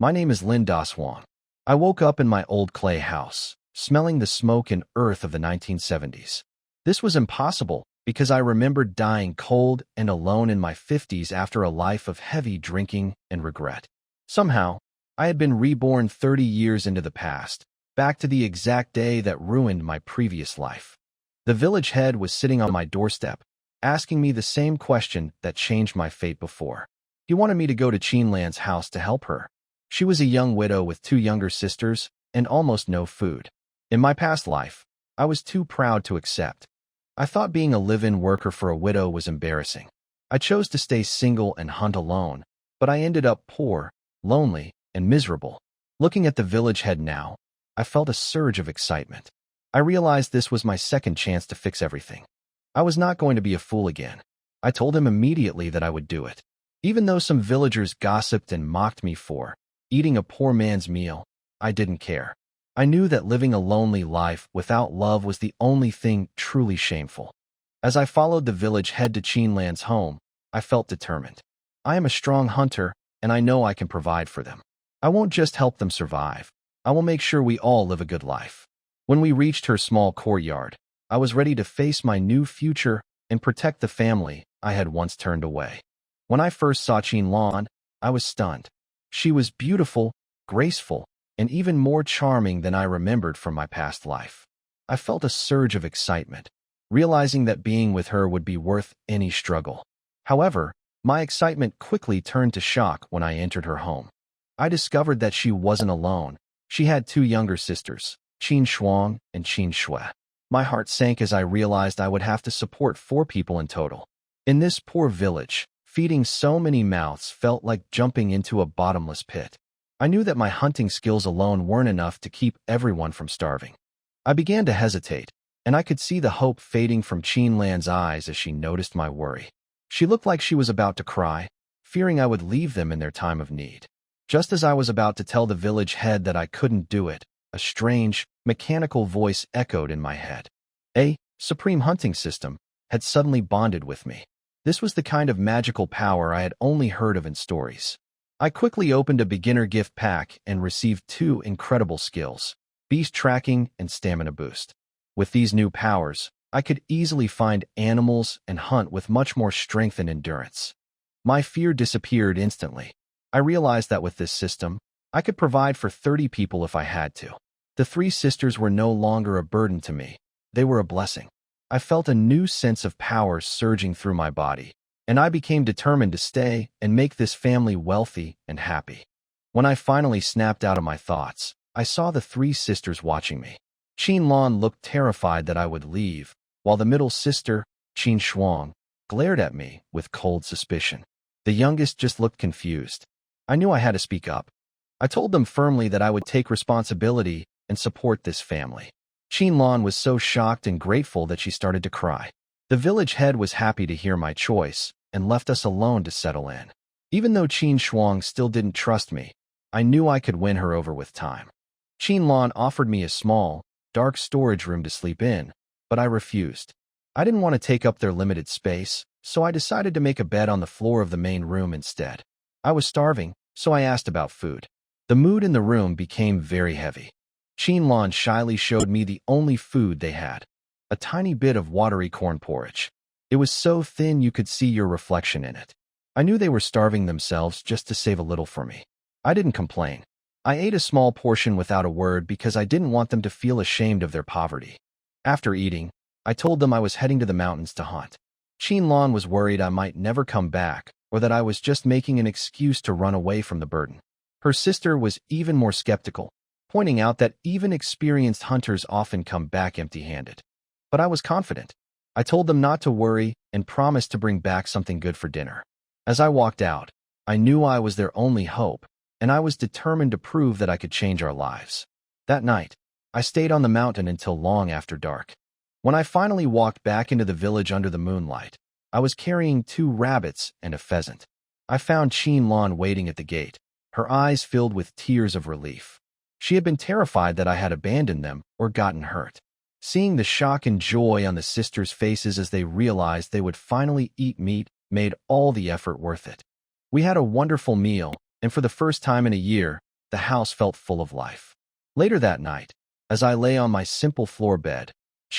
My name is Lin Daswang. I woke up in my old clay house, smelling the smoke and earth of the 1970s. This was impossible because I remembered dying cold and alone in my 50s after a life of heavy drinking and regret. Somehow, I had been reborn 30 years into the past, back to the exact day that ruined my previous life. The village head was sitting on my doorstep, asking me the same question that changed my fate before. He wanted me to go to Chinlan's house to help her. She was a young widow with 2 younger sisters and almost no food. In my past life, I was too proud to accept. I thought being a live-in worker for a widow was embarrassing. I chose to stay single and hunt alone, but I ended up poor, lonely, and miserable. Looking at the village head now, I felt a surge of excitement. I realized this was my second chance to fix everything. I was not going to be a fool again. I told him immediately that I would do it. Even though some villagers gossiped and mocked me for eating a poor man's meal, I didn't care. I knew that living a lonely life without love was the only thing truly shameful. As I followed the village head to Chinlan's home, I felt determined. I am a strong hunter, and I know I can provide for them. I won't just help them survive. I will make sure we all live a good life. When we reached her small courtyard, I was ready to face my new future and protect the family I had once turned away. When I first saw Chinlan, I was stunned. She was beautiful, graceful, and even more charming than I remembered from my past life. I felt a surge of excitement, realizing that being with her would be worth any struggle. However, my excitement quickly turned to shock when I entered her home. I discovered that she wasn't alone. She had 2 younger sisters, Qin Shuang and Qin Shui. My heart sank as I realized I would have to support 4 people in total. In this poor village, feeding so many mouths felt like jumping into a bottomless pit. I knew that my hunting skills alone weren't enough to keep everyone from starving. I began to hesitate, and I could see the hope fading from Chinlan's eyes as she noticed my worry. She looked like she was about to cry, fearing I would leave them in their time of need. Just as I was about to tell the village head that I couldn't do it, a strange, mechanical voice echoed in my head. A supreme hunting system had suddenly bonded with me. This was the kind of magical power I had only heard of in stories. I quickly opened a beginner gift pack and received 2 incredible skills, beast tracking and stamina boost. With these new powers, I could easily find animals and hunt with much more strength and endurance. My fear disappeared instantly. I realized that with this system, I could provide for 30 people if I had to. The 3 sisters were no longer a burden to me. They were a blessing. I felt a new sense of power surging through my body, and I became determined to stay and make this family wealthy and happy. When I finally snapped out of my thoughts, I saw the 3 sisters watching me. Chinlan looked terrified that I would leave, while the middle sister, Qin Shuang, glared at me with cold suspicion. The youngest just looked confused. I knew I had to speak up. I told them firmly that I would take responsibility and support this family. Chinlan was so shocked and grateful that she started to cry. The village head was happy to hear my choice and left us alone to settle in. Even though Qin Shuang still didn't trust me, I knew I could win her over with time. Chinlan offered me a small, dark storage room to sleep in, but I refused. I didn't want to take up their limited space, so I decided to make a bed on the floor of the main room instead. I was starving, so I asked about food. The mood in the room became very heavy. Chinlan shyly showed me the only food they had, a tiny bit of watery corn porridge. It was so thin you could see your reflection in it. I knew they were starving themselves just to save a little for me. I didn't complain. I ate a small portion without a word because I didn't want them to feel ashamed of their poverty. After eating, I told them I was heading to the mountains to hunt. Chinlan was worried I might never come back or that I was just making an excuse to run away from the burden. Her sister was even more skeptical, pointing out that even experienced hunters often come back empty-handed. But I was confident. I told them not to worry and promised to bring back something good for dinner. As I walked out, I knew I was their only hope, and I was determined to prove that I could change our lives. That night, I stayed on the mountain until long after dark. When I finally walked back into the village under the moonlight, I was carrying 2 rabbits and a pheasant. I found Chinlan waiting at the gate, her eyes filled with tears of relief. She had been terrified that I had abandoned them or gotten hurt. Seeing the shock and joy on the sisters' faces as they realized they would finally eat meat made all the effort worth it. We had a wonderful meal, and for the first time in a year, the house felt full of life. Later that night, as I lay on my simple floor bed,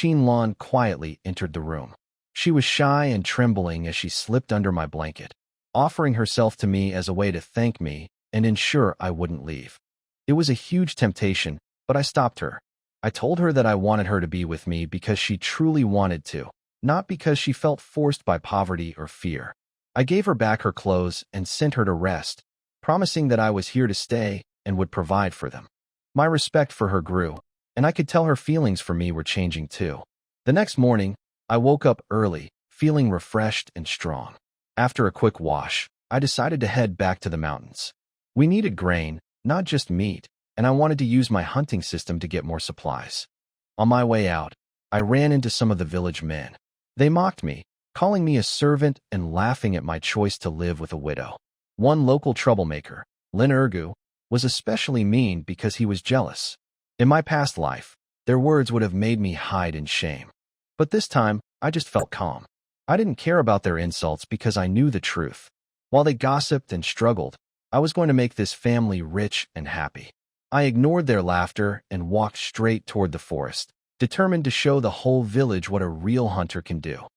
Lan quietly entered the room. She was shy and trembling as she slipped under my blanket, offering herself to me as a way to thank me and ensure I wouldn't leave. It was a huge temptation, but I stopped her. I told her that I wanted her to be with me because she truly wanted to, not because she felt forced by poverty or fear. I gave her back her clothes and sent her to rest, promising that I was here to stay and would provide for them. My respect for her grew, and I could tell her feelings for me were changing too. The next morning, I woke up early, feeling refreshed and strong. After a quick wash, I decided to head back to the mountains. We needed grain, not just meat, and I wanted to use my hunting system to get more supplies. On my way out, I ran into some of the village men. They mocked me, calling me a servant and laughing at my choice to live with a widow. One local troublemaker, Lin Ergu, was especially mean because he was jealous. In my past life, their words would have made me hide in shame. But this time, I just felt calm. I didn't care about their insults because I knew the truth. While they gossiped and struggled, I was going to make this family rich and happy. I ignored their laughter and walked straight toward the forest, determined to show the whole village what a real hunter can do.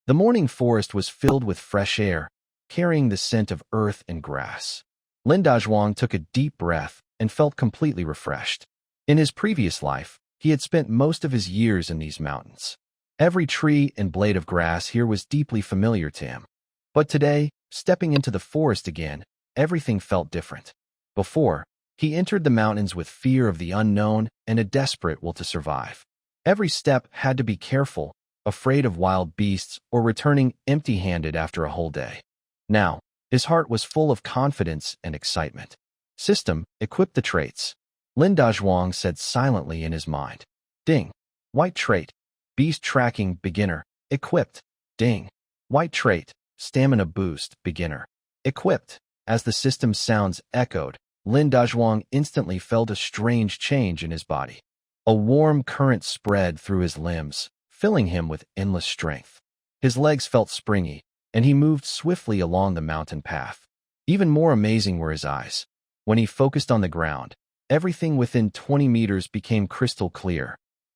The morning forest was filled with fresh air, carrying the scent of earth and grass. Lin Dazhuang took a deep breath and felt completely refreshed. In his previous life, he had spent most of his years in these mountains. Every tree and blade of grass here was deeply familiar to him. But today, stepping into the forest again, everything felt different. Before, he entered the mountains with fear of the unknown and a desperate will to survive. Every step had to be careful, afraid of wild beasts or returning empty-handed after a whole day. Now, his heart was full of confidence and excitement. System, equip the traits. Lin Dazhuang said silently in his mind. Ding. White trait. Beast tracking, beginner. Equipped. Ding. White trait. Stamina boost, beginner. Equipped. As the system's sounds echoed, Lin Dazhuang instantly felt a strange change in his body. A warm current spread through his limbs, filling him with endless strength. His legs felt springy, and he moved swiftly along the mountain path. Even more amazing were his eyes. When he focused on the ground, everything within 20 meters became crystal clear.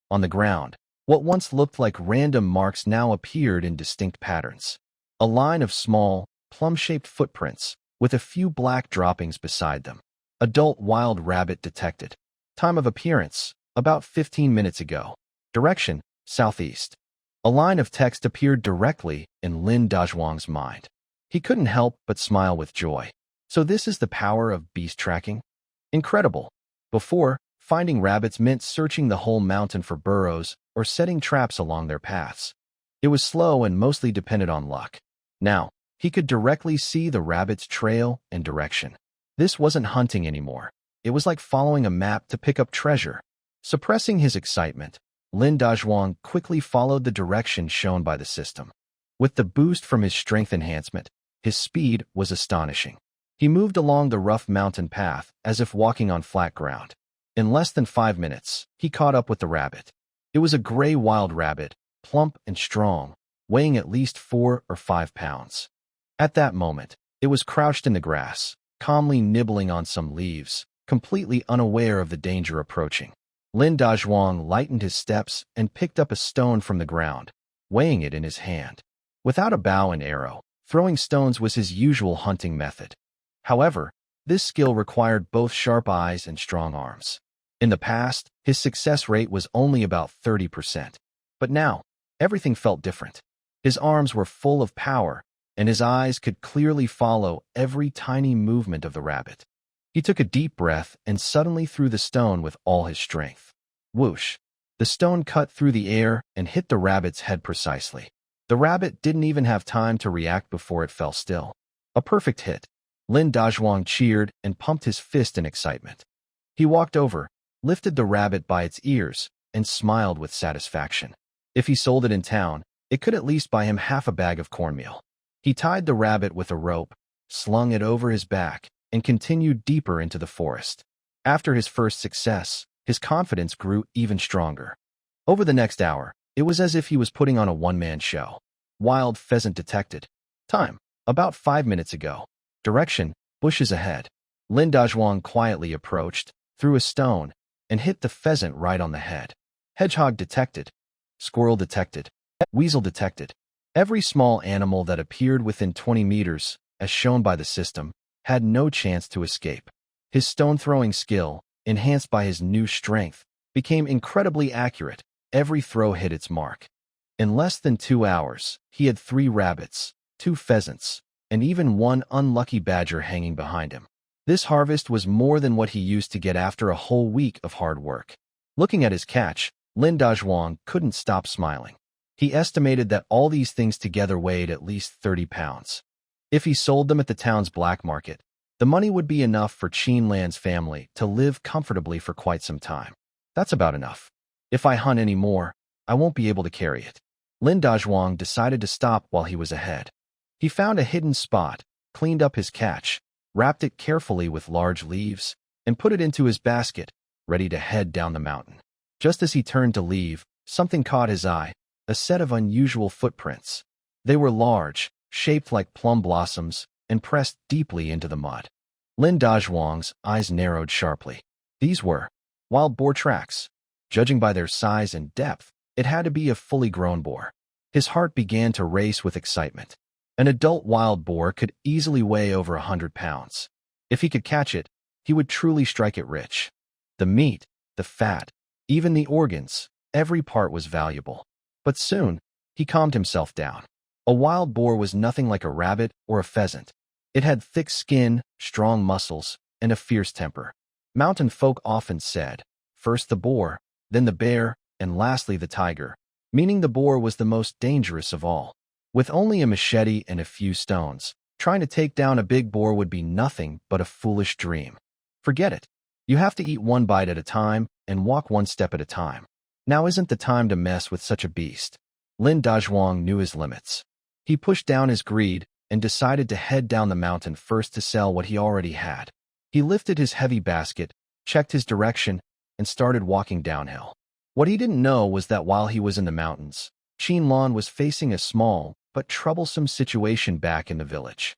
On the ground, what once looked like random marks now appeared in distinct patterns. A line of small, plum-shaped footprints, with a few black droppings beside them. Adult wild rabbit detected. Time of appearance, about 15 minutes ago. Direction, southeast. A line of text appeared directly in Lin Dazhuang's mind. He couldn't help but smile with joy. So this is the power of beast tracking? Incredible. Before, finding rabbits meant searching the whole mountain for burrows or setting traps along their paths. It was slow and mostly depended on luck. Now, he could directly see the rabbit's trail and direction. This wasn't hunting anymore. It was like following a map to pick up treasure. Suppressing his excitement, Lin Dazhuang quickly followed the direction shown by the system. With the boost from his strength enhancement, his speed was astonishing. He moved along the rough mountain path as if walking on flat ground. In less than 5 minutes, he caught up with the rabbit. It was a gray wild rabbit, plump and strong, weighing at least 4 or 5 pounds. At that moment, it was crouched in the grass, calmly nibbling on some leaves, completely unaware of the danger approaching. Lin Dazhuang lightened his steps and picked up a stone from the ground, weighing it in his hand. Without a bow and arrow, throwing stones was his usual hunting method. However, this skill required both sharp eyes and strong arms. In the past, his success rate was only about 30%. But now, everything felt different. His arms were full of power, and his eyes could clearly follow every tiny movement of the rabbit. He took a deep breath and suddenly threw the stone with all his strength. Whoosh! The stone cut through the air and hit the rabbit's head precisely. The rabbit didn't even have time to react before it fell still. A perfect hit. Lin Dazhuang cheered and pumped his fist in excitement. He walked over, lifted the rabbit by its ears, and smiled with satisfaction. If he sold it in town, it could at least buy him half a bag of cornmeal. He tied the rabbit with a rope, slung it over his back, and continued deeper into the forest. After his first success, his confidence grew even stronger. Over the next hour, it was as if he was putting on a one-man show. Wild pheasant detected. Time, about 5 minutes ago. Direction, bushes ahead. Lin Dazhuang quietly approached, threw a stone, and hit the pheasant right on the head. Hedgehog detected. Squirrel detected. Weasel detected. Every small animal that appeared within 20 meters, as shown by the system, had no chance to escape. His stone-throwing skill, enhanced by his new strength, became incredibly accurate. Every throw hit its mark. In less than 2 hours, he had 3 rabbits, 2 pheasants, and even 1 unlucky badger hanging behind him. This harvest was more than what he used to get after a whole week of hard work. Looking at his catch, Lin Dazhuang couldn't stop smiling. He estimated that all these things together weighed at least 30 pounds. If he sold them at the town's black market, the money would be enough for Qin Lan's family to live comfortably for quite some time. That's about enough. If I hunt any more, I won't be able to carry it. Lin Dazhuang decided to stop while he was ahead. He found a hidden spot, cleaned up his catch, wrapped it carefully with large leaves, and put it into his basket, ready to head down the mountain. Just as he turned to leave, something caught his eye, a set of unusual footprints. They were large, shaped like plum blossoms, and pressed deeply into the mud. Lin Dazhuang's eyes narrowed sharply. These were wild boar tracks. Judging by their size and depth, it had to be a fully grown boar. His heart began to race with excitement. An adult wild boar could easily weigh over 100 pounds. If he could catch it, he would truly strike it rich. The meat, the fat, even the organs, every part was valuable. But soon, he calmed himself down. A wild boar was nothing like a rabbit or a pheasant. It had thick skin, strong muscles, and a fierce temper. Mountain folk often said, first the boar, then the bear, and lastly the tiger, meaning the boar was the most dangerous of all. With only a machete and a few stones, trying to take down a big boar would be nothing but a foolish dream. Forget it. You have to eat one bite at a time and walk one step at a time. Now isn't the time to mess with such a beast. Lin Dazhuang knew his limits. He pushed down his greed and decided to head down the mountain first to sell what he already had. He lifted his heavy basket, checked his direction, and started walking downhill. What he didn't know was that while he was in the mountains, Qin Lan was facing a small but troublesome situation back in the village.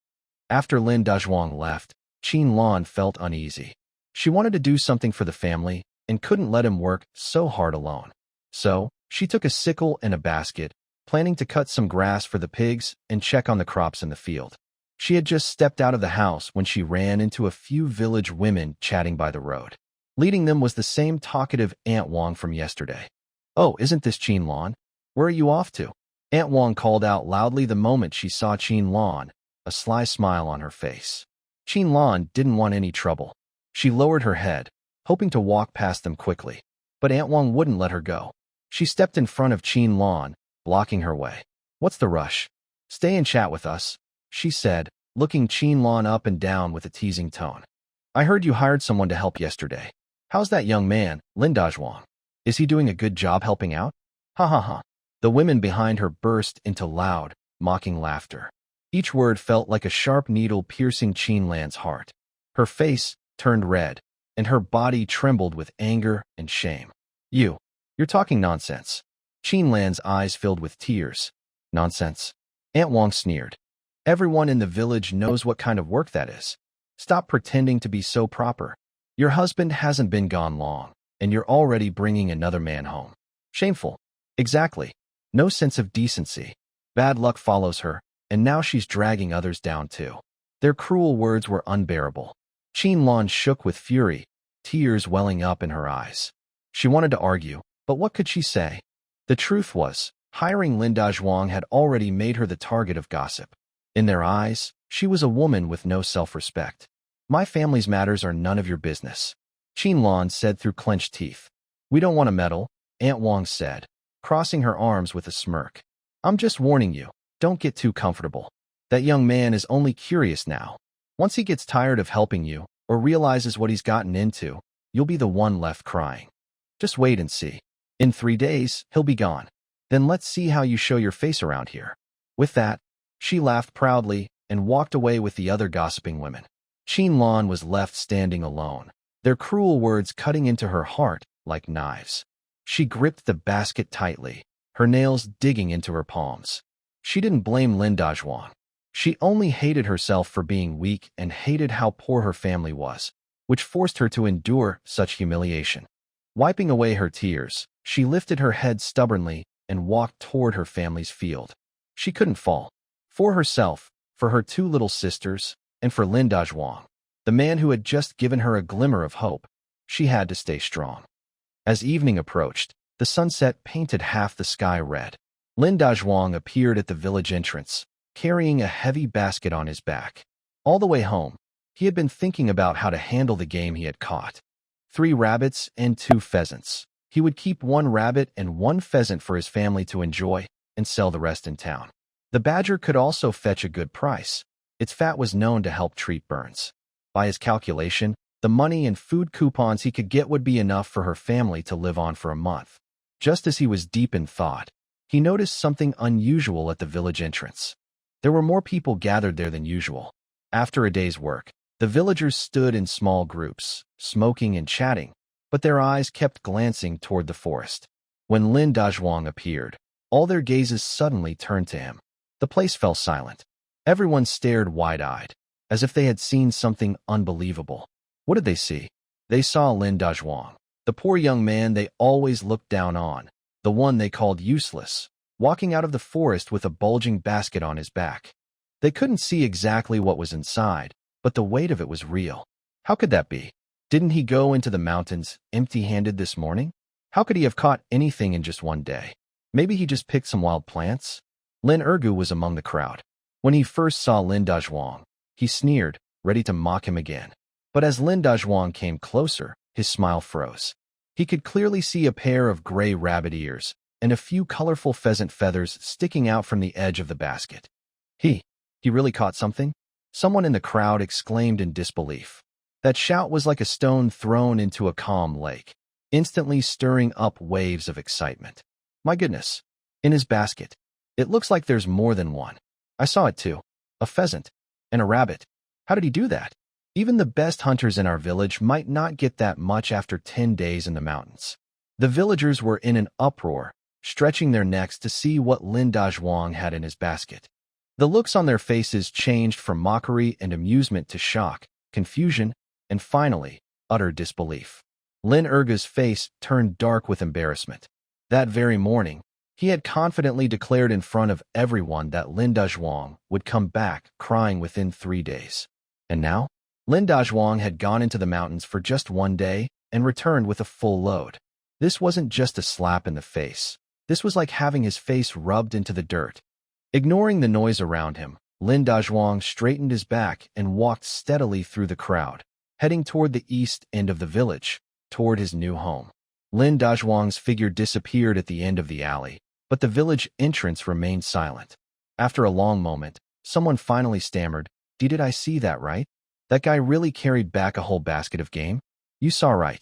After Lin Dazhuang left, Qin Lan felt uneasy. She wanted to do something for the family and couldn't let him work so hard alone. So, she took a sickle and a basket, planning to cut some grass for the pigs and check on the crops in the field. She had just stepped out of the house when she ran into a few village women chatting by the road. Leading them was the same talkative Aunt Wang from yesterday. "Oh, isn't this Qin Lan? Where are you off to?" Aunt Wang called out loudly the moment she saw Qin Lan, a sly smile on her face. Qin Lan didn't want any trouble. She lowered her head, hoping to walk past them quickly. But Aunt Wang wouldn't let her go. She stepped in front of Qin Lan, blocking her way. "What's the rush? Stay and chat with us," she said, looking Qin Lan up and down with a teasing tone. "I heard you hired someone to help yesterday. How's that young man, Lin Dazhuang? Is he doing a good job helping out?" "Ha ha ha." The women behind her burst into loud, mocking laughter. Each word felt like a sharp needle piercing Qin Lan's heart. Her face turned red, and her body trembled with anger and shame. You're talking nonsense." Qin Lan's eyes filled with tears. "Nonsense?" Aunt Wang sneered. "Everyone in the village knows what kind of work that is. Stop pretending to be so proper. Your husband hasn't been gone long, and you're already bringing another man home. Shameful." "Exactly. No sense of decency. Bad luck follows her, and now she's dragging others down too." Their cruel words were unbearable. Qin Lan shook with fury, tears welling up in her eyes. She wanted to argue, but what could she say? The truth was, hiring Lin Dazhuang had already made her the target of gossip. In their eyes, she was a woman with no self-respect. "My family's matters are none of your business," Qin Lan said through clenched teeth. "We don't want to meddle," Aunt Wang said, crossing her arms with a smirk. "I'm just warning you, don't get too comfortable. That young man is only curious now. Once he gets tired of helping you, or realizes what he's gotten into, you'll be the one left crying. Just wait and see. In 3 days, he'll be gone. Then let's see how you show your face around here." With that, she laughed proudly and walked away with the other gossiping women. Qin Lan was left standing alone, their cruel words cutting into her heart like knives. She gripped the basket tightly, her nails digging into her palms. She didn't blame Lin Dazhuang. She only hated herself for being weak and hated how poor her family was, which forced her to endure such humiliation. Wiping away her tears, she lifted her head stubbornly and walked toward her family's field. She couldn't fall. For herself, for her two little sisters, and for Lin Dazhuang, the man who had just given her a glimmer of hope, she had to stay strong. As evening approached, the sunset painted half the sky red. Lin Dazhuang appeared at the village entrance, carrying a heavy basket on his back. All the way home, he had been thinking about how to handle the game he had caught. 3 rabbits and 2 pheasants. He would keep 1 rabbit and 1 pheasant for his family to enjoy and sell the rest in town. The badger could also fetch a good price. Its fat was known to help treat burns. By his calculation, the money and food coupons he could get would be enough for her family to live on for a month. Just as he was deep in thought, he noticed something unusual at the village entrance. There were more people gathered there than usual. After a day's work, the villagers stood in small groups, smoking and chatting, but their eyes kept glancing toward the forest. When Lin Dazhuang appeared, all their gazes suddenly turned to him. The place fell silent. Everyone stared wide-eyed, as if they had seen something unbelievable. What did they see? They saw Lin Dazhuang, the poor young man they always looked down on, the one they called useless, walking out of the forest with a bulging basket on his back. They couldn't see exactly what was inside, but the weight of it was real. How could that be? Didn't he go into the mountains empty-handed this morning? How could he have caught anything in just one day? Maybe he just picked some wild plants? Lin Ergu was among the crowd. When he first saw Lin Dazhuang, he sneered, ready to mock him again. But as Lin Dazhuang came closer, his smile froze. He could clearly see a pair of gray rabbit ears and a few colorful pheasant feathers sticking out from the edge of the basket. He really caught something? Someone in the crowd exclaimed in disbelief. That shout was like a stone thrown into a calm lake, instantly stirring up waves of excitement. My goodness, in his basket. It looks like there's more than one. I saw it too. A pheasant and a rabbit. How did he do that? Even the best hunters in our village might not get that much after 10 days in the mountains. The villagers were in an uproar, stretching their necks to see what Lin Dazhuang had in his basket. The looks on their faces changed from mockery and amusement to shock, confusion, and finally, utter disbelief. Lin Erga's face turned dark with embarrassment. That very morning, he had confidently declared in front of everyone that Lin Dazhuang would come back crying within 3 days. And now, Lin Dazhuang had gone into the mountains for just 1 day and returned with a full load. This wasn't just a slap in the face. This was like having his face rubbed into the dirt. Ignoring the noise around him, Lin Dazhuang straightened his back and walked steadily through the crowd, heading toward the east end of the village, toward his new home. Lin Dazhuang's figure disappeared at the end of the alley, but the village entrance remained silent. After a long moment, someone finally stammered, "Did I see that right? That guy really carried back a whole basket of game? You saw right.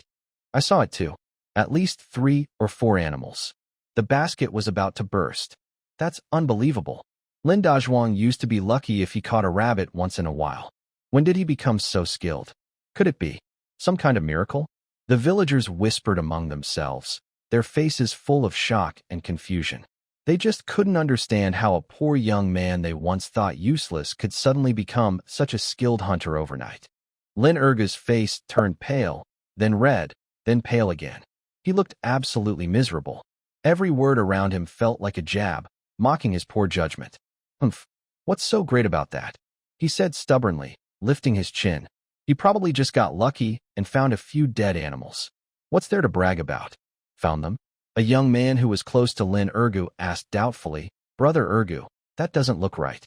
I saw it too. At least 3 or 4 animals. The basket was about to burst. That's unbelievable. Lin Dazhuang used to be lucky if he caught a rabbit once in a while. When did he become so skilled? Could it be some kind of miracle?" The villagers whispered among themselves, their faces full of shock and confusion. They just couldn't understand how a poor young man they once thought useless could suddenly become such a skilled hunter overnight. Lin Erga's face turned pale, then red, then pale again. He looked absolutely miserable. Every word around him felt like a jab, mocking his poor judgment. "Humph, what's so great about that?" he said stubbornly, lifting his chin. "He probably just got lucky and found a few dead animals. What's there to brag about?" "Found them?" A young man who was close to Lin Ergu asked doubtfully. "Brother Ergu, that doesn't look right.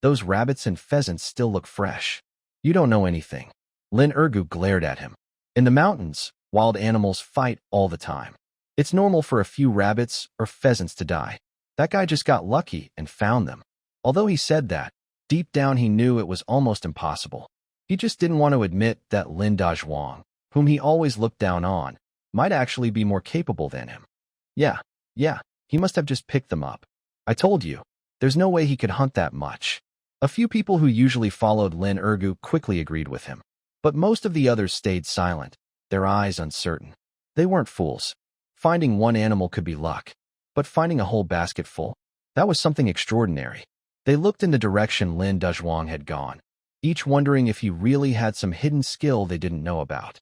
Those rabbits and pheasants still look fresh. You don't know anything." Lin Ergu glared at him. "In the mountains, wild animals fight all the time. It's normal for a few rabbits or pheasants to die. That guy just got lucky and found them." Although he said that, deep down he knew it was almost impossible. He just didn't want to admit that Lin Dazhuang, whom he always looked down on, might actually be more capable than him. Yeah, he must have just picked them up. I told you, there's no way he could hunt that much." A few people who usually followed Lin Ergu quickly agreed with him, but most of the others stayed silent, their eyes uncertain. They weren't fools. Finding one animal could be luck, but finding a whole basket full, that was something extraordinary. They looked in the direction Lin Dezhuang had gone, each wondering if he really had some hidden skill they didn't know about.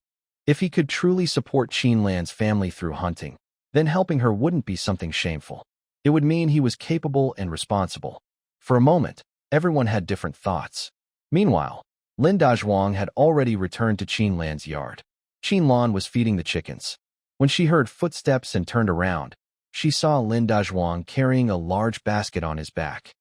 If he could truly support Qinlan's family through hunting, then helping her wouldn't be something shameful. It would mean he was capable and responsible. For a moment, everyone had different thoughts. Meanwhile, Lin Dezhuang had already returned to Qinlan's yard. Qinlan was feeding the chickens. When she heard footsteps and turned around, she saw Lin Dezhuang carrying a large basket on his back.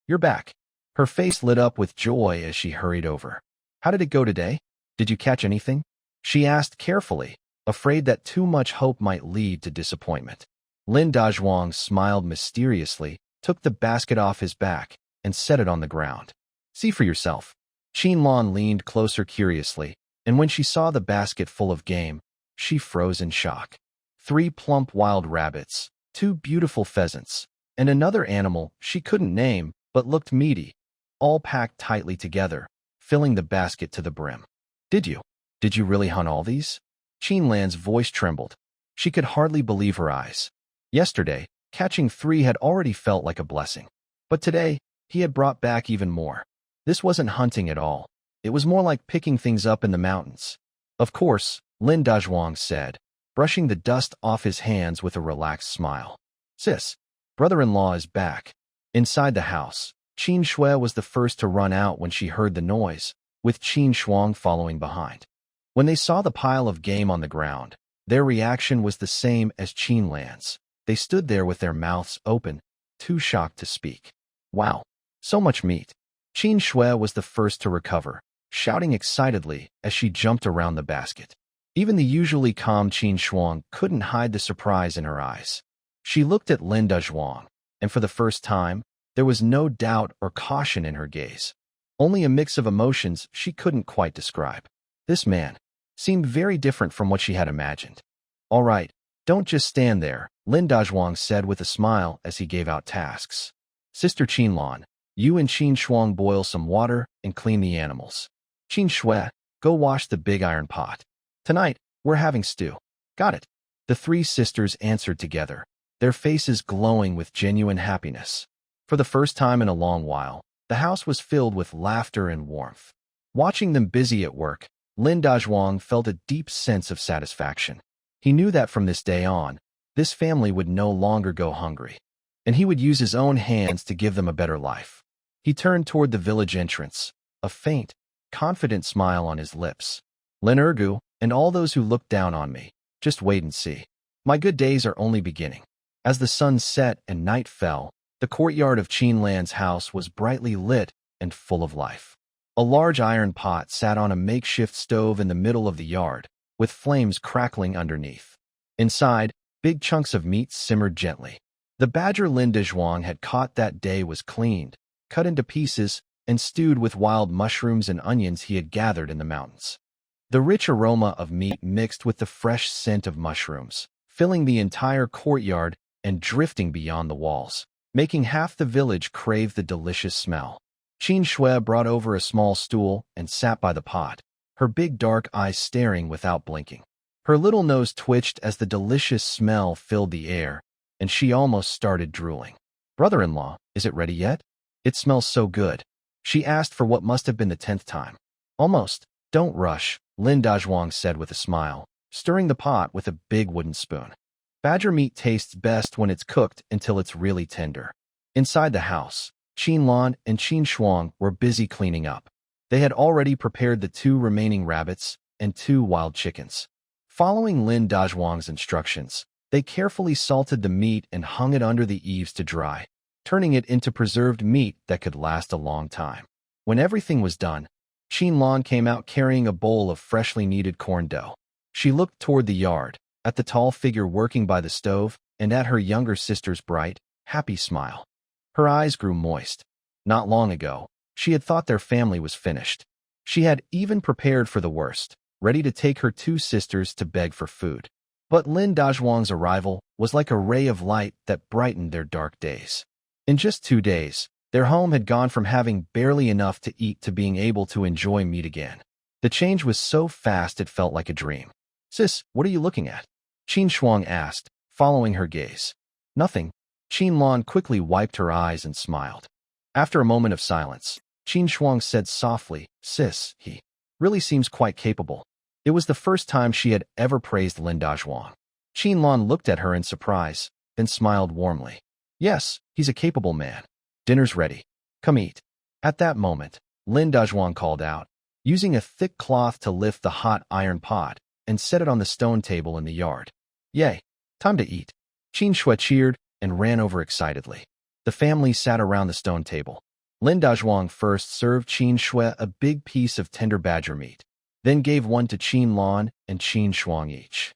"You're back." Her face lit up with joy as she hurried over. "How did it go today? Did you catch anything?" she asked carefully, afraid that too much hope might lead to disappointment. Lin Dezhuang smiled mysteriously, took the basket off his back, and set it on the ground. "See for yourself." Qinlan leaned closer curiously, and when she saw the basket full of game, she froze in shock. 3 plump wild rabbits, 2 beautiful pheasants, and another animal she couldn't name but looked meaty, all packed tightly together, filling the basket to the brim. Did you really hunt all these?" Qinlan's voice trembled. She could hardly believe her eyes. Yesterday, catching 3 had already felt like a blessing. But today, he had brought back even more. This wasn't hunting at all. It was more like picking things up in the mountains. "Of course," Lin Dezhuang said, brushing the dust off his hands with a relaxed smile. "Sis, brother-in-law is back." Inside the house, Qin Shui was the first to run out when she heard the noise, with Qin Shuang following behind. When they saw the pile of game on the ground, their reaction was the same as Qinlan's. They stood there with their mouths open, too shocked to speak. "Wow, so much meat." Qin Shui was the first to recover, shouting excitedly as she jumped around the basket. Even the usually calm Qin Shuang couldn't hide the surprise in her eyes. She looked at Lin Dezhuang, and for the first time, there was no doubt or caution in her gaze. Only a mix of emotions she couldn't quite describe. This man seemed very different from what she had imagined. "All right, don't just stand there," Lin Dezhuang said with a smile as he gave out tasks. "Sister Qinlan, you and Qin Shuang boil some water and clean the animals. Qin Shui, go wash the big iron pot. Tonight, we're having stew." "Got it." The 3 sisters answered together, their faces glowing with genuine happiness. For the first time in a long while, the house was filled with laughter and warmth. Watching them busy at work, Lin Dezhuang felt a deep sense of satisfaction. He knew that from this day on, this family would no longer go hungry, and he would use his own hands to give them a better life. He turned toward the village entrance, a faint, confident smile on his lips. "Lin Ergu, and all those who look down on me, just wait and see. My good days are only beginning." As the sun set and night fell, the courtyard of Qinlan's house was brightly lit and full of life. A large iron pot sat on a makeshift stove in the middle of the yard, with flames crackling underneath. Inside, big chunks of meat simmered gently. The badger Lin Dezhuang had caught that day was cleaned, cut into pieces, and stewed with wild mushrooms and onions he had gathered in the mountains. The rich aroma of meat mixed with the fresh scent of mushrooms, filling the entire courtyard and drifting beyond the walls, making half the village crave the delicious smell. Qin Shui brought over a small stool and sat by the pot, her big dark eyes staring without blinking. Her little nose twitched as the delicious smell filled the air, and she almost started drooling. "Brother-in-law, is it ready yet? It smells so good," she asked for what must have been the 10th time. "Almost. Don't rush," Lin Dezhuang said with a smile, stirring the pot with a big wooden spoon. Badger meat tastes best when it's cooked until it's really tender. Inside the house, Qinlan and Qin Shuang were busy cleaning up. They had already prepared the 2 remaining rabbits and 2 wild chickens. Following Lin Dezhuang's instructions, they carefully salted the meat and hung it under the eaves to dry, turning it into preserved meat that could last a long time. When everything was done, Qinlan came out carrying a bowl of freshly kneaded corn dough. She looked toward the yard, at the tall figure working by the stove, and at her younger sister's bright, happy smile. Her eyes grew moist. Not long ago, she had thought their family was finished. She had even prepared for the worst, ready to take her 2 sisters to beg for food. But Lin Dezhuang's arrival was like a ray of light that brightened their dark days. In just 2 days, their home had gone from having barely enough to eat to being able to enjoy meat again. The change was so fast it felt like a dream. "Sis, what are you looking at?" Qin Shuang asked, following her gaze. "Nothing." Qinlan quickly wiped her eyes and smiled. After a moment of silence, Qin Shuang said softly, "Sis, he really seems quite capable." It was the first time she had ever praised Lin Dazhuang. Qin Lan looked at her in surprise, then smiled warmly. "Yes, he's a capable man. Dinner's ready. Come eat." At that moment, Lin Dazhuang called out, using a thick cloth to lift the hot iron pot and set it on the stone table in the yard. "Yay, time to eat." Qin Shui cheered and ran over excitedly. The family sat around the stone table. Lin Dazhuang first served Qin Shui a big piece of tender badger meat, then gave one to Qin Lan and Qin Shuang each.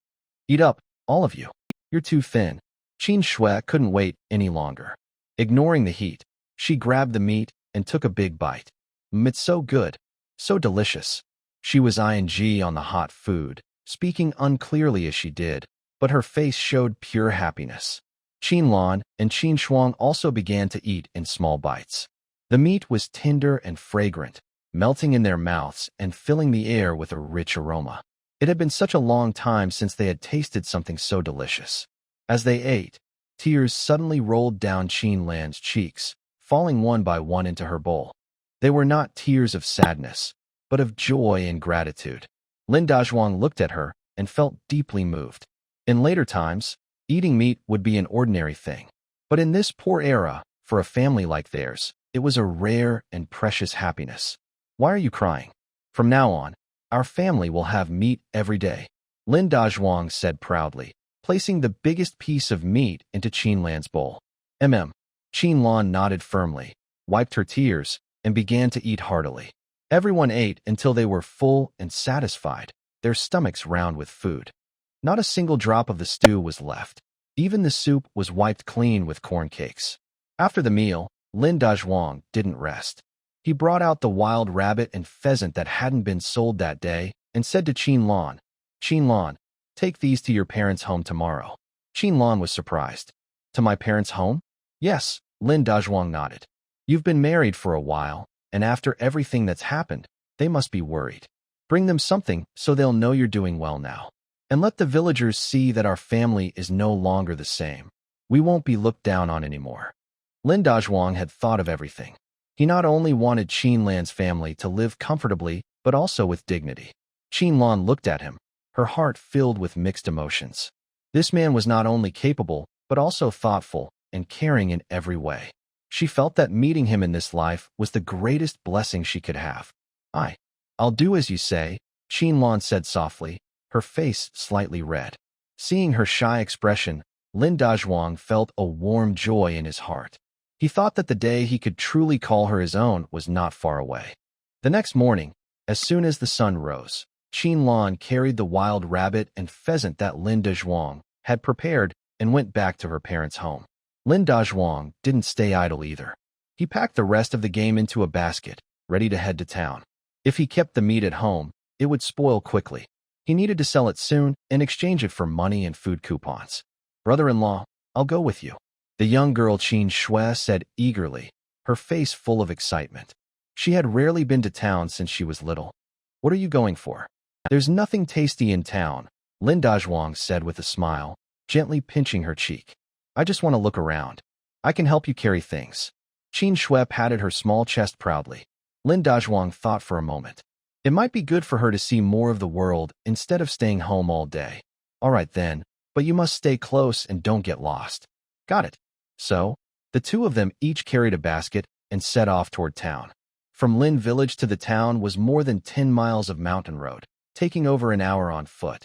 "Eat up, all of you. You're too thin." Qin Shui couldn't wait any longer. Ignoring the heat, she grabbed the meat and took a big bite. It's so good, so delicious." She was ing on the hot food, speaking unclearly as she did, but her face showed pure happiness. Qin Lan and Qin Shuang also began to eat in small bites. The meat was tender and fragrant, melting in their mouths and filling the air with a rich aroma. It had been such a long time since they had tasted something so delicious. As they ate, tears suddenly rolled down Qin Lan's cheeks, falling one by one into her bowl. They were not tears of sadness, but of joy and gratitude. Lin Dazhuang looked at her and felt deeply moved. In later times, eating meat would be an ordinary thing. But in this poor era, for a family like theirs, it was a rare and precious happiness. "Why are you crying? From now on, our family will have meat every day," Lin Dazhuang said proudly, placing the biggest piece of meat into Qin Lan's bowl. Qin Lan nodded firmly, wiped her tears, and began to eat heartily. Everyone ate until they were full and satisfied, their stomachs round with food. Not a single drop of the stew was left. Even the soup was wiped clean with corn cakes. After the meal, Lin Dazhuang didn't rest. He brought out the wild rabbit and pheasant that hadn't been sold that day and said to Qin Lan, "Qin Lan, take these to your parents' home tomorrow." Qin Lan was surprised. "To my parents' home?" "Yes," Lin Dazhuang nodded. "You've been married for a while, and after everything that's happened, they must be worried. Bring them something so they'll know you're doing well now. And let the villagers see that our family is no longer the same. We won't be looked down on anymore." Lin Dazhuang had thought of everything. He not only wanted Qin Lan's family to live comfortably, but also with dignity. Qin Lan looked at him, her heart filled with mixed emotions. This man was not only capable, but also thoughtful and caring in every way. She felt that meeting him in this life was the greatest blessing she could have. I'll do as you say," Qin Lan said softly, her face slightly red. Seeing her shy expression, Lin Dazhuang felt a warm joy in his heart. He thought that the day he could truly call her his own was not far away. The next morning, as soon as the sun rose, Qin Lan carried the wild rabbit and pheasant that Lin Dazhuang had prepared and went back to her parents' home. Lin Dazhuang didn't stay idle either. He packed the rest of the game into a basket, ready to head to town. If he kept the meat at home, it would spoil quickly. He needed to sell it soon and exchange it for money and food coupons. "Brother-in-law, I'll go with you," the young girl Qin Shui said eagerly, her face full of excitement. She had rarely been to town since she was little. "What are you going for?" "There's nothing tasty in town," Lin Dazhuang said with a smile, gently pinching her cheek. "I just want to look around. I can help you carry things." Qin Shui patted her small chest proudly. Lin Dazhuang thought for a moment. It might be good for her to see more of the world instead of staying home all day. "All right then, but you must stay close and don't get lost." "Got it." So, the two of them each carried a basket and set off toward town. From Lin village to the town was more than 10 miles of mountain road, taking over an hour on foot.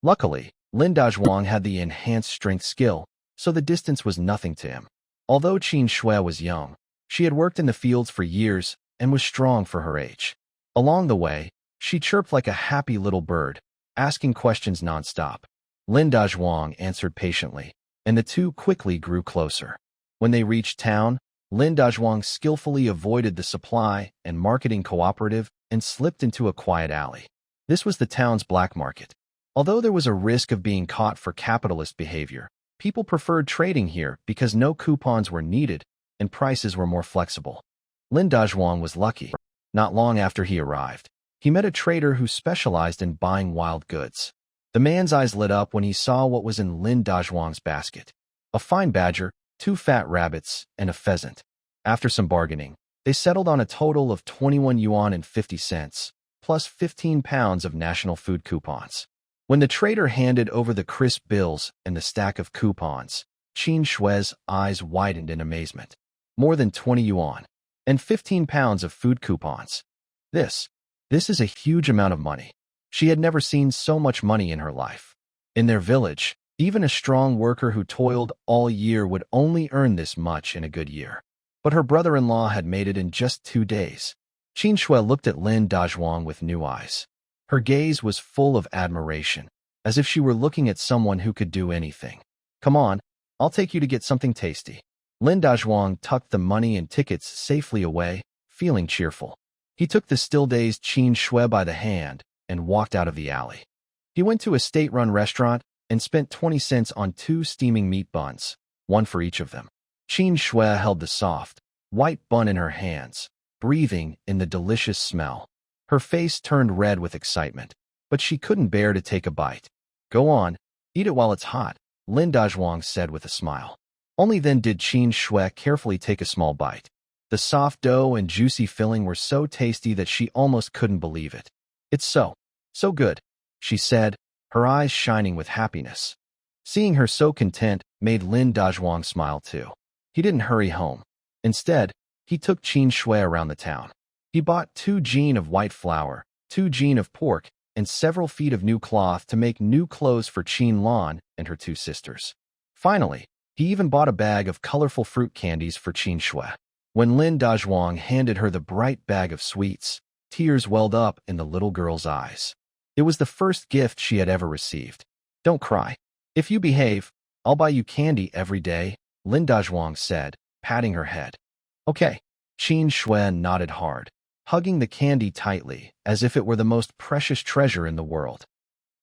Luckily, Lin Dazhuang had the enhanced strength skill, so the distance was nothing to him. Although Qin Shui was young, she had worked in the fields for years and was strong for her age. Along the way, she chirped like a happy little bird, asking questions nonstop. Lin Dazhuang answered patiently, and the two quickly grew closer. When they reached town, Lin Dazhuang skillfully avoided the supply and marketing cooperative and slipped into a quiet alley. This was the town's black market. Although there was a risk of being caught for capitalist behavior, people preferred trading here because no coupons were needed and prices were more flexible. Lin Dazhuang was lucky. Not long after he arrived, he met a trader who specialized in buying wild goods. The man's eyes lit up when he saw what was in Lin Dazhuang's basket: a fine badger, 2 fat rabbits, and a pheasant. After some bargaining, they settled on a total of 21 yuan and 50 cents, plus 15 pounds of national food coupons. When the trader handed over the crisp bills and the stack of coupons, Qin Shui's eyes widened in amazement. More than 20 yuan and 15 pounds of food coupons. This is a huge amount of money. She had never seen so much money in her life. In their village, even a strong worker who toiled all year would only earn this much in a good year. But her brother-in-law had made it in just 2 days. Qin Shui looked at Lin Dazhuang with new eyes. Her gaze was full of admiration, as if she were looking at someone who could do anything. Come on, I'll take you to get something tasty. Lin Dazhuang tucked the money and tickets safely away, feeling cheerful. He took the still-dazed Qin Shui by the hand and walked out of the alley. He went to a state-run restaurant and spent 20 cents on 2 steaming meat buns, one for each of them. Qin Shui held the soft, white bun in her hands, breathing in the delicious smell. Her face turned red with excitement, but she couldn't bear to take a bite. Go on, eat it while it's hot, Lin Dazhuang said with a smile. Only then did Qin Shui carefully take a small bite. The soft dough and juicy filling were so tasty that she almost couldn't believe it. It's so good, she said, her eyes shining with happiness. Seeing her so content made Lin Dazhuang smile too. He didn't hurry home. Instead, he took Qin Shui around the town. He bought 2 jin of white flour, 2 jin of pork, and several feet of new cloth to make new clothes for Qin Lan and her 2 sisters. Finally, he even bought a bag of colorful fruit candies for Qin Shui. When Lin Dazhuang handed her the bright bag of sweets, tears welled up in the little girl's eyes. It was the first gift she had ever received. Don't cry. If you behave, I'll buy you candy every day, Lin Dazhuang said, patting her head. Okay. Qin Shui nodded hard, hugging the candy tightly, as if it were the most precious treasure in the world.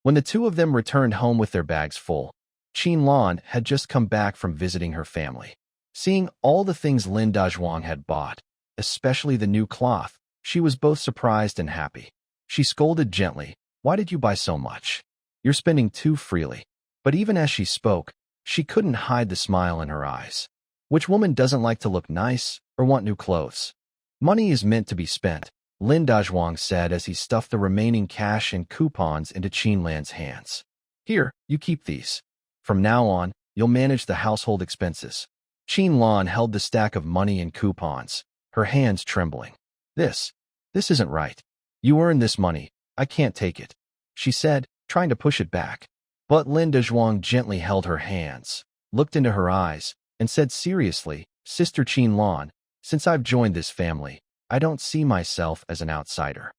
When the 2 of them returned home with their bags full, Qin Lan had just come back from visiting her family. Seeing all the things Lin Dazhuang had bought, especially the new cloth, she was both surprised and happy. She scolded gently, "Why did you buy so much? You're spending too freely." But even as she spoke, she couldn't hide the smile in her eyes. Which woman doesn't like to look nice or want new clothes? Money is meant to be spent, Lin Dazhuang said as he stuffed the remaining cash and coupons into Qin Lan's hands. Here, you keep these. From now on, you'll manage the household expenses. Qin Lan held the stack of money and coupons, her hands trembling. This isn't right. You earned this money. I can't take it, she said, trying to push it back. But Lin Dazhuang gently held her hands, looked into her eyes, and said seriously, Sister Qin Lan, since I've joined this family, I don't see myself as an outsider.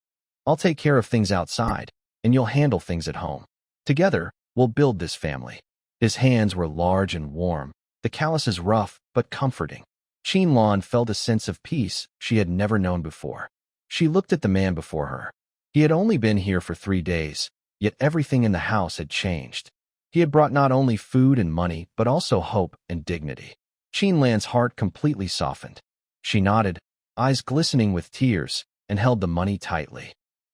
I'll take care of things outside, and you'll handle things at home. Together, we'll build this family. His hands were large and warm, the calluses rough but comforting. Qin Lan felt a sense of peace she had never known before. She looked at the man before her. He had only been here for 3 days, yet everything in the house had changed. He had brought not only food and money, but also hope and dignity. Qin Lan's heart completely softened. She nodded, eyes glistening with tears, and held the money tightly.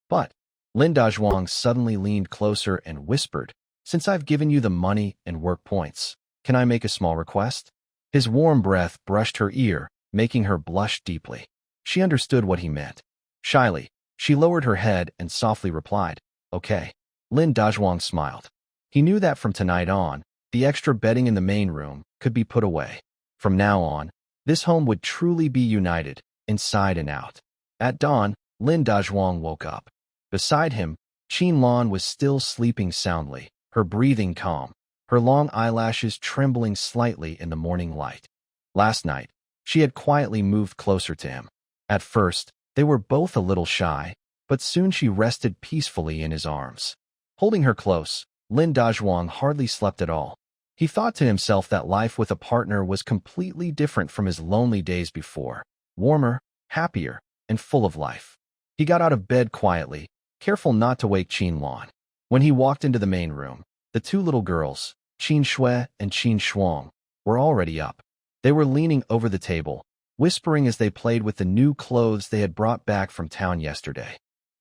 But Lin Dazhuang suddenly leaned closer and whispered, "Since I've given you the money and work points, can I make a small request?" His warm breath brushed her ear, making her blush deeply. She understood what he meant. Shyly, she lowered her head and softly replied, "Okay." Lin Dazhuang smiled. He knew that from tonight on, the extra bedding in the main room could be put away. From now on, this home would truly be united, inside and out. At dawn, Lin Dazhuang woke up. Beside him, Qin Lan was still sleeping soundly, her breathing calm, her long eyelashes trembling slightly in the morning light. Last night, she had quietly moved closer to him. At first, they were both a little shy, but soon she rested peacefully in his arms. Holding her close, Lin Dazhuang hardly slept at all. He thought to himself that life with a partner was completely different from his lonely days before, warmer, happier, and full of life. He got out of bed quietly, careful not to wake Qin Lan. When he walked into the main room, the 2 little girls, Qin Shui and Qin Shuang, were already up. They were leaning over the table, whispering as they played with the new clothes they had brought back from town yesterday.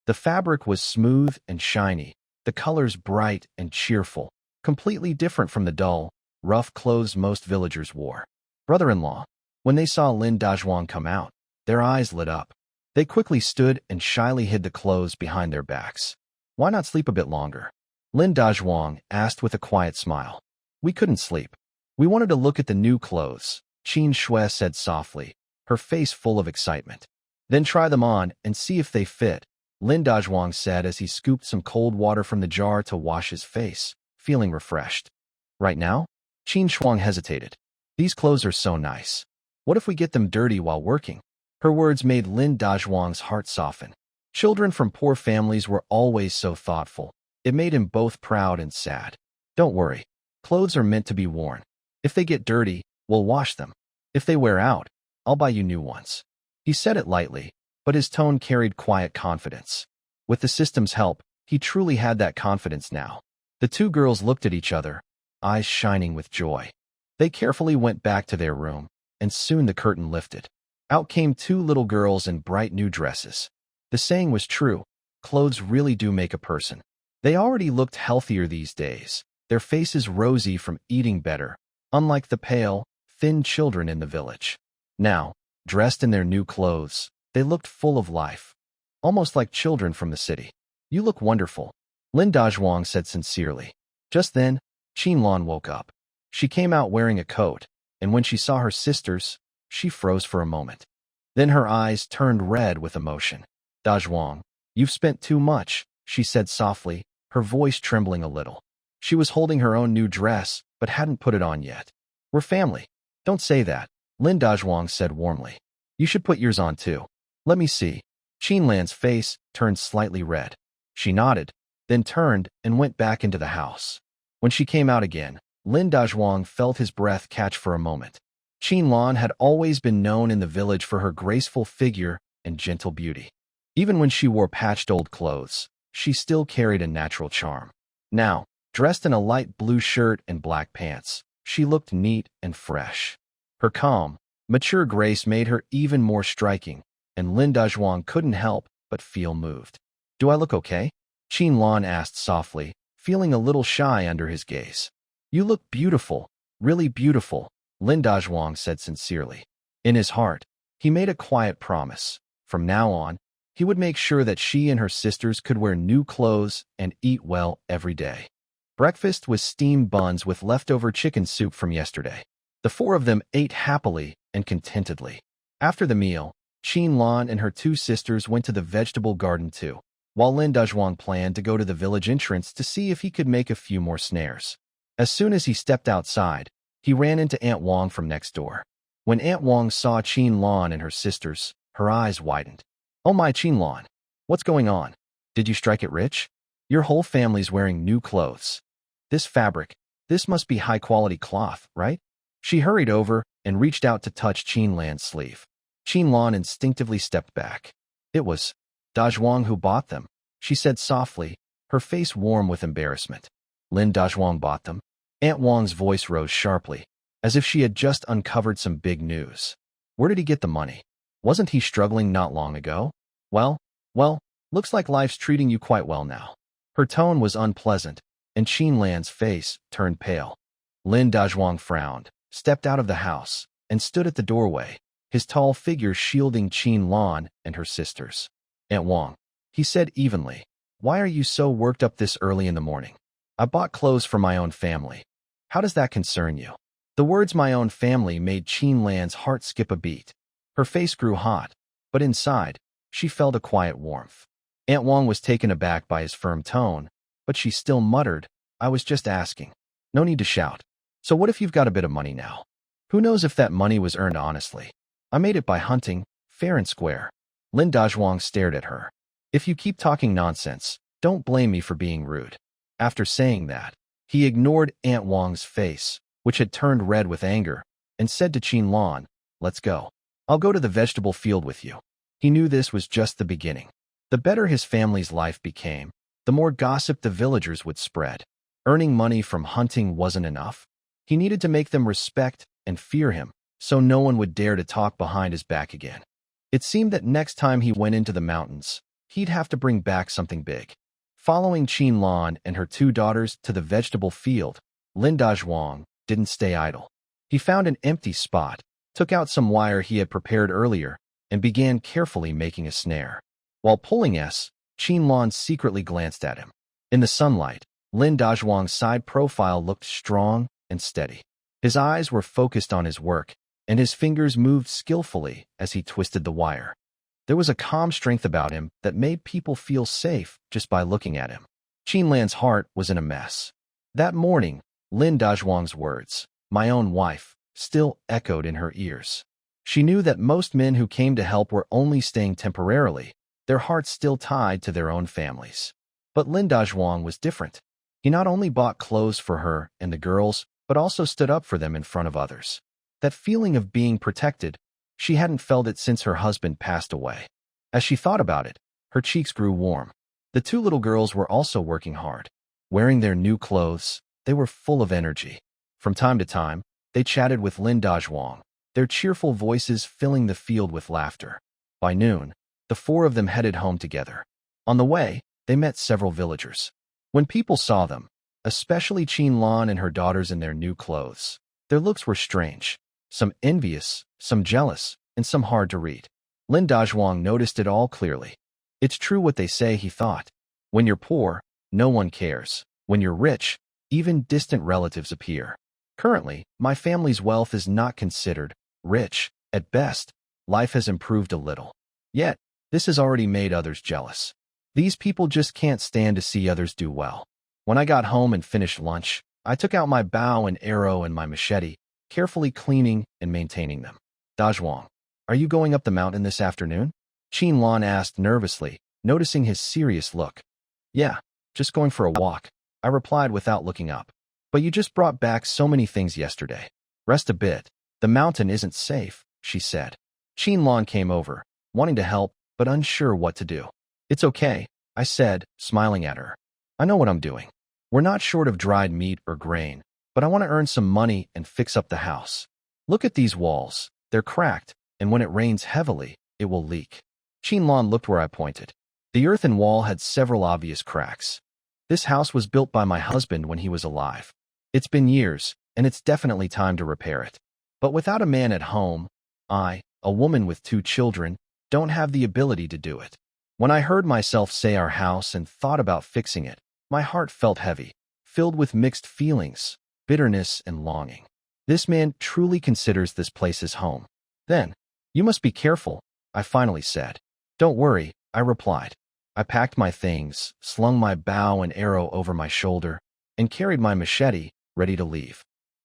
The fabric was smooth and shiny, the colors bright and cheerful, completely different from the dull, rough clothes most villagers wore. "Brother-in-law, When they saw Lin Dazhuang come out, their eyes lit up. They quickly stood and shyly hid the clothes behind their backs. Why not sleep a bit longer? Lin Dazhuang asked with a quiet smile. We couldn't sleep. We wanted to look at the new clothes, Qin Shui said softly, her face full of excitement. Then try them on and see if they fit, Lin Dazhuang said as he scooped some cold water from the jar to wash his face, feeling refreshed. Right now? Qin Shuang hesitated. These clothes are so nice. What if we get them dirty while working? Her words made Lin Dazhuang's heart soften. Children from poor families were always so thoughtful. It made him both proud and sad. Don't worry. Clothes are meant to be worn. If they get dirty, we'll wash them. If they wear out, I'll buy you new ones. He said it lightly, but his tone carried quiet confidence. With the system's help, he truly had that confidence now. The two girls looked at each other, eyes shining with joy. They carefully went back to their room, and soon the curtain lifted. Out came two little girls in bright new dresses. The saying was true, clothes really do make a person. They already looked healthier these days, their faces rosy from eating better, unlike the pale, thin children in the village. Now, dressed in their new clothes, they looked full of life, almost like children from the city. You look wonderful, Lin Dazhuang said sincerely. Just then, Qin Lan woke up. She came out wearing a coat, and when she saw her sisters, she froze for a moment. Then her eyes turned red with emotion. Dazhuang, you've spent too much, she said softly, her voice trembling a little. She was holding her own new dress, but hadn't put it on yet. We're family. Don't say that, Lin Dazhuang said warmly. You should put yours on too. Let me see. Qin Lan's face turned slightly red. She nodded, then turned and went back into the house. When she came out again, Lin Dazhuang felt his breath catch for a moment. Qin Lan had always been known in the village for her graceful figure and gentle beauty. Even when she wore patched old clothes, she still carried a natural charm. Now, dressed in a light blue shirt and black pants, she looked neat and fresh. Her calm, mature grace made her even more striking, and Lin Dazhuang couldn't help but feel moved. Do I look okay? Qin Lan asked softly, feeling a little shy under his gaze. You look beautiful, really beautiful, Lin Dazhuang said sincerely. In his heart, he made a quiet promise. From now on, he would make sure that she and her sisters could wear new clothes and eat well every day. Breakfast was steamed buns with leftover chicken soup from yesterday. The four of them ate happily and contentedly. After the meal, Qin Lan and her two sisters went to the vegetable garden too, while Lin Dazhuang planned to go to the village entrance to see if he could make a few more snares. As soon as he stepped outside, he ran into Aunt Wang from next door. When Aunt Wang saw Qin Lan and her sisters, her eyes widened. Oh my, Qin Lan, what's going on? Did you strike it rich? Your whole family's wearing new clothes. This fabric, this must be high-quality cloth, right? She hurried over and reached out to touch Qin Lan's sleeve. Qin Lan instinctively stepped back. It was Dazhuang who bought them, she said softly, her face warm with embarrassment. Lin Dazhuang bought them? Aunt Wang's voice rose sharply, as if she had just uncovered some big news. Where did he get the money? Wasn't he struggling not long ago? Well, looks like life's treating you quite well now. Her tone was unpleasant, and Qin Lan's face turned pale. Lin Dazhuang frowned, stepped out of the house, and stood at the doorway, his tall figure shielding Qin Lan and her sisters. Aunt Wang, he said evenly, why are you so worked up this early in the morning? I bought clothes for my own family. How does that concern you? The words my own family made Qin Lan's heart skip a beat. Her face grew hot, but inside, she felt a quiet warmth. Aunt Wang was taken aback by his firm tone, but she still muttered, I was just asking. No need to shout. So what if you've got a bit of money now? Who knows if that money was earned honestly? I made it by hunting, fair and square. Lin Dazhuang stared at her. If you keep talking nonsense, don't blame me for being rude. After saying that, he ignored Aunt Wang's face, which had turned red with anger, and said to Qin Lan, let's go. I'll go to the vegetable field with you. He knew this was just the beginning. The better his family's life became, the more gossip the villagers would spread. Earning money from hunting wasn't enough. He needed to make them respect and fear him, so no one would dare to talk behind his back again. It seemed that next time he went into the mountains, he'd have to bring back something big. Following Qin Lan and her two daughters to the vegetable field, Lin Dazhuang didn't stay idle. He found an empty spot, took out some wire he had prepared earlier, and began carefully making a snare. While pulling Qin secretly glanced at him. In the sunlight, Lin Dazhuang's side profile looked strong and steady. His eyes were focused on his work, and his fingers moved skillfully as he twisted the wire. There was a calm strength about him that made people feel safe just by looking at him. Qinlan's heart was in a mess. That morning, Lin Dazhuang's words, "my own wife," still echoed in her ears. She knew that most men who came to help were only staying temporarily, their hearts still tied to their own families. But Lin Dazhuang was different. He not only bought clothes for her and the girls, but also stood up for them in front of others. That feeling of being protected, she hadn't felt it since her husband passed away. As she thought about it, her cheeks grew warm. The two little girls were also working hard. Wearing their new clothes, they were full of energy. From time to time, they chatted with Lin Dazhuang, their cheerful voices filling the field with laughter. By noon, the four of them headed home together. On the way, they met several villagers. When people saw them, especially Qinlan and her daughters in their new clothes, their looks were strange, some envious, some jealous, and some hard to read. Lin Dazhuang noticed it all clearly. It's true what they say, he thought. When you're poor, no one cares. When you're rich, even distant relatives appear. Currently, my family's wealth is not considered rich. At best, life has improved a little. Yet, this has already made others jealous. These people just can't stand to see others do well. When I got home and finished lunch, I took out my bow and arrow and my machete, carefully cleaning and maintaining them. Dazhuang, are you going up the mountain this afternoon? Qinlan asked nervously, noticing his serious look. Yeah, just going for a walk, I replied without looking up. But you just brought back so many things yesterday. Rest a bit. The mountain isn't safe, she said. Qinlan came over, wanting to help, but unsure what to do. It's okay, I said, smiling at her. I know what I'm doing. We're not short of dried meat or grain, but I want to earn some money and fix up the house. Look at these walls. They're cracked, and when it rains heavily, it will leak. Qinlan looked where I pointed. The earthen wall had several obvious cracks. This house was built by my husband when he was alive. It's been years, and it's definitely time to repair it. But without a man at home, I, a woman with 2 children, don't have the ability to do it. When I heard myself say our house and thought about fixing it, my heart felt heavy, filled with mixed feelings, bitterness and longing. This man truly considers this place his home. Then, you must be careful, I finally said. Don't worry, I replied. I packed my things, slung my bow and arrow over my shoulder, and carried my machete, ready to leave.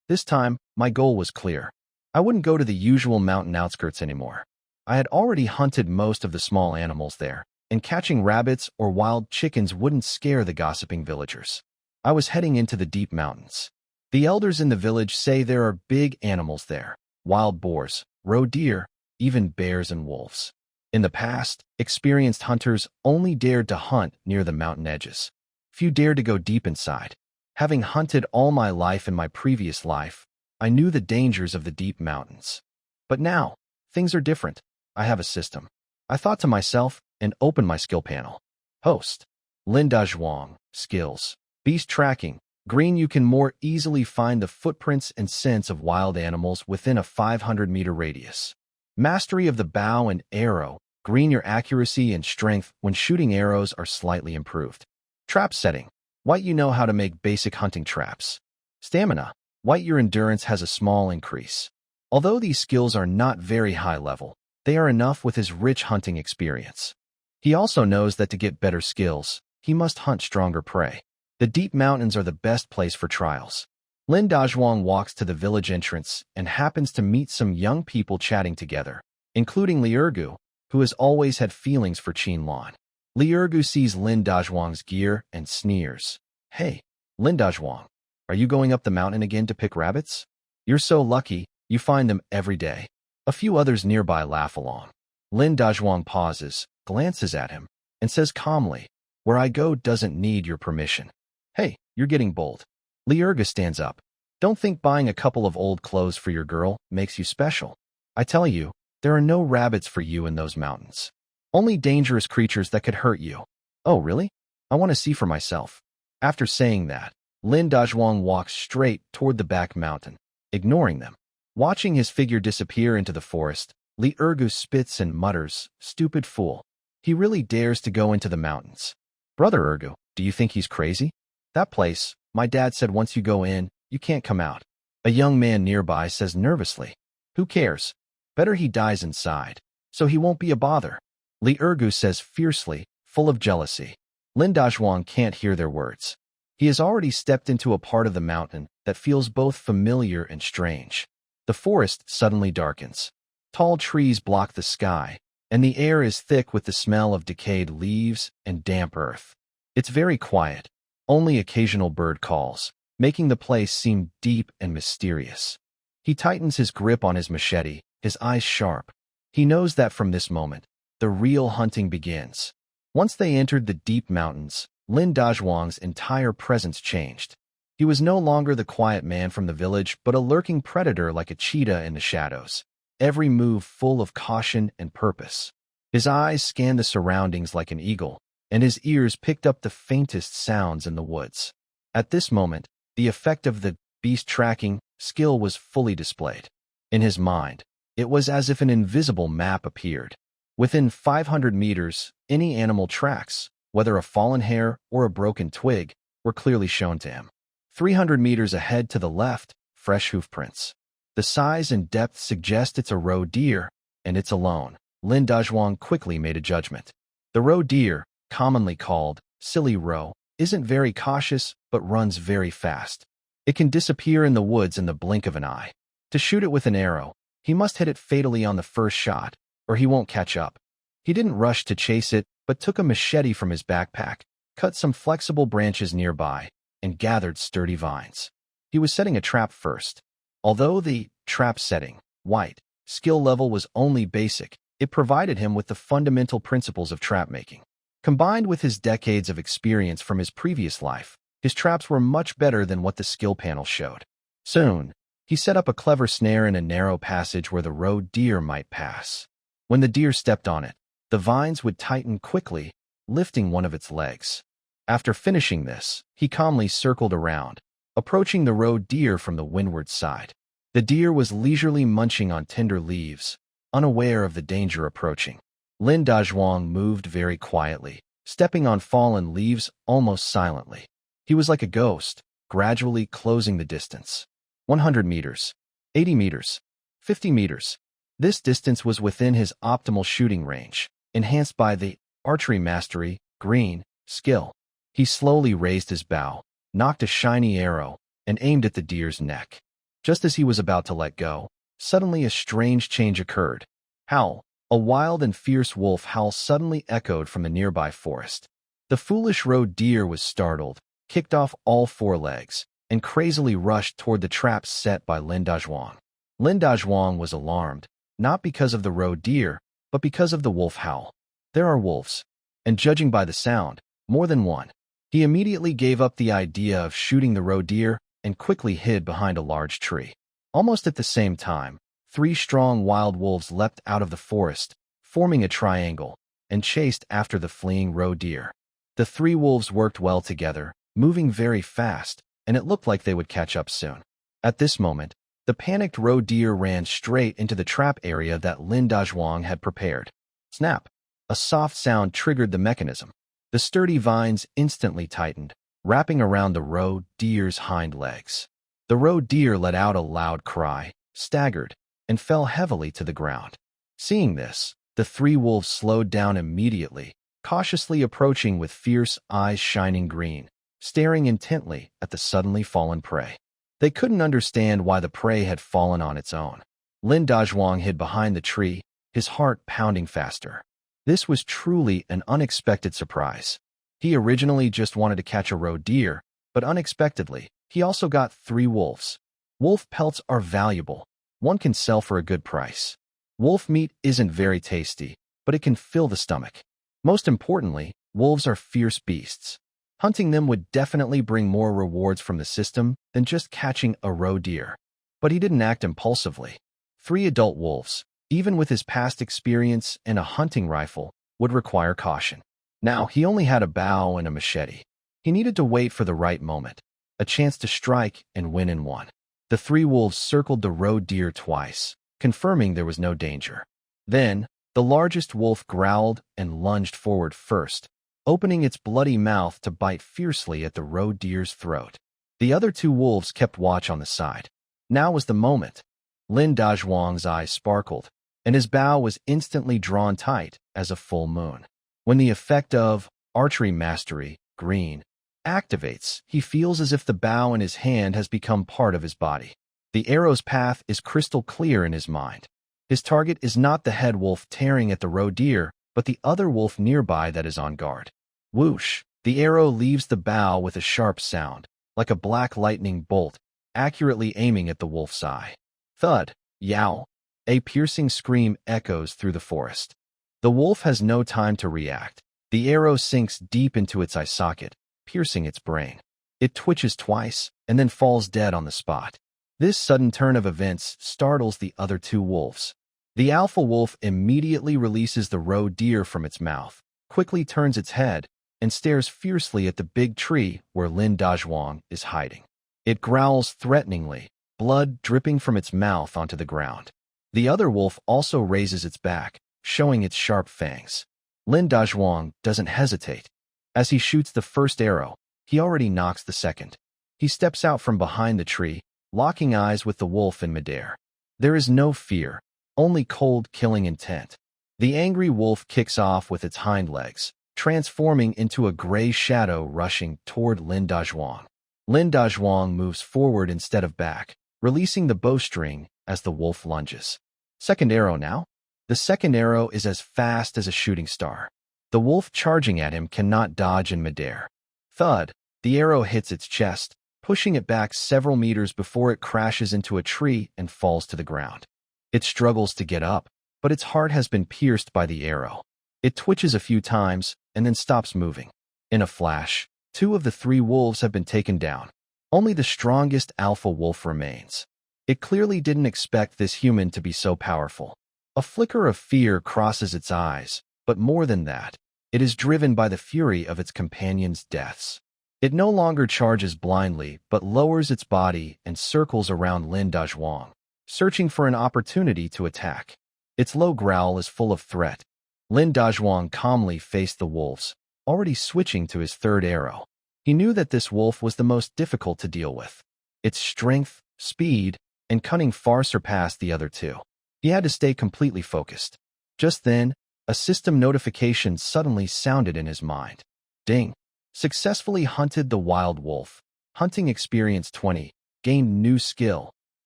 This time, my goal was clear. I wouldn't go to the usual mountain outskirts anymore. I had already hunted most of the small animals there, and catching rabbits or wild chickens wouldn't scare the gossiping villagers. I was heading into the deep mountains. The elders in the village say there are big animals there, wild boars, roe deer, even bears and wolves. In the past, experienced hunters only dared to hunt near the mountain edges. Few dared to go deep inside. Having hunted all my life in my previous life, I knew the dangers of the deep mountains. But now, things are different. I have a system. I thought to myself and opened my skill panel. Host. Lin Dazhuang. Skills. Beast tracking. Green, you can more easily find the footprints and scents of wild animals within a 500-meter radius. Mastery of the bow and arrow. Green, your accuracy and strength when shooting arrows are slightly improved. Trap setting. White, you know how to make basic hunting traps. Stamina. White, your endurance has a small increase. Although these skills are not very high level, they are enough with his rich hunting experience. He also knows that to get better skills, he must hunt stronger prey. The deep mountains are the best place for trials. Lin Dazhuang walks to the village entrance and happens to meet some young people chatting together, including Liurgu, who has always had feelings for Qinlan. Liurgu sees Lin Dazhuang's gear and sneers. Hey, Lin Dazhuang, are you going up the mountain again to pick rabbits? You're so lucky, you find them every day. A few others nearby laugh along. Lin Dazhuang pauses, glances at him, and says calmly, where I go doesn't need your permission. Hey, you're getting bold. Liurga stands up. Don't think buying a couple of old clothes for your girl makes you special. I tell you, there are no rabbits for you in those mountains. Only dangerous creatures that could hurt you. Oh, really? I want to see for myself. After saying that, Lin Dazhuang walks straight toward the back mountain, ignoring them. Watching his figure disappear into the forest, Li Ergu spits and mutters, "Stupid fool. He really dares to go into the mountains. Brother Ergu, do you think he's crazy? That place, my dad said once you go in, you can't come out." A young man nearby says nervously, "Who cares? Better he dies inside, so he won't be a bother." Li Ergu says fiercely, full of jealousy. Lin Dazhuang can't hear their words. He has already stepped into a part of the mountain that feels both familiar and strange. The forest suddenly darkens. Tall trees block the sky, and the air is thick with the smell of decayed leaves and damp earth. It's very quiet. Only occasional bird calls, making the place seem deep and mysterious. He tightens his grip on his machete, his eyes sharp. He knows that from this moment, the real hunting begins. Once they entered the deep mountains, Lin Dazhuang's entire presence changed. He was no longer the quiet man from the village, but a lurking predator like a cheetah in the shadows, every move full of caution and purpose. His eyes scanned the surroundings like an eagle, and his ears picked up the faintest sounds in the woods. At this moment, the effect of the beast tracking skill was fully displayed. In his mind, it was as if an invisible map appeared. Within 500 meters, any animal tracks, whether a fallen hair or a broken twig, were clearly shown to him. 300 meters ahead to the left, fresh hoof prints. The size and depth suggest it's a roe deer, and it's alone. Lin Dazhuang quickly made a judgment. The roe deer, commonly called silly roe, isn't very cautious but runs very fast. It can disappear in the woods in the blink of an eye. To shoot it with an arrow, he must hit it fatally on the first shot, or he won't catch up. He didn't rush to chase it, but took a machete from his backpack, cut some flexible branches nearby, and gathered sturdy vines. He was setting a trap first. Although the trap setting, white, skill level was only basic, it provided him with the fundamental principles of trap making. Combined with his decades of experience from his previous life, his traps were much better than what the skill panel showed. Soon, he set up a clever snare in a narrow passage where the roe deer might pass. When the deer stepped on it, the vines would tighten quickly, lifting one of its legs. After finishing this, he calmly circled around, approaching the roe deer from the windward side. The deer was leisurely munching on tender leaves, unaware of the danger approaching. Lin Dazhuang moved very quietly, stepping on fallen leaves almost silently. He was like a ghost, gradually closing the distance. 100 meters, 80 meters, 50 meters. This distance was within his optimal shooting range, enhanced by the archery mastery, green, skill. He slowly raised his bow, nocked a shiny arrow, and aimed at the deer's neck. Just as he was about to let go, suddenly a strange change occurred. Howl! A wild and fierce wolf howl suddenly echoed from the nearby forest. The foolish roe deer was startled, kicked off all four legs, and crazily rushed toward the traps set by Lin Dazhuang. Lin Dazhuang was alarmed, not because of the roe deer, but because of the wolf howl. There are wolves, and judging by the sound, more than one. He immediately gave up the idea of shooting the roe deer and quickly hid behind a large tree. Almost at the same time, 3 strong wild wolves leapt out of the forest, forming a triangle, and chased after the fleeing roe deer. The 3 wolves worked well together, moving very fast, and it looked like they would catch up soon. At this moment, the panicked roe deer ran straight into the trap area that Lin Dazhuang had prepared. Snap! A soft sound triggered the mechanism. The sturdy vines instantly tightened, wrapping around the roe deer's hind legs. The roe deer let out a loud cry, staggered, and fell heavily to the ground. Seeing this, the 3 wolves slowed down immediately, cautiously approaching with fierce eyes shining green, staring intently at the suddenly fallen prey. They couldn't understand why the prey had fallen on its own. Lin Dazhuang hid behind the tree, his heart pounding faster. This was truly an unexpected surprise. He originally just wanted to catch a roe deer, but unexpectedly, he also got 3 wolves. Wolf pelts are valuable. One can sell for a good price. Wolf meat isn't very tasty, but it can fill the stomach. Most importantly, wolves are fierce beasts. Hunting them would definitely bring more rewards from the system than just catching a roe deer. But he didn't act impulsively. 3 adult wolves, even with his past experience and a hunting rifle, would require caution. Now, he only had a bow and a machete. He needed to wait for the right moment, a chance to strike and win in one. The three wolves circled the roe deer twice, confirming there was no danger. Then, the largest wolf growled and lunged forward first, opening its bloody mouth to bite fiercely at the roe deer's throat. The other two wolves kept watch on the side. Now was the moment. Lin Dazhuang's eyes sparkled, and his bow was instantly drawn tight as a full moon. When the effect of archery mastery, green, activates, he feels as if the bow in his hand has become part of his body. The arrow's path is crystal clear in his mind. His target is not the head wolf tearing at the roe deer, but the other wolf nearby that is on guard. Whoosh! The arrow leaves the bow with a sharp sound, like a black lightning bolt, accurately aiming at the wolf's eye. Thud! Yow! A piercing scream echoes through the forest. The wolf has no time to react. The arrow sinks deep into its eye socket, piercing its brain. It twitches twice, and then falls dead on the spot. This sudden turn of events startles the other two wolves. The alpha wolf immediately releases the roe deer from its mouth, quickly turns its head, and stares fiercely at the big tree where Lin Dazhuang is hiding. It growls threateningly, blood dripping from its mouth onto the ground. The other wolf also raises its back, showing its sharp fangs. Lin Dazhuang doesn't hesitate. As he shoots the first arrow, he already knocks the second. He steps out from behind the tree, locking eyes with the wolf in midair. There is no fear, only cold killing intent. The angry wolf kicks off with its hind legs, transforming into a gray shadow rushing toward Lin Dazhuang. Lin Dazhuang moves forward instead of back, releasing the bowstring as the wolf lunges. Second arrow now? The second arrow is as fast as a shooting star. The wolf charging at him cannot dodge in midair. Thud! The arrow hits its chest, pushing it back several meters before it crashes into a tree and falls to the ground. It struggles to get up, but its heart has been pierced by the arrow. It twitches a few times and then stops moving. In a flash, two of the three wolves have been taken down. Only the strongest alpha wolf remains. It clearly didn't expect this human to be so powerful. A flicker of fear crosses its eyes, but more than that, it is driven by the fury of its companions' deaths. It no longer charges blindly, but lowers its body and circles around Lin Dazhuang, searching for an opportunity to attack. Its low growl is full of threat. Lin Dazhuang calmly faced the wolves, already switching to his third arrow. He knew that this wolf was the most difficult to deal with. Its strength, speed, and cunning far surpassed the other two. He had to stay completely focused. Just then, a system notification suddenly sounded in his mind. Ding! Successfully hunted the wild wolf. Hunting experience 20. Gained new skill.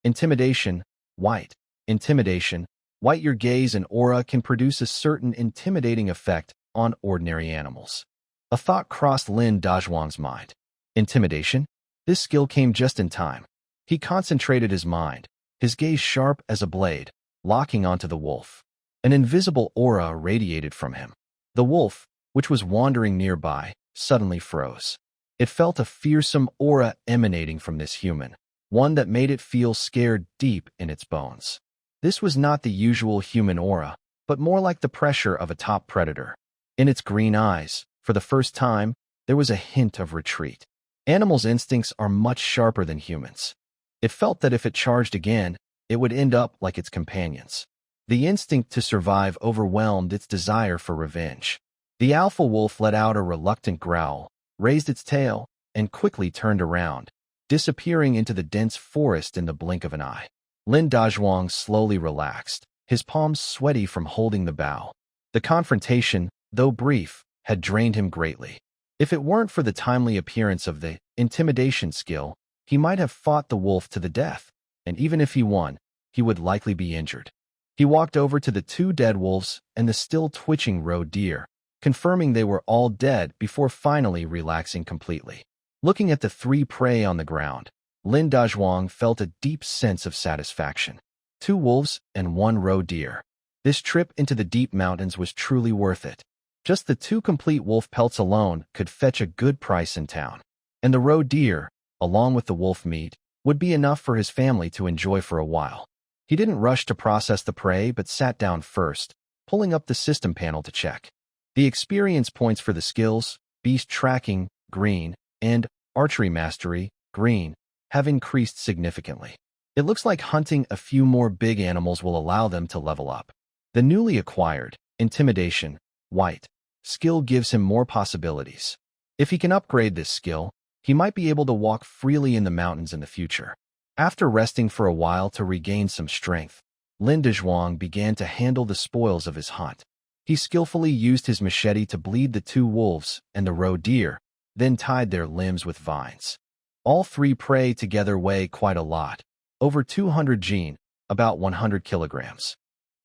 Intimidation, white. Intimidation, white. Your gaze and aura can produce a certain intimidating effect on ordinary animals. A thought crossed Lin Dazhuang's mind. Intimidation? This skill came just in time. He concentrated his mind, his gaze sharp as a blade, locking onto the wolf. An invisible aura radiated from him. The wolf, which was wandering nearby, suddenly froze. It felt a fearsome aura emanating from this human, one that made it feel scared deep in its bones. This was not the usual human aura, but more like the pressure of a top predator. In its green eyes, for the first time, there was a hint of retreat. Animals' instincts are much sharper than humans. It felt that if it charged again, it would end up like its companions. The instinct to survive overwhelmed its desire for revenge. The alpha wolf let out a reluctant growl, raised its tail, and quickly turned around, disappearing into the dense forest in the blink of an eye. Lin Dazhuang slowly relaxed, his palms sweaty from holding the bow. The confrontation, though brief, had drained him greatly. If it weren't for the timely appearance of the intimidation skill, he might have fought the wolf to the death, and even if he won, he would likely be injured. He walked over to the two dead wolves and the still twitching roe deer, confirming they were all dead before finally relaxing completely. Looking at the three prey on the ground, Lin Dazhuang felt a deep sense of satisfaction. 2 wolves and 1 roe deer. This trip into the deep mountains was truly worth it. Just the 2 complete wolf pelts alone could fetch a good price in town. And the roe deer, along with the wolf meat, would be enough for his family to enjoy for a while. He didn't rush to process the prey but sat down first, pulling up the system panel to check. The experience points for the skills, beast tracking, green, and archery mastery, green, have increased significantly. It looks like hunting a few more big animals will allow them to level up. The newly acquired Intimidation White skill gives him more possibilities. If he can upgrade this skill, he might be able to walk freely in the mountains in the future. After resting for a while to regain some strength, Lin Dezhuang began to handle the spoils of his hunt. He skillfully used his machete to bleed the two wolves and the roe deer, then tied their limbs with vines. All three prey together weigh quite a lot, over 200 jin, about 100 kilograms.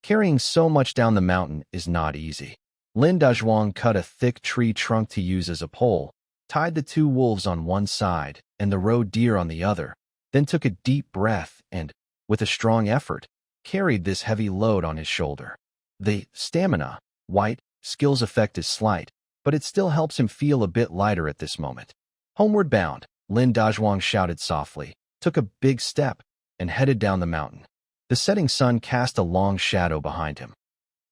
Carrying so much down the mountain is not easy. Lin Dezhuang cut a thick tree trunk to use as a pole, tied the two wolves on one side and the roe deer on the other, then took a deep breath and, with a strong effort, carried this heavy load on his shoulder. The Stamina White skill's effect is slight, but it still helps him feel a bit lighter at this moment. Homeward bound, Lin Dezhuang shouted softly, took a big step, and headed down the mountain. The setting sun cast a long shadow behind him.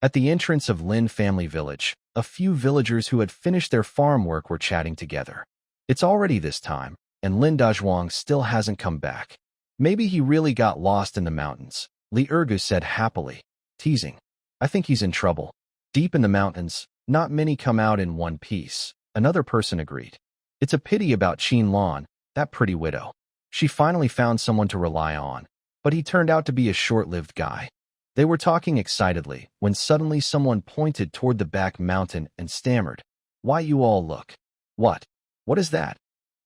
At the entrance of Lin family village, a few villagers who had finished their farm work were chatting together. It's already this time, and Lin Dezhuang still hasn't come back. Maybe he really got lost in the mountains, Li Ergu said happily, teasing. I think he's in trouble. Deep in the mountains, not many come out in one piece, another person agreed. It's a pity about Qin Lan, that pretty widow. She finally found someone to rely on, but he turned out to be a short-lived guy. They were talking excitedly when suddenly someone pointed toward the back mountain and stammered, "Why you all look? What? What is that?"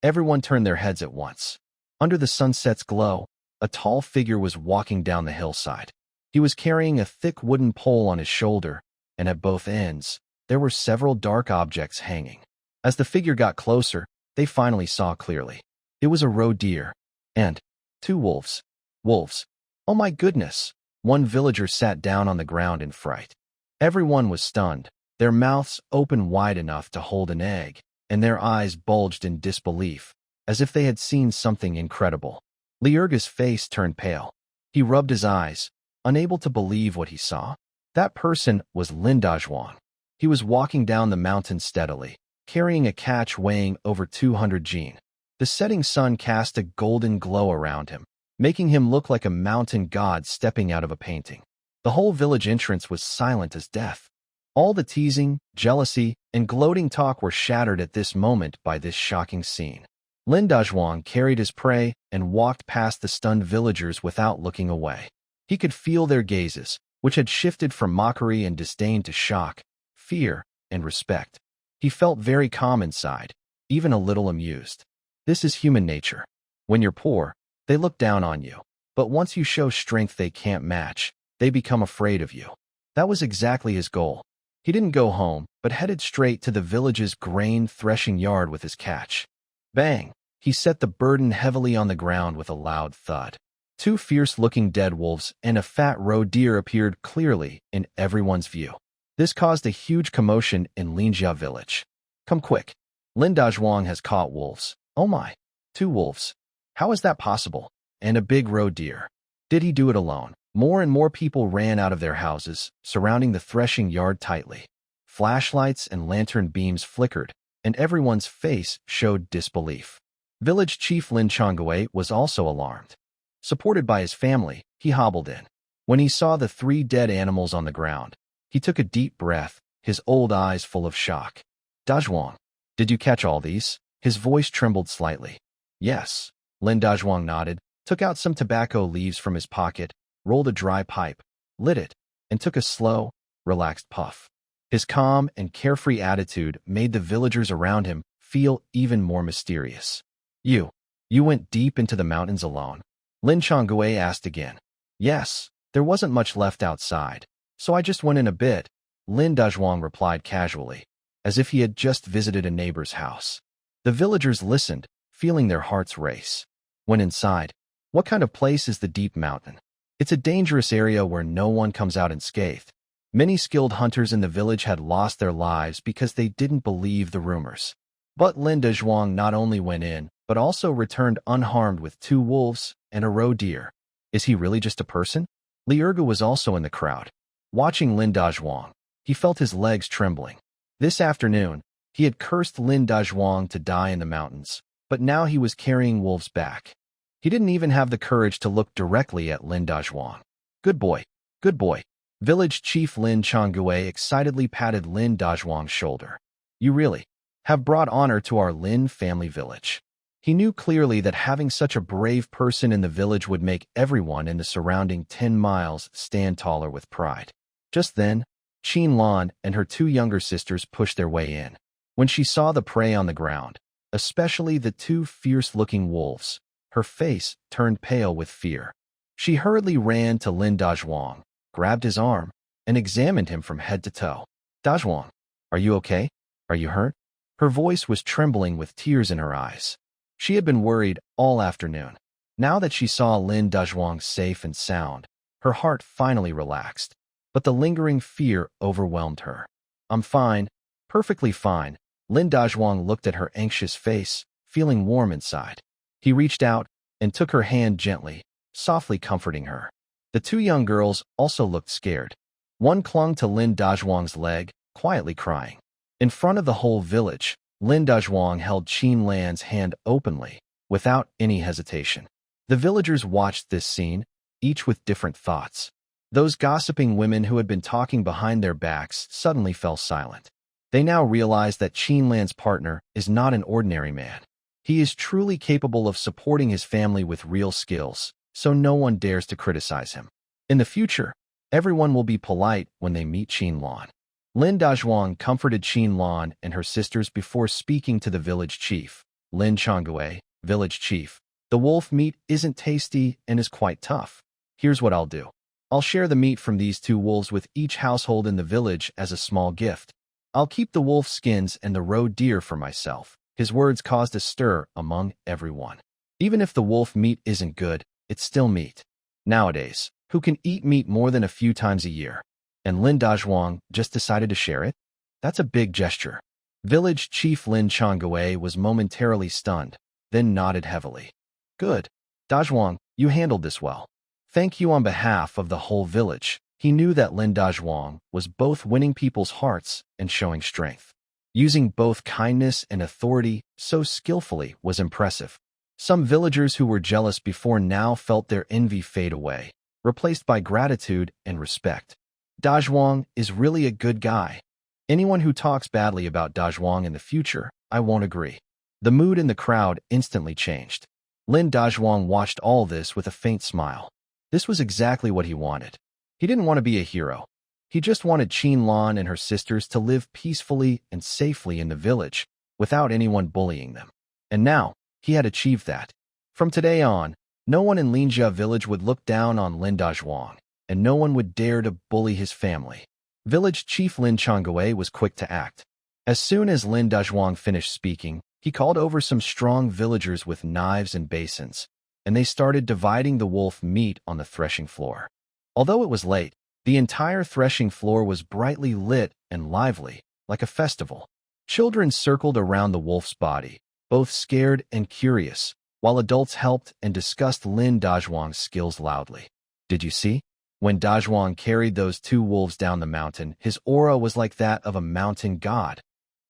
Everyone turned their heads at once. Under the sunset's glow, a tall figure was walking down the hillside. He was carrying a thick wooden pole on his shoulder, and at both ends, there were several dark objects hanging. As the figure got closer, they finally saw clearly. It was a roe deer and two wolves. Wolves. Oh my goodness! One villager sat down on the ground in fright. Everyone was stunned, their mouths open wide enough to hold an egg, and their eyes bulged in disbelief, as if they had seen something incredible. Li Ergu's face turned pale. He rubbed his eyes, unable to believe what he saw. That person was Lin Dezhuang. He was walking down the mountain steadily, carrying a catch weighing over 200 jin. The setting sun cast a golden glow around him, making him look like a mountain god stepping out of a painting. The whole village entrance was silent as death. All the teasing, jealousy, and gloating talk were shattered at this moment by this shocking scene. Lin Dezhuang carried his prey and walked past the stunned villagers without looking away. He could feel their gazes, which had shifted from mockery and disdain to shock, fear, and respect. He felt very calm inside, even a little amused. This is human nature. When you're poor, they look down on you. But once you show strength they can't match, they become afraid of you. That was exactly his goal. He didn't go home, but headed straight to the village's grain threshing yard with his catch. Bang! He set the burden heavily on the ground with a loud thud. Two fierce-looking dead wolves and a fat roe deer appeared clearly in everyone's view. This caused a huge commotion in Linjia village. Come quick. Lin Dezhuang has caught wolves. Oh my. Two wolves. How is that possible? And a big roe deer. Did he do it alone? More and more people ran out of their houses, surrounding the threshing yard tightly. Flashlights and lantern beams flickered, and everyone's face showed disbelief. Village Chief Lin Chongwei was also alarmed. Supported by his family, he hobbled in. When he saw the three dead animals on the ground, he took a deep breath, his old eyes full of shock. Dezhuang, did you catch all these? His voice trembled slightly. Yes. Lin Dezhuang nodded, took out some tobacco leaves from his pocket, rolled a dry pipe, lit it, and took a slow, relaxed puff. His calm and carefree attitude made the villagers around him feel even more mysterious. You went deep into the mountains alone? Lin Chongwei asked again. Yes, there wasn't much left outside, so I just went in a bit, Lin Dezhuang replied casually, as if he had just visited a neighbor's house. The villagers listened, feeling their hearts race. When inside, what kind of place is the deep mountain? It's a dangerous area where no one comes out unscathed. Many skilled hunters in the village had lost their lives because they didn't believe the rumors. But Lin Dezhuang not only went in, but also returned unharmed with two wolves and a roe deer. Is he really just a person? Li Ergu was also in the crowd. Watching Lin Dezhuang, he felt his legs trembling. This afternoon, he had cursed Lin Dezhuang to die in the mountains, but now he was carrying wolves back. He didn't even have the courage to look directly at Lin Dazhuang. Good boy, good boy. Village Chief Lin Changui excitedly patted Lin Dazhuang's shoulder. You really have brought honor to our Lin family village. He knew clearly that having such a brave person in the village would make everyone in the surrounding 10 miles stand taller with pride. Just then, Qin Lan and her two younger sisters pushed their way in. When she saw the prey on the ground, especially the two fierce-looking wolves, her face turned pale with fear. She hurriedly ran to Lin Dazhuang, grabbed his arm, and examined him from head to toe. Dazhuang, are you okay? Are you hurt? Her voice was trembling with tears in her eyes. She had been worried all afternoon. Now that she saw Lin Dazhuang safe and sound, her heart finally relaxed. But the lingering fear overwhelmed her. I'm fine, perfectly fine. Lin Dazhuang looked at her anxious face, feeling warm inside. He reached out and took her hand gently, softly comforting her. The two young girls also looked scared. One clung to Lin Dazhuang's leg, quietly crying. In front of the whole village, Lin Dazhuang held Qin Lan's hand openly, without any hesitation. The villagers watched this scene, each with different thoughts. Those gossiping women who had been talking behind their backs suddenly fell silent. They now realized that Qin Lan's partner is not an ordinary man. He is truly capable of supporting his family with real skills, so no one dares to criticize him. In the future, everyone will be polite when they meet Qin Lan. Lin Dazhuang comforted Qin Lan and her sisters before speaking to the village chief. Lin Changui, village chief, the wolf meat isn't tasty and is quite tough. Here's what I'll do. I'll share the meat from these two wolves with each household in the village as a small gift. I'll keep the wolf skins and the roe deer for myself. His words caused a stir among everyone. Even if the wolf meat isn't good, it's still meat. Nowadays, who can eat meat more than a few times a year? And Lin Dazhuang just decided to share it? That's a big gesture. Village Chief Lin Changui was momentarily stunned, then nodded heavily. Good. Dazhuang, you handled this well. Thank you on behalf of the whole village. He knew that Lin Dazhuang was both winning people's hearts and showing strength. Using both kindness and authority so skillfully was impressive. Some villagers who were jealous before now felt their envy fade away, replaced by gratitude and respect. Dazhuang is really a good guy. Anyone who talks badly about Dazhuang in the future, I won't agree. The mood in the crowd instantly changed. Lin Dazhuang watched all this with a faint smile. This was exactly what he wanted. He didn't want to be a hero. He just wanted Qin Lan and her sisters to live peacefully and safely in the village, without anyone bullying them. And now, he had achieved that. From today on, no one in Linjia village would look down on Lin Dazhuang, and no one would dare to bully his family. Village Chief Lin Changui was quick to act. As soon as Lin Dazhuang finished speaking, he called over some strong villagers with knives and basins, and they started dividing the wolf meat on the threshing floor. Although it was late, the entire threshing floor was brightly lit and lively, like a festival. Children circled around the wolf's body, both scared and curious, while adults helped and discussed Lin Dazhuang's skills loudly. Did you see? When Dazhuang carried those two wolves down the mountain, his aura was like that of a mountain god.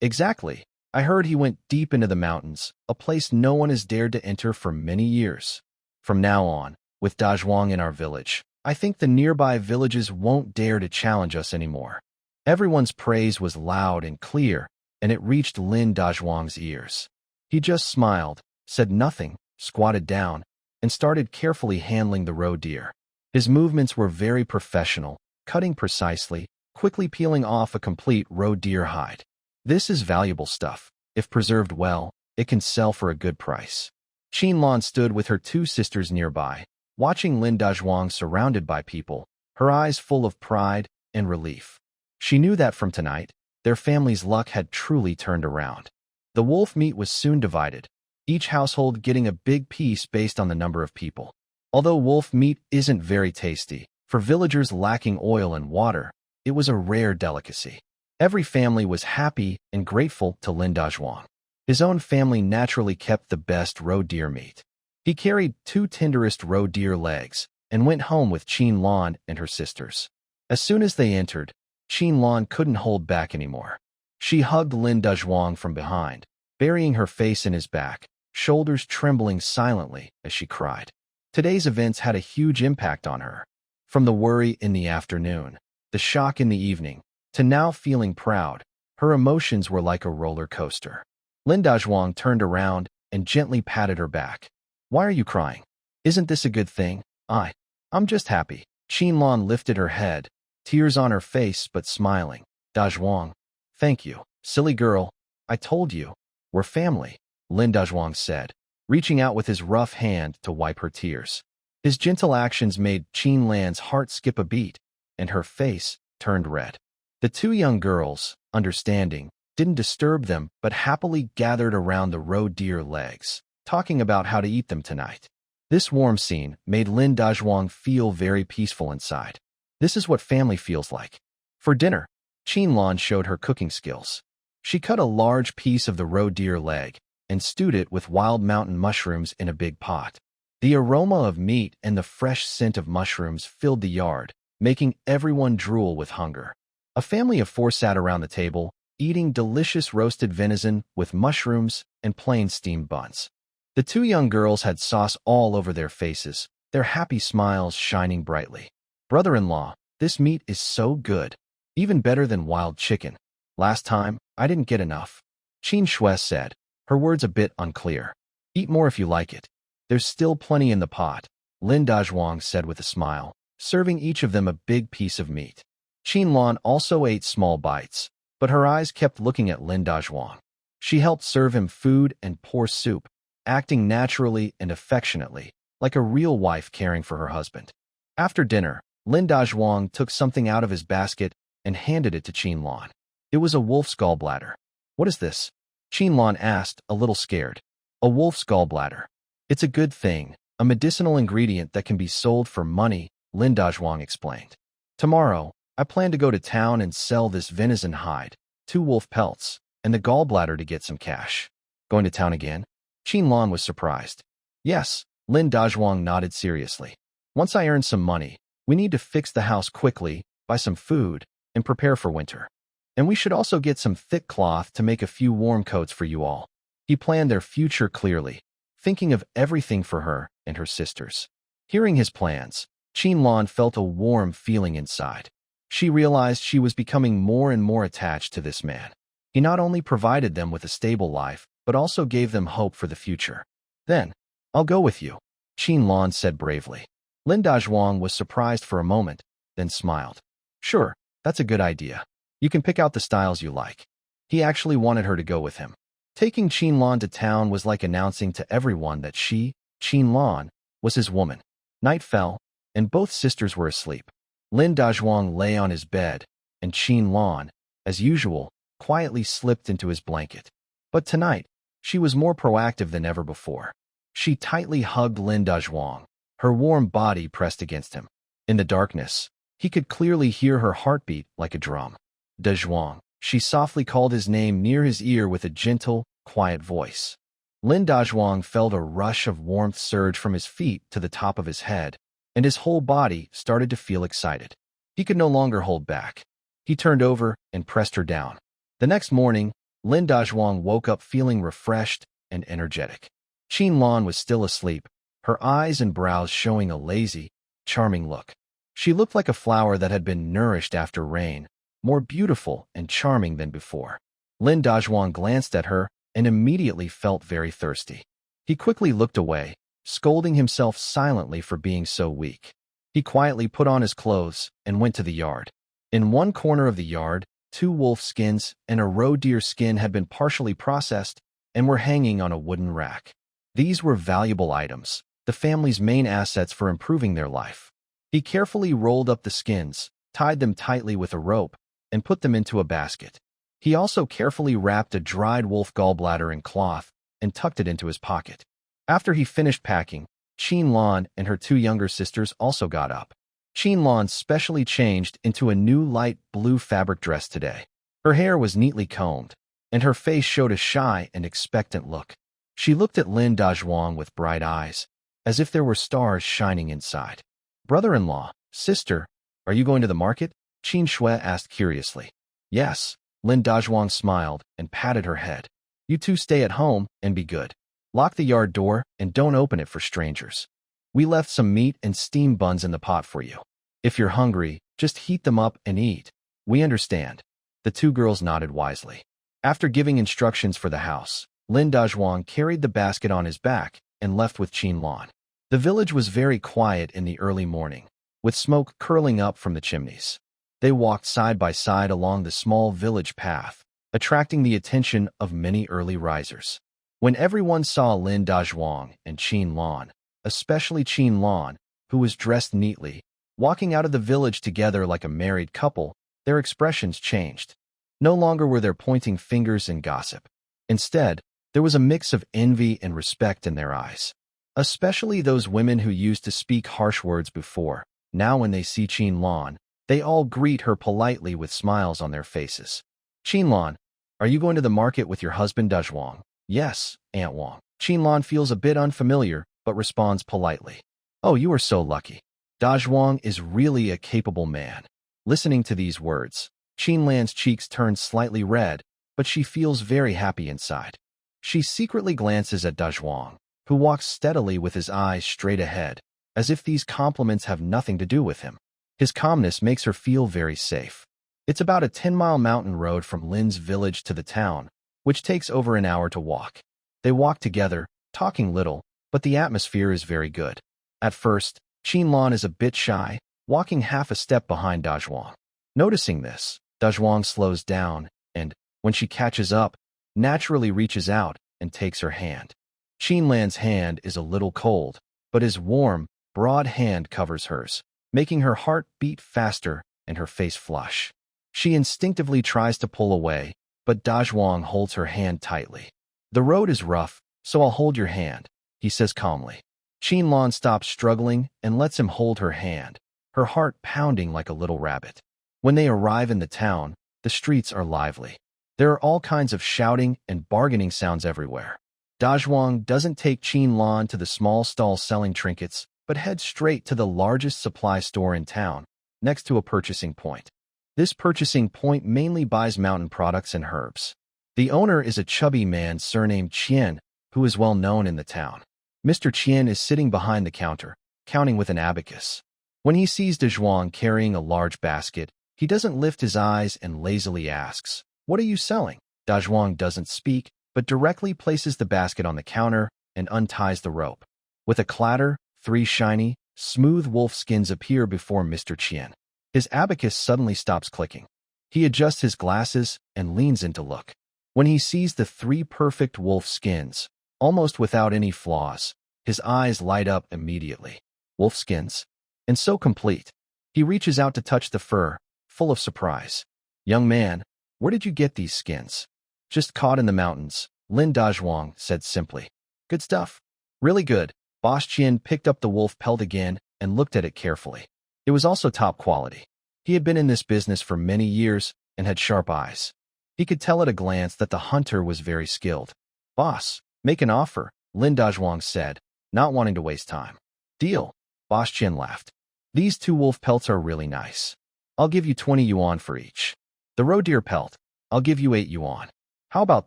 Exactly. I heard he went deep into the mountains, a place no one has dared to enter for many years. From now on, with Dazhuang in our village, I think the nearby villages won't dare to challenge us anymore. Everyone's praise was loud and clear, and it reached Lin Dazhuang's ears. He just smiled, said nothing, squatted down, and started carefully handling the roe deer. His movements were very professional, cutting precisely, quickly peeling off a complete roe deer hide. This is valuable stuff. If preserved well, it can sell for a good price. Qin Lan stood with her two sisters nearby, watching Lin Dazhuang surrounded by people, her eyes full of pride and relief. She knew that from tonight, their family's luck had truly turned around. The wolf meat was soon divided, each household getting a big piece based on the number of people. Although wolf meat isn't very tasty, for villagers lacking oil and water, it was a rare delicacy. Every family was happy and grateful to Lin Dazhuang. His own family naturally kept the best roe deer meat. He carried two tenderest roe deer legs and went home with Qin Lan and her sisters. As soon as they entered, Qin Lan couldn't hold back anymore. She hugged Lin Dazhuang from behind, burying her face in his back, shoulders trembling silently as she cried. Today's events had a huge impact on her. From the worry in the afternoon, the shock in the evening, to now feeling proud, her emotions were like a roller coaster. Lin Dazhuang turned around and gently patted her back. Why are you crying? Isn't this a good thing? I'm just happy. Qinlan lifted her head, tears on her face but smiling. Dazhuang, thank you. Silly girl, I told you. We're family, Lin Dazhuang said, reaching out with his rough hand to wipe her tears. His gentle actions made Qinlan's heart skip a beat, and her face turned red. The two young girls, understanding, didn't disturb them but happily gathered around the roe deer legs, talking about how to eat them tonight. This warm scene made Lin Dazhuang feel very peaceful inside. This is what family feels like. For dinner, Qinlan showed her cooking skills. She cut a large piece of the roe deer leg and stewed it with wild mountain mushrooms in a big pot. The aroma of meat and the fresh scent of mushrooms filled the yard, making everyone drool with hunger. A family of four sat around the table, eating delicious roasted venison with mushrooms and plain steamed buns. The two young girls had sauce all over their faces, their happy smiles shining brightly. Brother-in-law, this meat is so good, even better than wild chicken. Last time, I didn't get enough. Qin Shui said, her words a bit unclear. Eat more if you like it. There's still plenty in the pot, Lin Dazhuang said with a smile, serving each of them a big piece of meat. Qinlan also ate small bites, but her eyes kept looking at Lin Dazhuang. She helped serve him food and pour soup, acting naturally and affectionately, like a real wife caring for her husband. After dinner, Lin Dazhuang took something out of his basket and handed it to Qinlan. It was a wolf's gallbladder. What is this? Qinlan asked, a little scared. A wolf's gallbladder. It's a good thing, a medicinal ingredient that can be sold for money, Lin Dazhuang explained. Tomorrow, I plan to go to town and sell this venison hide, 2 wolf pelts, and the gallbladder to get some cash. Going to town again? Qinlan was surprised. Yes, Lin Dazhuang nodded seriously. Once I earn some money, we need to fix the house quickly, buy some food, and prepare for winter. And we should also get some thick cloth to make a few warm coats for you all. He planned their future clearly, thinking of everything for her and her sisters. Hearing his plans, Qinlan felt a warm feeling inside. She realized she was becoming more and more attached to this man. He not only provided them with a stable life, but also gave them hope for the future. Then, I'll go with you, Qinlan said bravely. Lin Dazhuang was surprised for a moment, then smiled. Sure, that's a good idea. You can pick out the styles you like. He actually wanted her to go with him. Taking Qinlan to town was like announcing to everyone that she, Qinlan, was his woman. Night fell, and both sisters were asleep. Lin Dazhuang lay on his bed, and Qinlan, as usual, quietly slipped into his blanket. But tonight, she was more proactive than ever before. She tightly hugged Lin Dazhuang, her warm body pressed against him. In the darkness, he could clearly hear her heartbeat like a drum. Dazhuang, she softly called his name near his ear with a gentle, quiet voice. Lin Dazhuang felt a rush of warmth surge from his feet to the top of his head, and his whole body started to feel excited. He could no longer hold back. He turned over and pressed her down. The next morning, Lin Dazhuang woke up feeling refreshed and energetic. Qinlan was still asleep, her eyes and brows showing a lazy, charming look. She looked like a flower that had been nourished after rain, more beautiful and charming than before. Lin Dazhuang glanced at her and immediately felt very thirsty. He quickly looked away, scolding himself silently for being so weak. He quietly put on his clothes and went to the yard. In one corner of the yard, 2 wolf skins and a roe deer skin had been partially processed and were hanging on a wooden rack. These were valuable items, the family's main assets for improving their life. He carefully rolled up the skins, tied them tightly with a rope, and put them into a basket. He also carefully wrapped a dried wolf gallbladder in cloth and tucked it into his pocket. After he finished packing, Qinlan and her 2 younger sisters also got up. Qinlan specially changed into a new light blue fabric dress today. Her hair was neatly combed, and her face showed a shy and expectant look. She looked at Lin Dazhuang with bright eyes, as if there were stars shining inside. Brother-in-law, sister, are you going to the market? Qin Shui asked curiously. Yes, Lin Dazhuang smiled and patted her head. You two stay at home and be good. Lock the yard door and don't open it for strangers. We left some meat and steam buns in the pot for you. If you're hungry, just heat them up and eat. We understand. The two girls nodded wisely. After giving instructions for the house, Lin Dazhuang carried the basket on his back and left with Qin Lan. The village was very quiet in the early morning, with smoke curling up from the chimneys. They walked side by side along the small village path, attracting the attention of many early risers. When everyone saw Lin Dazhuang and Qin Lan, especially Qin Lan, who was dressed neatly, walking out of the village together like a married couple, their expressions changed. No longer were there pointing fingers and gossip. Instead, there was a mix of envy and respect in their eyes. Especially those women who used to speak harsh words before. Now when they see Qin Lan, they all greet her politely with smiles on their faces. Qin Lan, are you going to the market with your husband Dazhuang? Yes, Aunt Wang. Qin Lan feels a bit unfamiliar, but responds politely. Oh, you are so lucky. Dazhuang is really a capable man. Listening to these words, Qin Lan's cheeks turn slightly red, but she feels very happy inside. She secretly glances at Dazhuang, who walks steadily with his eyes straight ahead, as if these compliments have nothing to do with him. His calmness makes her feel very safe. It's about a 10-mile mountain road from Lin's village to the town, which takes over an hour to walk. They walk together, talking little, but the atmosphere is very good. At first, Qin Lan is a bit shy, walking half a step behind Dazhuang. Noticing this, Dazhuang slows down and, when she catches up, naturally reaches out and takes her hand. Qin Lan's hand is a little cold, but his warm, broad hand covers hers, making her heart beat faster and her face flush. She instinctively tries to pull away, but Dazhuang holds her hand tightly. The road is rough, so I'll hold your hand, he says calmly. Qin Lan stops struggling and lets him hold her hand, her heart pounding like a little rabbit. When they arrive in the town, the streets are lively. There are all kinds of shouting and bargaining sounds everywhere. Dazhuang doesn't take Qin Lan to the small stall selling trinkets, but heads straight to the largest supply store in town, next to a purchasing point. This purchasing point mainly buys mountain products and herbs. The owner is a chubby man surnamed Qian, who is well known in the town. Mr. Qian is sitting behind the counter, counting with an abacus. When he sees Dazhuang carrying a large basket, he doesn't lift his eyes and lazily asks, "What are you selling?" Dazhuang doesn't speak, but directly places the basket on the counter and unties the rope. With a clatter, 3 shiny, smooth wolf skins appear before Mr. Qian. His abacus suddenly stops clicking. He adjusts his glasses and leans in to look. When he sees the 3 perfect wolf skins, almost without any flaws, his eyes light up immediately. Wolf skins? And so complete. He reaches out to touch the fur, full of surprise. "Young man, where did you get these skins?" "Just caught in the mountains," Lin Dazhuang said simply. "Good stuff." "Really good." Boss Qian picked up the wolf pelt again and looked at it carefully. It was also top quality. He had been in this business for many years and had sharp eyes. He could tell at a glance that the hunter was very skilled. "Boss, make an offer," Lin Dazhuang said, not wanting to waste time. "Deal," Boss Qian laughed. "These 2 wolf pelts are really nice. I'll give you 20 yuan for each. The roe deer pelt, I'll give you 8 yuan. How about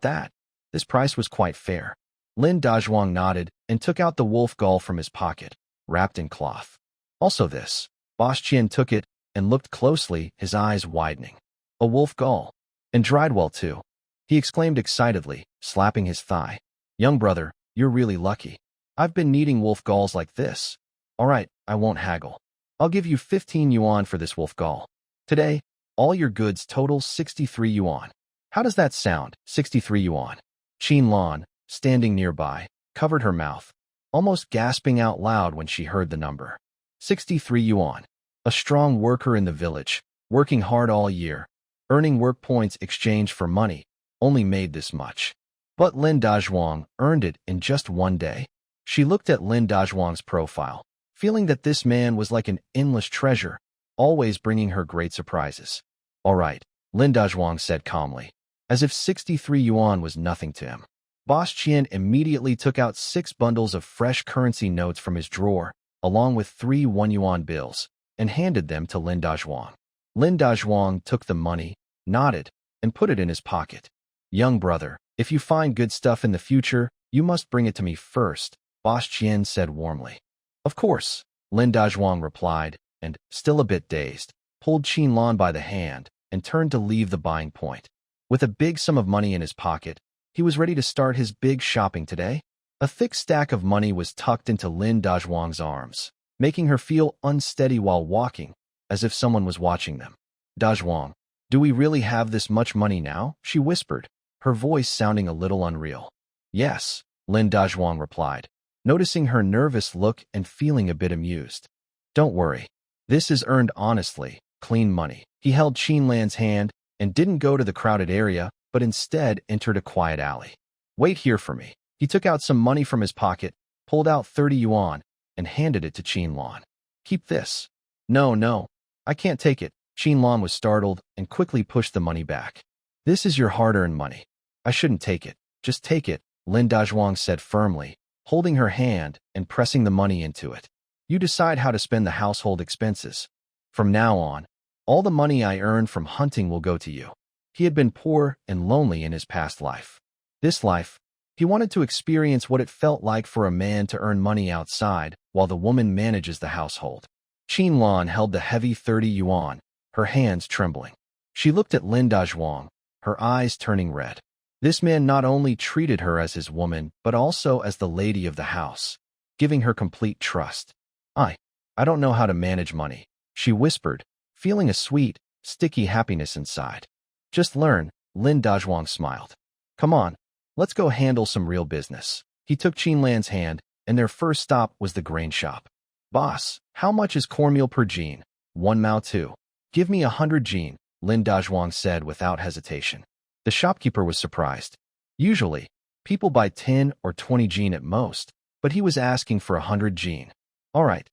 that?" This price was quite fair. Lin Dazhuang nodded and took out the wolf gall from his pocket, wrapped in cloth. "Also this." Boss Qian took it and looked closely, his eyes widening. "A wolf gall. And dried well too," he exclaimed excitedly, slapping his thigh. "Young brother, you're really lucky. I've been needing wolf galls like this." "All right, I won't haggle. I'll give you 15 yuan for this wolf gall. Today, all your goods total 63 yuan. How does that sound, 63 yuan? Qin Lan, standing nearby, covered her mouth, almost gasping out loud when she heard the number. 63 yuan. A strong worker in the village, working hard all year, earning work points exchanged for money, only made this much. But Lin Dazhuang earned it in just one day. She looked at Lin Dazhuang's profile, feeling that this man was like an endless treasure, always bringing her great surprises. "All right," Lin Dazhuang said calmly, as if 63 yuan was nothing to him. Boss Qian immediately took out 6 bundles of fresh currency notes from his drawer, along with 3 1-yuan bills, and handed them to Lin Dazhuang. Lin Dazhuang took the money, nodded, and put it in his pocket. "Young brother, if you find good stuff in the future, You must bring it to me first, Boss Chien said warmly. Of course, Lin Dazhuang replied, and, still a bit dazed, pulled Qin Lan by the hand and turned to leave the buying point. With a big sum of money in his pocket, he was ready to start his big shopping today. A thick stack of money was tucked into Lin Dazhuang's arms, making her feel unsteady while walking, as if someone was watching them. Dazhuang, do we really have this much money now? She whispered, her voice sounding a little unreal. Yes, Lin Dazhuang replied, noticing her nervous look and feeling a bit amused. Don't worry. This is earned honestly, clean money. He held Qin Lan's hand and didn't go to the crowded area, but instead entered a quiet alley. Wait here for me. He took out some money from his pocket, pulled out 30 yuan, and handed it to Qin Lan. Keep this. No, I can't take it. Qin Lan was startled and quickly pushed the money back. This is your hard-earned money. I shouldn't take it. Just take it, Lin Dazhuang said firmly, holding her hand and pressing the money into it. You decide how to spend the household expenses. From now on, all the money I earn from hunting will go to you. He had been poor and lonely in his past life. This life, he wanted to experience what it felt like for a man to earn money outside while the woman manages the household. Qin Lan held the heavy 30 yuan, her hands trembling. She looked at Lin Dazhuang, her eyes turning red. This man not only treated her as his woman, but also as the lady of the house, giving her complete trust. I don't know how to manage money, she whispered, feeling a sweet, sticky happiness inside. Just learn, Lin Dazhuang smiled. Come on, let's go handle some real business. He took Qin Lan's hand, and their first stop was the grain shop. Boss, how much is cornmeal per jean? 1 mao 2. Give me 100 jean, Lin Dazhuang said without hesitation. The shopkeeper was surprised. Usually, people buy 10 or 20 jean at most, but he was asking for 100 jean. All right.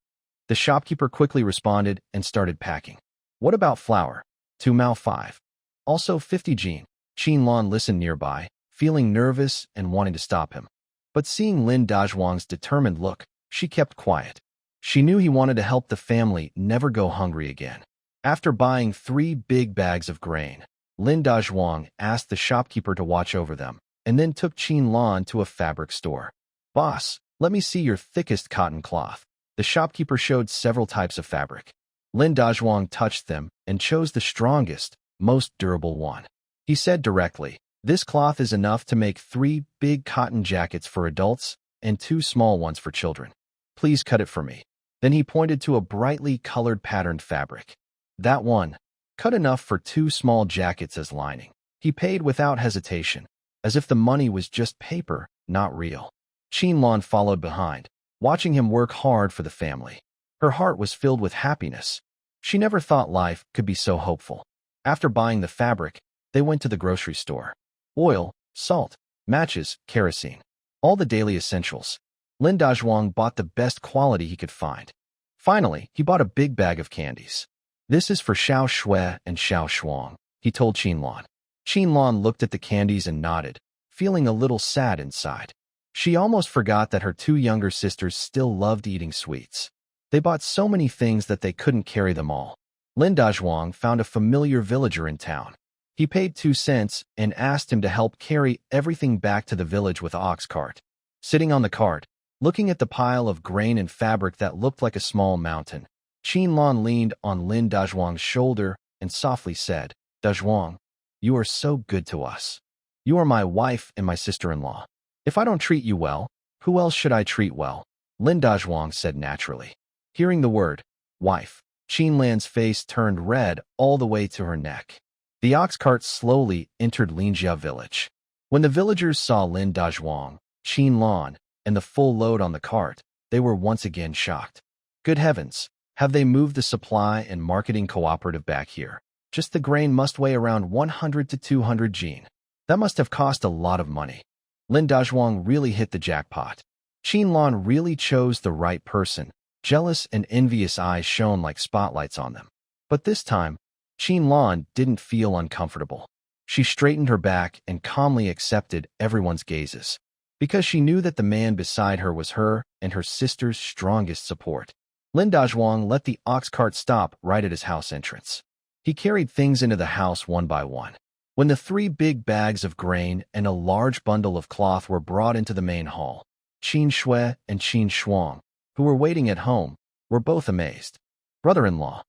The shopkeeper quickly responded and started packing. What about flour? 2 mao 5. Also 50 jean. Qin Lan listened nearby, feeling nervous and wanting to stop him. But seeing Lin Dazhuang's determined look, she kept quiet. She knew he wanted to help the family never go hungry again. After buying 3 big bags of grain, Lin Dazhuang asked the shopkeeper to watch over them, and then took Qin Lan to a fabric store. Boss, let me see your thickest cotton cloth. The shopkeeper showed several types of fabric. Lin Dazhuang touched them and chose the strongest, most durable one. He said directly, this cloth is enough to make 3 big cotton jackets for adults and 2 small ones for children. Please cut it for me. Then he pointed to a brightly colored patterned fabric. That one, cut enough for 2 small jackets as lining. He paid without hesitation, as if the money was just paper, not real. Qin Lan followed behind, watching him work hard for the family. Her heart was filled with happiness. She never thought life could be so hopeful. After buying the fabric, they went to the grocery store. Oil, salt, matches, kerosene. All the daily essentials. Lin Dazhuang bought the best quality he could find. Finally, he bought a big bag of candies. This is for Xiao Shui and Xiao Shuang, he told Qin Lan. Qin Lan looked at the candies and nodded, feeling a little sad inside. She almost forgot that her 2 younger sisters still loved eating sweets. They bought so many things that they couldn't carry them all. Lin Dazhuang found a familiar villager in town. He paid 2 cents and asked him to help carry everything back to the village with an ox cart. Sitting on the cart, looking at the pile of grain and fabric that looked like a small mountain, Qin Lan leaned on Lin Dazhuang's shoulder and softly said, Dazhuang, you are so good to us. You are my wife and my sister-in-law. If I don't treat you well, who else should I treat well? Lin Dazhuang said naturally. Hearing the word, wife, Qin Lan's face turned red all the way to her neck. The ox cart slowly entered Linjia village. When the villagers saw Lin Dazhuang, Qin Lan, and the full load on the cart, they were once again shocked. Good heavens, have they moved the supply and marketing cooperative back here? Just the grain must weigh around 100 to 200 jean. That must have cost a lot of money. Lin Dazhuang really hit the jackpot. Qin Lan really chose the right person. Jealous and envious eyes shone like spotlights on them. But this time, Qin Lan didn't feel uncomfortable. She straightened her back and calmly accepted everyone's gazes, because she knew that the man beside her was her and her sister's strongest support. Lin Dazhuang let the ox cart stop right at his house entrance. He carried things into the house one by one. When the 3 big bags of grain and a large bundle of cloth were brought into the main hall, Qin Shui and Qin Shuang, who were waiting at home, were both amazed. Brother-in-law,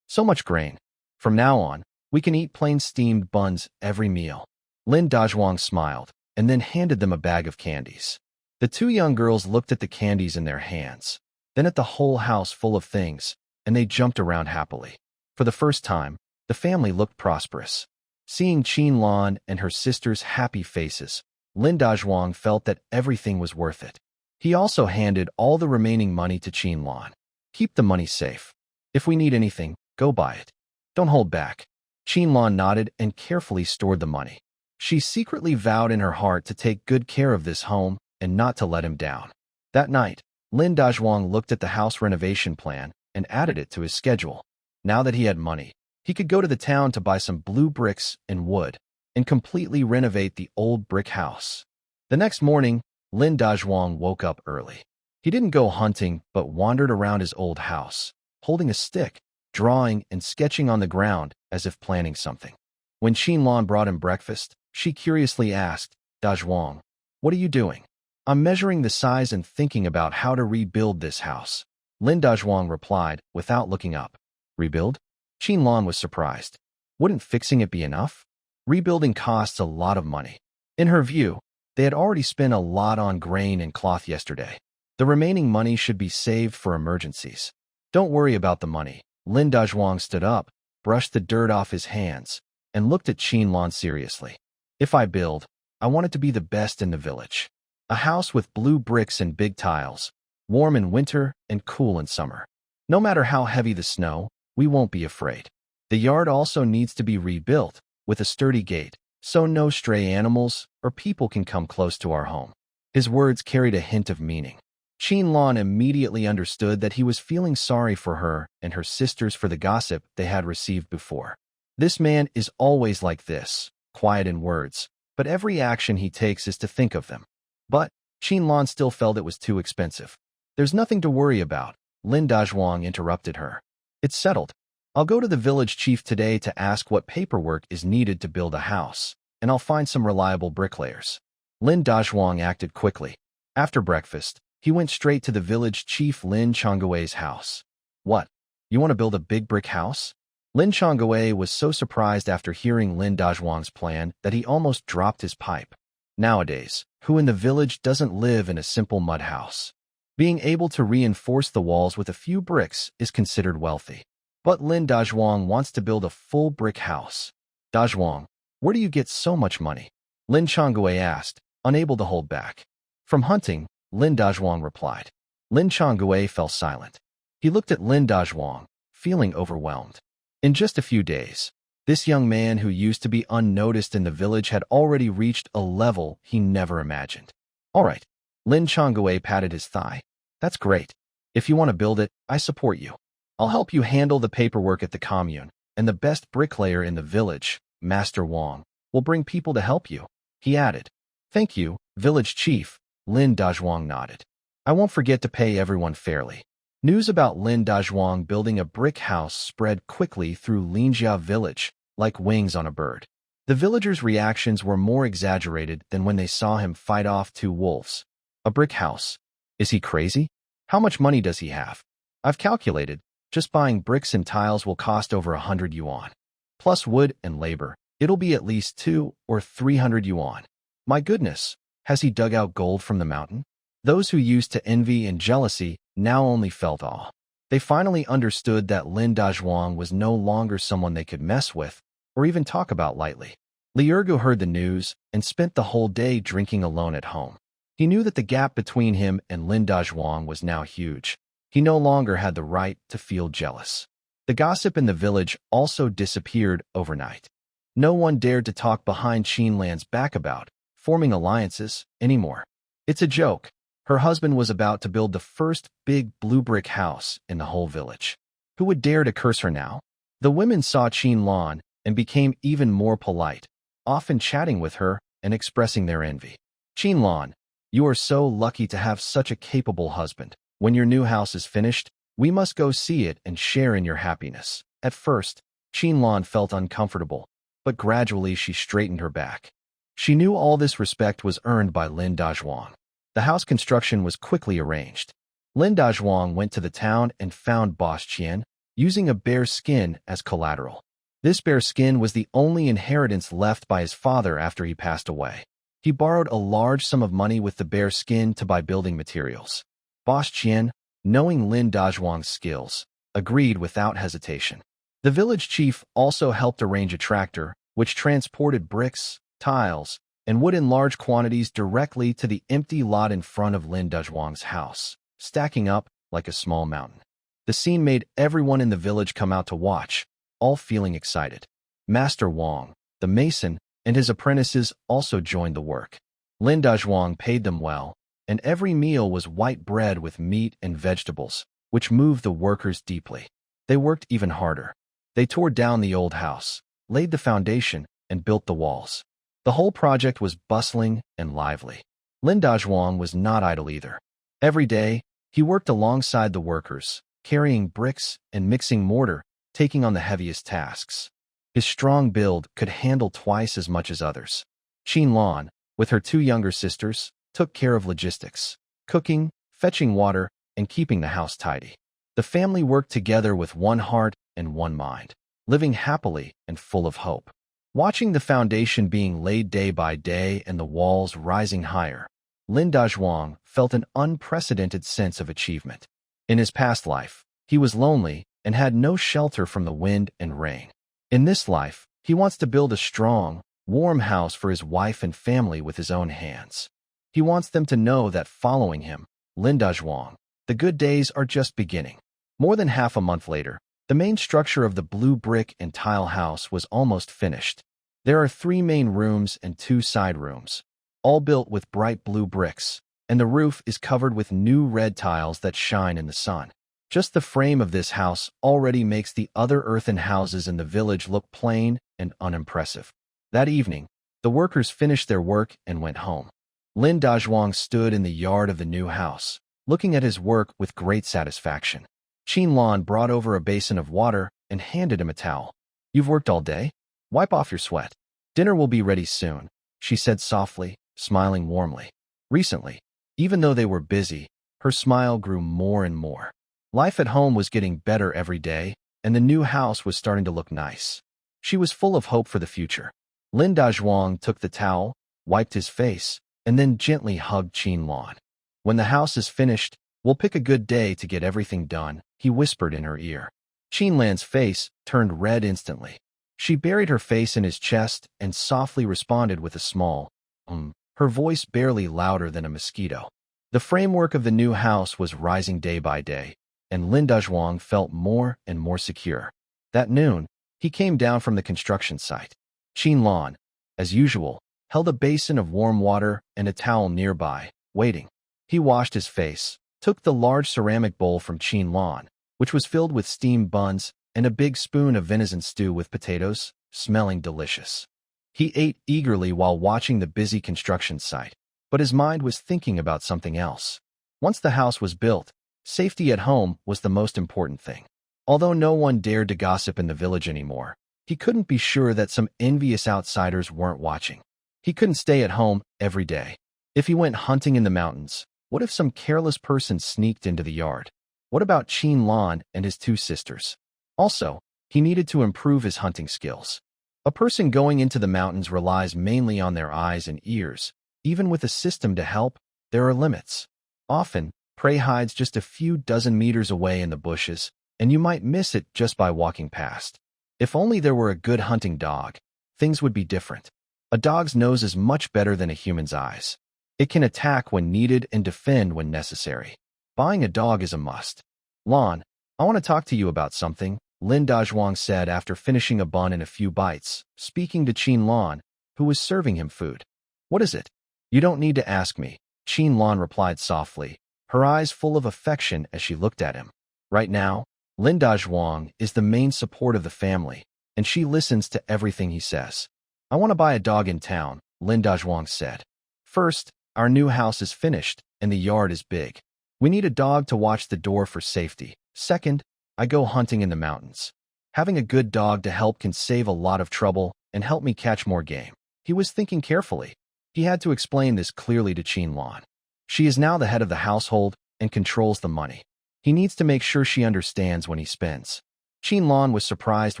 so much grain. From now on, we can eat plain steamed buns every meal. Lin Dazhuang smiled and then handed them a bag of candies. The 2 young girls looked at the candies in their hands, then at the whole house full of things, and they jumped around happily. For the first time, the family looked prosperous. Seeing Qin Lan and her sister's happy faces, Lin Dazhuang felt that everything was worth it. He also handed all the remaining money to Qin Lan. Keep the money safe. If we need anything, go buy it. Don't hold back. Qin Lan nodded and carefully stored the money. She secretly vowed in her heart to take good care of this home and not to let him down. That night, Lin Dazhuang looked at the house renovation plan and added it to his schedule. Now that he had money, he could go to the town to buy some blue bricks and wood and completely renovate the old brick house. The next morning, Lin Dazhuang woke up early. He didn't go hunting but wandered around his old house, holding a stick, drawing and sketching on the ground as if planning something. When Qin Lan brought him breakfast, she curiously asked, "Dazhuang, what are you doing?" "I'm measuring the size and thinking about how to rebuild this house," Lin Dazhuang replied without looking up. "Rebuild?" Qin Lan was surprised. Wouldn't fixing it be enough? Rebuilding costs a lot of money. In her view, they had already spent a lot on grain and cloth yesterday. The remaining money should be saved for emergencies. "Don't worry about the money." Lin Dazhuang stood up, brushed the dirt off his hands, and looked at Qin Lan seriously. "If I build, I want it to be the best in the village. A house with blue bricks and big tiles, warm in winter and cool in summer. No matter how heavy the snow, we won't be afraid. The yard also needs to be rebuilt with a sturdy gate, so no stray animals or people can come close to our home." His words carried a hint of meaning. Qin Lan immediately understood that he was feeling sorry for her and her sisters for the gossip they had received before. This man is always like this, quiet in words, but every action he takes is to think of them. But Qin Lan still felt it was too expensive. "There's nothing to worry about," Lin Dazhuang interrupted her. "It's settled. I'll go to the village chief today to ask what paperwork is needed to build a house, and I'll find some reliable bricklayers." Lin Dazhuang acted quickly. After breakfast, he went straight to the village chief Lin Changgui's house. "What? You want to build a big brick house?" Lin Changgui was so surprised after hearing Lin Dazhuang's plan that he almost dropped his pipe. Nowadays, who in the village doesn't live in a simple mud house? Being able to reinforce the walls with a few bricks is considered wealthy. But Lin Dazhuang wants to build a full brick house. "Dazhuang, where do you get so much money?" Lin Changgui asked, unable to hold back. "From hunting," Lin Dazhuang replied. Lin Changgui fell silent. He looked at Lin Dazhuang, feeling overwhelmed. In just a few days, this young man who used to be unnoticed in the village had already reached a level he never imagined. "All right," Lin Changgui patted his thigh. "That's great. If you want to build it, I support you. I'll help you handle the paperwork at the commune, and the best bricklayer in the village, Master Wang, will bring people to help you," he added. "Thank you, village chief," Lin Dazhuang nodded. "I won't forget to pay everyone fairly." News about Lin Dazhuang building a brick house spread quickly through Linjia village, like wings on a bird. The villagers' reactions were more exaggerated than when they saw him fight off 2 wolves. "A brick house? Is he crazy? How much money does he have?" "I've calculated. Just buying bricks and tiles will cost over 100 yuan. Plus wood and labor, it'll be at least 200 or 300 yuan. My goodness, has he dug out gold from the mountain?" Those who used to envy and jealousy now only felt awe. They finally understood that Lin Dazhuang was no longer someone they could mess with or even talk about lightly. Liurgu heard the news and spent the whole day drinking alone at home. He knew that the gap between him and Lin Dazhuang was now huge. He no longer had the right to feel jealous. The gossip in the village also disappeared overnight. No one dared to talk behind Qin Lan's back about forming alliances anymore. "It's a joke. Her husband was about to build the first big blue brick house in the whole village. Who would dare to curse her now?" The women saw Qin Lan and became even more polite, often chatting with her and expressing their envy. "Qin Lan, you are so lucky to have such a capable husband. When your new house is finished, we must go see it and share in your happiness." At first, Qin Lan felt uncomfortable. but gradually she straightened her back. She knew all this respect was earned by Lin Dazhuang. The house construction was quickly arranged. Lin Dazhuang went to the town and found Boss Qian, using a bear's skin as collateral. This bear skin was the only inheritance left by his father after he passed away. He borrowed a large sum of money with the bear skin to buy building materials. Boss Qian, knowing Lin Dazhuang's skills, agreed without hesitation. The village chief also helped arrange a tractor, which transported bricks, tiles, and wood in large quantities directly to the empty lot in front of Lin Dazhuang's house, stacking up like a small mountain. The scene made everyone in the village come out to watch, all feeling excited. Master Wang, the mason, and his apprentices also joined the work. Lin Dazhuang paid them well, and every meal was white bread with meat and vegetables, which moved the workers deeply. They worked even harder. They tore down the old house, laid the foundation, and built the walls. The whole project was bustling and lively. Lin Dazhuang was not idle either. Every day, he worked alongside the workers, carrying bricks and mixing mortar, taking on the heaviest tasks. His strong build could handle twice as much as others. Qin Lan, with her 2 younger sisters, took care of logistics, cooking, fetching water, and keeping the house tidy. The family worked together with one heart and one mind, living happily and full of hope. Watching the foundation being laid day by day and the walls rising higher, Lin Dazhuang felt an unprecedented sense of achievement. In his past life, he was lonely and had no shelter from the wind and rain. In this life, he wants to build a strong, warm house for his wife and family with his own hands. He wants them to know that following him, Lin Dazhuang, the good days are just beginning. More than half a month later, the main structure of the blue brick and tile house was almost finished. There are 3 main rooms and 2 side rooms, all built with bright blue bricks, and the roof is covered with new red tiles that shine in the sun. Just the frame of this house already makes the other earthen houses in the village look plain and unimpressive. That evening, the workers finished their work and went home. Lin Dazhuang stood in the yard of the new house, looking at his work with great satisfaction. Qin Lan brought over a basin of water and handed him a towel. "You've worked all day? Wipe off your sweat. Dinner will be ready soon," she said softly, smiling warmly. Recently, even though they were busy, her smile grew more and more. Life at home was getting better every day, and the new house was starting to look nice. She was full of hope for the future. Lin Dazhuang took the towel, wiped his face, and then gently hugged Qin Lan. "When the house is finished, we'll pick a good day to get everything done," he whispered in her ear. Qin Lan's face turned red instantly. She buried her face in his chest and softly responded with a small, her voice barely louder than a mosquito. The framework of the new house was rising day by day, and Lin Dazhuang felt more and more secure. That noon, he came down from the construction site. Qin Lan, as usual, held a basin of warm water and a towel nearby, waiting. He washed his face, took the large ceramic bowl from Qin Lan, which was filled with steamed buns, and a big spoon of venison stew with potatoes, smelling delicious. He ate eagerly while watching the busy construction site, but his mind was thinking about something else. Once the house was built, safety at home was the most important thing. Although no one dared to gossip in the village anymore, he couldn't be sure that some envious outsiders weren't watching. He couldn't stay at home every day. If he went hunting in the mountains, what if some careless person sneaked into the yard? What about Qin Lan and his 2 sisters? Also, he needed to improve his hunting skills. A person going into the mountains relies mainly on their eyes and ears. Even with a system to help, there are limits. Often, prey hides just a few dozen meters away in the bushes, and you might miss it just by walking past. If only there were a good hunting dog, things would be different. A dog's nose is much better than a human's eyes. It can attack when needed and defend when necessary. Buying a dog is a must. "Lan, I want to talk to you about something," Lin Dazhuang said after finishing a bun in a few bites, speaking to Qin Lan, who was serving him food. "What is it?" "You don't need to ask me," Qin Lan replied softly, her eyes full of affection as she looked at him. Right now, Lin Dazhuang is the main support of the family, and she listens to everything he says. "I want to buy a dog in town," Lin Dazhuang said. "First, our new house is finished, and the yard is big. We need a dog to watch the door for safety. Second, I go hunting in the mountains. Having a good dog to help can save a lot of trouble and help me catch more game. He was thinking carefully. He had to explain this clearly to Qin Lan. She is now the head of the household and controls the money. He needs to make sure she understands when he spends. Qin Lan was surprised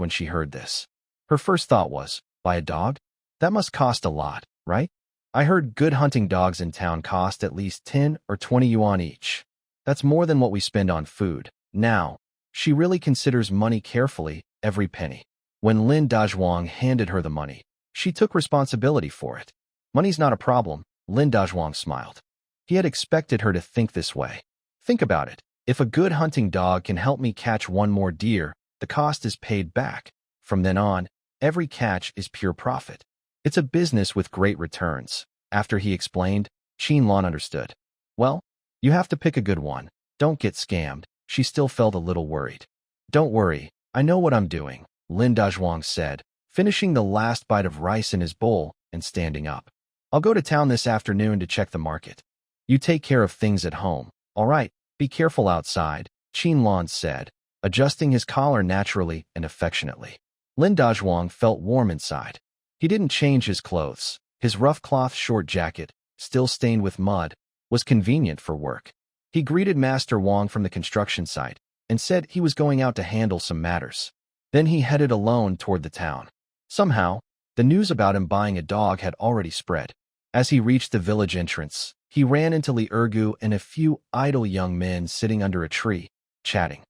when she heard this. Her first thought was, buy a dog? That must cost a lot, right? I heard good hunting dogs in town cost at least 10 or 20 yuan each. That's more than what we spend on food. Now, she really considers money carefully, every penny. When Lin Dazhuang handed her the money, she took responsibility for it. Money's not a problem, Lin Dazhuang smiled. He had expected her to think this way. Think about it. If a good hunting dog can help me catch one more deer, the cost is paid back. From then on, every catch is pure profit. It's a business with great returns. After he explained, Qin Lan understood. Well, you have to pick a good one. Don't get scammed. She still felt a little worried. Don't worry, I know what I'm doing, Lin Dazhuang said, finishing the last bite of rice in his bowl and standing up. I'll go to town this afternoon to check the market. You take care of things at home. All right, be careful outside, Qin Lan said, adjusting his collar naturally and affectionately. Lin Dazhuang felt warm inside. He didn't change his clothes. His rough cloth short jacket, still stained with mud, was convenient for work. He greeted Master Wang from the construction site and said he was going out to handle some matters. Then he headed alone toward the town. Somehow, the news about him buying a dog had already spread. As he reached the village entrance, he ran into Li Ergu and a few idle young men sitting under a tree, chatting.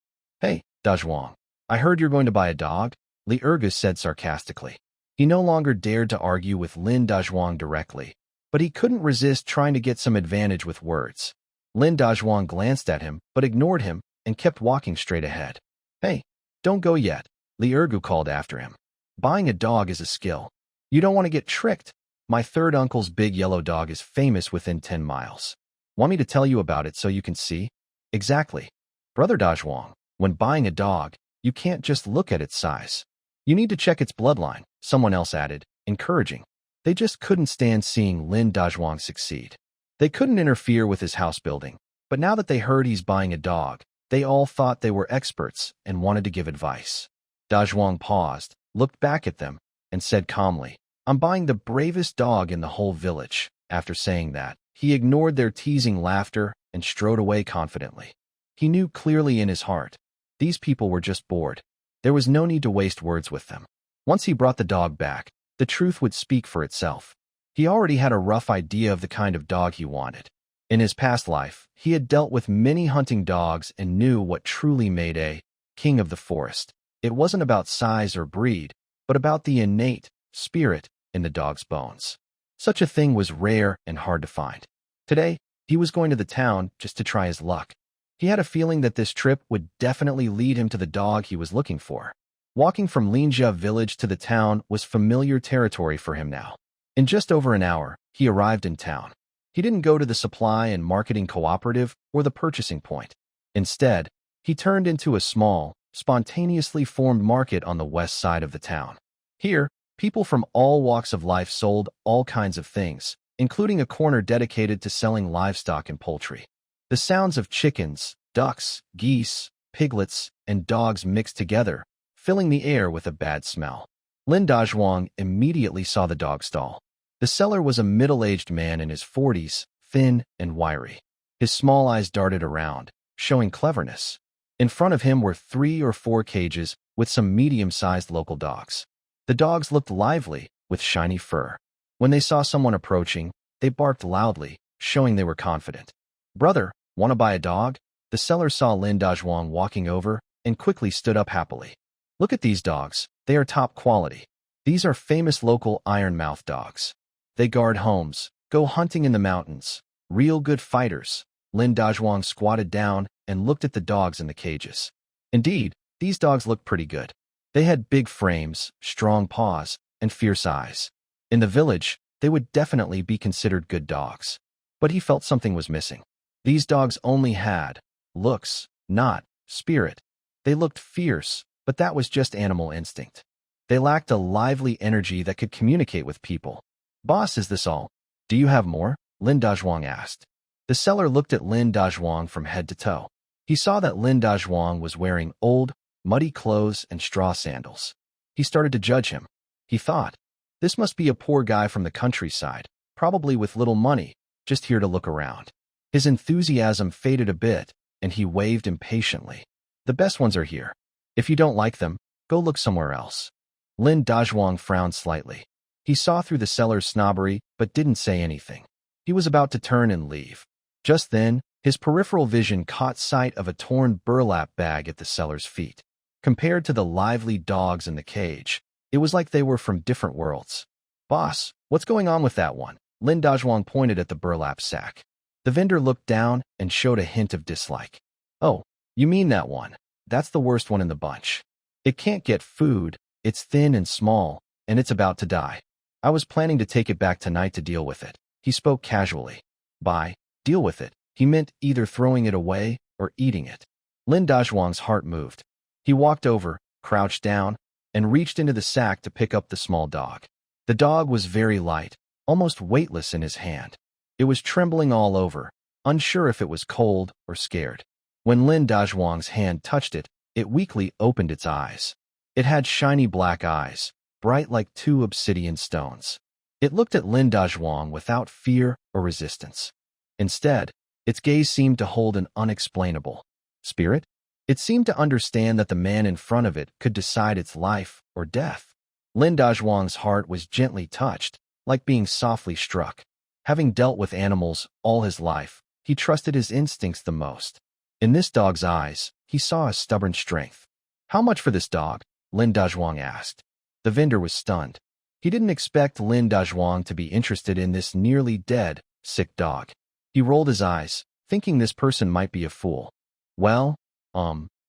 Hey, Dazhuang, I heard you're going to buy a dog, Li Ergu said sarcastically. He no longer dared to argue with Lin Dazhuang directly, but he couldn't resist trying to get some advantage with words. Lin Dazhuang glanced at him, but ignored him and kept walking straight ahead. Hey, don't go yet, Li Ergu called after him. Buying a dog is a skill. You don't want to get tricked. My third uncle's big yellow dog is famous within 10 miles. Want me to tell you about it so you can see? Exactly. Brother Dazhuang, when buying a dog, you can't just look at its size. You need to check its bloodline, someone else added, encouraging. They just couldn't stand seeing Lin Dazhuang succeed. They couldn't interfere with his house building, but now that they heard he's buying a dog, they all thought they were experts and wanted to give advice. Dazhuang paused, looked back at them, and said calmly, I'm buying the bravest dog in the whole village. After saying that, he ignored their teasing laughter and strode away confidently. He knew clearly in his heart, these people were just bored. There was no need to waste words with them. Once he brought the dog back, the truth would speak for itself. He already had a rough idea of the kind of dog he wanted. In his past life, he had dealt with many hunting dogs and knew what truly made a king of the forest. It wasn't about size or breed, but about the innate spirit in the dog's bones. Such a thing was rare and hard to find. Today, he was going to the town just to try his luck. He had a feeling that this trip would definitely lead him to the dog he was looking for. Walking from Linjia village to the town was familiar territory for him now. In just over an hour, he arrived in town. He didn't go to the supply and marketing cooperative or the purchasing point. Instead, he turned into a small, spontaneously formed market on the west side of the town. Here, people from all walks of life sold all kinds of things, including a corner dedicated to selling livestock and poultry. The sounds of chickens, ducks, geese, piglets, and dogs mixed together, filling the air with a bad smell. Lin Dazhuang immediately saw the dog stall. The seller was a middle-aged man in his 40s, thin and wiry. His small eyes darted around, showing cleverness. In front of him were 3 or 4 cages with some medium-sized local dogs. The dogs looked lively, with shiny fur. When they saw someone approaching, they barked loudly, showing they were confident. Brother, want to buy a dog? The seller saw Lin Dazhuang walking over and quickly stood up happily. Look at these dogs. They are top quality. These are famous local iron-mouthed dogs. They guard homes, go hunting in the mountains. Real good fighters. Lin Dazhuang squatted down and looked at the dogs in the cages. Indeed, these dogs looked pretty good. They had big frames, strong paws, and fierce eyes. In the village, they would definitely be considered good dogs. But he felt something was missing. These dogs only had looks, not spirit. They looked fierce, but that was just animal instinct. They lacked a lively energy that could communicate with people. Boss, is this all? Do you have more? Lin Dazhuang asked. The seller looked at Lin Dazhuang from head to toe. He saw that Lin Dazhuang was wearing old, muddy clothes and straw sandals. He started to judge him. He thought, This must be a poor guy from the countryside, probably with little money, just here to look around. His enthusiasm faded a bit, and he waved impatiently. The best ones are here. If you don't like them, go look somewhere else. Lin Dazhuang frowned slightly. He saw through the seller's snobbery, but didn't say anything. He was about to turn and leave. Just then, his peripheral vision caught sight of a torn burlap bag at the seller's feet. Compared to the lively dogs in the cage, it was like they were from different worlds. Boss, what's going on with that one? Lin Dazhuang pointed at the burlap sack. The vendor looked down and showed a hint of dislike. Oh, you mean that one? That's the worst one in the bunch. It can't get food, it's thin and small, and it's about to die. I was planning to take it back tonight to deal with it. He spoke casually. By deal with it, he meant either throwing it away or eating it. Lin Dazhuang's heart moved. He walked over, crouched down, and reached into the sack to pick up the small dog. The dog was very light, almost weightless in his hand. It was trembling all over, unsure if it was cold or scared. When Lin Dazhuang's hand touched it, it weakly opened its eyes. It had shiny black eyes, bright like two obsidian stones. It looked at Lin Dazhuang without fear or resistance. Instead, its gaze seemed to hold an unexplainable spirit. It seemed to understand that the man in front of it could decide its life or death. Lin Dazhuang's heart was gently touched, like being softly struck. Having dealt with animals all his life, he trusted his instincts the most. In this dog's eyes, he saw a stubborn strength. How much for this dog? Lin Dazhuang asked. The vendor was stunned. He didn't expect Lin Dazhuang to be interested in this nearly dead, sick dog. He rolled his eyes, thinking this person might be a fool. Well,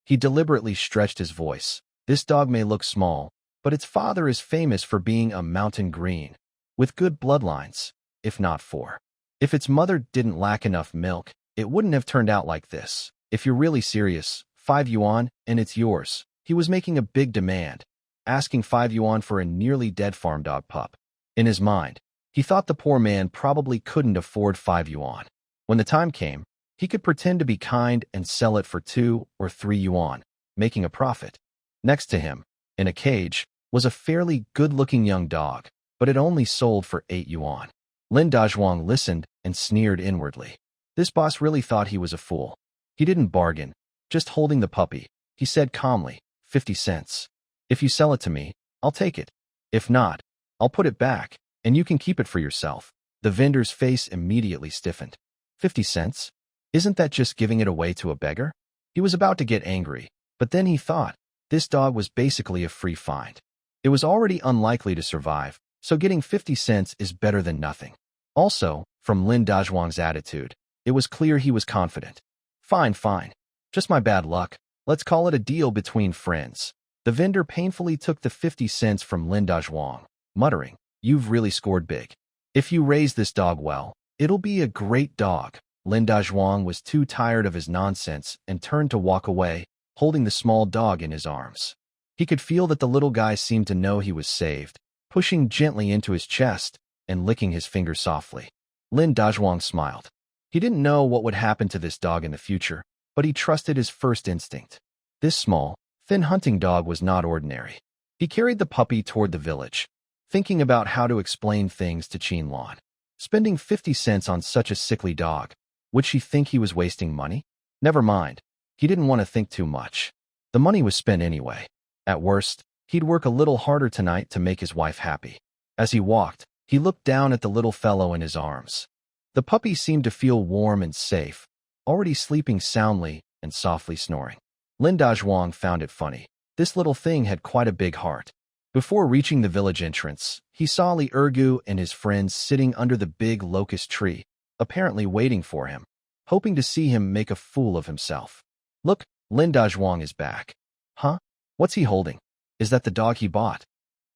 he deliberately stretched his voice. This dog may look small, but its father is famous for being a mountain green, with good bloodlines, if not four. If its mother didn't lack enough milk, it wouldn't have turned out like this. If you're really serious, 5 yuan, and it's yours. He was making a big demand, asking 5 yuan for a nearly dead farm dog pup. In his mind, he thought the poor man probably couldn't afford 5 yuan. When the time came, he could pretend to be kind and sell it for 2 or 3 yuan, making a profit. Next to him, in a cage, was a fairly good-looking young dog, but it only sold for 8 yuan. Lin Dazhuang listened and sneered inwardly. This boss really thought he was a fool. He didn't bargain, just holding the puppy. He said calmly, 50 cents. If you sell it to me, I'll take it. If not, I'll put it back, and you can keep it for yourself. The vendor's face immediately stiffened. 50 cents? Isn't that just giving it away to a beggar? He was about to get angry, but then he thought, this dog was basically a free find. It was already unlikely to survive, so getting 50 cents is better than nothing. Also, from Lin Dazhuang's attitude, it was clear he was confident. Fine, fine. Just my bad luck. Let's call it a deal between friends. The vendor painfully took the 50 cents from Lin Dazhuang, muttering, you've really scored big. If you raise this dog well, it'll be a great dog. Lin Dazhuang was too tired of his nonsense and turned to walk away, holding the small dog in his arms. He could feel that the little guy seemed to know he was saved, pushing gently into his chest and licking his fingers softly. Lin Dazhuang smiled. He didn't know what would happen to this dog in the future, but he trusted his first instinct. This small, thin hunting dog was not ordinary. He carried the puppy toward the village, thinking about how to explain things to Qinlan. Spending 50 cents on such a sickly dog, would she think he was wasting money? Never mind. He didn't want to think too much. The money was spent anyway. At worst, he'd work a little harder tonight to make his wife happy. As he walked, he looked down at the little fellow in his arms. The puppy seemed to feel warm and safe, already sleeping soundly and softly snoring. Lin Dazhuang found it funny. This little thing had quite a big heart. Before reaching the village entrance, he saw Li Ergu and his friends sitting under the big locust tree, apparently waiting for him, hoping to see him make a fool of himself. Look, Lin Dazhuang is back. Huh? What's he holding? Is that the dog he bought?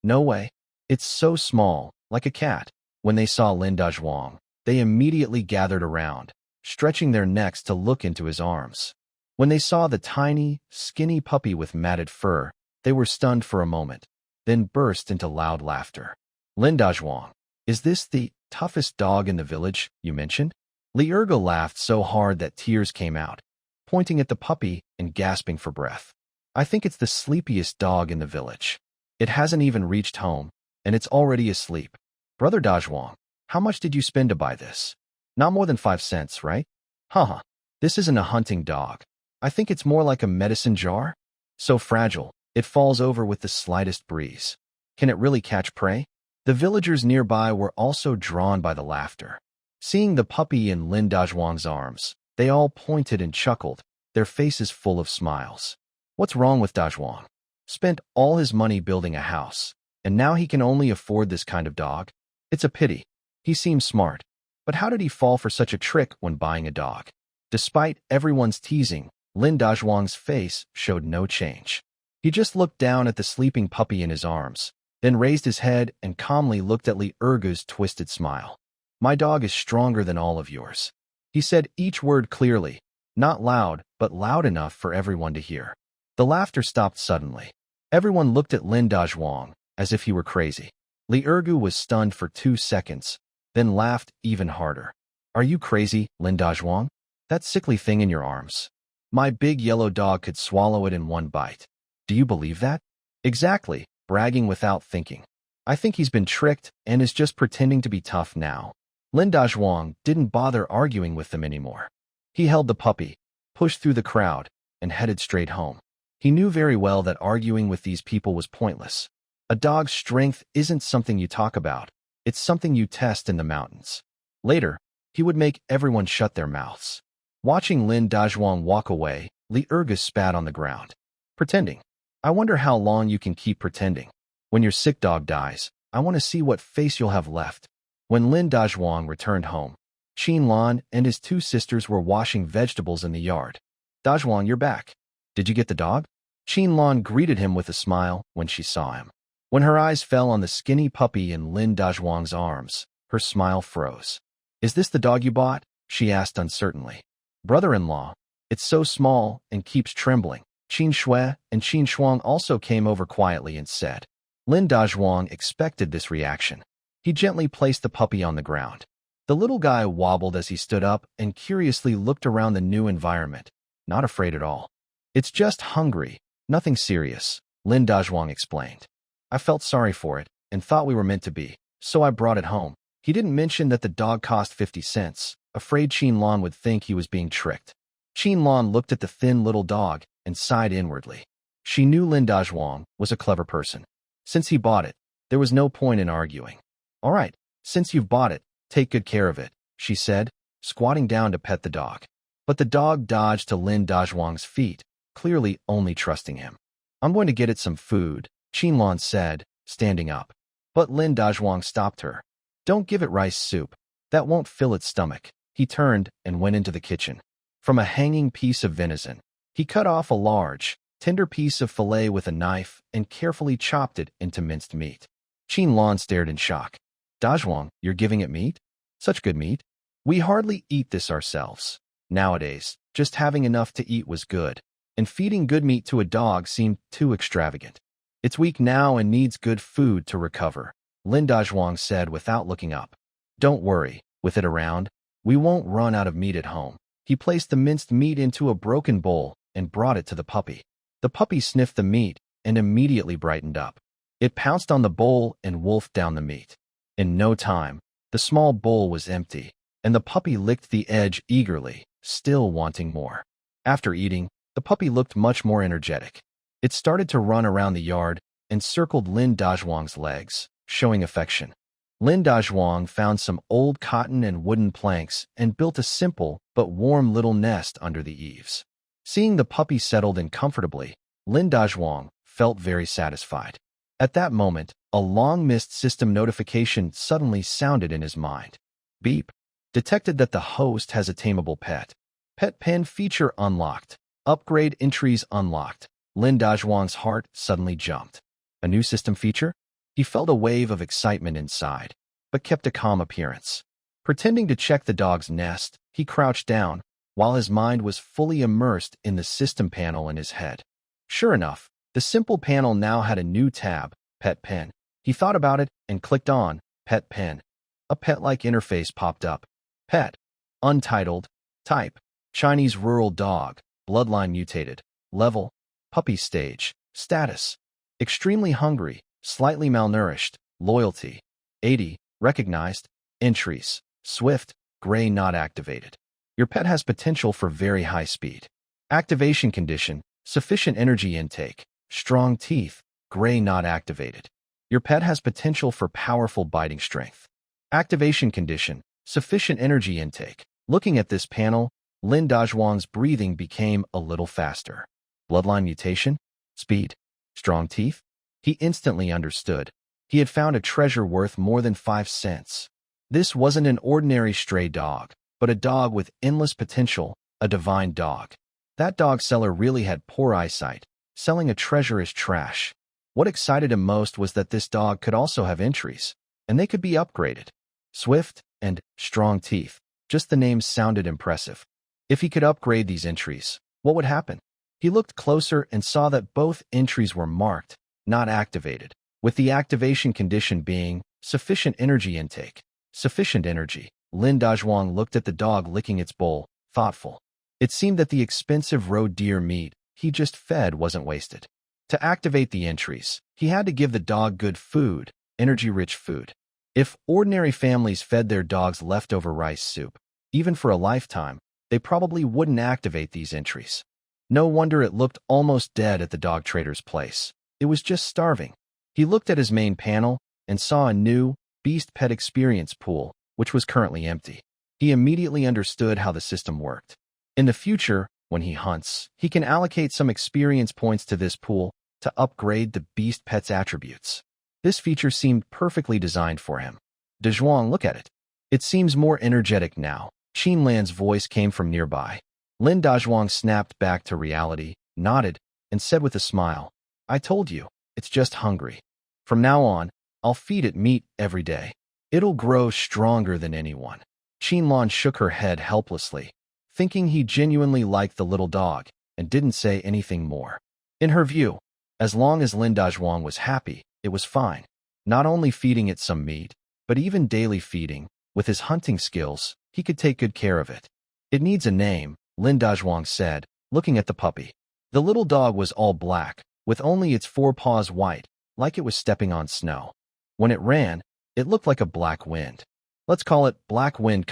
No way. It's so small, like a cat. When they saw Lin Dazhuang, they immediately gathered around, stretching their necks to look into his arms. When they saw the tiny, skinny puppy with matted fur, they were stunned for a moment, then burst into loud laughter. Lin Dazhuang, is this the toughest dog in the village you mentioned? Li Ergu laughed so hard that tears came out, pointing at the puppy and gasping for breath. I think it's the sleepiest dog in the village. It hasn't even reached home, and it's already asleep. Brother Dajwang, how much did you spend to buy this? Not more than 5 cents, right? Haha, this isn't a hunting dog. I think it's more like a medicine jar. So fragile, it falls over with the slightest breeze. Can it really catch prey? The villagers nearby were also drawn by the laughter. Seeing the puppy in Lin Dajwang's arms, they all pointed and chuckled, their faces full of smiles. What's wrong with Dajwang? Spent all his money building a house, and now he can only afford this kind of dog? It's a pity. He seems smart. But how did he fall for such a trick when buying a dog? Despite everyone's teasing, Lin Dajwang's face showed no change. He just looked down at the sleeping puppy in his arms, then raised his head and calmly looked at Li Ergu's twisted smile. My dog is stronger than all of yours. He said each word clearly, not loud, but loud enough for everyone to hear. The laughter stopped suddenly. Everyone looked at Lin Dajwang as if he were crazy. Li Ergu was stunned for 2 seconds, then laughed even harder. Are you crazy, Lin Dajwang? That sickly thing in your arms. My big yellow dog could swallow it in one bite. Do you believe that? Exactly, bragging without thinking. I think he's been tricked and is just pretending to be tough now. Lin Dajwang didn't bother arguing with them anymore. He held the puppy, pushed through the crowd, and headed straight home. He knew very well that arguing with these people was pointless. A dog's strength isn't something you talk about. It's something you test in the mountains. Later, he would make everyone shut their mouths. Watching Lin Dajwang walk away, Li Ergus spat on the ground. Pretending. I wonder how long you can keep pretending. When your sick dog dies, I want to see what face you'll have left. When Lin Dajwang returned home, Qin Lan and his 2 sisters were washing vegetables in the yard. Dajwang, you're back. Did you get the dog? Qin Lan greeted him with a smile when she saw him. When her eyes fell on the skinny puppy in Lin Dajwang's arms, her smile froze. Is this the dog you bought? She asked uncertainly. Brother-in-law, it's so small and keeps trembling. Qin Shui and Qin Shuang also came over quietly and said. Lin Dajwang expected this reaction. He gently placed the puppy on the ground. The little guy wobbled as he stood up and curiously looked around the new environment, not afraid at all. It's just hungry, nothing serious, Lin Dajwang explained. I felt sorry for it and thought we were meant to be, so I brought it home. He didn't mention that the dog cost 50 cents, afraid Qin Lan would think he was being tricked. Qin Lan looked at the thin little dog and sighed inwardly. She knew Lin Dajwang was a clever person. Since he bought it, there was no point in arguing. All right, since you've bought it, take good care of it, she said, squatting down to pet the dog. But the dog dodged to Lin Dajwang's feet, clearly only trusting him. I'm going to get it some food, Qin Lan said, standing up. But Lin Dajwang stopped her. Don't give it rice soup. That won't fill its stomach. He turned and went into the kitchen. From a hanging piece of venison, he cut off a large, tender piece of fillet with a knife and carefully chopped it into minced meat. Qin Lan stared in shock. Dajwang, you're giving it meat? Such good meat? We hardly eat this ourselves. Nowadays, just having enough to eat was good, and feeding good meat to a dog seemed too extravagant. It's weak now and needs good food to recover, Lin Dajwang said without looking up. Don't worry, with it around, we won't run out of meat at home. He placed the minced meat into a broken bowl and brought it to the puppy. The puppy sniffed the meat and immediately brightened up. It pounced on the bowl and wolfed down the meat. In no time, the small bowl was empty, and the puppy licked the edge eagerly, still wanting more. After eating, the puppy looked much more energetic. It started to run around the yard and circled Lin Dajwang's legs, showing affection. Lin Dajwang found some old cotton and wooden planks and built a simple but warm little nest under the eaves. Seeing the puppy settled in comfortably, Lin Dajwang felt very satisfied. At that moment, a long-missed system notification suddenly sounded in his mind. Beep. Detected that the host has a tameable pet. Pet pen feature unlocked. Upgrade entries unlocked. Lin Dajwang's heart suddenly jumped. A new system feature? He felt a wave of excitement inside, but kept a calm appearance. Pretending to check the dog's nest, he crouched down, while his mind was fully immersed in the system panel in his head. Sure enough, the simple panel now had a new tab, Pet Pen. He thought about it and clicked on Pet Pen. A pet-like interface popped up. Pet. Untitled. Type. Chinese rural dog. Bloodline mutated. Level. Puppy stage. Status. Extremely hungry. Slightly malnourished. loyalty. 80, recognized, entries, swift, gray not activated. Your pet has potential for very high speed. Activation condition, sufficient energy intake, strong teeth, gray not activated. Your pet has potential for powerful biting strength. Activation condition, sufficient energy intake. Looking at this panel, Lin Dazhuang's breathing became a little faster. Bloodline mutation? Speed? Strong teeth? He instantly understood. He had found a treasure worth more than 5 cents. This wasn't an ordinary stray dog, but a dog with endless potential, a divine dog. That dog seller really had poor eyesight. Selling a treasure is trash. What excited him most was that this dog could also have entries, and they could be upgraded. Swift and strong teeth. Just the names sounded impressive. If he could upgrade these entries, what would happen? He looked closer and saw that both entries were marked, not activated, with the activation condition being sufficient energy intake. Sufficient energy. Lin Dazhuang looked at the dog licking its bowl, thoughtful. It seemed that the expensive roe deer meat he just fed wasn't wasted. To activate the entries, he had to give the dog good food, energy-rich food. If ordinary families fed their dogs leftover rice soup, even for a lifetime, they probably wouldn't activate these entries. No wonder it looked almost dead at the dog trader's place. It was just starving. He looked at his main panel and saw a new Beast Pet Experience pool, which was currently empty. He immediately understood how the system worked. In the future, when he hunts, he can allocate some experience points to this pool to upgrade the Beast Pet's attributes. This feature seemed perfectly designed for him. Dazhuang, look at it. It seems more energetic now. Qin Lan's voice came from nearby. Lin Dazhuang snapped back to reality, nodded, and said with a smile, I told you, it's just hungry. From now on, I'll feed it meat every day. It'll grow stronger than anyone. Qin Lan shook her head helplessly, thinking he genuinely liked the little dog, and didn't say anything more. In her view, as long as Lin Dazhuang was happy, it was fine. Not only feeding it some meat, but even daily feeding. With his hunting skills, he could take good care of it. It needs a name, Lin Dazhuang said, looking at the puppy. The little dog was all black, with only its 4 paws white, like it was stepping on snow. When it ran, it looked like a black wind. Let's call it Black Wind,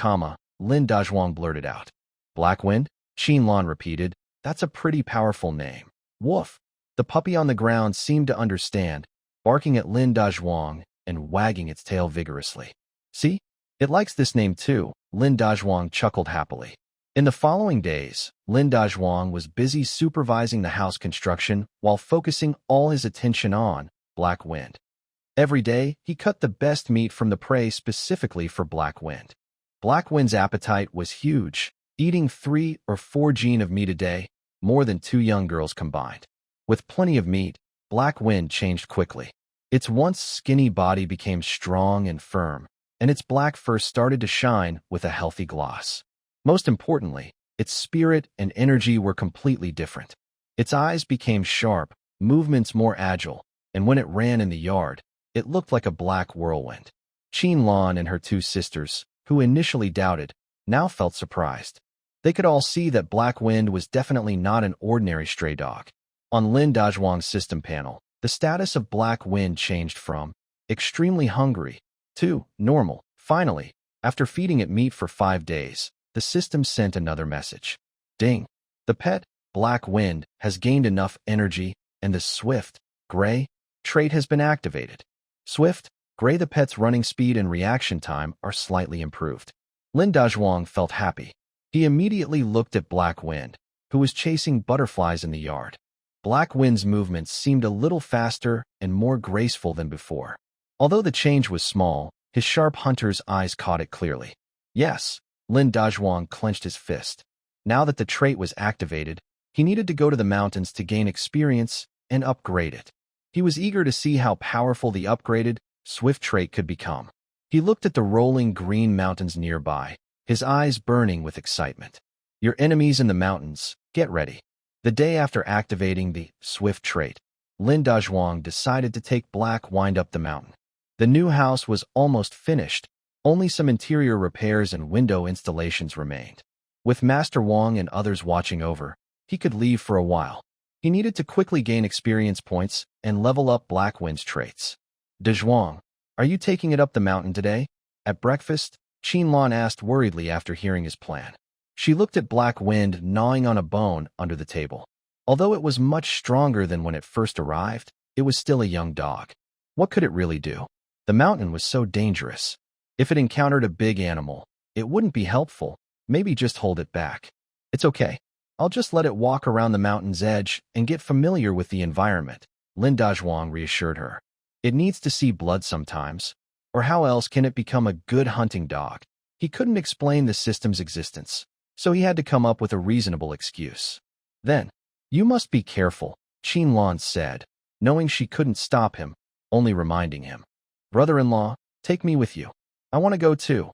Lin Dazhuang blurted out. Black Wind? Qin Lan repeated. That's a pretty powerful name. Woof. The puppy on the ground seemed to understand, barking at Lin Dazhuang and wagging its tail vigorously. See? It likes this name too, Lin Dazhuang chuckled happily. In the following days, Lin Dazhuang was busy supervising the house construction while focusing all his attention on Black Wind. Every day, he cut the best meat from the prey specifically for Black Wind. Black Wind's appetite was huge, eating 3 or 4 gene of meat a day, more than 2 young girls combined. With plenty of meat, Black Wind changed quickly. Its once skinny body became strong and firm, and its black fur started to shine with a healthy gloss. Most importantly, its spirit and energy were completely different. Its eyes became sharp, movements more agile, and when it ran in the yard, it looked like a black whirlwind. Qin Lan and her 2 sisters, who initially doubted, now felt surprised. They could all see that Black Wind was definitely not an ordinary stray dog. On Lin Dazhuang's system panel, the status of Black Wind changed from extremely hungry to normal. Finally, after feeding it meat for 5 days, the system sent another message. Ding! The pet, Black Wind, has gained enough energy, and the Swift, Gray, trait has been activated. Swift, Gray, the pet's running speed and reaction time are slightly improved. Lin Dazhuang felt happy. He immediately looked at Black Wind, who was chasing butterflies in the yard. Black Wind's movements seemed a little faster and more graceful than before. Although the change was small, his sharp hunter's eyes caught it clearly. Yes, Lin Dazhuang clenched his fist. Now that the trait was activated, he needed to go to the mountains to gain experience and upgrade it. He was eager to see how powerful the upgraded, Swift trait could become. He looked at the rolling green mountains nearby, his eyes burning with excitement. Your enemies in the mountains, get ready. The day after activating the Swift trait, Lin Dazhuang decided to take Black Wind up the mountain. The new house was almost finished, only some interior repairs and window installations remained. With Master Wang and others watching over, he could leave for a while. He needed to quickly gain experience points and level up Black Wind's traits. Dazhuang, Are you taking it up the mountain today? At breakfast, Qinlan asked worriedly after hearing his plan. She looked at Black Wind gnawing on a bone under the table. Although it was much stronger than when it first arrived, it was still a young dog. What could it really do? The mountain was so dangerous. If it encountered a big animal, it wouldn't be helpful. Maybe just hold it back. It's okay. I'll just let it walk around the mountain's edge and get familiar with the environment, Lin Dazhuang reassured her. It needs to see blood sometimes. Or how else can it become a good hunting dog? He couldn't explain the system's existence, so he had to come up with a reasonable excuse. Then, you must be careful, Qinlan said, knowing she couldn't stop him, only reminding him. Brother-in-law, take me with you. I want to go too.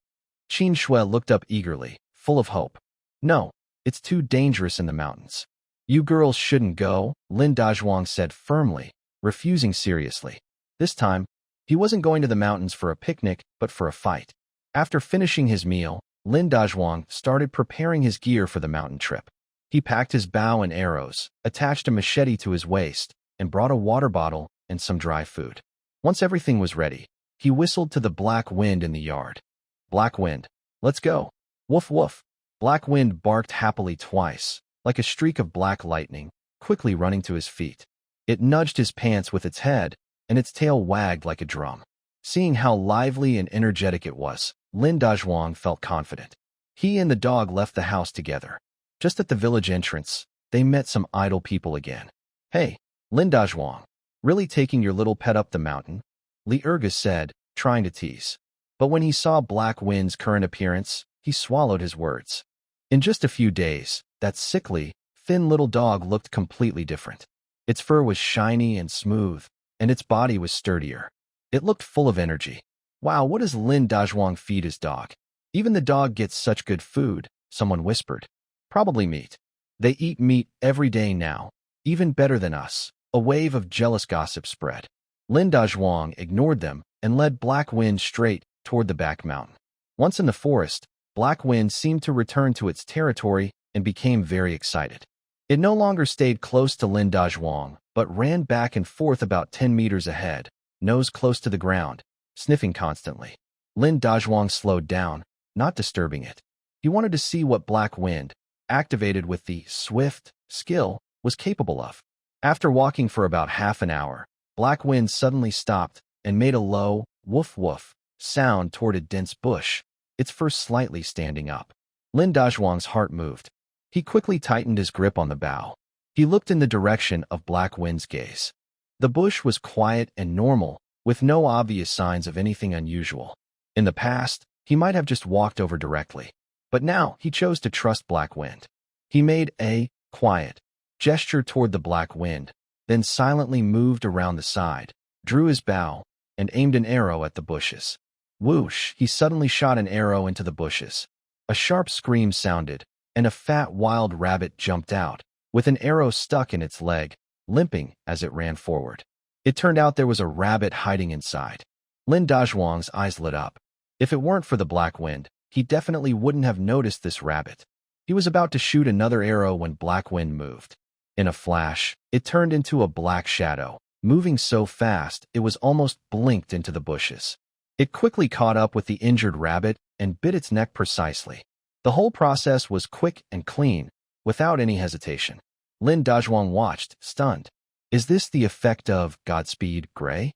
Qin Shui looked up eagerly, full of hope. No, it's too dangerous in the mountains. You girls shouldn't go, Lin Dazhuang said firmly, refusing seriously. This time, he wasn't going to the mountains for a picnic, but for a fight. After finishing his meal, Lin Dazhuang started preparing his gear for the mountain trip. He packed his bow and arrows, attached a machete to his waist, and brought a water bottle and some dry food. Once everything was ready, he whistled to the Black Wind in the yard. Black Wind, let's go. Woof woof. Black Wind barked happily twice, like a streak of black lightning, quickly running to his feet. It nudged his pants with its head, and its tail wagged like a drum. Seeing how lively and energetic it was, Lin Dazhuang felt confident. He and the dog left the house together. Just at the village entrance, they met some idle people again. Hey, Lin Dazhuang, really taking your little pet up the mountain? Li Ergus said, trying to tease. But when he saw Black Wind's current appearance, he swallowed his words. In just a few days, that sickly, thin little dog looked completely different. Its fur was shiny and smooth, and its body was sturdier. It looked full of energy. Wow, what does Lin Dazhuang feed his dog? Even the dog gets such good food, someone whispered. Probably meat. They eat meat every day now, even better than us. A wave of jealous gossip spread. Lin Dazhuang ignored them and led Black Wind straight toward the back mountain. Once in the forest, Black Wind seemed to return to its territory and became very excited. It no longer stayed close to Lin Dazhuang, but ran back and forth about 10 meters ahead, nose close to the ground, sniffing constantly. Lin Dazhuang slowed down, not disturbing it. He wanted to see what Black Wind, activated with the swift skill, was capable of. After walking for about half an hour, Black Wind suddenly stopped and made a low, woof woof, sound toward a dense bush, its fur slightly standing up. Lin Dazhuang's heart moved. He quickly tightened his grip on the bow. He looked in the direction of Black Wind's gaze. The bush was quiet and normal, with no obvious signs of anything unusual. In the past, he might have just walked over directly, but now he chose to trust Black Wind. He made a quiet gesture toward the Black Wind, then silently moved around the side, drew his bow, and aimed an arrow at the bushes. Whoosh! He suddenly shot an arrow into the bushes. A sharp scream sounded, and a fat wild rabbit jumped out, with an arrow stuck in its leg, limping as it ran forward. It turned out there was a rabbit hiding inside. Lin Dazhuang's eyes lit up. If it weren't for the Black Wind, he definitely wouldn't have noticed this rabbit. He was about to shoot another arrow when Black Wind moved. In a flash, it turned into a black shadow, moving so fast it was almost blinked into the bushes. It quickly caught up with the injured rabbit and bit its neck precisely. The whole process was quick and clean, without any hesitation. Lin Dazhuang watched, stunned. Is this the effect of Godspeed, Gray?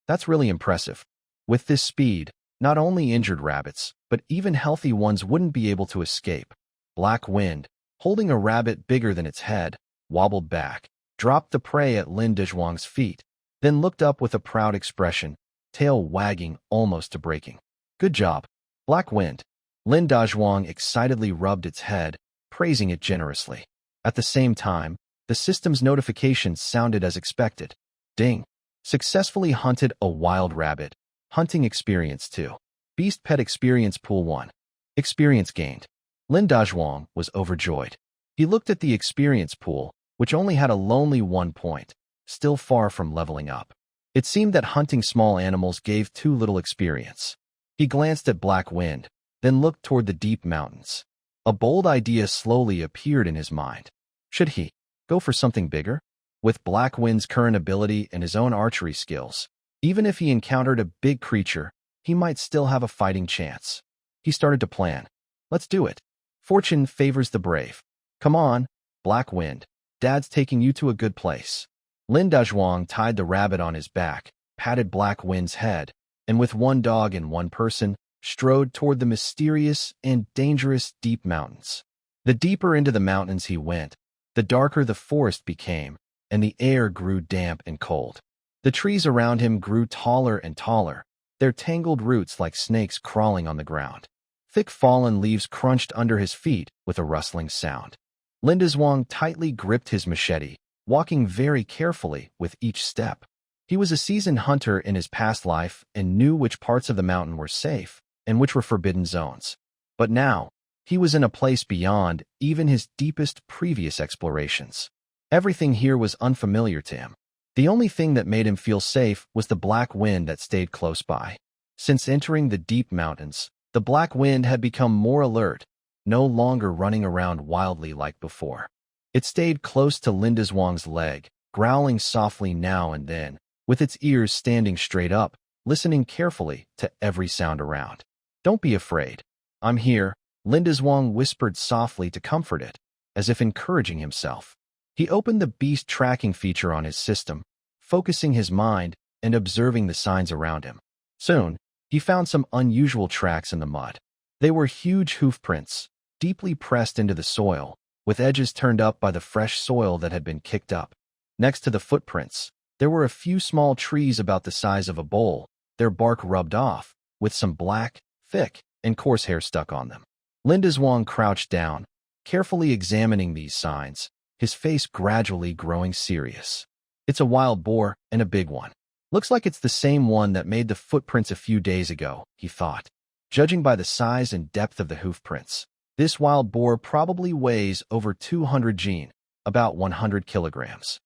That's really impressive. With this speed, not only injured rabbits, but even healthy ones wouldn't be able to escape. Black Wind, holding a rabbit bigger than its head, wobbled back, dropped the prey at Lin Dazhuang's feet, then looked up with a proud expression, tail wagging almost to breaking. Good job, Black Wind. Lin Dazhuang excitedly rubbed its head, praising it generously. At the same time, the system's notifications sounded as expected. Ding! Successfully hunted a wild rabbit. Hunting experience 2. Beast Pet Experience Pool 1. Experience gained. Lin Dazhuang was overjoyed. He looked at the experience pool, which only had a lonely 1 point, still far from leveling up. It seemed that hunting small animals gave too little experience. He glanced at Black Wind, then looked toward the deep mountains. A bold idea slowly appeared in his mind. Should he go for something bigger? With Black Wind's current ability and his own archery skills, Even if he encountered a big creature, he might still have a fighting chance. He started to plan. Let's do it. Fortune favors the brave. Come on, Black Wind. Dad's taking you to a good place. Lin Dazhuang tied the rabbit on his back, patted Black Wind's head, and with one dog and one person, strode toward the mysterious and dangerous deep mountains. The deeper into the mountains he went, the darker the forest became, and the air grew damp and cold. The trees around him grew taller and taller, their tangled roots like snakes crawling on the ground. Thick fallen leaves crunched under his feet with a rustling sound. Lin Dazhuang tightly gripped his machete, walking very carefully with each step. He was a seasoned hunter in his past life and knew which parts of the mountain were safe and which were forbidden zones. But now, he was in a place beyond even his deepest previous explorations. Everything here was unfamiliar to him. The only thing that made him feel safe was the Black Wind that stayed close by. Since entering the deep mountains, the Black Wind had become more alert, no longer running around wildly like before. It stayed close to Lin Dazhuang's leg, growling softly now and then, with its ears standing straight up, listening carefully to every sound around. Don't be afraid. I'm here, Lin Dazhuang whispered softly to comfort it, as if encouraging himself. He opened the beast tracking feature on his system, focusing his mind and observing the signs around him. Soon, he found some unusual tracks in the mud. They were huge hoof prints, deeply pressed into the soil, with edges turned up by the fresh soil that had been kicked up. Next to the footprints, there were a few small trees about the size of a bowl, their bark rubbed off, with some black, thick, and coarse hair stuck on them. Lin Dazhuang crouched down, carefully examining these signs, his face gradually growing serious. It's a wild boar, and a big one. Looks like it's the same one that made the footprints a few days ago, he thought. Judging by the size and depth of the hoof prints, this wild boar probably weighs over 200 jin, about 100 kilograms.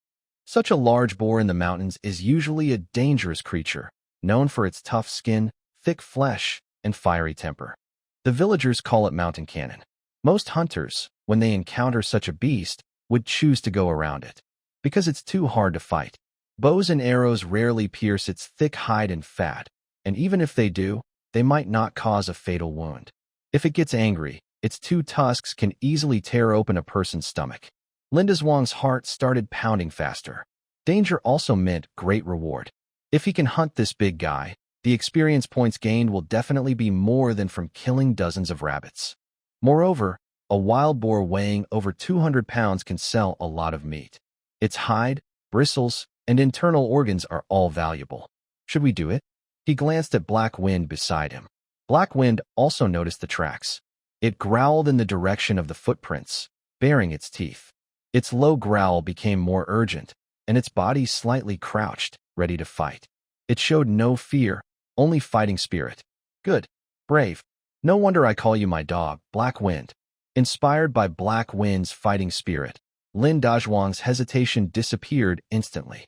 Such a large boar in the mountains is usually a dangerous creature, known for its tough skin, thick flesh, and fiery temper. The villagers call it mountain cannon. Most hunters, when they encounter such a beast, would choose to go around it, because it's too hard to fight. Bows and arrows rarely pierce its thick hide and fat, and even if they do, they might not cause a fatal wound. If it gets angry, its two tusks can easily tear open a person's stomach. Lin Dazhuang's heart started pounding faster. Danger also meant great reward. If he can hunt this big guy, the experience points gained will definitely be more than from killing dozens of rabbits. Moreover, a wild boar weighing over 200 pounds can sell a lot of meat. Its hide, bristles, and internal organs are all valuable. Should we do it? He glanced at Black Wind beside him. Black Wind also noticed the tracks. It growled in the direction of the footprints, baring its teeth. Its low growl became more urgent, and its body slightly crouched, ready to fight. It showed no fear, only fighting spirit. Good. Brave. No wonder I call you my dog, Black Wind. Inspired by Black Wind's fighting spirit, Lin Dazhuang's hesitation disappeared instantly.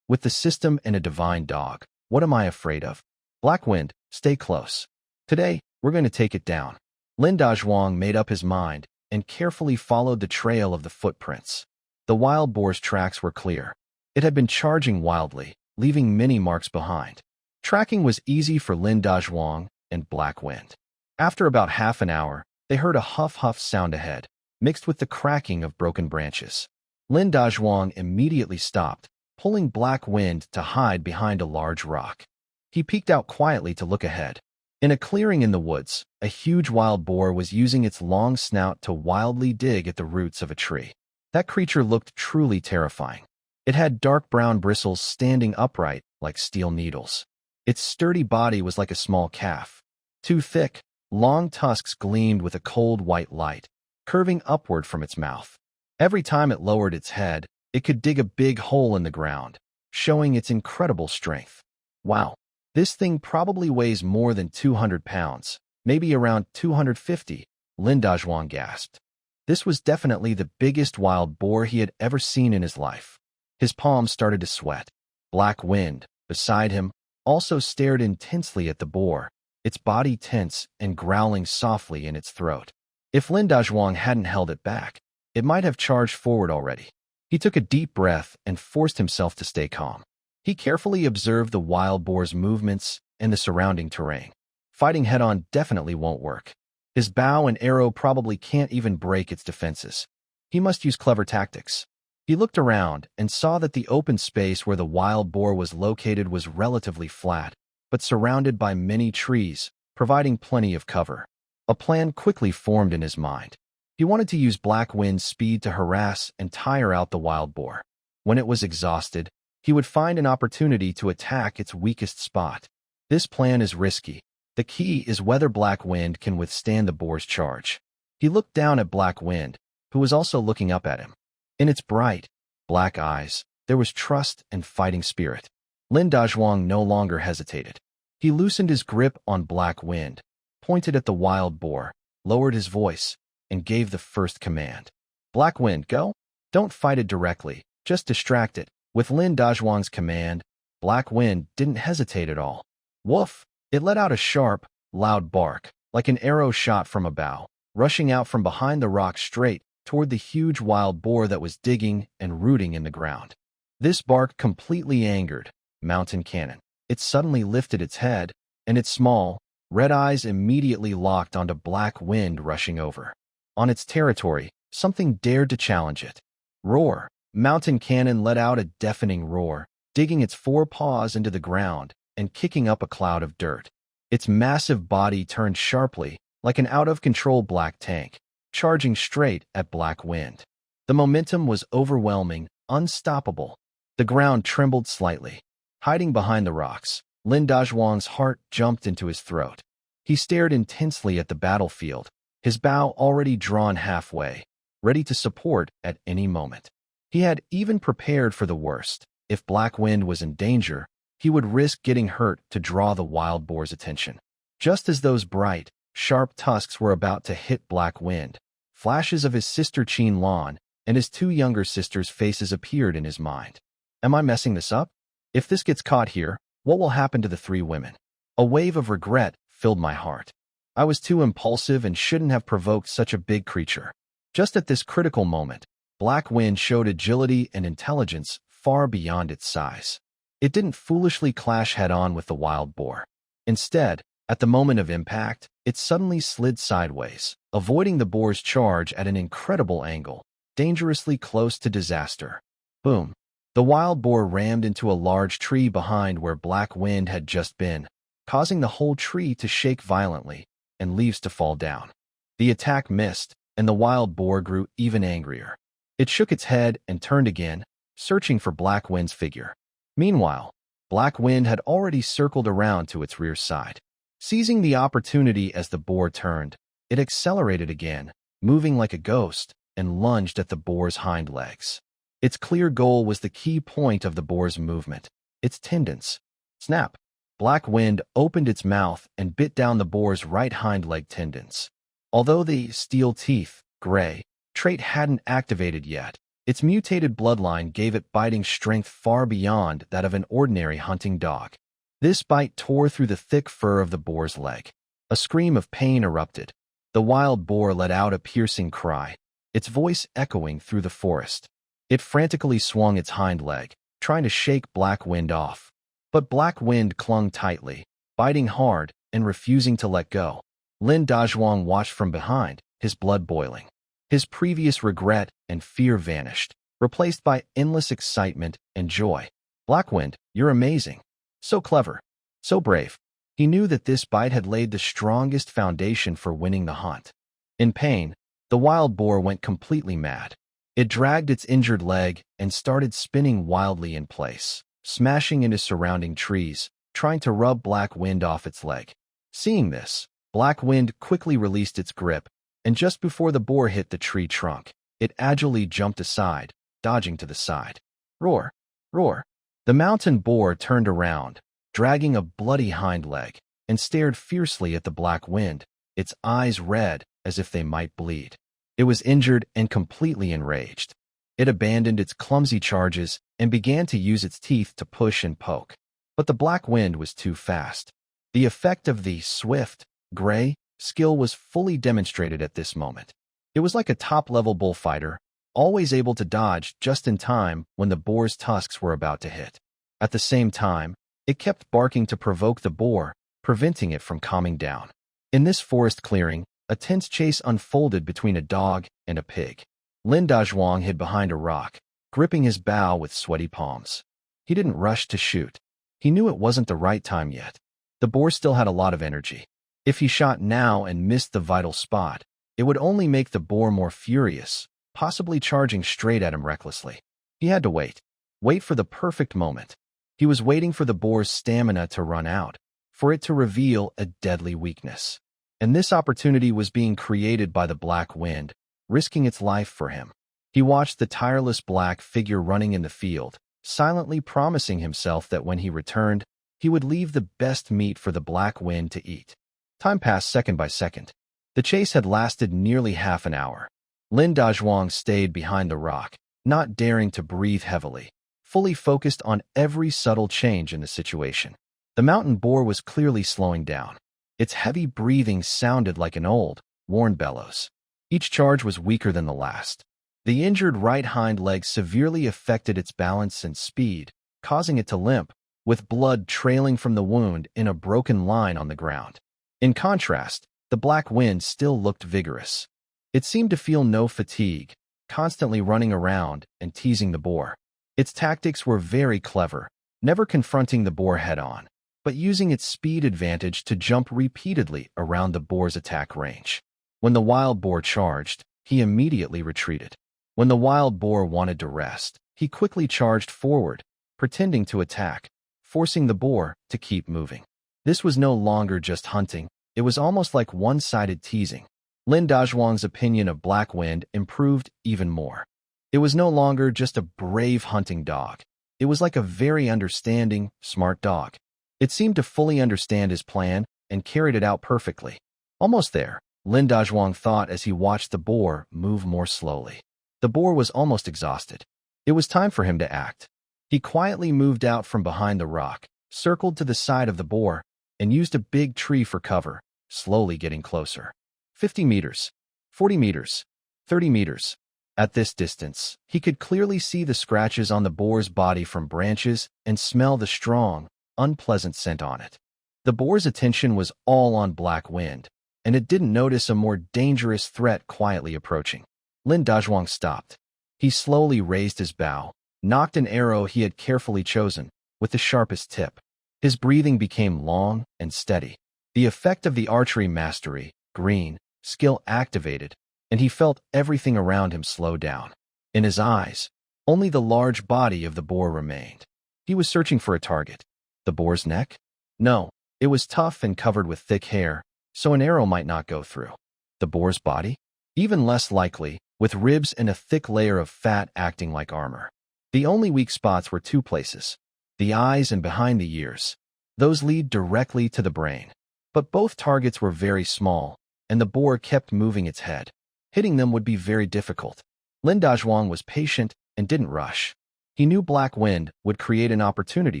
With the system and a divine dog, what am I afraid of? Black Wind, stay close. Today, we're going to take it down. Lin Dazhuang made up his mind and carefully followed the trail of the footprints. The wild boar's tracks were clear. It had been charging wildly, leaving many marks behind. Tracking was easy for Lin Dazhuang and Black Wind. After about half an hour, they heard a huff-huff sound ahead, mixed with the cracking of broken branches. Lin Dazhuang immediately stopped, pulling Black Wind to hide behind a large rock. He peeked out quietly to look ahead. In a clearing in the woods, a huge wild boar was using its long snout to wildly dig at the roots of a tree. That creature looked truly terrifying. It had dark brown bristles standing upright like steel needles. Its sturdy body was like a small calf. Two thick, long tusks gleamed with a cold white light, curving upward from its mouth. Every time it lowered its head, it could dig a big hole in the ground, showing its incredible strength. Wow, this thing probably weighs more than 200 pounds, maybe around 250, Lin Dazhuang gasped. This was definitely the biggest wild boar he had ever seen in his life. His palms started to sweat. Black Wind, beside him, also stared intensely at the boar, its body tense and growling softly in its throat. If Lin Dazhuang hadn't held it back, it might have charged forward already. He took a deep breath and forced himself to stay calm. He carefully observed the wild boar's movements and the surrounding terrain. Fighting head-on definitely won't work. His bow and arrow probably can't even break its defenses. He must use clever tactics. He looked around and saw that the open space where the wild boar was located was relatively flat, but surrounded by many trees, providing plenty of cover. A plan quickly formed in his mind. He wanted to use Black Wind's speed to harass and tire out the wild boar. When it was exhausted, he would find an opportunity to attack its weakest spot. This plan is risky. The key is whether Black Wind can withstand the boar's charge. He looked down at Black Wind, who was also looking up at him. In its bright, black eyes, there was trust and fighting spirit. Lin Dazhuang no longer hesitated. He loosened his grip on Black Wind, pointed at the wild boar, lowered his voice, and gave the first command. Black Wind, go! Don't fight it directly, just distract it. With Lin Dazhuang's command, Black Wind didn't hesitate at all. Woof! It let out a sharp, loud bark, like an arrow shot from a bow, rushing out from behind the rock straight toward the huge wild boar that was digging and rooting in the ground. This bark completely angered Mountain Cannon. It suddenly lifted its head, and its small, red eyes immediately locked onto Black Wind rushing over. On its territory, something dared to challenge it. Roar! Mountain Cannon let out a deafening roar, digging its forepaws into the ground and kicking up a cloud of dirt. Its massive body turned sharply, like an out-of-control black tank, charging straight at Black Wind. The momentum was overwhelming, unstoppable. The ground trembled slightly. Hiding behind the rocks, Lin Dazhuang's heart jumped into his throat. He stared intensely at the battlefield, his bow already drawn halfway, ready to support at any moment. He had even prepared for the worst. If Black Wind was in danger, he would risk getting hurt to draw the wild boar's attention. Just as those bright, sharp tusks were about to hit Black Wind, flashes of his sister Qin Lan and his two younger sisters' faces appeared in his mind. Am I messing this up? If this gets caught here, what will happen to the three women? A wave of regret filled my heart. I was too impulsive and shouldn't have provoked such a big creature. Just at this critical moment, Black Wind showed agility and intelligence far beyond its size. It didn't foolishly clash head-on with the wild boar. Instead, at the moment of impact, it suddenly slid sideways, avoiding the boar's charge at an incredible angle, dangerously close to disaster. Boom! The wild boar rammed into a large tree behind where Black Wind had just been, causing the whole tree to shake violently and leaves to fall down. The attack missed, and the wild boar grew even angrier. It shook its head and turned again, searching for Black Wind's figure. Meanwhile, Black Wind had already circled around to its rear side. Seizing the opportunity as the boar turned, it accelerated again, moving like a ghost, and lunged at the boar's hind legs. Its clear goal was the key point of the boar's movement, its tendons. Snap! Black Wind opened its mouth and bit down the boar's right hind leg tendons. Although the steel teeth, gray, trait hadn't activated yet, its mutated bloodline gave it biting strength far beyond that of an ordinary hunting dog. This bite tore through the thick fur of the boar's leg. A scream of pain erupted. The wild boar let out a piercing cry, its voice echoing through the forest. It frantically swung its hind leg, trying to shake Black Wind off. But Black Wind clung tightly, biting hard and refusing to let go. Lin Dazhuang watched from behind, his blood boiling. His previous regret and fear vanished, replaced by endless excitement and joy. Black Wind, you're amazing. So clever. So brave. He knew that this bite had laid the strongest foundation for winning the hunt. In pain, the wild boar went completely mad. It dragged its injured leg and started spinning wildly in place, smashing into surrounding trees, trying to rub Black Wind off its leg. Seeing this, Black Wind quickly released its grip, and just before the boar hit the tree trunk, it agilely jumped aside, dodging to the side. Roar! Roar! The mountain boar turned around, dragging a bloody hind leg, and stared fiercely at the Black Wind, its eyes red as if they might bleed. It was injured and completely enraged. It abandoned its clumsy charges and began to use its teeth to push and poke. But the Black Wind was too fast. The effect of the swift, gray, skill was fully demonstrated at this moment. It was like a top-level bullfighter, always able to dodge just in time when the boar's tusks were about to hit. At the same time, it kept barking to provoke the boar, preventing it from calming down. In this forest clearing, a tense chase unfolded between a dog and a pig. Lin Dazhuang hid behind a rock, gripping his bow with sweaty palms. He didn't rush to shoot. He knew it wasn't the right time yet. The boar still had a lot of energy. If he shot now and missed the vital spot, it would only make the boar more furious, possibly charging straight at him recklessly. He had to wait. Wait for the perfect moment. He was waiting for the boar's stamina to run out, for it to reveal a deadly weakness. And this opportunity was being created by the black wind, risking its life for him. He watched the tireless black figure running in the field, silently promising himself that when he returned, he would leave the best meat for the black wind to eat. Time passed second by second. The chase had lasted nearly half an hour. Lin Dazhuang stayed behind the rock, not daring to breathe heavily, fully focused on every subtle change in the situation. The mountain boar was clearly slowing down. Its heavy breathing sounded like an old, worn bellows. Each charge was weaker than the last. The injured right hind leg severely affected its balance and speed, causing it to limp, with blood trailing from the wound in a broken line on the ground. In contrast, the black wind still looked vigorous. It seemed to feel no fatigue, constantly running around and teasing the boar. Its tactics were very clever, never confronting the boar head-on, but using its speed advantage to jump repeatedly around the boar's attack range. When the wild boar charged, he immediately retreated. When the wild boar wanted to rest, he quickly charged forward, pretending to attack, forcing the boar to keep moving. This was no longer just hunting, it was almost like one-sided teasing. Lin Dazhuang's opinion of Black Wind improved even more. It was no longer just a brave hunting dog. It was like a very understanding, smart dog. It seemed to fully understand his plan and carried it out perfectly. Almost there, Lin Dazhuang thought as he watched the boar move more slowly. The boar was almost exhausted. It was time for him to act. He quietly moved out from behind the rock, circled to the side of the boar, and used a big tree for cover, slowly getting closer. 50 meters, 40 meters, 30 meters. At this distance, he could clearly see the scratches on the boar's body from branches and smell the strong, unpleasant scent on it. The boar's attention was all on Black Wind, and it didn't notice a more dangerous threat quietly approaching. Lin Dazhuang stopped. He slowly raised his bow, nocked an arrow he had carefully chosen, with the sharpest tip. His breathing became long and steady. The effect of the archery mastery, green, skill activated, and he felt everything around him slow down. In his eyes, only the large body of the boar remained. He was searching for a target. The boar's neck? No, it was tough and covered with thick hair, so an arrow might not go through. The boar's body? Even less likely, with ribs and a thick layer of fat acting like armor. The only weak spots were two places: the eyes and behind the ears. Those lead directly to the brain. But both targets were very small, and the boar kept moving its head. Hitting them would be very difficult. Lin Dazhuang was patient and didn't rush. He knew Black Wind would create an opportunity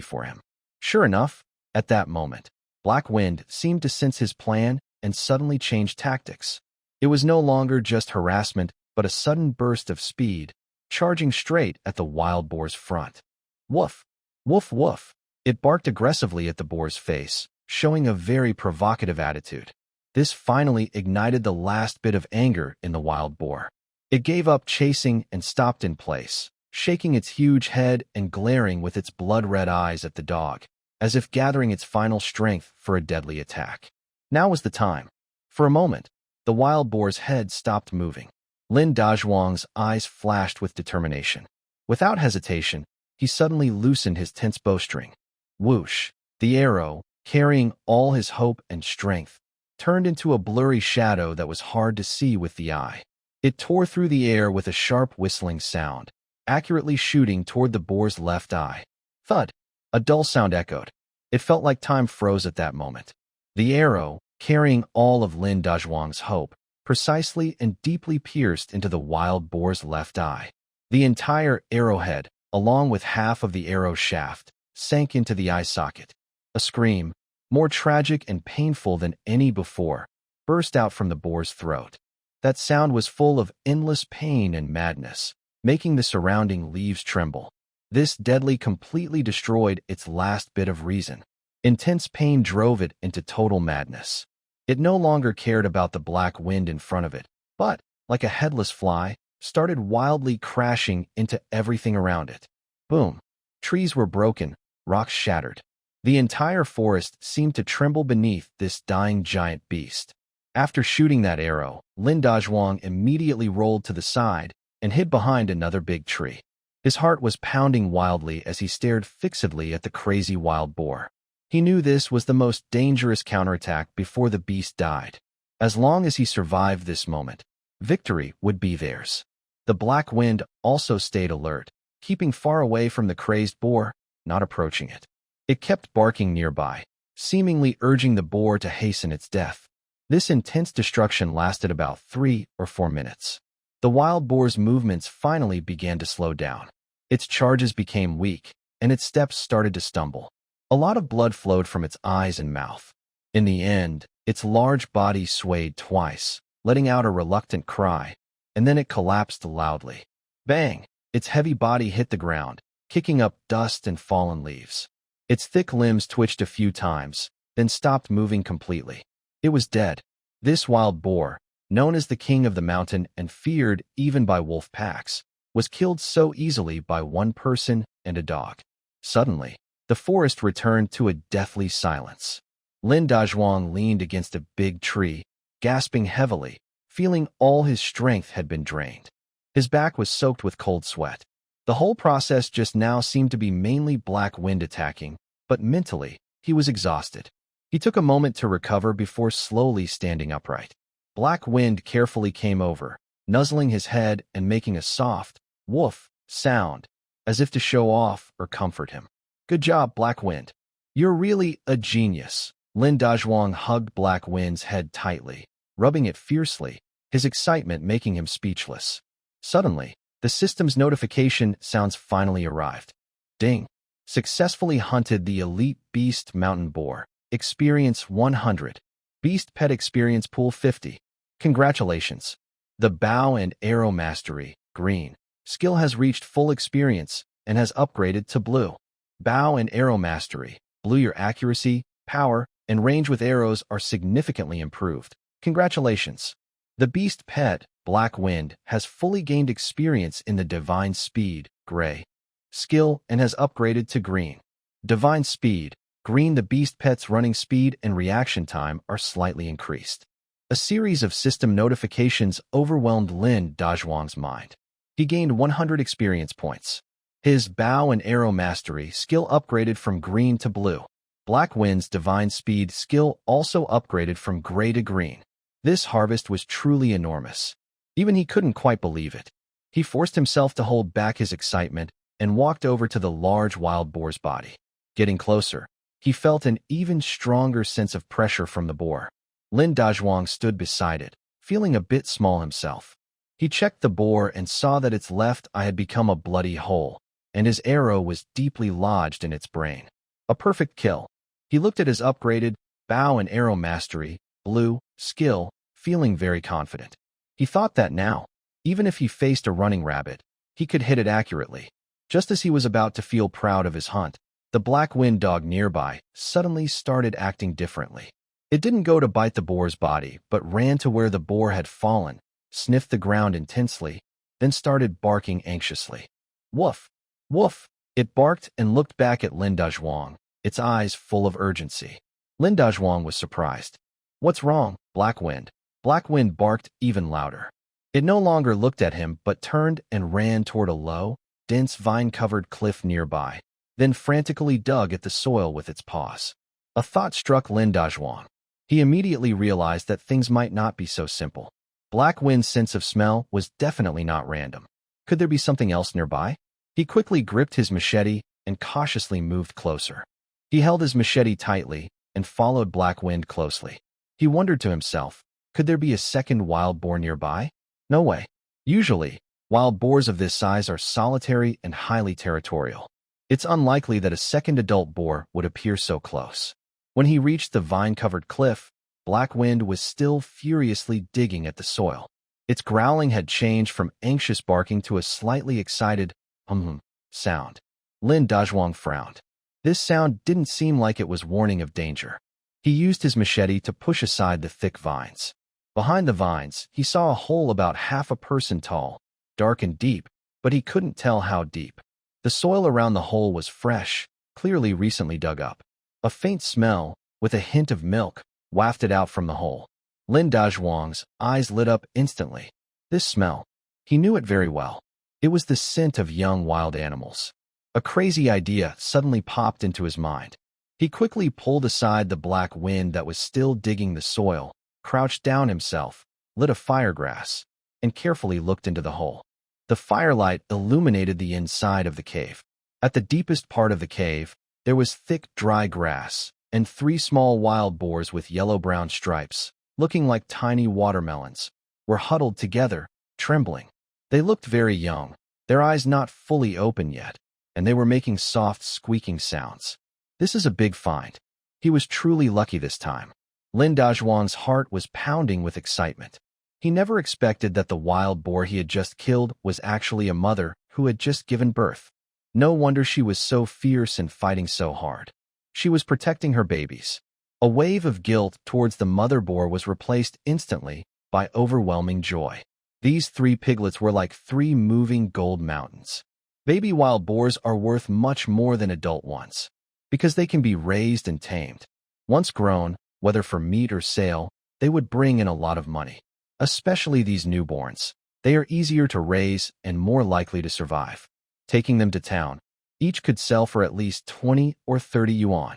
for him. Sure enough, at that moment, Black Wind seemed to sense his plan and suddenly changed tactics. It was no longer just harassment, but a sudden burst of speed, charging straight at the wild boar's front. Woof! Woof woof! It barked aggressively at the boar's face, showing a very provocative attitude. This finally ignited the last bit of anger in the wild boar. It gave up chasing and stopped in place, shaking its huge head and glaring with its blood-red eyes at the dog, as if gathering its final strength for a deadly attack. Now was the time. For a moment, the wild boar's head stopped moving. Lin Dazhuang's eyes flashed with determination. Without hesitation, he suddenly loosened his tense bowstring. Whoosh! The arrow, carrying all his hope and strength, turned into a blurry shadow that was hard to see with the eye. It tore through the air with a sharp whistling sound, accurately shooting toward the boar's left eye. Thud! A dull sound echoed. It felt like time froze at that moment. The arrow, carrying all of Lin Dazhuang's hope, precisely and deeply pierced into the wild boar's left eye. The entire arrowhead, along with half of the arrow shaft, sank into the eye socket. A scream, more tragic and painful than any before, burst out from the boar's throat. That sound was full of endless pain and madness, making the surrounding leaves tremble. This deadly completely destroyed its last bit of reason. Intense pain drove it into total madness. It no longer cared about the black wind in front of it, but, like a headless fly, started wildly crashing into everything around it. Boom! Trees were broken, rocks shattered. The entire forest seemed to tremble beneath this dying giant beast. After shooting that arrow, Lin Dazhuang immediately rolled to the side and hid behind another big tree. His heart was pounding wildly as he stared fixedly at the crazy wild boar. He knew this was the most dangerous counterattack before the beast died. As long as he survived this moment, victory would be theirs. The black wind also stayed alert, keeping far away from the crazed boar, not approaching it. It kept barking nearby, seemingly urging the boar to hasten its death. This intense destruction lasted about 3 or 4 minutes. The wild boar's movements finally began to slow down. Its charges became weak, and its steps started to stumble. A lot of blood flowed from its eyes and mouth. In the end, its large body swayed twice, letting out a reluctant cry, and then it collapsed loudly. Bang! Its heavy body hit the ground, kicking up dust and fallen leaves. Its thick limbs twitched a few times, then stopped moving completely. It was dead. This wild boar, known as the king of the mountain and feared even by wolf packs, was killed so easily by one person and a dog. Suddenly, the forest returned to a deathly silence. Lin Dazhuang leaned against a big tree, gasping heavily, feeling all his strength had been drained. His back was soaked with cold sweat. The whole process just now seemed to be mainly black wind attacking, but mentally, he was exhausted. He took a moment to recover before slowly standing upright. Black wind carefully came over, nuzzling his head and making a soft, woof sound, as if to show off or comfort him. Good job, Black Wind. You're really a genius. Lin Dazhuang hugged Black Wind's head tightly, rubbing it fiercely, his excitement making him speechless. Suddenly, the system's notification sounds finally arrived. Ding! Successfully hunted the elite beast mountain boar. Experience 100. Beast pet experience pool 50. Congratulations. The bow and arrow mastery, green, skill has reached full experience and has upgraded to blue. Bow and arrow mastery, blue, your accuracy, power, and range with arrows are significantly improved. Congratulations. The beast pet, Black Wind, has fully gained experience in the divine speed, gray, skill and has upgraded to green. Divine speed, green, the beast pet's running speed and reaction time are slightly increased. A series of system notifications overwhelmed Lin Dazhuang's mind. He gained 100 experience points. His bow and arrow mastery skill upgraded from green to blue. Black Wind's divine speed skill also upgraded from gray to green. This harvest was truly enormous. Even he couldn't quite believe it. He forced himself to hold back his excitement and walked over to the large wild boar's body. Getting closer, he felt an even stronger sense of pressure from the boar. Lin Dazhuang stood beside it, feeling a bit small himself. He checked the boar and saw that its left eye had become a bloody hole, and his arrow was deeply lodged in its brain. A perfect kill. He looked at his upgraded bow and arrow mastery, blue, skill, feeling very confident. He thought that now, even if he faced a running rabbit, he could hit it accurately. Just as he was about to feel proud of his hunt, the Black Wind dog nearby suddenly started acting differently. It didn't go to bite the boar's body, but ran to where the boar had fallen, sniffed the ground intensely, then started barking anxiously. Woof! Woof! It barked and looked back at Lin Dazhuang, its eyes full of urgency. Lin Dazhuang was surprised. What's wrong, Black Wind? Black Wind barked even louder. It no longer looked at him but turned and ran toward a low, dense vine-covered cliff nearby, then frantically dug at the soil with its paws. A thought struck Lin Dazhuang. He immediately realized that things might not be so simple. Black Wind's sense of smell was definitely not random. Could there be something else nearby? He quickly gripped his machete and cautiously moved closer. He held his machete tightly and followed Black Wind closely. He wondered to himself, could there be a second wild boar nearby? No way. Usually, wild boars of this size are solitary and highly territorial. It's unlikely that a second adult boar would appear so close. When he reached the vine-covered cliff, Black Wind was still furiously digging at the soil. Its growling had changed from anxious barking to a slightly excited hum sound. Lin Dazhuang frowned. This sound didn't seem like it was warning of danger. He used his machete to push aside the thick vines. Behind the vines, he saw a hole about half a person tall, dark and deep, but he couldn't tell how deep. The soil around the hole was fresh, clearly recently dug up. A faint smell, with a hint of milk, wafted out from the hole. Lin Dazhuang's eyes lit up instantly. This smell, he knew it very well. It was the scent of young wild animals. A crazy idea suddenly popped into his mind. He quickly pulled aside the black wind that was still digging the soil, crouched down himself, lit a firegrass, and carefully looked into the hole. The firelight illuminated the inside of the cave. At the deepest part of the cave, there was thick, dry grass, and 3 small wild boars with yellow-brown stripes, looking like tiny watermelons, were huddled together, trembling. They looked very young, their eyes not fully open yet, and they were making soft, squeaking sounds. This is a big find. He was truly lucky this time. Lin Dazhuang's heart was pounding with excitement. He never expected that the wild boar he had just killed was actually a mother who had just given birth. No wonder she was so fierce and fighting so hard. She was protecting her babies. A wave of guilt towards the mother boar was replaced instantly by overwhelming joy. These 3 piglets were like 3 moving gold mountains. Baby wild boars are worth much more than adult ones, because they can be raised and tamed. Once grown, whether for meat or sale, they would bring in a lot of money. Especially these newborns. They are easier to raise and more likely to survive. Taking them to town, each could sell for at least 20 or 30 yuan.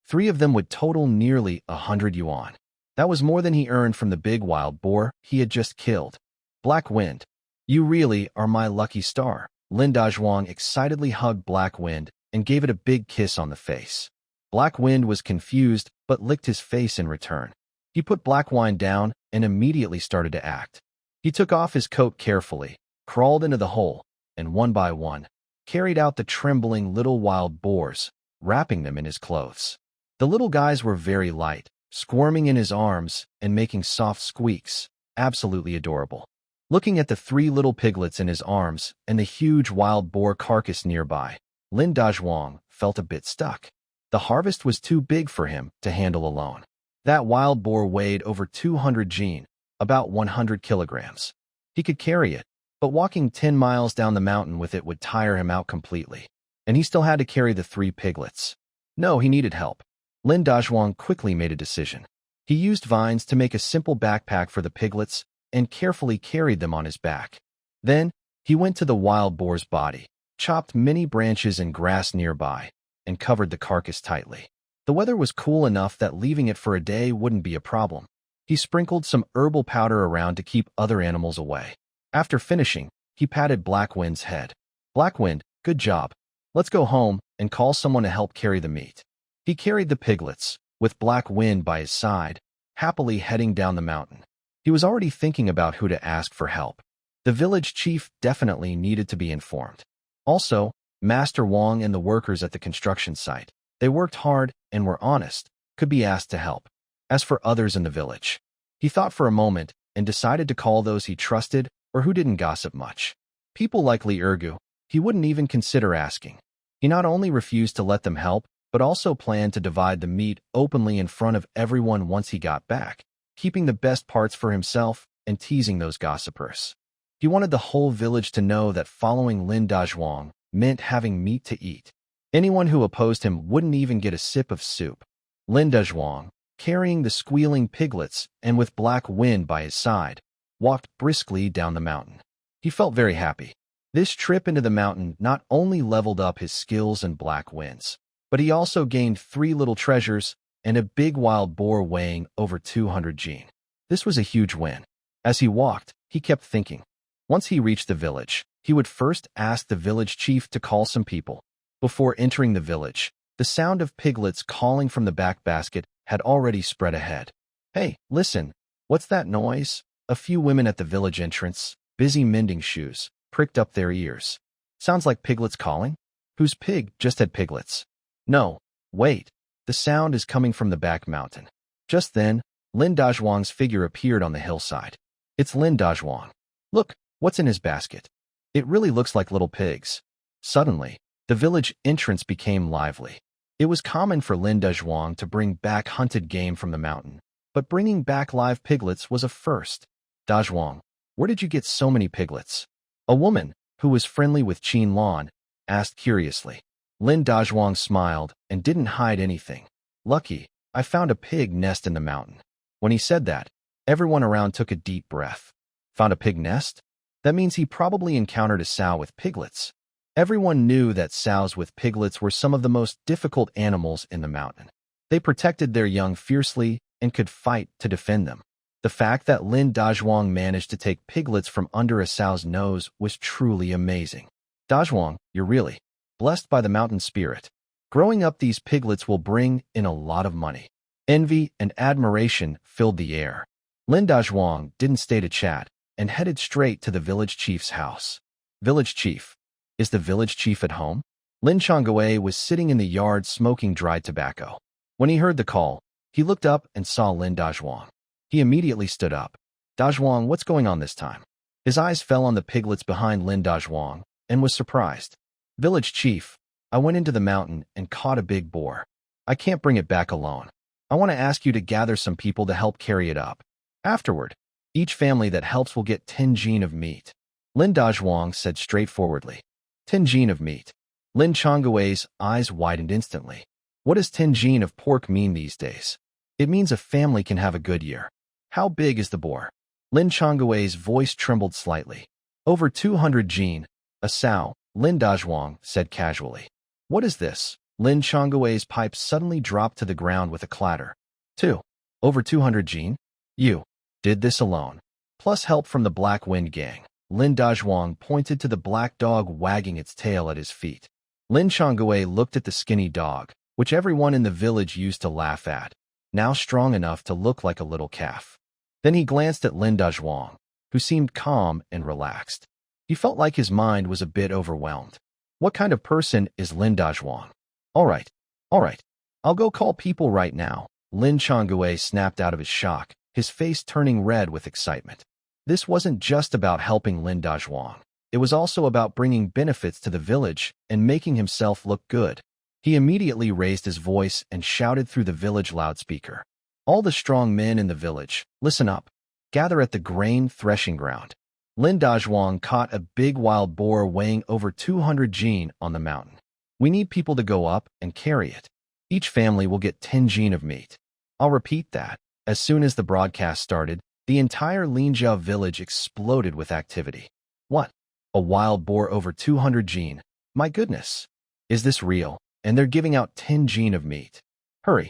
3 of them would total nearly 100 yuan. That was more than he earned from the big wild boar he had just killed. Black Wind, you really are my lucky star. Lin Dazhuang excitedly hugged Black Wind and gave it a big kiss on the face. Black Wind was confused but licked his face in return. He put Black Wind down and immediately started to act. He took off his coat carefully, crawled into the hole, and one by one, carried out the trembling little wild boars, wrapping them in his clothes. The little guys were very light, squirming in his arms and making soft squeaks, absolutely adorable. Looking at the 3 little piglets in his arms and the huge wild boar carcass nearby, Lin Dazhuang felt a bit stuck. The harvest was too big for him to handle alone. That wild boar weighed over 200 jin, about 100 kilograms. He could carry it, but walking 10 miles down the mountain with it would tire him out completely. And he still had to carry the 3 piglets. No, he needed help. Lin Dazhuang quickly made a decision. He used vines to make a simple backpack for the piglets and carefully carried them on his back. Then, he went to the wild boar's body, chopped many branches and grass nearby, and covered the carcass tightly. The weather was cool enough that leaving it for a day wouldn't be a problem. He sprinkled some herbal powder around to keep other animals away. After finishing, he patted Black Wind's head. Black Wind, good job. Let's go home and call someone to help carry the meat. He carried the piglets, with Black Wind by his side, happily heading down the mountain. He was already thinking about who to ask for help. The village chief definitely needed to be informed. Also, Master Wang and the workers at the construction site, they worked hard and were honest, could be asked to help. As for others in the village, he thought for a moment and decided to call those he trusted or who didn't gossip much. People like Li Ergu, he wouldn't even consider asking. He not only refused to let them help, but also planned to divide the meat openly in front of everyone once he got back, keeping the best parts for himself and teasing those gossipers. He wanted the whole village to know that following Lin Dazhuang meant having meat to eat. Anyone who opposed him wouldn't even get a sip of soup. Lin Dazhuang, carrying the squealing piglets and with Black Wind by his side, walked briskly down the mountain. He felt very happy. This trip into the mountain not only leveled up his skills and Black Winds, but he also gained 3 little treasures and a big wild boar weighing over 200 jin. This was a huge win. As he walked, he kept thinking. Once he reached the village, he would first ask the village chief to call some people. Before entering the village, the sound of piglets calling from the back basket had already spread ahead. Hey, listen, what's that noise? A few women at the village entrance, busy mending shoes, pricked up their ears. Sounds like piglets calling? Whose pig just had piglets? No, wait. The sound is coming from the back mountain. Just then, Lin Dazhuang's figure appeared on the hillside. It's Lin Dazhuang. Look, what's in his basket? It really looks like little pigs. Suddenly, The village entrance became lively. It was common for Lin Dazhuang to bring back hunted game from the mountain, but bringing back live piglets was a first. Dazhuang, where did you get so many piglets? A woman, who was friendly with Qin Lan, asked curiously. Lin Dazhuang smiled and didn't hide anything. Lucky, I found a pig nest in the mountain. When he said that, everyone around took a deep breath. Found a pig nest? That means he probably encountered a sow with piglets. Everyone knew that sows with piglets were some of the most difficult animals in the mountain. They protected their young fiercely and could fight to defend them. The fact that Lin Dazhuang managed to take piglets from under a sow's nose was truly amazing. Dazhuang, you're really blessed by the mountain spirit. Growing up, these piglets will bring in a lot of money. Envy and admiration filled the air. Lin Dazhuang didn't stay to chat and headed straight to the village chief's house. Village chief. Is the village chief at home? Lin Changwei was sitting in the yard smoking dried tobacco. When he heard the call, he looked up and saw Lin Dazhuang. He immediately stood up. Dazhuang, what's going on this time? His eyes fell on the piglets behind Lin Dazhuang and was surprised. Village chief, I went into the mountain and caught a big boar. I can't bring it back alone. I want to ask you to gather some people to help carry it up. Afterward, each family that helps will get 10 jin of meat. Lin Dazhuang said straightforwardly. 10 jin of meat. Lin Changwei's eyes widened instantly. What does 10 jin of pork mean these days? It means a family can have a good year. How big is the boar? Lin Changwei's voice trembled slightly. Over 200 jin, a sow, Lin Dazhuang said casually. What is this? Lin Changwei's pipe suddenly dropped to the ground with a clatter. 2. Over 200 jin? You did this alone. Plus help from the Black Wind Gang. Lin Dazhuang pointed to the black dog wagging its tail at his feet. Lin Changwei looked at the skinny dog, which everyone in the village used to laugh at, now strong enough to look like a little calf. Then he glanced at Lin Dazhuang, who seemed calm and relaxed. He felt like his mind was a bit overwhelmed. What kind of person is Lin Dazhuang? All right. I'll go call people right now. Lin Changwei snapped out of his shock, his face turning red with excitement. This wasn't just about helping Lin Dazhuang. It was also about bringing benefits to the village and making himself look good. He immediately raised his voice and shouted through the village loudspeaker. All the strong men in the village, listen up. Gather at the grain threshing ground. Lin Dazhuang caught a big wild boar weighing over 200 jin on the mountain. We need people to go up and carry it. Each family will get 10 jin of meat. I'll repeat that. As soon as the broadcast started, the entire Linjiao village exploded with activity. What? A wild boar over 200 jin? My goodness. Is this real? And they're giving out 10 jin of meat. Hurry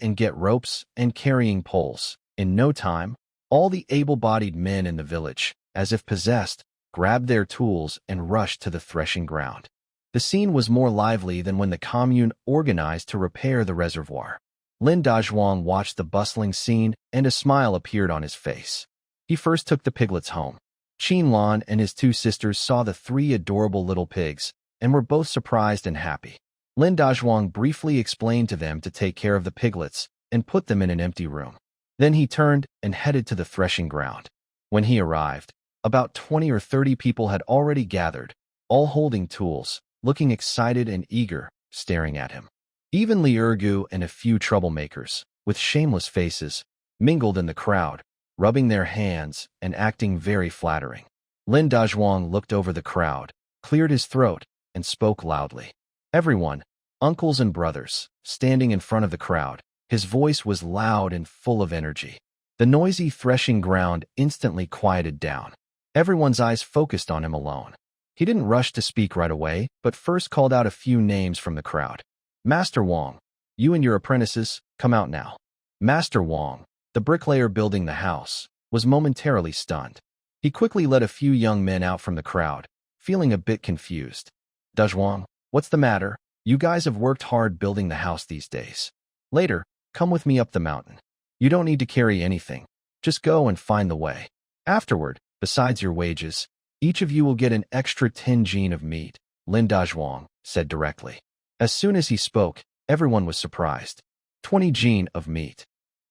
and get ropes and carrying poles. In no time, all the able-bodied men in the village, as if possessed, grabbed their tools and rushed to the threshing ground. The scene was more lively than when the commune organized to repair the reservoir. Lin Dazhuang watched the bustling scene and a smile appeared on his face. He first took the piglets home. Qin Lan and his two sisters saw the 3 adorable little pigs and were both surprised and happy. Lin Dazhuang briefly explained to them to take care of the piglets and put them in an empty room. Then he turned and headed to the threshing ground. When he arrived, about 20 or 30 people had already gathered, all holding tools, looking excited and eager, staring at him. Even Li Ergu and a few troublemakers, with shameless faces, mingled in the crowd, rubbing their hands and acting very flattering. Lin Dazhuang looked over the crowd, cleared his throat, and spoke loudly. Everyone, uncles and brothers, standing in front of the crowd, his voice was loud and full of energy. The noisy threshing ground instantly quieted down. Everyone's eyes focused on him alone. He didn't rush to speak right away, but first called out a few names from the crowd. Master Wang, you and your apprentices, come out now. Master Wang, the bricklayer building the house, was momentarily stunned. He quickly led a few young men out from the crowd, feeling a bit confused. Dazhuang, what's the matter? You guys have worked hard building the house these days. Later, come with me up the mountain. You don't need to carry anything. Just go and find the way. Afterward, besides your wages, each of you will get an extra 10 jin of meat, Lin Dazhuang said directly. As soon as he spoke, everyone was surprised. 20 jin of meat.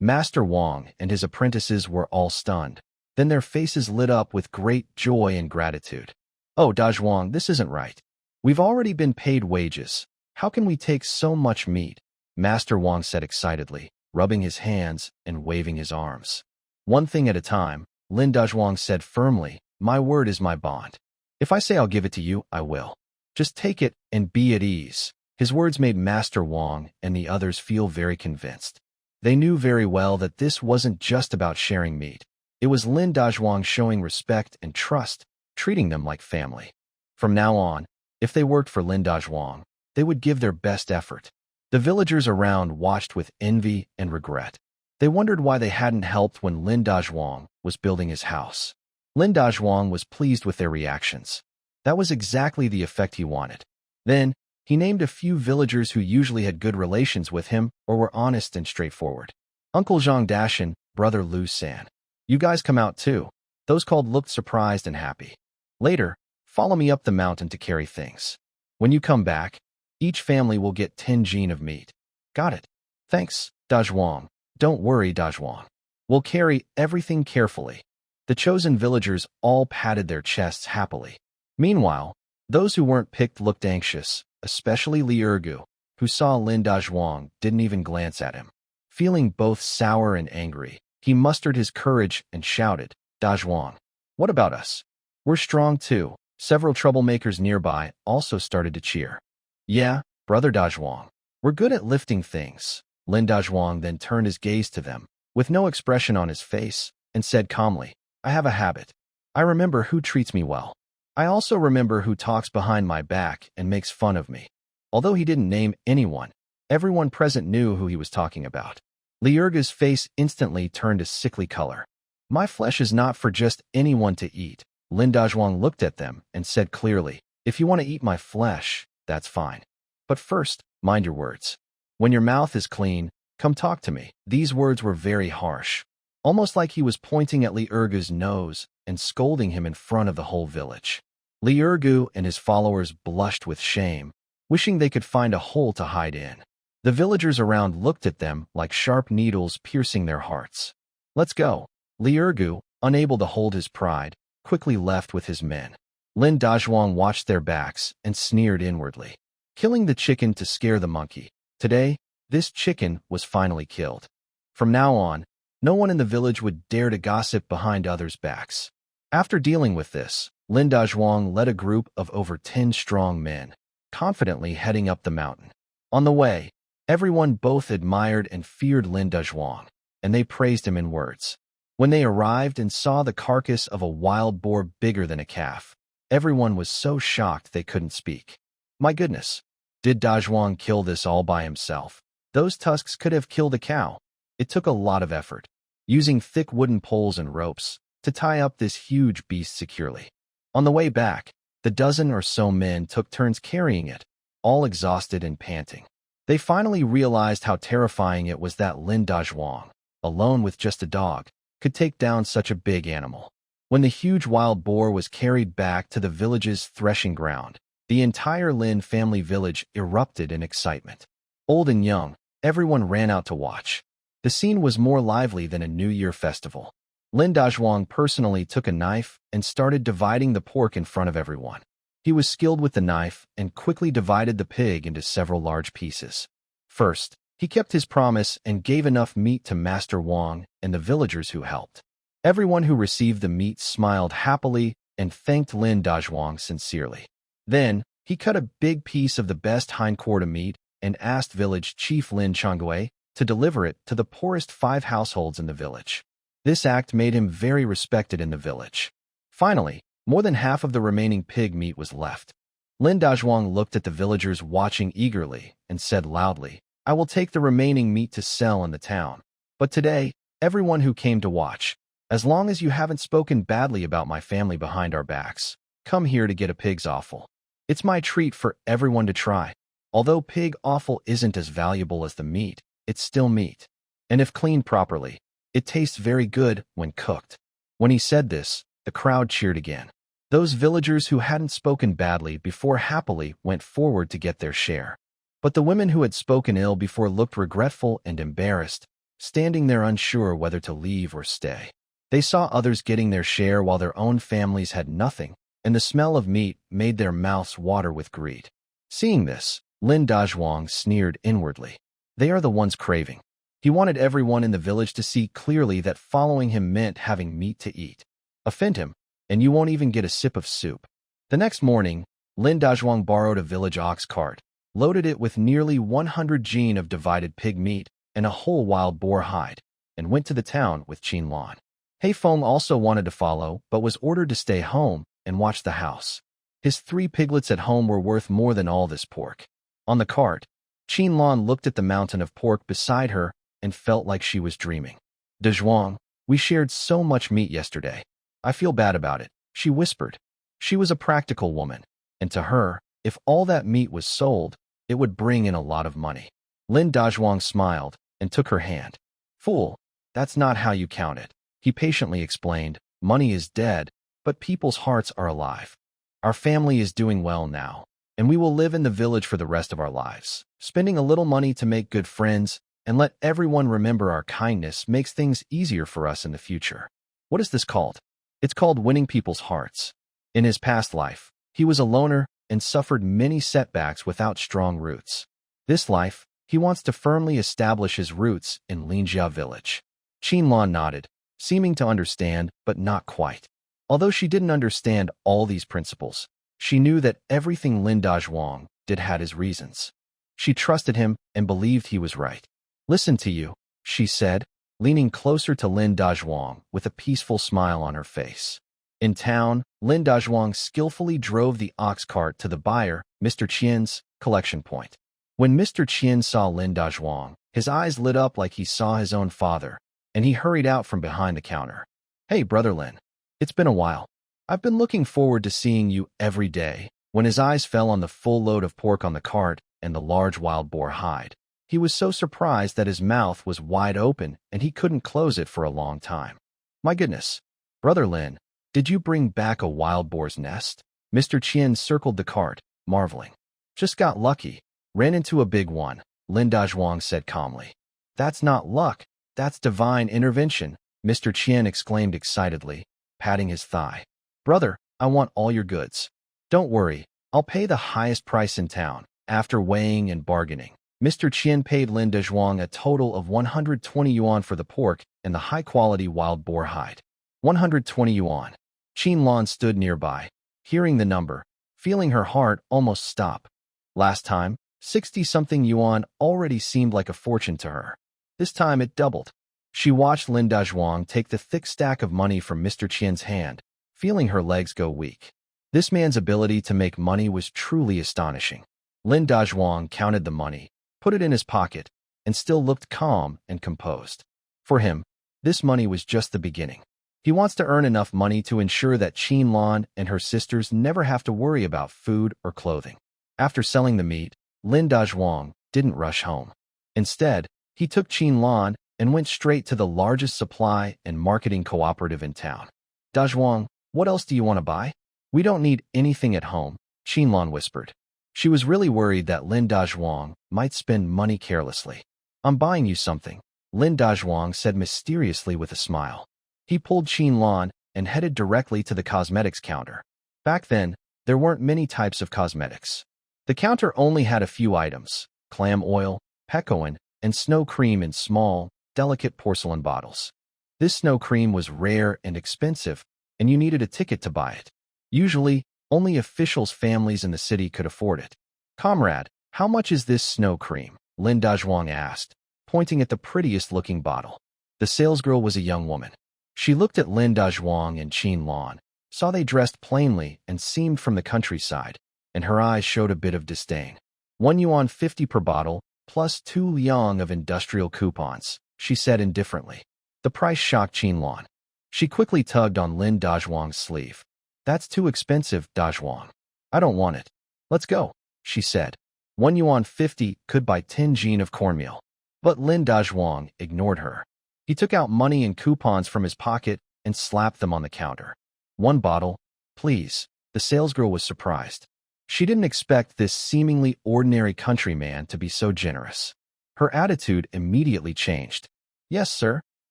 Master Wang and his apprentices were all stunned. Then their faces lit up with great joy and gratitude. Oh, Dazhuang, this isn't right. We've already been paid wages. How can we take so much meat? Master Wang said excitedly, rubbing his hands and waving his arms. One thing at a time, Lin Dazhuang said firmly, my word is my bond. If I say I'll give it to you, I will. Just take it and be at ease. His words made Master Wang and the others feel very convinced. They knew very well that this wasn't just about sharing meat. It was Lin Dazhuang showing respect and trust, treating them like family. From now on, if they worked for Lin Dazhuang, they would give their best effort. The villagers around watched with envy and regret. They wondered why they hadn't helped when Lin Dazhuang was building his house. Lin Dazhuang was pleased with their reactions. That was exactly the effect he wanted. Then, he named a few villagers who usually had good relations with him or were honest and straightforward. Uncle Zhang Dashan, brother Lu San. You guys come out too. Those called looked surprised and happy. Later, follow me up the mountain to carry things. When you come back, each family will get 10 jin of meat. Got it. Thanks, Dazhuang. Don't worry, Dazhuang. We'll carry everything carefully. The chosen villagers all patted their chests happily. Meanwhile, those who weren't picked looked anxious, especially Li Ergu, who saw Lin Dazhuang didn't even glance at him. Feeling both sour and angry, he mustered his courage and shouted, Dazhuang, what about us? We're strong too. Several troublemakers nearby also started to cheer. Yeah, brother Dazhuang. We're good at lifting things. Lin Dazhuang then turned his gaze to them, with no expression on his face, and said calmly, I have a habit. I remember who treats me well. I also remember who talks behind my back and makes fun of me. Although he didn't name anyone, everyone present knew who he was talking about. Li Ergu's face instantly turned a sickly color. My flesh is not for just anyone to eat. Lin Dazhuang looked at them and said clearly, if you want to eat my flesh, that's fine. But first, mind your words. When your mouth is clean, come talk to me. These words were very harsh, almost like he was pointing at Li Ergu's nose and scolding him in front of the whole village. Li Ergu and his followers blushed with shame, wishing they could find a hole to hide in. The villagers around looked at them like sharp needles piercing their hearts. Let's go. Li Ergu, unable to hold his pride, quickly left with his men. Lin Dazhuang watched their backs and sneered inwardly. Killing the chicken to scare the monkey. Today, this chicken was finally killed. From now on, no one in the village would dare to gossip behind others' backs. After dealing with this, Lin Dazhuang led a group of over 10 strong men, confidently heading up the mountain. On the way, everyone both admired and feared Lin Dazhuang, and they praised him in words. When they arrived and saw the carcass of a wild boar bigger than a calf, everyone was so shocked they couldn't speak. My goodness, did Dazhuang kill this all by himself? Those tusks could have killed a cow. It took a lot of effort, using thick wooden poles and ropes, to tie up this huge beast securely. On the way back, the dozen or so men took turns carrying it, all exhausted and panting. They finally realized how terrifying it was that Lin Dazhuang, alone with just a dog, could take down such a big animal. When the huge wild boar was carried back to the village's threshing ground, the entire Lin family village erupted in excitement. Old and young, everyone ran out to watch. The scene was more lively than a New Year festival. Lin Dazhuang personally took a knife and started dividing the pork in front of everyone. He was skilled with the knife and quickly divided the pig into several large pieces. First, he kept his promise and gave enough meat to Master Wang and the villagers who helped. Everyone who received the meat smiled happily and thanked Lin Dazhuang sincerely. Then, he cut a big piece of the best hindquarter meat and asked village chief Lin Changwei to deliver it to the poorest 5 households in the village. This act made him very respected in the village. Finally, more than half of the remaining pig meat was left. Lin Dazhuang looked at the villagers watching eagerly and said loudly, I will take the remaining meat to sell in the town. But today, everyone who came to watch, as long as you haven't spoken badly about my family behind our backs, come here to get a pig's offal. It's my treat for everyone to try. Although pig offal isn't as valuable as the meat, it's still meat. And if cleaned properly, it tastes very good when cooked. When he said this, the crowd cheered again. Those villagers who hadn't spoken badly before happily went forward to get their share. But the women who had spoken ill before looked regretful and embarrassed, standing there unsure whether to leave or stay. They saw others getting their share while their own families had nothing, and the smell of meat made their mouths water with greed. Seeing this, Lin Dazhuang sneered inwardly. They are the ones craving. He wanted everyone in the village to see clearly that following him meant having meat to eat. Offend him, and you won't even get a sip of soup. The next morning, Lin Dazhuang borrowed a village ox cart, loaded it with nearly 100 jin of divided pig meat and a whole wild boar hide, and went to the town with Qin Lan. Hei Feng also wanted to follow, but was ordered to stay home and watch the house. His 3 piglets at home were worth more than all this pork. On the cart, Qin Lan looked at the mountain of pork beside her and felt like she was dreaming. Dazhuang, we shared so much meat yesterday. I feel bad about it, she whispered. She was a practical woman, and to her, if all that meat was sold, it would bring in a lot of money. Lin Dazhuang smiled and took her hand. Fool, that's not how you count it. He patiently explained, money is dead, but people's hearts are alive. Our family is doing well now, and we will live in the village for the rest of our lives, spending a little money to make good friends and let everyone remember our kindness makes things easier for us in the future. What is this called? It's called winning people's hearts. In his past life, he was a loner and suffered many setbacks without strong roots. This life, he wants to firmly establish his roots in Linjia village. Qin Lan nodded, seeming to understand, but not quite. Although she didn't understand all these principles, she knew that everything Lin Dazhuang did had his reasons. She trusted him and believed he was right. Listen to you, she said, leaning closer to Lin Dazhuang with a peaceful smile on her face. In town, Lin Dazhuang skillfully drove the ox cart to the buyer, Mr. Qian's, collection point. When Mr. Qian saw Lin Dazhuang, his eyes lit up like he saw his own father, and he hurried out from behind the counter. Hey, Brother Lin. It's been a while. I've been looking forward to seeing you every day. When his eyes fell on the full load of pork on the cart and the large wild boar hide, he was so surprised that his mouth was wide open and he couldn't close it for a long time. My goodness. Brother Lin, did you bring back a wild boar's nest? Mr. Qian circled the cart, marveling. Just got lucky. Ran into a big one, Lin Dazhuang said calmly. That's not luck. That's divine intervention, Mr. Qian exclaimed excitedly, patting his thigh. Brother, I want all your goods. Don't worry, I'll pay the highest price in town. After weighing and bargaining, Mr. Qian paid Lin Dazhuang a total of 120 yuan for the pork and the high-quality wild boar hide. 120 yuan. Qin Lan stood nearby, hearing the number, feeling her heart almost stop. Last time, 60-something yuan already seemed like a fortune to her. This time it doubled. She watched Lin Dazhuang take the thick stack of money from Mr. Qian's hand, feeling her legs go weak. This man's ability to make money was truly astonishing. Lin Dazhuang counted the money, put it in his pocket, and still looked calm and composed. For him, this money was just the beginning. He wants to earn enough money to ensure that Qin Lan and her sisters never have to worry about food or clothing. After selling the meat, Lin Dazhuang didn't rush home. Instead, he took Qin Lan and went straight to the largest supply and marketing cooperative in town. Dazhuang, what else do you want to buy? We don't need anything at home, Qin Lan whispered. She was really worried that Lin Dazhuang might spend money carelessly. I'm buying you something, Lin Dazhuang said mysteriously with a smile. He pulled Qin Lan and headed directly to the cosmetics counter. Back then, there weren't many types of cosmetics. The counter only had a few items: clam oil, pekoin, and snow cream in small, delicate porcelain bottles. This snow cream was rare and expensive, and you needed a ticket to buy it. Usually, only officials' families in the city could afford it. Comrade, how much is this snow cream? Lin Dazhuang asked, pointing at the prettiest-looking bottle. The salesgirl was a young woman. She looked at Lin Dazhuang and Qin Lan, saw they dressed plainly and seemed from the countryside, and her eyes showed a bit of disdain. 1 yuan 50 per bottle, plus 2 liang of industrial coupons, she said indifferently. The price shocked Qin Lan. She quickly tugged on Lin Dazhuang's sleeve. That's too expensive, Dazhuang. I don't want it. Let's go, she said. 1 yuan 50 could buy 10 jin of cornmeal. But Lin Dazhuang ignored her. He took out money and coupons from his pocket and slapped them on the counter. 1 bottle, please. The salesgirl was surprised. She didn't expect this seemingly ordinary countryman to be so generous. Her attitude immediately changed. Yes, sir.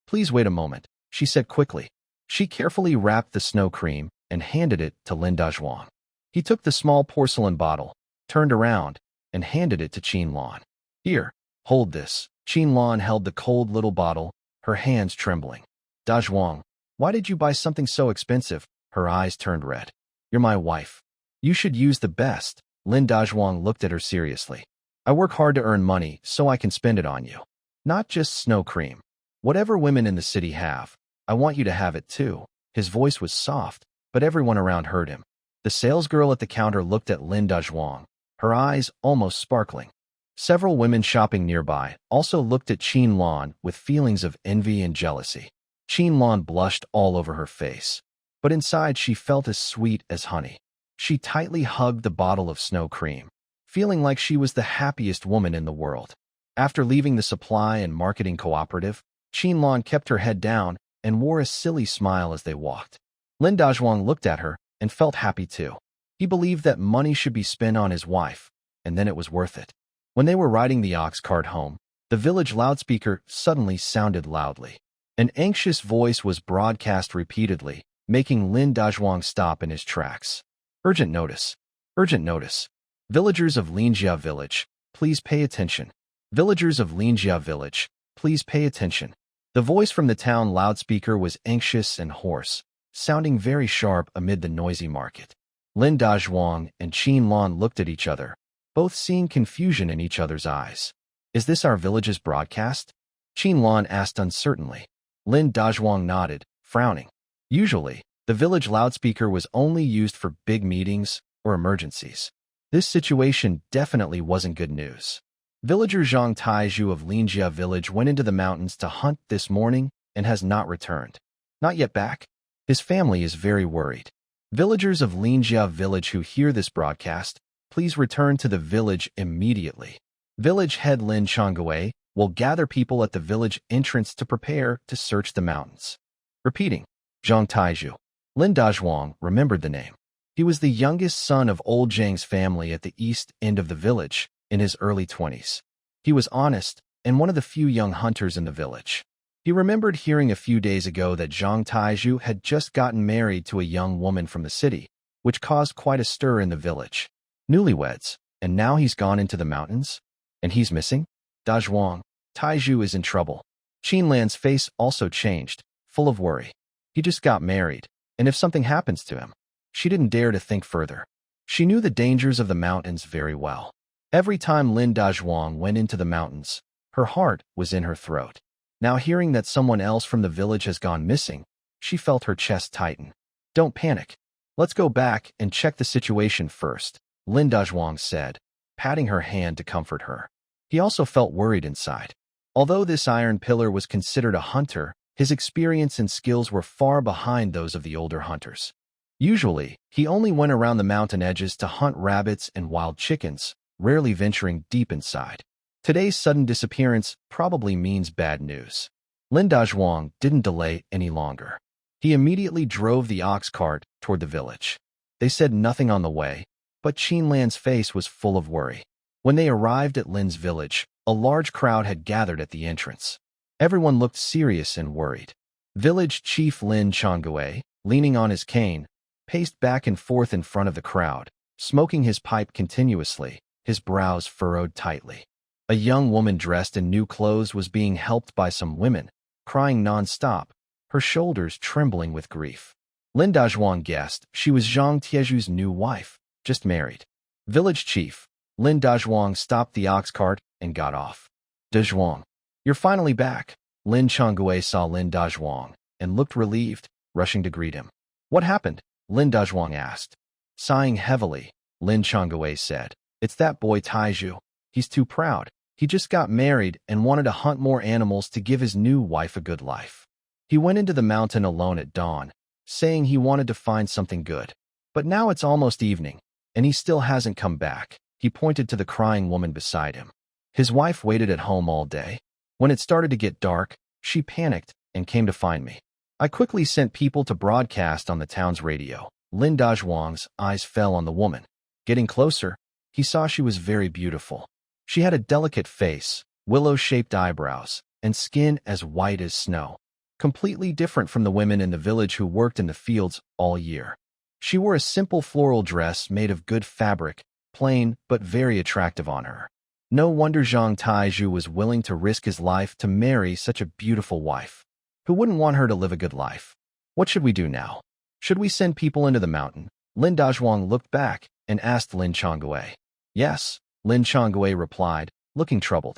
Please wait a moment, she said quickly. She carefully wrapped the snow cream and handed it to Lin Dazhuang. He took the small porcelain bottle, turned around, and handed it to Qin Lan. Here, hold this. Qin Lan held the cold little bottle, her hands trembling. Dazhuang, why did you buy something so expensive? Her eyes turned red. You're my wife. You should use the best. Lin Dazhuang looked at her seriously. I work hard to earn money so I can spend it on you. Not just snow cream. Whatever women in the city have, I want you to have it too. His voice was soft, but everyone around heard him. The salesgirl at the counter looked at Lin Dazhuang, her eyes almost sparkling. Several women shopping nearby also looked at Qin Lan with feelings of envy and jealousy. Qin Lan blushed all over her face, but inside she felt as sweet as honey. She tightly hugged the bottle of snow cream, feeling like she was the happiest woman in the world. After leaving the supply and marketing cooperative, Qin Lan kept her head down and wore a silly smile as they walked. Lin Dazhuang looked at her and felt happy too. He believed that money should be spent on his wife, and then it was worth it. When they were riding the ox cart home, the village loudspeaker suddenly sounded loudly. An anxious voice was broadcast repeatedly, making Lin Dazhuang stop in his tracks. Urgent notice. Urgent notice. Villagers of Linjia village, please pay attention. Villagers of Linjia village, please pay attention. The voice from the town loudspeaker was anxious and hoarse, sounding very sharp amid the noisy market. Lin Dazhuang and Qin Lan looked at each other, both seeing confusion in each other's eyes. Is this our village's broadcast? Qin Lan asked uncertainly. Lin Dazhuang nodded, frowning. Usually, the village loudspeaker was only used for big meetings or emergencies. This situation definitely wasn't good news. Villager Zhang Taizhu of Linjia village went into the mountains to hunt this morning and has not returned. Not yet back? His family is very worried. Villagers of Linjia village who hear this broadcast, please return to the village immediately. Village head Lin Changwei will gather people at the village entrance to prepare to search the mountains. Repeating, Zhang Taizhu. Lin Dazhuang remembered the name. He was the youngest son of old Zhang's family at the east end of the village in his early 20s. He was honest and one of the few young hunters in the village. He remembered hearing a few days ago that Zhang Taizhu had just gotten married to a young woman from the city, which caused quite a stir in the village. Newlyweds, and now he's gone into the mountains? And he's missing? Dazhuang, Taizhu is in trouble. Qin Lan's face also changed, full of worry. He just got married, and if something happens to him, she didn't dare to think further. She knew the dangers of the mountains very well. Every time Lin Dazhuang went into the mountains, her heart was in her throat. Now hearing that someone else from the village has gone missing, she felt her chest tighten. Don't panic. Let's go back and check the situation first, Lin Dazhuang said, patting her hand to comfort her. He also felt worried inside. Although this iron pillar was considered a hunter, his experience and skills were far behind those of the older hunters. Usually, he only went around the mountain edges to hunt rabbits and wild chickens, rarely venturing deep inside. Today's sudden disappearance probably means bad news. Lin Dazhuang didn't delay any longer. He immediately drove the ox cart toward the village. They said nothing on the way, but Qin Lan's face was full of worry. When they arrived at Lin's village, a large crowd had gathered at the entrance. Everyone looked serious and worried. Village chief Lin Changwei, leaning on his cane, paced back and forth in front of the crowd, smoking his pipe continuously, his brows furrowed tightly. A young woman dressed in new clothes was being helped by some women, crying non-stop, her shoulders trembling with grief. Lin Dazhuang guessed she was Zhang Tieju's new wife, just married. Village chief, Lin Dazhuang stopped the ox cart and got off. Dazhuang, you're finally back. Lin Changwei saw Lin Dazhuang and looked relieved, rushing to greet him. What happened? Lin Dazhuang asked. Sighing heavily, Lin Changwei said, It's that boy Taizhu. He's too proud. He just got married and wanted to hunt more animals to give his new wife a good life. He went into the mountain alone at dawn, saying he wanted to find something good. But now it's almost evening, and he still hasn't come back. He pointed to the crying woman beside him. His wife waited at home all day. When it started to get dark, she panicked and came to find me. I quickly sent people to broadcast on the town's radio. Lin Dazhuang's eyes fell on the woman. Getting closer, he saw she was very beautiful. She had a delicate face, willow-shaped eyebrows, and skin as white as snow, completely different from the women in the village who worked in the fields all year. She wore a simple floral dress made of good fabric, plain but very attractive on her. No wonder Zhang Taizhu was willing to risk his life to marry such a beautiful wife. Who wouldn't want her to live a good life? What should we do now? Should we send people into the mountain? Lin Dazhuang looked back and asked Lin Changwei. Yes, Lin Changwei replied, looking troubled.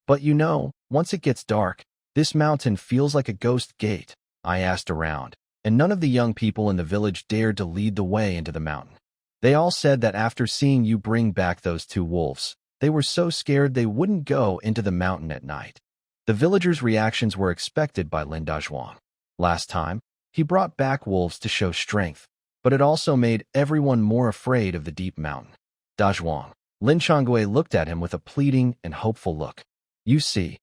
But you know, once it gets dark, this mountain feels like a ghost gate. I asked around, and none of the young people in the village dared to lead the way into the mountain. They all said that after seeing you bring back those 2 wolves, they were so scared they wouldn't go into the mountain at night. The villagers' reactions were expected by Lin Dazhuang. Last time, he brought back wolves to show strength, but it also made everyone more afraid of the deep mountain. Dazhuang. Lin Changwei looked at him with a pleading and hopeful look. You see,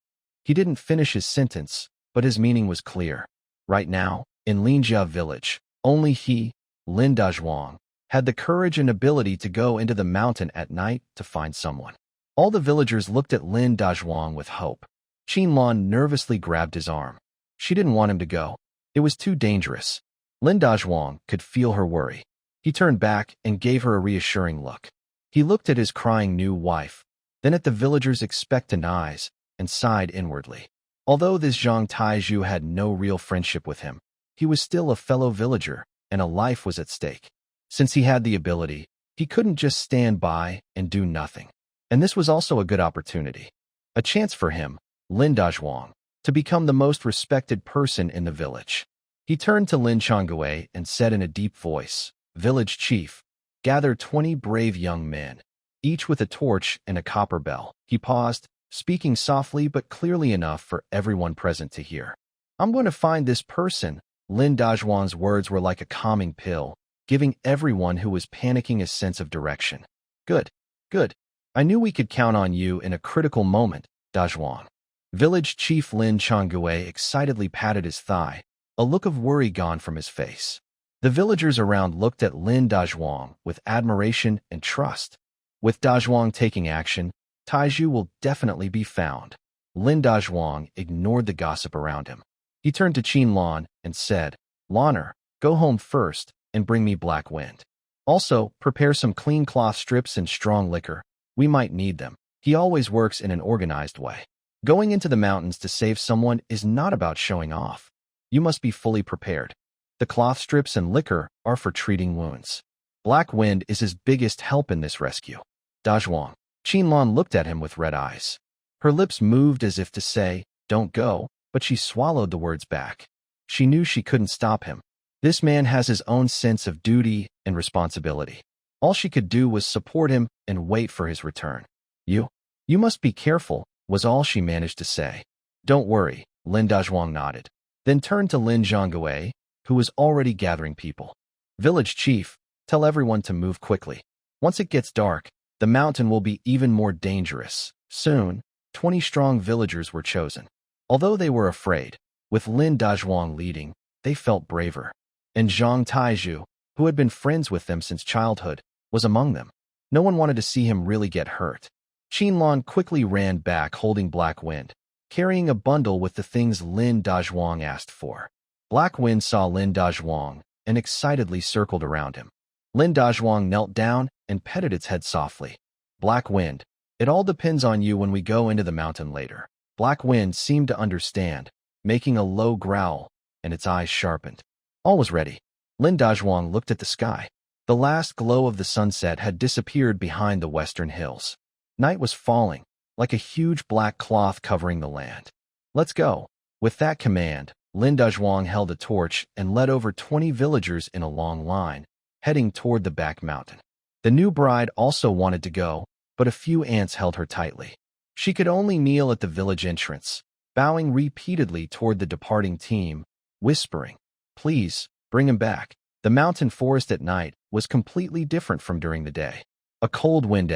he didn't finish his sentence, but his meaning was clear. Right now, in Linjia village, only he, Lin Dazhuang, had the courage and ability to go into the mountain at night to find someone. All the villagers looked at Lin Dazhuang with hope. Qinlan nervously grabbed his arm. She didn't want him to go. It was too dangerous. Lin Dazhuang could feel her worry. He turned back and gave her a reassuring look. He looked at his crying new wife, then at the villagers' expectant eyes, and sighed inwardly. Although this Zhang Taizhu had no real friendship with him, he was still a fellow villager, and a life was at stake. Since he had the ability, he couldn't just stand by and do nothing. And this was also a good opportunity. A chance for him, Lin Dazhuang, to become the most respected person in the village. He turned to Lin Changwei and said in a deep voice, Village chief, gather 20 brave young men, each with a torch and a copper bell. He paused, speaking softly but clearly enough for everyone present to hear. I'm going to find this person. Lin Dazhuang's words were like a calming pill, giving everyone who was panicking a sense of direction. Good, good. I knew we could count on you in a critical moment, Dazhuang. Village Chief Lin Changwei excitedly patted his thigh, a look of worry gone from his face. The villagers around looked at Lin Dazhuang with admiration and trust. With Dazhuang taking action, Taizhu will definitely be found. Lin Dazhuang ignored the gossip around him. He turned to Qinlan and said, Lanner, go home first and bring me black wind. Also, prepare some clean cloth strips and strong liquor. We might need them. He always works in an organized way. Going into the mountains to save someone is not about showing off. You must be fully prepared. The cloth strips and liquor are for treating wounds. Black wind is his biggest help in this rescue. Dazhuang. Qinlan looked at him with red eyes. Her lips moved as if to say, don't go, but she swallowed the words back. She knew she couldn't stop him. This man has his own sense of duty and responsibility. All she could do was support him and wait for his return. You must be careful, was all she managed to say. Don't worry, Lin Dazhuang nodded, then turned to Lin Zhangwei, who was already gathering people. Village chief, tell everyone to move quickly. Once it gets dark, the mountain will be even more dangerous. Soon, 20 strong villagers were chosen. Although they were afraid, with Lin Dazhuang leading, they felt braver. And Zhang Taizhu, who had been friends with them since childhood, was among them. No one wanted to see him really get hurt. Qinlan quickly ran back holding Black Wind, carrying a bundle with the things Lin Dazhuang asked for. Black Wind saw Lin Dazhuang and excitedly circled around him. Lin Dazhuang knelt down and petted its head softly. Black Wind, it all depends on you when we go into the mountain later. Black Wind seemed to understand, making a low growl, and its eyes sharpened. All was ready. Lin Dazhuang looked at the sky. The last glow of the sunset had disappeared behind the western hills. Night was falling, like a huge black cloth covering the land. Let's go. With that command, Lin Dazhuang held a torch and led over 20 villagers in a long line, heading toward the back mountain. The new bride also wanted to go, but a few ants held her tightly. She could only kneel at the village entrance, bowing repeatedly toward the departing team, whispering, "Please, bring him back." The mountain forest at night was completely different from during the day. A cold wind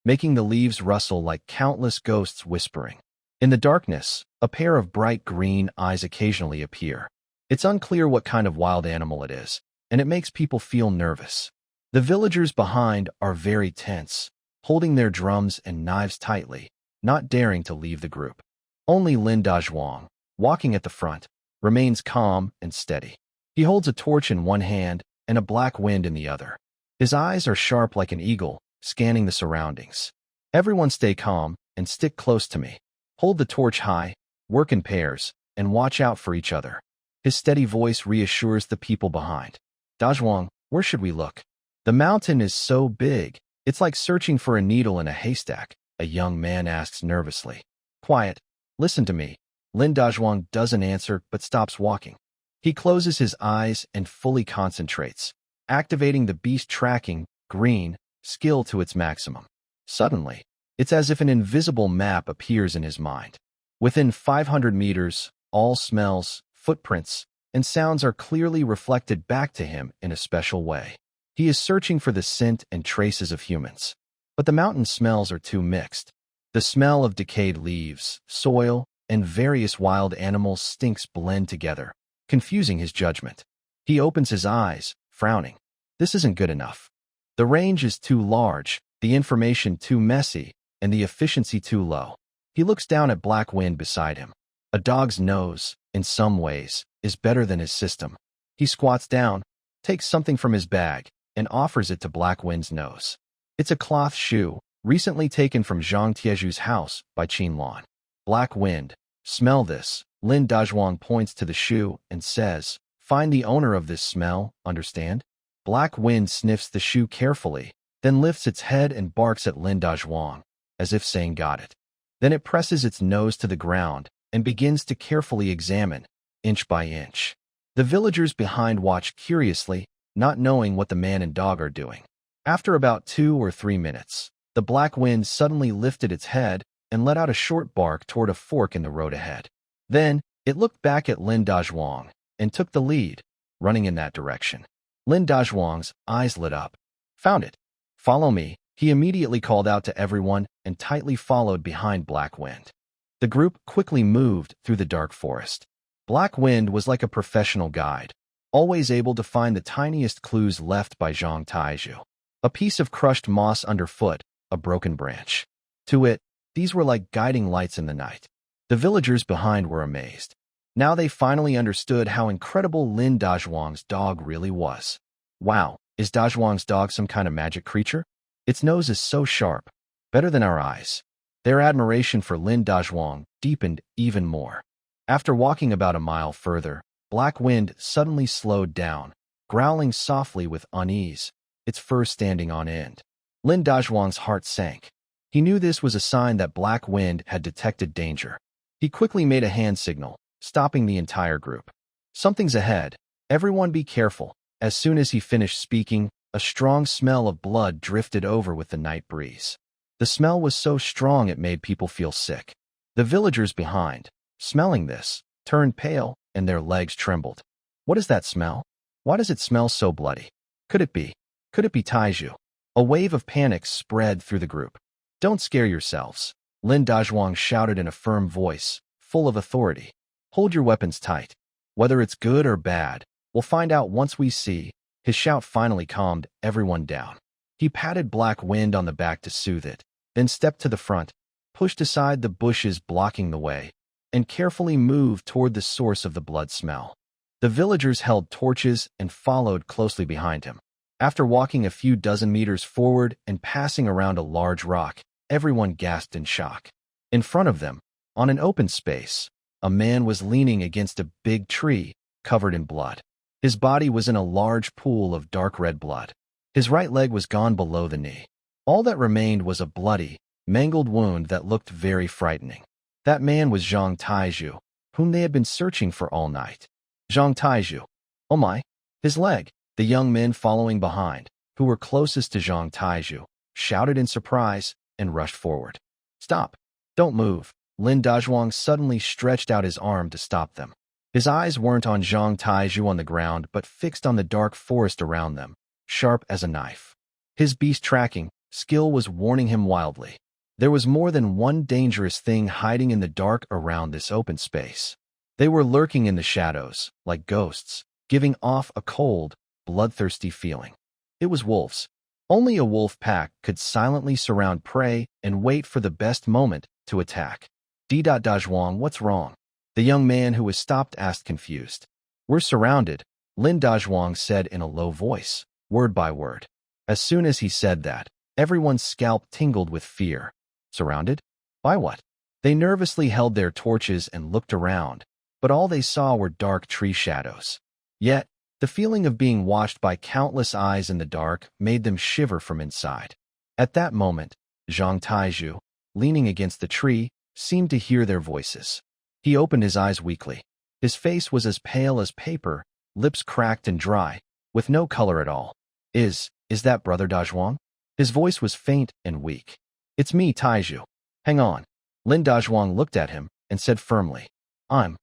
making the leaves rustle like countless ghosts whispering. In the darkness, a pair of bright green eyes occasionally appear. It's unclear what kind of wild animal it is, and it makes people feel nervous. The villagers behind are very tense, holding their drums and knives tightly, not daring to leave the group. Only Lin Dazhuang, walking at the front, remains calm and steady. He holds a torch in one hand and a black wind in the other. His eyes are sharp like an eagle, scanning the surroundings. Everyone stay calm and stick close to me. Hold the torch high, work in pairs, and watch out for each other. His steady voice reassures the people behind. Dazhuang, where should we look? The mountain is so big, it's like searching for a needle in a haystack, a young man asks nervously. Quiet. Listen to me. Lin Dazhuang doesn't answer but stops walking. He closes his eyes and fully concentrates, activating the beast tracking, green, skill to its maximum. Suddenly, it's as if an invisible map appears in his mind. Within 500 meters, all smells, footprints, and sounds are clearly reflected back to him in a special way. He is searching for the scent and traces of humans. But the mountain smells are too mixed. The smell of decayed leaves, soil, and various wild animals stinks blend together, confusing his judgment. He opens his eyes, frowning. This isn't good enough. The range is too large, the information too messy, and the efficiency too low. He looks down at Black Wind beside him. A dog's nose, in some ways, is better than his system. He squats down, takes something from his bag, and offers it to Black Wind's nose. It's a cloth shoe, recently taken from Zhang Tieju's house by Qin Lan. Black Wind, smell this. Lin Dazhuang points to the shoe and says, find the owner of this smell, understand? Black Wind sniffs the shoe carefully, then lifts its head and barks at Lin Dazhuang, as if saying got it. Then it presses its nose to the ground and begins to carefully examine, inch by inch. The villagers behind watch curiously, not knowing what the man and dog are doing. After about 2 or 3 minutes, the Black Wind suddenly lifted its head and let out a short bark toward a fork in the road ahead. Then, it looked back at Lin Dazhuang and took the lead, running in that direction. Lin Dazhuang's eyes lit up. Found it. Follow me, he immediately called out to everyone and tightly followed behind Black Wind. The group quickly moved through the dark forest. Black Wind was like a professional guide, always able to find the tiniest clues left by Zhang Taizhu. A piece of crushed moss underfoot, a broken branch. To it, these were like guiding lights in the night. The villagers behind were amazed. Now they finally understood how incredible Lin Dazhuang's dog really was. Wow, is Dazhuang's dog some kind of magic creature? Its nose is so sharp, better than our eyes. Their admiration for Lin Dazhuang deepened even more. After walking about a mile further, Black Wind suddenly slowed down, growling softly with unease, its fur standing on end. Lin Dazhuang's heart sank. He knew this was a sign that Black Wind had detected danger. He quickly made a hand signal, stopping the entire group. Something's ahead. Everyone be careful. As soon as he finished speaking, a strong smell of blood drifted over with the night breeze. The smell was so strong it made people feel sick. The villagers behind, smelling this, turned pale and their legs trembled. What is that smell? Why does it smell so bloody? Could it be Taizhu? A wave of panic spread through the group. Don't scare yourselves, Lin Dazhuang shouted in a firm voice, full of authority. Hold your weapons tight. Whether it's good or bad, we'll find out once we see. His shout finally calmed everyone down. He patted Black Wind on the back to soothe it, then stepped to the front, pushed aside the bushes blocking the way, and carefully moved toward the source of the blood smell. The villagers held torches and followed closely behind him. After walking a few dozen meters forward and passing around a large rock, everyone gasped in shock. In front of them, on an open space, a man was leaning against a big tree, covered in blood. His body was in a large pool of dark red blood. His right leg was gone below the knee. All that remained was a bloody, mangled wound that looked very frightening. That man was Zhang Taizhu, whom they had been searching for all night. Zhang Taizhu. Oh my! His leg! The young men following behind, who were closest to Zhang Taizhu, shouted in surprise and rushed forward. Stop! Don't move! Lin Dazhuang suddenly stretched out his arm to stop them. His eyes weren't on Zhang Taizhu on the ground but fixed on the dark forest around them, sharp as a knife. His beast tracking skill was warning him wildly. There was more than one dangerous thing hiding in the dark around this open space. They were lurking in the shadows, like ghosts, giving off a cold, bloodthirsty feeling. It was wolves. Only a wolf pack could silently surround prey and wait for the best moment to attack. Dazhuang, what's wrong? The young man who was stopped asked confused. We're surrounded, Lin Dazhuang said in a low voice, word by word. As soon as he said that, everyone's scalp tingled with fear. Surrounded? By what? They nervously held their torches and looked around, but all they saw were dark tree shadows. Yet, the feeling of being watched by countless eyes in the dark made them shiver from inside. At that moment, Zhang Taizhu, leaning against the tree, seemed to hear their voices. He opened his eyes weakly. His face was as pale as paper, lips cracked and dry, with no color at all. Is that Brother Dazhuang? His voice was faint and weak. It's me, Taizhu. Hang on. Lin Dazhuang looked at him and said firmly, I'm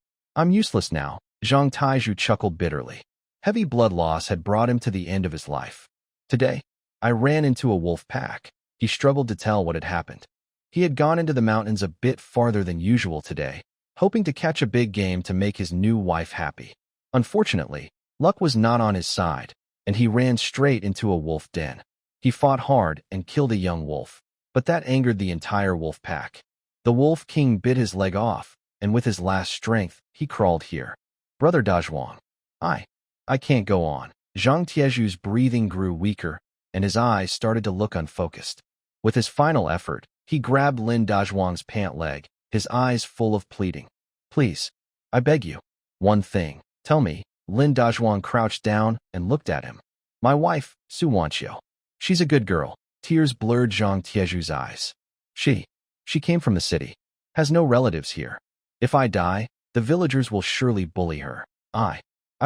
useless now. Zhang Taizhu chuckled bitterly. Heavy blood loss had brought him to the end of his life. Today, I ran into a wolf pack. He struggled to tell what had happened. He had gone into the mountains a bit farther than usual today, hoping to catch a big game to make his new wife happy. Unfortunately, luck was not on his side, and he ran straight into a wolf den. He fought hard and killed a young wolf, but that angered the entire wolf pack. The wolf king bit his leg off, and with his last strength, he crawled here. Brother Dazhuang, I can't go on. Zhang Tiezhu's breathing grew weaker, and his eyes started to look unfocused. With his final effort, he grabbed Lin Dazhuang's pant leg, his eyes full of pleading. Please, I beg you. One thing, tell me. Lin Dazhuang crouched down and looked at him. My wife, Su Wanqiu. She's a good girl. Tears blurred Zhang Tiezhu's eyes. She came from the city. Has no relatives here. If I die, the villagers will surely bully her. I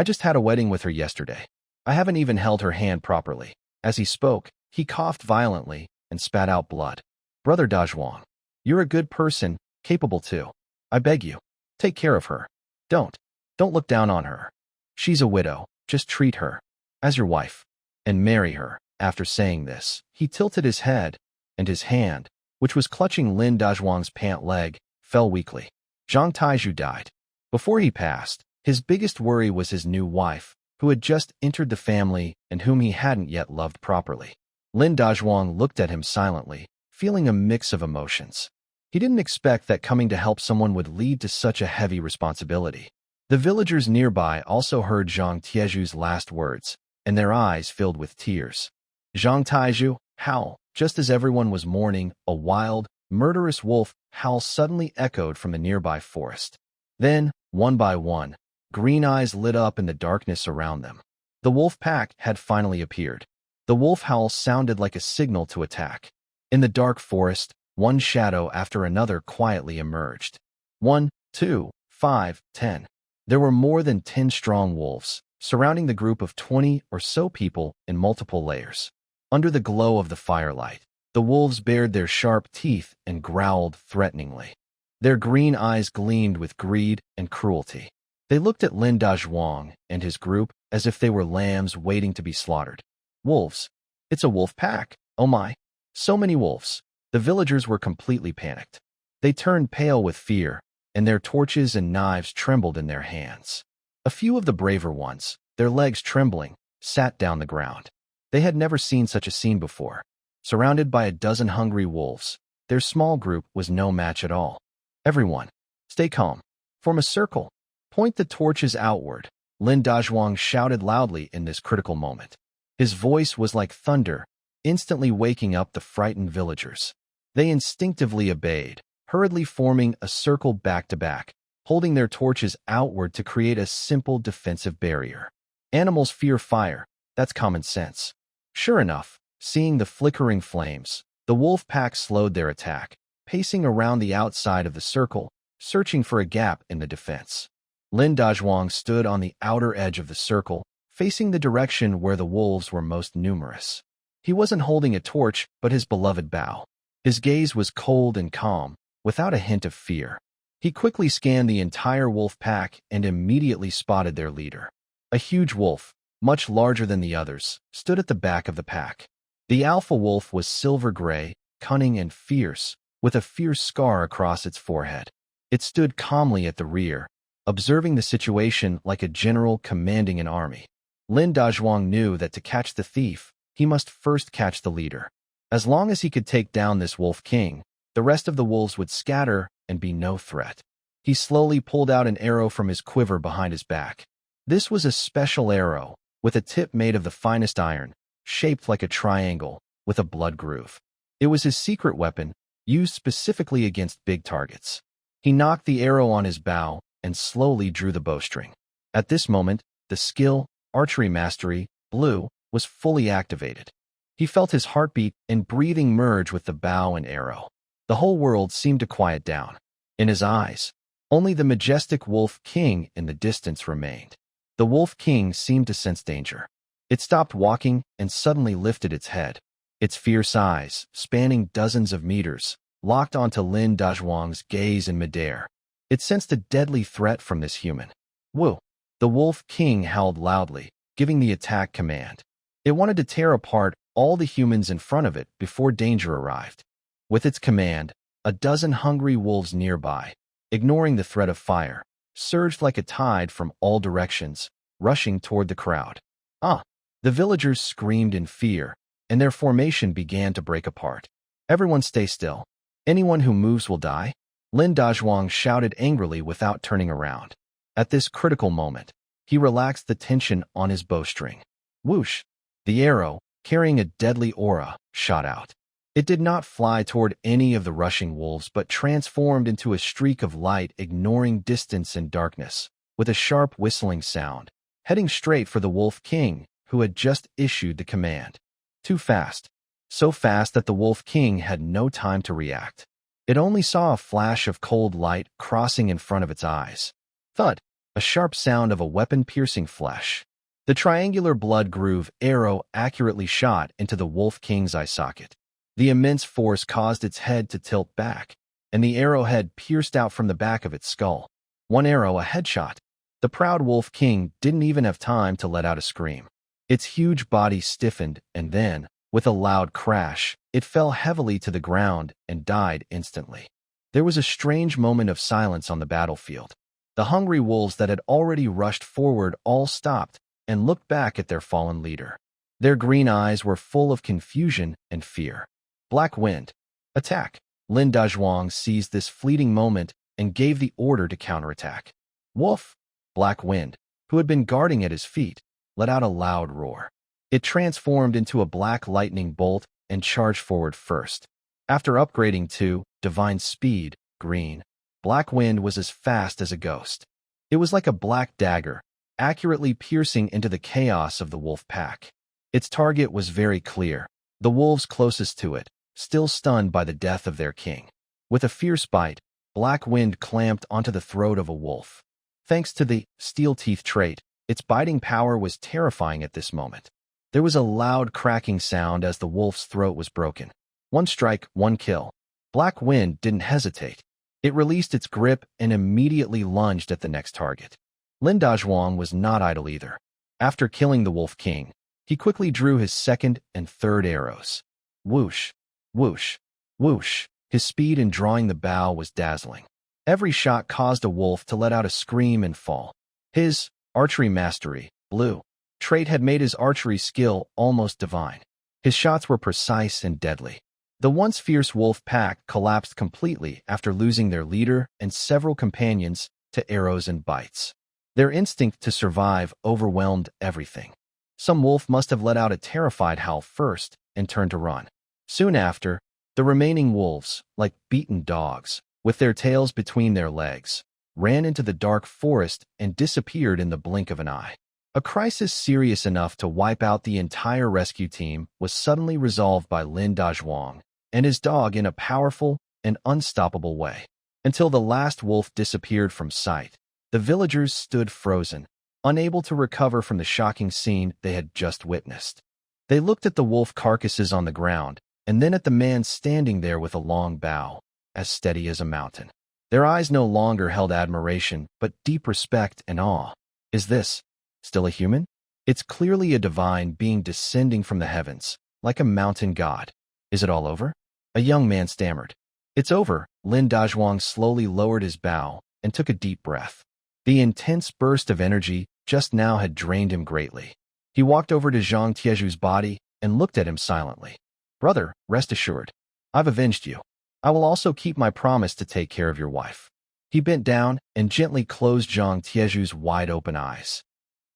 just had a wedding with her yesterday. I haven't even held her hand properly. As he spoke, he coughed violently and spat out blood. Brother Dazhuang, you're a good person, capable too. I beg you, take care of her. Don't look down on her. She's a widow. Just treat her as your wife and marry her. After saying this, he tilted his head, and his hand, which was clutching Lin Dazhuang's pant leg, fell weakly. Zhang Taizhu died. Before he passed, his biggest worry was his new wife, who had just entered the family and whom he hadn't yet loved properly. Lin Dazhuang looked at him silently, feeling a mix of emotions. He didn't expect that coming to help someone would lead to such a heavy responsibility. The villagers nearby also heard Zhang Tiezhu's last words, and their eyes filled with tears. Zhang Taizhu, howl. Just as everyone was mourning, a wild, murderous wolf howl suddenly echoed from the nearby forest. Then, one by one, green eyes lit up in the darkness around them. The wolf pack had finally appeared. The wolf howl sounded like a signal to attack. In the dark forest, one shadow after another quietly emerged. 1, 2, 5, 10. There were more than 10 strong wolves, surrounding the group of 20 or so people in multiple layers. Under the glow of the firelight, the wolves bared their sharp teeth and growled threateningly. Their green eyes gleamed with greed and cruelty. They looked at Lin Dazhuang and his group as if they were lambs waiting to be slaughtered. Wolves. It's a wolf pack. Oh my. So many wolves. The villagers were completely panicked. They turned pale with fear, and their torches and knives trembled in their hands. A few of the braver ones, their legs trembling, sat down the ground. They had never seen such a scene before. Surrounded by a dozen hungry wolves, their small group was no match at all. Everyone, stay calm. Form a circle. Point the torches outward. Lin Dazhuang shouted loudly in this critical moment. His voice was like thunder, instantly waking up the frightened villagers. They instinctively obeyed, hurriedly forming a circle back to back, holding their torches outward to create a simple defensive barrier. Animals fear fire. That's common sense. Sure enough, seeing the flickering flames, the wolf pack slowed their attack, pacing around the outside of the circle, searching for a gap in the defense. Lin Dazhuang stood on the outer edge of the circle, facing the direction where the wolves were most numerous. He wasn't holding a torch, but his beloved bow. His gaze was cold and calm, without a hint of fear. He quickly scanned the entire wolf pack and immediately spotted their leader. A huge wolf, much larger than the others, stood at the back of the pack. The alpha wolf was silver gray, cunning and fierce, with a fierce scar across its forehead. It stood calmly at the rear, observing the situation like a general commanding an army. Lin Dazhuang knew that to catch the thief, he must first catch the leader. As long as he could take down this wolf king, the rest of the wolves would scatter and be no threat. He slowly pulled out an arrow from his quiver behind his back. This was a special arrow, with a tip made of the finest iron, shaped like a triangle, with a blood groove. It was his secret weapon, used specifically against big targets. He knocked the arrow on his bow and slowly drew the bowstring. At this moment, the skill, archery mastery, blue, was fully activated. He felt his heartbeat and breathing merge with the bow and arrow. The whole world seemed to quiet down. In his eyes, only the majestic Wolf King in the distance remained. The Wolf King seemed to sense danger. It stopped walking and suddenly lifted its head. Its fierce eyes, spanning dozens of meters, locked onto Lin Dazhuang's gaze in midair. It sensed a deadly threat from this human. Woo! The Wolf King howled loudly, giving the attack command. It wanted to tear apart all the humans in front of it before danger arrived. With its command, a dozen hungry wolves nearby, ignoring the threat of fire, surged like a tide from all directions, rushing toward the crowd. The villagers screamed in fear, and their formation began to break apart. Everyone stay still. Anyone who moves will die. Lin Dazhuang shouted angrily without turning around. At this critical moment, he relaxed the tension on his bowstring. Whoosh! The arrow, carrying a deadly aura, shot out. It did not fly toward any of the rushing wolves but transformed into a streak of light ignoring distance and darkness, with a sharp whistling sound, heading straight for the Wolf King, who had just issued the command. Too fast. So fast that the Wolf King had no time to react. It only saw a flash of cold light crossing in front of its eyes. Thud! A sharp sound of a weapon piercing flesh. The triangular blood groove arrow accurately shot into the Wolf King's eye socket. The immense force caused its head to tilt back, and the arrowhead pierced out from the back of its skull. One arrow, a headshot. The proud Wolf King didn't even have time to let out a scream. Its huge body stiffened, and then, with a loud crash, it fell heavily to the ground and died instantly. There was a strange moment of silence on the battlefield. The hungry wolves that had already rushed forward all stopped and looked back at their fallen leader. Their green eyes were full of confusion and fear. Black Wind. Attack. Lin Dazhuang seized this fleeting moment and gave the order to counterattack. Wolf. Black Wind, who had been guarding at his feet, let out a loud roar. It transformed into a black lightning bolt and charged forward first. After upgrading to Divine Speed, green, Black Wind was as fast as a ghost. It was like a black dagger, accurately piercing into the chaos of the wolf pack. Its target was very clear, the wolves closest to it, still stunned by the death of their king. With a fierce bite, Black Wind clamped onto the throat of a wolf. Thanks to the steel teeth trait, its biting power was terrifying at this moment. There was a loud cracking sound as the wolf's throat was broken. One strike, one kill. Black Wind didn't hesitate. It released its grip and immediately lunged at the next target. Lin Dazhuang was not idle either. After killing the Wolf King, he quickly drew his second and third arrows. Whoosh, whoosh, whoosh. His speed in drawing the bow was dazzling. Every shot caused a wolf to let out a scream and fall. His archery mastery, blue, trait had made his archery skill almost divine. His shots were precise and deadly. The once fierce wolf pack collapsed completely after losing their leader and several companions to arrows and bites. Their instinct to survive overwhelmed everything. Some wolf must have let out a terrified howl first and turned to run. Soon after, the remaining wolves, like beaten dogs, with their tails between their legs, ran into the dark forest and disappeared in the blink of an eye. A crisis serious enough to wipe out the entire rescue team was suddenly resolved by Lin Dazhuang and his dog in a powerful and unstoppable way. Until the last wolf disappeared from sight, the villagers stood frozen, unable to recover from the shocking scene they had just witnessed. They looked at the wolf carcasses on the ground, and then at the man standing there with a long bow, as steady as a mountain. Their eyes no longer held admiration, but deep respect and awe. Is this still a human? It's clearly a divine being descending from the heavens, like a mountain god. Is it all over? A young man stammered. It's over. Lin Dazhuang slowly lowered his bow and took a deep breath. The intense burst of energy just now had drained him greatly. He walked over to Zhang Tieju's body and looked at him silently. Brother, rest assured. I've avenged you. I will also keep my promise to take care of your wife. He bent down and gently closed Zhang Tieju's wide-open eyes.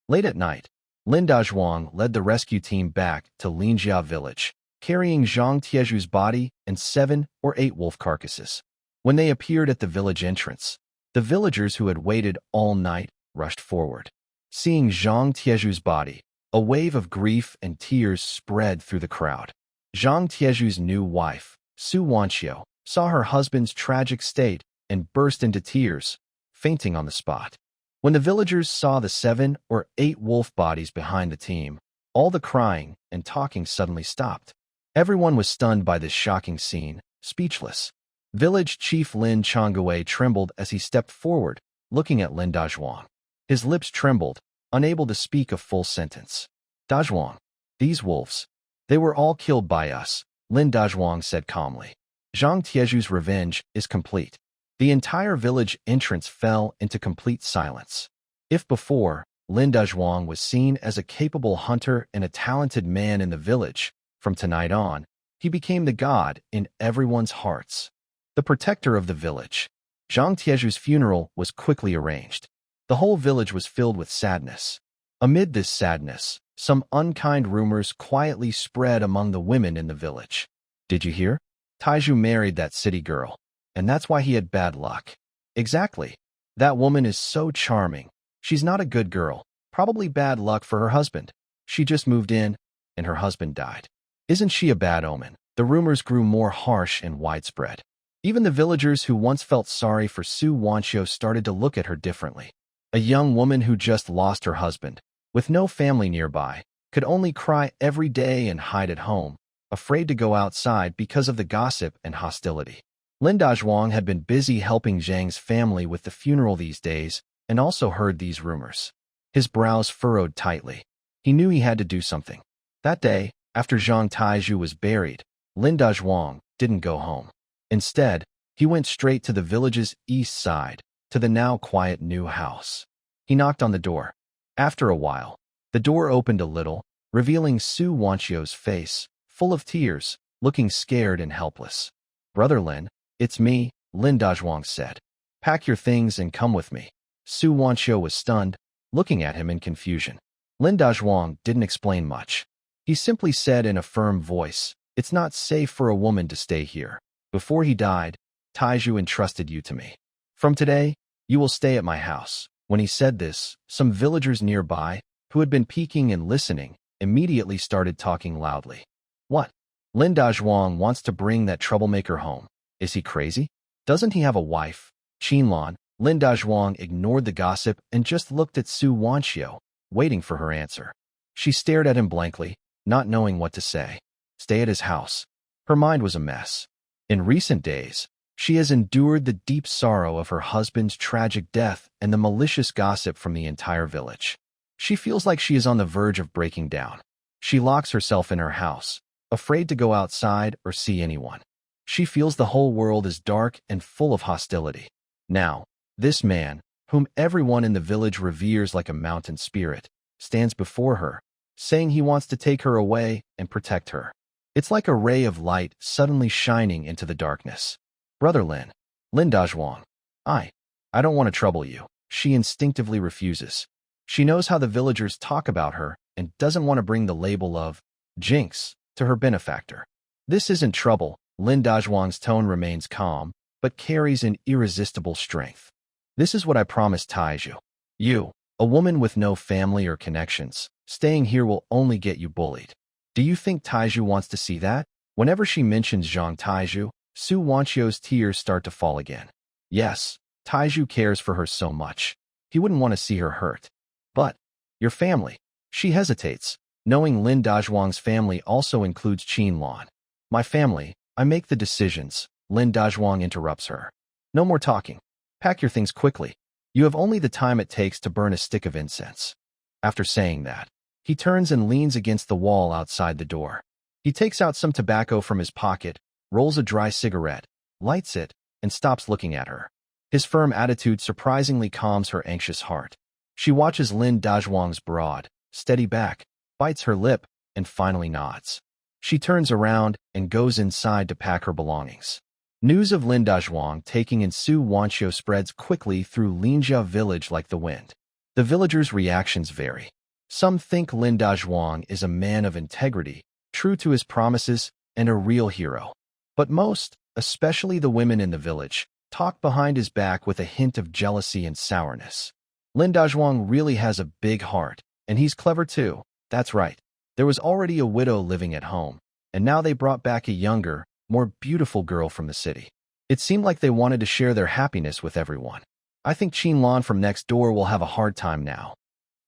Late at night, Lin Dazhuang led the rescue team back to Linjia village, carrying Zhang Tieju's body and 7 or 8 wolf carcasses. When they appeared at the village entrance, the villagers who had waited all night rushed forward. Seeing Zhang Tieju's body, a wave of grief and tears spread through the crowd. Zhang Tieju's new wife, Su Wanqiu, saw her husband's tragic state and burst into tears, fainting on the spot. When the villagers saw the 7 or 8 wolf bodies behind the team, all the crying and talking suddenly stopped. Everyone was stunned by this shocking scene, speechless. Village Chief Lin Changwei trembled as he stepped forward, looking at Lin Dazhuang. His lips trembled, unable to speak a full sentence. Dazhuang, these wolves, they were all killed by us, Lin Dazhuang said calmly. Zhang Tieju's revenge is complete. The entire village entrance fell into complete silence. If before, Lin Dazhuang was seen as a capable hunter and a talented man in the village, from tonight on, he became the god in everyone's hearts. The protector of the village. Zhang Tieju's funeral was quickly arranged. The whole village was filled with sadness. Amid this sadness, some unkind rumors quietly spread among the women in the village. Did you hear? Taiju married that city girl, and that's why he had bad luck. Exactly. That woman is so charming. She's not a good girl, probably bad luck for her husband. She just moved in, and her husband died. Isn't she a bad omen? The rumors grew more harsh and widespread. Even the villagers who once felt sorry for Su Wanqiu started to look at her differently. A young woman who just lost her husband, with no family nearby, could only cry every day and hide at home, afraid to go outside because of the gossip and hostility. Lin Dazhuang had been busy helping Zhang's family with the funeral these days and also heard these rumors. His brows furrowed tightly. He knew he had to do something. That day, after Zhang Taiju was buried, Lin Dazhuang didn't go home. Instead, he went straight to the village's east side, to the now quiet new house. He knocked on the door. After a while, the door opened a little, revealing Su Wanqiu's face, full of tears, looking scared and helpless. "Brother Lin, it's me," Lin Dazhuang said. "Pack your things and come with me." Su Wanqiu was stunned, looking at him in confusion. Lin Dazhuang didn't explain much. He simply said in a firm voice, "It's not safe for a woman to stay here. Before he died, Taiju entrusted you to me. From today, you will stay at my house." When he said this, some villagers nearby, who had been peeking and listening, immediately started talking loudly. "What? Lin Dazhuang wants to bring that troublemaker home. Is he crazy? Doesn't he have a wife?" Qinlan, Lin Dazhuang ignored the gossip and just looked at Su Wanqiu, waiting for her answer. She stared at him blankly, not knowing what to say. Stay at his house. Her mind was a mess. In recent days, she has endured the deep sorrow of her husband's tragic death and the malicious gossip from the entire village. She feels like she is on the verge of breaking down. She locks herself in her house, afraid to go outside or see anyone. She feels the whole world is dark and full of hostility. Now, this man, whom everyone in the village reveres like a mountain spirit, stands before her, saying he wants to take her away and protect her. It's like a ray of light suddenly shining into the darkness. "Brother Lin, Lin Dazhuang, I don't want to trouble you." She instinctively refuses. She knows how the villagers talk about her and doesn't want to bring the label of jinx to her benefactor. This isn't trouble. Lin Dazhuang's tone remains calm, but carries an irresistible strength. "This is what I promised Taiju. You, a woman with no family or connections, staying here will only get you bullied. Do you think Taiju wants to see that?" Whenever she mentions Zhang Taiju, Su Wanqiu's tears start to fall again. Yes, Taiju cares for her so much. He wouldn't want to see her hurt. But, your family. She hesitates, knowing Lin Dazhuang's family also includes Qinlan. "My family, I make the decisions," Lin Dazhuang interrupts her. "No more talking. Pack your things quickly. You have only the time it takes to burn a stick of incense." After saying that, he turns and leans against the wall outside the door. He takes out some tobacco from his pocket, rolls a dry cigarette, lights it, and stops looking at her. His firm attitude surprisingly calms her anxious heart. She watches Lin Dazhuang's broad, steady back, bites her lip, and finally nods. She turns around and goes inside to pack her belongings. News of Lin Dazhuang taking in Su Wanqiu spreads quickly through Linjia village like the wind. The villagers' reactions vary. Some think Lin Dazhuang is a man of integrity, true to his promises, and a real hero. But most, especially the women in the village, talk behind his back with a hint of jealousy and sourness. Lin Dazhuang really has a big heart, and he's clever too. That's right. There was already a widow living at home, and now they brought back a younger, more beautiful girl from the city. It seemed like they wanted to share their happiness with everyone. I think Qinlan from next door will have a hard time now.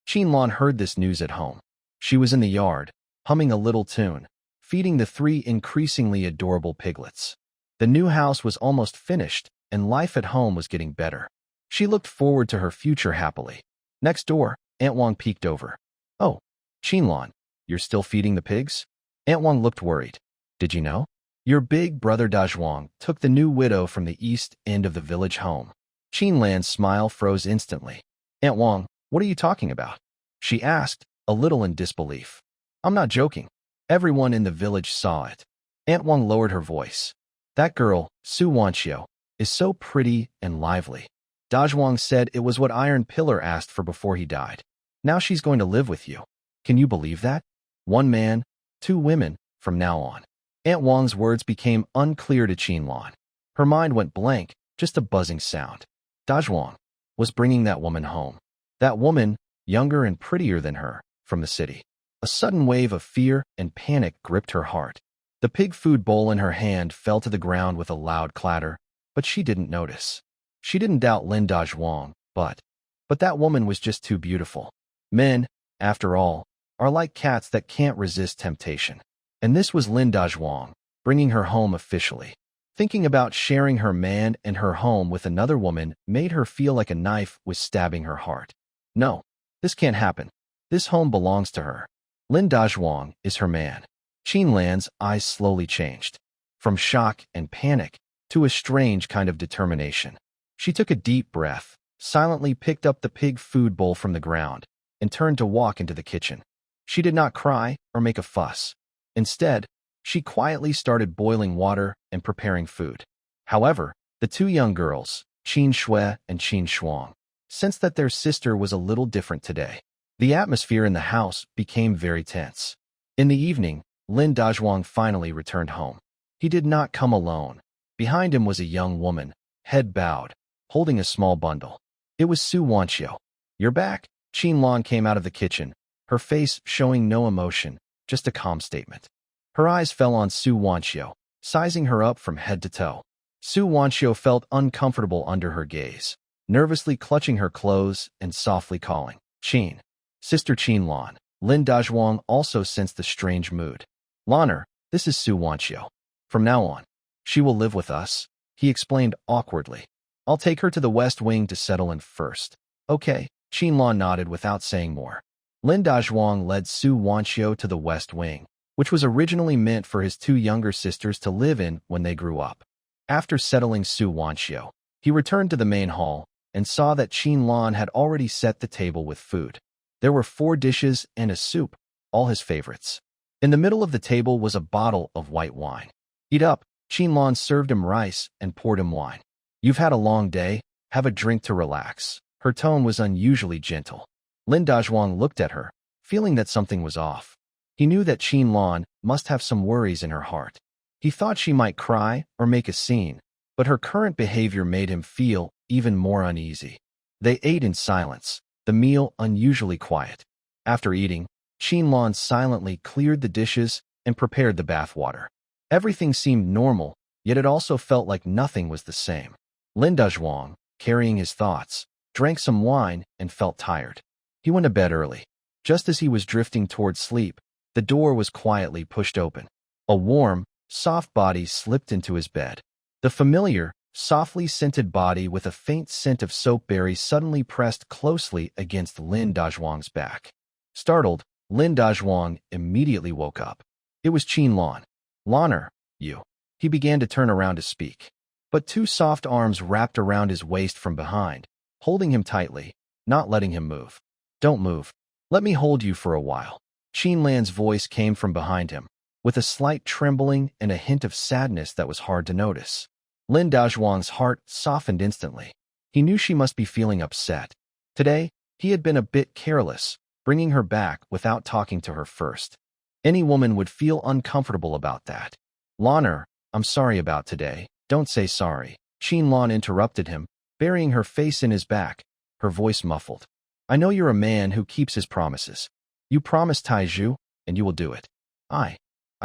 Qinlan heard this news at home. She was in the yard, humming a little tune, feeding the 3 increasingly adorable piglets. The new house was almost finished, and life at home was getting better. She looked forward to her future happily. Next door, Aunt Wang peeked over. "Oh, Qinlan, you're still feeding the pigs?" Aunt Wang looked worried. "Did you know? Your big brother Dazhuang took the new widow from the east end of the village home." Qinlan's smile froze instantly. "Aunt Wang, what are you talking about?" she asked, a little in disbelief. "I'm not joking. Everyone in the village saw it." Aunt Wang lowered her voice. "That girl, Su Wanqiu, is so pretty and lively. Dazhuang said it was what Iron Pillar asked for before he died. Now she's going to live with you. Can you believe that? 1 man, 2 women, from now on." Aunt Wang's words became unclear to Qinlan. Her mind went blank, just a buzzing sound. Dazhuang was bringing that woman home. That woman, younger and prettier than her, from the city. A sudden wave of fear and panic gripped her heart. The pig food bowl in her hand fell to the ground with a loud clatter, but she didn't notice. She didn't doubt Lin Dazhuang, but that woman was just too beautiful. Men, after all, are like cats that can't resist temptation. And this was Lin Dazhuang, bringing her home officially. Thinking about sharing her man and her home with another woman made her feel like a knife was stabbing her heart. No, this can't happen. This home belongs to her. Lin Dazhuang is her man. Qinlan's eyes slowly changed, from shock and panic to a strange kind of determination. She took a deep breath, silently picked up the pig food bowl from the ground, and turned to walk into the kitchen. She did not cry or make a fuss. Instead, she quietly started boiling water and preparing food. However, the 2 young girls, Qin Shui and Qin Shuang, sensed that their sister was a little different today. The atmosphere in the house became very tense. In the evening, Lin Dazhuang finally returned home. He did not come alone. Behind him was a young woman, head bowed, holding a small bundle. It was Su Wanqiu. "You're back." Qinlan came out of the kitchen, her face showing no emotion, just a calm statement. Her eyes fell on Su Wanqiu, sizing her up from head to toe. Su Wanqiu felt uncomfortable under her gaze, nervously clutching her clothes and softly calling, "Qin." "Sister Qinlan." Lin Dazhuang also sensed the strange mood. "Lanner, this is Su Wanqiu. From now on, she will live with us," he explained awkwardly. "I'll take her to the West Wing to settle in first." "Okay," Qinlan nodded without saying more. Lin Dazhuang led Su Wanqiu to the West Wing, which was originally meant for his 2 younger sisters to live in when they grew up. After settling Su Wanqiu, he returned to the main hall and saw that Qinlan had already set the table with food. There were 4 dishes and a soup, all his favorites. In the middle of the table was a bottle of white wine. "Eat up." Qinlan served him rice and poured him wine. "You've had a long day, have a drink to relax." Her tone was unusually gentle. Lin Dazhuang looked at her, feeling that something was off. He knew that Qinlan must have some worries in her heart. He thought she might cry or make a scene, but her current behavior made him feel even more uneasy. They ate in silence, the meal unusually quiet. After eating, Qinlan silently cleared the dishes and prepared the bath water. Everything seemed normal, yet it also felt like nothing was the same. Lin Dazhuang, carrying his thoughts, drank some wine and felt tired. He went to bed early. Just as he was drifting toward sleep, the door was quietly pushed open. A warm, soft body slipped into his bed. The familiar, softly scented body with a faint scent of soapberry suddenly pressed closely against Lin Dazhuang's back. Startled, Lin Dazhuang immediately woke up. It was Qinlan. "Lanner, you." He began to turn around to speak. But 2 soft arms wrapped around his waist from behind, holding him tightly, not letting him move. "Don't move. Let me hold you for a while." Qinlan's voice came from behind him, with a slight trembling and a hint of sadness that was hard to notice. Lin Dazhuang's heart softened instantly. He knew she must be feeling upset. Today, He had been a bit careless, bringing her back without talking to her first. Any woman would feel uncomfortable about that. Lanner, I'm sorry about today. Don't say sorry. Lan interrupted him, burying her face in his back, her voice muffled. I know you're a man who keeps his promises. You promised Taiju, and you will do it. I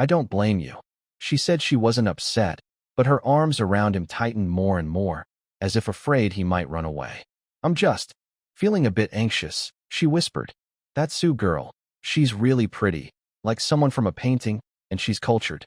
don't blame you. She said she wasn't upset, but her arms around him tightened more and more, as if afraid he might run away. I'm just feeling a bit anxious, she whispered. That Sue girl, she's really pretty, like someone from a painting, and she's cultured.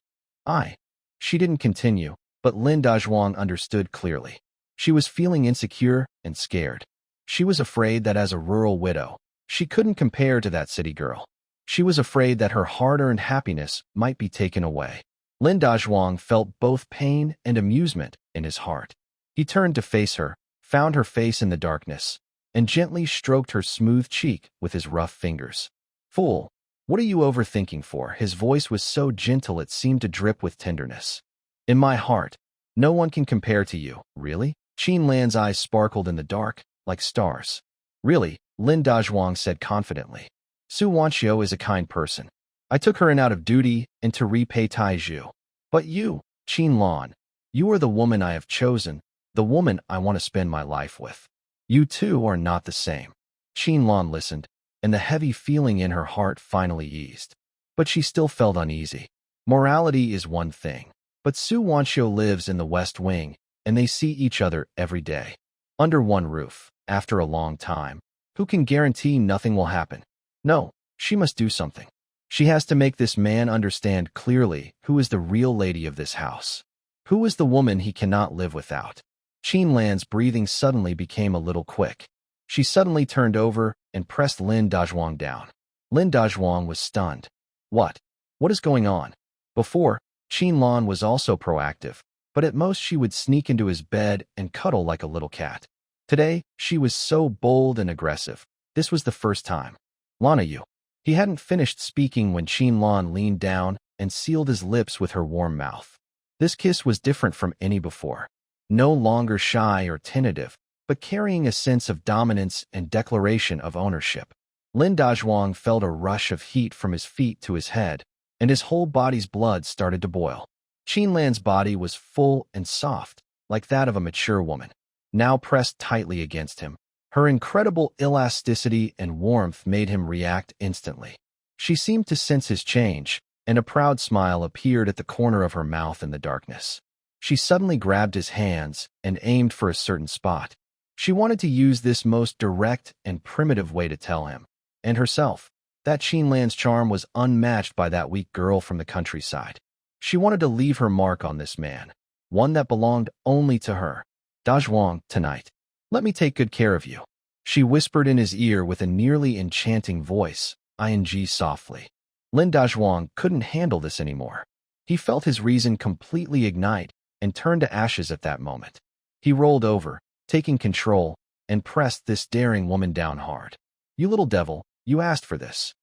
She didn't continue, but Lin Dazhuang understood clearly. She was feeling insecure and scared. She was afraid that as a rural widow, she couldn't compare to that city girl. She was afraid that her hard-earned happiness might be taken away. Lin Dazhuang felt both pain and amusement in his heart. He turned to face her, found her face in the darkness, and gently stroked her smooth cheek with his rough fingers. Fool, what are you overthinking for? His voice was so gentle it seemed to drip with tenderness. In my heart, no one can compare to you, really? Qin Lan's eyes sparkled in the dark, like stars. Really, Lin Dazhuang said confidently. Su Wanxiu is a kind person. I took her in out of duty and to repay Taiju. But you, Qin Lan, you are the woman I have chosen, the woman I want to spend my life with. You two are not the same. Qin Lan listened, and the heavy feeling in her heart finally eased. But she still felt uneasy. Morality is one thing, but Su Wanxiu lives in the West Wing, and they see each other every day. Under one roof, after a long time. Who can guarantee nothing will happen? No, she must do something. She has to make this man understand clearly who is the real lady of this house. Who is the woman he cannot live without? Qin Lan's breathing suddenly became a little quick. She suddenly turned over and pressed Lin Dazhuang down. Lin Dazhuang was stunned. What? What is going on? Before, Qin Lan was also proactive, but at most she would sneak into his bed and cuddle like a little cat. Today, she was so bold and aggressive. This was the first time. Lana, you. He hadn't finished speaking when Qin Lan leaned down and sealed his lips with her warm mouth. This kiss was different from any before. No longer shy or tentative, but carrying a sense of dominance and declaration of ownership. Lin Dazhuang felt a rush of heat from his feet to his head, and his whole body's blood started to boil. Qin Lan's body was full and soft, like that of a mature woman, now pressed tightly against him. Her incredible elasticity and warmth made him react instantly. She seemed to sense his change, and a proud smile appeared at the corner of her mouth in the darkness. She suddenly grabbed his hands and aimed for a certain spot. She wanted to use this most direct and primitive way to tell him, and herself, that Qin Lan's charm was unmatched by that weak girl from the countryside. She wanted to leave her mark on this man, one that belonged only to her. Dazhuang, tonight. Let me take good care of you. She whispered in his ear with a nearly enchanting voice, ing softly. Lin Dazhuang couldn't handle this anymore. He felt his reason completely ignite and turn to ashes at that moment. He rolled over, taking control, and pressed this daring woman down hard. You little devil, you asked for this.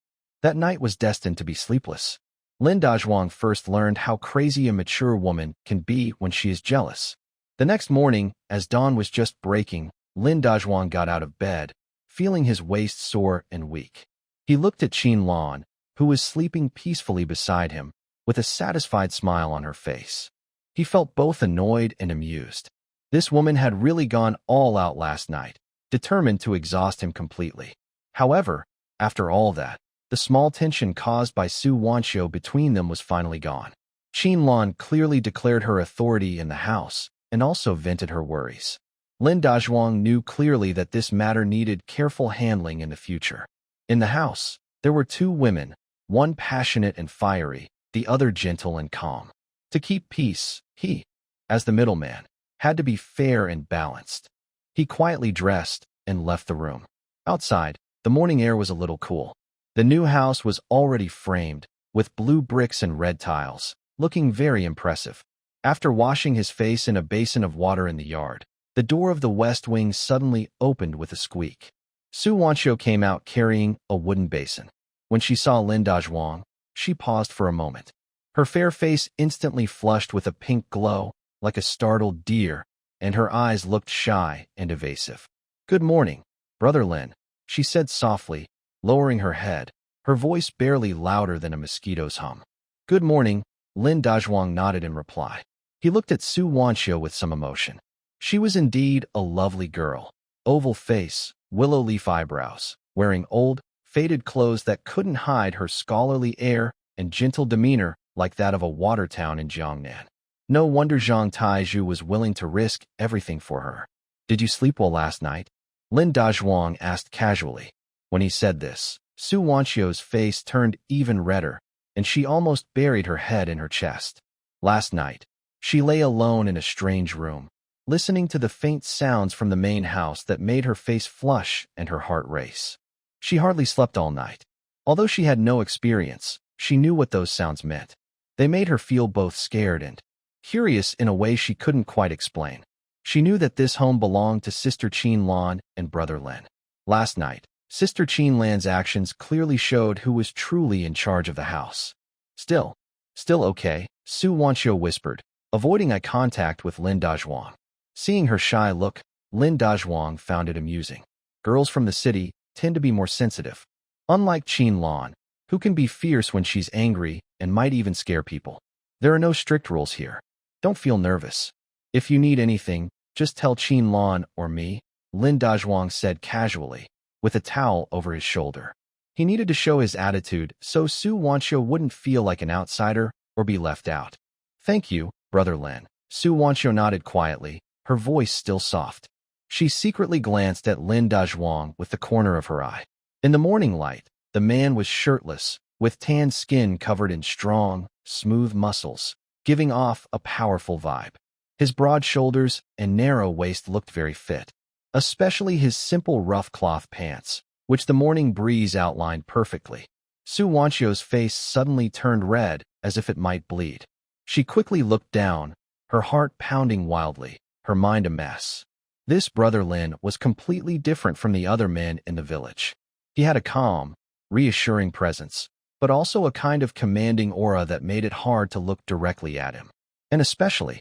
That night was destined to be sleepless. Lin Dazhuang first learned how crazy a mature woman can be when she is jealous. The next morning, as dawn was just breaking, Lin Dazhuang got out of bed, feeling his waist sore and weak. He looked at Qin Lan, who was sleeping peacefully beside him, with a satisfied smile on her face. He felt both annoyed and amused. This woman had really gone all out last night, determined to exhaust him completely. However, after all that, the small tension caused by Su Wanxiu between them was finally gone. Qin Lan clearly declared her authority in the house, and also vented her worries. Lin Dazhuang knew clearly that this matter needed careful handling in the future. In the house, there were two women, one passionate and fiery, the other gentle and calm. To keep peace, he, as the middleman, had to be fair and balanced. He quietly dressed and left the room. Outside, the morning air was a little cool. The new house was already framed, with blue bricks and red tiles, looking very impressive. After washing his face in a basin of water in the yard, the door of the west wing suddenly opened with a squeak. Su Wanxiu came out carrying a wooden basin. When she saw Lin Dazhuang, she paused for a moment. Her fair face instantly flushed with a pink glow, like a startled deer, and her eyes looked shy and evasive. Good morning, Brother Lin, she said softly, lowering her head, her voice barely louder than a mosquito's hum. Good morning, Lin Dazhuang nodded in reply. He looked at Su Wanxiu with some emotion. She was indeed a lovely girl. Oval face, willow leaf eyebrows, wearing old, faded clothes that couldn't hide her scholarly air and gentle demeanor like that of a water town in Jiangnan. No wonder Zhang Taizhu was willing to risk everything for her. Did you sleep well last night? Lin Dazhuang asked casually. When he said this, Su Wanxiu's face turned even redder, and she almost buried her head in her chest. Last night, she lay alone in a strange room, listening to the faint sounds from the main house that made her face flush and her heart race. She hardly slept all night. Although she had no experience, she knew what those sounds meant. They made her feel both scared and curious in a way she couldn't quite explain. She knew that this home belonged to Sister Qin Lan and Brother Lin. Last night, Sister Qin Lan's actions clearly showed who was truly in charge of the house. Still okay, Su Wanxiu whispered, avoiding eye contact with Lin Dazhuang. Seeing her shy look, Lin Dazhuang found it amusing. Girls from the city tend to be more sensitive. Unlike Qin Lan, who can be fierce when she's angry and might even scare people. There are no strict rules here. Don't feel nervous. If you need anything, just tell Qin Lan or me, Lin Dazhuang said casually, with a towel over his shoulder. He needed to show his attitude so Su Wanxiu wouldn't feel like an outsider or be left out. Thank you, Brother Lin. Su Wanxiu nodded quietly, her voice still soft. She secretly glanced at Lin Dazhuang with the corner of her eye. In the morning light, the man was shirtless, with tan skin covered in strong, smooth muscles, giving off a powerful vibe. His broad shoulders and narrow waist looked very fit, especially his simple rough cloth pants, which the morning breeze outlined perfectly. Su Wanxiu's face suddenly turned red as if it might bleed. She quickly looked down, her heart pounding wildly, her mind a mess. This Brother Lin was completely different from the other men in the village. He had a calm, reassuring presence, but also a kind of commanding aura that made it hard to look directly at him. And especially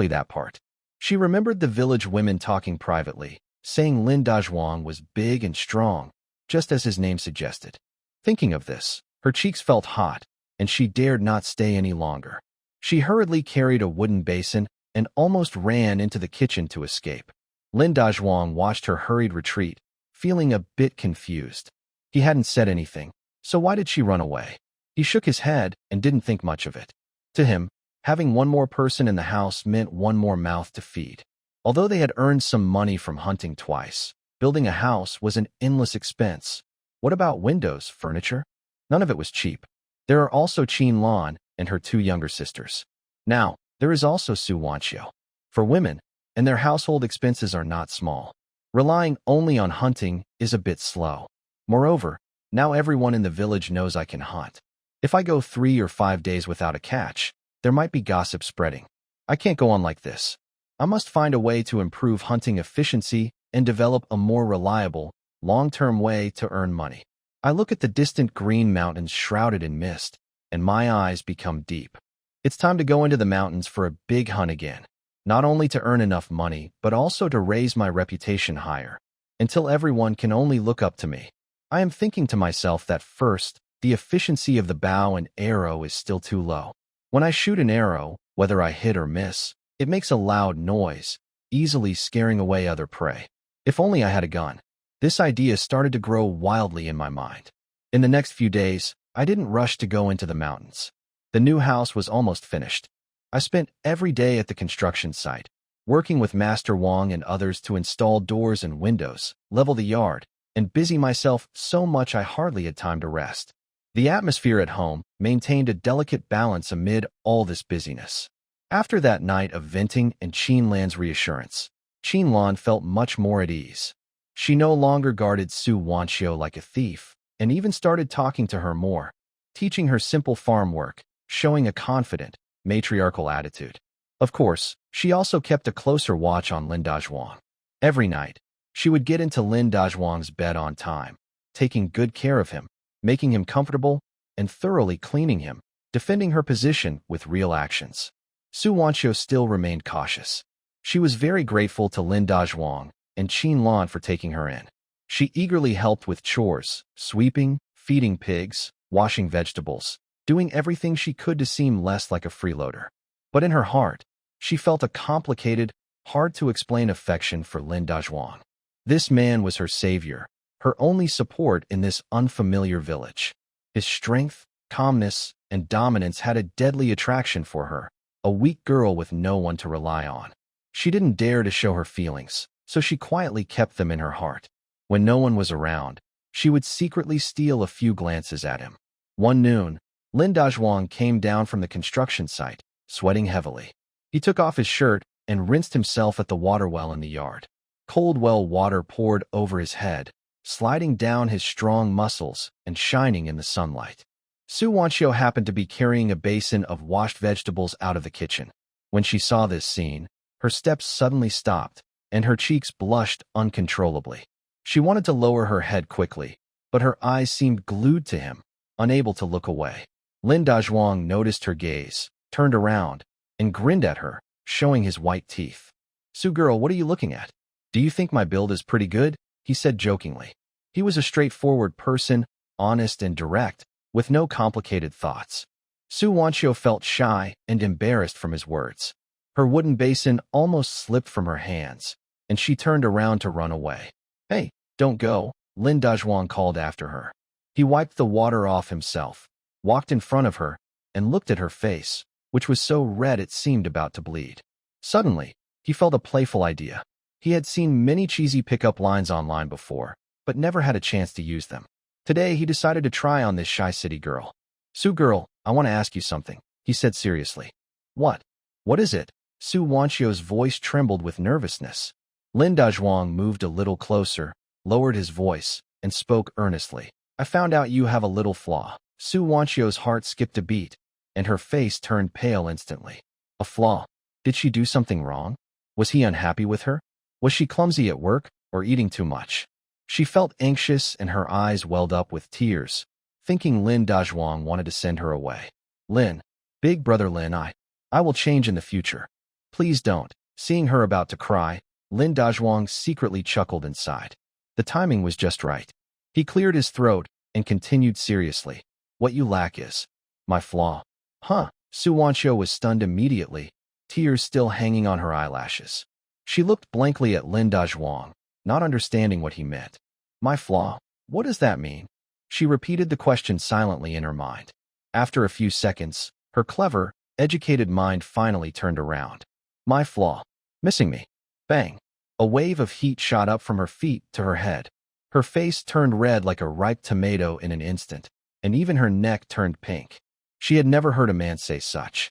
that part. She remembered the village women talking privately, saying Lin Dazhuang was big and strong, just as his name suggested. Thinking of this, her cheeks felt hot, and she dared not stay any longer. She hurriedly carried a wooden basin and almost ran into the kitchen to escape. Lin Dazhuang watched her hurried retreat, feeling a bit confused. He hadn't said anything, so why did she run away? He shook his head and didn't think much of it. To him, having one more person in the house meant one more mouth to feed. Although they had earned some money from hunting twice, building a house was an endless expense. What about windows, furniture? None of it was cheap. There are also Qin Lan and her two younger sisters. Now, there is also Su Wanxiu. For women, and their household expenses are not small. Relying only on hunting is a bit slow. Moreover, now everyone in the village knows I can hunt. If I go 3 or 5 days without a catch, there might be gossip spreading. I can't go on like this. I must find a way to improve hunting efficiency and develop a more reliable, long-term way to earn money. I look at the distant green mountains shrouded in mist, and my eyes become deep. It's time to go into the mountains for a big hunt again. Not only to earn enough money, but also to raise my reputation higher, until everyone can only look up to me. I am thinking to myself that first, the efficiency of the bow and arrow is still too low. When I shoot an arrow, whether I hit or miss, it makes a loud noise, easily scaring away other prey. If only I had a gun. This idea started to grow wildly in my mind. In the next few days, I didn't rush to go into the mountains. The new house was almost finished. I spent every day at the construction site, working with Master Wang and others to install doors and windows, level the yard, and busy myself so much I hardly had time to rest. The atmosphere at home maintained a delicate balance amid all this busyness. After that night of venting and Qin Lan's reassurance, Qin Lan felt much more at ease. She no longer guarded Su Wanxiu like a thief, and even started talking to her more, teaching her simple farm work, showing a confident, matriarchal attitude. Of course, she also kept a closer watch on Lin Dazhuang. Every night, she would get into Lin Dazhuang's bed on time, taking good care of him, making him comfortable, and thoroughly cleaning him, defending her position with real actions. Su Wanxiu still remained cautious. She was very grateful to Lin Dazhuang and Qin Lan for taking her in. She eagerly helped with chores, sweeping, feeding pigs, washing vegetables, doing everything she could to seem less like a freeloader. But in her heart, she felt a complicated, hard-to-explain affection for Lin Dazhuang. This man was her savior, her only support in this unfamiliar village. His strength, calmness, and dominance had a deadly attraction for her, a weak girl with no one to rely on. She didn't dare to show her feelings, so she quietly kept them in her heart. When no one was around, she would secretly steal a few glances at him. One noon, Lin Dazhuang came down from the construction site, sweating heavily. He took off his shirt and rinsed himself at the water well in the yard. Cold well water poured over his head, sliding down his strong muscles and shining in the sunlight. Su Wanqiu happened to be carrying a basin of washed vegetables out of the kitchen. When she saw this scene, her steps suddenly stopped, and her cheeks blushed uncontrollably. She wanted to lower her head quickly, but her eyes seemed glued to him, unable to look away. Lin Dazhuang noticed her gaze, turned around, and grinned at her, showing his white teeth. "Su girl, what are you looking at? Do you think my build is pretty good?" he said jokingly. He was a straightforward person, honest and direct, with no complicated thoughts. Su Wanqiu felt shy and embarrassed from his words. Her wooden basin almost slipped from her hands, and she turned around to run away. "Hey, don't go," Lin Dazhuang called after her. He wiped the water off himself, walked in front of her, and looked at her face, which was so red it seemed about to bleed. Suddenly, he felt a playful idea. He had seen many cheesy pickup lines online before, but never had a chance to use them. Today, he decided to try on this shy city girl. "Su girl, I want to ask you something," he said seriously. "What? What is it?" Su Wanqiu's voice trembled with nervousness. Lin Dazhuang moved a little closer, lowered his voice, and spoke earnestly. "I found out you have a little flaw." Su Wanqiu's heart skipped a beat, and her face turned pale instantly. A flaw? Did she do something wrong? Was he unhappy with her? Was she clumsy at work, or eating too much? She felt anxious and her eyes welled up with tears, thinking Lin Dazhuang wanted to send her away. "Lin, big brother Lin, I will change in the future. Please don't." Seeing her about to cry, Lin Dazhuang secretly chuckled inside. The timing was just right. He cleared his throat and continued seriously. "What you lack is my flaw." "Huh?" Su Wanqiu was stunned immediately, tears still hanging on her eyelashes. She looked blankly at Lin Dazhuang, not understanding what he meant. "My flaw? What does that mean?" She repeated the question silently in her mind. After a few seconds, her clever, educated mind finally turned around. "My flaw? Missing me." Bang! A wave of heat shot up from her feet to her head. Her face turned red like a ripe tomato in an instant, and even her neck turned pink. She had never heard a man say such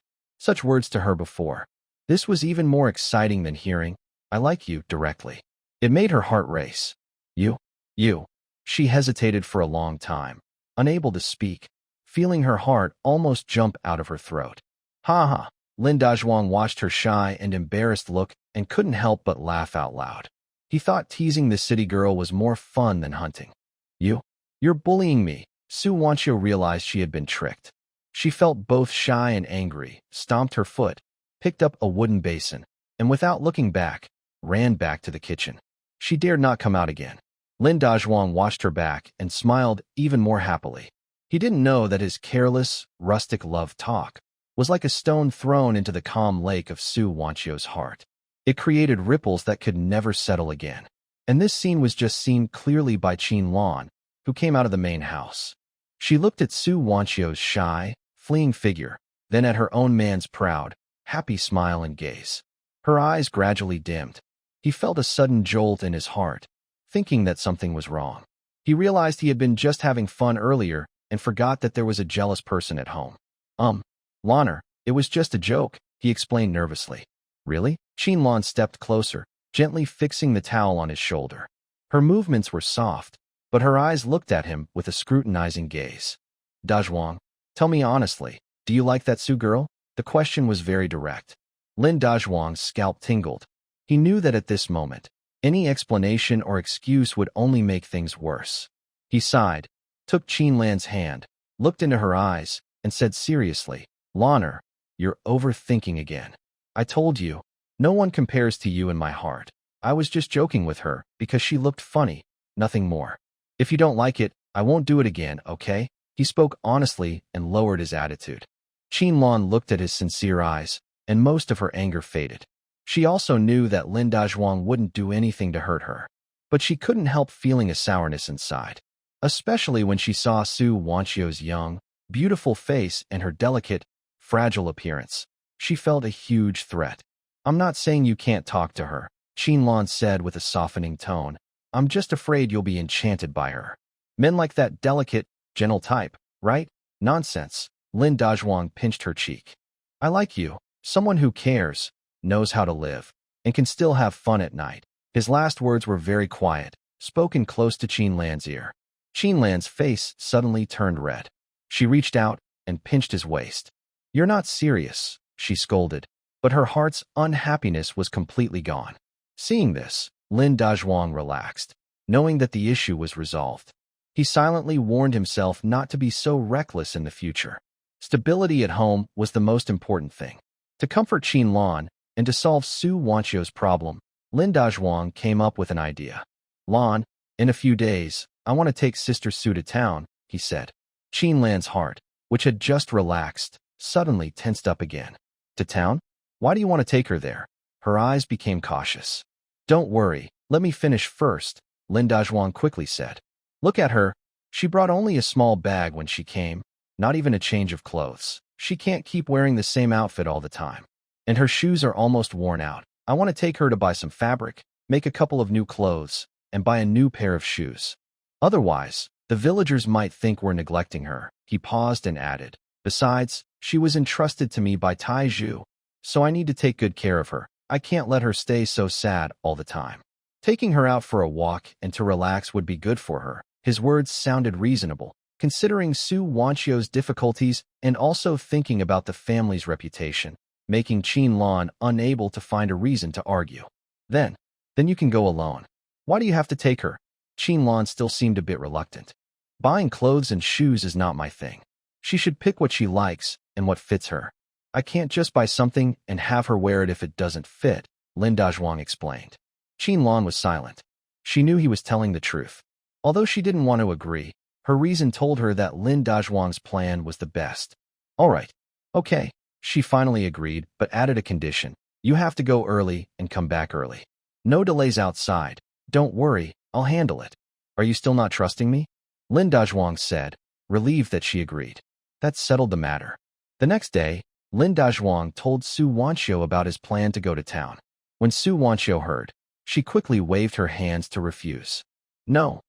words to her before. This was even more exciting than hearing, "I like you," directly. It made her heart race. You. She hesitated for a long time, unable to speak, feeling her heart almost jump out of her throat. "Ha ha." Lin Dazhuang watched her shy and embarrassed look and couldn't help but laugh out loud. He thought teasing the city girl was more fun than hunting. You're bullying me." Su Wanqiu realized she had been tricked. She felt both shy and angry, stomped her foot, picked up a wooden basin, and without looking back, ran back to the kitchen. She dared not come out again. Lin Dazhuang watched her back and smiled even more happily. He didn't know that his careless, rustic love talk was like a stone thrown into the calm lake of Su Wanqiu's heart. It created ripples that could never settle again. And this scene was just seen clearly by Qin Lan, who came out of the main house. She looked at Su Wanqiu's shy, fleeing figure, then at her own man's proud, happy smile and gaze. Her eyes gradually dimmed. He felt a sudden jolt in his heart, thinking that something was wrong. He realized he had been just having fun earlier and forgot that there was a jealous person at home. Lanner, it was just a joke," he explained nervously. "Really?" Qin Lan stepped closer, gently fixing the towel on his shoulder. Her movements were soft, but her eyes looked at him with a scrutinizing gaze. "Dazhuang, tell me honestly, do you like that Su girl?" The question was very direct. Lin Dazhuang's scalp tingled. He knew that at this moment, any explanation or excuse would only make things worse. He sighed, took Qin Lan's hand, looked into her eyes, and said seriously, "Lanner, you're overthinking again. I told you, no one compares to you in my heart. I was just joking with her because she looked funny, nothing more. If you don't like it, I won't do it again, okay? He spoke honestly and lowered his attitude. Qinlan looked at his sincere eyes, and most of her anger faded. She also knew that Lin Dazhuang wouldn't do anything to hurt her, but she couldn't help feeling a sourness inside, especially when she saw Su Wanchio's young, beautiful face and her delicate, fragile appearance. She felt a huge threat. I'm not saying you can't talk to her, Qinlan said with a softening tone. I'm just afraid you'll be enchanted by her. Men like that delicate, gentle type, right? Nonsense. Lin Dazhuang pinched her cheek. I like you, someone who cares, knows how to live, and can still have fun at night. His last words were very quiet, spoken close to Qinlan's ear. Qinlan's face suddenly turned red. She reached out and pinched his waist. You're not serious, she scolded, but her heart's unhappiness was completely gone. Seeing this, Lin Dazhuang relaxed, knowing that the issue was resolved. He silently warned himself not to be so reckless in the future. Stability at home was the most important thing. To comfort Qinlan and to solve Su Wanchio's problem, Lin Dazhuang came up with an idea. Lan, in a few days, I want to take Sister Su to town, he said. Qinlan's heart, which had just relaxed, suddenly tensed up again. To town? Why do you want to take her there? Her eyes became cautious. Don't worry, let me finish first, Lin Dazhuang quickly said. Look at her. She brought only a small bag when she came, not even a change of clothes. She can't keep wearing the same outfit all the time. And her shoes are almost worn out. I want to take her to buy some fabric, make a couple of new clothes, and buy a new pair of shoes. Otherwise, the villagers might think we're neglecting her. He paused and added. Besides, she was entrusted to me by Taizhu, so I need to take good care of her. I can't let her stay so sad all the time. Taking her out for a walk and to relax would be good for her. His words sounded reasonable, considering Su Wanchio's difficulties and also thinking about the family's reputation, making Qinlan unable to find a reason to argue. Then you can go alone. Why do you have to take her? Qinlan still seemed a bit reluctant. Buying clothes and shoes is not my thing. She should pick what she likes and what fits her. I can't just buy something and have her wear it if it doesn't fit, Lin Dazhuang explained. Qinlan was silent. She knew he was telling the truth. Although she didn't want to agree, her reason told her that Lin Dazhuang's plan was the best. All right. Okay. She finally agreed, but added a condition. You have to go early and come back early. No delays outside. Don't worry, I'll handle it. Are you still not trusting me? Lin Dazhuang said, relieved that she agreed. That settled the matter. The next day, Lin Dazhuang told Su Wanchio about his plan to go to town. When Su Wanchio heard, she quickly waved her hands to refuse. No,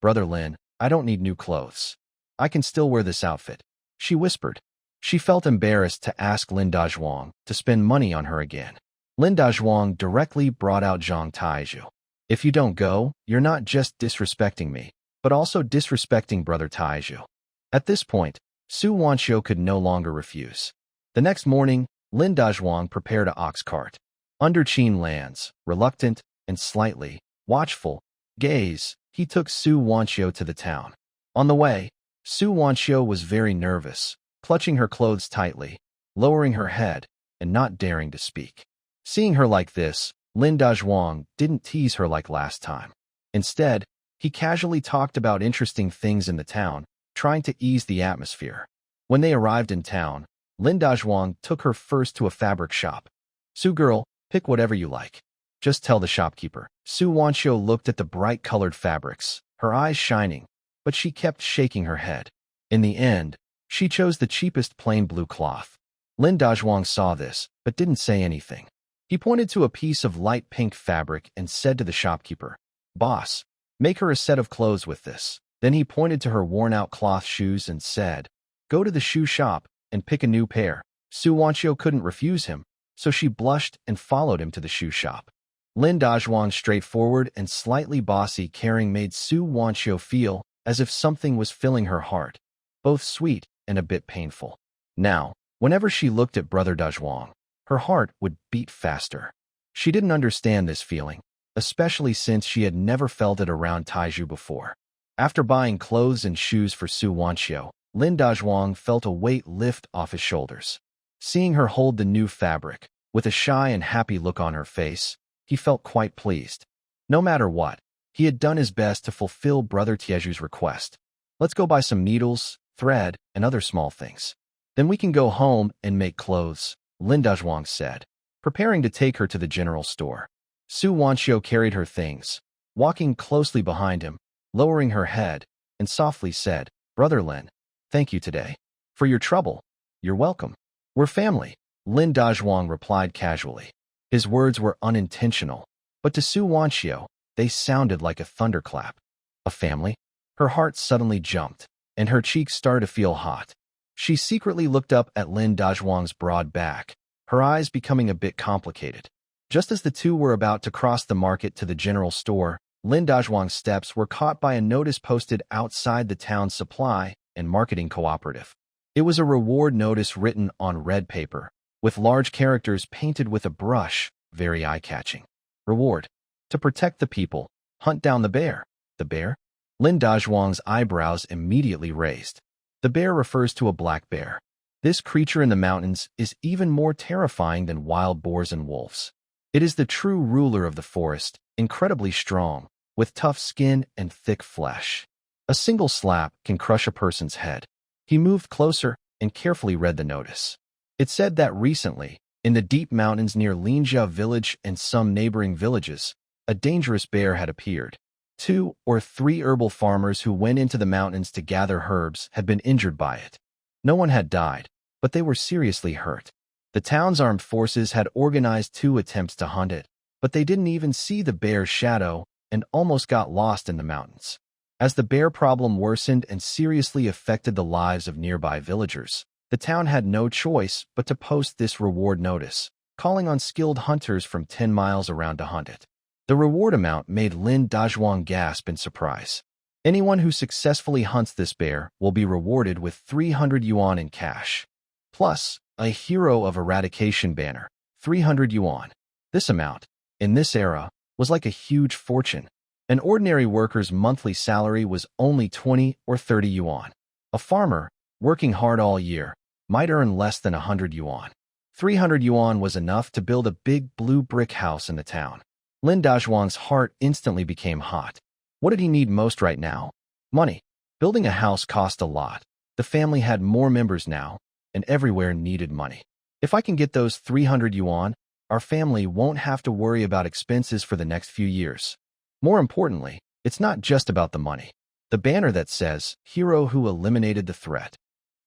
Brother Lin, I don't need new clothes. I can still wear this outfit, she whispered. She felt embarrassed to ask Lin Dazhuang to spend money on her again. Lin Dazhuang directly brought out Zhang Taizhu. If you don't go, you're not just disrespecting me, but also disrespecting Brother Taizhu. At this point, Su Wanchio could no longer refuse. The next morning, Lin Dazhuang prepared an ox cart. Under Qinlan's reluctant and slightly watchful gaze, he took Su Wanchio to the town. On the way, Su Wanchio was very nervous, clutching her clothes tightly, lowering her head, and not daring to speak. Seeing her like this, Lin Dazhuang didn't tease her like last time. Instead, he casually talked about interesting things in the town, trying to ease the atmosphere. When they arrived in town, Lin Dazhuang took her first to a fabric shop. Su girl, pick whatever you like. Just tell the shopkeeper. Su Wanchio looked at the bright-colored fabrics, her eyes shining, but she kept shaking her head. In the end, she chose the cheapest plain blue cloth. Lin Dazhuang saw this, but didn't say anything. He pointed to a piece of light pink fabric and said to the shopkeeper, Boss, make her a set of clothes with this. Then he pointed to her worn-out cloth shoes and said, Go to the shoe shop and pick a new pair. Su Wanchio couldn't refuse him, so she blushed and followed him to the shoe shop. Lin Dazhuang's straightforward and slightly bossy caring made Su Wanchio feel as if something was filling her heart, both sweet and a bit painful. Now, whenever she looked at Brother Dazhuang, her heart would beat faster. She didn't understand this feeling, especially since she had never felt it around Taizhu before. After buying clothes and shoes for Su Wanchio, Lin Dazhuang felt a weight lift off his shoulders. Seeing her hold the new fabric, with a shy and happy look on her face, he felt quite pleased. No matter what, He had done his best to fulfill Brother Tieju's request. Let's go buy some needles, thread, and other small things. Then we can go home and make clothes, Lin Dazhuang said, preparing to take her to the general store. Su Wanxiu carried her things, walking closely behind him, lowering her head, and softly said, Brother Lin, thank you today. For your trouble. You're welcome. We're family, Lin Dazhuang replied casually. His words were unintentional, but to Su Wanxiu, they sounded like a thunderclap. A family? Her heart suddenly jumped, and her cheeks started to feel hot. She secretly looked up at Lin Dazhuang's broad back, her eyes becoming a bit complicated. Just as the two were about to cross the market to the general store, Lin Dazhuang's steps were caught by a notice posted outside the town's supply and marketing cooperative. It was a reward notice written on red paper, with large characters painted with a brush, very eye-catching. Reward. To protect the people, hunt down the bear. The bear? Lin Dazhuang's eyebrows immediately raised. The bear refers to a black bear. This creature in the mountains is even more terrifying than wild boars and wolves. It is the true ruler of the forest, incredibly strong, with tough skin and thick flesh. A single slap can crush a person's head. He moved closer and carefully read the notice. It said that recently, in the deep mountains near Linjia village and some neighboring villages, a dangerous bear had appeared. 2 or 3 herbal farmers who went into the mountains to gather herbs had been injured by it. No one had died, but they were seriously hurt. The town's armed forces had organized 2 attempts to hunt it, but they didn't even see the bear's shadow and almost got lost in the mountains. As the bear problem worsened and seriously affected the lives of nearby villagers, the town had no choice but to post this reward notice, calling on skilled hunters from 10 miles around to hunt it. The reward amount made Lin Dazhuang gasp in surprise. Anyone who successfully hunts this bear will be rewarded with 300 yuan in cash, plus a Hero of Eradication banner, 300 yuan. This amount, in this era, was like a huge fortune. An ordinary worker's monthly salary was only 20 or 30 yuan. A farmer, working hard all year, might earn less than 100 yuan. 300 yuan was enough to build a big blue brick house in the town. Lin Dazhuang's heart instantly became hot. What did he need most right now? Money. Building a house cost a lot. The family had more members now, and everywhere needed money. If I can get those 300 yuan, our family won't have to worry about expenses for the next few years. More importantly, it's not just about the money. The banner that says, Hero who eliminated the threat.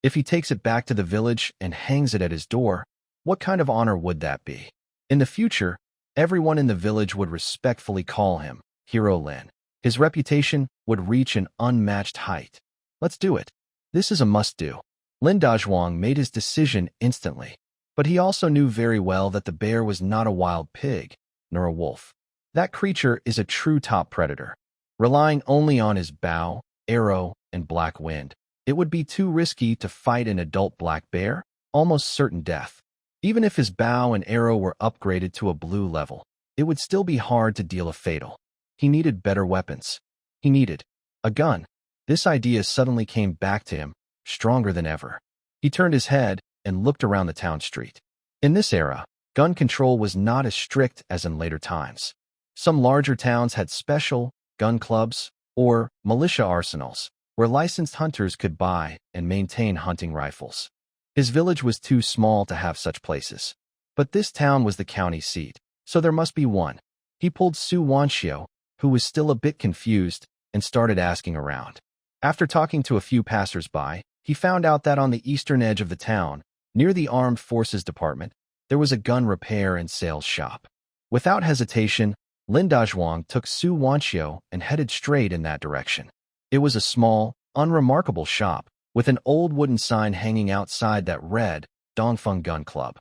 If he takes it back to the village and hangs it at his door, what kind of honor would that be? In the future, everyone in the village would respectfully call him Hero Lin. His reputation would reach an unmatched height. Let's do it. This is a must-do. Lin Dazhuang made his decision instantly, but he also knew very well that the bear was not a wild pig, nor a wolf. That creature is a true top predator. Relying only on his bow, arrow, and black wind, it would be too risky to fight an adult black bear, almost certain death. Even if his bow and arrow were upgraded to a blue level, it would still be hard to deal a fatal. He needed better weapons. He needed a gun. This idea suddenly came back to him, stronger than ever. He turned his head and looked around the town street. In this era, gun control was not as strict as in later times. Some larger towns had special gun clubs or militia arsenals where licensed hunters could buy and maintain hunting rifles. His village was too small to have such places, but this town was the county seat, so there must be one. He pulled Su Wanxiu, who was still a bit confused, and started asking around. After talking to a few passers-by, he found out that on the eastern edge of the town, near the Armed Forces Department, there was a gun repair and sales shop. Without hesitation, Lin Dazhuang took Su Wanxiu and headed straight in that direction. It was a small, unremarkable shop, with an old wooden sign hanging outside that read, Dongfeng Gun Club.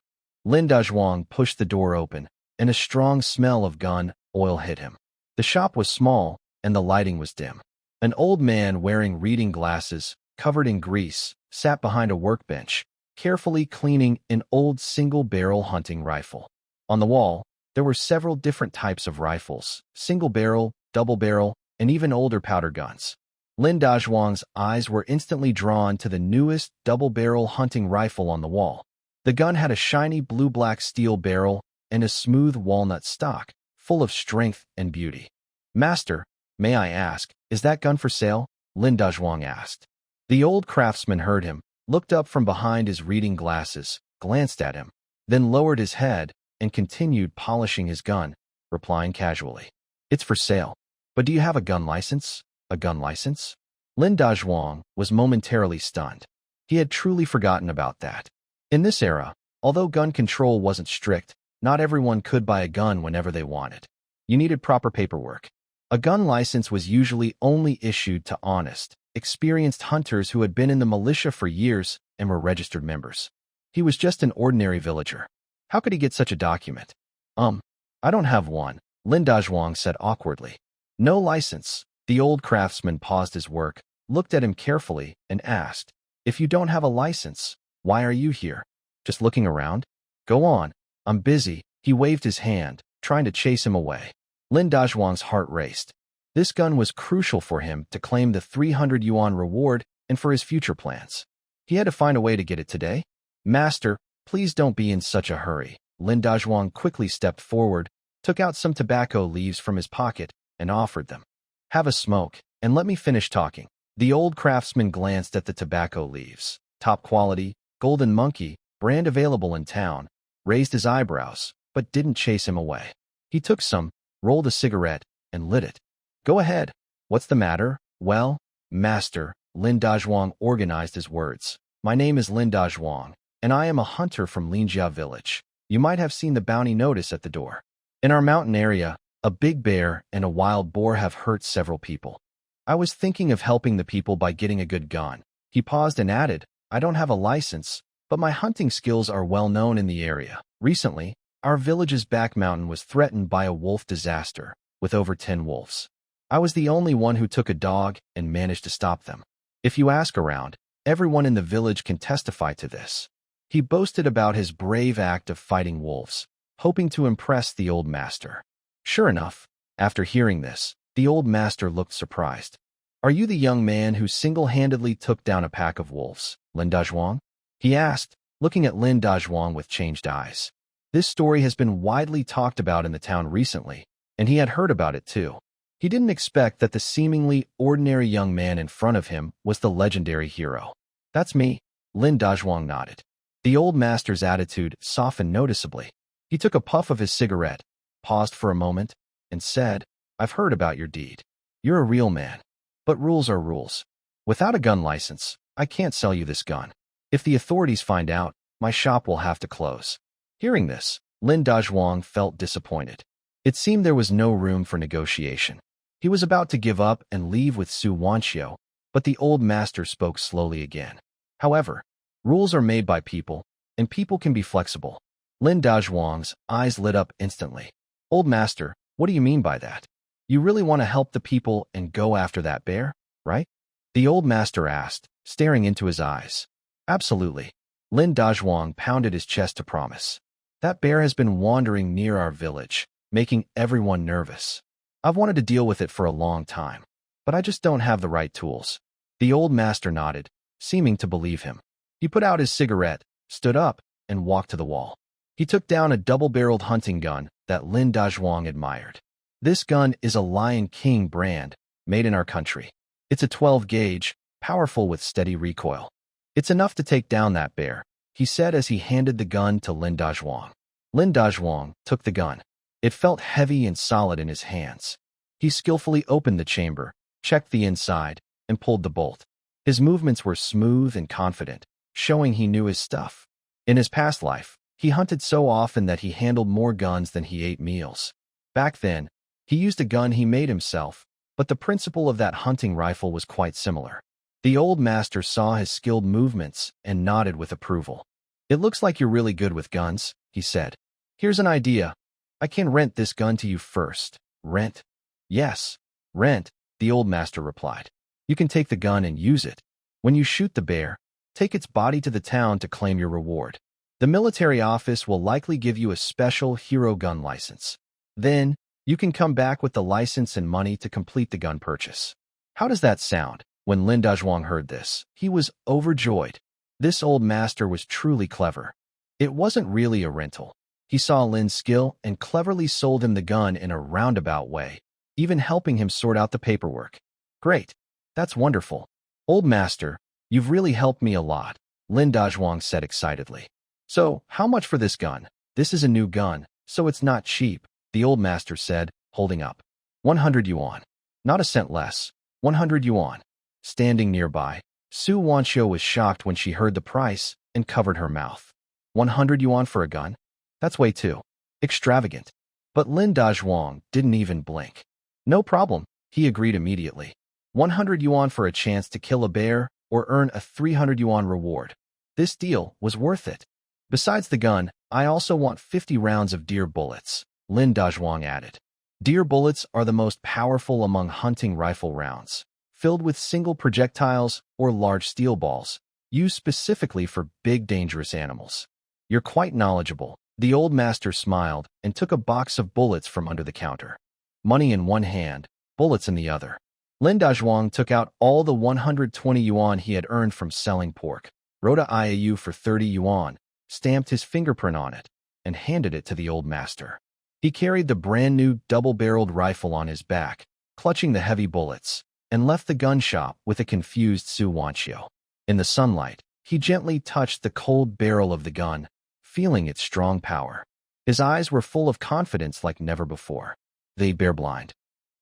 Lin Dazhuang pushed the door open, and a strong smell of gun oil hit him. The shop was small, and the lighting was dim. An old man wearing reading glasses, covered in grease, sat behind a workbench, carefully cleaning an old single-barrel hunting rifle. On the wall, there were several different types of rifles, single-barrel, double-barrel, and even older powder guns. Lin Dazhuang's eyes were instantly drawn to the newest double-barrel hunting rifle on the wall. The gun had a shiny blue-black steel barrel and a smooth walnut stock, full of strength and beauty. Master, May I ask, is that gun for sale? Lin Dazhuang asked. The old craftsman heard him, looked up from behind his reading glasses, glanced at him, then lowered his head and continued polishing his gun, replying casually. It's for sale. But do you have a gun license? A gun license? Lin Dazhuang was momentarily stunned. He had truly forgotten about that. In this era, although gun control wasn't strict, not everyone could buy a gun whenever they wanted. You needed proper paperwork. A gun license was usually only issued to honest, experienced hunters who had been in the militia for years and were registered members. He was just an ordinary villager. How could he get such a document? I don't have one, Lin Dazhuang said awkwardly. No license. The old craftsman paused his work, looked at him carefully, and asked, If you don't have a license, why are you here? Just looking around? Go on. I'm busy. He waved his hand, trying to chase him away. Lin Dazhuang's heart raced. This gun was crucial for him to claim the 300 yuan reward and for his future plans. He had to find a way to get it today. Master, please don't be in such a hurry. Lin Dazhuang quickly stepped forward, took out some tobacco leaves from his pocket, and offered them. Have a smoke, and let me finish talking. The old craftsman glanced at the tobacco leaves. Top quality, golden monkey, brand available in town, raised his eyebrows, but didn't chase him away. He took some, rolled a cigarette, and lit it. Go ahead. What's the matter? Well, master, Lin Dazhuang organized his words. My name is Lin Dazhuang, and I am a hunter from Linjia village. You might have seen the bounty notice at the door. In our mountain area, a big bear and a wild boar have hurt several people. I was thinking of helping the people by getting a good gun. He paused and added, I don't have a license, but my hunting skills are well known in the area. Recently, our village's back mountain was threatened by a wolf disaster, with over 10 wolves. I was the only one who took a dog and managed to stop them. If you ask around, everyone in the village can testify to this. He boasted about his brave act of fighting wolves, hoping to impress the old master. Sure enough, after hearing this, the old master looked surprised. Are you the young man who single-handedly took down a pack of wolves, Lin Dazhuang? He asked, looking at Lin Dazhuang with changed eyes. This story has been widely talked about in the town recently, and he had heard about it too. He didn't expect that the seemingly ordinary young man in front of him was the legendary hero. That's me, Lin Dazhuang nodded. The old master's attitude softened noticeably. He took a puff of his cigarette, paused for a moment, and said, I've heard about your deed. You're a real man. But rules are rules. Without a gun license, I can't sell you this gun. If the authorities find out, my shop will have to close. Hearing this, Lin Dazhuang felt disappointed. It seemed there was no room for negotiation. He was about to give up and leave with Su Wanqiu, but the old master spoke slowly again. However, rules are made by people, and people can be flexible. Lin Dazhuang's eyes lit up instantly. Old master, what do you mean by that? You really want to help the people and go after that bear, right? The old master asked, staring into his eyes. Absolutely. Lin Dazhuang pounded his chest to promise. That bear has been wandering near our village, making everyone nervous. I've wanted to deal with it for a long time, but I just don't have the right tools. The old master nodded, seeming to believe him. He put out his cigarette, stood up, and walked to the wall. He took down a double-barreled hunting gun that Lin Dazhuang admired. This gun is a Lion King brand, made in our country. It's a 12-gauge, powerful with steady recoil. It's enough to take down that bear, he said as he handed the gun to Lin Dazhuang. Lin Dazhuang took the gun. It felt heavy and solid in his hands. He skillfully opened the chamber, checked the inside, and pulled the bolt. His movements were smooth and confident, showing he knew his stuff. In his past life, he hunted so often that he handled more guns than he ate meals. Back then, he used a gun he made himself, but the principle of that hunting rifle was quite similar. The old master saw his skilled movements and nodded with approval. It looks like you're really good with guns, he said. Here's an idea. I can rent this gun to you first. Rent? Yes, rent, the old master replied. You can take the gun and use it. When you shoot the bear, take its body to the town to claim your reward. The military office will likely give you a special hero gun license. Then, you can come back with the license and money to complete the gun purchase. How does that sound? When Lin Dazhuang heard this, he was overjoyed. This old master was truly clever. It wasn't really a rental. He saw Lin's skill and cleverly sold him the gun in a roundabout way, even helping him sort out the paperwork. Great. That's wonderful. Old master, you've really helped me a lot, Lin Dazhuang said excitedly. So, how much for this gun? This is a new gun, so it's not cheap, the old master said, holding up. 100 yuan. Not a cent less. 100 yuan. Standing nearby, Su Wanxiu was shocked when she heard the price and covered her mouth. 100 yuan for a gun? That's way too extravagant. But Lin Dazhuang didn't even blink. No problem, he agreed immediately. 100 yuan for a chance to kill a bear or earn a 300 yuan reward. This deal was worth it. Besides the gun, I also want 50 rounds of deer bullets, Lin Dazhuang added. Deer bullets are the most powerful among hunting rifle rounds, filled with single projectiles or large steel balls, used specifically for big dangerous animals. You're quite knowledgeable. The old master smiled and took a box of bullets from under the counter. Money in one hand, bullets in the other. Lin Dazhuang took out all the 120 yuan he had earned from selling pork, wrote a IAU for 30 yuan, stamped his fingerprint on it, and handed it to the old master. He carried the brand-new double-barreled rifle on his back, clutching the heavy bullets, and left the gun shop with a confused Su Wanxiu. In the sunlight, he gently touched the cold barrel of the gun, feeling its strong power. His eyes were full of confidence like never before. They bear blind.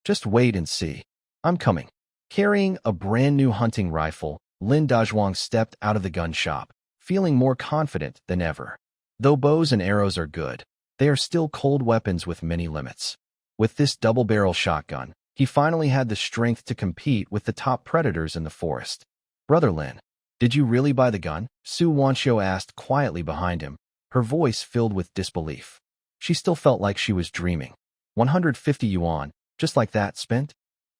Just wait and see. I'm coming. Carrying a brand-new hunting rifle, Lin Dazhuang stepped out of the gun shop, feeling more confident than ever. Though bows and arrows are good, they are still cold weapons with many limits. With this double-barrel shotgun, he finally had the strength to compete with the top predators in the forest. Brother Lin, did you really buy the gun? Su Wanxiu asked quietly behind him, her voice filled with disbelief. She still felt like she was dreaming. 150 yuan, just like that, spent?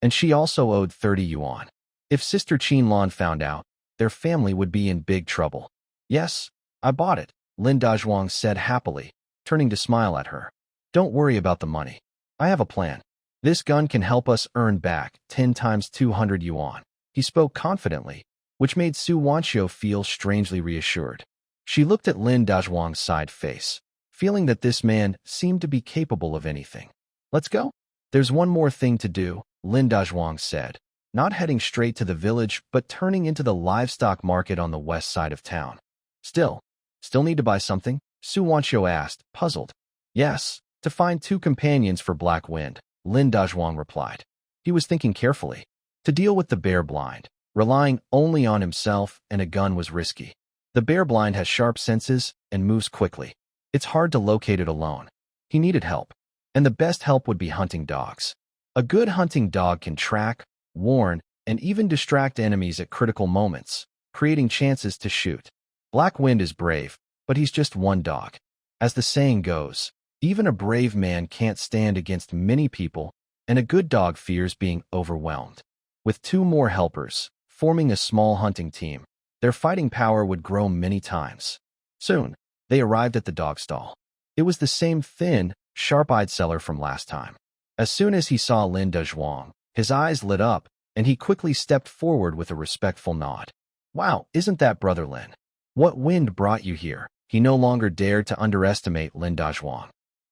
And she also owed 30 yuan. If Sister Qinlan found out, their family would be in big trouble. Yes, I bought it, Lin Dazhuang said happily, turning to smile at her. Don't worry about the money. I have a plan. This gun can help us earn back 10 times 200 yuan. He spoke confidently, which made Su Wanxiu feel strangely reassured. She looked at Lin Dazhuang's side face, feeling that this man seemed to be capable of anything. Let's go. There's one more thing to do, Lin Dazhuang said, not heading straight to the village but turning into the livestock market on the west side of town. Still need to buy something? Su Wanxiu asked, puzzled. Yes, to find 2 companions for Black Wind, Lin Dazhuang replied. He was thinking carefully. To deal with the bear blind, relying only on himself and a gun was risky. The bear blind has sharp senses and moves quickly. It's hard to locate it alone. He needed help, and the best help would be hunting dogs. A good hunting dog can track, warn, and even distract enemies at critical moments, creating chances to shoot. Black Wind is brave, but he's just one dog. As the saying goes, even a brave man can't stand against many people, and a good dog fears being overwhelmed. With 2 more helpers, forming a small hunting team, their fighting power would grow many times. Soon, they arrived at the dog stall. It was the same thin, sharp-eyed seller from last time. As soon as he saw Lin Dazhuang, his eyes lit up, and he quickly stepped forward with a respectful nod. Wow, isn't that Brother Lin? What wind brought you here? He no longer dared to underestimate Lin Dazhuang.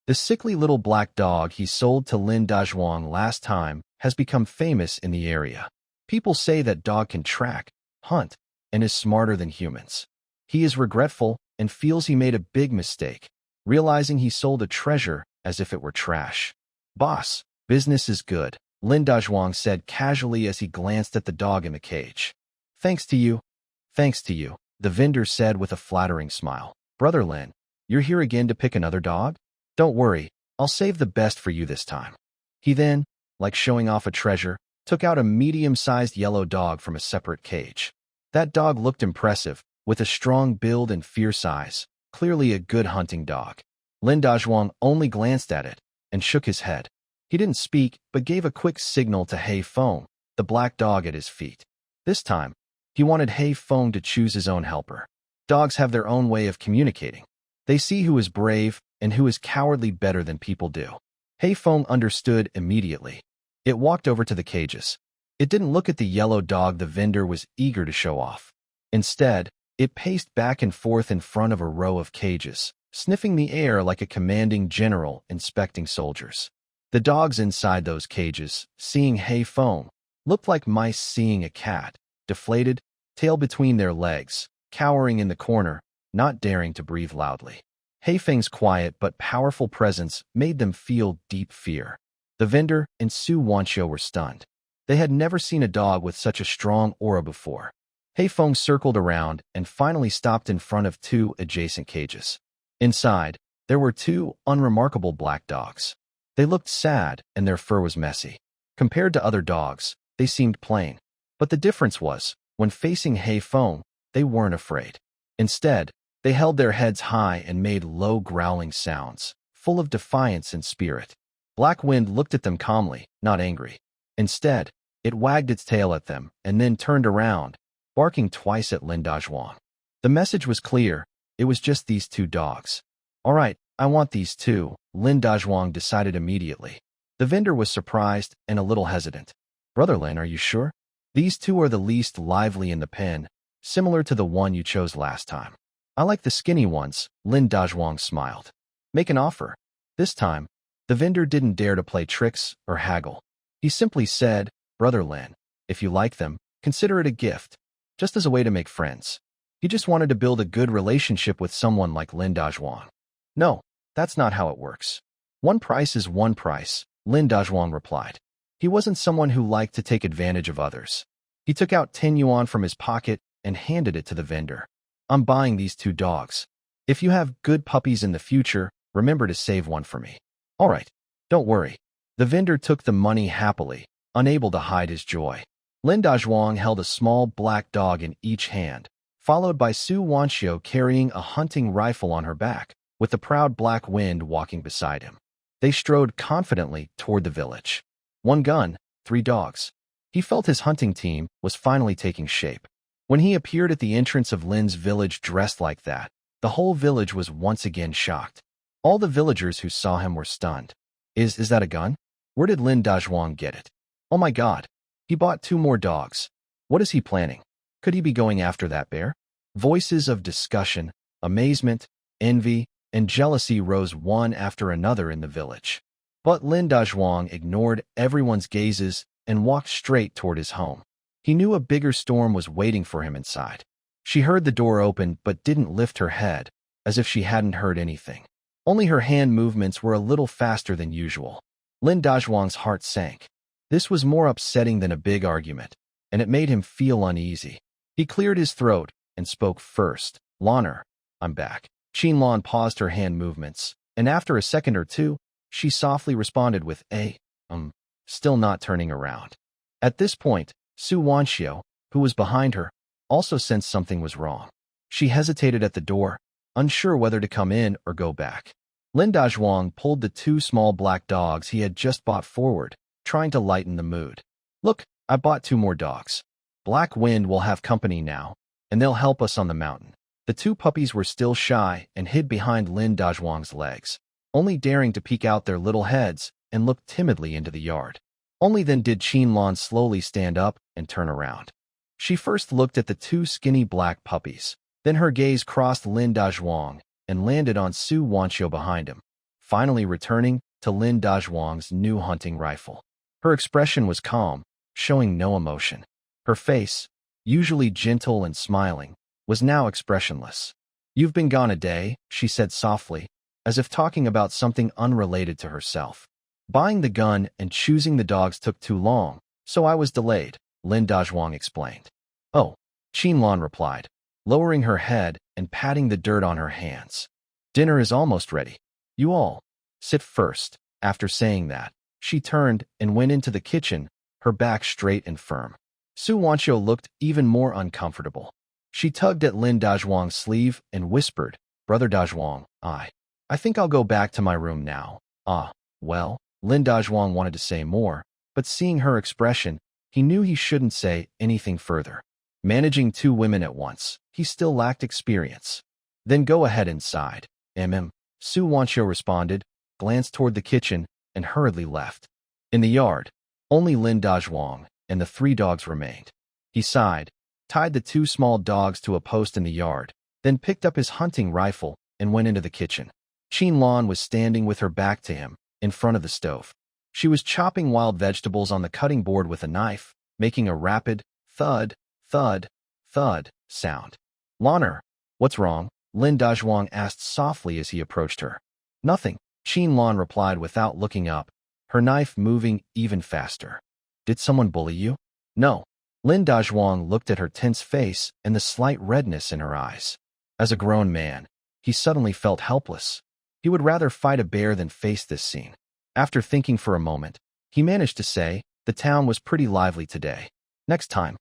The sickly little black dog he sold to Lin Dazhuang last time has become famous in the area. People say that dog can track, hunt, and is smarter than humans. He is regretful and feels he made a big mistake, realizing he sold a treasure as if it were trash. Boss, business is good, Lin Dazhuang said casually as he glanced at the dog in the cage. Thanks to you, the vendor said with a flattering smile. Brother Lin, you're here again to pick another dog? Don't worry, I'll save the best for you this time. He then, like showing off a treasure, took out a medium-sized yellow dog from a separate cage. That dog looked impressive, with a strong build and fierce eyes, clearly a good hunting dog. Lin Dazhuang only glanced at it and shook his head. He didn't speak, but gave a quick signal to Hei Feng, the black dog at his feet. This time, he wanted Hei Feng to choose his own helper. Dogs have their own way of communicating. They see who is brave and who is cowardly better than people do. Hei Feng understood immediately. It walked over to the cages. It didn't look at the yellow dog the vendor was eager to show off. Instead, it paced back and forth in front of a row of cages, sniffing the air like a commanding general inspecting soldiers. The dogs inside those cages, seeing Hei Feng, looked like mice seeing a cat, deflated, tail between their legs, cowering in the corner, not daring to breathe loudly. Hei Feng's quiet but powerful presence made them feel deep fear. The vendor and Su Wanxiu were stunned. They had never seen a dog with such a strong aura before. Hei Feng circled around and finally stopped in front of two adjacent cages. Inside, there were two unremarkable black dogs. They looked sad and their fur was messy. Compared to other dogs, they seemed plain. But the difference was, when facing Hei Feng, they weren't afraid. Instead, they held their heads high and made low growling sounds, full of defiance and spirit. Black Wind looked at them calmly, not angry. Instead, it wagged its tail at them and then turned around, barking twice at Lin Dazhuang. The message was clear. It was just these two dogs. All right, I want these two, Lin Dazhuang decided immediately. The vendor was surprised and a little hesitant. Brother Lin, are you sure? These two are the least lively in the pen, similar to the one you chose last time. I like the skinny ones, Lin Dazhuang smiled. Make an offer. This time, the vendor didn't dare to play tricks or haggle. He simply said, Brother Lin, if you like them, consider it a gift, just as a way to make friends. He just wanted to build a good relationship with someone like Lin Dazhuang. No, that's not how it works. One price is one price, Lin Dazhuang replied. He wasn't someone who liked to take advantage of others. He took out 10 yuan from his pocket and handed it to the vendor. I'm buying these two dogs. If you have good puppies in the future, remember to save one for me. All right, don't worry. The vendor took the money happily, unable to hide his joy. Lin Dazhuang held a small black dog in each hand, followed by Su Wanxiu carrying a hunting rifle on her back, with the proud Black Wind walking beside him. They strode confidently toward the village. One gun, 3 dogs. He felt his hunting team was finally taking shape. When he appeared at the entrance of Lin's village dressed like that, the whole village was once again shocked. All the villagers who saw him were stunned. Is that a gun? Where did Lin Dazhuang get it? Oh my god. He bought 2 more dogs. What is he planning? Could he be going after that bear? Voices of discussion, amazement, envy, and jealousy rose one after another in the village. But Lin Dazhuang ignored everyone's gazes and walked straight toward his home. He knew a bigger storm was waiting for him inside. She heard the door open but didn't lift her head, as if she hadn't heard anything. Only her hand movements were a little faster than usual. Lin Dazhuang's heart sank. This was more upsetting than a big argument, and it made him feel uneasy. He cleared his throat and spoke first. Lanner, I'm back. Qin Lan paused her hand movements, and after a second or two, she softly responded with still not turning around. At this point, Su Wanxiu, who was behind her, also sensed something was wrong. She hesitated at the door, unsure whether to come in or go back. Lin Dazhuang pulled the 2 small black dogs he had just bought forward, trying to lighten the mood. Look, I bought 2 more dogs. Black Wind will have company now, and they'll help us on the mountain. The 2 puppies were still shy and hid behind Lin Dazhuang's legs, only daring to peek out their little heads and look timidly into the yard. Only then did Qin Lan slowly stand up and turn around. She first looked at the 2 skinny black puppies, then her gaze crossed Lin Dazhuang and landed on Su Wanxiu behind him, finally returning to Lin Dazhuang's new hunting rifle. Her expression was calm, showing no emotion. Her face, usually gentle and smiling, was now expressionless. You've been gone a day, she said softly, as if talking about something unrelated to herself. Buying the gun and choosing the dogs took too long, so I was delayed, Lin Dazhuang explained. Oh, Qin Lan replied, lowering her head and patting the dirt on her hands. Dinner is almost ready. You all sit first. After saying that, she turned and went into the kitchen, her back straight and firm. Su Wanxiu looked even more uncomfortable. She tugged at Lin Dazhuang's sleeve and whispered, Brother Dazhuang, I think I'll go back to my room now. Well, Lin Dazhuang wanted to say more, but seeing her expression, he knew he shouldn't say anything further. Managing 2 women at once, he still lacked experience. Then go ahead inside. Su Wanxiu responded, glanced toward the kitchen, and hurriedly left. In the yard, only Lin Dazhuang and the 3 dogs remained. He sighed, tied the 2 small dogs to a post in the yard, then picked up his hunting rifle and went into the kitchen. Qin Lan was standing with her back to him, in front of the stove. She was chopping wild vegetables on the cutting board with a knife, making a rapid thud, thud, thud sound. Lanner, what's wrong? Lin Dazhuang asked softly as he approached her. Nothing, Qin Lan replied without looking up, her knife moving even faster. Did someone bully you? No. Lin Dazhuang looked at her tense face and the slight redness in her eyes. As a grown man, he suddenly felt helpless. He would rather fight a bear than face this scene. After thinking for a moment, he managed to say, the town was pretty lively today. Next time,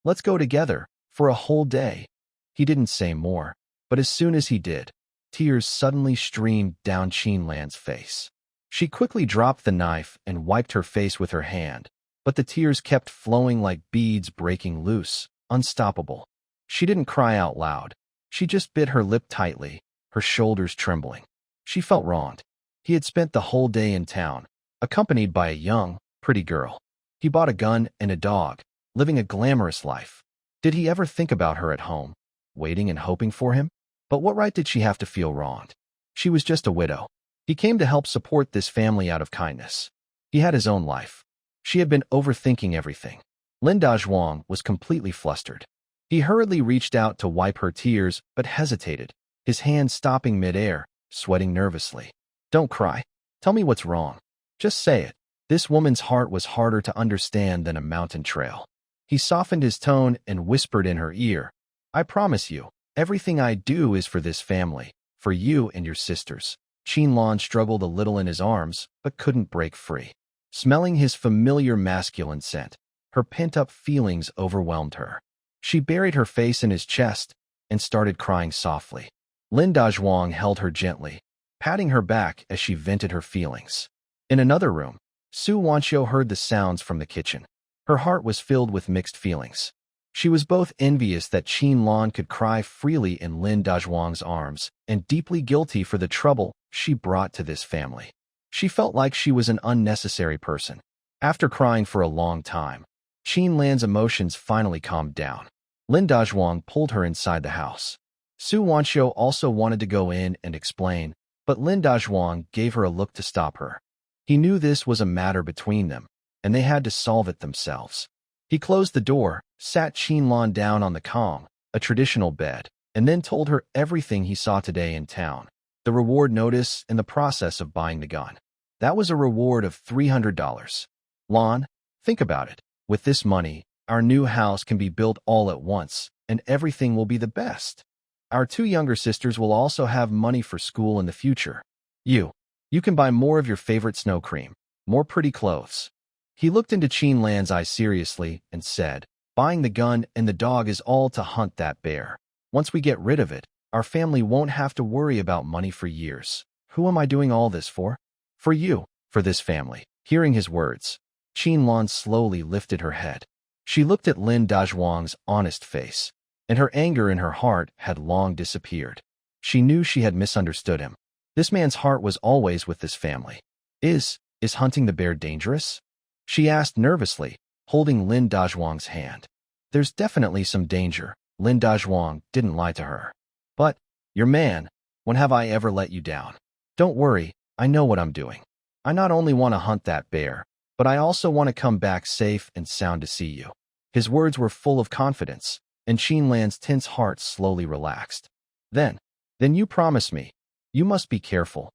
let's go together, for a whole day. He didn't say more, but as soon as he did, tears suddenly streamed down Qin Lan's face. She quickly dropped the knife and wiped her face with her hand, but the tears kept flowing like beads breaking loose, unstoppable. She didn't cry out loud. She just bit her lip tightly, her shoulders trembling. She felt wronged. He had spent the whole day in town, accompanied by a young, pretty girl. He bought a gun and a dog, living a glamorous life. Did he ever think about her at home, waiting and hoping for him? But what right did she have to feel wronged? She was just a widow. He came to help support this family out of kindness. He had his own life. She had been overthinking everything. Lin Dazhuang was completely flustered. He hurriedly reached out to wipe her tears, but hesitated, his hand stopping midair, sweating nervously. Don't cry. Tell me what's wrong. Just say it. This woman's heart was harder to understand than a mountain trail. He softened his tone and whispered in her ear, I promise you, everything I do is for this family, for you and your sisters. Qin Lan struggled a little in his arms, but couldn't break free. Smelling his familiar masculine scent, her pent-up feelings overwhelmed her. She buried her face in his chest and started crying softly. Lin Dazhuang held her gently, patting her back as she vented her feelings. In another room, Su Wanqiu heard the sounds from the kitchen. Her heart was filled with mixed feelings. She was both envious that Qin Lan could cry freely in Lin Dazhuang's arms and deeply guilty for the trouble she brought to this family. She felt like she was an unnecessary person. After crying for a long time, Qin Lan's emotions finally calmed down. Lin Dazhuang pulled her inside the house. Su Wanqiu also wanted to go in and explain, but Lin Dazhuang gave her a look to stop her. He knew this was a matter between them, and they had to solve it themselves. He closed the door, sat Qin Lan down on the kong, a traditional bed, and then told her everything he saw today in town, the reward notice and the process of buying the gun. That was a reward of $300. Lan, think about it. With this money, our new house can be built all at once, and everything will be the best. Our two younger sisters will also have money for school in the future. You can buy more of your favorite snow cream, more pretty clothes. He looked into Qin Lan's eyes seriously and said, buying the gun and the dog is all to hunt that bear. Once we get rid of it, our family won't have to worry about money for years. Who am I doing all this for? For you, for this family. Hearing his words, Qin Lan slowly lifted her head. She looked at Lin Dazhuang's honest face, and her anger in her heart had long disappeared. She knew she had misunderstood him. This man's heart was always with this family. Is hunting the bear dangerous? She asked nervously, holding Lin Dazhuang's hand. There's definitely some danger. Lin Dazhuang didn't lie to her. But, your man, when have I ever let you down? Don't worry, I know what I'm doing. I not only want to hunt that bear, but I also want to come back safe and sound to see you. His words were full of confidence, and Qin Lan's tense heart slowly relaxed. Then you promise me. You must be careful.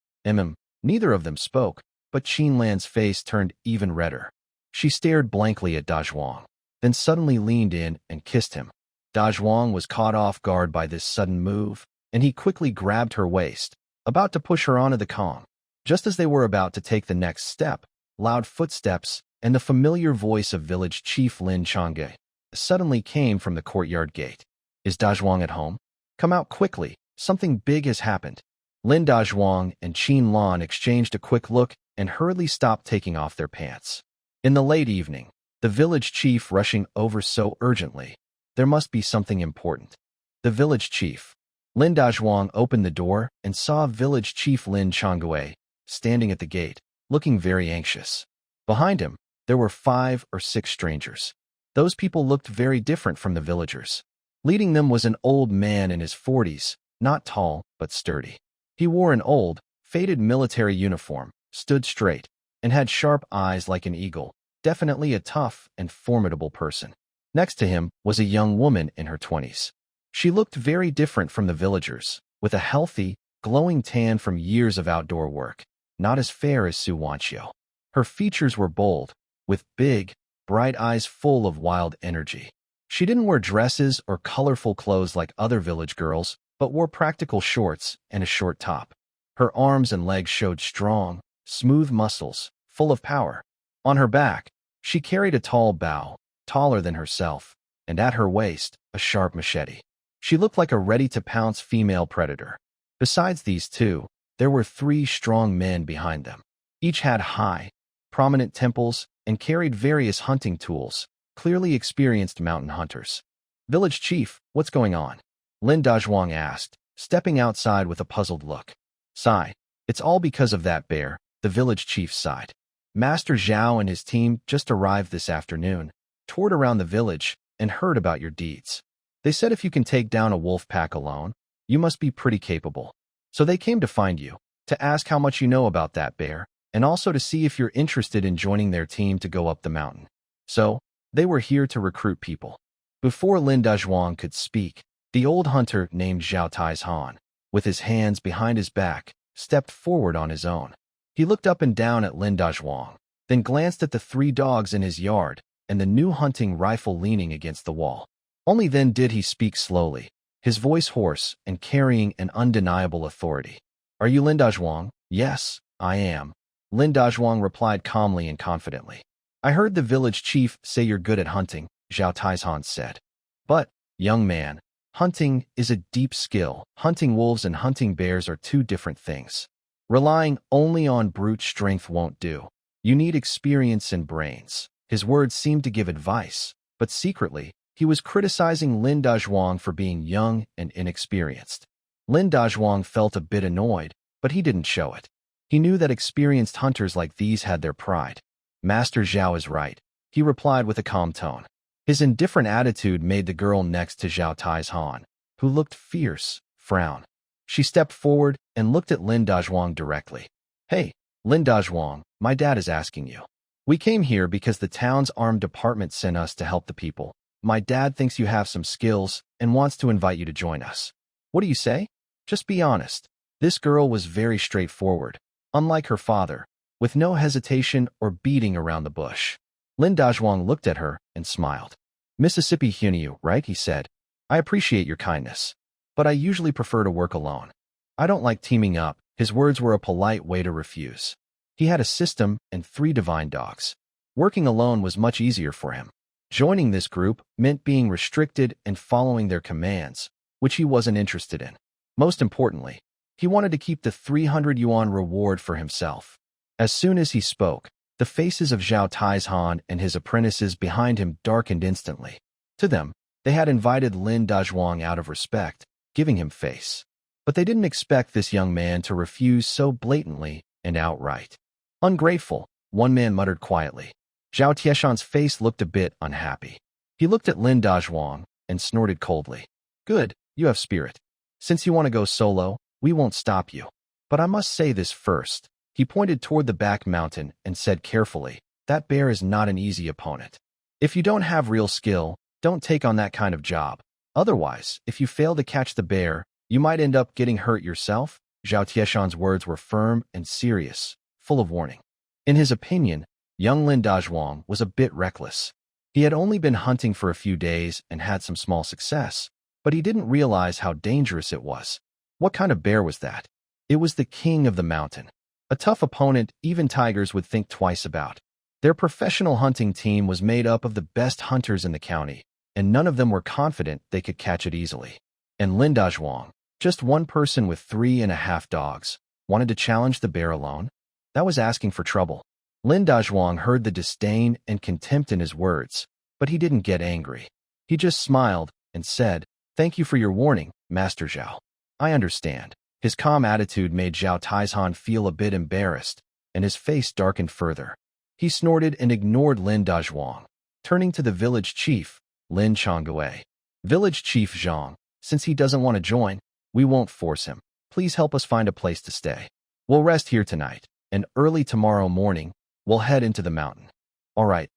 Neither of them spoke, but Qin Lan's face turned even redder. She stared blankly at Dazhuang, then suddenly leaned in and kissed him. Dazhuang was caught off guard by this sudden move, and he quickly grabbed her waist, about to push her onto the kong. Just as they were about to take the next step, loud footsteps and the familiar voice of village chief Lin Changge suddenly came from the courtyard gate. Is Dazhuang at home? Come out quickly, something big has happened. Lin Dazhuang and Qin Lan exchanged a quick look and hurriedly stopped taking off their pants. In the late evening, the village chief rushing over so urgently. There must be something important. The village chief. Lin Dazhuang opened the door and saw village chief Lin Changge standing at the gate, looking very anxious. Behind him, there were 5 or 6 strangers. Those people looked very different from the villagers. Leading them was an old man in his 40s, not tall, but sturdy. He wore an old, faded military uniform, stood straight, and had sharp eyes like an eagle, definitely a tough and formidable person. Next to him was a young woman in her 20s. She looked very different from the villagers, with a healthy, glowing tan from years of outdoor work, not as fair as Su Wanchio. Her features were bold, with big, bright eyes full of wild energy. She didn't wear dresses or colorful clothes like other village girls, but wore practical shorts and a short top. Her arms and legs showed strong, smooth muscles, full of power. On her back, she carried a tall bow, taller than herself, and at her waist, a sharp machete. She looked like a ready-to-pounce female predator. Besides these two, there were 3 strong men behind them. Each had high, prominent temples and carried various hunting tools, clearly experienced mountain hunters. "Village chief, what's going on?" Lin Dazhuang asked, stepping outside with a puzzled look. "Sigh, it's all because of that bear," the village chief sighed. "Master Zhao and his team just arrived this afternoon, toured around the village, and heard about your deeds. They said if you can take down a wolf pack alone, you must be pretty capable. So they came to find you, to ask how much you know about that bear, and also to see if you're interested in joining their team to go up the mountain. So, they were here to recruit people." Before Lin Dazhuang could speak, the old hunter named Zhao Taizhan, with his hands behind his back, stepped forward on his own. He looked up and down at Lin Dazhuang, then glanced at the 3 dogs in his yard and the new hunting rifle leaning against the wall. Only then did he speak slowly, his voice hoarse and carrying an undeniable authority. "Are you Lin Dazhuang?" "Yes, I am," Lin Dazhuang replied calmly and confidently. "I heard the village chief say you're good at hunting," Zhao Taizhan said. "But, young man, hunting is a deep skill. Hunting wolves and hunting bears are 2 different things. Relying only on brute strength won't do. You need experience and brains." His words seemed to give advice, but secretly, he was criticizing Lin Dazhuang for being young and inexperienced. Lin Dazhuang felt a bit annoyed, but he didn't show it. He knew that experienced hunters like these had their pride. "Master Zhao is right," he replied with a calm tone. His indifferent attitude made the girl next to Zhao Taizhan, who looked fierce, frown. She stepped forward and looked at Lin Dazhuang directly. "Hey, Lin Dazhuang, my dad is asking you. We came here because the town's armed department sent us to help the people. My dad thinks you have some skills and wants to invite you to join us. What do you say? Just be honest." This girl was very straightforward, unlike her father, with no hesitation or beating around the bush. Lin Dazhuang looked at her and smiled. "Mississippi Hunyu, right?" he said. "I appreciate your kindness, but I usually prefer to work alone. I don't like teaming up." His words were a polite way to refuse. He had a system and 3 divine dogs. Working alone was much easier for him. Joining this group meant being restricted and following their commands, which he wasn't interested in. Most importantly, he wanted to keep the 300 yuan reward for himself. As soon as he spoke, the faces of Zhao Taizhan and his apprentices behind him darkened instantly. To them, they had invited Lin Dazhuang out of respect, giving him face. But they didn't expect this young man to refuse so blatantly and outright. "Ungrateful," one man muttered quietly. Zhao Tieshan's face looked a bit unhappy. He looked at Lin Dazhuang and snorted coldly. "Good, you have spirit. Since you want to go solo, we won't stop you. But I must say this first." He pointed toward the back mountain and said carefully, "That bear is not an easy opponent. If you don't have real skill, don't take on that kind of job. Otherwise, if you fail to catch the bear, you might end up getting hurt yourself." Zhao Tieshan's words were firm and serious, full of warning. In his opinion, young Lin Dazhuang was a bit reckless. He had only been hunting for a few days and had some small success, but he didn't realize how dangerous it was. What kind of bear was that? It was the king of the mountain. A tough opponent even tigers would think twice about. Their professional hunting team was made up of the best hunters in the county, and none of them were confident they could catch it easily. And Lin Dazhuang, just one person with 3.5 dogs, wanted to challenge the bear alone? That was asking for trouble. Lin Dazhuang heard the disdain and contempt in his words, but he didn't get angry. He just smiled and said, "Thank you for your warning, Master Zhao. I understand." His calm attitude made Zhao Taizhan feel a bit embarrassed, and his face darkened further. He snorted and ignored Lin Dazhuang, turning to the village chief, Lin Changwei. "Village Chief Zhang, since he doesn't want to join, we won't force him. Please help us find a place to stay. We'll rest here tonight, and early tomorrow morning, We'll head into the mountain. All right.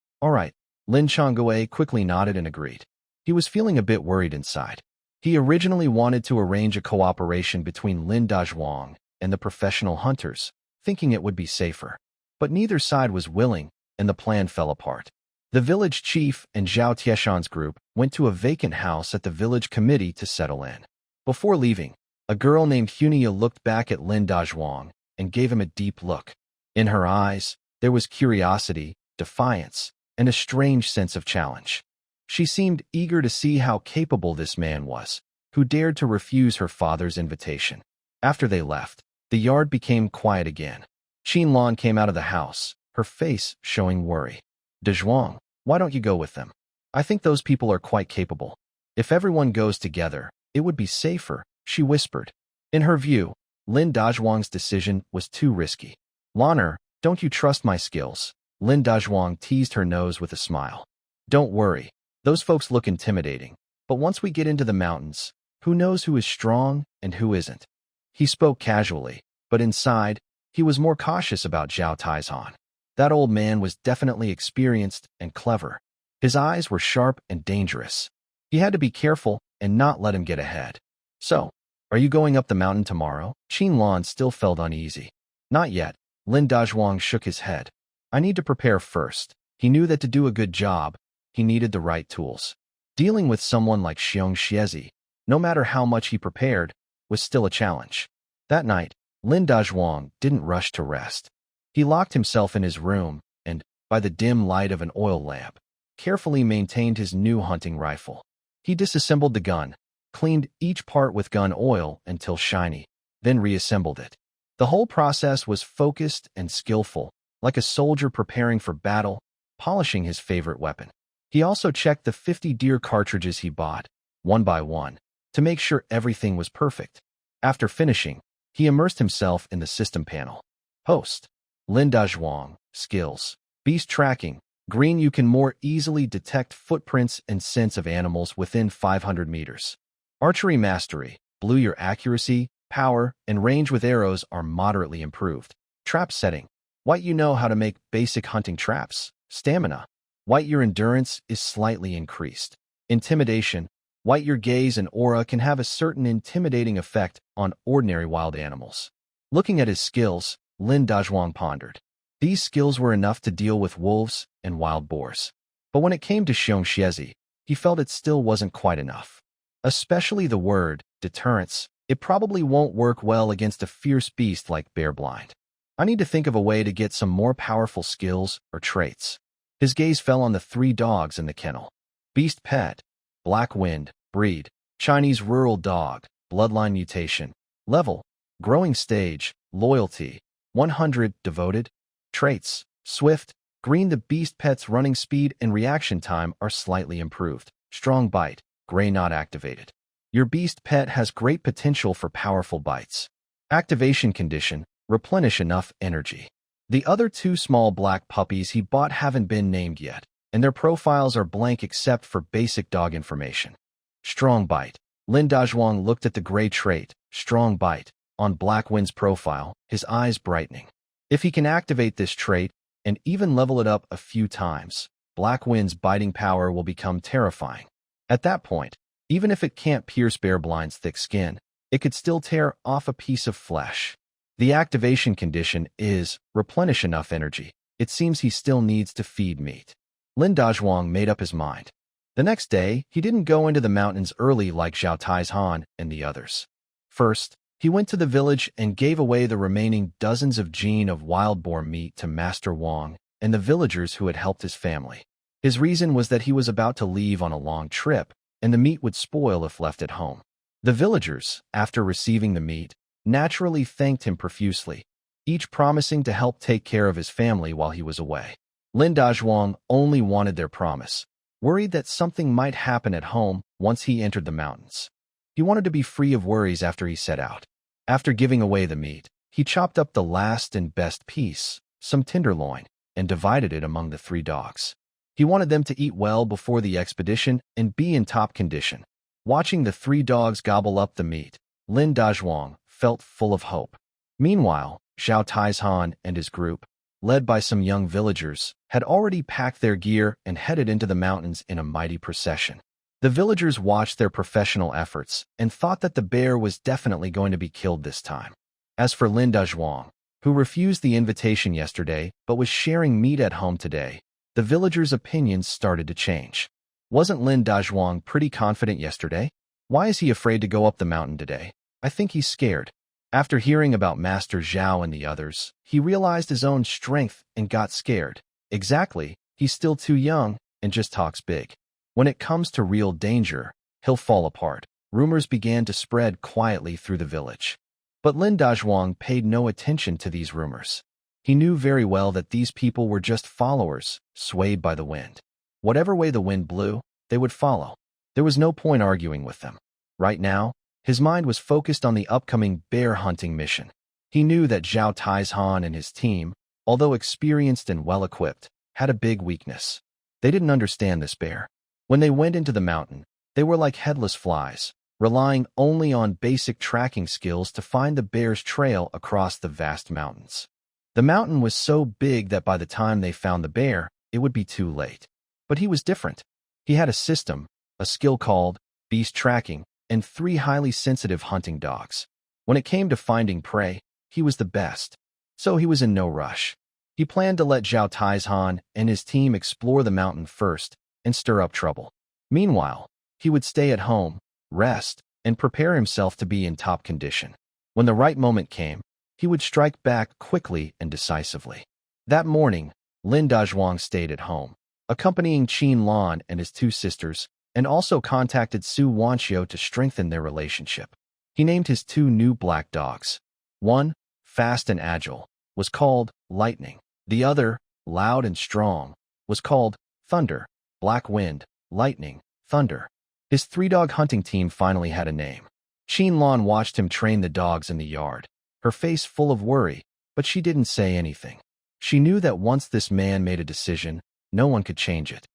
Lin Changwei quickly nodded and agreed. He was feeling a bit worried inside. He originally wanted to arrange a cooperation between Lin Dazhuang and the professional hunters, thinking it would be safer. But neither side was willing, and the plan fell apart. The village chief and Zhao Tieshan's group went to a vacant house at the village committee to settle in. Before leaving, a girl named Hunia looked back at Lin Dazhuang and gave him a deep look. In her eyes, there was curiosity, defiance, and a strange sense of challenge. She seemed eager to see how capable this man was, who dared to refuse her father's invitation. After they left, the yard became quiet again. Qinlan came out of the house, her face showing worry. Dazhuang, why don't you go with them? I think those people are quite capable. If everyone goes together, it would be safer, she whispered. In her view, Lin Dazhuang's decision was too risky. Lanner, don't you trust my skills? Lin Dazhuang teased her nose with a smile. Don't worry. Those folks look intimidating, but once we get into the mountains, who knows who is strong and who isn't? He spoke casually, but inside, he was more cautious about Zhao Taizhan. That old man was definitely experienced and clever. His eyes were sharp and dangerous. He had to be careful and not let him get ahead. So, are you going up the mountain tomorrow? Qinlan still felt uneasy. Not yet. Lin Dazhuang shook his head. I need to prepare first. He knew that to do a good job, he needed the right tools. Dealing with someone like Xiong Xiezi, no matter how much he prepared, was still a challenge. That night, Lin Dazhuang didn't rush to rest. He locked himself in his room and, by the dim light of an oil lamp, carefully maintained his new hunting rifle. He disassembled the gun, cleaned each part with gun oil until shiny, then reassembled it. The whole process was focused and skillful, like a soldier preparing for battle, polishing his favorite weapon. He also checked the 50 deer cartridges he bought, one by one, to make sure everything was perfect. After finishing, he immersed himself in the system panel. Host. Lin Dazhuang. Skills. Beast tracking. Green, you can more easily detect footprints and scents of animals within 500 meters. Archery mastery. Blue, your accuracy, power, and range with arrows are moderately improved. Trap setting. White, you know how to make basic hunting traps. Stamina. White, your endurance is slightly increased. Intimidation. White, your gaze and aura can have a certain intimidating effect on ordinary wild animals. Looking at his skills, Lin Dazhuang pondered. These skills were enough to deal with wolves and wild boars. But when it came to Xiong Xiezi, he felt it still wasn't quite enough. Especially the word, deterrence. It probably won't work well against a fierce beast like Bear Blind. I need to think of a way to get some more powerful skills or traits. His gaze fell on the 3 dogs in the kennel. Beast pet. Black Wind. Breed. Chinese rural dog. Bloodline mutation. Level. Growing stage. Loyalty. 100. Devoted. Traits. Swift. Green. The beast pet's running speed and reaction time are slightly improved. Strong bite. Gray, not activated. Your beast pet has great potential for powerful bites. Activation condition. Replenish enough energy. The other 2 small black puppies he bought haven't been named yet, and their profiles are blank except for basic dog information. Strong bite. Lin Dazhuang looked at the gray trait, strong bite, on Black Wind's profile, his eyes brightening. If he can activate this trait and even level it up a few times, Black Wind's biting power will become terrifying. At that point, even if it can't pierce Bear Blind's thick skin, it could still tear off a piece of flesh. The activation condition is replenish enough energy. It seems he still needs to feed meat. Lin Dazhuang made up his mind. The next day, he didn't go into the mountains early like Zhao Taizhan and the others. First, he went to the village and gave away the remaining dozens of jin of wild boar meat to Master Wang and the villagers who had helped his family. His reason was that he was about to leave on a long trip, and the meat would spoil if left at home. The villagers, after receiving the meat, naturally thanked him profusely, each promising to help take care of his family while he was away. Lin Dazhuang only wanted their promise, worried that something might happen at home once he entered the mountains. He wanted to be free of worries after he set out. After giving away the meat, he chopped up the last and best piece, some tenderloin, and divided it among the 3 dogs. He wanted them to eat well before the expedition and be in top condition. Watching the 3 dogs gobble up the meat, Lin Dazhuang felt full of hope. Meanwhile, Zhao Taizhan and his group, led by some young villagers, had already packed their gear and headed into the mountains in a mighty procession. The villagers watched their professional efforts and thought that the bear was definitely going to be killed this time. As for Lin Dazhuang, who refused the invitation yesterday but was sharing meat at home today, the villagers' opinions started to change. Wasn't Lin Dazhuang pretty confident yesterday? Why is he afraid to go up the mountain today? I think he's scared. After hearing about Master Zhao and the others, he realized his own strength and got scared. Exactly, he's still too young and just talks big. When it comes to real danger, he'll fall apart. Rumors began to spread quietly through the village. But Lin Dazhuang paid no attention to these rumors. He knew very well that these people were just followers, swayed by the wind. Whatever way the wind blew, they would follow. There was no point arguing with them. Right now, his mind was focused on the upcoming bear hunting mission. He knew that Zhao Taizhan and his team, although experienced and well-equipped, had a big weakness. They didn't understand this bear. When they went into the mountain, they were like headless flies, relying only on basic tracking skills to find the bear's trail across the vast mountains. The mountain was so big that by the time they found the bear, it would be too late. But he was different. He had a system, a skill called beast tracking, and 3 highly sensitive hunting dogs. When it came to finding prey, he was the best. So he was in no rush. He planned to let Zhao Taizhan and his team explore the mountain first and stir up trouble. Meanwhile, he would stay at home, rest, and prepare himself to be in top condition. When the right moment came, he would strike back quickly and decisively. That morning, Lin Dazhuang stayed at home, accompanying Qin Lan and his 2 sisters, and also contacted Su Wanxiu to strengthen their relationship. He named his 2 new black dogs. One, fast and agile, was called Lightning. The other, loud and strong, was called Thunder. Black Wind, Lightning, Thunder. His 3-dog hunting team finally had a name. Qin Lan watched him train the dogs in the yard, her face full of worry, but she didn't say anything. She knew that once this man made a decision, no one could change it.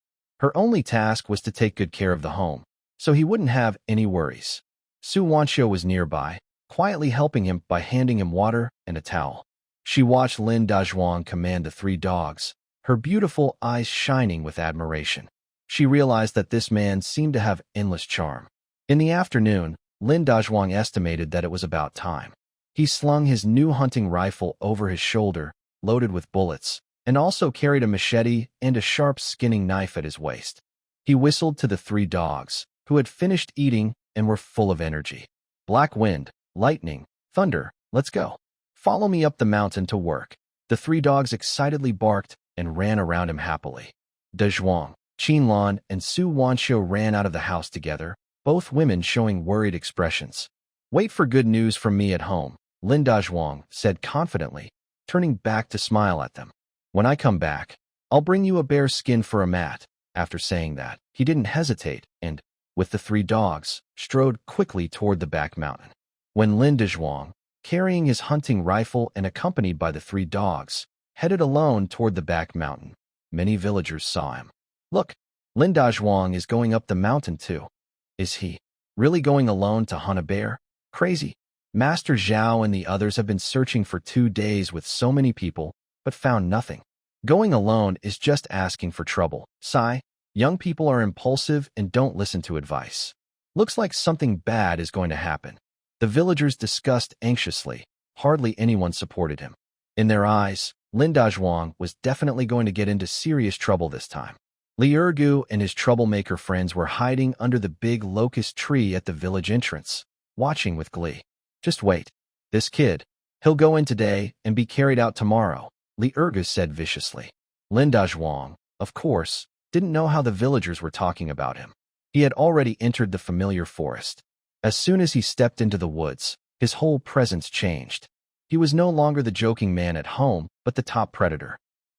Her only task was to take good care of the home, so he wouldn't have any worries. Su Wanxiu was nearby, quietly helping him by handing him water and a towel. She watched Lin Dazhuang command the 3 dogs, her beautiful eyes shining with admiration. She realized that this man seemed to have endless charm. In the afternoon, Lin Dazhuang estimated that it was about time. He slung his new hunting rifle over his shoulder, loaded with bullets, and also carried a machete and a sharp skinning knife at his waist. He whistled to the 3 dogs, who had finished eating and were full of energy. Black Wind, Lightning, Thunder, let's go. Follow me up the mountain to work. The 3 dogs excitedly barked and ran around him happily. Dazhuang, Qin Lan, and Su Wanxiu ran out of the house together, both women showing worried expressions. Wait for good news from me at home, Lin Dazhuang said confidently, turning back to smile at them. When I come back, I'll bring you a bear's skin for a mat. After saying that, he didn't hesitate and, with the 3 dogs, strode quickly toward the back mountain. When Lin Dazhuang, carrying his hunting rifle and accompanied by the 3 dogs, headed alone toward the back mountain, many villagers saw him. Look, Lin Dazhuang is going up the mountain too. Is he really going alone to hunt a bear? Crazy. Master Zhao and the others have been searching for 2 days with so many people, but found nothing. Going alone is just asking for trouble. Sigh, young people are impulsive and don't listen to advice. Looks like something bad is going to happen. The villagers discussed anxiously. Hardly anyone supported him. In their eyes, Lin Dazhuang was definitely going to get into serious trouble this time. Li Ergu and his troublemaker friends were hiding under the big locust tree at the village entrance, watching with glee. Just wait. This kid, he'll go in today and be carried out tomorrow, Li Ergu said viciously. Lin Dazhuang, of course, didn't know how the villagers were talking about him. He had already entered the familiar forest. As soon as he stepped into the woods, his whole presence changed. He was no longer the joking man at home, but the top predator.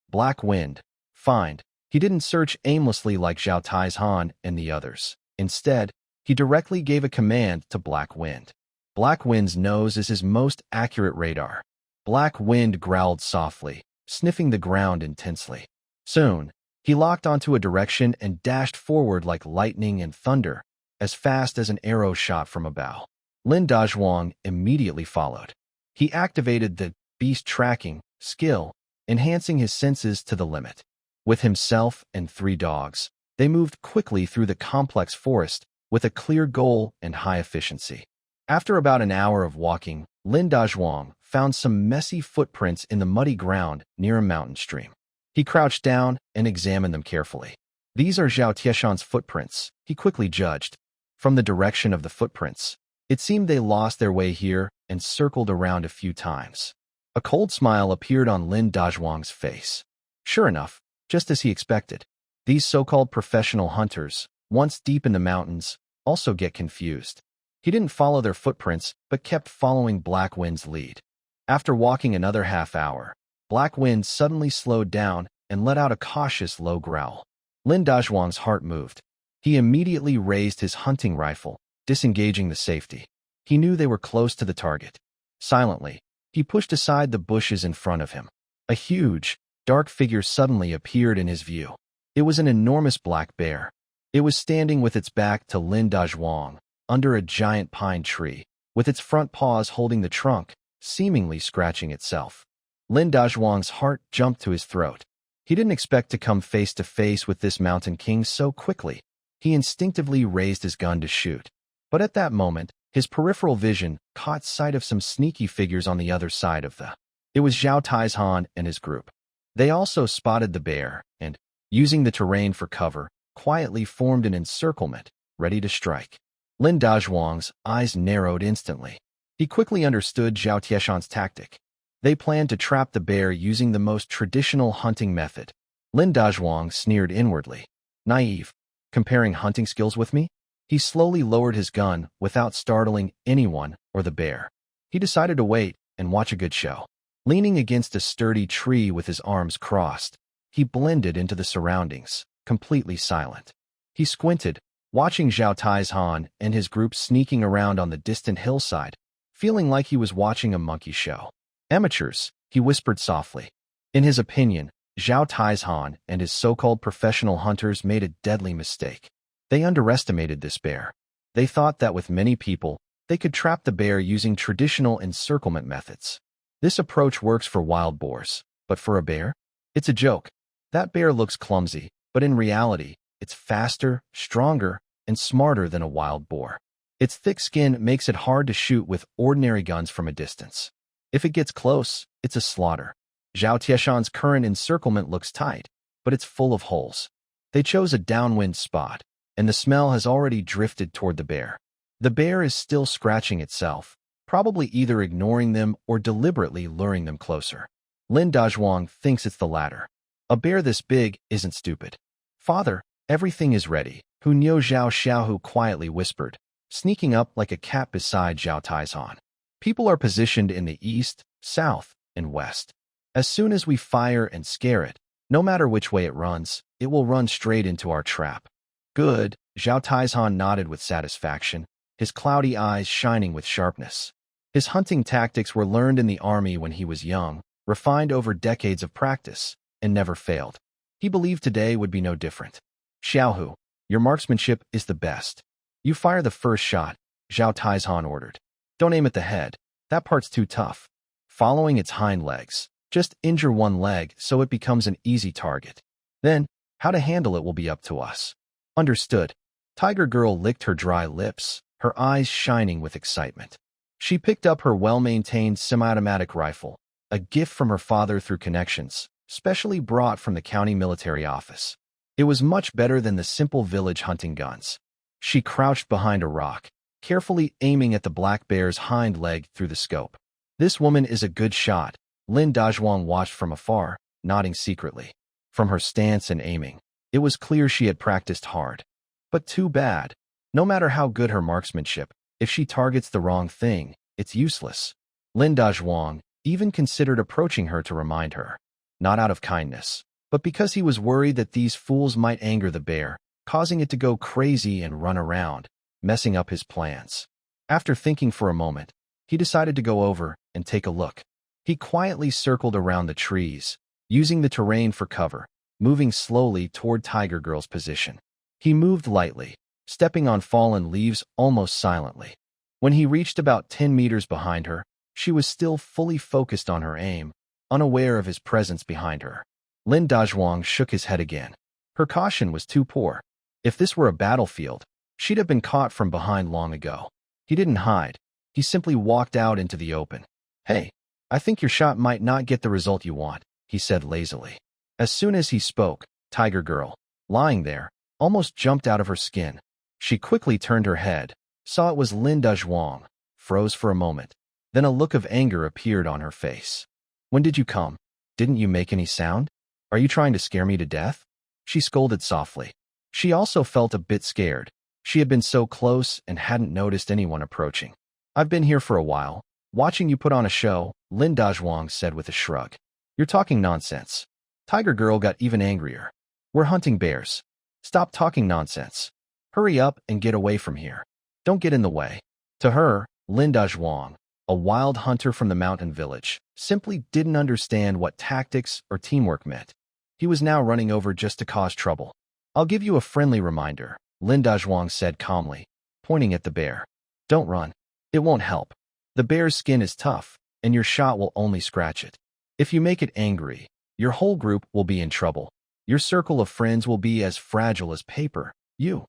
Black Wind, find. He didn't search aimlessly like Zhao Taizhan and the others. Instead, he directly gave a command to Black Wind. Black Wind's nose is his most accurate radar. Black Wind growled softly, sniffing the ground intensely. Soon, he locked onto a direction and dashed forward like lightning and thunder, as fast as an arrow shot from a bow. Lin Dazhuang immediately followed. He activated the beast tracking skill enhancing his senses to the limit. With himself and 3 dogs, they moved quickly through the complex forest with a clear goal and high efficiency. After about an hour of walking, Lin Dazhuang found some messy footprints in the muddy ground near a mountain stream. He crouched down and examined them carefully. These are Zhao Tieshan's footprints, he quickly judged. From the direction of the footprints, it seemed they lost their way here and circled around a few times. A cold smile appeared on Lin Dazhuang's face. Sure enough, just as he expected, these so-called professional hunters, once deep in the mountains, also get confused. He didn't follow their footprints, but kept following Black Wind's lead. After walking another half hour, Black Wind suddenly slowed down and let out a cautious low growl. Lin Dazhuang's heart moved. He immediately raised his hunting rifle, disengaging the safety. He knew they were close to the target. Silently, he pushed aside the bushes in front of him. A huge, dark figure suddenly appeared in his view. It was an enormous black bear. It was standing with its back to Lin Dazhuang, under a giant pine tree, with its front paws holding the trunk, seemingly scratching itself. Lin Dazhuang's heart jumped to his throat. He didn't expect to come face to face with this mountain king so quickly. He instinctively raised his gun to shoot. But at that moment, his peripheral vision caught sight of some sneaky figures on the other side of the... It was Zhao Taizhan and his group. They also spotted the bear and, using the terrain for cover, quietly formed an encirclement, ready to strike. Lin Dazhuang's eyes narrowed instantly. He quickly understood Zhao Tieshan's tactic. They planned to trap the bear using the most traditional hunting method. Lin Dazhuang sneered inwardly. Naive. Comparing hunting skills with me? He slowly lowered his gun without startling anyone or the bear. He decided to wait and watch a good show. Leaning against a sturdy tree with his arms crossed, he blended into the surroundings, completely silent. He squinted, watching Zhao Taizhan and his group sneaking around on the distant hillside, feeling like he was watching a monkey show. Amateurs, he whispered softly. In his opinion, Zhao Taizhan and his so-called professional hunters made a deadly mistake. They underestimated this bear. They thought that with many people, they could trap the bear using traditional encirclement methods. This approach works for wild boars, but for a bear? It's a joke. That bear looks clumsy, but in reality, it's faster, stronger, and smarter than a wild boar. Its thick skin makes it hard to shoot with ordinary guns from a distance. If it gets close, it's a slaughter. Zhao Tieshan's current encirclement looks tight, but it's full of holes. They chose a downwind spot, and the smell has already drifted toward the bear. The bear is still scratching itself, probably either ignoring them or deliberately luring them closer. Lin Dazhuang thinks it's the latter. A bear this big isn't stupid. Father, everything is ready, Hu Niu Zhao Xiaohu quietly whispered, sneaking up like a cat beside Zhao Taizhan. People are positioned in the east, south, and west. As soon as we fire and scare it, no matter which way it runs, it will run straight into our trap. Good, Zhao Taizhan nodded with satisfaction, his cloudy eyes shining with sharpness. His hunting tactics were learned in the army when he was young, refined over decades of practice, and never failed. He believed today would be no different. Xiaohu, your marksmanship is the best. You fire the first shot, Zhao Taizhan ordered. Don't aim at the head. That part's too tough. Following its hind legs, just injure one leg so it becomes an easy target. Then, how to handle it will be up to us. Understood. Tiger Girl licked her dry lips, her eyes shining with excitement. She picked up her well-maintained semi-automatic rifle, a gift from her father through connections, specially brought from the county military office. It was much better than the simple village hunting guns. She crouched behind a rock, carefully aiming at the black bear's hind leg through the scope. This woman is a good shot, Lin Dazhuang watched from afar, nodding secretly. From her stance and aiming, it was clear she had practiced hard. But too bad. No matter how good her marksmanship, if she targets the wrong thing, it's useless. Lin Dazhuang even considered approaching her to remind her. Not out of kindness, but because he was worried that these fools might anger the bear, causing it to go crazy and run around, messing up his plans. After thinking for a moment, he decided to go over and take a look. He quietly circled around the trees, using the terrain for cover, moving slowly toward Tiger Girl's position. He moved lightly, stepping on fallen leaves almost silently. When he reached about 10 meters behind her, she was still fully focused on her aim, unaware of his presence behind her. Lin Dazhuang shook his head again. Her caution was too poor. If this were a battlefield, she'd have been caught from behind long ago. He didn't hide. He simply walked out into the open. Hey, I think your shot might not get the result you want, he said lazily. As soon as he spoke, Tiger Girl, lying there, almost jumped out of her skin. She quickly turned her head, saw it was Lin Dazhuang, froze for a moment. Then a look of anger appeared on her face. When did you come? Didn't you make any sound? Are you trying to scare me to death? She scolded softly. She also felt a bit scared. She had been so close and hadn't noticed anyone approaching. I've been here for a while, watching you put on a show, Lin Dazhuang said with a shrug. You're talking nonsense. Tiger Girl got even angrier. We're hunting bears. Stop talking nonsense. Hurry up and get away from here. Don't get in the way. To her, Lin Dazhuang, a wild hunter from the mountain village, simply didn't understand what tactics or teamwork meant. He was now running over just to cause trouble. I'll give you a friendly reminder, Lin Dazhuang said calmly, pointing at the bear. Don't run. It won't help. The bear's skin is tough, and your shot will only scratch it. If you make it angry, your whole group will be in trouble. Your circle of friends will be as fragile as paper. You.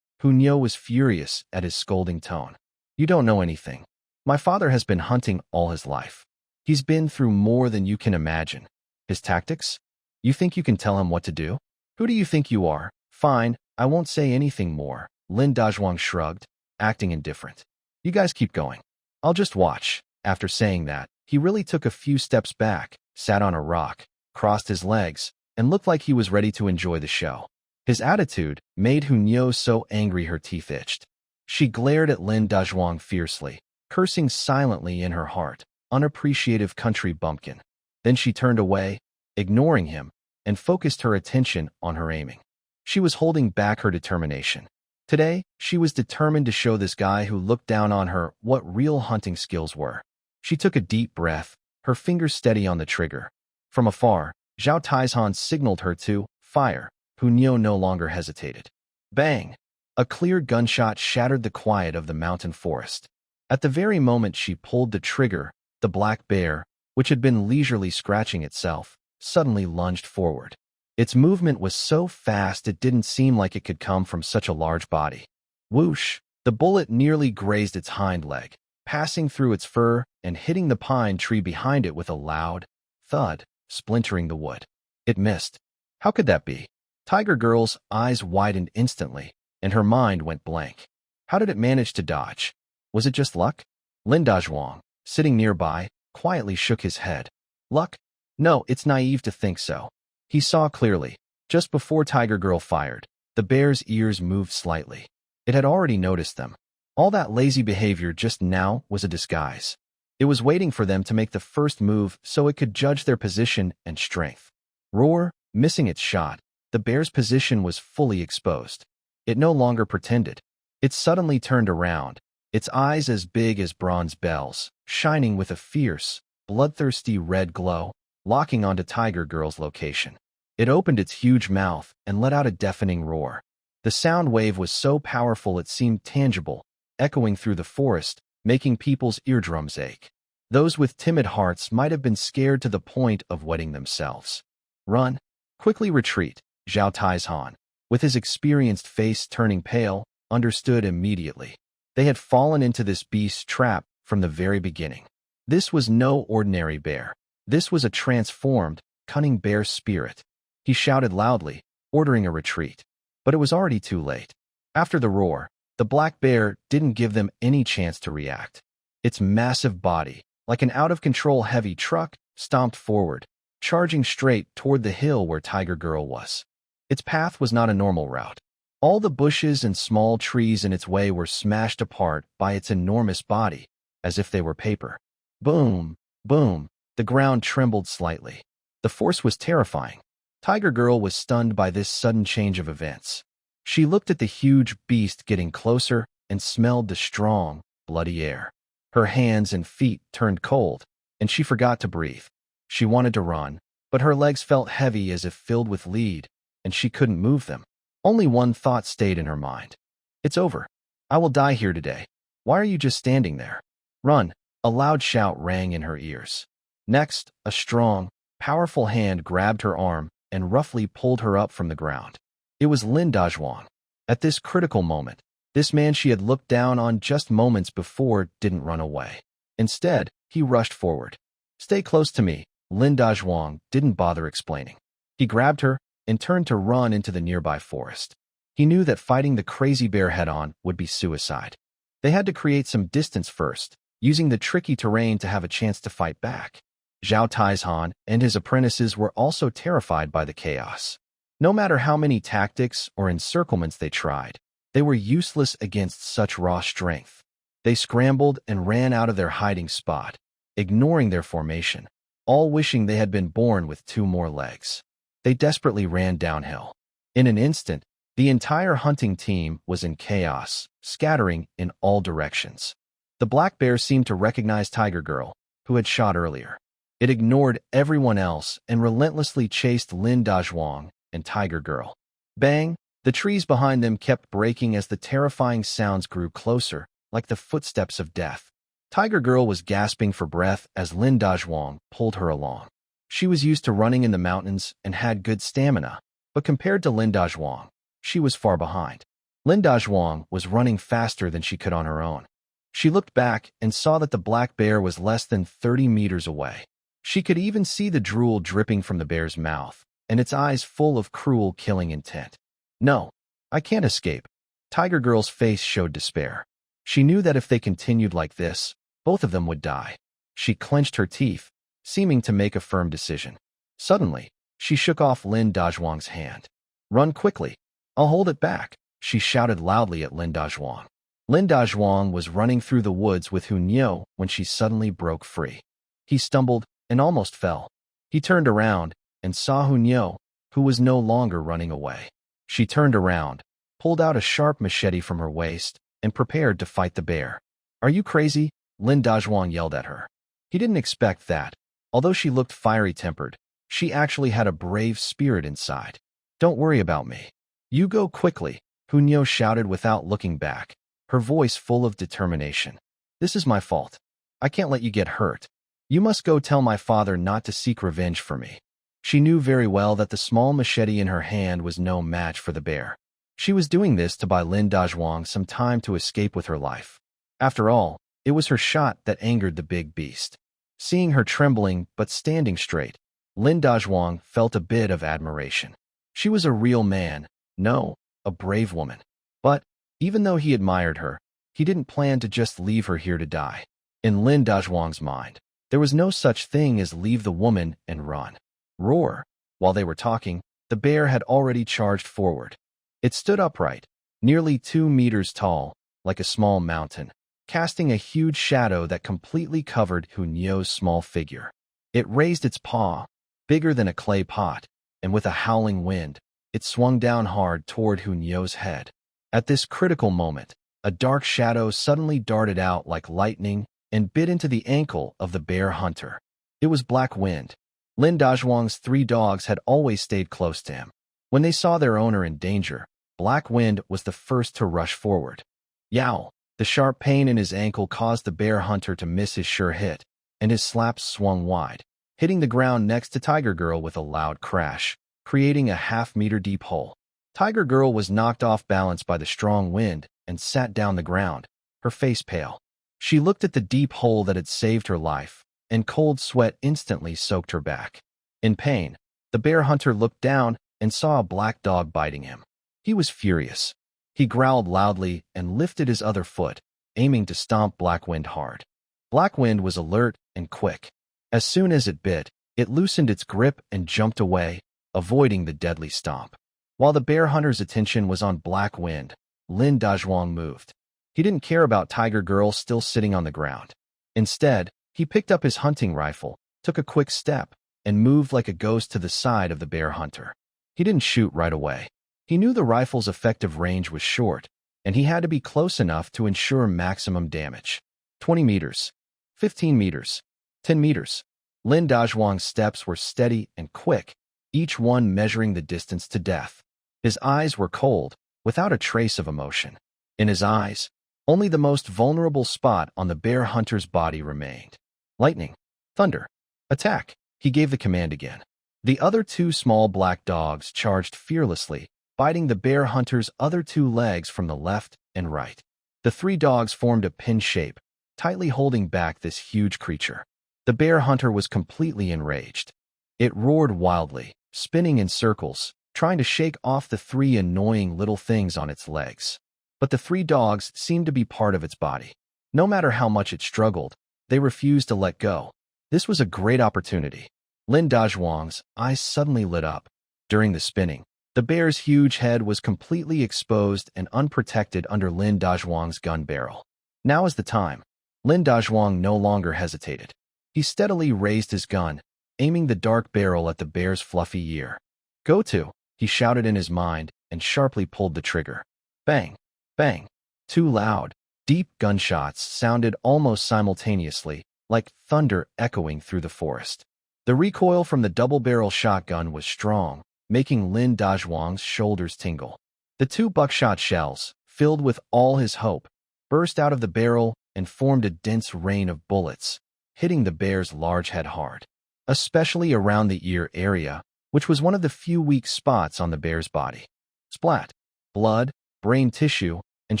Hunyo was furious at his scolding tone. You don't know anything. My father has been hunting all his life. He's been through more than you can imagine. His tactics? You think you can tell him what to do? Who do you think you are? Fine, I won't say anything more, Lin Dazhuang shrugged, acting indifferent. You guys keep going. I'll just watch. After saying that, he really took a few steps back, sat on a rock, crossed his legs, and looked like he was ready to enjoy the show. His attitude made Hunyo so angry her teeth itched. She glared at Lin Dazhuang fiercely, cursing silently in her heart, unappreciative country bumpkin. Then she turned away, ignoring him, and focused her attention on her aiming. She was holding back her determination. Today, she was determined to show this guy who looked down on her what real hunting skills were. She took a deep breath, her fingers steady on the trigger. From afar, Zhao Taizhan signaled her to fire. Hunyo no longer hesitated. Bang! A clear gunshot shattered the quiet of the mountain forest. At the very moment she pulled the trigger, the black bear, which had been leisurely scratching itself, suddenly lunged forward. Its movement was so fast it didn't seem like it could come from such a large body. Whoosh! The bullet nearly grazed its hind leg, passing through its fur and hitting the pine tree behind it with a loud thud, splintering the wood. It missed. How could that be? Tiger Girl's eyes widened instantly, and her mind went blank. How did it manage to dodge? Was it just luck? Lin Dazhuang, sitting nearby, quietly shook his head. Luck? No, it's naive to think so. He saw clearly. Just before Tiger Girl fired, the bear's ears moved slightly. It had already noticed them. All that lazy behavior just now was a disguise. It was waiting for them to make the first move so it could judge their position and strength. Roar, missing its shot, the bear's position was fully exposed. It no longer pretended. It suddenly turned around, its eyes as big as bronze bells, shining with a fierce, bloodthirsty red glow, locking onto Tiger Girl's location. It opened its huge mouth and let out a deafening roar. The sound wave was so powerful it seemed tangible, echoing through the forest, making people's eardrums ache. Those with timid hearts might have been scared to the point of wetting themselves. Run. Quickly retreat, Zhao Taizhan, with his experienced face turning pale, understood immediately. They had fallen into this beast's trap from the very beginning. This was no ordinary bear. This was a transformed, cunning bear spirit. He shouted loudly, ordering a retreat. But it was already too late. After the roar, the black bear didn't give them any chance to react. Its massive body, like an out-of-control heavy truck, stomped forward, charging straight toward the hill where Tiger Girl was. Its path was not a normal route. All the bushes and small trees in its way were smashed apart by its enormous body, as if they were paper. Boom! Boom! The ground trembled slightly. The force was terrifying. Tiger Girl was stunned by this sudden change of events. She looked at the huge beast getting closer and smelled the strong, bloody air. Her hands and feet turned cold, and she forgot to breathe. She wanted to run, but her legs felt heavy as if filled with lead, and she couldn't move them. Only one thought stayed in her mind. It's over. I will die here today. Why are you just standing there? Run! A loud shout rang in her ears. Next, a strong, powerful hand grabbed her arm and roughly pulled her up from the ground. It was Lin Dazhuang. At this critical moment, this man she had looked down on just moments before didn't run away. Instead, he rushed forward. "Stay close to me," Lin Dazhuang didn't bother explaining. He grabbed her and turned to run into the nearby forest. He knew that fighting the crazy bear head-on would be suicide. They had to create some distance first, using the tricky terrain to have a chance to fight back. Zhao Taizhan and his apprentices were also terrified by the chaos. No matter how many tactics or encirclements they tried, they were useless against such raw strength. They scrambled and ran out of their hiding spot, ignoring their formation, all wishing they had been born with 2 more legs. They desperately ran downhill. In an instant, the entire hunting team was in chaos, scattering in all directions. The black bear seemed to recognize Tiger Girl, who had shot earlier. It ignored everyone else and relentlessly chased Lin Dazhuang and Tiger Girl. Bang! The trees behind them kept breaking as the terrifying sounds grew closer, like the footsteps of death. Tiger Girl was gasping for breath as Lin Dazhuang pulled her along. She was used to running in the mountains and had good stamina, but compared to Lin Dazhuang, she was far behind. Lin Dazhuang was running faster than she could on her own. She looked back and saw that the black bear was less than 30 meters away. She could even see the drool dripping from the bear's mouth, and its eyes full of cruel, killing intent. "No, I can't escape." Tiger Girl's face showed despair. She knew that if they continued like this, both of them would die. She clenched her teeth, seeming to make a firm decision. Suddenly, she shook off Lin Dazhuang's hand. "Run quickly. I'll hold it back," she shouted loudly at Lin Dazhuang. Lin Dazhuang was running through the woods with Hunyao when she suddenly broke free. He stumbled and almost fell. He turned around and saw Hunyao, who was no longer running away. She turned around, pulled out a sharp machete from her waist, and prepared to fight the bear. "Are you crazy?" Lin Dazhuang yelled at her. He didn't expect that. Although she looked fiery-tempered, she actually had a brave spirit inside. "Don't worry about me. You go quickly," Hunyao shouted without looking back, her voice full of determination. "This is my fault. I can't let you get hurt. You must go tell my father not to seek revenge for me." She knew very well that the small machete in her hand was no match for the bear. She was doing this to buy Lin Dazhuang some time to escape with her life. After all, it was her shot that angered the big beast. Seeing her trembling but standing straight, Lin Dazhuang felt a bit of admiration. She was a real man, no, a brave woman. But, even though he admired her, he didn't plan to just leave her here to die. In Lin Dazhuang's mind, there was no such thing as leave the woman and run. Roar! While they were talking, the bear had already charged forward. It stood upright, nearly 2 meters tall, like a small mountain, casting a huge shadow that completely covered Hunyao's small figure. It raised its paw, bigger than a clay pot, and with a howling wind, it swung down hard toward Hunyao's head. At this critical moment, a dark shadow suddenly darted out like lightning and bit into the ankle of the bear hunter. It was Black Wind. Lin Dazhuang's 3 dogs had always stayed close to him. When they saw their owner in danger, Black Wind was the first to rush forward. Yow! The sharp pain in his ankle caused the bear hunter to miss his sure hit, and his slaps swung wide, hitting the ground next to Tiger Girl with a loud crash, creating a half-meter deep hole. Tiger Girl was knocked off balance by the strong wind and sat down the ground, her face pale. She looked at the deep hole that had saved her life, and cold sweat instantly soaked her back. In pain, the bear hunter looked down and saw a black dog biting him. He was furious. He growled loudly and lifted his other foot, aiming to stomp Black Wind hard. Black Wind was alert and quick. As soon as it bit, it loosened its grip and jumped away, avoiding the deadly stomp. While the bear hunter's attention was on Black Wind, Lin Dazhuang moved. He didn't care about Tiger Girl still sitting on the ground. Instead, he picked up his hunting rifle, took a quick step, and moved like a ghost to the side of the bear hunter. He didn't shoot right away. He knew the rifle's effective range was short, and he had to be close enough to ensure maximum damage. 20 meters, 15 meters, 10 meters. Lin Dazhuang's steps were steady and quick, each one measuring the distance to death. His eyes were cold, without a trace of emotion. In his eyes, only the most vulnerable spot on the bear hunter's body remained. Lightning, thunder, attack. He gave the command again. The other two small black dogs charged fearlessly, biting the bear hunter's other two legs from the left and right. The three dogs formed a pin shape, tightly holding back this huge creature. The bear hunter was completely enraged. It roared wildly, spinning in circles, trying to shake off the three annoying little things on its legs. But the three dogs seemed to be part of its body. No matter how much it struggled, they refused to let go. This was a great opportunity. Lin Dazhuang's eyes suddenly lit up. During the spinning, the bear's huge head was completely exposed and unprotected under Lin Dazhuang's gun barrel. Now is the time. Lin Dazhuang no longer hesitated. He steadily raised his gun, aiming the dark barrel at the bear's fluffy ear. "Go to," he shouted in his mind and sharply pulled the trigger. Bang! Bang! Two loud, deep gunshots sounded almost simultaneously, like thunder echoing through the forest. The recoil from the double-barrel shotgun was strong, making Lin Dazhuang's shoulders tingle. The two buckshot shells, filled with all his hope, burst out of the barrel and formed a dense rain of bullets, hitting the bear's large head hard, especially around the ear area, which was one of the few weak spots on the bear's body. Splat! Blood, brain tissue, and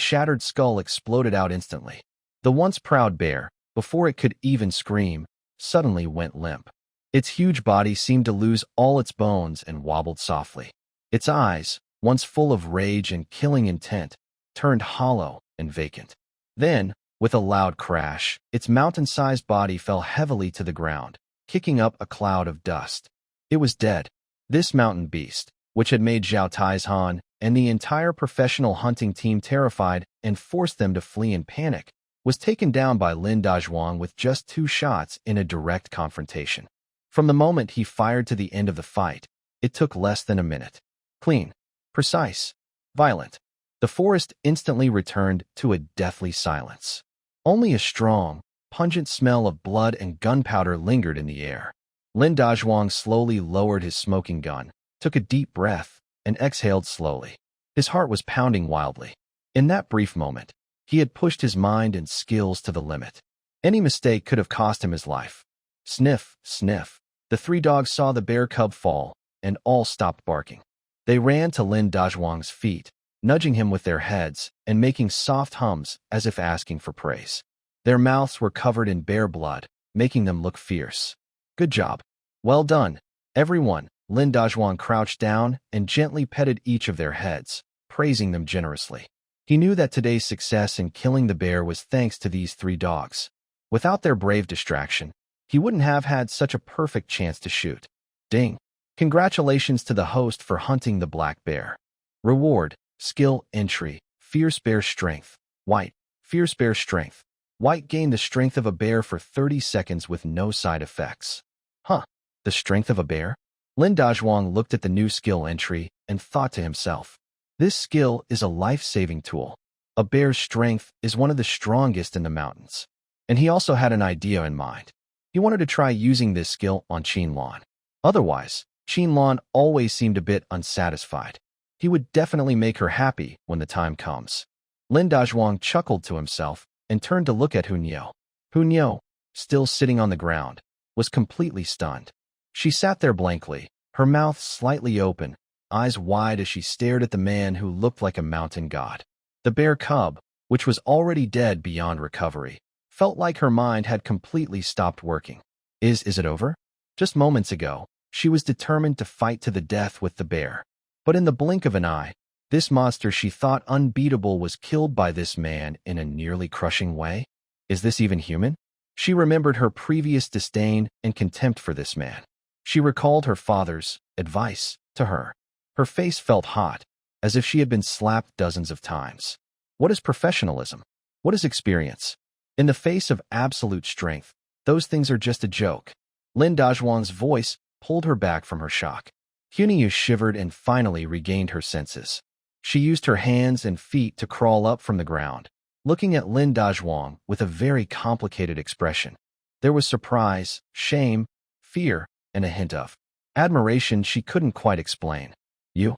shattered skull exploded out instantly. The once proud bear, before it could even scream, suddenly went limp. Its huge body seemed to lose all its bones and wobbled softly. Its eyes, once full of rage and killing intent, turned hollow and vacant. Then, with a loud crash, its mountain-sized body fell heavily to the ground, kicking up a cloud of dust. It was dead. This mountain beast, which had made Zhao Taizhan and the entire professional hunting team terrified and forced them to flee in panic, was taken down by Lin Dazhuang with just 2 shots in a direct confrontation. From the moment he fired to the end of the fight, it took less than a minute. Clean, precise, violent. The forest instantly returned to a deathly silence. Only a strong, pungent smell of blood and gunpowder lingered in the air. Lin Dazhuang slowly lowered his smoking gun, took a deep breath, and exhaled slowly. His heart was pounding wildly. In that brief moment, he had pushed his mind and skills to the limit. Any mistake could have cost him his life. Sniff, sniff. The 3 dogs saw the bear cub fall, and all stopped barking. They ran to Lin Dazhuang's feet, nudging him with their heads and making soft hums as if asking for praise. Their mouths were covered in bear blood, making them look fierce. Good job. Well done, everyone. Lin Dazhuang crouched down and gently petted each of their heads, praising them generously. He knew that today's success in killing the bear was thanks to these 3 dogs. Without their brave distraction, he wouldn't have had such a perfect chance to shoot. Ding! Congratulations to the host for hunting the black bear. Reward, skill entry, fierce bear strength. White, fierce bear strength. White gained the strength of a bear for 30 seconds with no side effects. Huh, the strength of a bear? Lin Dazhuang looked at the new skill entry and thought to himself, this skill is a life-saving tool. A bear's strength is one of the strongest in the mountains. And he also had an idea in mind. He wanted to try using this skill on Qinlan. Otherwise, Qinlan always seemed a bit unsatisfied. He would definitely make her happy when the time comes. Lin Dazhuang chuckled to himself and turned to look at Hunyao. Hunyao, still sitting on the ground, was completely stunned. She sat there blankly, her mouth slightly open, eyes wide as she stared at the man who looked like a mountain god. The bear cub, which was already dead beyond recovery, felt like her mind had completely stopped working. Is it over? Just moments ago, she was determined to fight to the death with the bear. But in the blink of an eye, this monster she thought unbeatable was killed by this man in a nearly crushing way. Is this even human? She remembered her previous disdain and contempt for this man. She recalled her father's advice to her. Her face felt hot, as if she had been slapped dozens of times. What is professionalism? What is experience? In the face of absolute strength, those things are just a joke. Lin Dazhuang's voice pulled her back from her shock. Hunyao shivered and finally regained her senses. She used her hands and feet to crawl up from the ground, looking at Lin Dazhuang with a very complicated expression. There was surprise, shame, fear, and a hint of admiration she couldn't quite explain. You.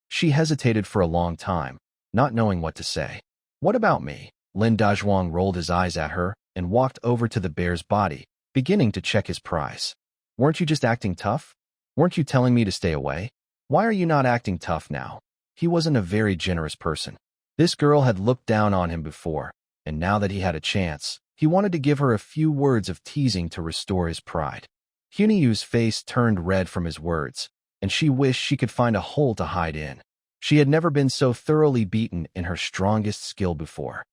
She hesitated for a long time, not knowing what to say. What about me? Lin Dazhuang rolled his eyes at her and walked over to the bear's body, beginning to check his prize. Weren't you just acting tough? Weren't you telling me to stay away? Why are you not acting tough now? He wasn't a very generous person. This girl had looked down on him before, and now that he had a chance, he wanted to give her a few words of teasing to restore his pride. Hunyu's face turned red from his words, and she wished she could find a hole to hide in. She had never been so thoroughly beaten in her strongest skill before.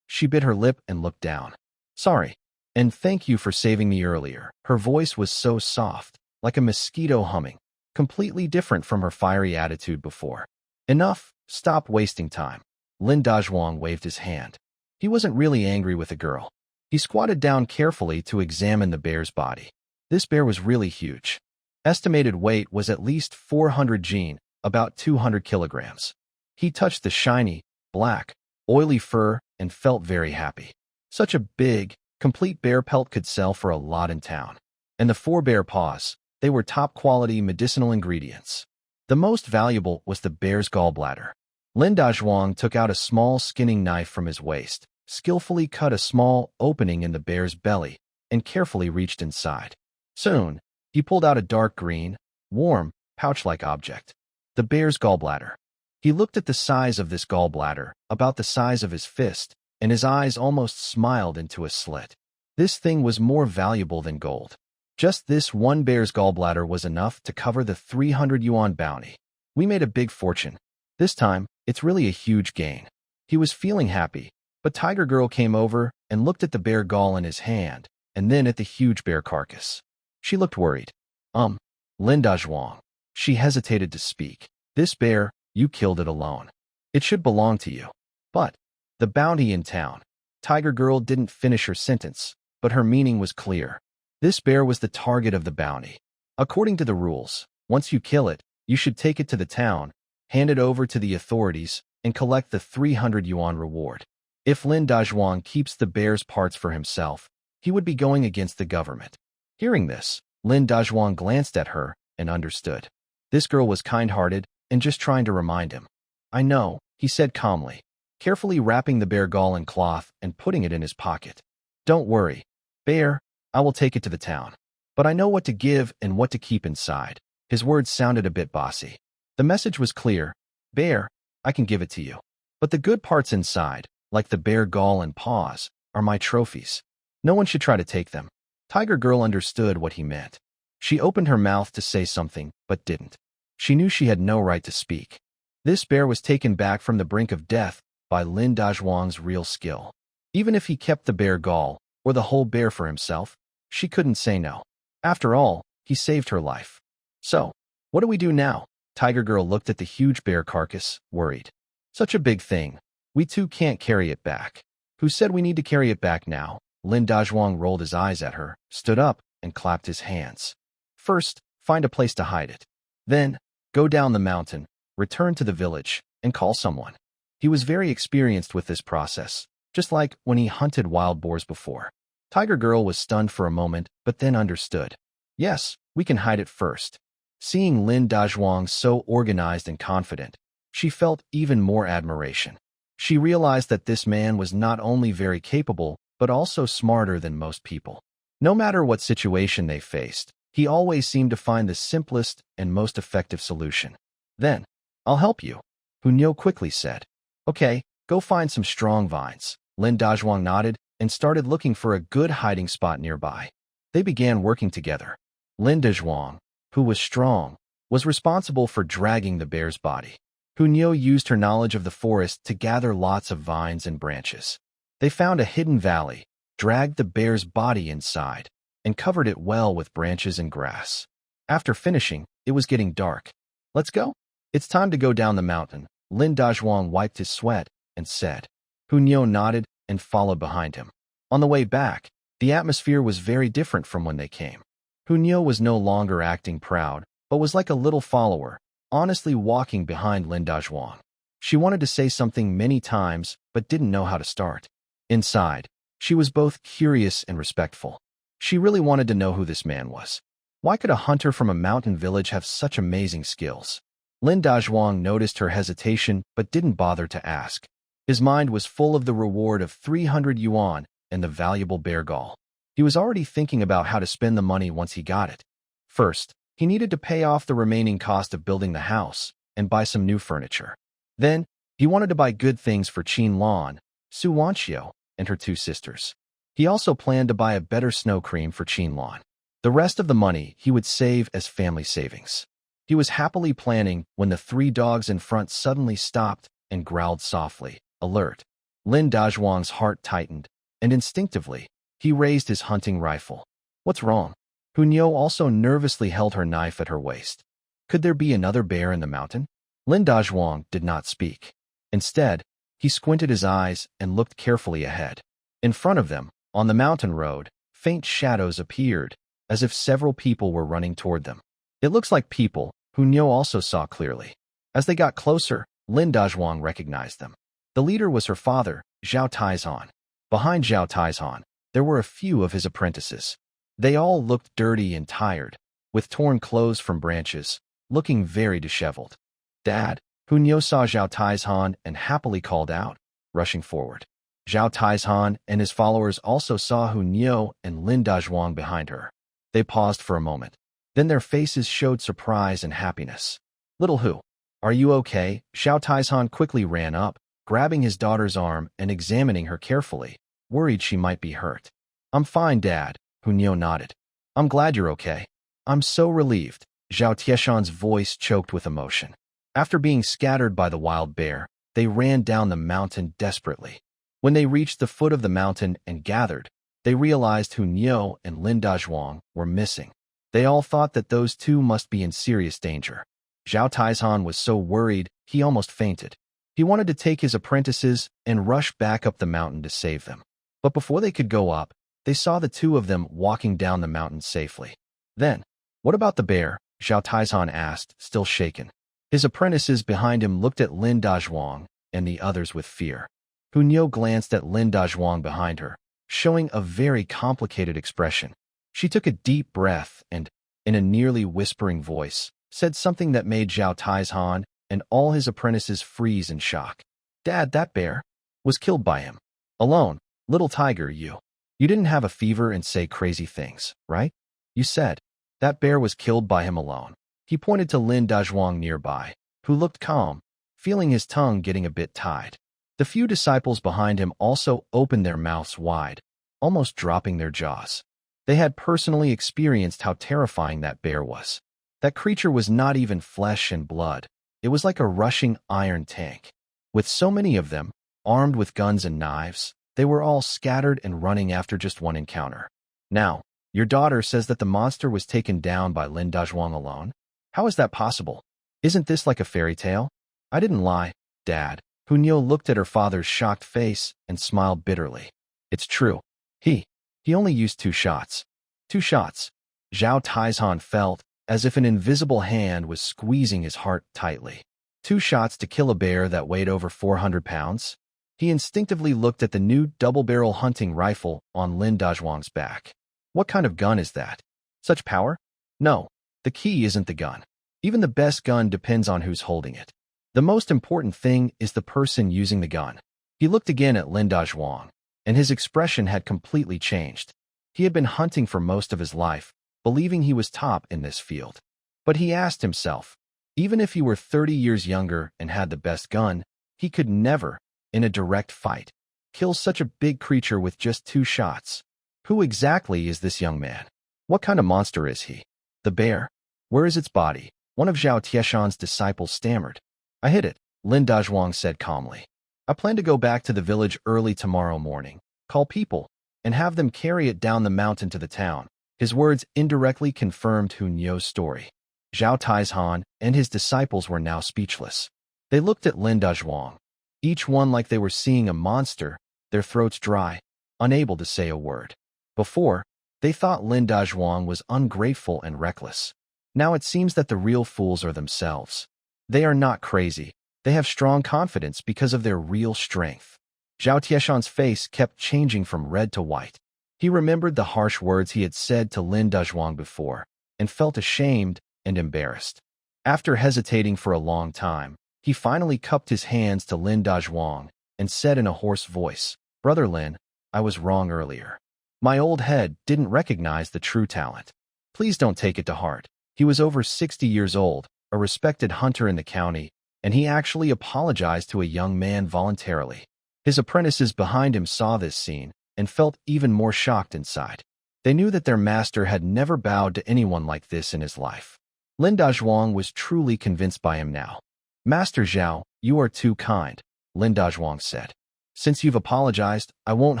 She bit her lip and looked down. Sorry. And thank you for saving me earlier. Her voice was so soft, like a mosquito humming, completely different from her fiery attitude before. Enough, stop wasting time. Lin Dazhuang waved his hand. He wasn't really angry with the girl. He squatted down carefully to examine the bear's body. This bear was really huge. Estimated weight was at least 400 jin, about 200 kilograms. He touched the shiny, black, oily fur and felt very happy. Such a big, complete bear pelt could sell for a lot in town. And the 4 bear paws, they were top-quality medicinal ingredients. The most valuable was the bear's gallbladder. Lin Dazhuang took out a small skinning knife from his waist, skillfully cut a small opening in the bear's belly, and carefully reached inside. Soon, he pulled out a dark green, warm, pouch-like object. The bear's gallbladder. He looked at the size of this gallbladder, about the size of his fist, and his eyes almost smiled into a slit. This thing was more valuable than gold. Just this one bear's gallbladder was enough to cover the 300 yuan bounty. We made a big fortune. This time, it's really a huge gain. He was feeling happy, but Tiger Girl came over and looked at the bear gall in his hand, and then at the huge bear carcass. She looked worried. Lin Dazhuang. She hesitated to speak. This bear, you killed it alone. It should belong to you. But the bounty in town. Tiger Girl didn't finish her sentence, but her meaning was clear. This bear was the target of the bounty. According to the rules, once you kill it, you should take it to the town, hand it over to the authorities, and collect the 300 yuan reward. If Lin Dazhuang keeps the bear's parts for himself, he would be going against the government. Hearing this, Lin Dazhuang glanced at her and understood. This girl was kind-hearted and just trying to remind him. I know, he said calmly, carefully wrapping the bear gall in cloth and putting it in his pocket. Don't worry, bear, I will take it to the town. But I know what to give and what to keep inside. His words sounded a bit bossy. The message was clear. Bear, I can give it to you. But the good parts inside, like the bear gall and paws, are my trophies. No one should try to take them. Tiger Girl understood what he meant. She opened her mouth to say something, but didn't. She knew she had no right to speak. This bear was taken back from the brink of death by Lin Dazhuang's real skill. Even if he kept the bear gall, or the whole bear for himself, she couldn't say no. After all, he saved her life. So, what do we do now? Tiger Girl looked at the huge bear carcass, worried. Such a big thing. We too can't carry it back. Who said we need to carry it back now? Lin Dazhuang rolled his eyes at her, stood up, and clapped his hands. First, find a place to hide it. Then, go down the mountain, return to the village, and call someone. He was very experienced with this process, just like when he hunted wild boars before. Tiger Girl was stunned for a moment, but then understood. Yes, we can hide it first. Seeing Lin Dazhuang so organized and confident, she felt even more admiration. She realized that this man was not only very capable, but also smarter than most people. No matter what situation they faced, he always seemed to find the simplest and most effective solution. Then, I'll help you, Hunyo quickly said. Okay, go find some strong vines. Lin Dazhuang nodded and started looking for a good hiding spot nearby. They began working together. Lin Dazhuang, who was strong, was responsible for dragging the bear's body. Hunyo used her knowledge of the forest to gather lots of vines and branches. They found a hidden valley, dragged the bear's body inside, and covered it well with branches and grass. After finishing, it was getting dark. Let's go. It's time to go down the mountain. Lin Dazhuang wiped his sweat and said. Hunyo nodded and followed behind him. On the way back, the atmosphere was very different from when they came. Hunyo was no longer acting proud, but was like a little follower, honestly walking behind Lin Dazhuang. She wanted to say something many times, but didn't know how to start. Inside, she was both curious and respectful. She really wanted to know who this man was. Why could a hunter from a mountain village have such amazing skills? Lin Dazhuang noticed her hesitation but didn't bother to ask. His mind was full of the reward of 300 yuan and the valuable bear gall. He was already thinking about how to spend the money once he got it. First, he needed to pay off the remaining cost of building the house and buy some new furniture. Then, he wanted to buy good things for Qinlan, Su Wanxiu, and her two sisters. He also planned to buy a better snow cream for Qinlan. The rest of the money he would save as family savings. He was happily planning when the three dogs in front suddenly stopped and growled softly, alert. Lin Dazhuang's heart tightened, and instinctively, he raised his hunting rifle. What's wrong? Hunyo also nervously held her knife at her waist. Could there be another bear in the mountain? Lin Dazhuang did not speak. Instead, he squinted his eyes and looked carefully ahead. In front of them, on the mountain road, faint shadows appeared, as if several people were running toward them. It looks like people, Hunyo also saw clearly. As they got closer, Lin Dazhuang recognized them. The leader was her father, Zhao Taizhan. Behind Zhao Taizhan, there were a few of his apprentices. They all looked dirty and tired, with torn clothes from branches, looking very disheveled. Dad, Hunyo saw Zhao Taizhan and happily called out, rushing forward. Zhao Taizhan and his followers also saw Hunyo and Lin Dazhuang behind her. They paused for a moment. Then their faces showed surprise and happiness. Little Hu, are you okay? Zhao Taizhan quickly ran up, grabbing his daughter's arm and examining her carefully, worried she might be hurt. I'm fine, Dad, Hunyo nodded. I'm glad you're okay. I'm so relieved. Zhao Tieshan's voice choked with emotion. After being scattered by the wild bear, they ran down the mountain desperately. When they reached the foot of the mountain and gathered, they realized Hunyo and Lin Dazhuang were missing. They all thought that those two must be in serious danger. Zhao Taizhan was so worried he almost fainted. He wanted to take his apprentices and rush back up the mountain to save them. But before they could go up, they saw the two of them walking down the mountain safely. Then, what about the bear? Zhao Taizhan asked, still shaken. His apprentices behind him looked at Lin Dazhuang and the others with fear. Hunyo glanced at Lin Dazhuang behind her, showing a very complicated expression. She took a deep breath and, in a nearly whispering voice, said something that made Zhao Taizhan and all his apprentices freeze in shock. Dad, that bear was killed by him. Alone, little tiger, you didn't have a fever and say crazy things, right? You said, that bear was killed by him alone. He pointed to Lin Dazhuang nearby, who looked calm, feeling his tongue getting a bit tied. The few disciples behind him also opened their mouths wide, almost dropping their jaws. They had personally experienced how terrifying that bear was. That creature was not even flesh and blood. It was like a rushing iron tank. With so many of them, armed with guns and knives, they were all scattered and running after just one encounter. Now, your daughter says that the monster was taken down by Lin Dazhuang alone? How is that possible? Isn't this like a fairy tale? I didn't lie, Dad. Hunyo looked at her father's shocked face and smiled bitterly. It's true. He only used 2 shots. 2 shots. Zhao Taizhan felt as if an invisible hand was squeezing his heart tightly. 2 shots to kill a bear that weighed over 400 pounds? He instinctively looked at the new double-barrel hunting rifle on Lin Dazhuang's back. What kind of gun is that? Such power? No, the key isn't the gun. Even the best gun depends on who's holding it. The most important thing is the person using the gun. He looked again at Lin Dazhuang, and his expression had completely changed. He had been hunting for most of his life, believing he was top in this field. But he asked himself, even if he were 30 years younger and had the best gun, he could never, in a direct fight, kill such a big creature with just 2 shots. Who exactly is this young man? What kind of monster is he? The bear? Where is its body? One of Zhao Tieshan's disciples stammered. I hid it, Lin Dazhuang said calmly. I plan to go back to the village early tomorrow morning, call people, and have them carry it down the mountain to the town. His words indirectly confirmed Hunyo's story. Zhao Taizhan and his disciples were now speechless. They looked at Lin Dazhuang, each one like they were seeing a monster, their throats dry, unable to say a word. Before, they thought Lin Dazhuang was ungrateful and reckless. Now it seems that the real fools are themselves. They are not crazy. They have strong confidence because of their real strength. Zhao Tieshan's face kept changing from red to white. He remembered the harsh words he had said to Lin Dazhuang before, and felt ashamed and embarrassed. After hesitating for a long time, he finally cupped his hands to Lin Dazhuang and said in a hoarse voice, Brother Lin, I was wrong earlier. My old head didn't recognize the true talent. Please don't take it to heart. He was over 60 years old, a respected hunter in the county, and he actually apologized to a young man voluntarily. His apprentices behind him saw this scene and felt even more shocked inside. They knew that their master had never bowed to anyone like this in his life. Lin Dazhuang was truly convinced by him now. Master Zhao, you are too kind, Lin Dazhuang said. Since you've apologized, I won't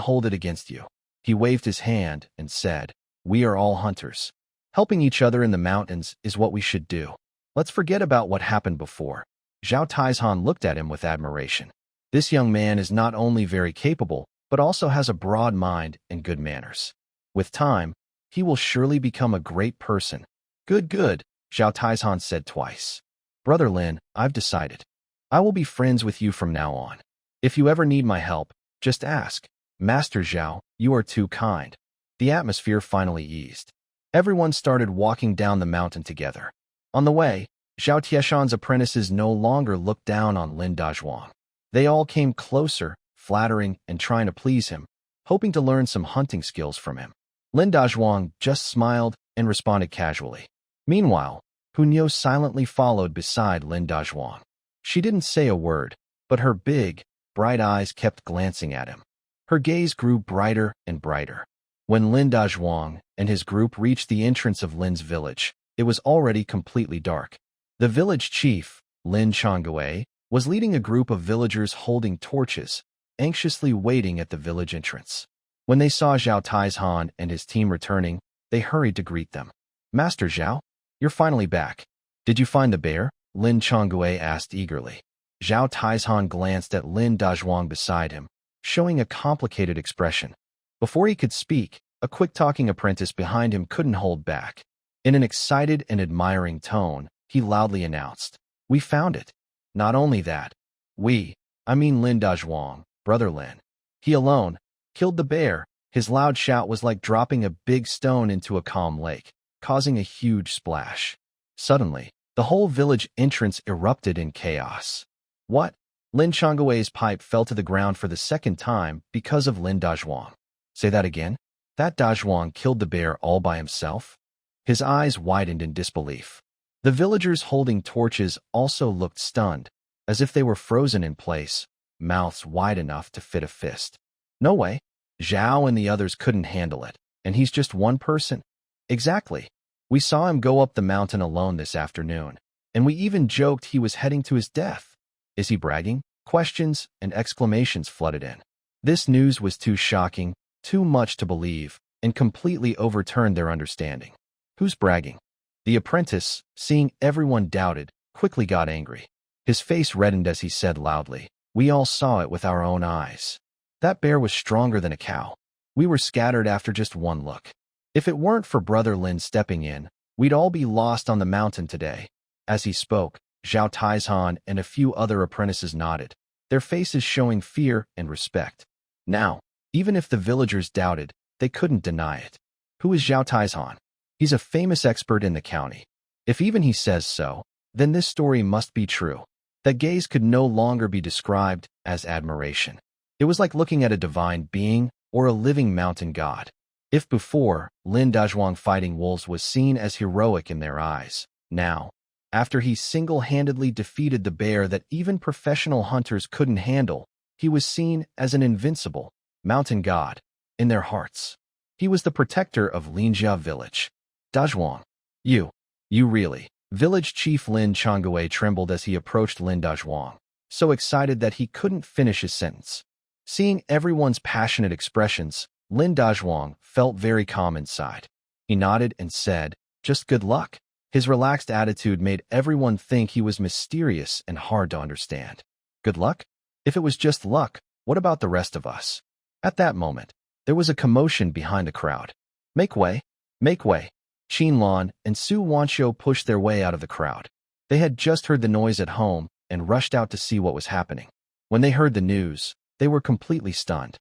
hold it against you. He waved his hand and said, we are all hunters. Helping each other in the mountains is what we should do. Let's forget about what happened before. Zhao Taizhan looked at him with admiration. This young man is not only very capable, but also has a broad mind and good manners. With time, he will surely become a great person. Good, good, Zhao Taizhan said twice. Brother Lin, I've decided. I will be friends with you from now on. If you ever need my help, just ask. Master Zhao, you are too kind. The atmosphere finally eased. Everyone started walking down the mountain together. On the way, Zhao Tieshan's apprentices no longer looked down on Lin Dazhuang. They all came closer, flattering and trying to please him, hoping to learn some hunting skills from him. Lin Dazhuang just smiled and responded casually. Meanwhile, Hunyo silently followed beside Lin Dazhuang. She didn't say a word, but her big, bright eyes kept glancing at him. Her gaze grew brighter and brighter. When Lin Dazhuang and his group reached the entrance of Lin's village, it was already completely dark. The village chief, Lin Changwei, was leading a group of villagers holding torches, anxiously waiting at the village entrance. When they saw Zhao Taizhan and his team returning, they hurried to greet them. Master Zhao, you're finally back. Did you find the bear? Lin Changwei asked eagerly. Zhao Taizhan glanced at Lin Dazhuang beside him, showing a complicated expression. Before he could speak, a quick-talking apprentice behind him couldn't hold back. In an excited and admiring tone, he loudly announced, we found it. Not only that, I mean Lin Dazhuang, Brother Lin. He alone killed the bear. His loud shout was like dropping a big stone into a calm lake, causing a huge splash. Suddenly, the whole village entrance erupted in chaos. What? Lin Changwei's pipe fell to the ground for the second time because of Lin Dazhuang. Say that again? That Dazhuang killed the bear all by himself? His eyes widened in disbelief. The villagers holding torches also looked stunned, as if they were frozen in place, mouths wide enough to fit a fist. No way. Zhao and the others couldn't handle it, and he's just one person. Exactly. We saw him go up the mountain alone this afternoon, and we even joked he was heading to his death. Is he bragging? Questions and exclamations flooded in. This news was too shocking, too much to believe, and completely overturned their understanding. Who's bragging? The apprentice, seeing everyone doubted, quickly got angry. His face reddened as he said loudly, we all saw it with our own eyes. That bear was stronger than a cow. We were scattered after just one look. If it weren't for Brother Lin stepping in, we'd all be lost on the mountain today. As he spoke, Zhao Taizhan and a few other apprentices nodded, their faces showing fear and respect. Now, even if the villagers doubted, they couldn't deny it. Who is Zhao Taizhan? He's a famous expert in the county. If even he says so, then this story must be true. That gaze could no longer be described as admiration. It was like looking at a divine being or a living mountain god. If before, Lin Dazhuang fighting wolves was seen as heroic in their eyes, now, after he single-handedly defeated the bear that even professional hunters couldn't handle, he was seen as an invincible mountain god in their hearts. He was the protector of Linjia village. Dazhuang, you really. Village chief Lin Changwei trembled as he approached Lin Dazhuang, so excited that he couldn't finish his sentence. Seeing everyone's passionate expressions, Lin Dazhuang felt very calm inside. He nodded and said, just good luck. His relaxed attitude made everyone think he was mysterious and hard to understand. Good luck? If it was just luck, what about the rest of us? At that moment, there was a commotion behind the crowd. Make way! Make way! Qinlan and Su Wanqiu pushed their way out of the crowd. They had just heard the noise at home and rushed out to see what was happening. When they heard the news, they were completely stunned.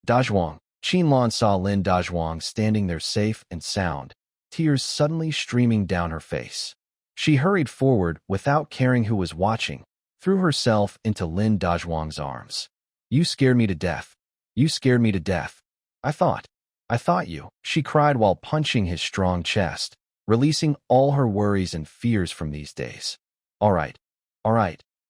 Dazhuang, Qinlan saw Lin Dazhuang standing there safe and sound, tears suddenly streaming down her face. She hurried forward without caring who was watching, threw herself into Lin Dazhuang's arms. You scared me to death. You scared me to death. I thought I thought you, she cried while punching his strong chest, releasing all her worries and fears from these days. All right,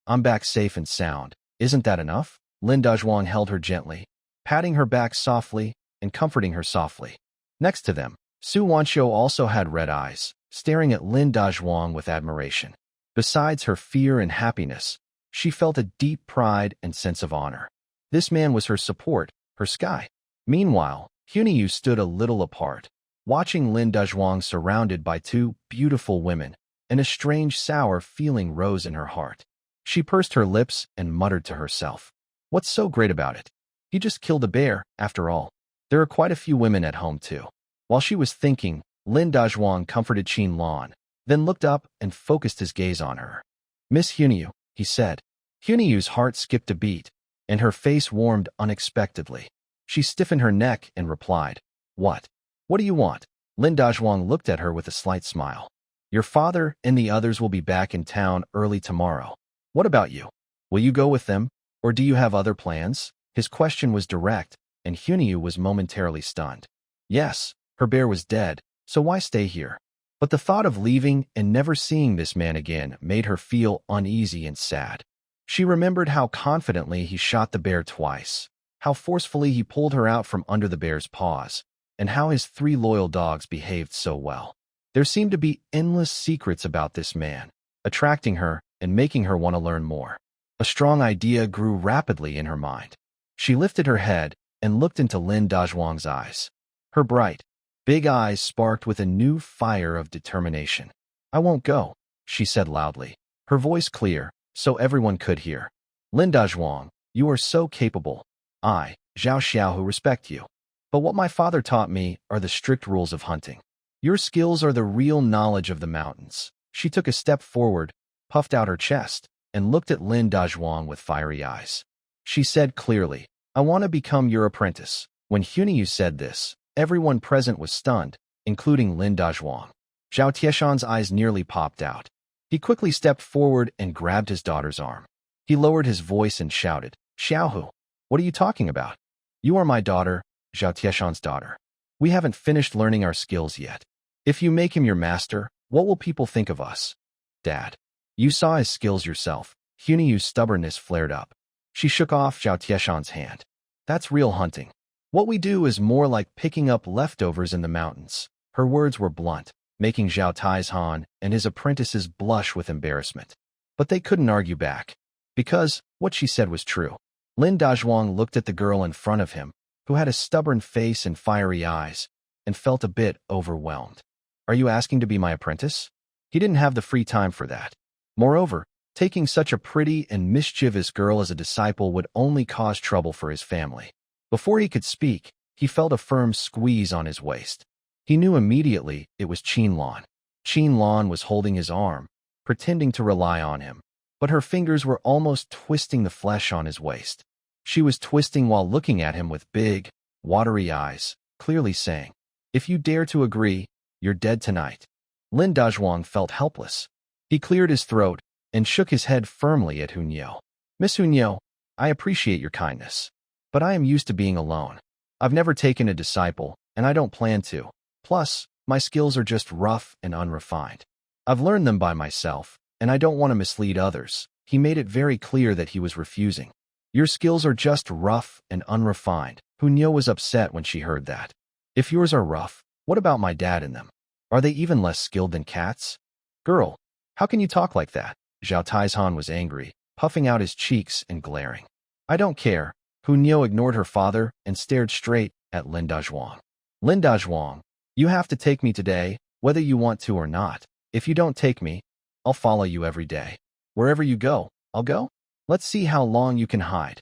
I'm back safe and sound. Isn't that enough? Lin Dazhuang held her gently, patting her back softly and comforting her softly. Next to them, Su Wanqiu also had red eyes, staring at Lin Dazhuang with admiration. Besides her fear and happiness, she felt a deep pride and sense of honor. This man was her support, her sky. Meanwhile, Hunyu stood a little apart, watching Lin Dazhuang surrounded by two beautiful women, and a strange sour feeling rose in her heart. She pursed her lips and muttered to herself, "What's so great about it? He just killed a bear, after all. There are quite a few women at home, too." While she was thinking, Lin Dazhuang comforted Qin Lan, then looked up and focused his gaze on her. "Miss Hunyu," he said. Hunyu's heart skipped a beat, and her face warmed unexpectedly. She stiffened her neck and replied, "What? What do you want?" Lin Dazhuang looked at her with a slight smile. "Your father and the others will be back in town early tomorrow. What about you? Will you go with them, or do you have other plans?" His question was direct, and Hunyu was momentarily stunned. Yes, her bear was dead, so why stay here? But the thought of leaving and never seeing this man again made her feel uneasy and sad. She remembered how confidently he shot the bear twice, how forcefully he pulled her out from under the bear's paws, and how his 3 loyal dogs behaved so well. There seemed to be endless secrets about this man, attracting her and making her want to learn more. A strong idea grew rapidly in her mind. She lifted her head and looked into Lin Dazhuang's eyes. Her bright, big eyes sparked with a new fire of determination. "I won't go," she said loudly, her voice clear, so everyone could hear. "Lin Dazhuang, you are so capable. I, Zhao Xiaohu, respect you. But what my father taught me are the strict rules of hunting. Your skills are the real knowledge of the mountains." She took a step forward, puffed out her chest, and looked at Lin Dazhuang with fiery eyes. She said clearly, "I want to become your apprentice." When Hunyu said this, everyone present was stunned, including Lin Dazhuang. Zhao Tieshan's eyes nearly popped out. He quickly stepped forward and grabbed his daughter's arm. He lowered his voice and shouted, "Xiaohu, what are you talking about? You are my daughter, Zhao Tieshan's daughter. We haven't finished learning our skills yet. If you make him your master, what will people think of us?" "Dad, you saw his skills yourself." Hunyu's stubbornness flared up. She shook off Zhao Tieshan's hand. "That's real hunting. What we do is more like picking up leftovers in the mountains." Her words were blunt, making Zhao Taizhan and his apprentices blush with embarrassment. But they couldn't argue back, because what she said was true. Lin Dazhuang looked at the girl in front of him, who had a stubborn face and fiery eyes, and felt a bit overwhelmed. "Are you asking to be my apprentice?" He didn't have the free time for that. Moreover, taking such a pretty and mischievous girl as a disciple would only cause trouble for his family. Before he could speak, he felt a firm squeeze on his waist. He knew immediately it was Qin Lan. Qin Lan was holding his arm, pretending to rely on him, but her fingers were almost twisting the flesh on his waist. She was twisting while looking at him with big, watery eyes, clearly saying, "If you dare to agree, you're dead tonight." Lin Dazhuang felt helpless. He cleared his throat and shook his head firmly at Hunyo. "Miss Hunyo, I appreciate your kindness, but I am used to being alone. I've never taken a disciple, and I don't plan to. Plus, my skills are just rough and unrefined. I've learned them by myself, and I don't want to mislead others." He made it very clear that he was refusing. "Your skills are just rough and unrefined." Hunyo was upset when she heard that. "If yours are rough, what about my dad and them? Are they even less skilled than cats?" "Girl, how can you talk like that?" Zhao Taizhan was angry, puffing out his cheeks and glaring. "I don't care." Hunyo ignored her father and stared straight at Lin Dazhuang. "Lin Dazhuang, you have to take me today, whether you want to or not. If you don't take me, I'll follow you every day. Wherever you go, I'll go. Let's see how long you can hide."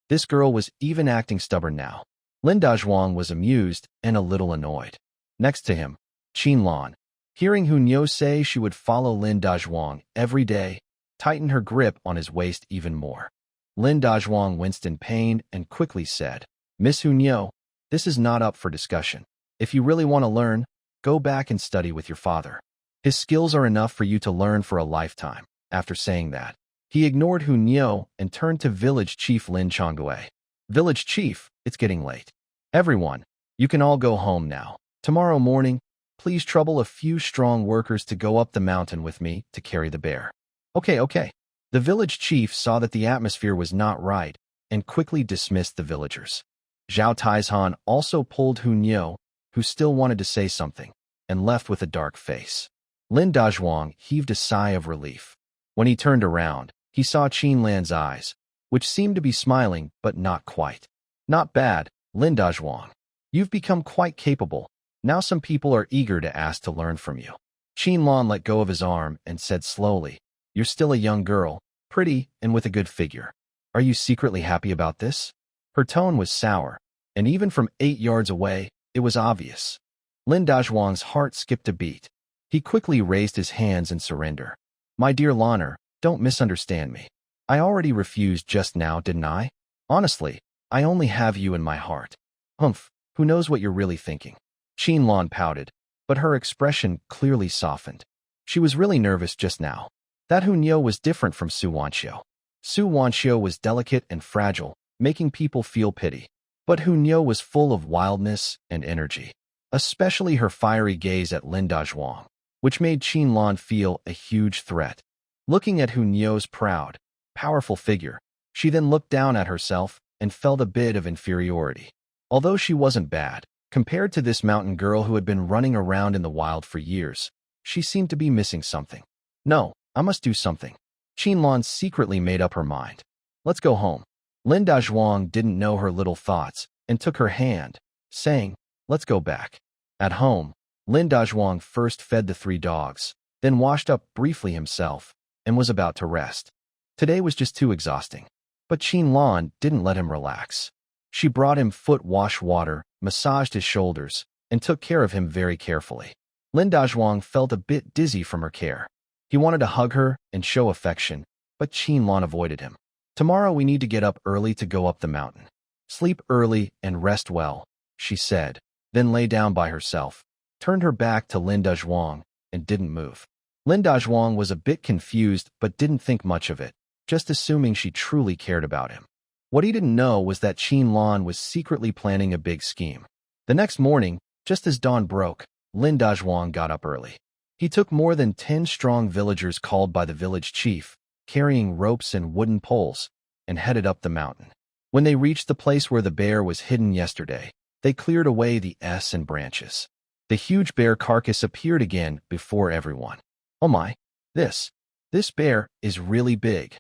This girl was even acting stubborn now. Lin Dazhuang was amused and a little annoyed. Next to him, Qin Lan, hearing Hunyo say she would follow Lin Dazhuang every day, tightened her grip on his waist even more. Lin Dazhuang winced in pain and quickly said, "Miss Hunyo, this is not up for discussion. If you really want to learn, go back and study with your father. His skills are enough for you to learn for a lifetime." After saying that, he ignored Hunyo and turned to village chief Lin Chonggui. "Village chief, it's getting late. Everyone, You can all go home now. Tomorrow morning, please trouble a few strong workers to go up the mountain with me to carry the bear. Okay. The village chief saw that the atmosphere was not right and quickly dismissed the villagers. Zhao Taizhan also pulled Hunyeo, who still wanted to say something, and left with a dark face. Lin Dazhuang heaved a sigh of relief. When he turned around, he saw Qin Lan's eyes, which seemed to be smiling but not quite. Not bad, Lin Dazhuang. You've become quite capable. Now some people are eager to ask to learn from you. Qin Lan let go of his arm and said slowly, You're still a young girl, pretty and with a good figure. Are you secretly happy about this? Her tone was sour, and even from 8 yards away, it was obvious. Lin Dazhuang's heart skipped a beat. He quickly raised his hands in surrender. My dear Lanner, don't misunderstand me. I already refused just now, didn't I? Honestly, I only have you in my heart. Humph, who knows what you're really thinking? Qin Lan pouted, but her expression clearly softened. She was really nervous just now. That Hunyeo was different from Su Wanxiu. Su Wanxiu was delicate and fragile, making people feel pity. But Hunyeo was full of wildness and energy, especially her fiery gaze at Lin Dazhuang, which made Qin Lan feel a huge threat. Looking at Hunyeo's proud, powerful figure, she then looked down at herself and felt a bit of inferiority. Although she wasn't bad, compared to this mountain girl who had been running around in the wild for years, she seemed to be missing something. No, I must do something. Qin Lan secretly made up her mind. Let's go home. Lin Dazhuang didn't know her little thoughts and took her hand, saying, Let's go back. At home, Lin Dazhuang first fed the 3 dogs, then washed up briefly himself, and was about to rest. Today was just too exhausting. But Qin Lan didn't let him relax. She brought him foot wash water, massaged his shoulders, and took care of him very carefully. Lin Dazhuang felt a bit dizzy from her care. He wanted to hug her and show affection, but Qin Lan avoided him. Tomorrow we need to get up early to go up the mountain. Sleep early and rest well, she said, then lay down by herself, turned her back to Lin Dazhuang, and didn't move. Lin Dazhuang was a bit confused but didn't think much of it, just assuming she truly cared about him. What he didn't know was that Qin Lan was secretly planning a big scheme. The next morning, just as dawn broke, Lin Dazhuang got up early. He took more than 10 strong villagers called by the village chief, carrying ropes and wooden poles, and headed up the mountain. When they reached the place where the bear was hidden yesterday, they cleared away the and branches. The huge bear carcass appeared again before everyone. Oh my, this bear is really big.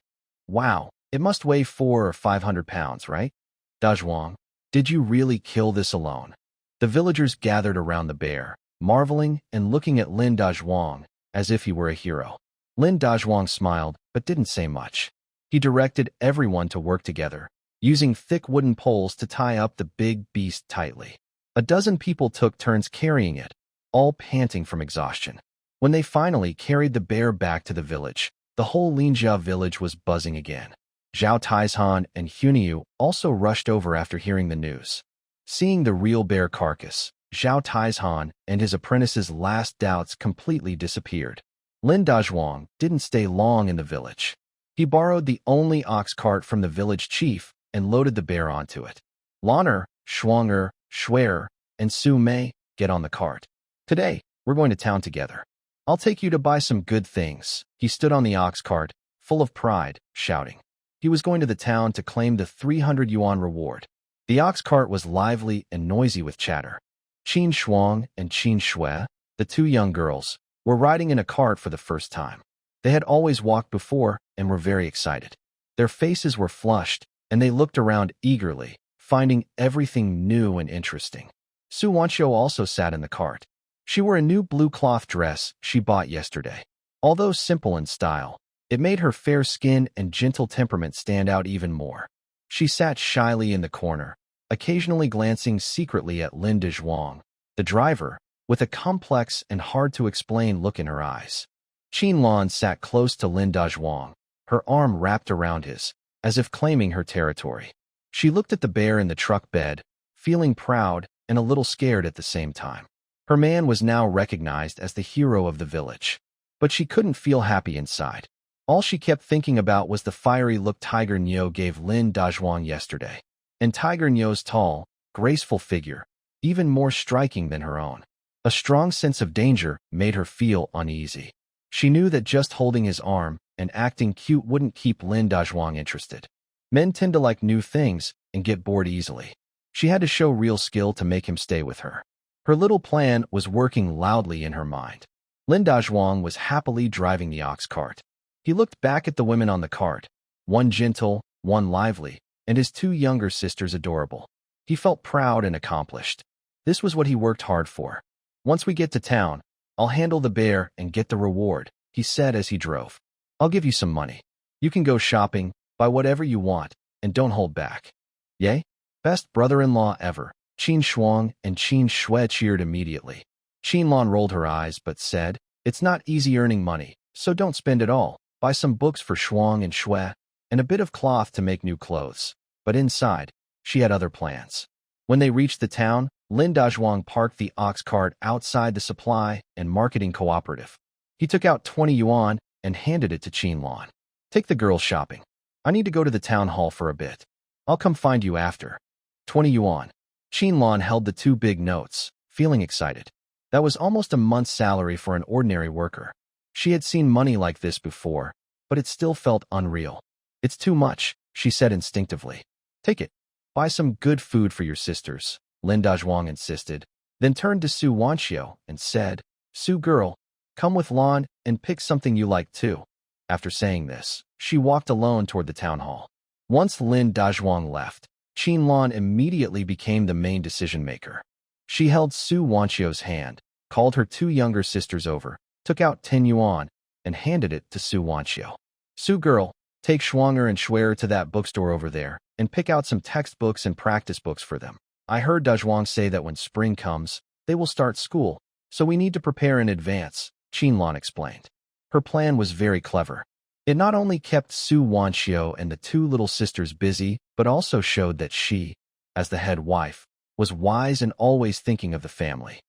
Wow, it must weigh 400 or 500 pounds, right? Dazhuang, did you really kill this alone? The villagers gathered around the bear, marveling and looking at Lin Dazhuang as if he were a hero. Lin Dazhuang smiled but didn't say much. He directed everyone to work together, using thick wooden poles to tie up the big beast tightly. A dozen people took turns carrying it, all panting from exhaustion. When they finally carried the bear back to the village, the whole Linjia village was buzzing again. Zhao Taizhan and Hunyeo also rushed over after hearing the news. Seeing the real bear carcass, Zhao Taizhan and his apprentice's last doubts completely disappeared. Lin Dazhuang didn't stay long in the village. He borrowed the only ox cart from the village chief and loaded the bear onto it. Lanner, Shuanger, Schwer, and Su Mei get on the cart. Today, we're going to town together. I'll take you to buy some good things. He stood on the ox cart, full of pride, shouting. He was going to the town to claim the 300 yuan reward. The ox cart was lively and noisy with chatter. Qin Shuang and Qin Shui, the 2 young girls, were riding in a cart for the first time. They had always walked before and were very excited. Their faces were flushed, and they looked around eagerly, finding everything new and interesting. Su Wanxiu also sat in the cart. She wore a new blue cloth dress she bought yesterday. Although simple in style, it made her fair skin and gentle temperament stand out even more. She sat shyly in the corner, occasionally glancing secretly at Lin Dazhuang, the driver, with a complex and hard-to-explain look in her eyes. Qin Lan sat close to Lin Dazhuang, her arm wrapped around his, as if claiming her territory. She looked at the bear in the truck bed, feeling proud and a little scared at the same time. Her man was now recognized as the hero of the village. But she couldn't feel happy inside. All she kept thinking about was the fiery look Tiger Nyo gave Lin Dazhuang yesterday. And Tiger Nyo's tall, graceful figure, even more striking than her own. A strong sense of danger made her feel uneasy. She knew that just holding his arm and acting cute wouldn't keep Lin Dazhuang interested. Men tend to like new things and get bored easily. She had to show real skill to make him stay with her. Her little plan was working loudly in her mind. Lin Dazhuang was happily driving the ox cart. He looked back at the women on the cart, one gentle, one lively, and his two younger sisters adorable. He felt proud and accomplished. This was what he worked hard for. Once we get to town, I'll handle the bear and get the reward, he said as he drove. I'll give you some money. You can go shopping, buy whatever you want, and don't hold back. Yay? Best brother-in-law ever. Qin Shuang and Qin Shui cheered immediately. Qin Lan rolled her eyes but said, it's not easy earning money, so don't spend it all. Buy some books for Shuang and Shui, and a bit of cloth to make new clothes. But inside, she had other plans. When they reached the town, Lin Dazhuang parked the ox cart outside the supply and marketing cooperative. He took out 20 yuan and handed it to Qin Lan. Take the girls shopping. I need to go to the town hall for a bit. I'll come find you after. 20 yuan. Qin Lan held the two big notes, feeling excited. That was almost a month's salary for an ordinary worker. She had seen money like this before, but it still felt unreal. It's too much, she said instinctively. Take it. Buy some good food for your sisters, Lin Dazhuang insisted, then turned to Su Wanxiu and said, Su girl, come with Lan and pick something you like too. After saying this, she walked alone toward the town hall. Once Lin Dazhuang left, Qin Lan immediately became the main decision-maker. She held Su Wanxiu's hand, called her two younger sisters over, took out 10 yuan, and handed it to Su Wanxiu. Su girl, take Shuanger and Shuer to that bookstore over there, and pick out some textbooks and practice books for them. I heard Dazhuang say that when spring comes, they will start school, so we need to prepare in advance, Qin Lan explained. Her plan was very clever. It not only kept Su Wanxiu and the two little sisters busy, but also showed that she, as the head wife, was wise and always thinking of the family.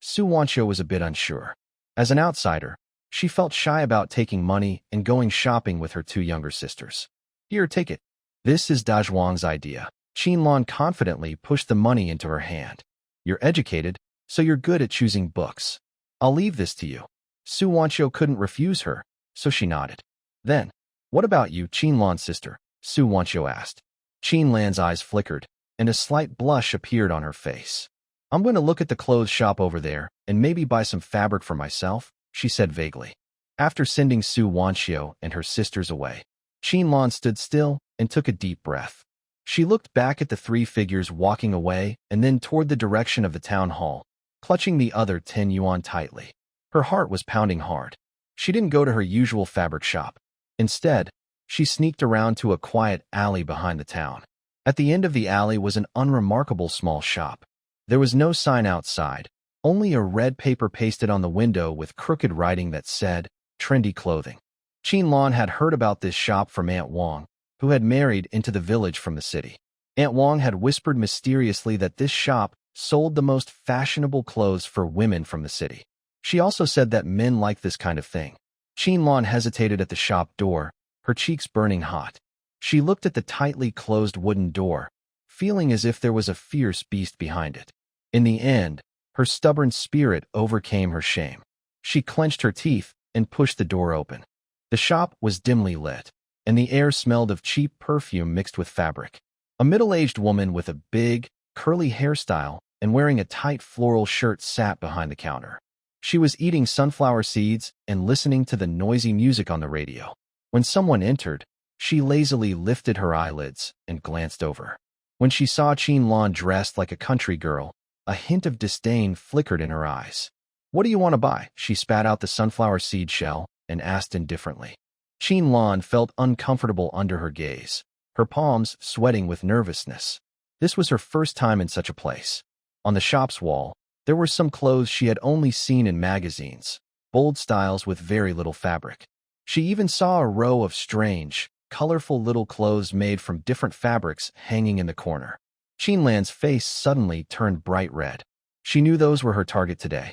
Su Wanxiu was a bit unsure. As an outsider, she felt shy about taking money and going shopping with her two younger sisters. Here, take it. This is Dazhuang's idea. Qin Lan confidently pushed the money into her hand. You're educated, so you're good at choosing books. I'll leave this to you. Su Wanxiu couldn't refuse her, so she nodded. Then, what about you, Qin Lan's sister? Su Wanxiu asked. Qin Lan's eyes flickered, and a slight blush appeared on her face. I'm going to look at the clothes shop over there and maybe buy some fabric for myself, she said vaguely. After sending Su Wanxiu and her sisters away, Qin Lan stood still and took a deep breath. She looked back at the three figures walking away and then toward the direction of the town hall, clutching the other 10 yuan tightly. Her heart was pounding hard. She didn't go to her usual fabric shop. Instead, she sneaked around to a quiet alley behind the town. At the end of the alley was an unremarkable small shop. There was no sign outside, only a red paper pasted on the window with crooked writing that said, trendy clothing. Qin Lan had heard about this shop from Aunt Wang, who had married into the village from the city. Aunt Wang had whispered mysteriously that this shop sold the most fashionable clothes for women from the city. She also said that men like this kind of thing. Qin Lan hesitated at the shop door, her cheeks burning hot. She looked at the tightly closed wooden door, feeling as if there was a fierce beast behind it. In the end, her stubborn spirit overcame her shame. She clenched her teeth and pushed the door open. The shop was dimly lit, and the air smelled of cheap perfume mixed with fabric. A middle-aged woman with a big, curly hairstyle and wearing a tight floral shirt sat behind the counter. She was eating sunflower seeds and listening to the noisy music on the radio. When someone entered, she lazily lifted her eyelids and glanced over. When she saw Qin Lan dressed like a country girl, a hint of disdain flickered in her eyes. What do you want to buy? She spat out the sunflower seed shell and asked indifferently. Qin Lan felt uncomfortable under her gaze, her palms sweating with nervousness. This was her first time in such a place. On the shop's wall, there were some clothes she had only seen in magazines, bold styles with very little fabric. She even saw a row of strange, colorful little clothes made from different fabrics hanging in the corner. Qin Lan's face suddenly turned bright red. She knew those were her target today.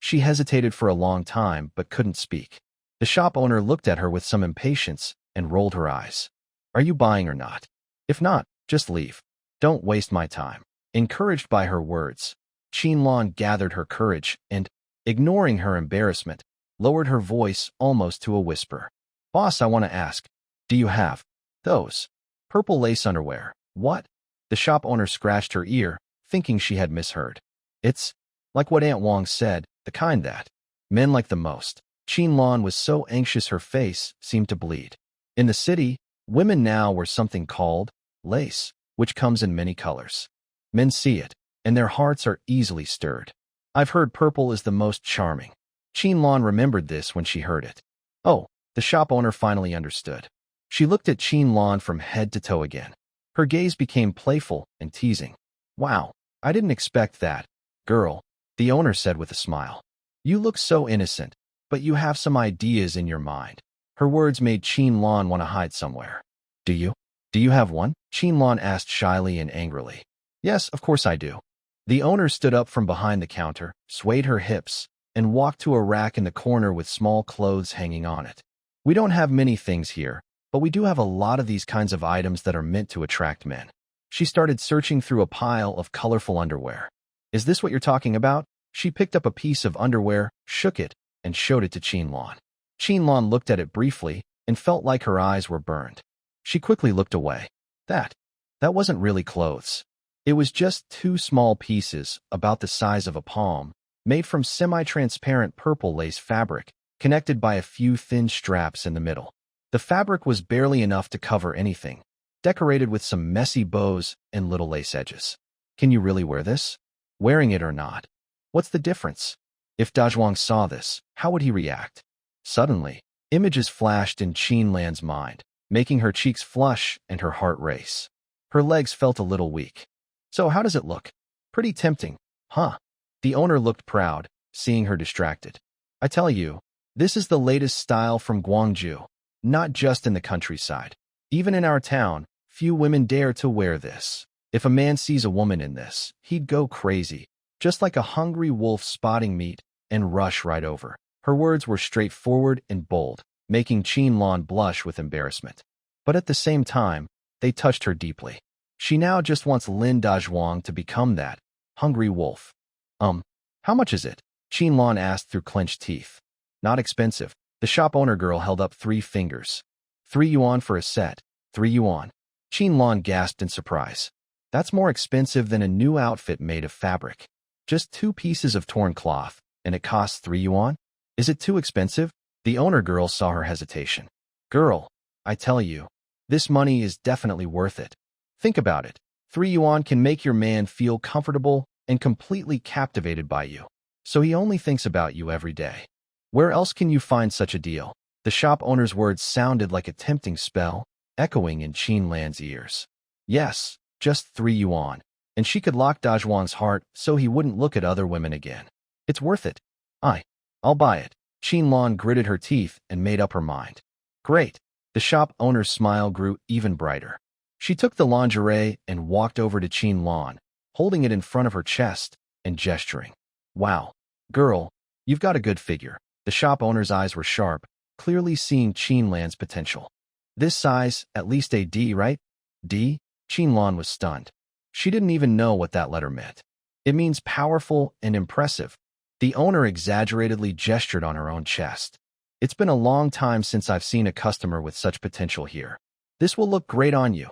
She hesitated for a long time but couldn't speak. The shop owner looked at her with some impatience and rolled her eyes. Are you buying or not? If not, just leave. Don't waste my time. Encouraged by her words, Qinlan gathered her courage and, ignoring her embarrassment, lowered her voice almost to a whisper. Boss, I want to ask, do you have those purple lace underwear? What? The shop owner scratched her ear, thinking she had misheard. It's like what Aunt Wong said, the kind that men like the most. Qinlan was so anxious her face seemed to bleed. In the city, women now wear something called lace, which comes in many colors. Men see it, and their hearts are easily stirred. I've heard purple is the most charming. Qinlan remembered this when she heard it. Oh, the shop owner finally understood. She looked at Qinlan from head to toe again. Her gaze became playful and teasing. Wow, I didn't expect that, girl, the owner said with a smile. You look so innocent, but you have some ideas in your mind. Her words made Qinlan want to hide somewhere. Do you? Do you have one? Qinlan asked shyly and angrily. Yes, of course I do. The owner stood up from behind the counter, swayed her hips, and walked to a rack in the corner with small clothes hanging on it. We don't have many things here, but we do have a lot of these kinds of items that are meant to attract men. She started searching through a pile of colorful underwear. Is this what you're talking about? She picked up a piece of underwear, shook it, and showed it to Qinlan. Qinlan looked at it briefly and felt like her eyes were burned. She quickly looked away. That wasn't really clothes. It was just two small pieces, about the size of a palm, made from semi-transparent purple lace fabric, connected by a few thin straps in the middle. The fabric was barely enough to cover anything, decorated with some messy bows and little lace edges. Can you really wear this? Wearing it or not? What's the difference? If Dazhuang saw this, how would he react? Suddenly, images flashed in Qinlan's mind, making her cheeks flush and her heart race. Her legs felt a little weak. So how does it look? Pretty tempting, huh? The owner looked proud, seeing her distracted. I tell you, this is the latest style from Guangzhou, not just in the countryside. Even in our town, few women dare to wear this. If a man sees a woman in this, he'd go crazy, just like a hungry wolf spotting meat, and rush right over. Her words were straightforward and bold, making Qinlan blush with embarrassment. But at the same time, they touched her deeply. She now just wants Lin Dazhuang to become that hungry wolf. How much is it? Qinlan asked through clenched teeth. Not expensive. The shop owner girl held up 3 fingers. 3 yuan for a set. 3 yuan. Qinlan gasped in surprise. That's more expensive than a new outfit made of fabric. Just 2 pieces of torn cloth, and it costs 3 yuan? Is it too expensive? The owner girl saw her hesitation. Girl, I tell you, this money is definitely worth it. Think about it. 3 yuan can make your man feel comfortable and completely captivated by you. So he only thinks about you every day. Where else can you find such a deal? The shop owner's words sounded like a tempting spell, echoing in Qinlan's ears. Yes, just 3 yuan, and she could lock Dazhuang's heart so he wouldn't look at other women again. It's worth it. I'll buy it. Qinlan gritted her teeth and made up her mind. Great. The shop owner's smile grew even brighter. She took the lingerie and walked over to Qinlan, holding it in front of her chest and gesturing. Wow, girl, you've got a good figure. The shop owner's eyes were sharp, clearly seeing Qinlan's potential. This size, at least a D, right? D? Qinlan was stunned. She didn't even know what that letter meant. It means powerful and impressive. The owner exaggeratedly gestured on her own chest. It's been a long time since I've seen a customer with such potential here. This will look great on you.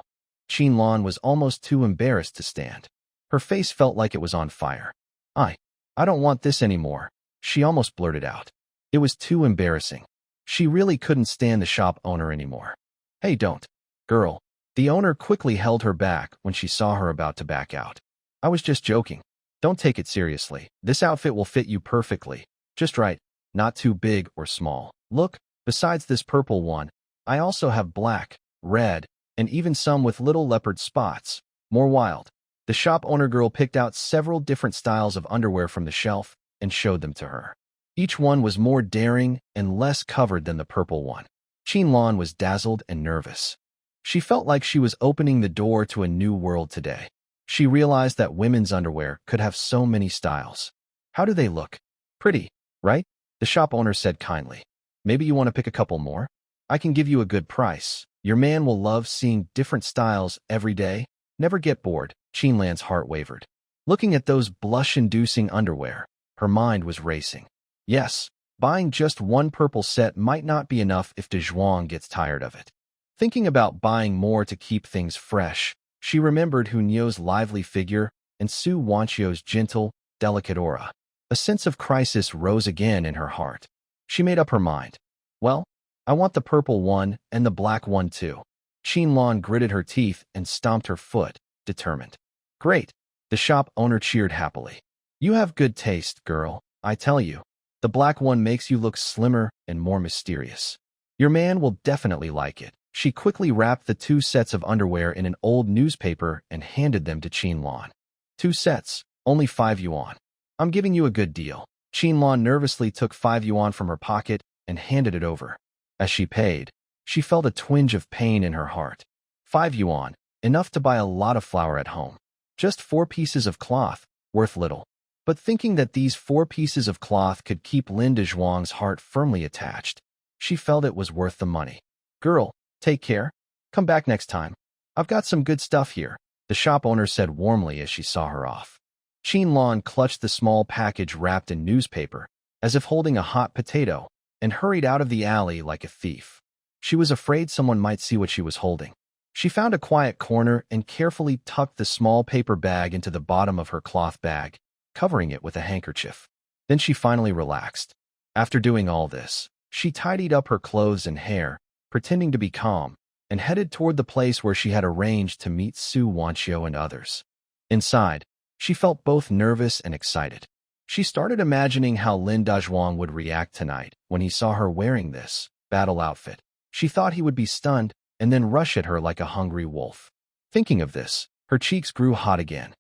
Qinlan was almost too embarrassed to stand. Her face felt like it was on fire. I don't want this anymore, she almost blurted out. It was too embarrassing. She really couldn't stand the shop owner anymore. Hey, don't. Girl. The owner quickly held her back when she saw her about to back out. I was just joking. Don't take it seriously. This outfit will fit you perfectly. Just right. Not too big or small. Look, besides this purple one, I also have black, red, and even some with little leopard spots. More wild. The shop owner girl picked out several different styles of underwear from the shelf and showed them to her. Each one was more daring and less covered than the purple one. Qinlan was dazzled and nervous. She felt like she was opening the door to a new world today. She realized that women's underwear could have so many styles. How do they look? Pretty, right? The shop owner said kindly. Maybe you want to pick a couple more? I can give you a good price. Your man will love seeing different styles every day. Never get bored. Qinlan's heart wavered. Looking at those blush-inducing underwear, her mind was racing. Yes, buying just one purple set might not be enough if De Zhuang gets tired of it. Thinking about buying more to keep things fresh, she remembered Hunyo's lively figure and Su Wanchio's gentle, delicate aura. A sense of crisis rose again in her heart. She made up her mind. Well, I want the purple one and the black one too. Qinlan gritted her teeth and stomped her foot, determined. Great, the shop owner cheered happily. You have good taste, girl, I tell you. The black one makes you look slimmer and more mysterious. Your man will definitely like it. She quickly wrapped the 2 sets of underwear in an old newspaper and handed them to Qinlan. 2 sets, only 5 yuan. I'm giving you a good deal. Qinlan nervously took 5 yuan from her pocket and handed it over. As she paid, she felt a twinge of pain in her heart. 5 yuan, enough to buy a lot of flour at home. Just 4 pieces of cloth, worth little. But thinking that these 4 pieces of cloth could keep Lin De Zhuang's heart firmly attached, she felt it was worth the money. Girl, take care. Come back next time. I've got some good stuff here, the shop owner said warmly as she saw her off. Qinlan clutched the small package wrapped in newspaper, as if holding a hot potato, and hurried out of the alley like a thief. She was afraid someone might see what she was holding. She found a quiet corner and carefully tucked the small paper bag into the bottom of her cloth bag, covering it with a handkerchief. Then she finally relaxed. After doing all this, she tidied up her clothes and hair, pretending to be calm, and headed toward the place where she had arranged to meet Su Wanchio and others. Inside, she felt both nervous and excited. She started imagining how Lin De Zhuang would react tonight when he saw her wearing this battle outfit. She thought he would be stunned and then rush at her like a hungry wolf. Thinking of this, her cheeks grew hot again.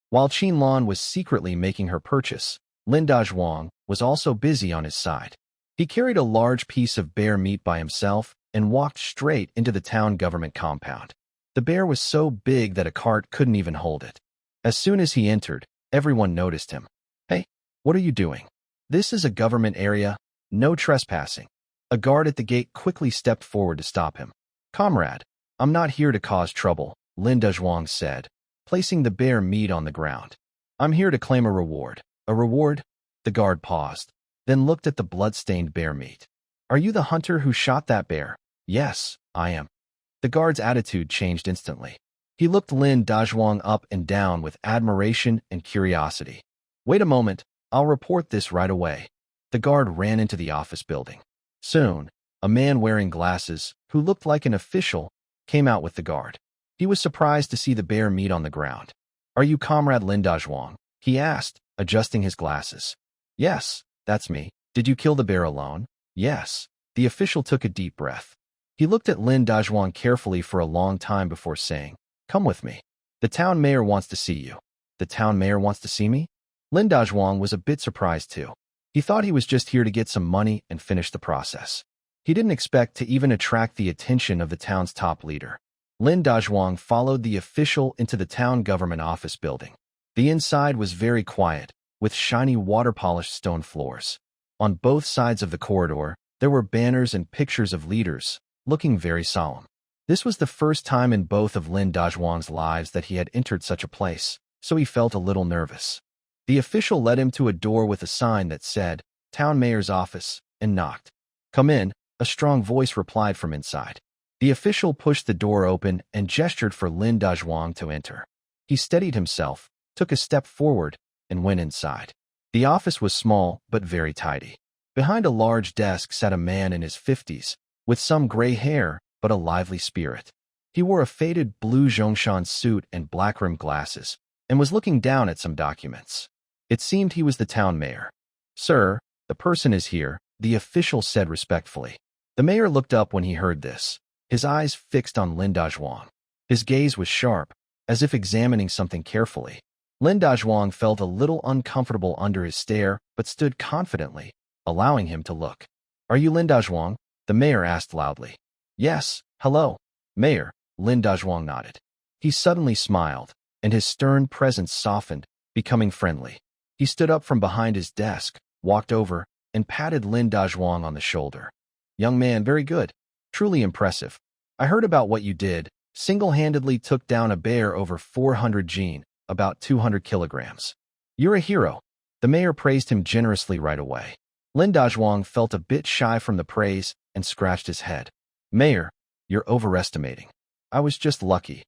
While Qinlan was secretly making her purchase, Lin De Zhuang was also busy on his side. He carried a large piece of bear meat by himself and walked straight into the town government compound. The bear was so big that a cart couldn't even hold it. As soon as he entered, everyone noticed him. Hey, what are you doing? This is a government area, no trespassing. A guard at the gate quickly stepped forward to stop him. Comrade, I'm not here to cause trouble, Lin De Zhuang said, placing the bear meat on the ground. I'm here to claim a reward. A reward? The guard paused, then looked at the blood-stained bear meat. Are you the hunter who shot that bear? Yes, I am. The guard's attitude changed instantly. He looked Lin De Zhuang up and down with admiration and curiosity. Wait a moment, I'll report this right away. The guard ran into the office building. Soon, a man wearing glasses, who looked like an official, came out with the guard. He was surprised to see the bear meat on the ground. Are you Comrade Lin De Zhuang? He asked, adjusting his glasses. Yes, that's me. Did you kill the bear alone? Yes. The official took a deep breath. He looked at Lin De Zhuang carefully for a long time before saying, Come with me. The town mayor wants to see you. The town mayor wants to see me? Lin De Zhuang was a bit surprised too. He thought he was just here to get some money and finish the process. He didn't expect to even attract the attention of the town's top leader. Lin De Zhuang followed the official into the town government office building. The inside was very quiet, with shiny water-polished stone floors. On both sides of the corridor, there were banners and pictures of leaders, looking very solemn. This was the first time in both of Lin De Zhuang's lives that he had entered such a place, so he felt a little nervous. The official led him to a door with a sign that said, Town Mayor's Office, and knocked. Come in, a strong voice replied from inside. The official pushed the door open and gestured for Lin De Zhuang to enter. He steadied himself, took a step forward, and went inside. The office was small but very tidy. Behind a large desk sat a man in his 50s, with some gray hair but a lively spirit. He wore a faded blue Zhongshan suit and black-rimmed glasses, and was looking down at some documents. It seemed he was the town mayor. Sir, the person is here, the official said respectfully. The mayor looked up when he heard this, his eyes fixed on Lin De Zhuang. His gaze was sharp, as if examining something carefully. Lin De Zhuang felt a little uncomfortable under his stare, but stood confidently, allowing him to look. Are you Lin De Zhuang? The mayor asked loudly. Yes, hello, Mayor, Lin De Zhuang nodded. He suddenly smiled, and his stern presence softened, becoming friendly. He stood up from behind his desk, walked over, and patted Lin De Zhuang on the shoulder. Young man, very good. Truly impressive. I heard about what you did, single-handedly took down a bear over 400 gene, about 200 kilograms. You're a hero. The mayor praised him generously right away. Lin Dazhuang felt a bit shy from the praise and scratched his head. Mayor, you're overestimating. I was just lucky.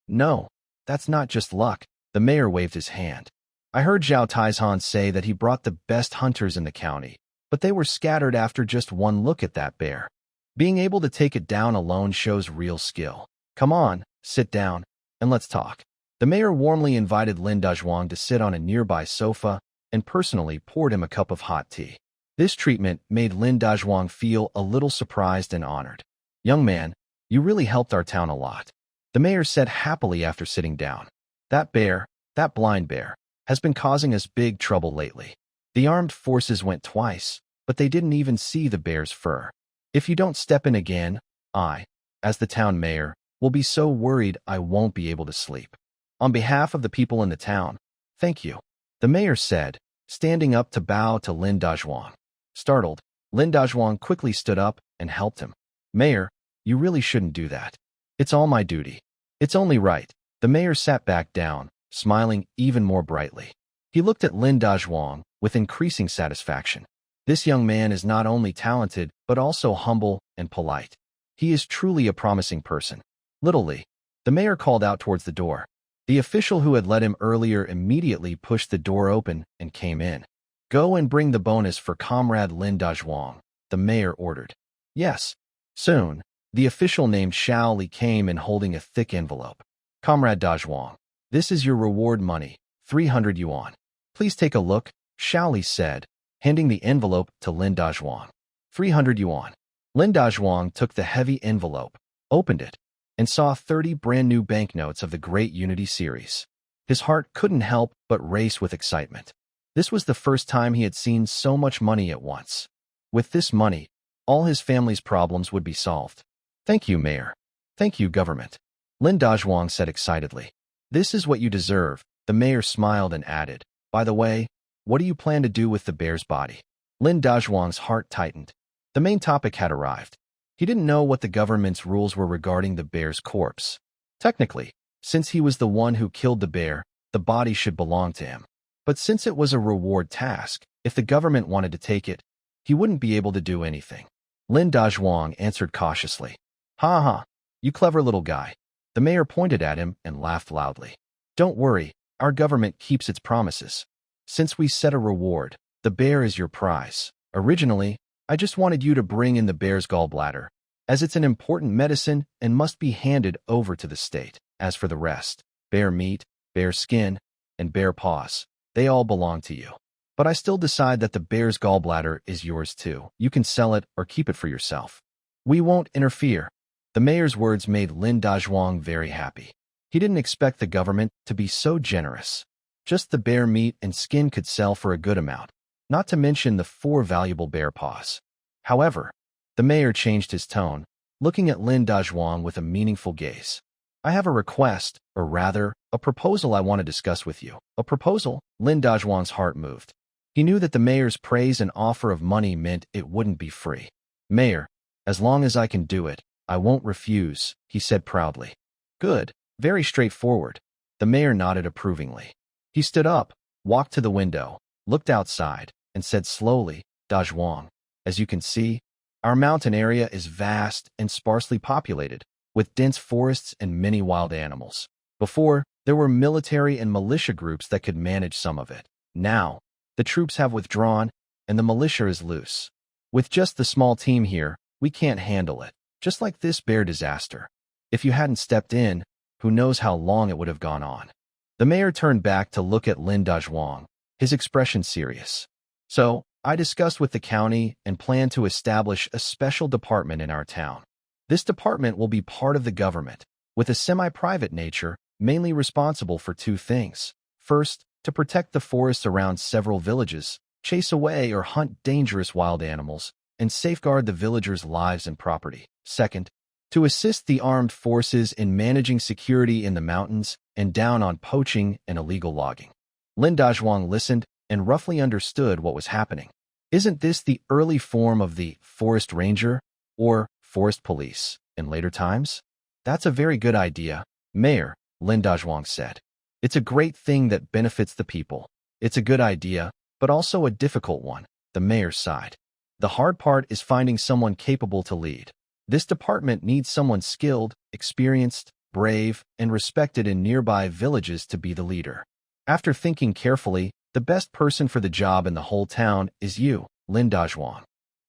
No, that's not just luck. The mayor waved his hand. I heard Zhao Taizhan say that he brought the best hunters in the county, but they were scattered after just one look at that bear. Being able to take it down alone shows real skill. Come on, sit down, and let's talk. The mayor warmly invited Lin Dazhuang to sit on a nearby sofa and personally poured him a cup of hot tea. This treatment made Lin Dazhuang feel a little surprised and honored. Young man, you really helped our town a lot, the mayor said happily after sitting down. That bear, that blind bear, has been causing us big trouble lately. The armed forces went twice, but they didn't even see the bear's fur. If you don't step in again, I, as the town mayor, will be so worried I won't be able to sleep. On behalf of the people in the town, thank you, the mayor said, standing up to bow to Lin Dazhuang. Startled, Lin Dazhuang quickly stood up and helped him. Mayor, you really shouldn't do that. It's all my duty. It's only right. The mayor sat back down, smiling even more brightly. He looked at Lin Dazhuang with increasing satisfaction. This young man is not only talented, but also humble and polite. He is truly a promising person. Little Li, the mayor called out towards the door. The official who had led him earlier immediately pushed the door open and came in. Go and bring the bonus for Comrade Lin Dazhuang, the mayor ordered. Yes. Soon, the official named Xiao Li came in holding a thick envelope. Comrade Dazhuang, this is your reward money, 300 yuan. Please take a look, Xiao Li said, handing the envelope to Lin Dazhuang. 300 yuan. Lin Dazhuang took the heavy envelope, opened it, and saw 30 brand-new banknotes of the Great Unity series. His heart couldn't help but race with excitement. This was the first time he had seen so much money at once. With this money, all his family's problems would be solved. Thank you, Mayor. Thank you, government. Lin Dazhuang said excitedly. This is what you deserve, the mayor smiled and added. By the way, what do you plan to do with the bear's body? Lin Dazhuang's heart tightened. The main topic had arrived. He didn't know what the government's rules were regarding the bear's corpse. Technically, since he was the one who killed the bear, the body should belong to him. But since it was a reward task, if the government wanted to take it, he wouldn't be able to do anything. Lin Dazhuang answered cautiously. Ha ha, you clever little guy. The mayor pointed at him and laughed loudly. Don't worry, our government keeps its promises. Since we set a reward, the bear is your prize. Originally, I just wanted you to bring in the bear's gallbladder, as it's an important medicine and must be handed over to the state. As for the rest, bear meat, bear skin, and bear paws, they all belong to you. But I still decide that the bear's gallbladder is yours too. You can sell it or keep it for yourself. We won't interfere. The mayor's words made Lin Dazhuang very happy. He didn't expect the government to be so generous. Just the bear meat and skin could sell for a good amount, not to mention the 4 valuable bear paws. However, the mayor changed his tone, looking at Lin Dazhuang with a meaningful gaze. I have a request, or rather, a proposal I want to discuss with you. A proposal? Lin Dazhuang's heart moved. He knew that the mayor's praise and offer of money meant it wouldn't be free. Mayor, as long as I can do it, I won't refuse, he said proudly. Good, very straightforward. The mayor nodded approvingly. He stood up, walked to the window, looked outside, and said slowly, Dazhuang, as you can see, our mountain area is vast and sparsely populated, with dense forests and many wild animals. Before, there were military and militia groups that could manage some of it. Now, the troops have withdrawn, and the militia is loose. With just the small team here, we can't handle it, just like this bear disaster. If you hadn't stepped in, who knows how long it would have gone on. The mayor turned back to look at Lin Dazhuang, his expression serious. So, I discussed with the county and plan to establish a special department in our town. This department will be part of the government, with a semi-private nature, mainly responsible for 2 things. First, to protect the forests around several villages, chase away or hunt dangerous wild animals, and safeguard the villagers' lives and property. Second, to assist the armed forces in managing security in the mountains and down on poaching and illegal logging. Lin Dazhuang listened and roughly understood what was happening. Isn't this the early form of the forest ranger or forest police in later times? That's a very good idea, Mayor, Lin Dazhuang said. It's a great thing that benefits the people. It's a good idea, but also a difficult one, the mayor sighed. The hard part is finding someone capable to lead. This department needs someone skilled, experienced, brave, and respected in nearby villages to be the leader. After thinking carefully, the best person for the job in the whole town is you, Lin Dazhuang.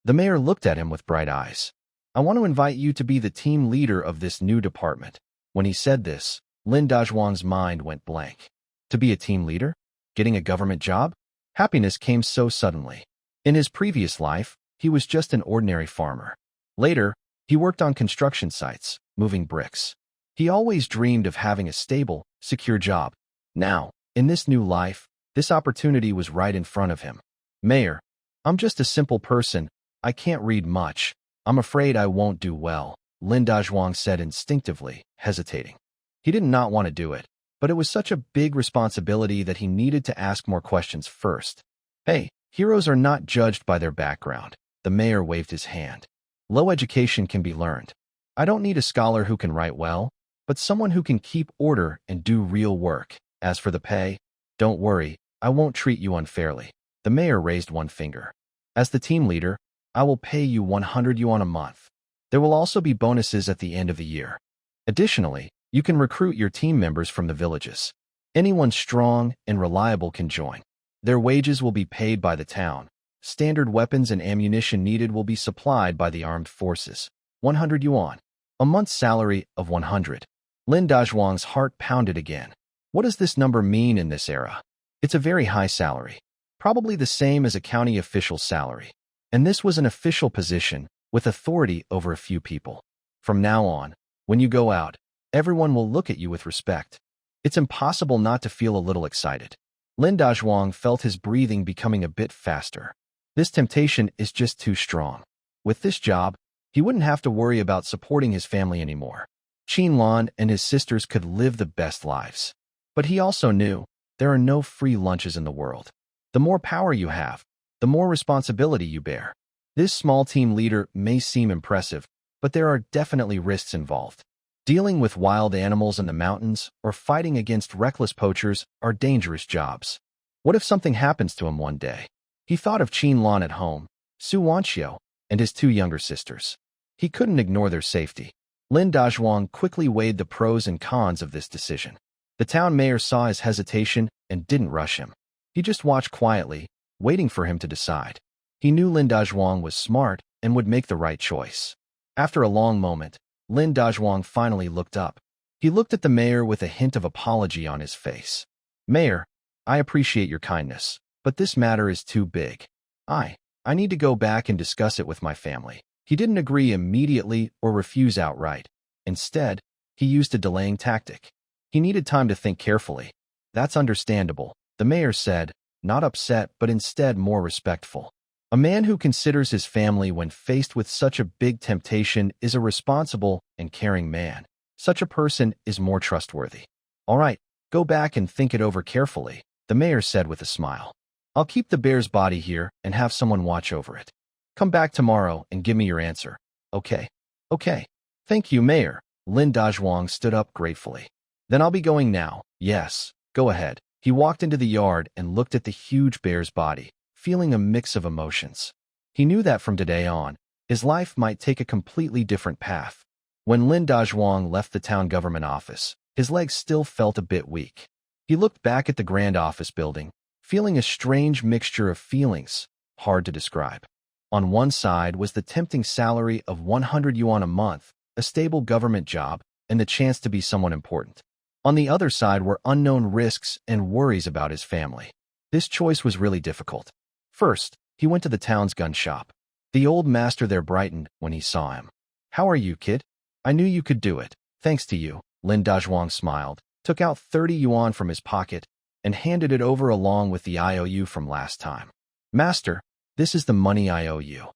The mayor looked at him with bright eyes. I want to invite you to be the team leader of this new department. When he said this, Lin Dazhuang's mind went blank. To be a team leader? Getting a government job? Happiness came so suddenly. In his previous life, he was just an ordinary farmer. Later, he worked on construction sites, moving bricks. He always dreamed of having a stable, secure job. Now, in this new life, this opportunity was right in front of him. Mayor, I'm just a simple person. I can't read much. I'm afraid I won't do well, Lin Dazhuang said instinctively, hesitating. He did not want to do it, but it was such a big responsibility that he needed to ask more questions first. Hey, heroes are not judged by their background. The mayor waved his hand. Low education can be learned. I don't need a scholar who can write well, but someone who can keep order and do real work. As for the pay, don't worry, I won't treat you unfairly. The mayor raised one finger. As the team leader, I will pay you 100 yuan a month. There will also be bonuses at the end of the year. Additionally, you can recruit your team members from the villages. Anyone strong and reliable can join. Their wages will be paid by the town. Standard weapons and ammunition needed will be supplied by the armed forces. 100 yuan. A month's salary of 100. Lin Dazhuang's heart pounded again. What does this number mean in this era? It's a very high salary. Probably the same as a county official's salary. And this was an official position, with authority over a few people. From now on, when you go out, everyone will look at you with respect. It's impossible not to feel a little excited. Lin Dazhuang felt his breathing becoming a bit faster. This temptation is just too strong. With this job, he wouldn't have to worry about supporting his family anymore. Qinlan and his sisters could live the best lives. But he also knew there are no free lunches in the world. The more power you have, the more responsibility you bear. This small team leader may seem impressive, but there are definitely risks involved. Dealing with wild animals in the mountains or fighting against reckless poachers are dangerous jobs. What if something happens to him one day? He thought of Qinlan at home, Su Wanqiu, and his two younger sisters. He couldn't ignore their safety. Lin Dazhuang quickly weighed the pros and cons of this decision. The town mayor saw his hesitation and didn't rush him. He just watched quietly, waiting for him to decide. He knew Lin Dazhuang was smart and would make the right choice. After a long moment, Lin Dazhuang finally looked up. He looked at the mayor with a hint of apology on his face. Mayor, I appreciate your kindness, but this matter is too big. I need to go back and discuss it with my family. He didn't agree immediately or refuse outright. Instead, he used a delaying tactic. He needed time to think carefully. That's understandable, the mayor said, not upset but instead more respectful. A man who considers his family when faced with such a big temptation is a responsible and caring man. Such a person is more trustworthy. All right, go back and think it over carefully, the mayor said with a smile. I'll keep the bear's body here and have someone watch over it. Come back tomorrow and give me your answer. Okay. Okay. Thank you, Mayor. Lin Dazhuang stood up gratefully. Then I'll be going now. Yes, go ahead. He walked into the yard and looked at the huge bear's body, feeling a mix of emotions. He knew that from today on, his life might take a completely different path. When Lin Dazhuang left the town government office, his legs still felt a bit weak. He looked back at the grand office building, feeling a strange mixture of feelings, hard to describe. On one side was the tempting salary of 100 yuan a month, a stable government job, and the chance to be someone important. On the other side were unknown risks and worries about his family. This choice was really difficult. First, he went to the town's gun shop. The old master there brightened when he saw him. How are you, kid? I knew you could do it. Thanks to you, Lin Dazhuang smiled, took out 30 yuan from his pocket, and handed it over along with the IOU from last time. Master, this is the money I owe you.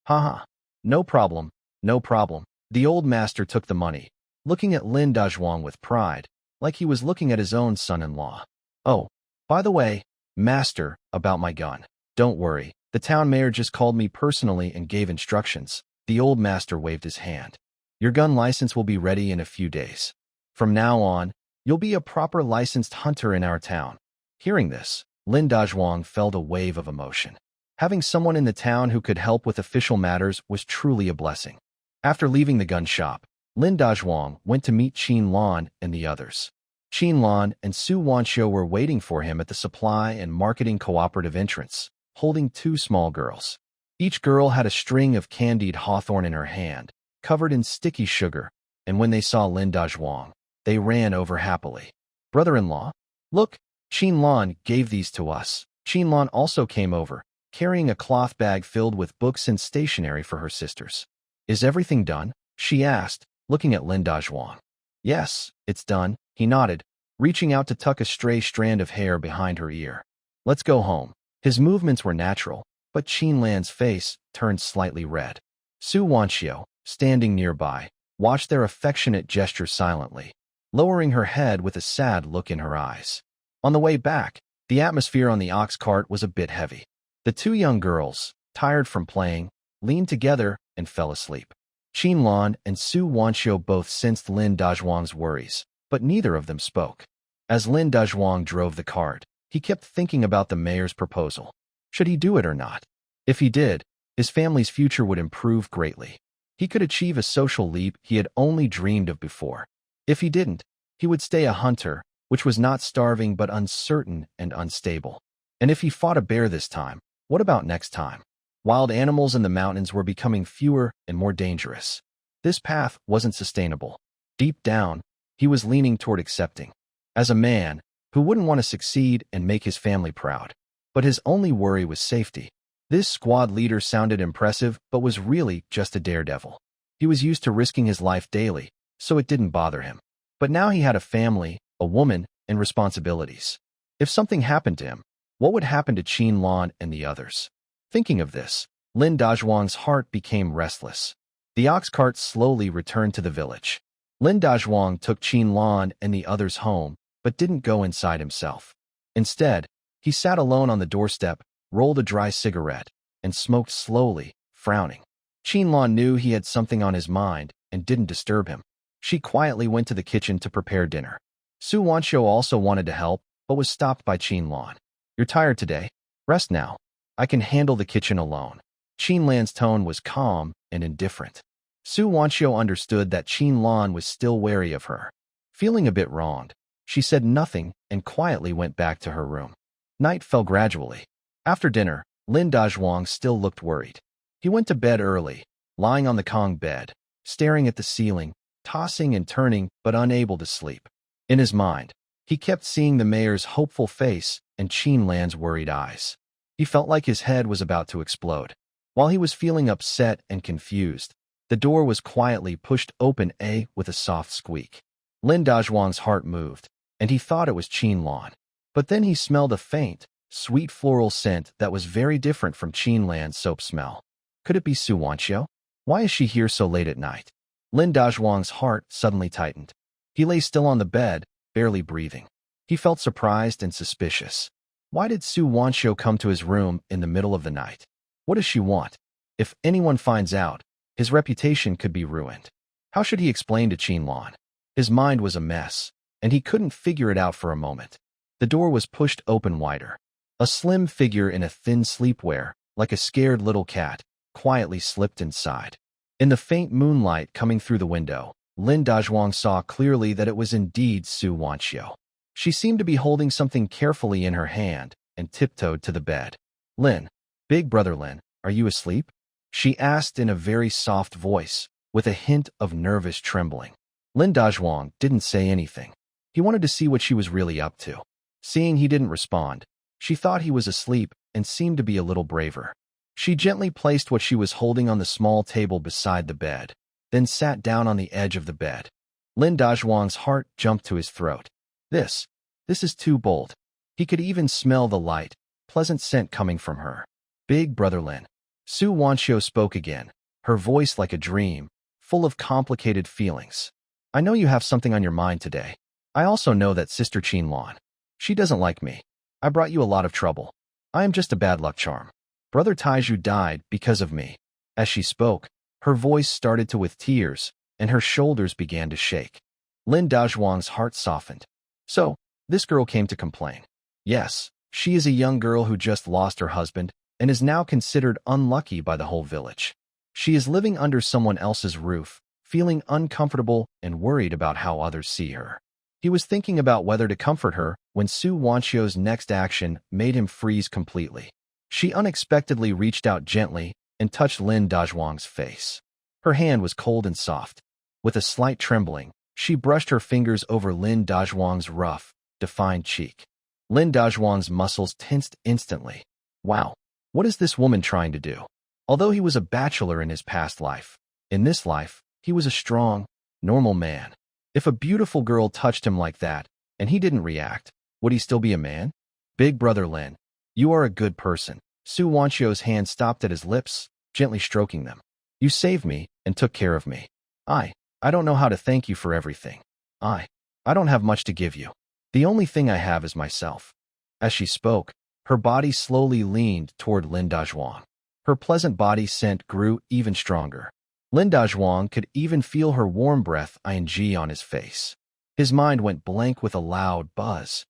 Haha. No problem, no problem. The old master took the money, looking at Lin Dazhuang with pride, like he was looking at his own son-in-law. Oh, by the way, master, about my gun. Don't worry, the town mayor just called me personally and gave instructions. The old master waved his hand. Your gun license will be ready in a few days. From now on, you'll be a proper licensed hunter in our town." Hearing this, Lin Dazhuang felt a wave of emotion. Having someone in the town who could help with official matters was truly a blessing. After leaving the gun shop, Lin Dazhuang went to meet Qin Lan and the others. Qin Lan and Su Wanxiu were waiting for him at the supply and marketing cooperative entrance, holding two small girls. Each girl had a string of candied hawthorn in her hand, covered in sticky sugar, and when they saw Lin Dazhuang, they ran over happily. "Brother-in-law? Look, Qin Lan gave these to us." Qin Lan also came over, carrying a cloth bag filled with books and stationery for her sisters. "Is everything done?" she asked, looking at Lin Dazhuang. "Yes, it's done," he nodded, reaching out to tuck a stray strand of hair behind her ear. "Let's go home." His movements were natural, but Qin Lan's face turned slightly red. Su Wanxiu, standing nearby, watched their affectionate gesture silently, lowering her head with a sad look in her eyes. On the way back, the atmosphere on the ox cart was a bit heavy. The two young girls, tired from playing, leaned together and fell asleep. Qin Lan and Su Wanxiu both sensed Lin Dazhuang's worries, but neither of them spoke. As Lin Dazhuang drove the cart, he kept thinking about the mayor's proposal. Should he do it or not? If he did, his family's future would improve greatly. He could achieve a social leap he had only dreamed of before. If he didn't, he would stay a hunter, which was not starving but uncertain and unstable. And if he fought a bear this time, what about next time? Wild animals in the mountains were becoming fewer and more dangerous. This path wasn't sustainable. Deep down, he was leaning toward accepting. As a man, who wouldn't want to succeed and make his family proud. But his only worry was safety. This squad leader sounded impressive, but was really just a daredevil. He was used to risking his life daily, so it didn't bother him. But now he had a family, a woman, and responsibilities. If something happened to him, what would happen to Qin Lan and the others? Thinking of this, Lin Dazhuang's heart became restless. The ox cart slowly returned to the village. Lin Dazhuang took Qin Lan and the others home, but didn't go inside himself. Instead, he sat alone on the doorstep, rolled a dry cigarette, and smoked slowly, frowning. Qin Lan knew he had something on his mind and didn't disturb him. She quietly went to the kitchen to prepare dinner. Su Wanxiu also wanted to help, but was stopped by Qin Lan. "You're tired today? Rest now. I can handle the kitchen alone." Qin Lan's tone was calm and indifferent. Su Wanxiu understood that Qin Lan was still wary of her. Feeling a bit wronged, she said nothing and quietly went back to her room. Night fell gradually. After dinner, Lin Dazhuang still looked worried. He went to bed early, lying on the Kong bed, staring at the ceiling, tossing and turning but unable to sleep. In his mind, he kept seeing the mayor's hopeful face and Qin Lan's worried eyes. He felt like his head was about to explode. While he was feeling upset and confused, the door was quietly pushed open with a soft squeak. Lin Dazhuang's heart moved, and he thought it was Qin Lan. But then he smelled a faint, sweet floral scent that was very different from Qin Lan's soap smell. Could it be Su Wanxiu? Why is she here so late at night? Lin Dazhuang's heart suddenly tightened. He lay still on the bed, barely breathing. He felt surprised and suspicious. Why did Su Wanxiu come to his room in the middle of the night? What does she want? If anyone finds out, his reputation could be ruined. How should he explain to Qin Lan? His mind was a mess, and he couldn't figure it out for a moment. The door was pushed open wider. A slim figure in a thin sleepwear, like a scared little cat, quietly slipped inside. In the faint moonlight coming through the window, Lin Dazhuang saw clearly that it was indeed Su Wanxiu. She seemed to be holding something carefully in her hand and tiptoed to the bed. "Lin, big brother Lin, are you asleep?" she asked in a very soft voice, with a hint of nervous trembling. Lin Dazhuang didn't say anything. He wanted to see what she was really up to. Seeing he didn't respond, she thought he was asleep and seemed to be a little braver. She gently placed what she was holding on the small table beside the bed, then sat down on the edge of the bed. Lin Dazhuang's heart jumped to his throat. This is too bold. He could even smell the light, pleasant scent coming from her. "Big brother Lin." Su Wanxiu spoke again, her voice like a dream, full of complicated feelings. "I know you have something on your mind today. I also know that Sister Qin Lan. She doesn't like me. I brought you a lot of trouble. I am just a bad luck charm. Brother Taiju died because of me." As she spoke, her voice started to with tears, and her shoulders began to shake. Lin Dazhuang's heart softened. So, this girl came to complain. Yes, she is a young girl who just lost her husband and is now considered unlucky by the whole village. She is living under someone else's roof, feeling uncomfortable and worried about how others see her. He was thinking about whether to comfort her when Su Wanchio's next action made him freeze completely. She unexpectedly reached out gently and touched Lin Dazhuang's face. Her hand was cold and soft. With a slight trembling, she brushed her fingers over Lin Dazhuang's rough, defined cheek. Lin Dazhuang's muscles tensed instantly. Wow, what is this woman trying to do? Although he was a bachelor in his past life, in this life, he was a strong, normal man. If a beautiful girl touched him like that, and he didn't react, would he still be a man? Big brother Lin, you are a good person. Su Wanchio's hand stopped at his lips, gently stroking them. You saved me and took care of me. I don't know how to thank you for everything. I don't have much to give you. The only thing I have is myself. As she spoke, her body slowly leaned toward Lin Dazhuang. Her pleasant body scent grew even stronger. Lin Dazhuang could even feel her warm breath ing on his face. His mind went blank with a loud buzz.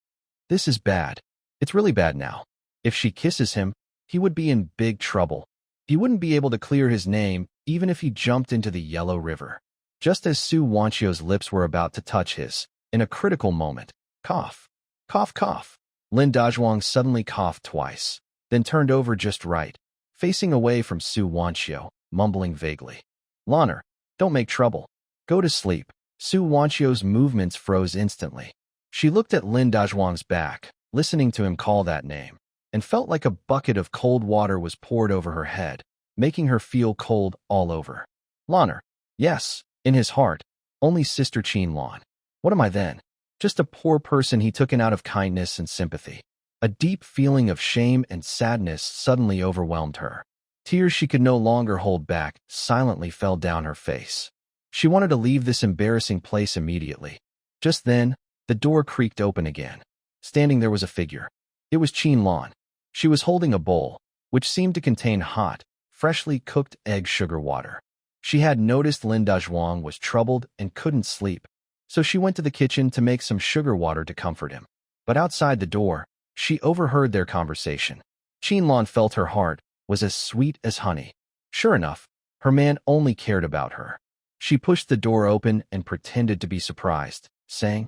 This is bad. It's really bad now. If she kisses him, he would be in big trouble. He wouldn't be able to clear his name even if he jumped into the Yellow River. Just as Su Wanchio's lips were about to touch his, in a critical moment, cough, cough, cough. Lin Dazhuang suddenly coughed twice, then turned over just right, facing away from Su Wanchio, mumbling vaguely. Loner, don't make trouble. Go to sleep. Su Wanchio's movements froze instantly. She looked at Lin Dazhuang's back, listening to him call that name, and felt like a bucket of cold water was poured over her head, making her feel cold all over. Loner. Yes, in his heart, only Sister Qinlan. What am I then? Just a poor person he took in out of kindness and sympathy. A deep feeling of shame and sadness suddenly overwhelmed her. Tears she could no longer hold back silently fell down her face. She wanted to leave this embarrassing place immediately. Just then, the door creaked open again. Standing there was a figure. It was Qinlan. She was holding a bowl, which seemed to contain hot, freshly cooked egg sugar water. She had noticed Lin Dazhuang was troubled and couldn't sleep, so she went to the kitchen to make some sugar water to comfort him. But outside the door, she overheard their conversation. Qinlan felt her heart was as sweet as honey. Sure enough, her man only cared about her. She pushed the door open and pretended to be surprised, saying,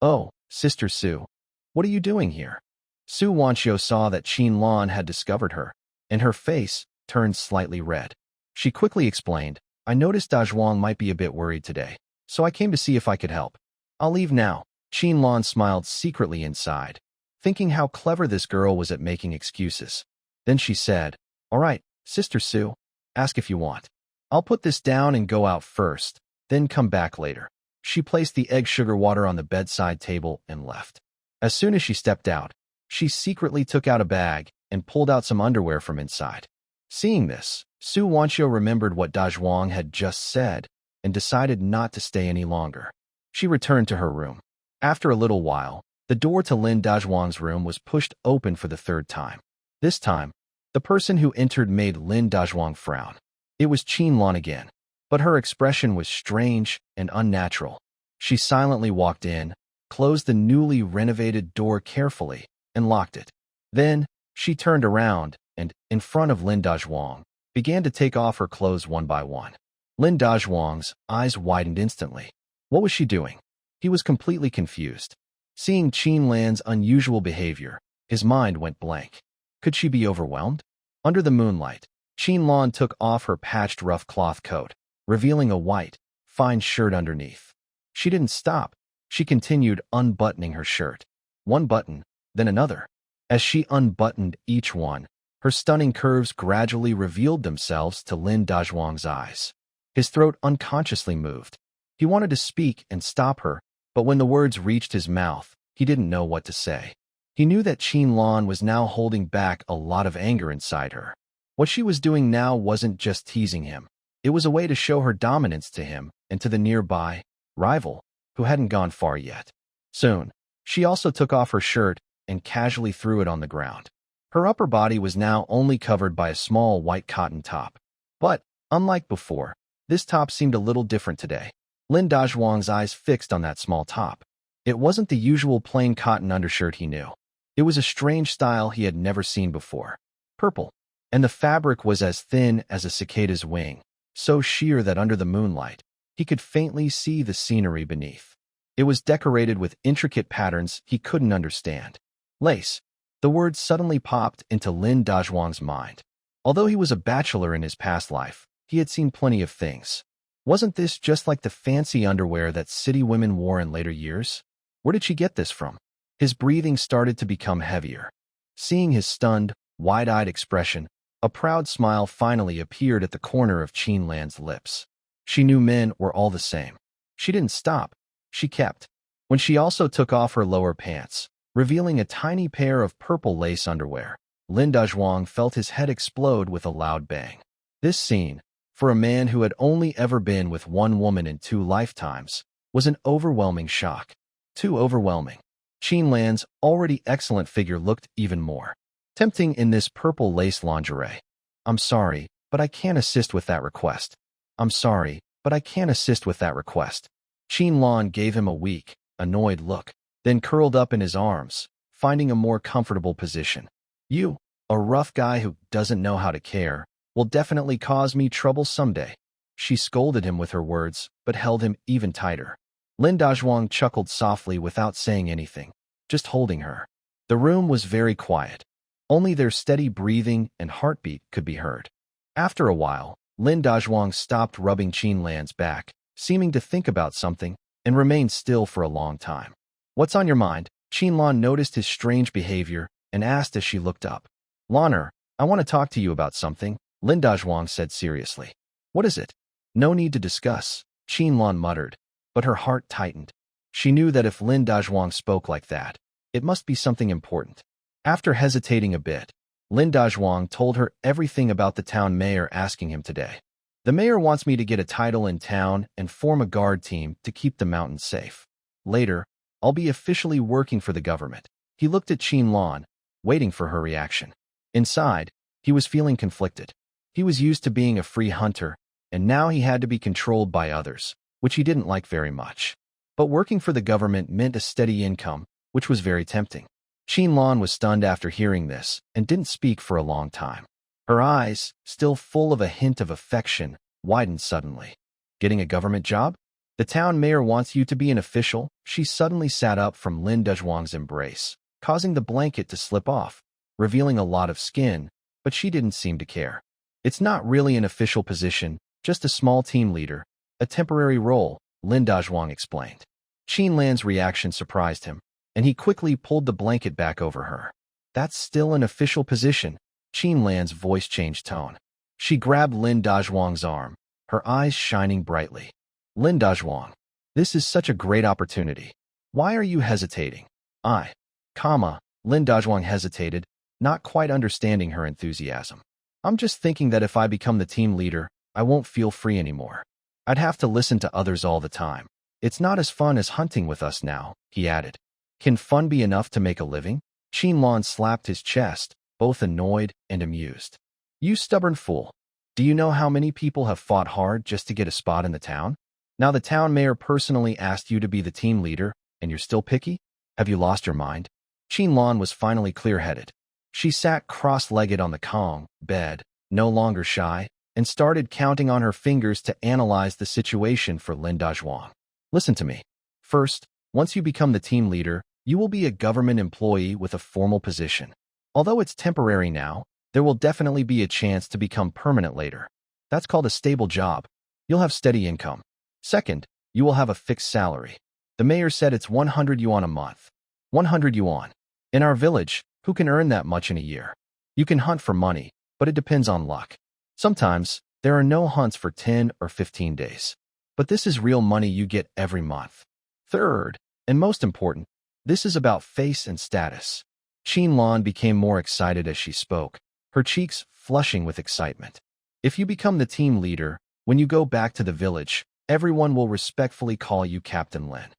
"Oh, Sister Su, what are you doing here?" Su Wanchio saw that Qinlan had discovered her, and her face turned slightly red. She quickly explained, "I noticed Dazhuang might be a bit worried today, so I came to see if I could help. I'll leave now." Qinlan smiled secretly inside, thinking how clever this girl was at making excuses. Then she said, "All right, Sister Su, ask if you want. I'll put this down and go out first, then come back later." She placed the egg sugar water on the bedside table and left. As soon as she stepped out, she secretly took out a bag and pulled out some underwear from inside. Seeing this, Su Wanchio remembered what Dazhuang had just said and decided not to stay any longer. She returned to her room. After a little while, the door to Lin Dazhuang's room was pushed open for the third time. This time, the person who entered made Lin Dazhuang frown. It was Qinlan again, but her expression was strange and unnatural. She silently walked in, closed the newly renovated door carefully, and locked it. Then, she turned around and, in front of Lin Dazhuang, began to take off her clothes one by one. Lin Dazhuang's eyes widened instantly. What was she doing? He was completely confused. Seeing Qinlan's unusual behavior, his mind went blank. Could she be overwhelmed? Under the moonlight, Qinlan took off her patched rough cloth coat, revealing a white, fine shirt underneath. She didn't stop. She continued unbuttoning her shirt. One button, then another. As she unbuttoned each one, her stunning curves gradually revealed themselves to Lin Dazhuang's eyes. His throat unconsciously moved. He wanted to speak and stop her, but when the words reached his mouth, he didn't know what to say. He knew that Qinlan was now holding back a lot of anger inside her. What she was doing now wasn't just teasing him. It was a way to show her dominance to him and to the nearby rival, who hadn't gone far yet. Soon, she also took off her shirt and casually threw it on the ground. Her upper body was now only covered by a small white cotton top. But, unlike before, this top seemed a little different today. Lin Dazhuang's eyes fixed on that small top. It wasn't the usual plain cotton undershirt he knew. It was a strange style he had never seen before. Purple. And the fabric was as thin as a cicada's wing, so sheer that under the moonlight, he could faintly see the scenery beneath. It was decorated with intricate patterns he couldn't understand. Lace. The word suddenly popped into Lin Dazhuang's mind. Although he was a bachelor in his past life, he had seen plenty of things. Wasn't this just like the fancy underwear that city women wore in later years? Where did she get this from? His breathing started to become heavier. Seeing his stunned, wide-eyed expression, a proud smile finally appeared at the corner of Qin Lan's lips. She knew men were all the same. She didn't stop. She kept. When she also took off her lower pants, revealing a tiny pair of purple lace underwear, Lin Dazhuang felt his head explode with a loud bang. This scene, for a man who had only ever been with one woman in 2 lifetimes, was an overwhelming shock. Too overwhelming. Qin Lan's already excellent figure looked even more tempting in this purple lace lingerie. I'm sorry, but I can't assist with that request. I'm sorry, but I can't assist with that request. Qin Lan gave him a weak, annoyed look, then curled up in his arms, finding a more comfortable position. You, a rough guy who doesn't know how to care, will definitely cause me trouble someday. She scolded him with her words, but held him even tighter. Lin Dazhuang chuckled softly without saying anything, just holding her. The room was very quiet. Only their steady breathing and heartbeat could be heard. After a while, Lin Dazhuang stopped rubbing Qin Lan's back, seeming to think about something, and remained still for a long time. What's on your mind? Qin Lan noticed his strange behavior and asked as she looked up. Lanner, I want to talk to you about something, Lin Dazhuang said seriously. What is it? No need to discuss, Qin Lan muttered, but her heart tightened. She knew that if Lin Dazhuang spoke like that, it must be something important. After hesitating a bit, Lin Dazhuang told her everything about the town mayor asking him today. The mayor wants me to get a title in town and form a guard team to keep the mountains safe. Later, I'll be officially working for the government. He looked at Qin Lan, waiting for her reaction. Inside, he was feeling conflicted. He was used to being a free hunter, and now he had to be controlled by others, which he didn't like very much. But working for the government meant a steady income, which was very tempting. Qin Lan was stunned after hearing this and didn't speak for a long time. Her eyes, still full of a hint of affection, widened suddenly. Getting a government job? The town mayor wants you to be an official? She suddenly sat up from Lin Dazhuang's embrace, causing the blanket to slip off, revealing a lot of skin, but she didn't seem to care. It's not really an official position, just a small team leader, a temporary role, Lin Dazhuang explained. Qin Lan's reaction surprised him, and he quickly pulled the blanket back over her. That's still an official position. Qin Lan's voice changed tone. She grabbed Lin Dazhuang's arm, her eyes shining brightly. Lin Dazhuang, this is such a great opportunity. Why are you hesitating? Lin Dazhuang hesitated, not quite understanding her enthusiasm. I'm just thinking that if I become the team leader, I won't feel free anymore. I'd have to listen to others all the time. It's not as fun as hunting with us now, he added. Can fun be enough to make a living? Qin Lan slapped his chest, both annoyed and amused. You stubborn fool. Do you know how many people have fought hard just to get a spot in the town? Now the town mayor personally asked you to be the team leader, and you're still picky? Have you lost your mind? Qin Lan was finally clear-headed. She sat cross-legged on the Kong bed, no longer shy, and started counting on her fingers to analyze the situation for Lin Dazhuang. Listen to me. First, once you become the team leader, you will be a government employee with a formal position. Although it's temporary now, there will definitely be a chance to become permanent later. That's called a stable job. You'll have steady income. Second, you will have a fixed salary. The mayor said it's 100 yuan a month. 100 yuan. In our village, who can earn that much in a year? You can hunt for money, but it depends on luck. Sometimes, there are no hunts for 10 or 15 days. But this is real money you get every month. Third, and most important, this is about face and status. Qin Lan became more excited as she spoke, her cheeks flushing with excitement. If you become the team leader, when you go back to the village, everyone will respectfully call you Captain Lin.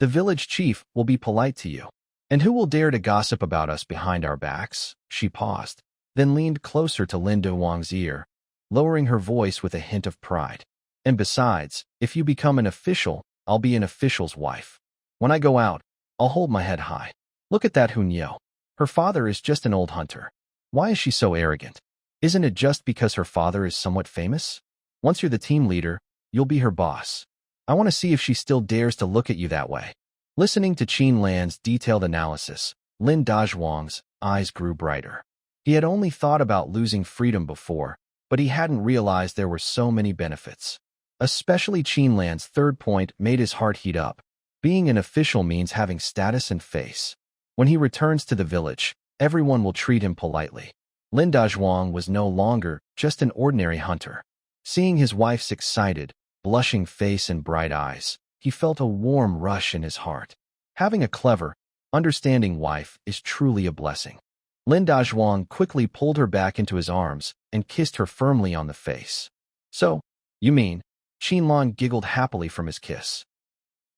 The village chief will be polite to you. And who will dare to gossip about us behind our backs? She paused, then leaned closer to Lin Dazhuang's ear, lowering her voice with a hint of pride. And besides, if you become an official, I'll be an official's wife. When I go out, I'll hold my head high. Look at that Hunyo. Her father is just an old hunter. Why is she so arrogant? Isn't it just because her father is somewhat famous? Once you're the team leader, you'll be her boss. I want to see if she still dares to look at you that way. Listening to Qin Lan's detailed analysis, Lin Dazhuang's eyes grew brighter. He had only thought about losing freedom before, but he hadn't realized there were so many benefits. Especially Qin Lan's third point made his heart heat up. Being an official means having status and face. When he returns to the village, everyone will treat him politely. Lin Dazhuang was no longer just an ordinary hunter. Seeing his wife's excited, blushing face and bright eyes, he felt a warm rush in his heart. Having a clever, understanding wife is truly a blessing. Lin Dazhuang quickly pulled her back into his arms and kissed her firmly on the face. So, you mean? Qin Lan giggled happily from his kiss.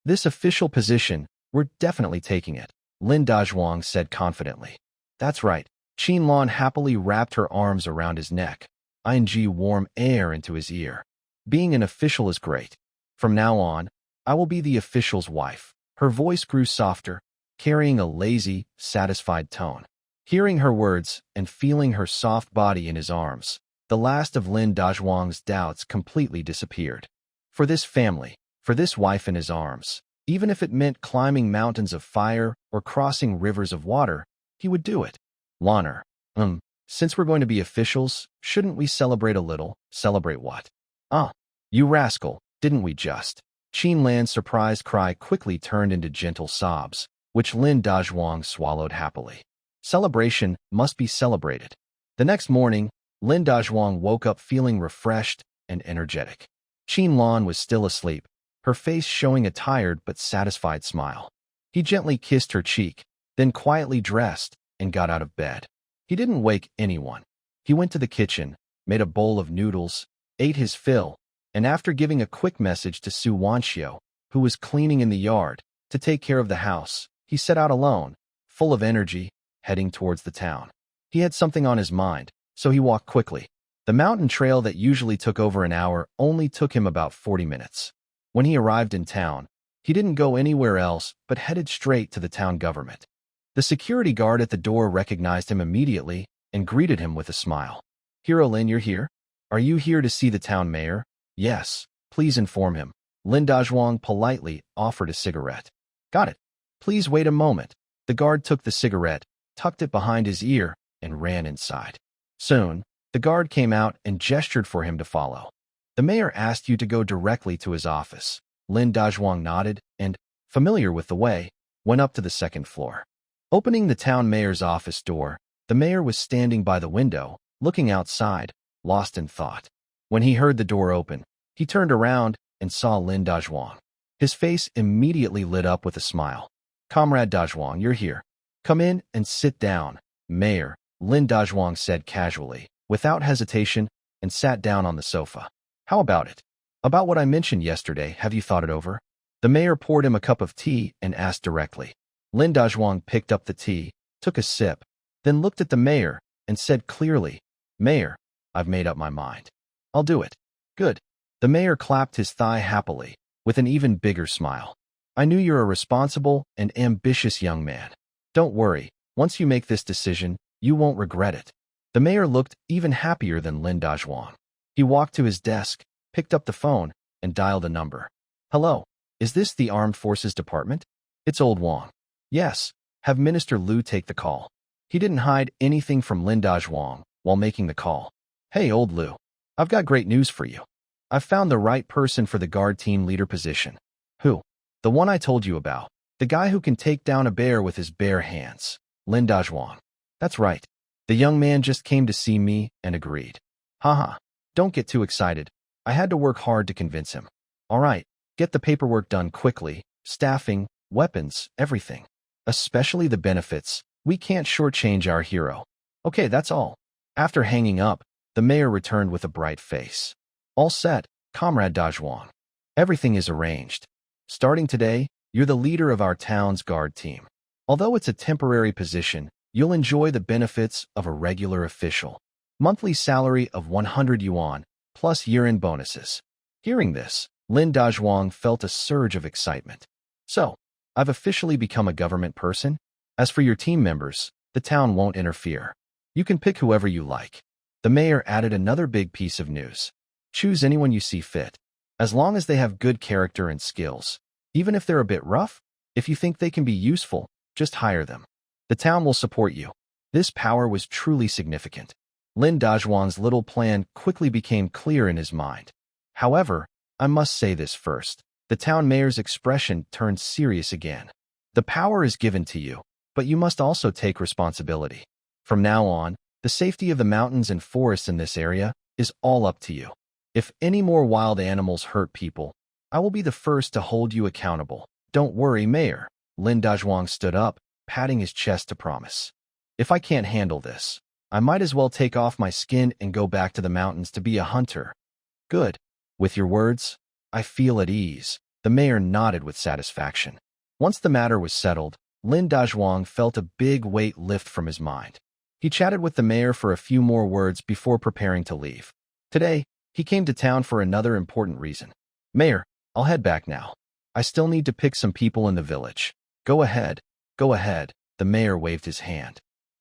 This official position, we're definitely taking it, Lin Dazhuang said confidently. That's right. Qin Lan happily wrapped her arms around his neck. Ing warm air into his ear. Being an official is great. From now on, I will be the official's wife. Her voice grew softer, carrying a lazy, satisfied tone. Hearing her words and feeling her soft body in his arms, the last of Lin Dazhuang's doubts completely disappeared. For this family, for this wife in his arms, even if it meant climbing mountains of fire or crossing rivers of water, he would do it. Lanner, since we're going to be officials, shouldn't we celebrate a little? Celebrate what? You rascal, didn't we just? Qin Lan's surprised cry quickly turned into gentle sobs, which Lin Dazhuang swallowed happily. Celebration must be celebrated. The next morning, Lin Dazhuang woke up feeling refreshed and energetic. Qin Lan was still asleep, her face showing a tired but satisfied smile. He gently kissed her cheek, then quietly dressed and got out of bed. He didn't wake anyone. He went to the kitchen, made a bowl of noodles, ate his fill, and after giving a quick message to Su Wanxiu, who was cleaning in the yard, to take care of the house, he set out alone, full of energy, heading towards the town. He had something on his mind, so he walked quickly. The mountain trail that usually took over an hour only took him about 40 minutes. When he arrived in town, he didn't go anywhere else but headed straight to the town government. The security guard at the door recognized him immediately and greeted him with a smile. Hero Lin, you're here? Are you here to see the town mayor? Yes, please inform him. Lin Dazhuang politely offered a cigarette. Got it. Please wait a moment. The guard took the cigarette, tucked it behind his ear, and ran inside. Soon, the guard came out and gestured for him to follow. The mayor asked you to go directly to his office. Lin Dazhuang nodded and, familiar with the way, went up to the second floor. Opening the town mayor's office door, the mayor was standing by the window, looking outside, lost in thought. When he heard the door open, he turned around and saw Lin Dazhuang. His face immediately lit up with a smile. Comrade Dazhuang, you're here. Come in and sit down, Mayor, Lin Dazhuang said casually, without hesitation, and sat down on the sofa. How about it? About what I mentioned yesterday, have you thought it over? The mayor poured him a cup of tea and asked directly. Lin Dazhuang picked up the tea, took a sip, then looked at the mayor and said clearly, Mayor, I've made up my mind. I'll do it. Good. The mayor clapped his thigh happily, with an even bigger smile. I knew you're a responsible and ambitious young man. Don't worry, once you make this decision, you won't regret it. The mayor looked even happier than Lin Dazhuang. He walked to his desk, picked up the phone, and dialed a number. Hello, is this the Armed Forces Department? It's old Wang. Yes, have Minister Liu take the call. He didn't hide anything from Lin Dazhuang while making the call. Hey, old Liu, I've got great news for you. I've found the right person for the guard team leader position. Who? The one I told you about. The guy who can take down a bear with his bare hands. Lin Dazhuang. That's right. The young man just came to see me and agreed. Haha, don't get too excited. I had to work hard to convince him. All right, get the paperwork done quickly. Staffing, weapons, everything. Especially the benefits. We can't shortchange our hero. Okay, that's all. After hanging up, the mayor returned with a bright face. All set, Comrade Dazhuang. Everything is arranged. Starting today, you're the leader of our town's guard team. Although it's a temporary position, you'll enjoy the benefits of a regular official. Monthly salary of 100 yuan, plus year-end bonuses. Hearing this, Lin Dazhuang felt a surge of excitement. So, I've officially become a government person? As for your team members, the town won't interfere. You can pick whoever you like. The mayor added another big piece of news. Choose anyone you see fit. As long as they have good character and skills. Even if they're a bit rough, if you think they can be useful, just hire them. The town will support you. This power was truly significant. Lin Dazhuang's little plan quickly became clear in his mind. However, I must say this first. The town mayor's expression turned serious again. The power is given to you, but you must also take responsibility. From now on, the safety of the mountains and forests in this area is all up to you. If any more wild animals hurt people, I will be the first to hold you accountable. Don't worry, Mayor. Lin Dazhuang stood up, patting his chest to promise. If I can't handle this, I might as well take off my skin and go back to the mountains to be a hunter. Good. With your words, I feel at ease. The mayor nodded with satisfaction. Once the matter was settled, Lin Dazhuang felt a big weight lift from his mind. He chatted with the mayor for a few more words before preparing to leave. Today, he came to town for another important reason. Mayor, I'll head back now. I still need to pick some people in the village. Go ahead, the mayor waved his hand.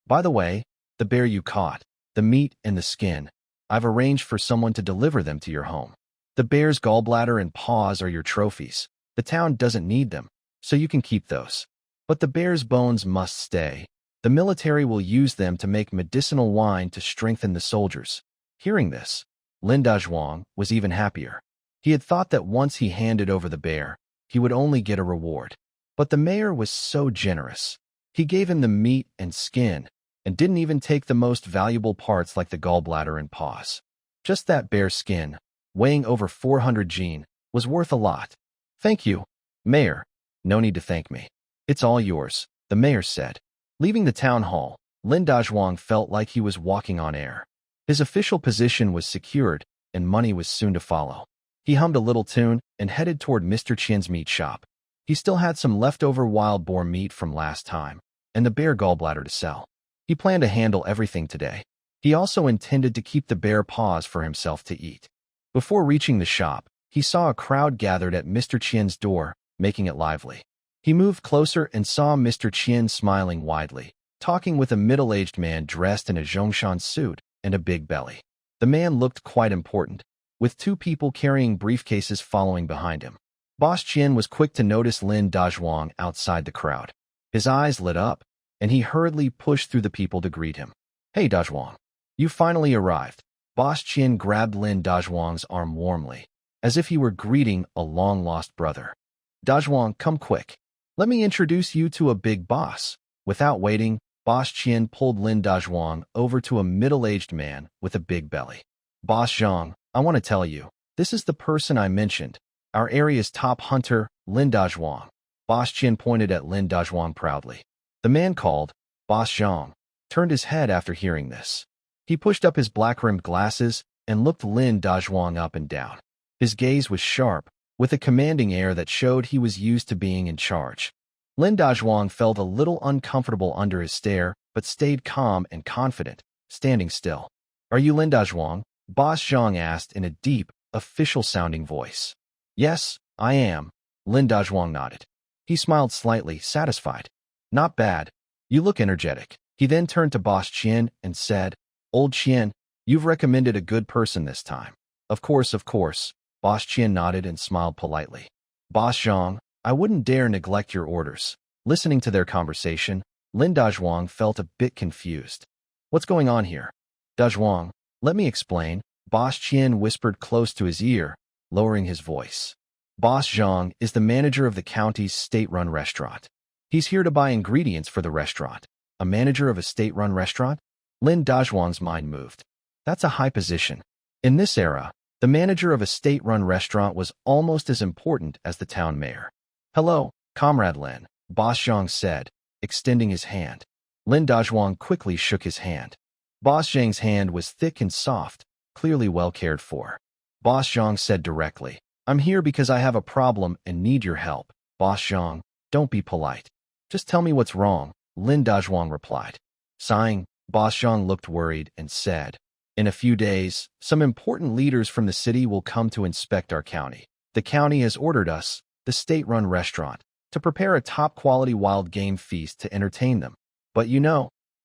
By the way, the bear you caught, the meat and the skin, I've arranged for someone to deliver them to your home. The bear's gallbladder and paws are your trophies. The town doesn't need them, so you can keep those. But the bear's bones must stay. The military will use them to make medicinal wine to strengthen the soldiers. Hearing this, Lin Dazhuang was even happier. He had thought that once he handed over the bear, he would only get a reward. But the mayor was so generous. He gave him the meat and skin, and didn't even take the most valuable parts like the gallbladder and paws. Just that bear skin, weighing over 400 jin, was worth a lot. Thank you, Mayor. No need to thank me. It's all yours, the mayor said. Leaving the town hall, Lin Dazhuang felt like he was walking on air. His official position was secured, and money was soon to follow. He hummed a little tune and headed toward Mr. Qian's meat shop. He still had some leftover wild boar meat from last time, and the bear gallbladder to sell. He planned to handle everything today. He also intended to keep the bear paws for himself to eat. Before reaching the shop, he saw a crowd gathered at Mr. Qian's door, making it lively. He moved closer and saw Mr. Qian smiling widely, talking with a middle-aged man dressed in a Zhongshan suit and a big belly. The man looked quite important, with two people carrying briefcases following behind him. Boss Qian was quick to notice Lin Dazhuang outside the crowd. His eyes lit up, and he hurriedly pushed through the people to greet him. Hey Dazhuang, you finally arrived. Boss Qian grabbed Lin Dazhuang's arm warmly, as if he were greeting a long-lost brother. Dazhuang, come quick. Let me introduce you to a big boss. Without waiting, Boss Qian pulled Lin Dazhuang over to a middle-aged man with a big belly. Boss Zhang, I want to tell you, this is the person I mentioned, our area's top hunter, Lin Dazhuang. Boss Qian pointed at Lin Dazhuang proudly. The man called, Boss Zhang, turned his head after hearing this. He pushed up his black-rimmed glasses and looked Lin Dazhuang up and down. His gaze was sharp, with a commanding air that showed he was used to being in charge. Lin Dazhuang felt a little uncomfortable under his stare, but stayed calm and confident, standing still. Are you Lin Dazhuang? Boss Zhang asked in a deep, official-sounding voice. Yes, I am. Lin Dazhuang nodded. He smiled slightly, satisfied. Not bad. You look energetic. He then turned to Boss Qian and said, Old Qian, you've recommended a good person this time. Of course. Boss Qian nodded and smiled politely. Boss Zhang, I wouldn't dare neglect your orders. Listening to their conversation, Lin Dazhuang felt a bit confused. What's going on here? Dazhuang, let me explain. Boss Qian whispered close to his ear, lowering his voice. Boss Zhang is the manager of the county's state-run restaurant. He's here to buy ingredients for the restaurant. A manager of a state-run restaurant? Lin Dazhuang's mind moved. That's a high position. In this era, the manager of a state-run restaurant was almost as important as the town mayor. Hello, Comrade Lin, Boss Zhang said, extending his hand. Lin Dazhuang quickly shook his hand. Boss Zhang's hand was thick and soft, clearly well cared for. Boss Zhang said directly, I'm here because I have a problem and need your help. Boss Zhang, don't be polite. Just tell me what's wrong, Lin Dazhuang replied. Sighing, Boss Zhang looked worried and said, In a few days, some important leaders from the city will come to inspect our county. The county has ordered us, the state-run restaurant, to prepare a top-quality wild game feast to entertain them. But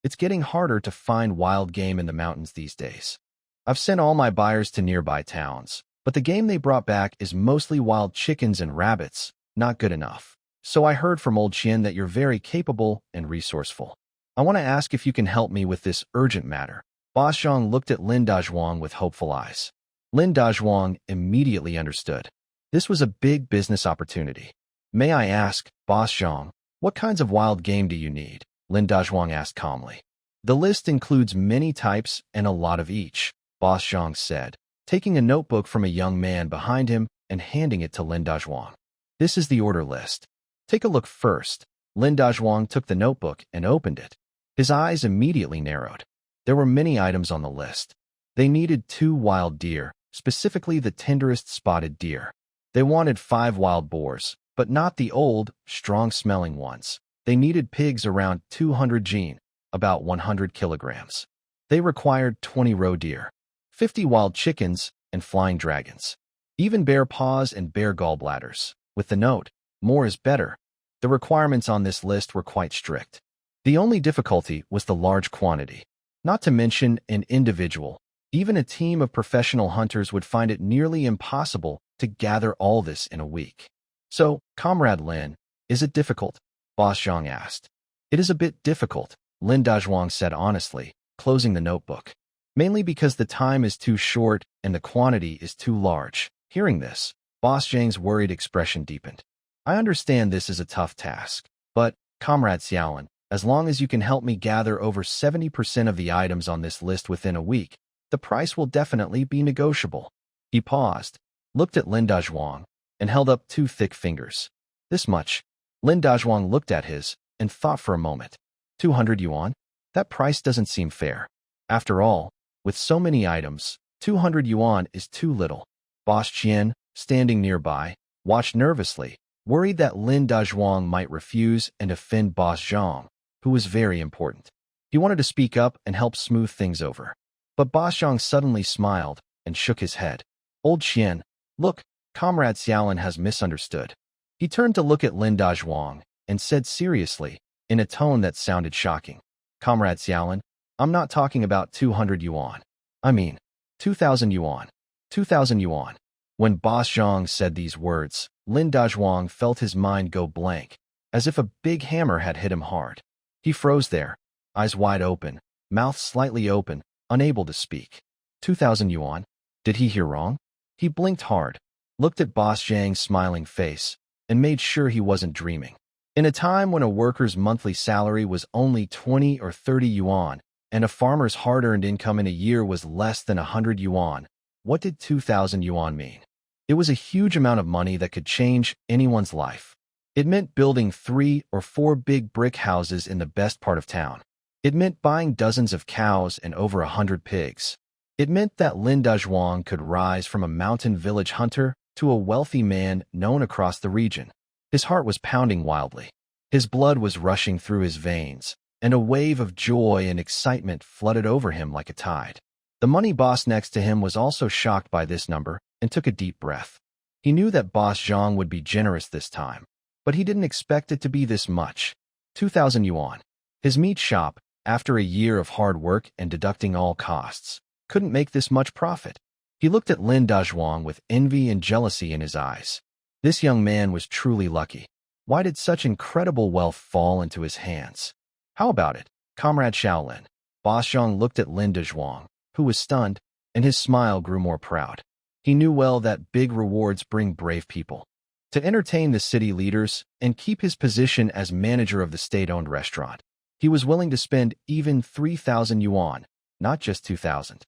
it's getting harder to find wild game in the mountains these days. I've sent all my buyers to nearby towns, but the game they brought back is mostly wild chickens and rabbits, not good enough. So I heard from old Qian that you're very capable and resourceful. I want to ask if you can help me with this urgent matter. Boss Zhang looked at Lin Dazhuang with hopeful eyes. Lin Dazhuang immediately understood. This was a big business opportunity. May I ask, Boss Zhang, what kinds of wild game do you need? Lin Dazhuang asked calmly. The list includes many types and a lot of each, Boss Zhang said, taking a notebook from a young man behind him and handing it to Lin Dazhuang. This is the order list. Take a look first. Lin Dazhuang took the notebook and opened it. His eyes immediately narrowed. There were many items on the list. They needed 2 wild deer, specifically the tenderest spotted deer. They wanted 5 wild boars, but not the old, strong-smelling ones. They needed pigs around 200 jin, about 100 kilograms. They required 20 roe deer, 50 wild chickens, and flying dragons. Even bear paws and bear gallbladders. With the note, more is better. The requirements on this list were quite strict. The only difficulty was the large quantity. Not to mention an individual. Even a team of professional hunters would find it nearly impossible to gather all this in a week. So, Comrade Lin, is it difficult? Boss Zhang asked. It is a bit difficult, Lin Dazhuang said honestly, closing the notebook. Mainly because the time is too short and the quantity is too large. Hearing this, Boss Zhang's worried expression deepened. I understand this is a tough task, but, Comrade Xiaolin, as long as you can help me gather over 70% of the items on this list within a week, the price will definitely be negotiable. He paused, looked at Lin Dazhuang, and held up 2 thick fingers. This much. Lin Dazhuang looked at his and thought for a moment. 200 yuan? That price doesn't seem fair. After all, with so many items, 200 yuan is too little. Boss Qian, standing nearby, watched nervously, worried that Lin Dazhuang might refuse and offend Boss Zhang, who was very important. He wanted to speak up and help smooth things over. But Boss Zhang suddenly smiled and shook his head. Old Qian, look, Comrade Xiaolin has misunderstood. He turned to look at Lin Dazhuang and said seriously, in a tone that sounded shocking. Comrade Xiaolin, I'm not talking about 200 yuan. I mean, 2,000 yuan. 2,000 yuan. When Boss Zhang said these words, Lin Dazhuang felt his mind go blank, as if a big hammer had hit him hard. He froze there, eyes wide open, mouth slightly open, unable to speak. 2,000 yuan? Did he hear wrong? He blinked hard, looked at Boss Zhang's smiling face, and made sure he wasn't dreaming. In a time when a worker's monthly salary was only 20 or 30 yuan, and a farmer's hard-earned income in a year was less than 100 yuan, what did 2,000 yuan mean? It was a huge amount of money that could change anyone's life. It meant building 3 or 4 big brick houses in the best part of town. It meant buying dozens of cows and over 100 pigs. It meant that Lin Dazhuang could rise from a mountain village hunter to a wealthy man known across the region. His heart was pounding wildly. His blood was rushing through his veins, and a wave of joy and excitement flooded over him like a tide. The money boss next to him was also shocked by this number and took a deep breath. He knew that Boss Zhang would be generous this time, but he didn't expect it to be this much. 2,000 yuan. His meat shop, after a year of hard work and deducting all costs, couldn't make this much profit. He looked at Lin Dazhuang with envy and jealousy in his eyes. This young man was truly lucky. Why did such incredible wealth fall into his hands? How about it, Comrade Xiaolin? Boss Zhang looked at Lin Dazhuang, who was stunned, and his smile grew more proud. He knew well that big rewards bring brave people. To entertain the city leaders and keep his position as manager of the state-owned restaurant, he was willing to spend even 3,000 yuan, not just 2,000.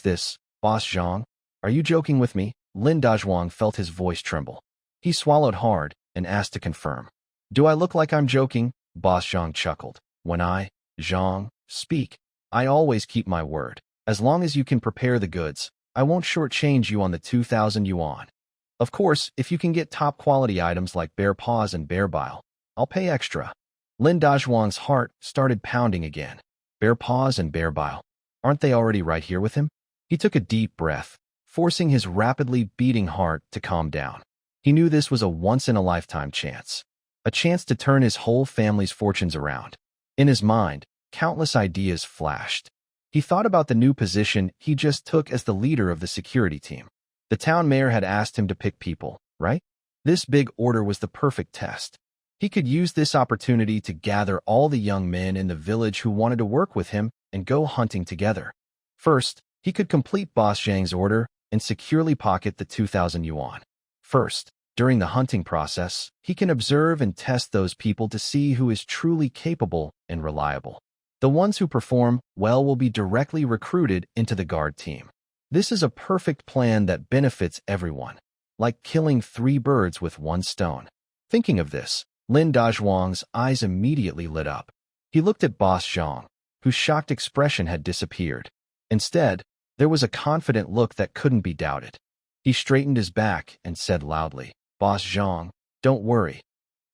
This, Boss Zhang, are you joking with me? Lin Dazhuang felt his voice tremble. He swallowed hard and asked to confirm. Do I look like I'm joking? Boss Zhang chuckled. When I, Zhang, speak, I always keep my word. As long as you can prepare the goods, I won't shortchange you on the 2,000 yuan. Of course, if you can get top-quality items like bear paws and bear bile, I'll pay extra. Lin Dazhuang's heart started pounding again. Bear paws and bear bile. Aren't they already right here with him? He took a deep breath, forcing his rapidly beating heart to calm down. He knew this was a once-in-a-lifetime chance. A chance to turn his whole family's fortunes around. In his mind, countless ideas flashed. He thought about the new position he just took as the leader of the security team. The town mayor had asked him to pick people, right? This big order was the perfect test. He could use this opportunity to gather all the young men in the village who wanted to work with him and go hunting together. First, he could complete Boss Zhang's order and securely pocket the 2,000 yuan. First, during the hunting process, he can observe and test those people to see who is truly capable and reliable. The ones who perform well will be directly recruited into the guard team. This is a perfect plan that benefits everyone, like killing 3 birds with 1 stone. Thinking of this, Lin Dazhuang's eyes immediately lit up. He looked at Boss Zhang, whose shocked expression had disappeared. Instead, there was a confident look that couldn't be doubted. He straightened his back and said loudly, "Boss Zhang, don't worry.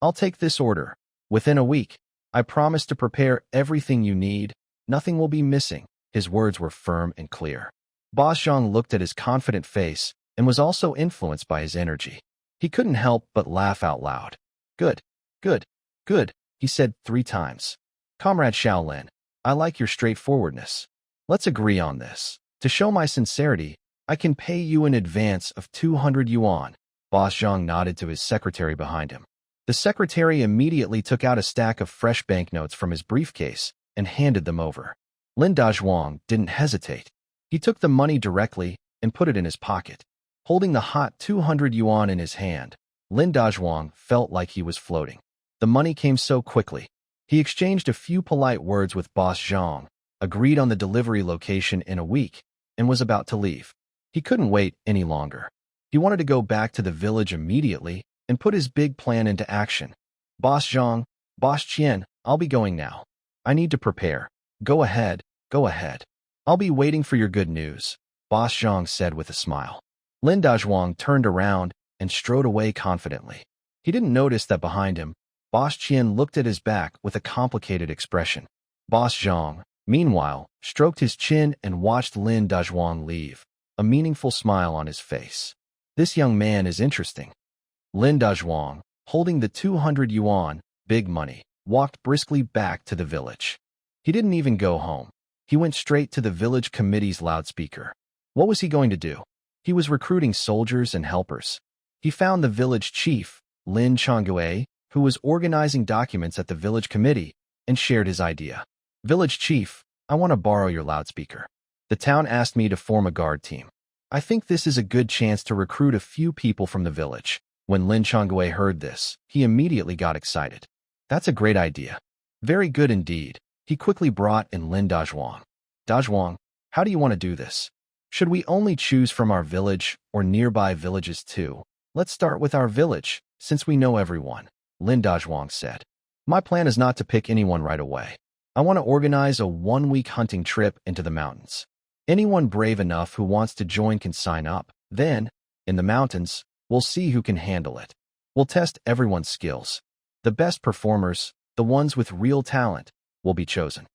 I'll take this order. Within a week, I promise to prepare everything you need. Nothing will be missing." His words were firm and clear. Boss Zhang looked at his confident face and was also influenced by his energy. He couldn't help but laugh out loud. "Good, good, good," he said 3 times. "Comrade Shaolin, I like your straightforwardness. Let's agree on this. To show my sincerity, I can pay you in advance of 200 yuan. Boss Zhang nodded to his secretary behind him. The secretary immediately took out a stack of fresh banknotes from his briefcase and handed them over. Lin Dazhuang didn't hesitate. He took the money directly and put it in his pocket. Holding the hot 200 yuan in his hand, Lin Dazhuang felt like he was floating. The money came so quickly. He exchanged a few polite words with Boss Zhang, agreed on the delivery location in a week, and was about to leave. He couldn't wait any longer. He wanted to go back to the village immediately and put his big plan into action. "Boss Zhang, Boss Qian, I'll be going now. I need to prepare. Go ahead, go ahead. I'll be waiting for your good news," Boss Zhang said with a smile. Lin Dazhuang turned around and strode away confidently. He didn't notice that behind him, Boss Qian looked at his back with a complicated expression. Boss Zhang, meanwhile, stroked his chin and watched Lin Dazhuang leave, a meaningful smile on his face. This young man is interesting. Lin Dazhuang, holding the 200 yuan, big money, walked briskly back to the village. He didn't even go home. He went straight to the village committee's loudspeaker. What was he going to do? He was recruiting soldiers and helpers. He found the village chief, Lin Changgue, who was organizing documents at the village committee, and shared his idea. "Village chief, I want to borrow your loudspeaker. The town asked me to form a guard team. I think this is a good chance to recruit a few people from the village." When Lin Changgue heard this, he immediately got excited. "That's a great idea. Very good indeed." He quickly brought in Lin Dazhuang. "Dazhuang, how do you want to do this? Should we only choose from our village or nearby villages too? Let's start with our village, since we know everyone," Lin Dazhuang said. "My plan is not to pick anyone right away. I want to organize a 1-week hunting trip into the mountains. Anyone brave enough who wants to join can sign up. Then, in the mountains, we'll see who can handle it. We'll test everyone's skills. The best performers, the ones with real talent, will be chosen."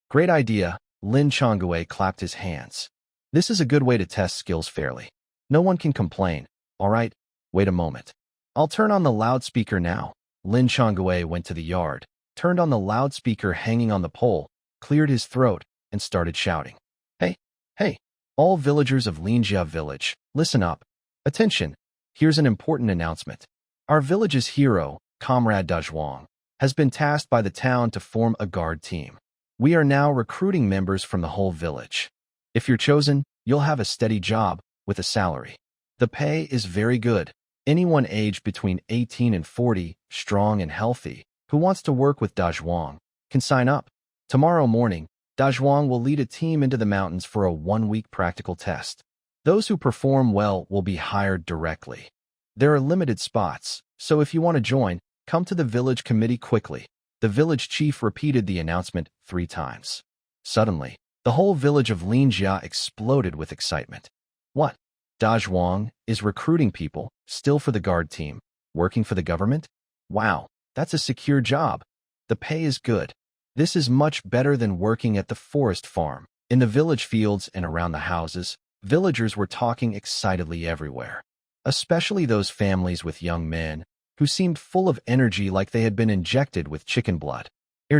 "Great idea," Lin Changgue clapped his hands. "This is a good way to test skills fairly. No one can complain. All right, wait a moment. I'll turn on the loudspeaker now." Lin Changgue went to the yard, turned on the loudspeaker hanging on the pole, cleared his throat, and started shouting. "Hey, hey, all villagers of Linjia village, listen up. Attention, here's an important announcement. Our village's hero, Comrade Dazhuang, has been tasked by the town to form a guard team. We are now recruiting members from the whole village. If you're chosen, you'll have a steady job with a salary. The pay is very good. Anyone aged between 18 and 40, strong and healthy, who wants to work with Dazhuang, can sign up. Tomorrow morning, Dazhuang will lead a team into the mountains for a 1-week practical test. Those who perform well will be hired directly. There are limited spots, so if you want to join, come to the village committee quickly." The village chief repeated the announcement 3 times. Suddenly, the whole village of Linjia exploded with excitement. "What? Dazhuang is recruiting people, still for the guard team, working for the government? Wow, that's a secure job. The pay is good. This is much better than working at the forest farm," In the village fields and around the houses, villagers were talking excitedly everywhere, especially those families with young men who seemed full of energy like they had been injected with chicken blood.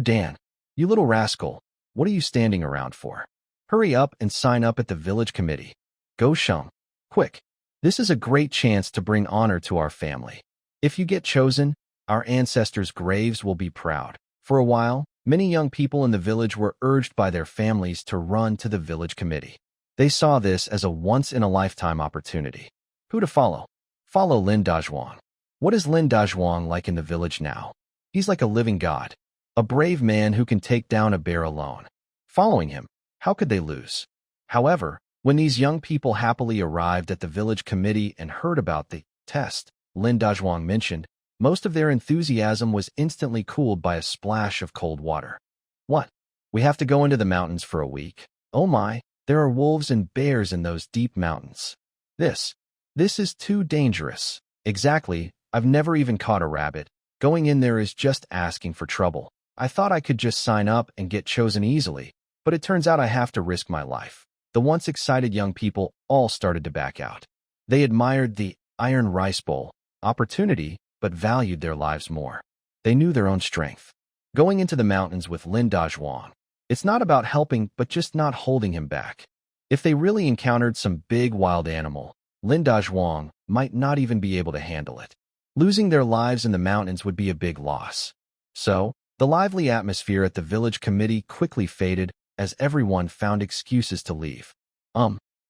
Dan, you little rascal, what are you standing around for? Hurry up and sign up at the village committee. Go Shum. Quick. This is a great chance to bring honor to our family. If you get chosen, our ancestors' graves will be proud. For a while, many young people in the village were urged by their families to run to the village committee. They saw this as a once-in-a-lifetime opportunity. Who to follow? Follow Lin Dazhuang. What is Lin Dazhuang like in the village now? He's like a living god, a brave man who can take down a bear alone. Following him, how could they lose? However, when these young people happily arrived at the village committee and heard about the test Lin Dazhuang mentioned, most of their enthusiasm was instantly cooled by a splash of cold water. What? We have to go into the mountains for a week? Oh my, there are wolves and bears in those deep mountains. This is too dangerous. Exactly, I've never even caught a rabbit. Going in there is just asking for trouble. I thought I could just sign up and get chosen easily, but it turns out I have to risk my life. The once excited young people all started to back out. They admired the iron rice bowl opportunity, but valued their lives more. They knew their own strength. Going into the mountains with Lin Dazhuang, it's not about helping, but just not holding him back. If they really encountered some big wild animal, Lin Dazhuang might not even be able to handle it. Losing their lives in the mountains would be a big loss. So, the lively atmosphere at the village committee quickly faded as everyone found excuses to leave.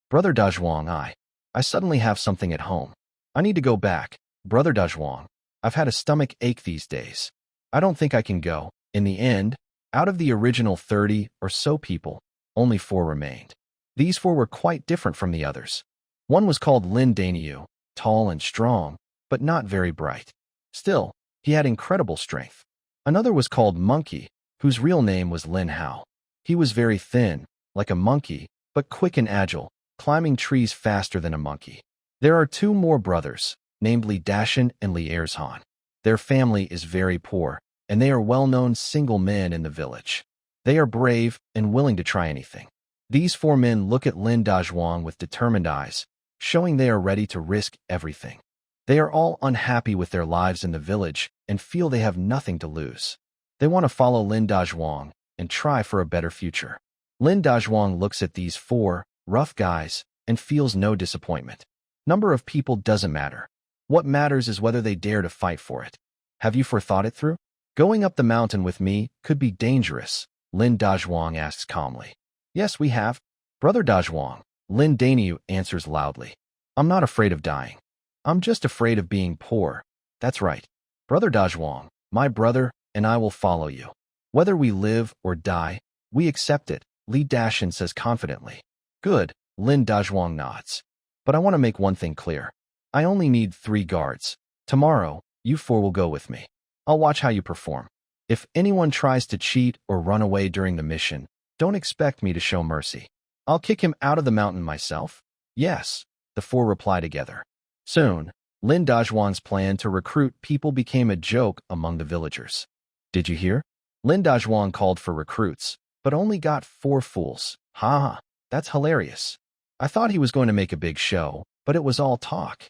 Brother Dazhuang, I suddenly have something at home. I need to go back. Brother Dazhuang, I've had a stomach ache these days. I don't think I can go. In the end, out of the original 30 or so people, only 4 remained. These 4 were quite different from the others. One was called Lin Daniu, tall and strong, but not very bright. Still, he had incredible strength. Another was called Monkey, whose real name was Lin Hao. He was very thin, like a monkey, but quick and agile, climbing trees faster than a monkey. There are 2 more brothers, named Li Dashan and Li Erzhan. Their family is very poor, and they are well-known single men in the village. They are brave and willing to try anything. These 4 men look at Lin Dazhuang with determined eyes, showing they are ready to risk everything. They are all unhappy with their lives in the village and feel they have nothing to lose. They want to follow Lin Dazhuang and try for a better future. Lin Dazhuang looks at these 4 rough guys and feels no disappointment. Number of people doesn't matter. What matters is whether they dare to fight for it. Have you forethought it through? Going up the mountain with me could be dangerous, Lin Dazhuang asks calmly. Yes, we have. Brother Dazhuang, Lin Daniu answers loudly. I'm not afraid of dying. I'm just afraid of being poor. That's right. Brother Dazhuang, my brother, and I will follow you. Whether we live or die, we accept it, Li Dashan says confidently. Good, Lin Dazhuang nods. But I want to make one thing clear. I only need 3 guards. Tomorrow, you 4 will go with me. I'll watch how you perform. If anyone tries to cheat or run away during the mission, don't expect me to show mercy. I'll kick him out of the mountain myself. Yes, the 4 reply together. Soon, Lin Dazhuang's plan to recruit people became a joke among the villagers. Did you hear? Lin Dazhuang called for recruits, but only got 4 fools. Ha, that's hilarious. I thought he was going to make a big show, but it was all talk.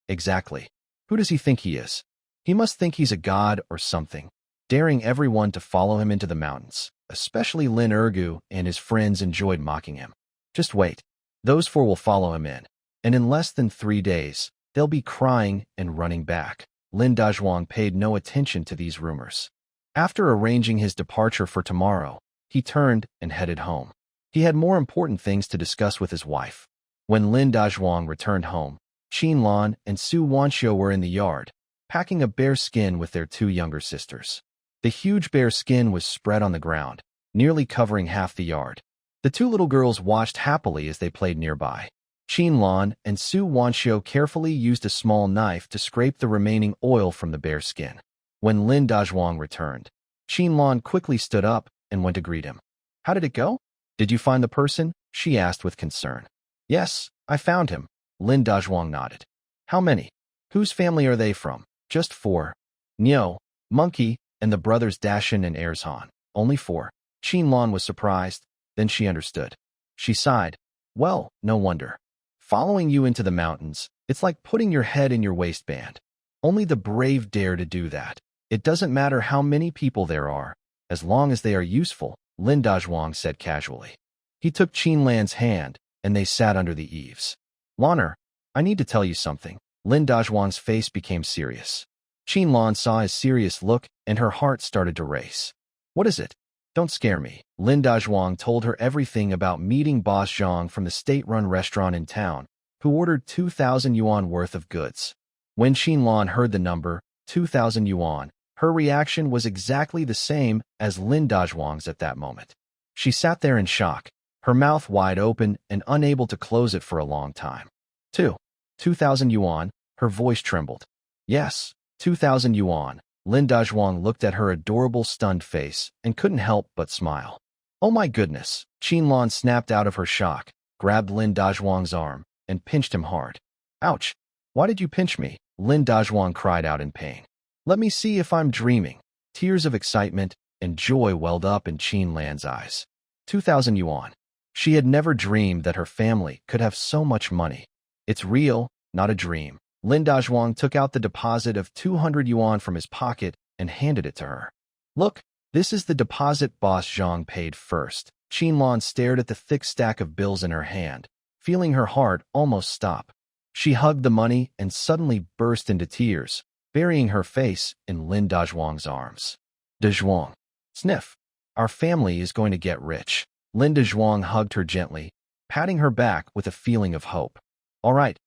Exactly. Who does he think he is? He must think he's a god or something, daring everyone to follow him into the mountains. Especially Lin Ergu and his friends enjoyed mocking him. Just wait. Those 4 will follow him in, and in less than 3 days, they'll be crying and running back. Lin Dazhuang paid no attention to these rumors. After arranging his departure for tomorrow, he turned and headed home. He had more important things to discuss with his wife. When Lin Dazhuang returned home, Qinlan and Su Wanxiu were in the yard, packing a bear skin with their 2 younger sisters. The huge bear skin was spread on the ground, nearly covering half the yard. The 2 little girls watched happily as they played nearby. Qinlan and Su Wanxiu carefully used a small knife to scrape the remaining oil from the bear skin. When Lin Dazhuang returned, Qinlan quickly stood up and went to greet him. How did it go? Did you find the person? She asked with concern. Yes, I found him. Lin Dazhuang nodded. How many? Whose family are they from? Just 4. Nyo, Monkey, and the brothers Dashan and Erzhan. Only 4. Qinlan was surprised, then she understood. She sighed. Well, no wonder. Following you into the mountains, it's like putting your head in your waistband. Only the brave dare to do that. It doesn't matter how many people there are, as long as they are useful, Lin Dazhuang said casually. He took Qin Lan's hand, and they sat under the eaves. Lanner, I need to tell you something. Lin Dazhuang's face became serious. Qin Lan saw his serious look, and her heart started to race. What is it? Don't scare me. Lin Dazhuang told her everything about meeting Boss Zhang from the state-run restaurant in town, who ordered 2,000 yuan worth of goods. When Qin Lan heard the number, 2,000 yuan, her reaction was exactly the same as Lin Dazhuang's at that moment. She sat there in shock, her mouth wide open and unable to close it for a long time. 2,000 yuan, her voice trembled. Yes, 2,000 yuan. Lin Dazhuang looked at her adorable stunned face and couldn't help but smile. Oh my goodness, Qin Lan snapped out of her shock, grabbed Lin Dazhuang's arm, and pinched him hard. Ouch! Why did you pinch me? Lin Dazhuang cried out in pain. Let me see if I'm dreaming. Tears of excitement and joy welled up in Qin Lan's eyes. 2,000 yuan. She had never dreamed that her family could have so much money. It's real, not a dream. Lin Dazhuang took out the deposit of 200 yuan from his pocket and handed it to her. Look, this is the deposit Boss Zhang paid first. Qin Lan stared at the thick stack of bills in her hand, feeling her heart almost stop. She hugged the money and suddenly burst into tears, burying her face in Lin Dazhuang's arms. Dazhuang. Sniff. Our family is going to get rich. Lin Dazhuang hugged her gently, patting her back with a feeling of hope. All right,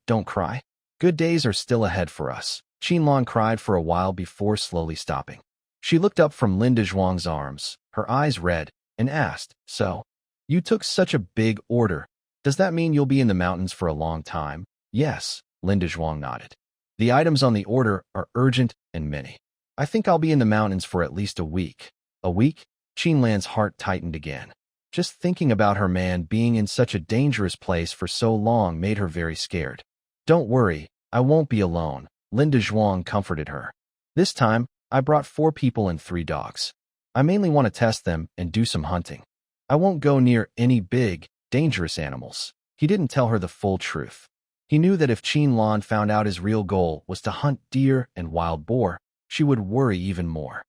don't cry. Good days are still ahead for us. Qin Lan cried for a while before slowly stopping. She looked up from Lin Dazhuang's arms, her eyes red, and asked, So, you took such a big order. Does that mean you'll be in the mountains for a long time? Yes, Lin Dazhuang nodded. The items on the order are urgent and many. I think I'll be in the mountains for at least a week. A week? Qin Lan's heart tightened again. Just thinking about her man being in such a dangerous place for so long made her very scared. Don't worry, I won't be alone, Lin Dazhuang comforted her. This time, I brought 4 people and 3 dogs. I mainly want to test them and do some hunting. I won't go near any big, dangerous animals. He didn't tell her the full truth. He knew that if Qin Lan found out his real goal was to hunt deer and wild boar, she would worry even more.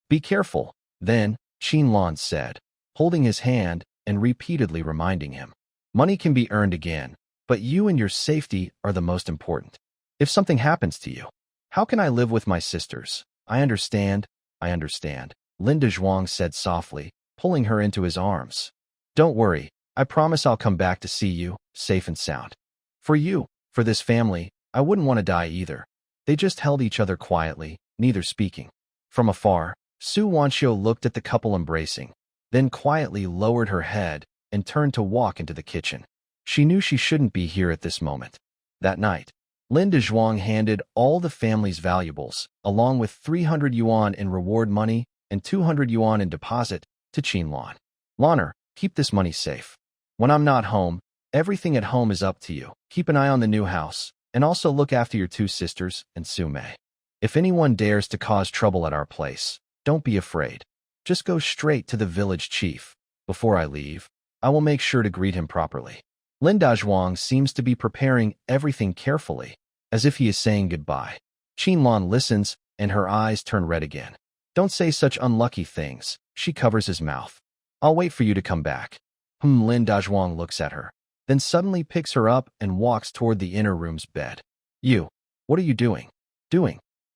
Be careful, then, Qin Lan said, holding his hand and repeatedly reminding him. Money can be earned again, but you and your safety are the most important. If something happens to you, how can I live with my sisters? I understand, Lin Dazhuang said softly, pulling her into his arms. Don't worry, I promise I'll come back to see you, safe and sound. For you, for this family, I wouldn't want to die either. They just held each other quietly, neither speaking. From afar, Su Wanxiu looked at the couple embracing, then quietly lowered her head and turned to walk into the kitchen. She knew she shouldn't be here at this moment. That night, Lin Dazhuang handed all the family's valuables, along with 300 yuan in reward money and 200 yuan in deposit, to Qin Lan. Lanner, keep this money safe. When I'm not home, everything at home is up to you. Keep an eye on the new house, and also look after your 2 sisters and Su Mei. If anyone dares to cause trouble at our place, don't be afraid. Just go straight to the village chief. Before I leave, I will make sure to greet him properly. Lin Dazhuang seems to be preparing everything carefully, as if he is saying goodbye. Qin Lan listens, and her eyes turn red again. Don't say such unlucky things. She covers his mouth. I'll wait for you to come back. Lin Dazhuang looks at her, then suddenly picks her up and walks toward the inner room's bed. You, what are you doing?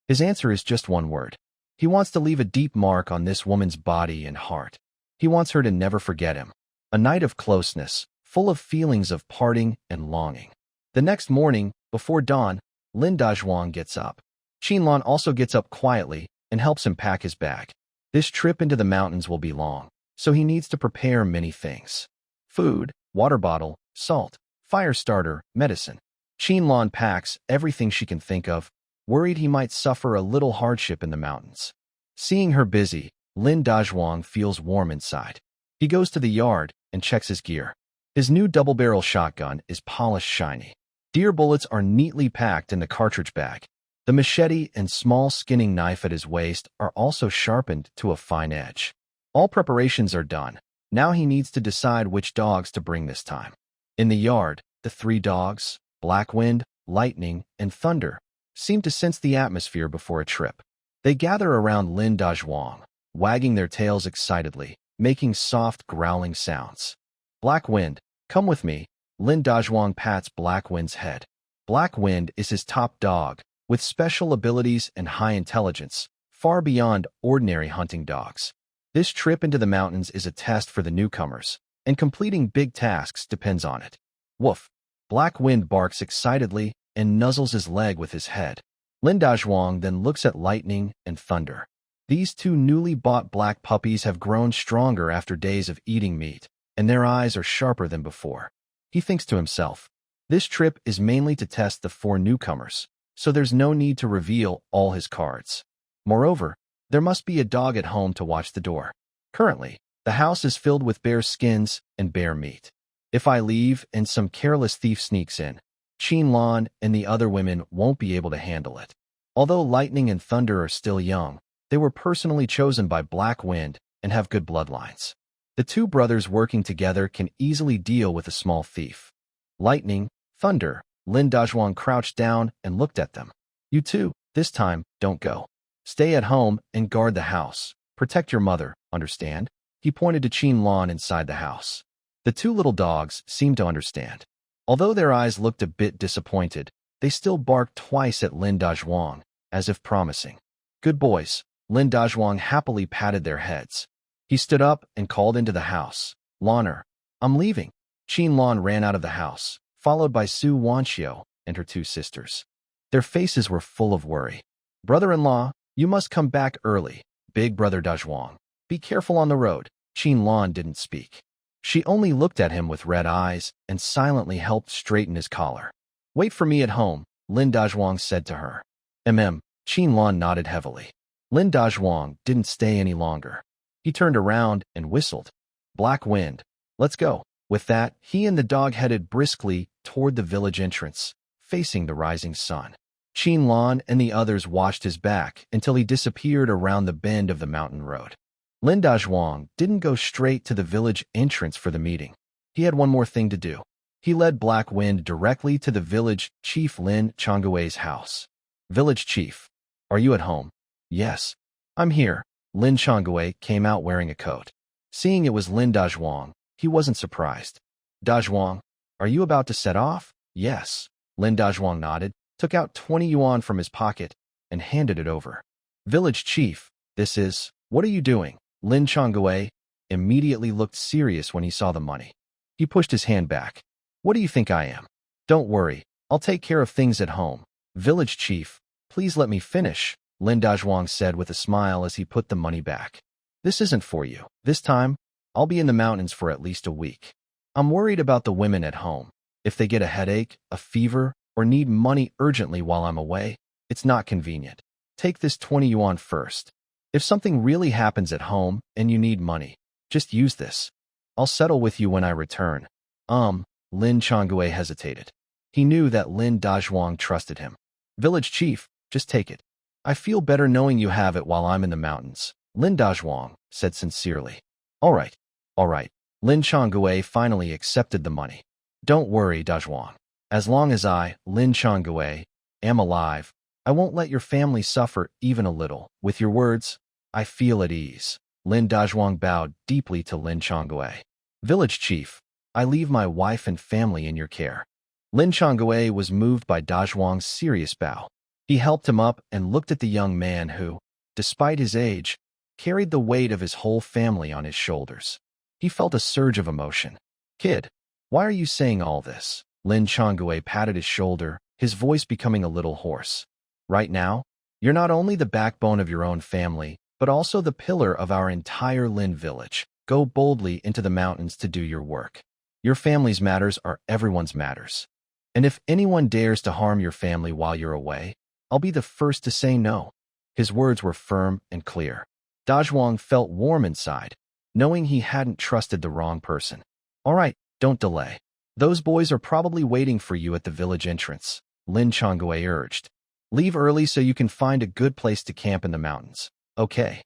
His answer is just one word. He wants to leave a deep mark on this woman's body and heart. He wants her to never forget him. A night of closeness, full of feelings of parting and longing. The next morning, before dawn, Lin Dazhuang gets up. Qin Lan also gets up quietly and helps him pack his bag. This trip into the mountains will be long, so he needs to prepare many things. Food, water bottle, salt, fire starter, medicine. Qin Lan packs everything she can think of, worried he might suffer a little hardship in the mountains. Seeing her busy, Lin Dazhuang feels warm inside. He goes to the yard and checks his gear. His new double-barrel shotgun is polished shiny. Deer bullets are neatly packed in the cartridge bag. The machete and small skinning knife at his waist are also sharpened to a fine edge. All preparations are done. Now he needs to decide which dogs to bring this time. In the yard, the three dogs, Black Wind, Lightning, and Thunder, seem to sense the atmosphere before a trip. They gather around Lin Dazhuang, wagging their tails excitedly, making soft, growling sounds. Black Wind, come with me. Lin Dazhuang pats Black Wind's head. Black Wind is his top dog, with special abilities and high intelligence, far beyond ordinary hunting dogs. This trip into the mountains is a test for the newcomers, and completing big tasks depends on it. Woof! Black Wind barks excitedly and nuzzles his leg with his head. Lin Dazhuang then looks at Lightning and Thunder. These two newly bought black puppies have grown stronger after days of eating meat, and their eyes are sharper than before. He thinks to himself, this trip is mainly to test the four newcomers, so there's no need to reveal all his cards. Moreover, there must be a dog at home to watch the door. Currently, the house is filled with bear skins and bear meat. If I leave and some careless thief sneaks in, Qinlan and the other women won't be able to handle it. Although Lightning and Thunder are still young, they were personally chosen by Black Wind and have good bloodlines. The two brothers working together can easily deal with a small thief. Lightning, Thunder, Lin Dazhuang crouched down and looked at them. You two, this time, don't go. Stay at home and guard the house. Protect your mother, understand? He pointed to Qinlan inside the house. The two little dogs seemed to understand. Although their eyes looked a bit disappointed, they still barked twice at Lin Dazhuang, as if promising. Good boys. Lin Dazhuang happily patted their heads. He stood up and called into the house. Lanner, I'm leaving. Qinlan ran out of the house, followed by Su Wanxiu and her two sisters. Their faces were full of worry. Brother-in-law, you must come back early. Big brother Dazhuang. Be careful on the road. Qinlan didn't speak. She only looked at him with red eyes and silently helped straighten his collar. Wait for me at home, Lin Dazhuang said to her. Qinlan nodded heavily. Lin Dazhuang didn't stay any longer. He turned around and whistled. Black Wind, let's go. With that, he and the dog headed briskly toward the village entrance, facing the rising sun. Qinlan and the others watched his back until he disappeared around the bend of the mountain road. Lin Dazhuang didn't go straight to the village entrance for the meeting. He had one more thing to do. He led Black Wind directly to the village chief Lin Changgui's house. Village chief, are you at home? Yes, I'm here. Lin Changgui came out wearing a coat. Seeing it was Lin Dazhuang, he wasn't surprised. Dazhuang, are you about to set off? Yes. Lin Dazhuang nodded, took out 20 yuan from his pocket, and handed it over. Village chief, this is, what are you doing? Lin Changgui immediately looked serious when he saw the money. He pushed his hand back. What do you think I am? Don't worry, I'll take care of things at home. Village chief, please let me finish, Lin Dazhuang said with a smile as he put the money back. This isn't for you. This time, I'll be in the mountains for at least a week. I'm worried about the women at home. If they get a headache, a fever, or need money urgently while I'm away, it's not convenient. Take this 20 yuan first. If something really happens at home and you need money, just use this. I'll settle with you when I return. Lin Changgui hesitated. He knew that Lin Dazhuang trusted him. Village chief, just take it. I feel better knowing you have it while I'm in the mountains, Lin Dazhuang said sincerely. All right. Lin Changgui finally accepted the money. Don't worry, Dazhuang. As long as I, Lin Changgui, am alive, I won't let your family suffer even a little. With your words, I feel at ease. Lin Dazhuang bowed deeply to Lin Changgui. Village chief, I leave my wife and family in your care. Lin Changgui was moved by Dazhuang's serious bow. He helped him up and looked at the young man who, despite his age, carried the weight of his whole family on his shoulders. He felt a surge of emotion. Kid, why are you saying all this? Lin Changgui patted his shoulder, his voice becoming a little hoarse. Right now, you're not only the backbone of your own family, but also the pillar of our entire Lin village. Go boldly into the mountains to do your work. Your family's matters are everyone's matters. And if anyone dares to harm your family while you're away, I'll be the first to say no. His words were firm and clear. Dazhuang felt warm inside, knowing he hadn't trusted the wrong person. All right, don't delay. Those boys are probably waiting for you at the village entrance, Lin Changgui urged. Leave early so you can find a good place to camp in the mountains. Okay.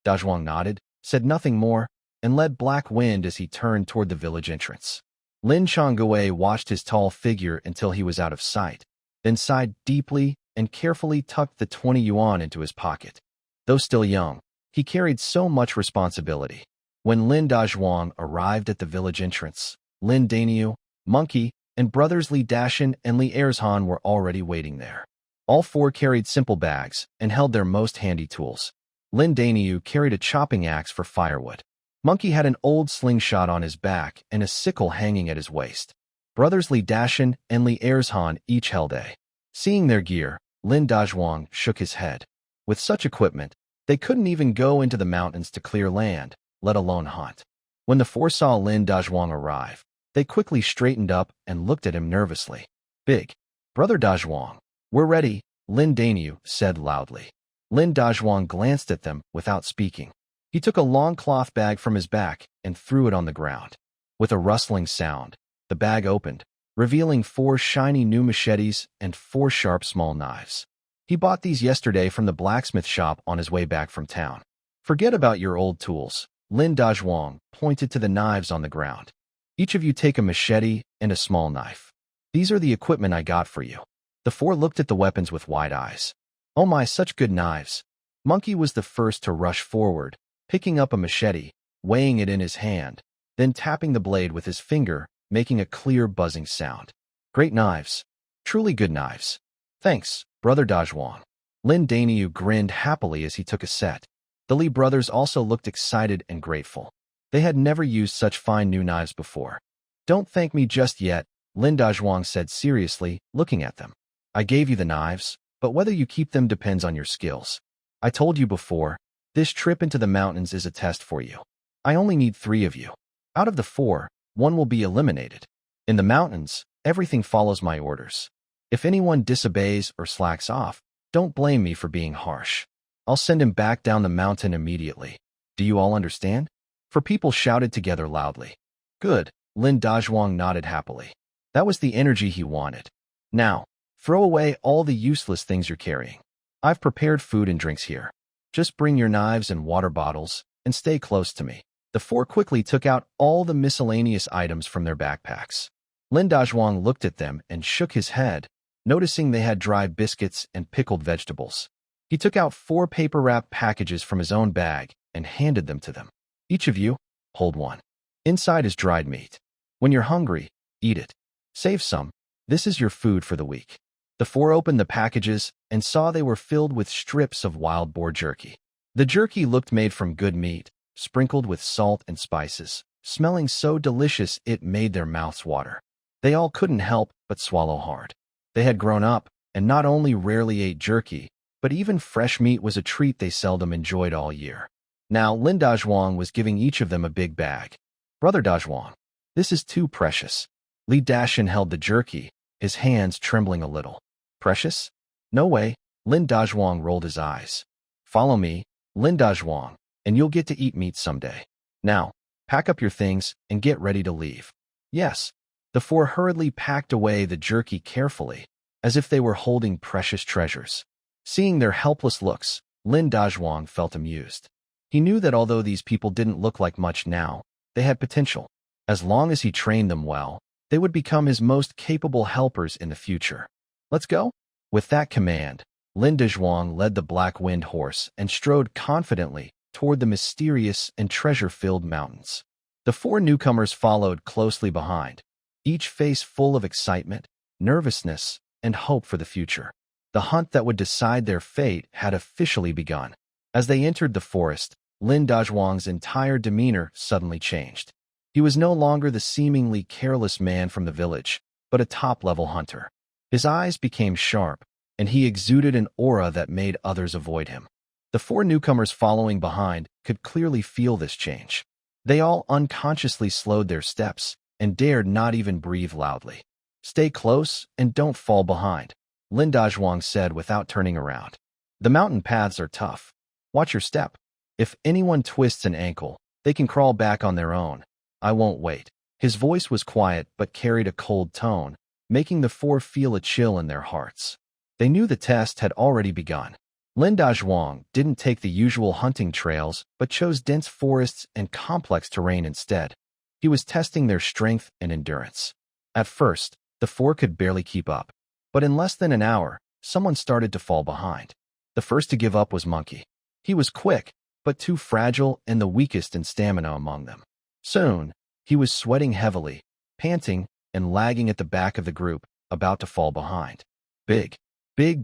Dazhuang nodded, said nothing more, and led Black Wind as he turned toward the village entrance. Lin Changwei watched his tall figure until he was out of sight, then sighed deeply and carefully tucked the 20 yuan into his pocket. Though still young, he carried so much responsibility. When Lin Dazhuang arrived at the village entrance, Lin Daniu, Monkey, and brothers Li Dashan and Li Erzhan were already waiting there. All four carried simple bags and held their most handy tools. Lin Daniu carried a chopping axe for firewood. Monkey had an old slingshot on his back and a sickle hanging at his waist. Brothers Li Dashan and Li Erzhan each held a. Seeing their gear, Lin Dazhuang shook his head. With such equipment, they couldn't even go into the mountains to clear land, let alone hunt. When the four saw Lin Dazhuang arrive, they quickly straightened up and looked at him nervously. Big Brother Dazhuang, we're ready, Lin Daniu said loudly. Lin Dazhuang glanced at them without speaking. He took a long cloth bag from his back and threw it on the ground. With a rustling sound, the bag opened, revealing 4 shiny new machetes and 4 sharp small knives. He bought these yesterday from the blacksmith shop on his way back from town. Forget about your old tools. Lin Dazhuang pointed to the knives on the ground. Each of you take a machete and a small knife. These are the equipment I got for you. The 4 looked at the weapons with wide eyes. Oh my, such good knives. Monkey was the first to rush forward, picking up a machete, weighing it in his hand, then tapping the blade with his finger, making a clear buzzing sound. Great knives. Truly good knives. Thanks, Brother Dazhuang. Lin Daniu grinned happily as he took a set. The Li brothers also looked excited and grateful. They had never used such fine new knives before. Don't thank me just yet, Lin Dazhuang said seriously, looking at them. I gave you the knives, but whether you keep them depends on your skills. I told you before, this trip into the mountains is a test for you. I only need 3 of you. Out of the 4, 1 will be eliminated. In the mountains, everything follows my orders. If anyone disobeys or slacks off, don't blame me for being harsh. I'll send him back down the mountain immediately. Do you all understand? 4 people shouted together loudly. Good, Lin Dazhuang nodded happily. That was the energy he wanted. Now, throw away all the useless things you're carrying. I've prepared food and drinks here. Just bring your knives and water bottles and stay close to me. The 4 quickly took out all the miscellaneous items from their backpacks. Lin Dazhuang looked at them and shook his head, noticing they had dry biscuits and pickled vegetables. He took out 4 paper-wrapped packages from his own bag and handed them to them. Each of you, hold one. Inside is dried meat. When you're hungry, eat it. Save some. This is your food for the week. The 4 opened the packages and saw they were filled with strips of wild boar jerky. The jerky looked made from good meat, sprinkled with salt and spices, smelling so delicious it made their mouths water. They all couldn't help but swallow hard. They had grown up and not only rarely ate jerky, but even fresh meat was a treat they seldom enjoyed all year. Now Lin Dazhuang was giving each of them a big bag. Brother Dazhuang, this is too precious. Li Dashan held the jerky, his hands trembling a little. Precious? No way, Lin Dazhuang rolled his eyes. Follow me, Lin Dazhuang, and you'll get to eat meat someday. Now, pack up your things and get ready to leave. Yes. The 4 hurriedly packed away the jerky carefully, as if they were holding precious treasures. Seeing their helpless looks, Lin Dazhuang felt amused. He knew that although these people didn't look like much now, they had potential. As long as he trained them well, they would become his most capable helpers in the future. Let's go? With that command, Lin Dazhuang led the Black Wind horse and strode confidently toward the mysterious and treasure-filled mountains. The 4 newcomers followed closely behind, each face full of excitement, nervousness, and hope for the future. The hunt that would decide their fate had officially begun. As they entered the forest, Lin Dazhuang's entire demeanor suddenly changed. He was no longer the seemingly careless man from the village, but a top-level hunter. His eyes became sharp, and he exuded an aura that made others avoid him. The 4 newcomers following behind could clearly feel this change. They all unconsciously slowed their steps and dared not even breathe loudly. Stay close and don't fall behind, Lin Dazhuang said without turning around. The mountain paths are tough. Watch your step. If anyone twists an ankle, they can crawl back on their own. I won't wait. His voice was quiet but carried a cold tone, making the 4 feel a chill in their hearts. They knew the test had already begun. Lin Dazhuang didn't take the usual hunting trails, but chose dense forests and complex terrain instead. He was testing their strength and endurance. At first, the four could barely keep up. But in less than an hour, someone started to fall behind. The first to give up was Monkey. He was quick, but too fragile and the weakest in stamina among them. Soon, he was sweating heavily, panting, and lagging at the back of the group, about to fall behind. Big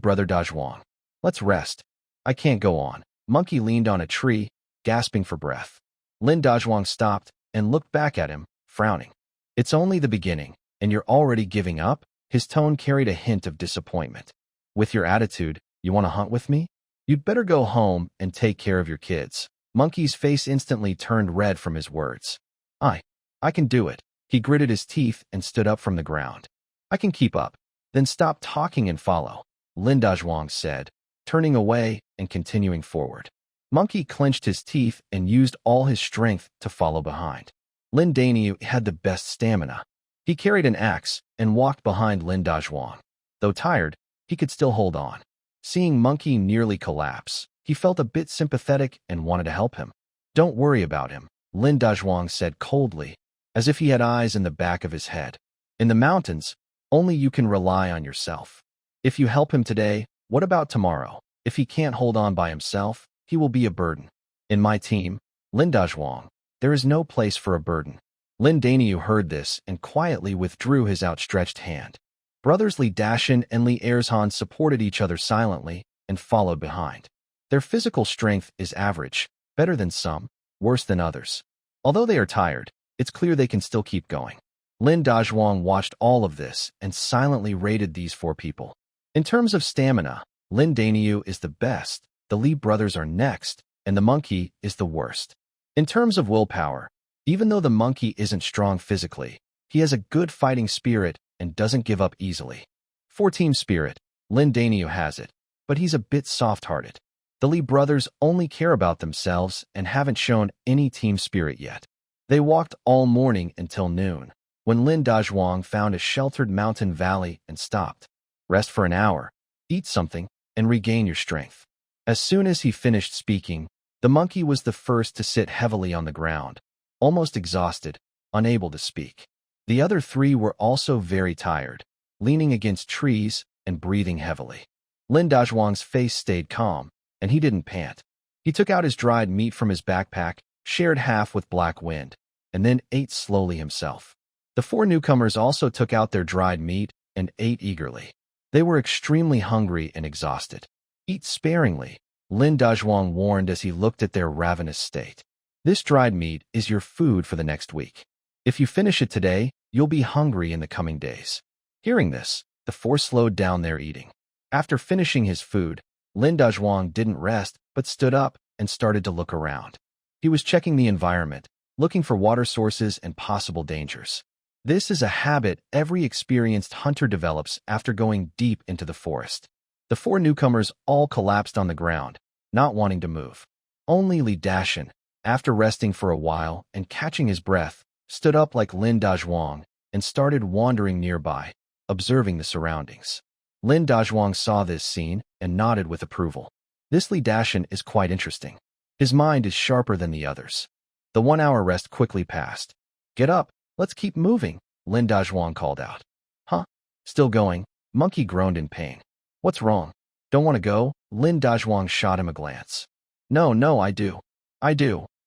brother Dazhuang. Let's rest. I can't go on. Monkey leaned on a tree, gasping for breath. Lin Dazhuang stopped and looked back at him, frowning. It's only the beginning, and you're already giving up? His tone carried a hint of disappointment. With your attitude, you want to hunt with me? You'd better go home and take care of your kids. Monkey's face instantly turned red from his words. I can do it. He gritted his teeth and stood up from the ground. I can keep up. Then stop talking and follow, Lin Dazhuang said, turning away and continuing forward. Monkey clenched his teeth and used all his strength to follow behind. Lin Daniu had the best stamina. He carried an axe and walked behind Lin Dazhuang. Though tired, he could still hold on. Seeing Monkey nearly collapse, he felt a bit sympathetic and wanted to help him. Don't worry about him, Lin Dazhuang said coldly, as if he had eyes in the back of his head. In the mountains, only you can rely on yourself. If you help him today, what about tomorrow? If he can't hold on by himself, he will be a burden. In my team, Lin Dazhuang, there is no place for a burden. Lin Daniu heard this and quietly withdrew his outstretched hand. Brothers Li Dashan and Li Erzhan supported each other silently and followed behind. Their physical strength is average, better than some, worse than others. Although they are tired, it's clear they can still keep going. Lin Dazhuang watched all of this and silently rated these four people. In terms of stamina, Lin Daniu is the best, the Li brothers are next, and the Monkey is the worst. In terms of willpower, even though the Monkey isn't strong physically, he has a good fighting spirit and doesn't give up easily. For team spirit, Lin Daniu has it, but he's a bit soft-hearted. The Li brothers only care about themselves and haven't shown any team spirit yet. They walked all morning until noon, when Lin Dazhuang found a sheltered mountain valley and stopped. Rest for an hour, eat something, and regain your strength. As soon as he finished speaking, the Monkey was the first to sit heavily on the ground, almost exhausted, unable to speak. The other three were also very tired, leaning against trees and breathing heavily. Lin Dazhuang's face stayed calm, and he didn't pant. He took out his dried meat from his backpack, shared half with Black Wind, and then ate slowly himself. The four newcomers also took out their dried meat and ate eagerly. They were extremely hungry and exhausted. Eat sparingly, Lin Dazhuang warned as he looked at their ravenous state. This dried meat is your food for the next week. If you finish it today, you'll be hungry in the coming days. Hearing this, the four slowed down their eating. After finishing his food, Lin Dazhuang didn't rest but stood up and started to look around. He was checking the environment, looking for water sources and possible dangers. This is a habit every experienced hunter develops after going deep into the forest. The four newcomers all collapsed on the ground, not wanting to move. Only Li Dashan, after resting for a while and catching his breath, stood up like Lin Dazhuang and started wandering nearby, observing the surroundings. Lin Dazhuang saw this scene and nodded with approval. This Li Dashan is quite interesting. His mind is sharper than the others. The 1 hour rest quickly passed. Get up, let's keep moving, Lin Dazhuang called out. Huh? Still going? Monkey groaned in pain. What's wrong? Don't want to go? Lin Dazhuang shot him a glance. No, I do.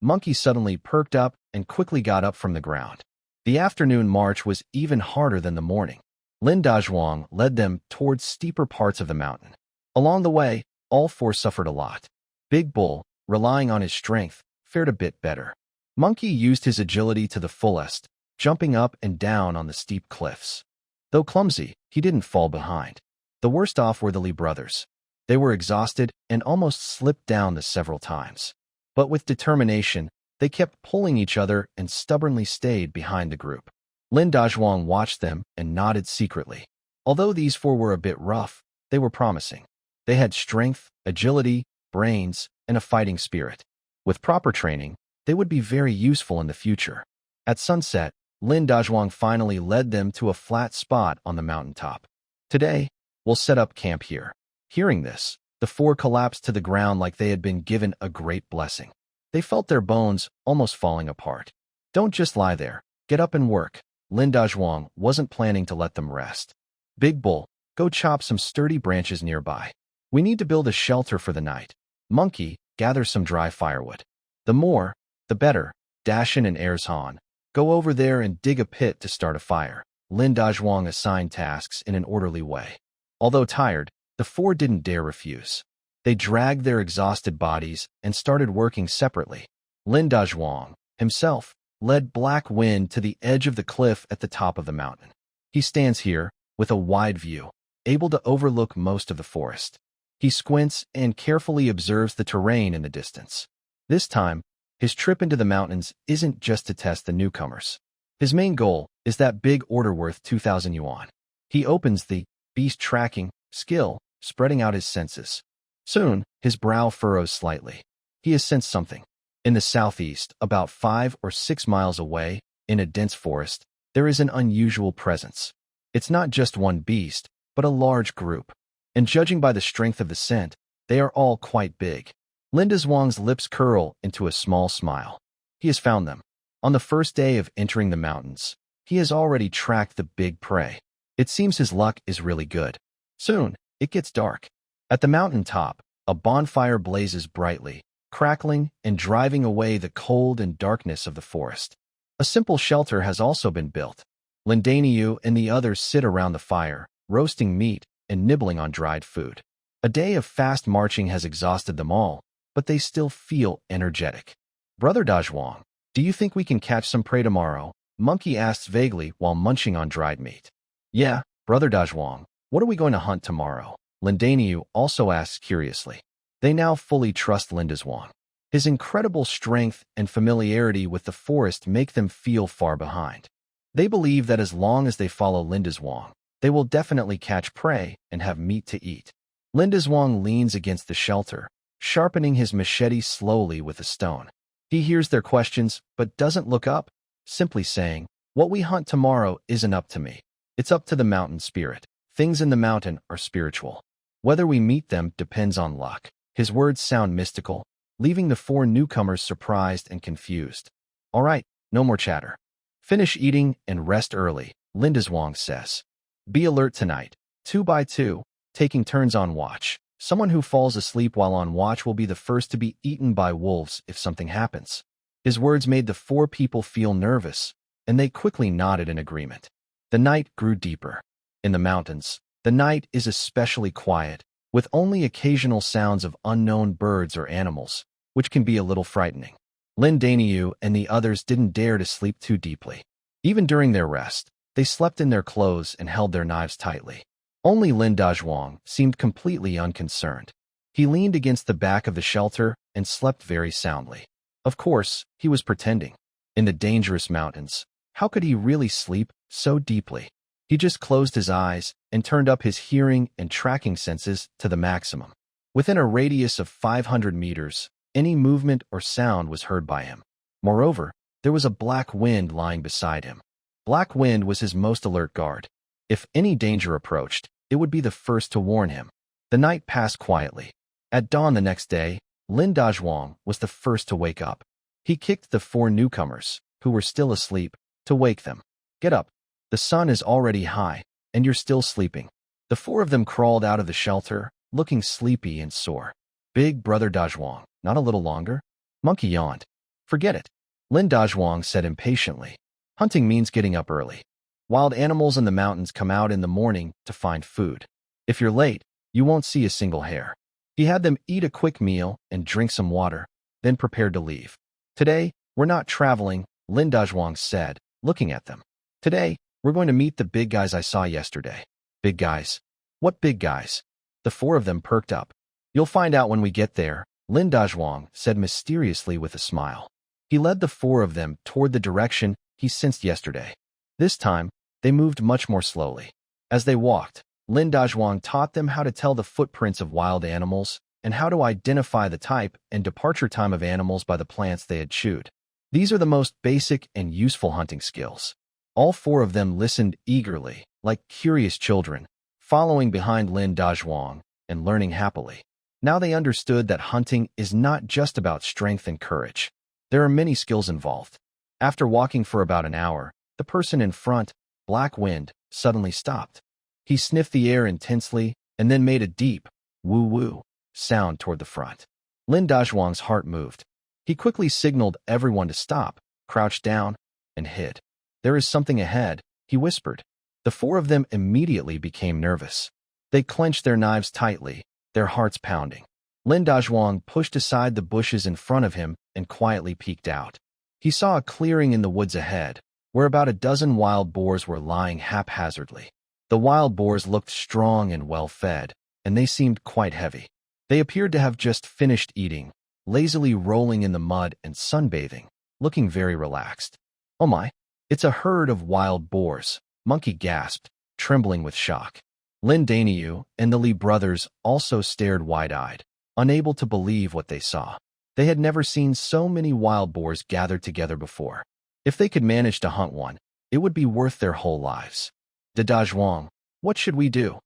Monkey suddenly perked up and quickly got up from the ground. The afternoon march was even harder than the morning. Lin Dazhuang led them towards steeper parts of the mountain. Along the way, all four suffered a lot. Big Bull, relying on his strength, fared a bit better. Monkey used his agility to the fullest, jumping up and down on the steep cliffs. Though clumsy, he didn't fall behind. The worst off were the Li brothers. They were exhausted and almost slipped down the several times. But with determination, they kept pulling each other and stubbornly stayed behind the group. Lin Dazhuang watched them and nodded secretly. Although these four were a bit rough, they were promising. They had strength, agility, brains, and a fighting spirit. With proper training, they would be very useful in the future. At sunset, Lin Dazhuang finally led them to a flat spot on the mountaintop. Today, we'll set up camp here. Hearing this, The four collapsed to the ground like they had been given a great blessing. They felt their bones almost falling apart. Don't just lie there. Get up and work. Lin Dazhuang wasn't planning to let them rest. Big Bull, go chop some sturdy branches nearby. We need to build a shelter for the night. Monkey, gather some dry firewood. The more, the better. Dashin and Erzhan, go over there and dig a pit to start a fire. Lin Dazhuang assigned tasks in an orderly way. Although tired, the four didn't dare refuse. They dragged their exhausted bodies and started working separately. Lin Dazhuang, himself, led Black Wind to the edge of the cliff at the top of the mountain. He stands here, with a wide view, able to overlook most of the forest. He squints and carefully observes the terrain in the distance. This time, his trip into the mountains isn't just to test the newcomers. His main goal is that big order worth 2,000 yuan. He opens the beast tracking skill, spreading out his senses. Soon, his brow furrows slightly. He has sensed something. In the southeast, about 5 or 6 miles away, in a dense forest, there is an unusual presence. It's not just one beast, but a large group. And judging by the strength of the scent, they are all quite big. Lin Dazhuang's lips curl into a small smile. He has found them. On the first day of entering the mountains, he has already tracked the big prey. It seems his luck is really good. Soon, it gets dark. At the mountain top, a bonfire blazes brightly, crackling and driving away the cold and darkness of the forest. A simple shelter has also been built. Lin Daniu and the others sit around the fire, roasting meat and nibbling on dried food. A day of fast marching has exhausted them all, but they still feel energetic. Brother Dazhuang, do you think we can catch some prey tomorrow? Monkey asks vaguely while munching on dried meat. Yeah, Brother Dazhuang, what are we going to hunt tomorrow? Lin Daniu also asks curiously. They now fully trust Lin Dazhuang. His incredible strength and familiarity with the forest make them feel far behind. They believe that as long as they follow Lin Dazhuang, they will definitely catch prey and have meat to eat. Lin Dazhuang leans against the shelter, sharpening his machete slowly with a stone. He hears their questions but doesn't look up, simply saying, "What we hunt tomorrow isn't up to me. It's up to the mountain spirit. Things in the mountain are spiritual. Whether we meet them depends on luck." His words sound mystical, leaving the four newcomers surprised and confused. All right, no more chatter. Finish eating and rest early, Lin Dazhuang says. Be alert tonight, 2 by 2, taking turns on watch. Someone who falls asleep while on watch will be the first to be eaten by wolves if something happens. His words made the four people feel nervous, and they quickly nodded in agreement. The night grew deeper. In the mountains, the night is especially quiet, with only occasional sounds of unknown birds or animals, which can be a little frightening. Lin Daniu and the others didn't dare to sleep too deeply. Even during their rest, they slept in their clothes and held their knives tightly. Only Lin Dazhuang seemed completely unconcerned. He leaned against the back of the shelter and slept very soundly. Of course, he was pretending. In the dangerous mountains, how could he really sleep so deeply? He just closed his eyes and turned up his hearing and tracking senses to the maximum. Within a radius of 500 meters, any movement or sound was heard by him. Moreover, there was a Black Wind lying beside him. Black Wind was his most alert guard. If any danger approached, it would be the first to warn him. The night passed quietly. At dawn the next day, Lin Dazhuang was the first to wake up. He kicked the four newcomers, who were still asleep, to wake them. Get up. The sun is already high, and you're still sleeping. The four of them crawled out of the shelter, looking sleepy and sore. Big Brother Dazhuang, not a little longer? Monkey yawned. Forget it. Lin Dazhuang said impatiently. Hunting means getting up early. Wild animals in the mountains come out in the morning to find food. If you're late, you won't see a single hair. He had them eat a quick meal and drink some water, then prepared to leave. Today, we're not traveling, Lin Dazhuang said, looking at them. Today, we're going to meet the big guys I saw yesterday. Big guys? What big guys? The four of them perked up. You'll find out when we get there, Lin Dazhuang said mysteriously with a smile. He led the four of them toward the direction he sensed yesterday. This time, they moved much more slowly. As they walked, Lin Dazhuang taught them how to tell the footprints of wild animals and how to identify the type and departure time of animals by the plants they had chewed. These are the most basic and useful hunting skills. All four of them listened eagerly, like curious children, following behind Lin Dazhuang and learning happily. Now they understood that hunting is not just about strength and courage. There are many skills involved. After walking for about an hour, the person in front, Black Wind, suddenly stopped. He sniffed the air intensely and then made a deep, woo-woo sound toward the front. Lin Dazhuang's heart moved. He quickly signaled everyone to stop, crouched down, and hid. "There is something ahead," he whispered. The four of them immediately became nervous. They clenched their knives tightly, their hearts pounding. Lin Dazhuang pushed aside the bushes in front of him and quietly peeked out. He saw a clearing in the woods ahead, where about a dozen wild boars were lying haphazardly. The wild boars looked strong and well-fed, and they seemed quite heavy. They appeared to have just finished eating, lazily rolling in the mud and sunbathing, looking very relaxed. "Oh my, it's a herd of wild boars," Monkey gasped, trembling with shock. Lin Daniu and the Li brothers also stared wide-eyed, unable to believe what they saw. They had never seen so many wild boars gathered together before. If they could manage to hunt one, it would be worth their whole lives. "Dazhuang, what should we do?"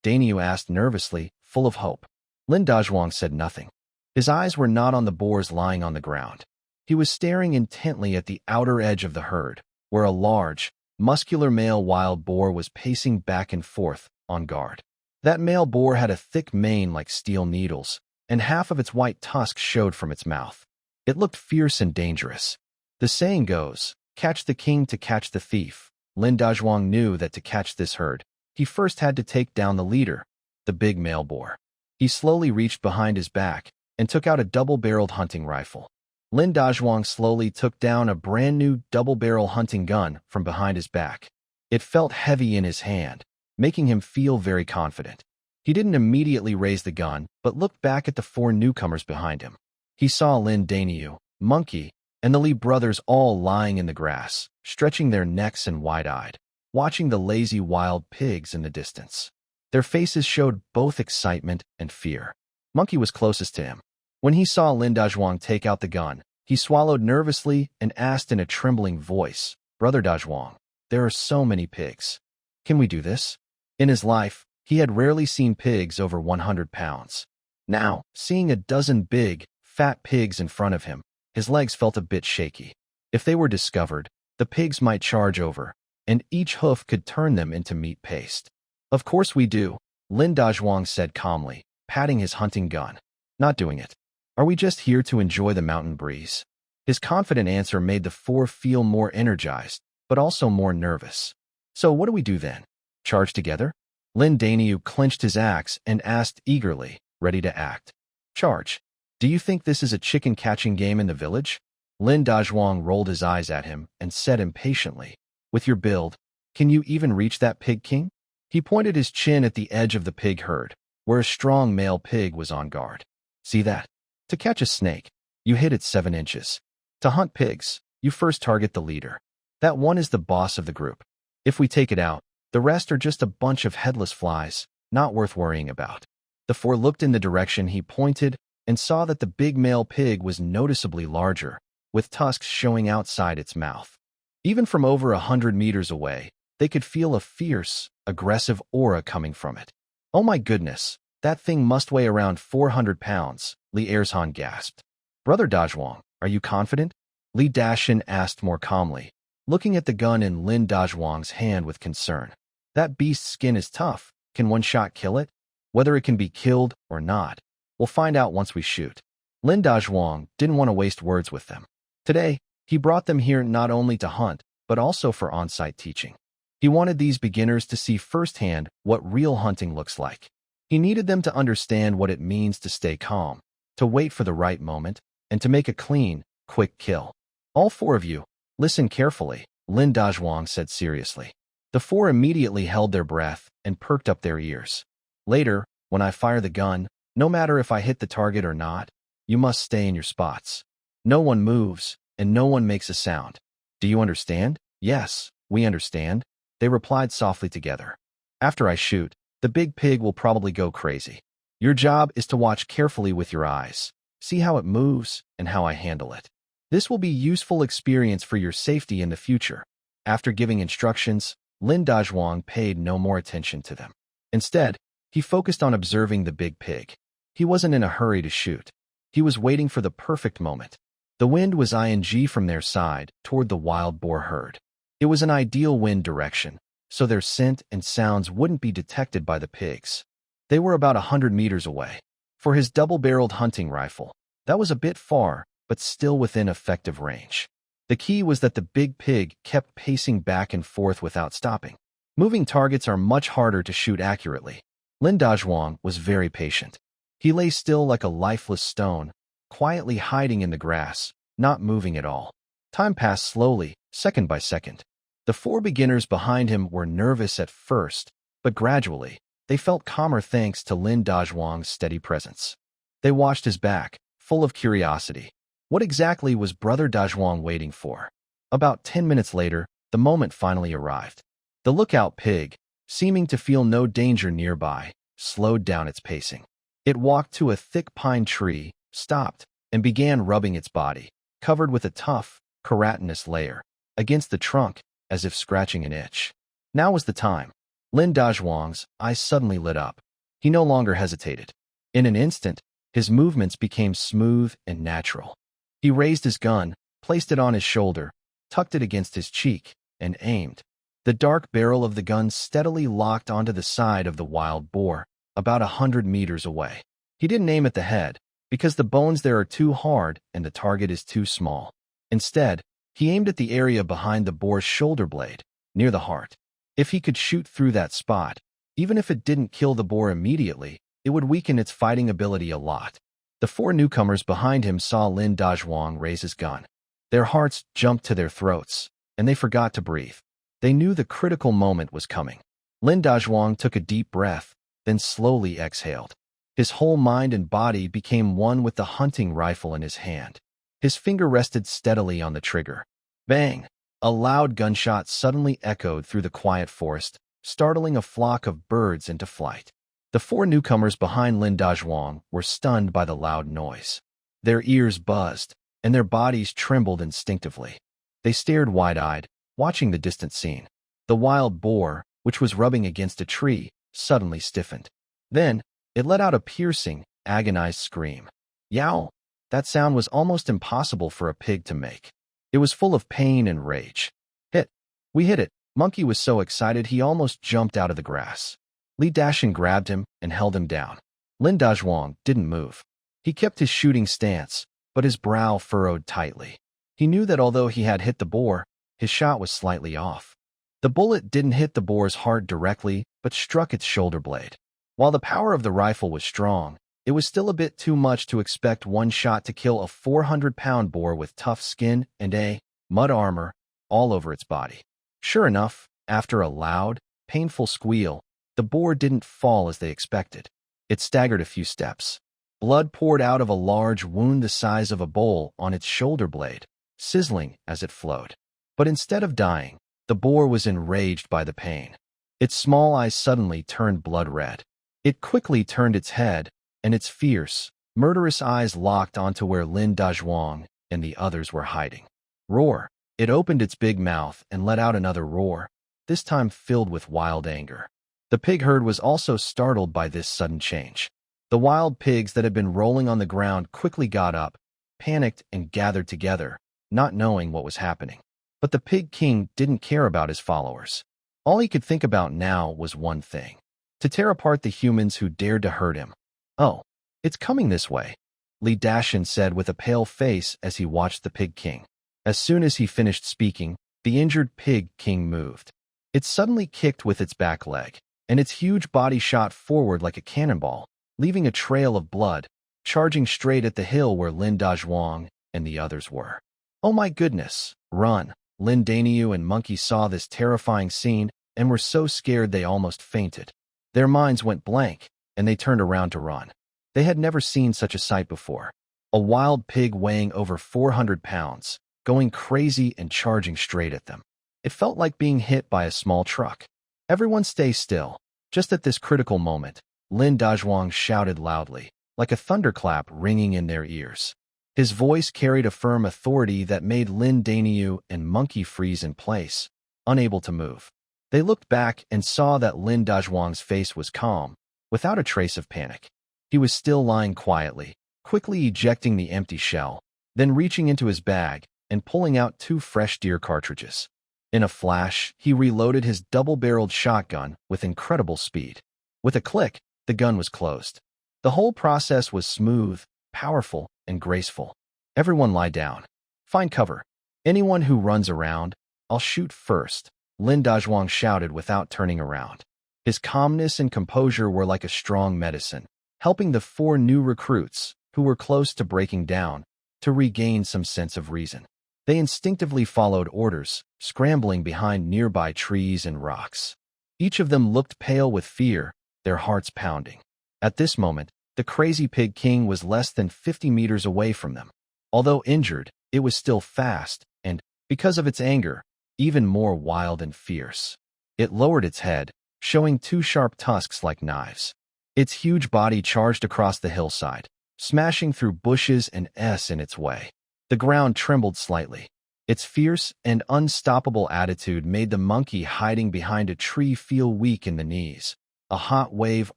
Daniu asked nervously, full of hope. Lin Dazhuang said nothing. His eyes were not on the boars lying on the ground. He was staring intently at the outer edge of the herd, where a large, muscular male wild boar was pacing back and forth, on guard. That male boar had a thick mane like steel needles, and half of its white tusk showed from its mouth. It looked fierce and dangerous. The saying goes, "Catch the king to catch the thief." Lin Dazhuang knew that to catch this herd, he first had to take down the leader, the big male boar. He slowly reached behind his back and took out a double-barreled hunting rifle. Lin Dazhuang slowly took down a brand-new double-barrel hunting gun from behind his back. It felt heavy in his hand, making him feel very confident. He didn't immediately raise the gun, but looked back at the four newcomers behind him. He saw Lin Daniu, Monkey, and the Li brothers all lying in the grass, stretching their necks and wide-eyed, watching the lazy wild pigs in the distance. Their faces showed both excitement and fear. Monkey was closest to him. When he saw Lin Dazhuang take out the gun, he swallowed nervously and asked in a trembling voice, "Brother Dazhuang, there are so many pigs. Can we do this?" In his life, he had rarely seen pigs over 100 pounds. Now, seeing a dozen big, fat pigs in front of him, his legs felt a bit shaky. If they were discovered, the pigs might charge over, and each hoof could turn them into meat paste. "Of course we do," Lin Dazhuang said calmly, patting his hunting gun. "Not doing it. Are we just here to enjoy the mountain breeze?" His confident answer made the four feel more energized, but also more nervous. "So what do we do then? Charge together?" Lin Daniu clenched his axe and asked eagerly, ready to act. "Charge. Do you think this is a chicken-catching game in the village?" Lin Dazhuang rolled his eyes at him and said impatiently, "With your build, can you even reach that pig king?" He pointed his chin at the edge of the pig herd, where a strong male pig was on guard. "See that? To catch a snake, you hit it 7 inches. To hunt pigs, you first target the leader. That one is the boss of the group. If we take it out, the rest are just a bunch of headless flies, not worth worrying about." The four looked in the direction he pointed and saw that the big male pig was noticeably larger, with tusks showing outside its mouth. Even from over 100 meters away, they could feel a fierce, aggressive aura coming from it. "Oh my goodness, that thing must weigh around 400 pounds, Li Erzhan gasped. "Brother Dazhuang, are you confident?" Li Dashin asked more calmly, looking at the gun in Lin Dazhuang's hand with concern. "That beast's skin is tough. Can one shot kill it? Whether it can be killed or not, we'll find out once we shoot." Lin Dazhuang didn't want to waste words with them. Today, he brought them here not only to hunt, but also for on-site teaching. He wanted these beginners to see firsthand what real hunting looks like. He needed them to understand what it means to stay calm, to wait for the right moment, and to make a clean, quick kill. "All four of you, listen carefully," Lin Dazhuang said seriously. The four immediately held their breath and perked up their ears. "Later, when I fire the gun, no matter if I hit the target or not, you must stay in your spots. No one moves, and no one makes a sound. Do you understand?" "Yes, we understand," they replied softly together. "After I shoot, the big pig will probably go crazy. Your job is to watch carefully with your eyes, see how it moves and how I handle it. This will be useful experience for your safety in the future." After giving instructions, Lin Dazhuang paid no more attention to them. Instead, he focused on observing the big pig. He wasn't in a hurry to shoot. He was waiting for the perfect moment. The wind was from their side, toward the wild boar herd. It was an ideal wind direction, so their scent and sounds wouldn't be detected by the pigs. They were about 100 meters away. For his double-barreled hunting rifle, that was a bit far, but still within effective range. The key was that the big pig kept pacing back and forth without stopping. Moving targets are much harder to shoot accurately. Lin Dazhuang was very patient. He lay still like a lifeless stone, quietly hiding in the grass, not moving at all. Time passed slowly, second by second. The four beginners behind him were nervous at first, but gradually, they felt calmer thanks to Lin Dazhuang's steady presence. They watched his back, full of curiosity. What exactly was Brother Dazhuang waiting for? About 10 minutes later, the moment finally arrived. The lookout pig, seeming to feel no danger nearby, slowed down its pacing. It walked to a thick pine tree, stopped, and began rubbing its body, covered with a tough, keratinous layer, against the trunk, as if scratching an itch. Now was the time. Lin Dazhuang's eyes suddenly lit up. He no longer hesitated. In an instant, his movements became smooth and natural. He raised his gun, placed it on his shoulder, tucked it against his cheek, and aimed. The dark barrel of the gun steadily locked onto the side of the wild boar, about 100 meters away. He didn't aim at the head, because the bones there are too hard and the target is too small. Instead, he aimed at the area behind the boar's shoulder blade, near the heart. If he could shoot through that spot, even if it didn't kill the boar immediately, it would weaken its fighting ability a lot. The four newcomers behind him saw Lin Dazhuang raise his gun. Their hearts jumped to their throats, and they forgot to breathe. They knew the critical moment was coming. Lin Dazhuang took a deep breath, then slowly exhaled. His whole mind and body became one with the hunting rifle in his hand. His finger rested steadily on the trigger. Bang! A loud gunshot suddenly echoed through the quiet forest, startling a flock of birds into flight. The four newcomers behind Lin Dazhuang were stunned by the loud noise. Their ears buzzed, and their bodies trembled instinctively. They stared wide-eyed, watching the distant scene. The wild boar, which was rubbing against a tree, suddenly stiffened. Then, it let out a piercing, agonized scream. Yow! That sound was almost impossible for a pig to make. It was full of pain and rage. Hit! We hit it! Monkey was so excited he almost jumped out of the grass. Li Dashin grabbed him and held him down. Lin Dazhuang didn't move. He kept his shooting stance, but his brow furrowed tightly. He knew that although he had hit the boar, his shot was slightly off. The bullet didn't hit the boar's heart directly, but struck its shoulder blade. While the power of the rifle was strong, it was still a bit too much to expect one shot to kill a 400-pound boar with tough skin and mud armor all over its body. Sure enough, after a loud, painful squeal, the boar didn't fall as they expected. It staggered a few steps. Blood poured out of a large wound the size of a bowl on its shoulder blade, sizzling as it flowed. But instead of dying, the boar was enraged by the pain. Its small eyes suddenly turned blood red. It quickly turned its head, and its fierce, murderous eyes locked onto where Lin Dazhuang and the others were hiding. Roar! It opened its big mouth and let out another roar, this time filled with wild anger. The pig herd was also startled by this sudden change. The wild pigs that had been rolling on the ground quickly got up, panicked, and gathered together, not knowing what was happening. But the pig king didn't care about his followers. All he could think about now was one thing: to tear apart the humans who dared to hurt him. Oh, it's coming this way, Li Dashin said with a pale face as he watched the pig king. As soon as he finished speaking, the injured pig king moved. It suddenly kicked with its back leg, and its huge body shot forward like a cannonball, leaving a trail of blood, charging straight at the hill where Lin Dazhuang and the others were. Oh my goodness, run! Lin Daniu and Monkey saw this terrifying scene and were so scared they almost fainted. Their minds went blank, and they turned around to run. They had never seen such a sight before. A wild pig weighing over 400 pounds, going crazy and charging straight at them. It felt like being hit by a small truck. Everyone stay still. Just at this critical moment, Lin Dazhuang shouted loudly, like a thunderclap ringing in their ears. His voice carried a firm authority that made Lin Daniu and Monkey freeze in place, unable to move. They looked back and saw that Lin Dazhuang's face was calm, without a trace of panic. He was still lying quietly, quickly ejecting the empty shell, then reaching into his bag and pulling out 2 fresh deer cartridges. In a flash, he reloaded his double-barreled shotgun with incredible speed. With a click, the gun was closed. The whole process was smooth, powerful, and graceful. Everyone lie down. Find cover. Anyone who runs around, I'll shoot first, Lin Dazhuang shouted without turning around. His calmness and composure were like a strong medicine, helping the 4 new recruits, who were close to breaking down, to regain some sense of reason. They instinctively followed orders, scrambling behind nearby trees and rocks. Each of them looked pale with fear, their hearts pounding. At this moment, the crazy pig king was less than 50 meters away from them. Although injured, it was still fast and, because of its anger, even more wild and fierce. It lowered its head, showing 2 sharp tusks like knives. Its huge body charged across the hillside, smashing through bushes and in its way. The ground trembled slightly. Its fierce and unstoppable attitude made the monkey hiding behind a tree feel weak in the knees, a hot wave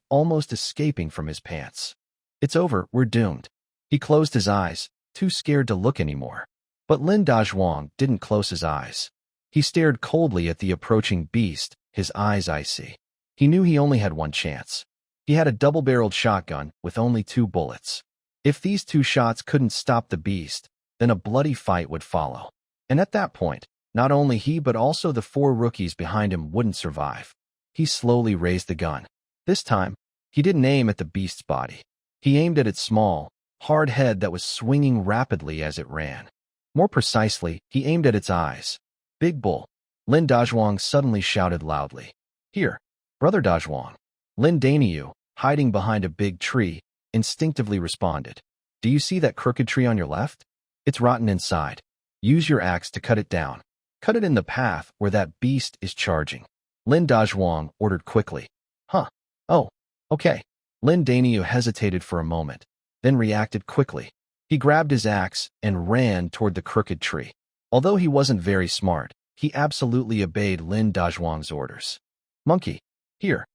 almost escaping from his pants. It's over, we're doomed. He closed his eyes, too scared to look anymore. But Lin Dazhuang didn't close his eyes. He stared coldly at the approaching beast, his eyes icy. He knew he only had one chance. He had a double-barreled shotgun with only 2 bullets. If these 2 shots couldn't stop the beast, then a bloody fight would follow. And at that point, not only he but also the 4 rookies behind him wouldn't survive. He slowly raised the gun. This time, he didn't aim at the beast's body. He aimed at its small, hard head that was swinging rapidly as it ran. More precisely, he aimed at its eyes. Big bull. Lin Dazhuang suddenly shouted loudly. Here, Brother Dazhuang. Lin Daniu, hiding behind a big tree, instinctively responded. Do you see that crooked tree on your left? It's rotten inside. Use your axe to cut it down. Cut it in the path where that beast is charging. Lin Dazhuang ordered quickly. Huh. Oh, okay. Lin Daniu hesitated for a moment, then reacted quickly. He grabbed his axe and ran toward the crooked tree. Although he wasn't very smart, he absolutely obeyed Lin Dazhuang's orders. Monkey, here,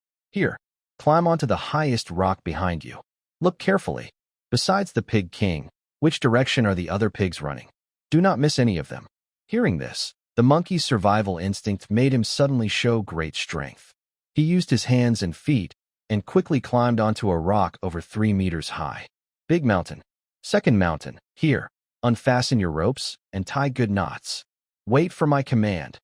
climb onto the highest rock behind you. Look carefully. Besides the pig king, which direction are the other pigs running? Do not miss any of them. Hearing this, the monkey's survival instinct made him suddenly show great strength. He used his hands and feet and quickly climbed onto a rock over 3 meters high. Big mountain. Second mountain, here. Unfasten your ropes and tie good knots. Wait for my command.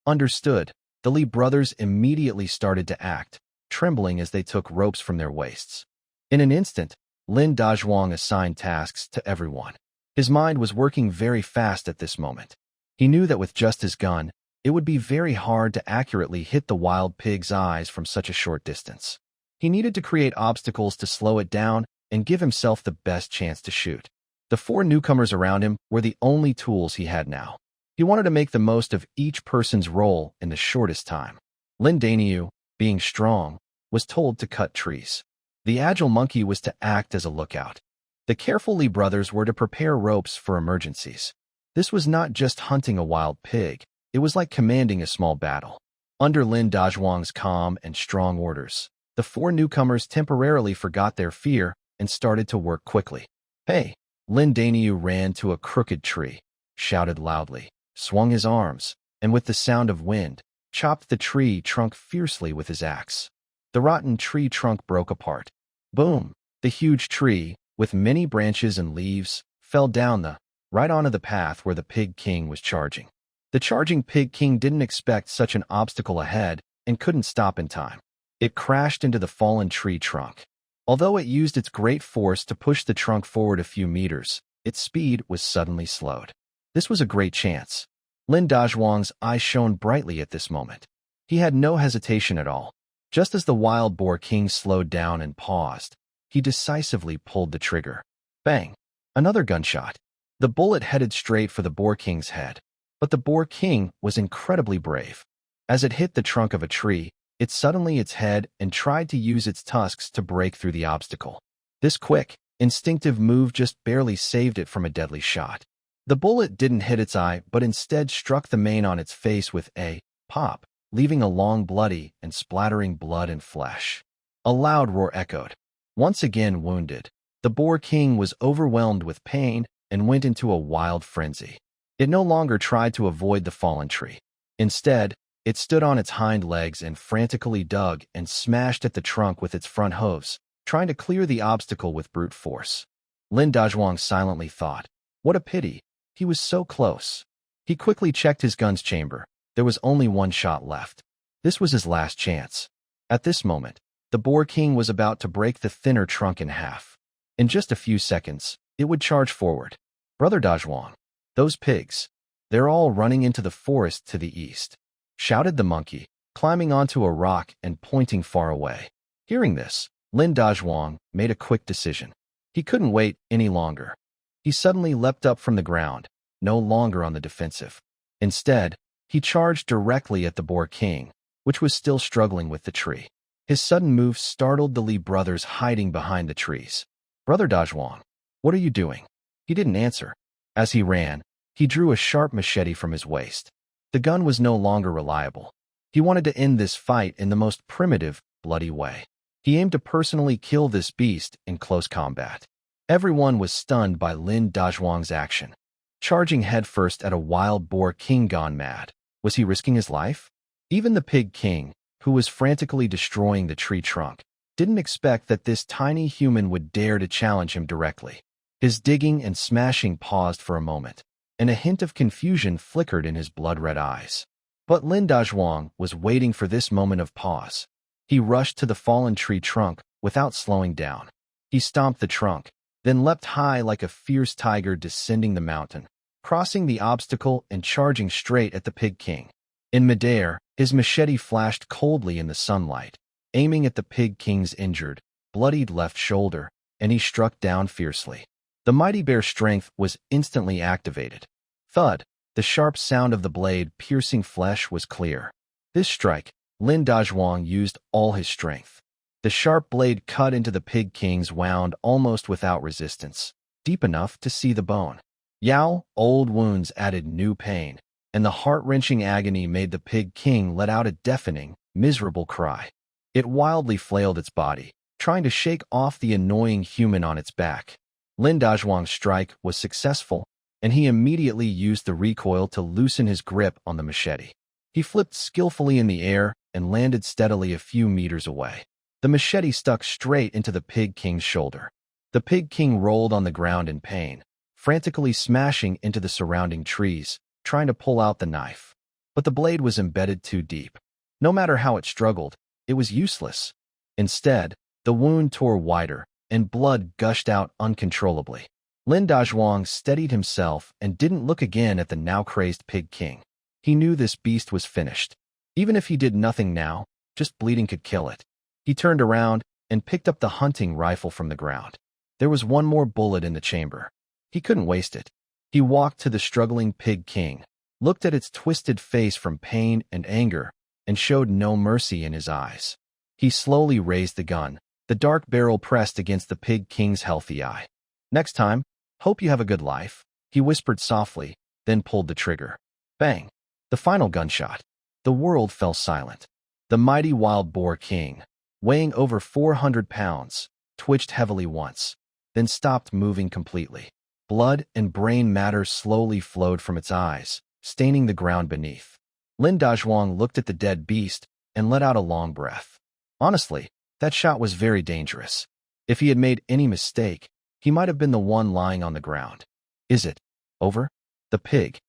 Understood. The Li brothers immediately started to act, trembling as they took ropes from their waists. In an instant, Lin Dazhuang assigned tasks to everyone. His mind was working very fast at this moment. He knew that with just his gun, it would be very hard to accurately hit the wild pig's eyes from such a short distance. He needed to create obstacles to slow it down and give himself the best chance to shoot. The 4 newcomers around him were the only tools he had now. He wanted to make the most of each person's role in the shortest time. Lin Daniu, being strong, was told to cut trees. The agile monkey was to act as a lookout. The careful Li brothers were to prepare ropes for emergencies. This was not just hunting a wild pig, it was like commanding a small battle. Under Lin Dazhuang's calm and strong orders, the 4 newcomers temporarily forgot their fear and started to work quickly. Hey! Lin Daniu ran to a crooked tree, shouted loudly, swung his arms, and with the sound of wind, chopped the tree trunk fiercely with his axe. The rotten tree trunk broke apart. Boom! The huge tree, with many branches and leaves, fell down right onto the path where the pig king was charging. The charging pig king didn't expect such an obstacle ahead and couldn't stop in time. It crashed into the fallen tree trunk. Although it used its great force to push the trunk forward a few meters, its speed was suddenly slowed. This was a great chance. Lin Dazhuang's eyes shone brightly at this moment. He had no hesitation at all. Just as the wild boar king slowed down and paused, he decisively pulled the trigger. Bang! Another gunshot. The bullet headed straight for the boar king's head. But the boar king was incredibly brave. As it hit the trunk of a tree, it suddenly its head and tried to use its tusks to break through the obstacle. This quick, instinctive move just barely saved it from a deadly shot. The bullet didn't hit its eye but instead struck the mane on its face with a pop, leaving a long bloody and splattering blood and flesh. A loud roar echoed. Once again wounded, the Boar King was overwhelmed with pain and went into a wild frenzy. It no longer tried to avoid the fallen tree. Instead, it stood on its hind legs and frantically dug and smashed at the trunk with its front hooves, trying to clear the obstacle with brute force. Lin Dazhuang silently thought, what a pity, he was so close. He quickly checked his gun's chamber. There was only one shot left. This was his last chance. At this moment, the Boar King was about to break the thinner trunk in half. In just a few seconds, it would charge forward. Brother Dazhuang, those pigs, they're all running into the forest to the east, shouted the monkey, climbing onto a rock and pointing far away. Hearing this, Lin Dazhuang made a quick decision. He couldn't wait any longer. He suddenly leapt up from the ground, no longer on the defensive. Instead, he charged directly at the Boar King, which was still struggling with the tree. His sudden move startled the Li brothers hiding behind the trees. Brother Dazhuang, what are you doing? He didn't answer. As he ran, he drew a sharp machete from his waist. The gun was no longer reliable. He wanted to end this fight in the most primitive, bloody way. He aimed to personally kill this beast in close combat. Everyone was stunned by Lin Dazhuang's action. Charging headfirst at a wild Boar King gone mad. Was he risking his life? Even the Pig King, who was frantically destroying the tree trunk, didn't expect that this tiny human would dare to challenge him directly. His digging and smashing paused for a moment, and a hint of confusion flickered in his blood-red eyes. But Lin Dazhuang was waiting for this moment of pause. He rushed to the fallen tree trunk without slowing down. He stomped the trunk, then leapt high like a fierce tiger descending the mountain, crossing the obstacle and charging straight at the Pig King. In midair, his machete flashed coldly in the sunlight, aiming at the Pig King's injured, bloodied left shoulder, and he struck down fiercely. The mighty bear's strength was instantly activated. Thud! The sharp sound of the blade piercing flesh was clear. This strike, Lin Dazhuang used all his strength. The sharp blade cut into the Pig King's wound almost without resistance, deep enough to see the bone. Yow! Old wounds added new pain, and the heart-wrenching agony made the Pig King let out a deafening, miserable cry. It wildly flailed its body, trying to shake off the annoying human on its back. Lin Dazhuang's strike was successful, and he immediately used the recoil to loosen his grip on the machete. He flipped skillfully in the air and landed steadily a few meters away. The machete stuck straight into the Pig King's shoulder. The Pig King rolled on the ground in pain, frantically smashing into the surrounding trees, trying to pull out the knife. But the blade was embedded too deep. No matter how it struggled, it was useless. Instead, the wound tore wider, and blood gushed out uncontrollably. Lin Dazhuang steadied himself and didn't look again at the now-crazed Pig King. He knew this beast was finished. Even if he did nothing now, just bleeding could kill it. He turned around and picked up the hunting rifle from the ground. There was one more bullet in the chamber. He couldn't waste it. He walked to the struggling Pig King, looked at its twisted face from pain and anger, and showed no mercy in his eyes. He slowly raised the gun, the dark barrel pressed against the Pig King's healthy eye. Next time, hope you have a good life, he whispered softly, then pulled the trigger. Bang! The final gunshot. The world fell silent. The mighty wild Boar King, weighing over 400 pounds, twitched heavily once, then stopped moving completely. Blood and brain matter slowly flowed from its eyes, staining the ground beneath. Lin Dazhuang looked at the dead beast and let out a long breath. Honestly, that shot was very dangerous. If he had made any mistake, he might have been the one lying on the ground. Is it over? The Pig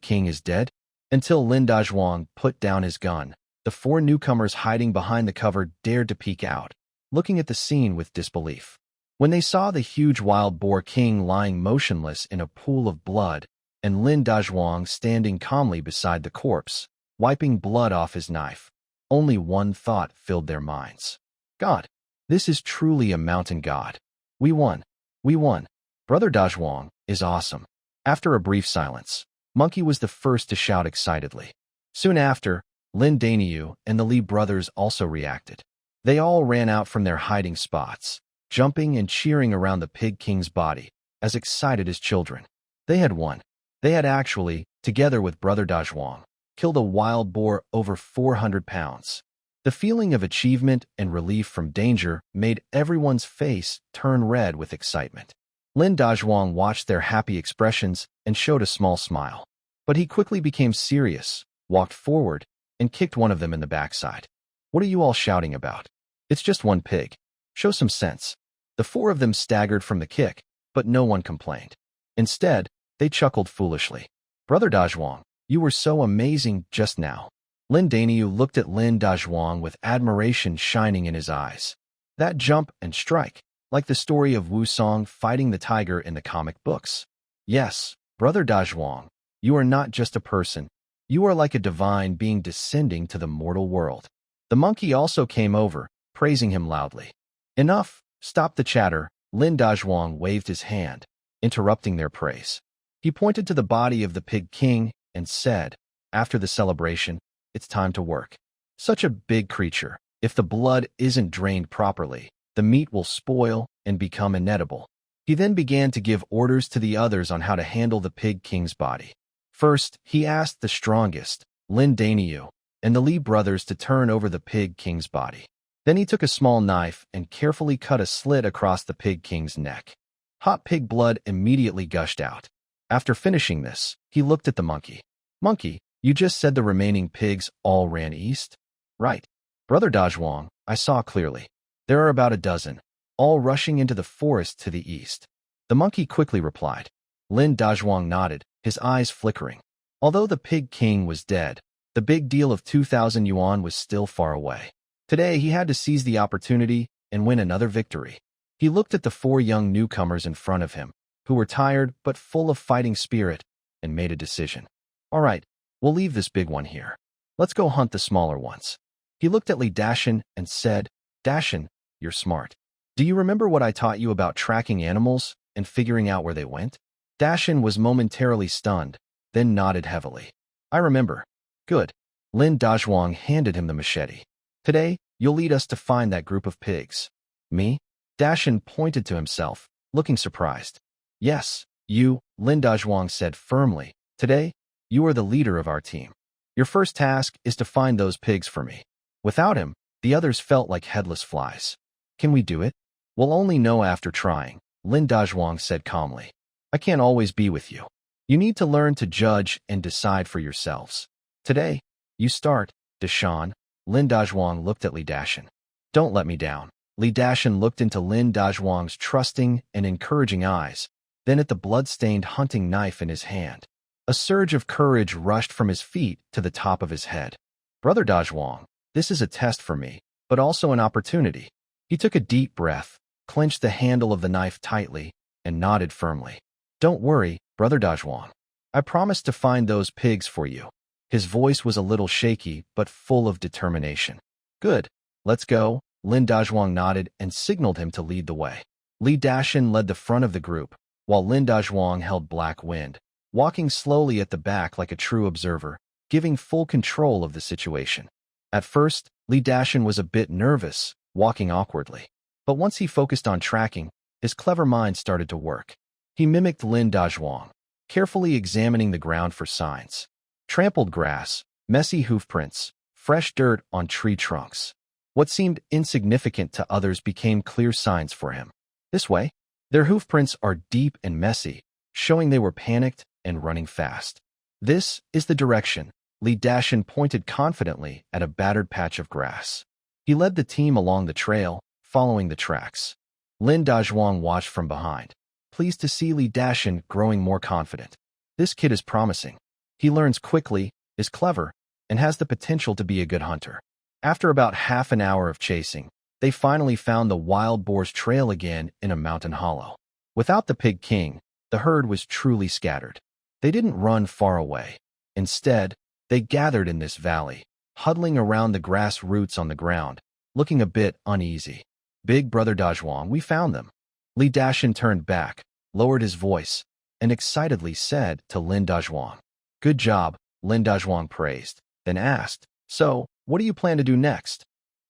King is dead? Until Lin Dazhuang put down his gun, the four newcomers hiding behind the cover dared to peek out, looking at the scene with disbelief. When they saw the huge wild Boar King lying motionless in a pool of blood, and Lin Dazhuang standing calmly beside the corpse, wiping blood off his knife, only one thought filled their minds. God, this is truly a mountain god. We won. We won. Brother Dazhuang is awesome. After a brief silence, Monkey was the first to shout excitedly. Soon after, Lin Daniu and the Li brothers also reacted. They all ran out from their hiding spots, jumping and cheering around the Pig King's body, as excited as children. They had won. They had actually, together with Brother Dazhuang, killed a wild boar over 400 pounds. The feeling of achievement and relief from danger made everyone's face turn red with excitement. Lin Dazhuang watched their happy expressions and showed a small smile. But he quickly became serious, walked forward, and kicked one of them in the backside. "What are you all shouting about? It's just one pig. Show some sense." The four of them staggered from the kick, but no one complained. Instead, they chuckled foolishly. "Brother Dazhuang, you were so amazing just now." Lin Daniu looked at Lin Dazhuang with admiration shining in his eyes. "That jump and strike, like the story of Wu Song fighting the tiger in the comic books." "Yes, Brother Dazhuang, you are not just a person. You are like a divine being descending to the mortal world." The monkey also came over, praising him loudly. "Enough, stop the chatter." Lin Dazhuang waved his hand, interrupting their praise. He pointed to the body of the pig king and said, "After the celebration, it's time to work. Such a big creature. If the blood isn't drained properly, the meat will spoil and become inedible." He then began to give orders to the others on how to handle the pig king's body. First, he asked the strongest, Lin Daniu, and the Li brothers to turn over the pig king's body. Then he took a small knife and carefully cut a slit across the pig king's neck. Hot pig blood immediately gushed out. After finishing this, he looked at the monkey. "Monkey, you just said the remaining pigs all ran east?" "Right. Brother Dazhuang, I saw clearly. There are about a dozen, all rushing into the forest to the east." The monkey quickly replied. Lin Dazhuang nodded, his eyes flickering. Although the pig king was dead, the big deal of 2,000 yuan was still far away. Today he had to seize the opportunity and win another victory. He looked at the four young newcomers in front of him, who were tired but full of fighting spirit, and made a decision. "All right, we'll leave this big one here. Let's go hunt the smaller ones." He looked at Li Dashin and said, "Dashin, you're smart. Do you remember what I taught you about tracking animals and figuring out where they went?" Dashin was momentarily stunned, then nodded heavily. "I remember." "Good." Lin Dazhuang handed him the machete. "Today, you'll lead us to find that group of pigs." "Me?" Dashin pointed to himself, looking surprised. "Yes, you," Lin Dazhuang said firmly. "Today, you are the leader of our team. Your first task is to find those pigs for me." Without him, the others felt like headless flies. "Can we do it?" "We'll only know after trying," Lin Dazhuang said calmly. "I can't always be with you. You need to learn to judge and decide for yourselves. Today, you start, Dashan." Lin Dazhuang looked at Li Dashin. "Don't let me down." Li Dashin looked into Lin Dazhuang's trusting and encouraging eyes, then at the blood-stained hunting knife in his hand. A surge of courage rushed from his feet to the top of his head. "Brother Dazhuang, this is a test for me, but also an opportunity." He took a deep breath, clenched the handle of the knife tightly, and nodded firmly. "Don't worry, Brother Dazhuang. I promise to find those pigs for you." His voice was a little shaky, but full of determination. "Good. Let's go." Lin Dazhuang nodded and signaled him to lead the way. Li Dashin led the front of the group, while Lin Dazhuang held Black Wind, walking slowly at the back like a true observer, giving full control of the situation. At first, Li Dashin was a bit nervous, walking awkwardly. But once he focused on tracking, his clever mind started to work. He mimicked Lin Dazhuang, carefully examining the ground for signs. Trampled grass, messy hoofprints, fresh dirt on tree trunks. What seemed insignificant to others became clear signs for him. This way, their hoofprints are deep and messy, showing they were panicked and running fast. "This is the direction." Li Dashin pointed confidently at a battered patch of grass. He led the team along the trail, following the tracks. Lin Dazhuang watched from behind, pleased to see Li Dashin growing more confident. This kid is promising. He learns quickly, is clever, and has the potential to be a good hunter. After about half an hour of chasing, they finally found the wild boar's trail again in a mountain hollow. Without the pig king, the herd was truly scattered. They didn't run far away. Instead, they gathered in this valley, huddling around the grass roots on the ground, looking a bit uneasy. "Big Brother Dazhuang, we found them." Li Dashin turned back, lowered his voice, and excitedly said to Lin Dazhuang. "Good job," Lin Dazhuang praised, then asked, "So, what do you plan to do next?"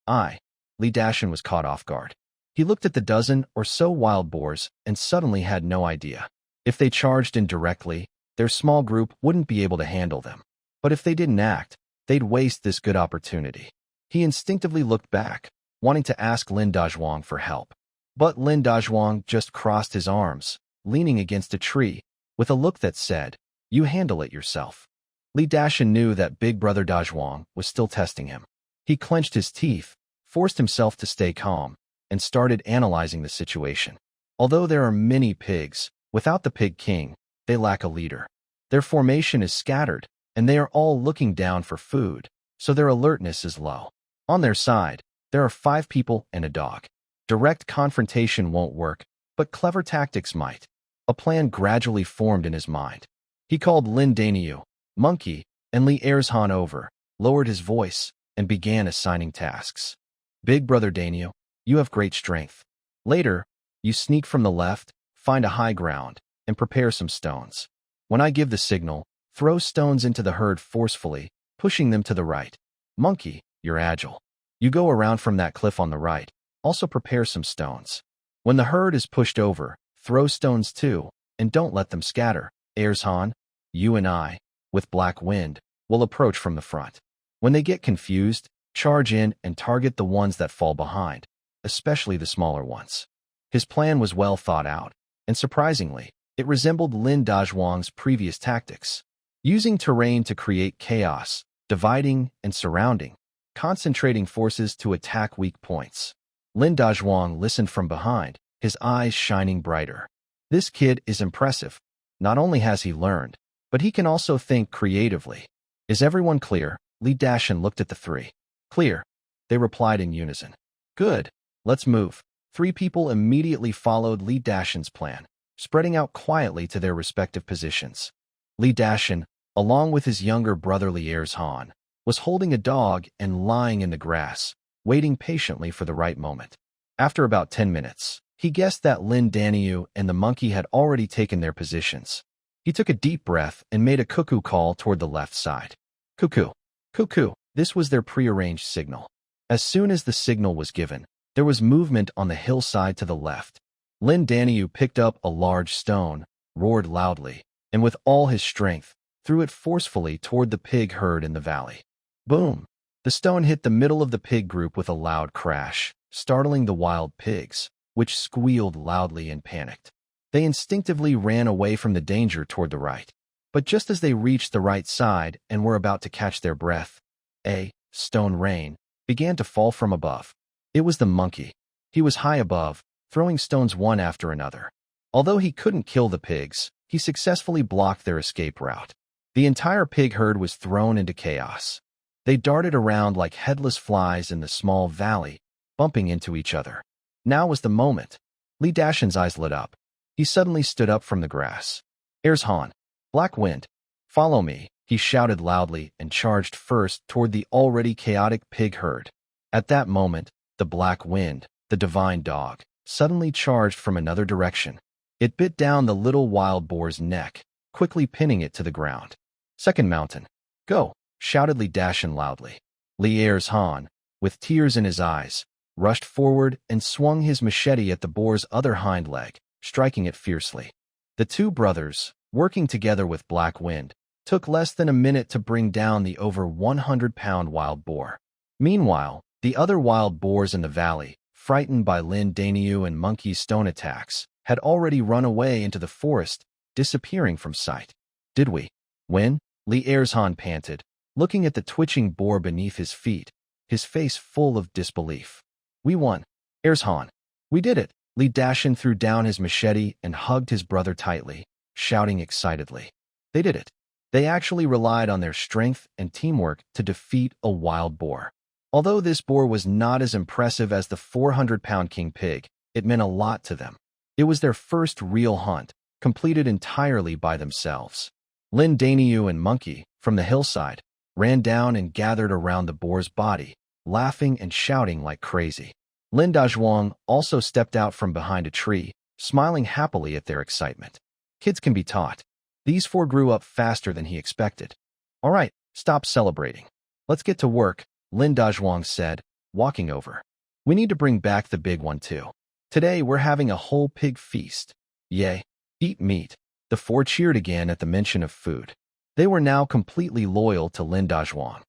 Li Dashin was caught off guard. He looked at the dozen or so wild boars and suddenly had no idea. If they charged in directly, their small group wouldn't be able to handle them. But if they didn't act, they'd waste this good opportunity. He instinctively looked back, wanting to ask Lin Dazhuang for help. But Lin Dazhuang just crossed his arms, leaning against a tree, with a look that said, "You handle it yourself." Li Dashan knew that big brother Dazhuang was still testing him. He clenched his teeth, forced himself to stay calm, and started analyzing the situation. Although there are many pigs, without the pig king, they lack a leader. Their formation is scattered, and they are all looking down for food, so their alertness is low. On their side, there are 5 people and a dog. Direct confrontation won't work, but clever tactics might. A plan gradually formed in his mind. He called Lin Daniu, Monkey, and Li Erzhan over, lowered his voice, and began assigning tasks. Big brother Daniu, you have great strength. Later, you sneak from the left, find a high ground, and prepare some stones. When I give the signal, throw stones into the herd forcefully, pushing them to the right. Monkey, you're agile. You go around from that cliff on the right, also prepare some stones. When the herd is pushed over, throw stones too, and don't let them scatter. Erzhan, you and I, with Black Wind, will approach from the front. When they get confused, charge in and target the ones that fall behind, especially the smaller ones. His plan was well thought out, and surprisingly, it resembled Lin Dazhuang's previous tactics. Using terrain to create chaos, dividing and surrounding, concentrating forces to attack weak points. Lin Dazhuang listened from behind, his eyes shining brighter. This kid is impressive. Not only has he learned, but he can also think creatively. Is everyone clear? Li Dashan looked at the 3. Clear, they replied in unison. Good, let's move. 3 people immediately followed Li Dashan's plan, spreading out quietly to their respective positions. Li Dashan, along with his younger brother Li Erzhan, was holding a dog and lying in the grass, waiting patiently for the right moment. After about 10 minutes, he guessed that Lin Daniu and the monkey had already taken their positions. He took a deep breath and made a cuckoo call toward the left side. Cuckoo, cuckoo, this was their prearranged signal. As soon as the signal was given, there was movement on the hillside to the left. Lin Daniu picked up a large stone, roared loudly, and with all his strength, threw it forcefully toward the pig herd in the valley. Boom! The stone hit the middle of the pig group with a loud crash, startling the wild pigs, which squealed loudly and panicked. They instinctively ran away from the danger toward the right. But just as they reached the right side and were about to catch their breath, a stone rain began to fall from above. It was the monkey. He was high above, throwing stones one after another. Although he couldn't kill the pigs, he successfully blocked their escape route. The entire pig herd was thrown into chaos. They darted around like headless flies in the small valley, bumping into each other. Now was the moment. Li Dashan's eyes lit up. He suddenly stood up from the grass. Erzhan, Black Wind, follow me, he shouted loudly and charged first toward the already chaotic pig herd. At that moment, the Black Wind, the divine dog, suddenly charged from another direction. It bit down the little wild boar's neck, quickly pinning it to the ground. Second mountain. Go, shouted Li Dashan loudly. Li Erzhan, with tears in his eyes, rushed forward and swung his machete at the boar's other hind leg, striking it fiercely. The 2 brothers, working together with Black Wind, took less than a minute to bring down the over 100-pound wild boar. Meanwhile, the other wild boars in the valley, frightened by Lin Daniu and Monkey's stone attacks, had already run away into the forest, disappearing from sight. Did we win? Li Erzhan panted, looking at the twitching boar beneath his feet, his face full of disbelief. We won. Erzhan. We did it. Li Dashan threw down his machete and hugged his brother tightly, shouting excitedly. They did it. They actually relied on their strength and teamwork to defeat a wild boar. Although this boar was not as impressive as the 400-pound king pig, it meant a lot to them. It was their first real hunt, completed entirely by themselves. Lin Daniu and Monkey, from the hillside, ran down and gathered around the boar's body, laughing and shouting like crazy. Lin Dazhuang also stepped out from behind a tree, smiling happily at their excitement. Kids can be taught. These 4 grew up faster than he expected. All right, stop celebrating. Let's get to work, Lin Dazhuang said, walking over. We need to bring back the big one too. Today we're having a whole pig feast. Yay, eat meat. The 4 cheered again at the mention of food. They were now completely loyal to Lin Dazhuang.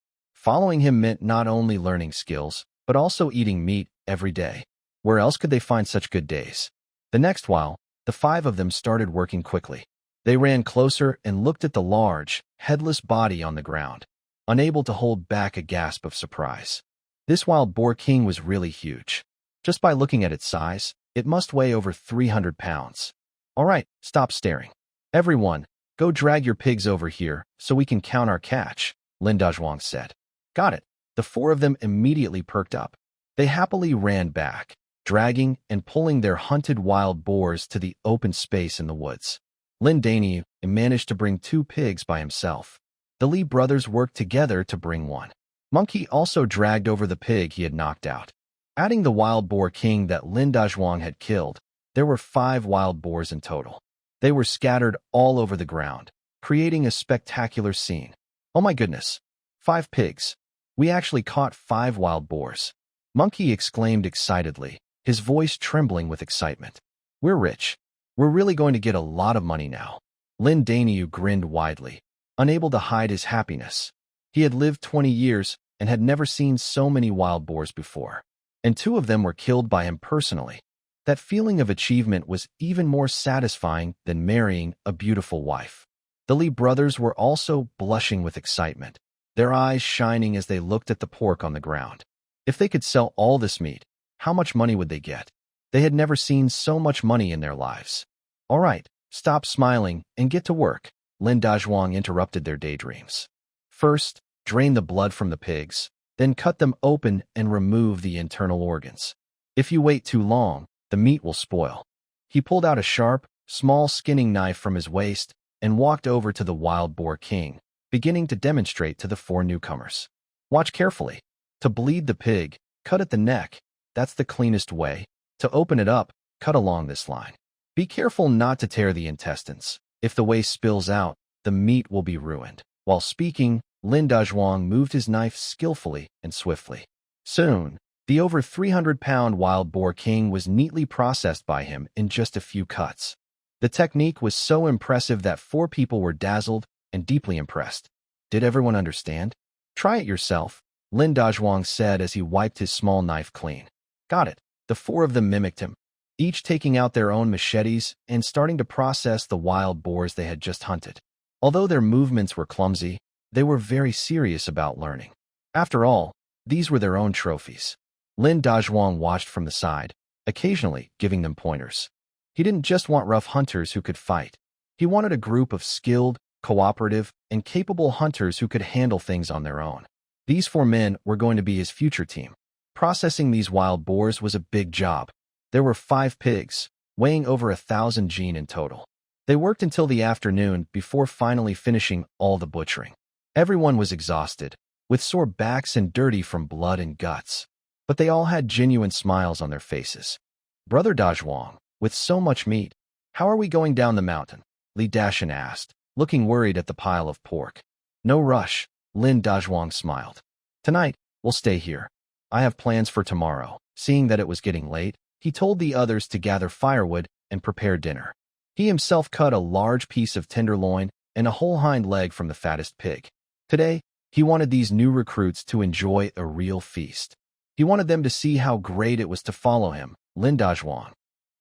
Following him meant not only learning skills, but also eating meat every day. Where else could they find such good days? The next while, the 5 of them started working quickly. They ran closer and looked at the large, headless body on the ground, unable to hold back a gasp of surprise. This wild boar king was really huge. Just by looking at its size, it must weigh over 300 pounds. All right, stop staring. Everyone, go drag your pigs over here so we can count our catch, Lin Dazhuang said. Got it. The 4 of them immediately perked up. They happily ran back, dragging and pulling their hunted wild boars to the open space in the woods. Lin Daniu managed to bring 2 pigs by himself. The Li brothers worked together to bring one. Monkey also dragged over the pig he had knocked out. Adding the wild boar king that Lin Dazhuang had killed, there were 5 wild boars in total. They were scattered all over the ground, creating a spectacular scene. Oh my goodness, 5 pigs. We actually caught 5 wild boars. Monkey exclaimed excitedly, his voice trembling with excitement. We're rich. We're really going to get a lot of money now. Lin Daniu grinned widely, unable to hide his happiness. He had lived 20 years and had never seen so many wild boars before, and 2 of them were killed by him personally. That feeling of achievement was even more satisfying than marrying a beautiful wife. The Li brothers were also blushing with excitement, their eyes shining as they looked at the pork on the ground. If they could sell all this meat, how much money would they get? They had never seen so much money in their lives. All right, stop smiling and get to work, Lin Dazhuang interrupted their daydreams. First, drain the blood from the pigs, then cut them open and remove the internal organs. If you wait too long, the meat will spoil. He pulled out a sharp, small skinning knife from his waist and walked over to the wild boar king, beginning to demonstrate to the 4 newcomers. Watch carefully. To bleed the pig, cut at the neck. That's the cleanest way. To open it up, cut along this line. Be careful not to tear the intestines. If the waste spills out, the meat will be ruined. While speaking, Lin Dazhuang moved his knife skillfully and swiftly. Soon, the over 300-pound wild boar king was neatly processed by him in just a few cuts. The technique was so impressive that 4 people were dazzled and deeply impressed. Did everyone understand? Try it yourself, Lin Dazhuang said as he wiped his small knife clean. Got it. The 4 of them mimicked him, each taking out their own machetes and starting to process the wild boars they had just hunted. Although their movements were clumsy, they were very serious about learning. After all, these were their own trophies. Lin Dazhuang watched from the side, occasionally giving them pointers. He didn't just want rough hunters who could fight. He wanted a group of skilled, cooperative, and capable hunters who could handle things on their own. These 4 men were going to be his future team. Processing these wild boars was a big job. There were 5 pigs, weighing over 1,000 jin in total. They worked until the afternoon before finally finishing all the butchering. Everyone was exhausted, with sore backs and dirty from blood and guts. But they all had genuine smiles on their faces. Brother Dazhuang, with so much meat, how are we going down the mountain? Li Dashan asked, looking worried at the pile of pork. No rush, Lin Dazhuang smiled. Tonight, we'll stay here. I have plans for tomorrow. Seeing that it was getting late, he told the others to gather firewood and prepare dinner. He himself cut a large piece of tenderloin and a whole hind leg from the fattest pig. Today, he wanted these new recruits to enjoy a real feast. He wanted them to see how great it was to follow him, Lin Dazhuang.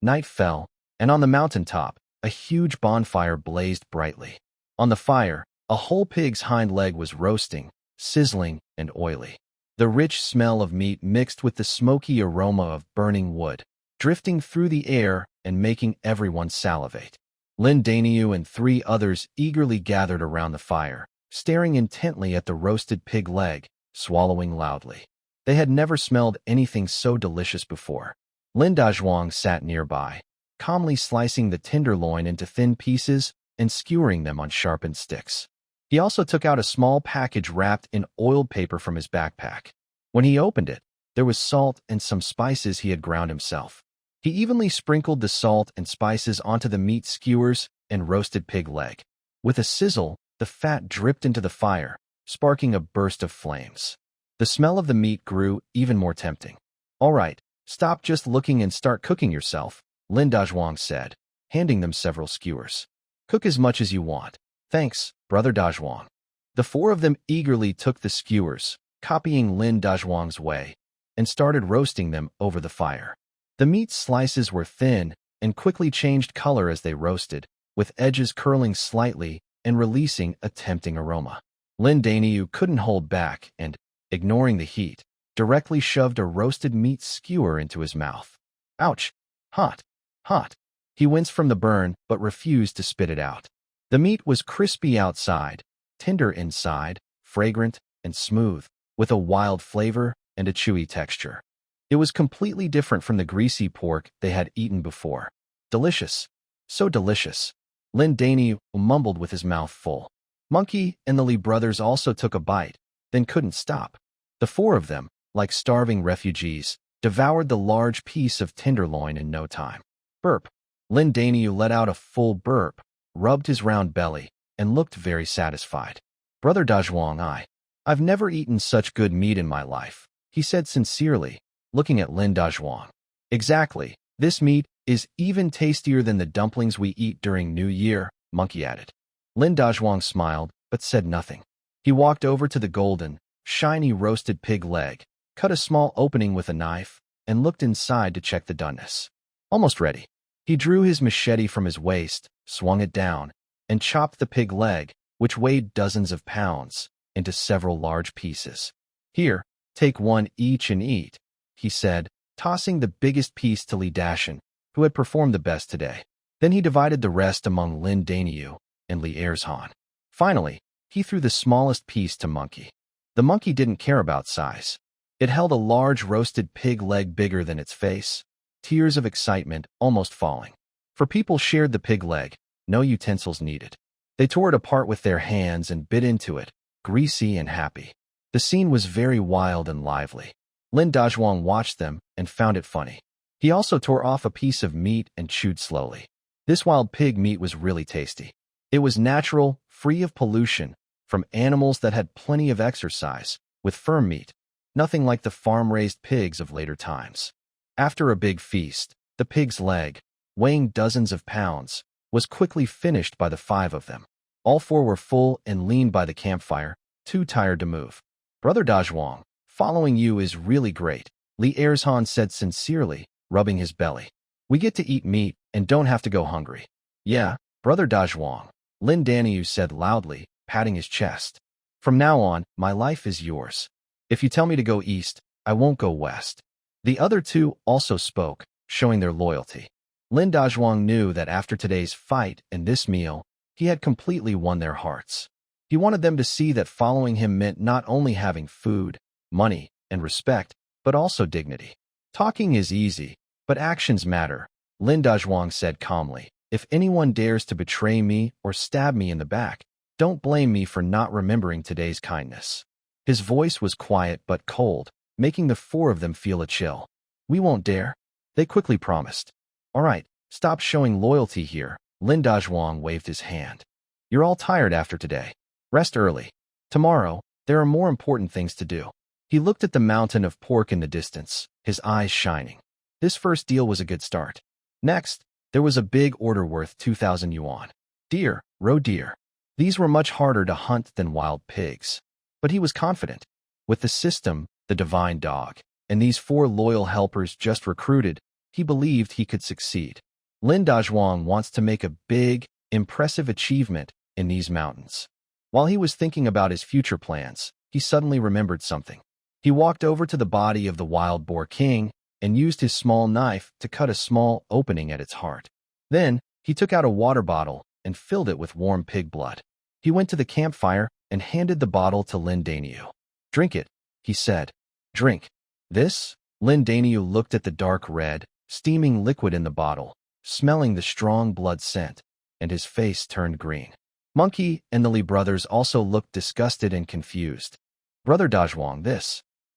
Night fell, and on the mountaintop, a huge bonfire blazed brightly. On the fire, a whole pig's hind leg was roasting, sizzling, and oily. The rich smell of meat mixed with the smoky aroma of burning wood, drifting through the air and making everyone salivate. Lin Daniu and 3 others eagerly gathered around the fire, staring intently at the roasted pig leg, swallowing loudly. They had never smelled anything so delicious before. Lin Dazhuang sat nearby, calmly slicing the tenderloin into thin pieces and skewering them on sharpened sticks. He also took out a small package wrapped in oiled paper from his backpack. When he opened it, there was salt and some spices he had ground himself. He evenly sprinkled the salt and spices onto the meat skewers and roasted pig leg. With a sizzle, the fat dripped into the fire, sparking a burst of flames. The smell of the meat grew even more tempting. All right, stop just looking and start cooking yourself, Lin Dazhuang said, handing them several skewers. Cook as much as you want. Thanks, Brother Dazhuang. The 4 of them eagerly took the skewers, copying Lin Dazhuang's way, and started roasting them over the fire. The meat slices were thin and quickly changed color as they roasted, with edges curling slightly and releasing a tempting aroma. Lin Daniu couldn't hold back and, ignoring the heat, directly shoved a roasted meat skewer into his mouth. Ouch! Hot! Hot! He winced from the burn but refused to spit it out. The meat was crispy outside, tender inside, fragrant and smooth, with a wild flavor and a chewy texture. It was completely different from the greasy pork they had eaten before. Delicious. So delicious. Lin Daniu mumbled with his mouth full. Monkey and the Li brothers also took a bite, then couldn't stop. The four of them, like starving refugees, devoured the large piece of tenderloin in no time. Burp. Lin Daniu let out a full burp, rubbed his round belly, and looked very satisfied. Brother Dazhuang, I've never eaten such good meat in my life, he said sincerely, looking at Lin Dazhuang. Exactly. This meat is even tastier than the dumplings we eat during New Year, Monkey added. Lin Dazhuang smiled, but said nothing. He walked over to the golden, shiny roasted pig leg, cut a small opening with a knife, and looked inside to check the doneness. Almost ready. He drew his machete from his waist, swung it down, and chopped the pig leg, which weighed dozens of pounds, into several large pieces. Here, take one each and eat, he said, tossing the biggest piece to Li Dashan, who had performed the best today. Then he divided the rest among Lin Daniu and Li Erzhan. Finally, he threw the smallest piece to Monkey. The monkey didn't care about size. It held a large roasted pig leg bigger than its face, tears of excitement almost falling. For people shared the pig leg, no utensils needed. They tore it apart with their hands and bit into it, greasy and happy. The scene was very wild and lively. Lin Dazhuang watched them and found it funny. He also tore off a piece of meat and chewed slowly. This wild pig meat was really tasty. It was natural, free of pollution, from animals that had plenty of exercise, with firm meat, nothing like the farm-raised pigs of later times. After a big feast, the pig's leg, weighing dozens of pounds, was quickly finished by the five of them. All four were full and lean by the campfire, too tired to move. Brother Dazhuang, following you is really great, Li Erzhan said sincerely, rubbing his belly. We get to eat meat and don't have to go hungry. Yeah, Brother Dazhuang, Lin Daniu said loudly, patting his chest. From now on, my life is yours. If you tell me to go east, I won't go west. The other two also spoke, showing their loyalty. Lin Dazhuang knew that after today's fight and this meal, he had completely won their hearts. He wanted them to see that following him meant not only having food, money, and respect, but also dignity. Talking is easy, but actions matter, Lin Dazhuang said calmly. If anyone dares to betray me or stab me in the back, don't blame me for not remembering today's kindness. His voice was quiet but cold, making the four of them feel a chill. We won't dare, they quickly promised. All right, stop showing loyalty here, Lin Dazhuang waved his hand. You're all tired after today. Rest early. Tomorrow, there are more important things to do. He looked at the mountain of pork in the distance, his eyes shining. This first deal was a good start. Next, there was a big order worth 2,000 yuan. Deer, roe deer. These were much harder to hunt than wild pigs. But he was confident. With the system, the divine dog, and these four loyal helpers just recruited, he believed he could succeed. Lin Dazhuang wants to make a big, impressive achievement in these mountains. While he was thinking about his future plans, he suddenly remembered something. He walked over to the body of the wild boar king and used his small knife to cut a small opening at its heart. Then, he took out a water bottle and filled it with warm pig blood. He went to the campfire and handed the bottle to Lin Daniu. Drink it, he said. Drink. This? Lin Daniu looked at the dark red, steaming liquid in the bottle, smelling the strong blood scent, and his face turned green. Monkey and the Li brothers also looked disgusted and confused. Brother Dazhuang,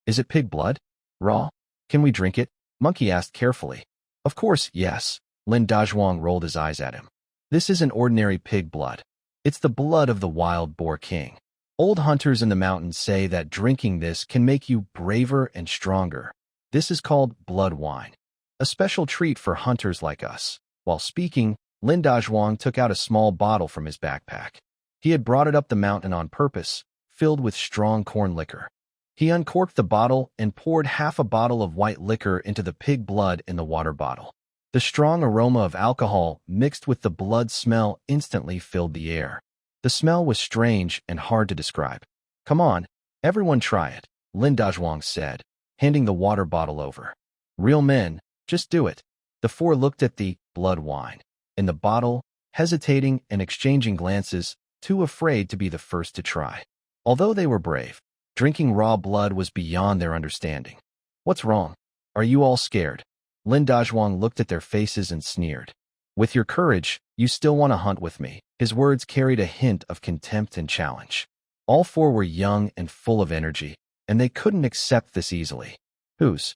is it pig blood? Raw? Can we drink it? Monkey asked carefully. Of course, yes. Lin Dazhuang rolled his eyes at him. This isn't ordinary pig blood. It's the blood of the wild boar king. Old hunters in the mountains say that drinking this can make you braver and stronger. This is called blood wine, a special treat for hunters like us. While speaking, Lin Dazhuang took out a small bottle from his backpack. He had brought it up the mountain on purpose, filled with strong corn liquor. He uncorked the bottle and poured half a bottle of white liquor into the pig blood in the water bottle. The strong aroma of alcohol mixed with the blood smell instantly filled the air. The smell was strange and hard to describe. "Come on, everyone try it," Lin Dazhuang said, handing the water bottle over. "Real men, just do it." The four looked at the blood wine in the bottle, hesitating and exchanging glances, too afraid to be the first to try. Although they were brave, drinking raw blood was beyond their understanding. "What's wrong? Are you all scared?" Lin Dazhuang looked at their faces and sneered. "With your courage, you still want to hunt with me." His words carried a hint of contempt and challenge. All four were young and full of energy, and they couldn't accept this easily. Who's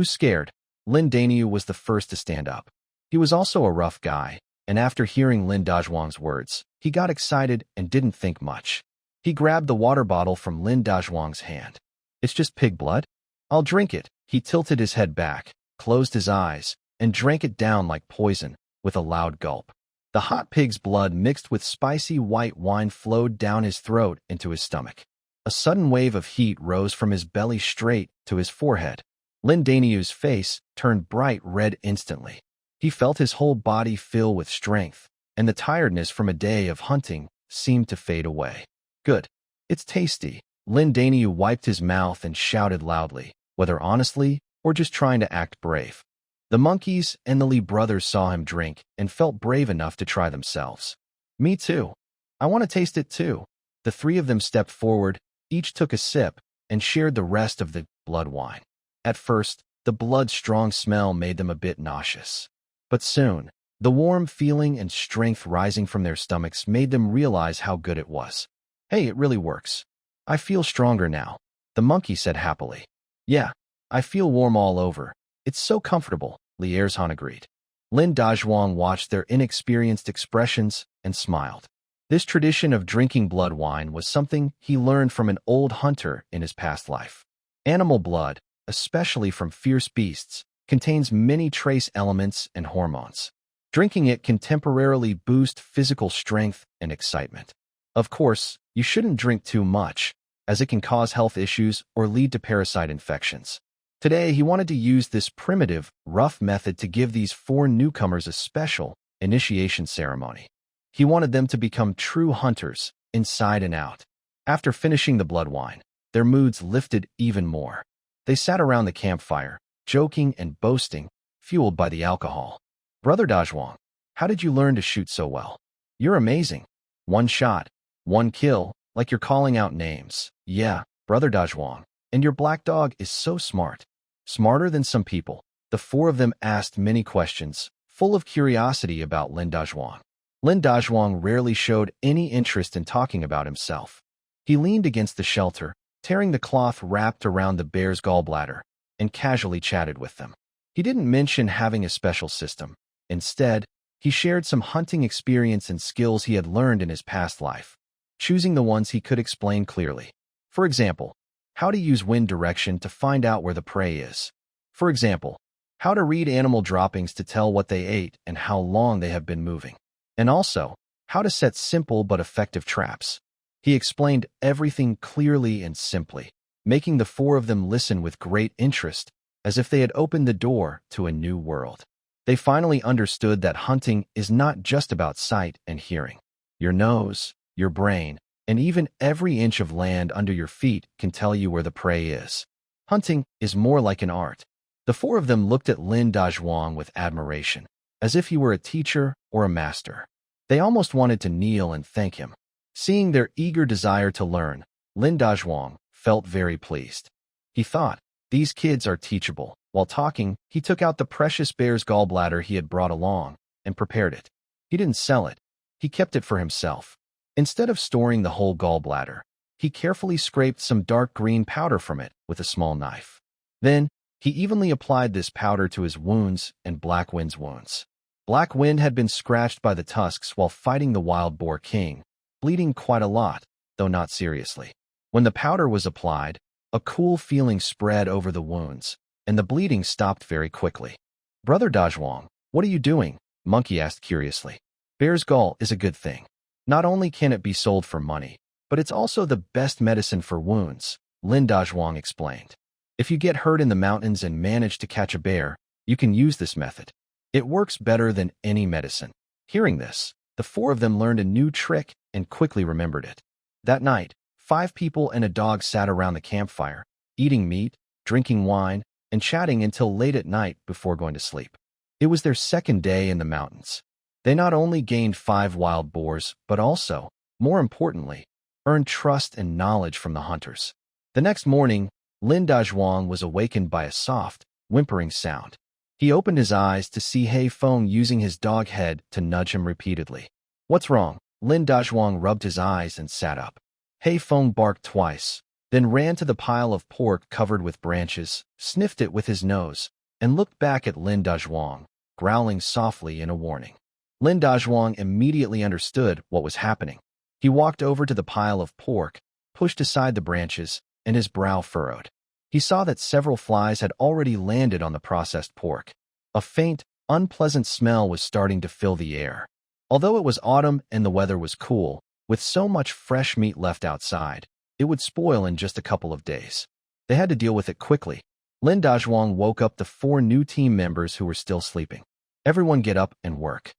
scared?" Lin Daniu was the first to stand up. He was also a rough guy, and after hearing Lin Dazhuang's words, he got excited and didn't think much. He grabbed the water bottle from Lin Dazhuang's hand. "It's just pig blood? I'll drink it." He tilted his head back, closed his eyes, and drank it down like poison, with a loud gulp. The hot pig's blood mixed with spicy white wine flowed down his throat into his stomach. A sudden wave of heat rose from his belly straight to his forehead. Lin Daniu's face turned bright red instantly. He felt his whole body fill with strength, and the tiredness from a day of hunting seemed to fade away. "Good. It's tasty." Lin Daniu wiped his mouth and shouted loudly, whether honestly or just trying to act brave. The monkeys and the Li brothers saw him drink and felt brave enough to try themselves. "Me too. I want to taste it too." The three of them stepped forward, each took a sip, and shared the rest of the blood wine. At first, the blood's strong smell made them a bit nauseous. But soon, the warm feeling and strength rising from their stomachs made them realize how good it was. "Hey, it really works. I feel stronger now," the monkey said happily. "Yeah, I feel warm all over. It's so comfortable," Li Erzhan agreed. Lin Dazhuang watched their inexperienced expressions and smiled. This tradition of drinking blood wine was something he learned from an old hunter in his past life. Animal blood, especially from fierce beasts, contains many trace elements and hormones. Drinking it can temporarily boost physical strength and excitement. Of course, you shouldn't drink too much, as it can cause health issues or lead to parasite infections. Today, he wanted to use this primitive, rough method to give these four newcomers a special initiation ceremony. He wanted them to become true hunters, inside and out. After finishing the blood wine, their moods lifted even more. They sat around the campfire, joking and boasting, fueled by the alcohol. "Brother Dazhuang, how did you learn to shoot so well? You're amazing. One shot, one kill, like you're calling out names." "Yeah, Brother Dazhuang, and your black dog is so smart. Smarter than some people." The four of them asked many questions, full of curiosity about Lin Dazhuang. Lin Dazhuang rarely showed any interest in talking about himself. He leaned against the shelter, tearing the cloth wrapped around the bear's gallbladder, and casually chatted with them. He didn't mention having a special system. Instead, he shared some hunting experience and skills he had learned in his past life, choosing the ones he could explain clearly. For example, how to use wind direction to find out where the prey is. For example, how to read animal droppings to tell what they ate and how long they have been moving. And also, how to set simple but effective traps. He explained everything clearly and simply, making the four of them listen with great interest, as if they had opened the door to a new world. They finally understood that hunting is not just about sight and hearing. Your nose, your brain, and even every inch of land under your feet can tell you where the prey is. Hunting is more like an art. The four of them looked at Lin Dazhuang with admiration, as if he were a teacher or a master. They almost wanted to kneel and thank him. Seeing their eager desire to learn, Lin Dazhuang felt very pleased. He thought, these kids are teachable. While talking, he took out the precious bear's gallbladder he had brought along and prepared it. He didn't sell it. He kept it for himself. Instead of storing the whole gallbladder, he carefully scraped some dark green powder from it with a small knife. Then, he evenly applied this powder to his wounds and Black Wind's wounds. Black Wind had been scratched by the tusks while fighting the wild boar king, bleeding quite a lot, though not seriously. When the powder was applied, a cool feeling spread over the wounds, and the bleeding stopped very quickly. "Brother Dazhuang, what are you doing?" Monkey asked curiously. "Bear's gall is a good thing. Not only can it be sold for money, but it's also the best medicine for wounds. Lin Dazhuang explained. If you get hurt in the mountains and manage to catch a bear, you can use this method. It works better than any medicine. Hearing this, the four of them learned a new trick and quickly remembered it. That night, 5 people and a dog sat around the campfire, eating meat, drinking wine, and chatting until late at night before going to sleep. It was their second day in the mountains. They not only gained 5 wild boars, but also, more importantly, earned trust and knowledge from the hunters. The next morning, Lin Dazhuang was awakened by a soft, whimpering sound. He opened his eyes to see He Feng using his dog head to nudge him repeatedly. What's wrong? Lin Dazhuang rubbed his eyes and sat up. He Feng barked twice, then ran to the pile of pork covered with branches, sniffed it with his nose, and looked back at Lin Dazhuang, growling softly in a warning. Lin Dazhuang immediately understood what was happening. He walked over to the pile of pork, pushed aside the branches, and his brow furrowed. He saw that several flies had already landed on the processed pork. A faint, unpleasant smell was starting to fill the air. Although it was autumn and the weather was cool, with so much fresh meat left outside, it would spoil in just a couple of days. They had to deal with it quickly. Lin Dazhuang woke up the 4 new team members who were still sleeping. Everyone get up and work.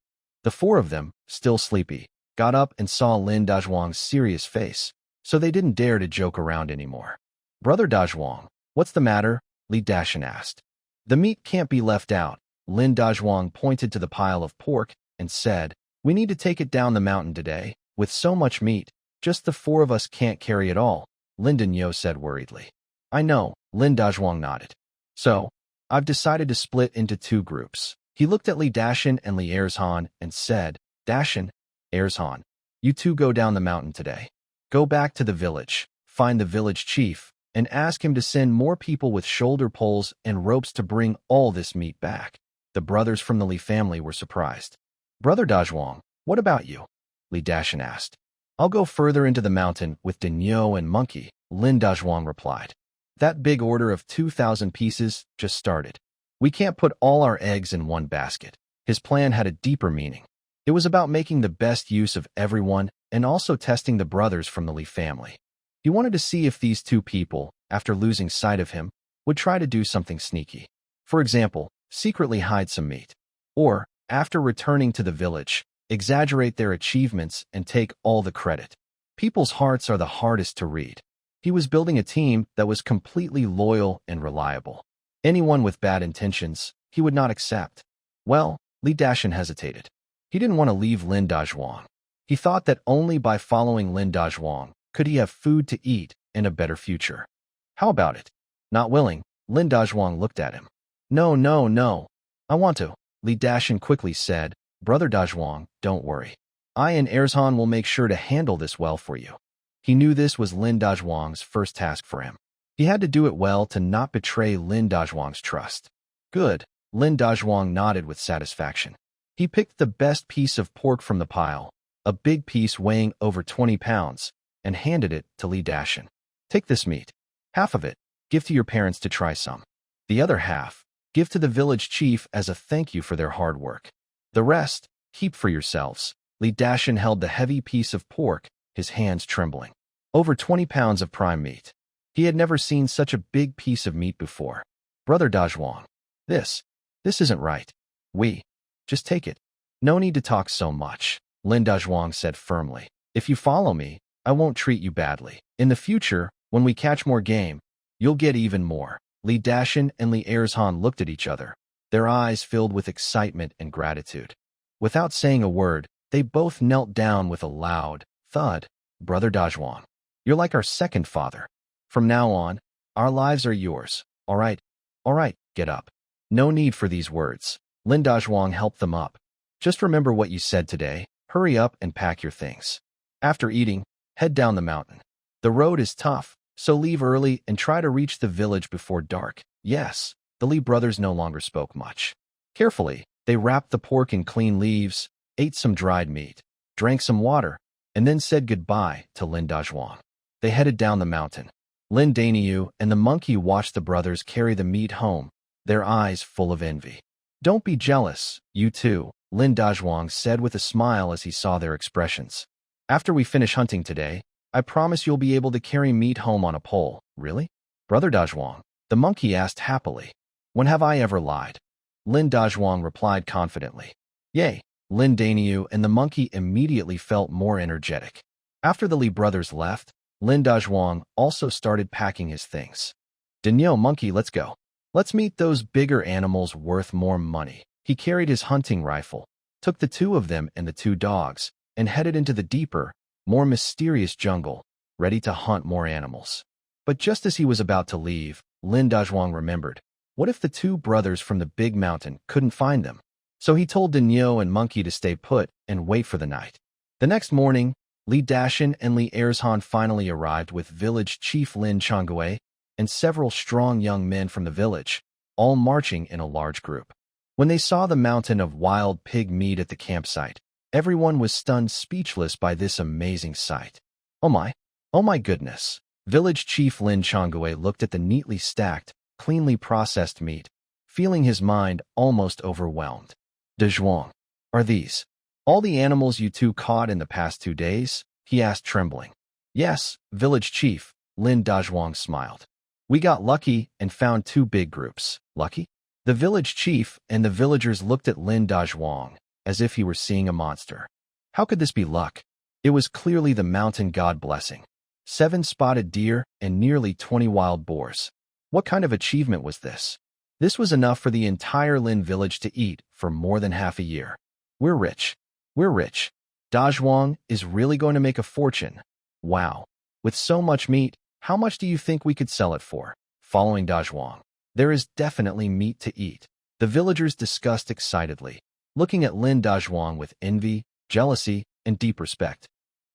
The 4 of them, still sleepy, got up and saw Lin Dazhuang's serious face, so they didn't dare to joke around anymore. Brother Dazhuang, what's the matter? Li Dashan asked. The meat can't be left out. Lin Dazhuang pointed to the pile of pork and said, we need to take it down the mountain today. With so much meat, just the 4 of us can't carry it all, Lin Danyo said worriedly. I know, Lin Dazhuang nodded. So, I've decided to split into 2 groups. He looked at Li Dashan and Li Erzhan and said, Dashan, Erzhan, you 2 go down the mountain today. Go back to the village, find the village chief, and ask him to send more people with shoulder poles and ropes to bring all this meat back. The brothers from the Li family were surprised. Brother Dazhuang, what about you? Li Dashan asked. I'll go further into the mountain with Danyo and Monkey, Lin Dazhuang replied. That big order of 2,000 pieces just started. We can't put all our eggs in one basket. His plan had a deeper meaning. It was about making the best use of everyone and also testing the brothers from the Li family. He wanted to see if these 2 people, after losing sight of him, would try to do something sneaky. For example, secretly hide some meat. Or, after returning to the village, exaggerate their achievements and take all the credit. People's hearts are the hardest to read. He was building a team that was completely loyal and reliable. Anyone with bad intentions, he would not accept. Well, Li Dashan hesitated. He didn't want to leave Lin Dazhuang. He thought that only by following Lin Dazhuang could he have food to eat and a better future. How about it? Not willing, Lin Dazhuang looked at him. No, no, no. I want to, Li Dashan quickly said. Brother Dazhuang, don't worry. I and Erzhan will make sure to handle this well for you. He knew this was Lin Dazhuang's first task for him. He had to do it well to not betray Lin Dazhuang's trust. Good, Lin Dazhuang nodded with satisfaction. He picked the best piece of pork from the pile, a big piece weighing over 20 pounds, and handed it to Li Dashan. Take this meat. Half of it, give to your parents to try some. The other half, give to the village chief as a thank you for their hard work. The rest, keep for yourselves. Li Dashan held the heavy piece of pork, his hands trembling. Over 20 pounds of prime meat. He had never seen such a big piece of meat before. Brother Dazhuang, this isn't right. Just take it. No need to talk so much, Lin Dazhuang said firmly. If you follow me, I won't treat you badly. In the future, when we catch more game, you'll get even more. Li Dashan and Li Erzhan looked at each other, their eyes filled with excitement and gratitude. Without saying a word, they both knelt down with a loud thud. Brother Dazhuang, you're like our second father. From now on, our lives are yours. All right, get up. No need for these words. Lin Dazhuang helped them up. Just remember what you said today. Hurry up and pack your things. After eating, head down the mountain. The road is tough, so leave early and try to reach the village before dark. Yes, the Li brothers no longer spoke much. Carefully, they wrapped the pork in clean leaves, ate some dried meat, drank some water, and then said goodbye to Lin Dazhuang. They headed down the mountain. Lin Danyu and the monkey watched the brothers carry the meat home, their eyes full of envy. Don't be jealous, you two, Lin Dazhuang said with a smile as he saw their expressions. After we finish hunting today, I promise you'll be able to carry meat home on a pole. Really? Brother Dazhuang, the monkey asked happily. When have I ever lied? Lin Dazhuang replied confidently. Yay! Lin Daniu and the monkey immediately felt more energetic. After the Li brothers left, Lin Dazhuang also started packing his things. Daniel monkey, let's go. Let's meet those bigger animals worth more money. He carried his hunting rifle, took the two of them and the two dogs, and headed into the deeper, more mysterious jungle, ready to hunt more animals. But just as he was about to leave, Lin Dazhuang remembered, what if the two brothers from the big mountain couldn't find them? So he told Daniel and Monkey to stay put and wait for the night. The next morning, Li Dashan and Li Erzhan finally arrived with village chief Lin Changwei and several strong young men from the village, all marching in a large group. When they saw the mountain of wild pig meat at the campsite, everyone was stunned speechless by this amazing sight. Oh my goodness. Village chief Lin Changwei looked at the neatly stacked, cleanly processed meat, feeling his mind almost overwhelmed. Dazhuang, are these all the animals you two caught in the past 2 days? He asked trembling. Yes, village chief, Lin Dazhuang smiled. We got lucky and found 2 big groups. Lucky? The village chief and the villagers looked at Lin Dazhuang as if he were seeing a monster. How could this be luck? It was clearly the mountain god blessing. 7 spotted deer and nearly 20 wild boars. What kind of achievement was this? This was enough for the entire Lin village to eat for more than half a year. We're rich. We're rich. Dazhuang is really going to make a fortune. Wow. With so much meat, how much do you think we could sell it for? Following Dazhuang, there is definitely meat to eat. The villagers discussed excitedly, looking at Lin Dazhuang with envy, jealousy, and deep respect.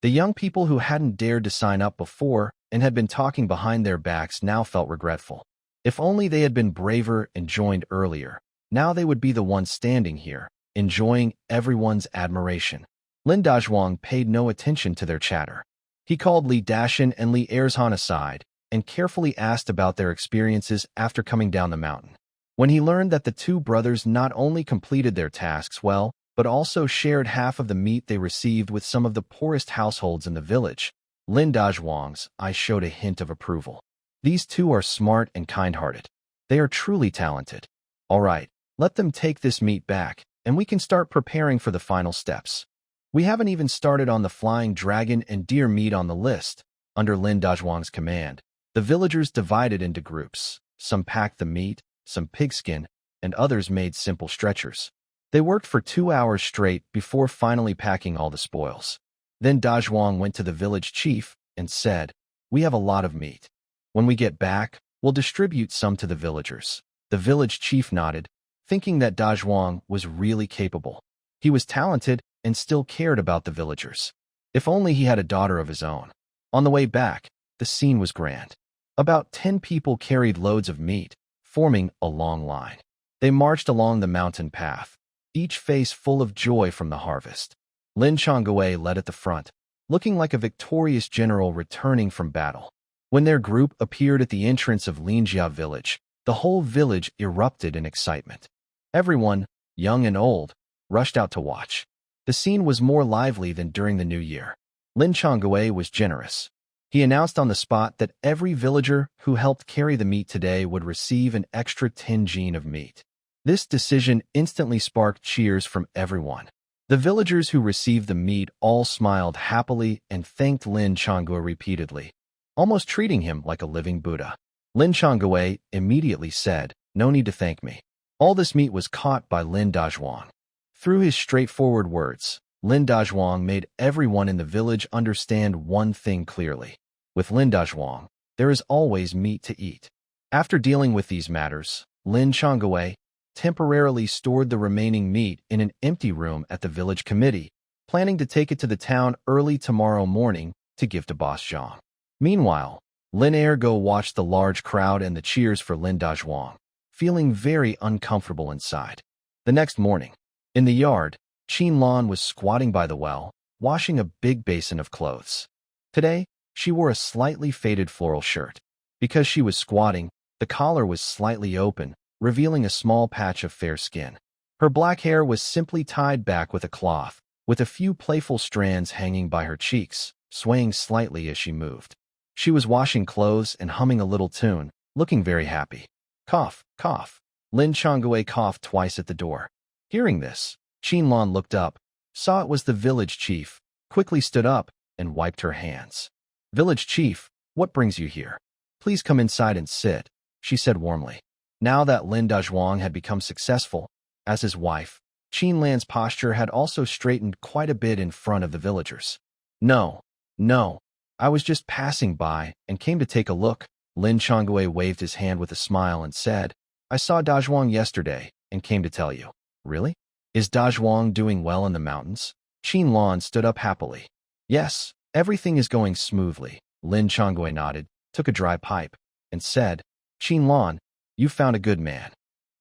The young people who hadn't dared to sign up before and had been talking behind their backs now felt regretful. If only they had been braver and joined earlier, now they would be the ones standing here, enjoying everyone's admiration. Lin Dazhuang paid no attention to their chatter. He called Li Dashan and Li Erzhan aside and carefully asked about their experiences after coming down the mountain. When he learned that the 2 brothers not only completed their tasks well, but also shared half of the meat they received with some of the poorest households in the village, Lin Dazhuang's eyes showed a hint of approval. These 2 are smart and kind-hearted. They are truly talented. All right, let them take this meat back, and we can start preparing for the final steps. We haven't even started on the flying dragon and deer meat on the list. Under Lin Dazhuang's command, the villagers divided into groups. Some packed the meat, some pigskin, and others made simple stretchers. They worked for 2 hours straight before finally packing all the spoils. Then Dazhuang went to the village chief and said, "We have a lot of meat. When we get back, we'll distribute some to the villagers." The village chief nodded, thinking that Dazhuang was really capable. He was talented and still cared about the villagers. If only he had a daughter of his own. On the way back, the scene was grand. About 10 people carried loads of meat, forming a long line. They marched along the mountain path, each face full of joy from the harvest. Lin Changwei led at the front, looking like a victorious general returning from battle. When their group appeared at the entrance of Linjia village, the whole village erupted in excitement. Everyone, young and old, rushed out to watch. The scene was more lively than during the New Year. Lin Changwei was generous. He announced on the spot that every villager who helped carry the meat today would receive an extra 10 jin of meat. This decision instantly sparked cheers from everyone. The villagers who received the meat all smiled happily and thanked Lin Changwei repeatedly, almost treating him like a living Buddha. Lin Changwei immediately said, "No need to thank me. All this meat was caught by Lin Dazhuang." Through his straightforward words, Lin Dazhuang made everyone in the village understand one thing clearly. With Lin Dazhuang, there is always meat to eat. After dealing with these matters, Lin Changwei temporarily stored the remaining meat in an empty room at the village committee, planning to take it to the town early tomorrow morning to give to Boss Zhang. Meanwhile, Lin Ergo watched the large crowd and the cheers for Lin Dazhuang, feeling very uncomfortable inside. The next morning, in the yard, Qin Lan was squatting by the well, washing a big basin of clothes. Today, she wore a slightly faded floral shirt. Because she was squatting, the collar was slightly open, revealing a small patch of fair skin. Her black hair was simply tied back with a cloth, with a few playful strands hanging by her cheeks, swaying slightly as she moved. She was washing clothes and humming a little tune, looking very happy. Cough, cough. Lin Changwei coughed twice at the door. Hearing this, Qinlan looked up, saw it was the village chief, quickly stood up, and wiped her hands. Village chief, what brings you here? Please come inside and sit, she said warmly. Now that Lin Dazhuang had become successful as his wife, Qinlan's posture had also straightened quite a bit in front of the villagers. No, I was just passing by and came to take a look. Lin Changwei waved his hand with a smile and said, I saw Dazhuang yesterday and came to tell you. Really? Is Dazhuang doing well in the mountains? Qinlan stood up happily. Yes, everything is going smoothly. Lin Changwei nodded, took a dry pipe, and said, Qinlan, you found a good man.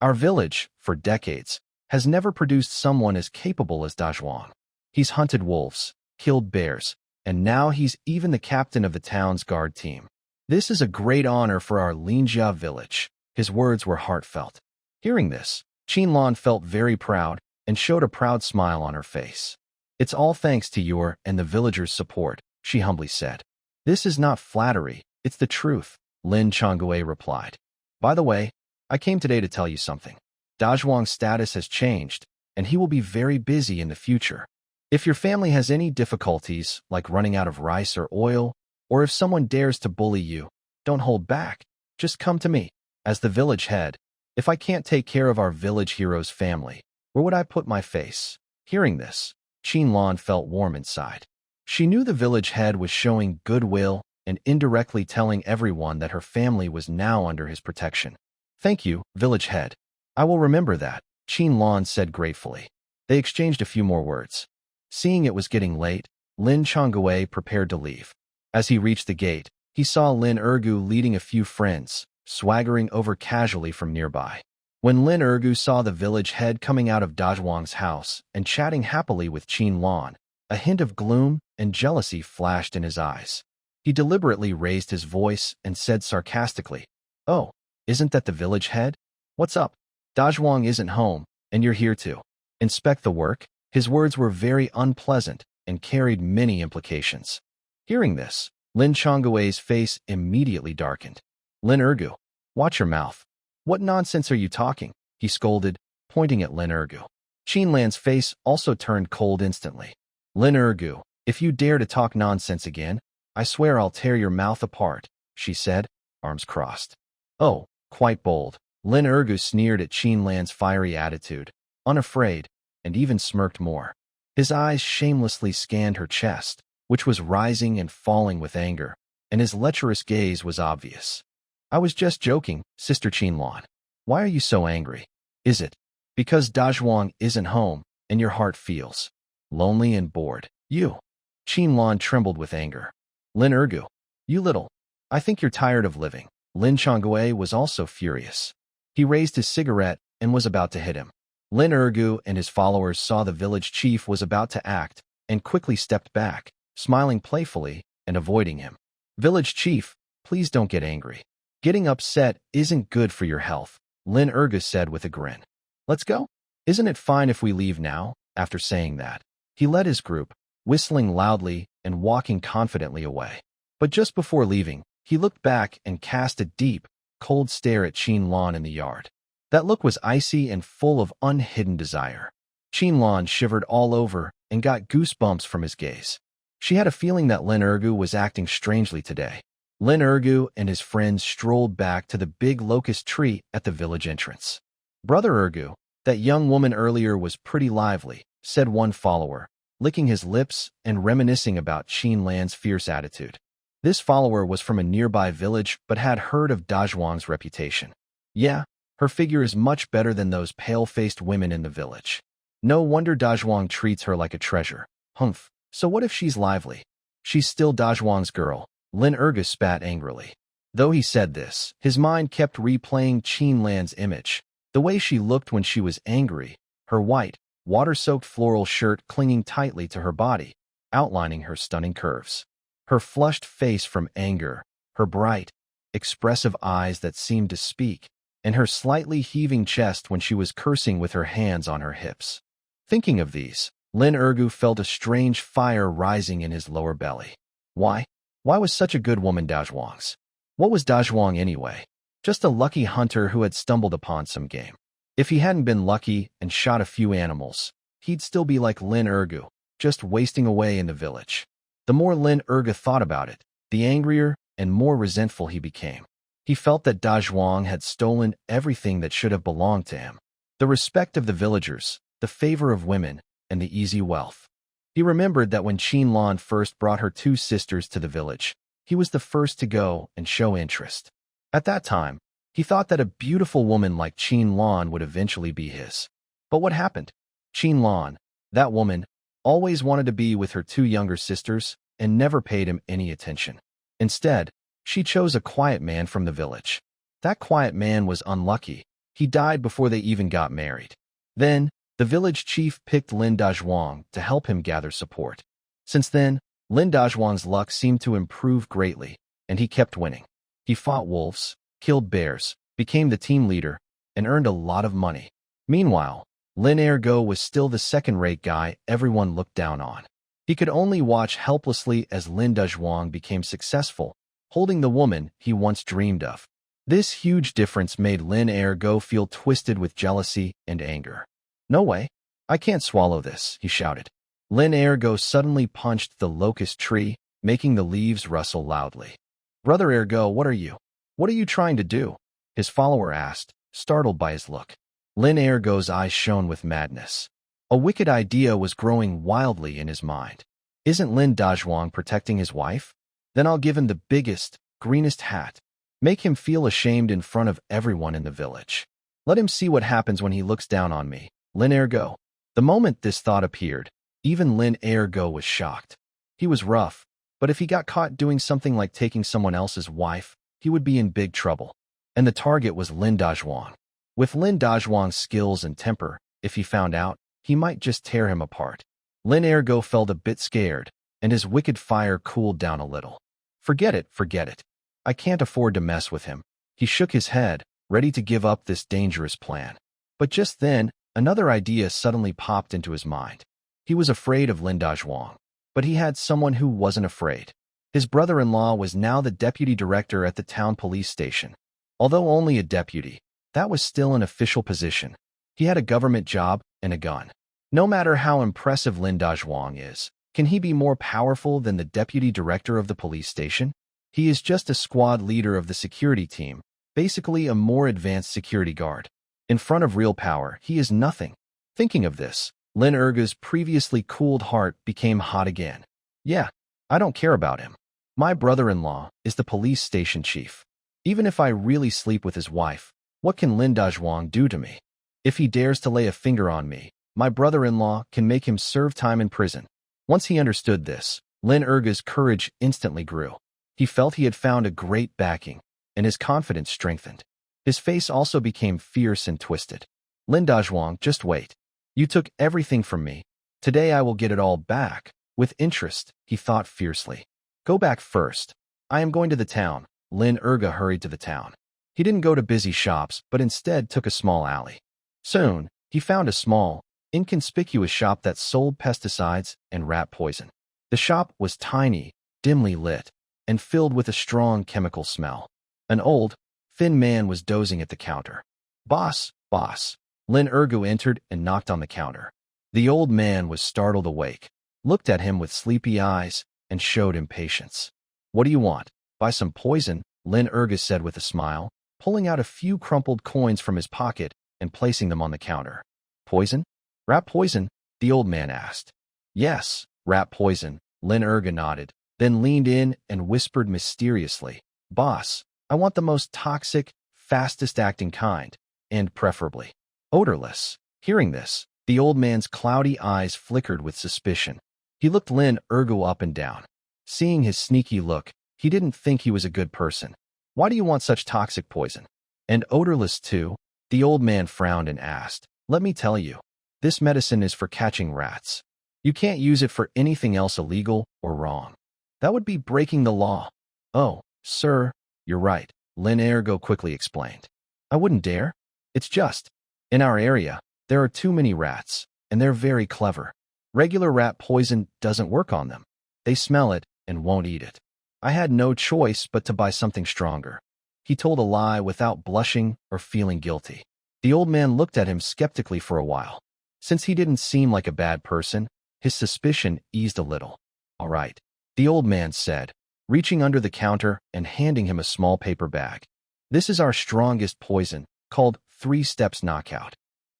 Our village, for decades, has never produced someone as capable as Dazhuang. He's hunted wolves, killed bears, and now he's even the captain of the town's guard team. This is a great honor for our Linjia village. His words were heartfelt. Hearing this, Qinlan felt very proud and showed a proud smile on her face. It's all thanks to your and the villagers' support, she humbly said. This is not flattery, it's the truth, Lin Changwei replied. By the way, I came today to tell you something. Dazhuang's status has changed, and he will be very busy in the future. If your family has any difficulties, like running out of rice or oil, or if someone dares to bully you, don't hold back. Just come to me. As the village head, if I can't take care of our village hero's family, where would I put my face? Hearing this, Qinlan felt warm inside. She knew the village head was showing goodwill and indirectly telling everyone that her family was now under his protection. Thank you, village head. I will remember that, Qinlan said gratefully. They exchanged a few more words. Seeing it was getting late, Lin Changwei prepared to leave. As he reached the gate, he saw Lin Ergu leading a few friends, swaggering over casually from nearby. When Lin Ergu saw the village head coming out of Dazhuang's house and chatting happily with Qinlan, a hint of gloom and jealousy flashed in his eyes. He deliberately raised his voice and said sarcastically, Oh, isn't that the village head? What's up? Dazhuang isn't home, and you're here to inspect the work? His words were very unpleasant and carried many implications. Hearing this, Lin Changwei's face immediately darkened. Lin Ergu, watch your mouth. What nonsense are you talking? He scolded, pointing at Lin Ergu. Qinlan's face also turned cold instantly. Lin Ergu, if you dare to talk nonsense again, I swear I'll tear your mouth apart, she said, arms crossed. Oh, quite bold. Lin Ergu sneered at Qinlan's fiery attitude, unafraid, and even smirked more. His eyes shamelessly scanned her chest, which was rising and falling with anger, and his lecherous gaze was obvious. I was just joking, Sister Qinlan. Why are you so angry? Is it because Dazhuang isn't home and your heart feels lonely and bored? You. Qinlan trembled with anger. Lin Ergu, you little. I think you're tired of living. Lin Changwei was also furious. He raised his cigarette and was about to hit him. Lin Ergu and his followers saw the village chief was about to act and quickly stepped back, smiling playfully and avoiding him. Village chief, please don't get angry. Getting upset isn't good for your health, Lin Ergu said with a grin. Let's go? Isn't it fine if we leave now? After saying that, he led his group, whistling loudly and walking confidently away. But just before leaving, he looked back and cast a deep, cold stare at Qinlan in the yard. That look was icy and full of unhidden desire. Qinlan shivered all over and got goosebumps from his gaze. She had a feeling that Lin Ergu was acting strangely today. Lin Ergu and his friends strolled back to the big locust tree at the village entrance. Brother Ergu, that young woman earlier was pretty lively, said one follower, licking his lips and reminiscing about Qinlan's fierce attitude. This follower was from a nearby village but had heard of Dazhuang's reputation. Yeah, her figure is much better than those pale-faced women in the village. No wonder Dazhuang treats her like a treasure. Humph, so what if she's lively? She's still Dazhuang's girl. Lin Ergu spat angrily. Though he said this, his mind kept replaying Qinlan's image. The way she looked when she was angry, her white, water-soaked floral shirt clinging tightly to her body, outlining her stunning curves. Her flushed face from anger, her bright, expressive eyes that seemed to speak, and her slightly heaving chest when she was cursing with her hands on her hips. Thinking of these, Lin Ergu felt a strange fire rising in his lower belly. Why? Why was such a good woman Dazhuang's? What was Dazhuang anyway? Just a lucky hunter who had stumbled upon some game. If he hadn't been lucky and shot a few animals, he'd still be like Lin Ergu, just wasting away in the village. The more Lin Ergu thought about it, the angrier and more resentful he became. He felt that Dazhuang had stolen everything that should have belonged to him. The respect of the villagers, the favor of women, and the easy wealth. He remembered that when Qin Lan first brought her two sisters to the village, he was the first to go and show interest. At that time, he thought that a beautiful woman like Qin Lan would eventually be his. But what happened? Qin Lan, that woman, always wanted to be with her two younger sisters and never paid him any attention. Instead, she chose a quiet man from the village. That quiet man was unlucky. He died before they even got married. Then, the village chief picked Lin Dazhuang to help him gather support. Since then, Lin Dazhuang's luck seemed to improve greatly, and he kept winning. He fought wolves, killed bears, became the team leader, and earned a lot of money. Meanwhile, Lin Ergo was still the second-rate guy everyone looked down on. He could only watch helplessly as Lin Dazhuang became successful, holding the woman he once dreamed of. This huge difference made Lin Ergo feel twisted with jealousy and anger. "No way. I can't swallow this," he shouted. Lin Ergo suddenly punched the locust tree, making the leaves rustle loudly. "Brother Ergo, what are you? What are you trying to do?" his follower asked, startled by his look. Lin Ergo's eyes shone with madness. A wicked idea was growing wildly in his mind. Isn't Lin Dazhuang protecting his wife? Then I'll give him the biggest, greenest hat. Make him feel ashamed in front of everyone in the village. Let him see what happens when he looks down on me. Lin Ergo. The moment this thought appeared, even Lin Ergo was shocked. He was rough, but if he got caught doing something like taking someone else's wife, he would be in big trouble. And the target was Lin Dazhuang. With Lin Dazhuang's skills and temper, if he found out, he might just tear him apart. Lin Ergo felt a bit scared, and his wicked fire cooled down a little. Forget it, forget it. I can't afford to mess with him. He shook his head, ready to give up this dangerous plan. But just then, another idea suddenly popped into his mind. He was afraid of Lin Dazhuang, but he had someone who wasn't afraid. His brother-in-law was now the deputy director at the town police station. Although only a deputy, that was still an official position. He had a government job and a gun. No matter how impressive Lin Dazhuang is, can he be more powerful than the deputy director of the police station? He is just a squad leader of the security team, basically a more advanced security guard. In front of real power, he is nothing. Thinking of this, Lin Erga's previously cooled heart became hot again. Yeah, I don't care about him. My brother-in-law is the police station chief. Even if I really sleep with his wife, what can Lin Dazhuang do to me? If he dares to lay a finger on me, my brother-in-law can make him serve time in prison. Once he understood this, Lin Erga's courage instantly grew. He felt he had found a great backing, and his confidence strengthened. His face also became fierce and twisted. Lin Dazhuang, just wait. You took everything from me. Today I will get it all back. With interest, he thought fiercely. Go back first. I am going to the town. Lin Erga hurried to the town. He didn't go to busy shops, but instead took a small alley. Soon, he found a small, inconspicuous shop that sold pesticides and rat poison. The shop was tiny, dimly lit, and filled with a strong chemical smell. An old, thin man was dozing at the counter. Boss, boss. Lin Ergu entered and knocked on the counter. The old man was startled awake, looked at him with sleepy eyes, and showed impatience. What do you want? Buy some poison, Lin Ergu said with a smile, pulling out a few crumpled coins from his pocket and placing them on the counter. Poison? Rat poison? The old man asked. Yes, rat poison, Lin Ergu nodded, then leaned in and whispered mysteriously. Boss, I want the most toxic, fastest-acting kind, and preferably odorless. Hearing this, the old man's cloudy eyes flickered with suspicion. He looked Lin Ergu up and down. Seeing his sneaky look, he didn't think he was a good person. Why do you want such toxic poison? And odorless too? The old man frowned and asked. Let me tell you, this medicine is for catching rats. You can't use it for anything else illegal or wrong. That would be breaking the law. Oh, sir, you're right, Lin Ergo quickly explained. I wouldn't dare. It's just, in our area, there are too many rats, and they're very clever. Regular rat poison doesn't work on them. They smell it, and won't eat it. I had no choice but to buy something stronger. He told a lie without blushing or feeling guilty. The old man looked at him skeptically for a while. Since he didn't seem like a bad person, his suspicion eased a little. "All right," the old man said, reaching under the counter and handing him a small paper bag. "This is our strongest poison, called 3 Steps Knockout.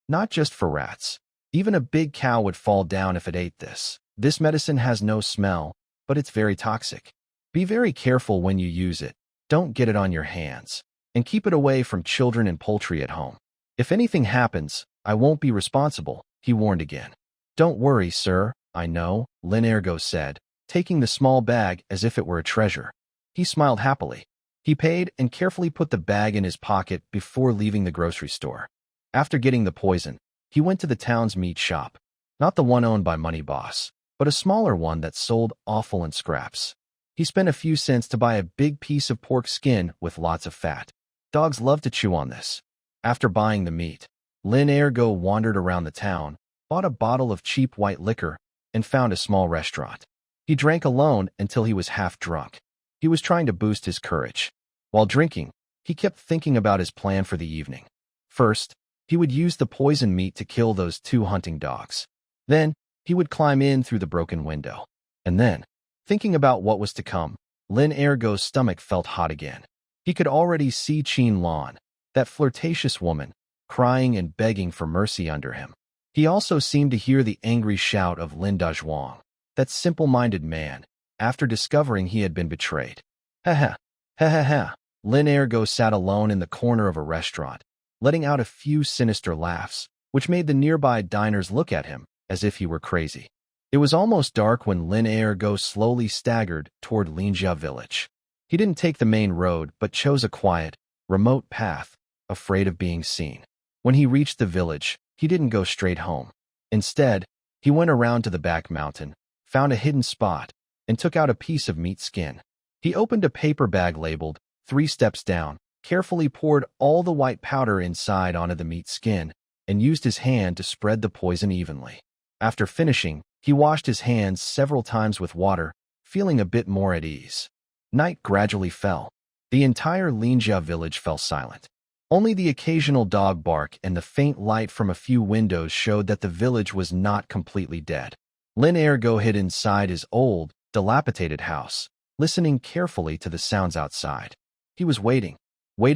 Not just for rats. Even a big cow would fall down if it ate this. This medicine has no smell, but it's very toxic. Be very careful when you use it. Don't get it on your hands. And keep it away from children and poultry at home. If anything happens, I won't be responsible," he warned again. "Don't worry, sir, I know," Lin Ergo said, taking the small bag as if it were a treasure. He smiled happily. He paid and carefully put the bag in his pocket before leaving the grocery store. After getting the poison, he went to the town's meat shop. Not the one owned by Money Boss, but a smaller one that sold offal and scraps. He spent a few cents to buy a big piece of pork skin with lots of fat. Dogs love to chew on this. After buying the meat, Lin Ergo wandered around the town, bought a bottle of cheap white liquor, and found a small restaurant. He drank alone until he was half drunk. He was trying to boost his courage. While drinking, he kept thinking about his plan for the evening. First, he would use the poison meat to kill those 2 hunting dogs. Then, he would climb in through the broken window. And then, thinking about what was to come, Lin Ergo's stomach felt hot again. He could already see Qin Lan, that flirtatious woman, crying and begging for mercy under him. He also seemed to hear the angry shout of Lin Dazhuang, that simple-minded man, after discovering he had been betrayed. Ha ha, ha ha ha. Lin Ergo sat alone in the corner of a restaurant, letting out a few sinister laughs, which made the nearby diners look at him as if he were crazy. It was almost dark when Lin Ergo slowly staggered toward Linjia village. He didn't take the main road but chose a quiet, remote path, afraid of being seen. When he reached the village, he didn't go straight home. Instead, he went around to the back mountain, found a hidden spot, and took out a piece of meat skin. He opened a paper bag labeled 3 Steps Down, carefully poured all the white powder inside onto the meat skin, and used his hand to spread the poison evenly. After finishing, he washed his hands several times with water, feeling a bit more at ease. Night gradually fell. The entire Linjia village fell silent. Only the occasional dog bark and the faint light from a few windows showed that the village was not completely dead. Lin Ergo hid inside his old, dilapidated house, listening carefully to the sounds outside. He was waiting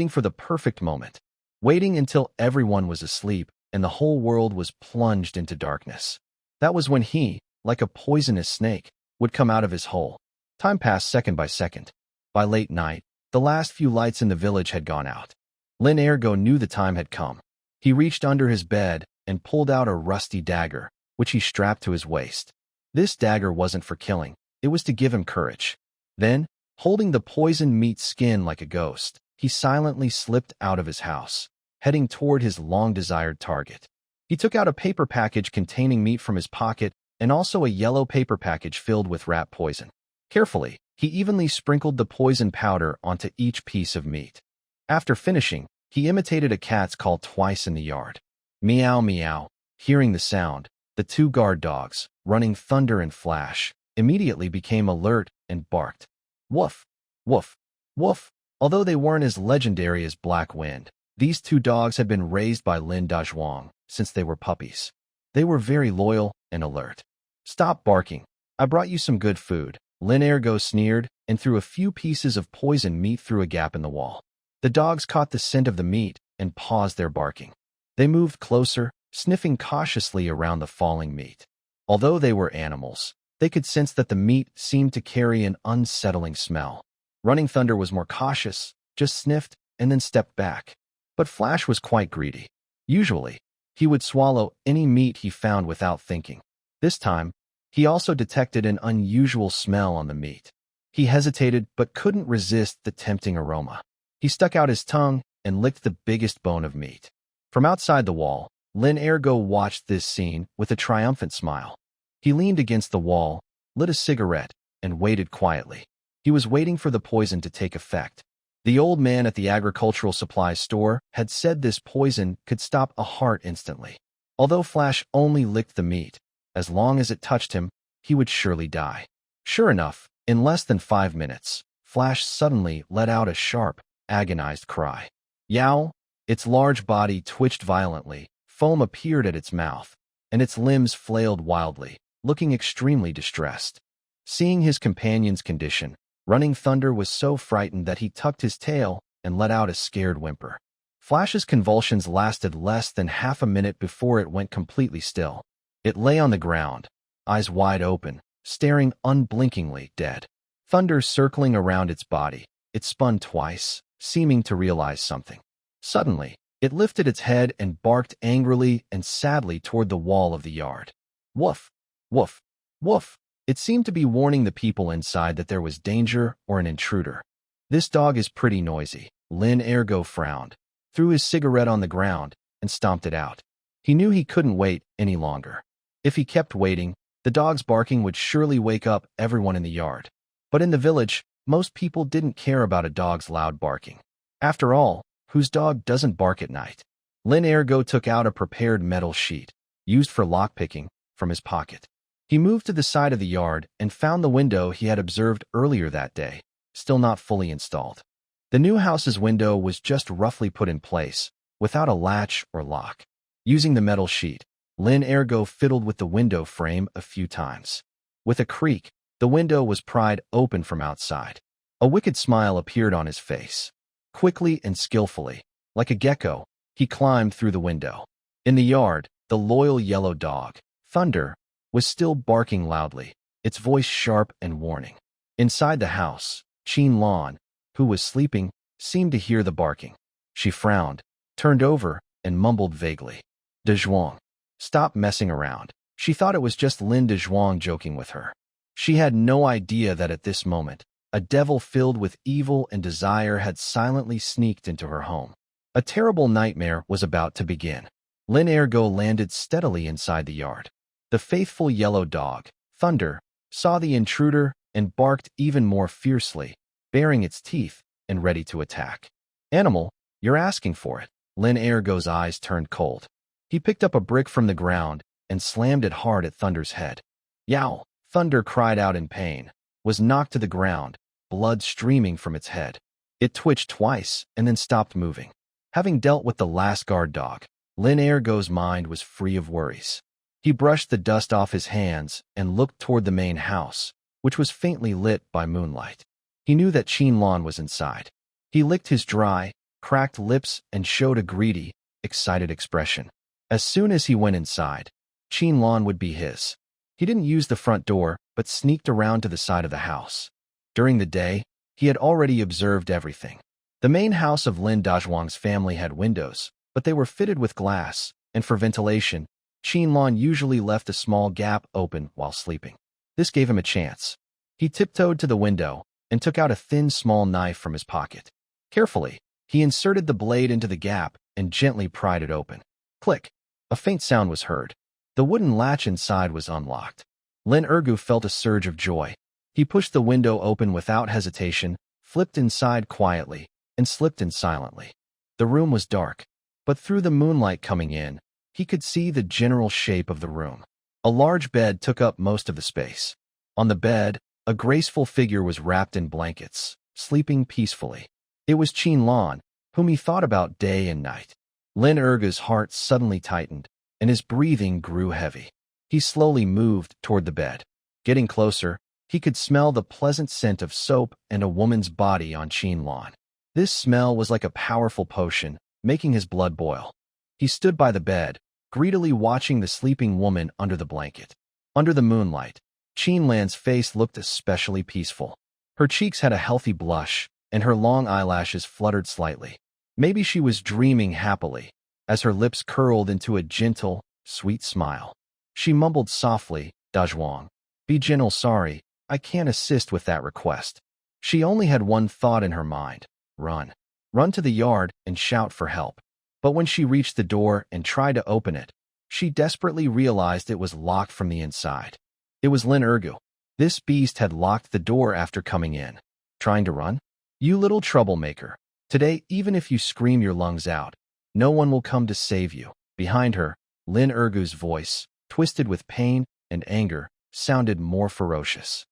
for the perfect moment, waiting until everyone was asleep and the whole world was plunged into darkness. That was when he, like a poisonous snake, would come out of his hole. Time passed second by second. By late night, the last few lights in the village had gone out. Lin Ergo knew the time had come. He reached under his bed and pulled out a rusty dagger, which he strapped to his waist. This dagger wasn't for killing, it was to give him courage. Then, holding the poisoned meat skin like a ghost, he silently slipped out of his house, heading toward his long-desired target. He took out a paper package containing meat from his pocket and also a yellow paper package filled with rat poison. Carefully, he evenly sprinkled the poison powder onto each piece of meat. After finishing, he imitated a cat's call twice in the yard. Meow meow. Hearing the sound, the 2 guard dogs, running Thunder and Flash, immediately became alert and barked. Woof, woof, woof. Although they weren't as legendary as Black Wind, these 2 dogs had been raised by Lin Dazhuang since they were puppies. They were very loyal and alert. Stop barking. I brought you some good food, Lin Ergo sneered and threw a few pieces of poisoned meat through a gap in the wall. The dogs caught the scent of the meat and paused their barking. They moved closer, sniffing cautiously around the falling meat. Although they were animals, they could sense that the meat seemed to carry an unsettling smell. Running Thunder was more cautious, just sniffed and then stepped back. But Flash was quite greedy. Usually, he would swallow any meat he found without thinking. This time, he also detected an unusual smell on the meat. He hesitated but couldn't resist the tempting aroma. He stuck out his tongue and licked the biggest bone of meat. From outside the wall, Lin Ergo watched this scene with a triumphant smile. He leaned against the wall, lit a cigarette, and waited quietly. He was waiting for the poison to take effect. The old man at the agricultural supplies store had said this poison could stop a heart instantly. Although Flash only licked the meat, as long as it touched him, he would surely die. Sure enough, In less than 5 minutes, Flash suddenly let out a sharp, agonized cry. Yow! Its large body twitched violently, foam appeared at its mouth, and its limbs flailed wildly, looking extremely distressed. Seeing his companion's condition, Running Thunder was so frightened that he tucked his tail and let out a scared whimper. Flash's convulsions lasted less than half a minute before it went completely still. It lay on the ground, eyes wide open, staring unblinkingly dead. Thunder circling around its body, it spun twice, seeming to realize something. Suddenly, it lifted its head and barked angrily and sadly toward the wall of the yard. Woof! Woof! Woof! It seemed to be warning the people inside that there was danger or an intruder. This dog is pretty noisy. Lin Ergo frowned, threw his cigarette on the ground, and stomped it out. He knew he couldn't wait any longer. If he kept waiting, the dog's barking would surely wake up everyone in the yard. But in the village, most people didn't care about a dog's loud barking. After all, whose dog doesn't bark at night? Lin Ergo took out a prepared metal sheet, used for lockpicking, from his pocket. He moved to the side of the yard and found the window he had observed earlier that day, still not fully installed. The new house's window was just roughly put in place, without a latch or lock. Using the metal sheet, Lin Ergo fiddled with the window frame a few times. With a creak, the window was pried open from outside. A wicked smile appeared on his face. Quickly and skillfully, like a gecko, he climbed through the window. In the yard, the loyal yellow dog, Thunder, was still barking loudly, its voice sharp and warning. Inside the house, Qin Lan, who was sleeping, seemed to hear the barking. She frowned, turned over, and mumbled vaguely. De Zhuang. Stop messing around. She thought it was just Lin De Zhuang joking with her. She had no idea that at this moment, a devil filled with evil and desire had silently sneaked into her home. A terrible nightmare was about to begin. Lin Ergo landed steadily inside the yard. The faithful yellow dog, Thunder, saw the intruder and barked even more fiercely, baring its teeth and ready to attack. Animal, you're asking for it. Lin Ergo's eyes turned cold. He picked up a brick from the ground and slammed it hard at Thunder's head. Yow! Thunder cried out in pain, was knocked to the ground, blood streaming from its head. It twitched twice and then stopped moving. Having dealt with the last guard dog, Lin Ergo's mind was free of worries. He brushed the dust off his hands and looked toward the main house, which was faintly lit by moonlight. He knew that Qin Lan was inside. He licked his dry, cracked lips and showed a greedy, excited expression. As soon as he went inside, Qin Lan would be his. He didn't use the front door, but sneaked around to the side of the house. During the day, he had already observed everything. The main house of Lin Dazhuang's family had windows, but they were fitted with glass, and for ventilation, Qin Lan usually left a small gap open while sleeping. This gave him a chance. He tiptoed to the window and took out a thin, small knife from his pocket. Carefully, he inserted the blade into the gap and gently pried it open. Click! A faint sound was heard. The wooden latch inside was unlocked. Lin Ergo felt a surge of joy. He pushed the window open without hesitation, flipped inside quietly, and slipped in silently. The room was dark, but through the moonlight coming in, he could see the general shape of the room. A large bed took up most of the space. On the bed, a graceful figure was wrapped in blankets, sleeping peacefully. It was Qin Lan, whom he thought about day and night. Lin Ergo's heart suddenly tightened, and his breathing grew heavy. He slowly moved toward the bed. Getting closer, he could smell the pleasant scent of soap and a woman's body on Qin Lan. This smell was like a powerful potion, making his blood boil. He stood by the bed, greedily watching the sleeping woman under the blanket. Under the moonlight, Qin Lan's face looked especially peaceful. Her cheeks had a healthy blush, and her long eyelashes fluttered slightly. Maybe she was dreaming happily, as her lips curled into a gentle, sweet smile. She mumbled softly, Dazhuang, be gentle, sorry, I can't assist with that request. She only had one thought in her mind, run. Run to the yard and shout for help. But when she reached the door and tried to open it, she desperately realized it was locked from the inside. It was Lin Ergo. This beast had locked the door after coming in. Trying to run? You little troublemaker. Today, even if you scream your lungs out, no one will come to save you. Behind her, Lin Ergo's voice, twisted with pain and anger, sounded more ferocious.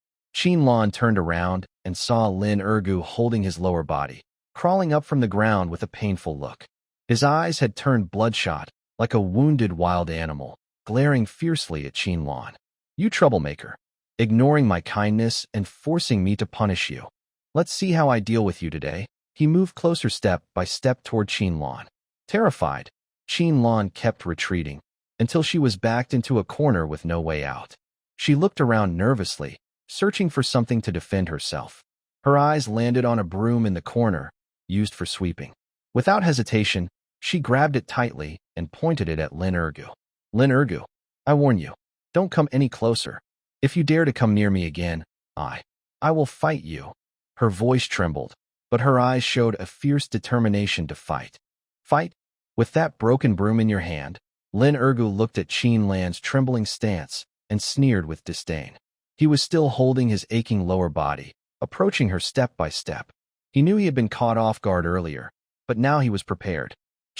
Lan turned around and saw Lin Ergu holding his lower body, crawling up from the ground with a painful look. His eyes had turned bloodshot, like a wounded wild animal, glaring fiercely at Lan. You troublemaker, ignoring my kindness and forcing me to punish you. Let's see how I deal with you today. He moved closer step by step toward Lan. Terrified, Lan kept retreating, until she was backed into a corner with no way out. She looked around nervously, searching for something to defend herself. Her eyes landed on a broom in the corner, used for sweeping. Without hesitation, she grabbed it tightly and pointed it at Lin Ergu. Lin Ergu, I warn you, don't come any closer. If you dare to come near me again, I will fight you. Her voice trembled, but her eyes showed a fierce determination to fight. Fight? With that broken broom in your hand, Lin Ergu looked at Lan's trembling stance and sneered with disdain. He was still holding his aching lower body, approaching her step by step. He knew he had been caught off guard earlier, but now he was prepared.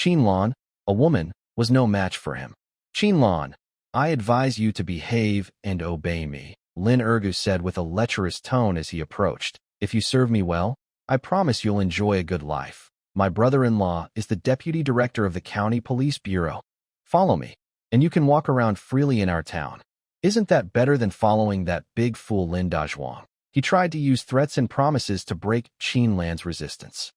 Lan, a woman, was no match for him. Lan, I advise you to behave and obey me, Lin Ergu said with a lecherous tone as he approached. If you serve me well, I promise you'll enjoy a good life. My brother-in-law is the deputy director of the county police bureau. Follow me, and you can walk around freely in our town. Isn't that better than following that big fool Lin Dazhuang? He tried to use threats and promises to break Lan's resistance.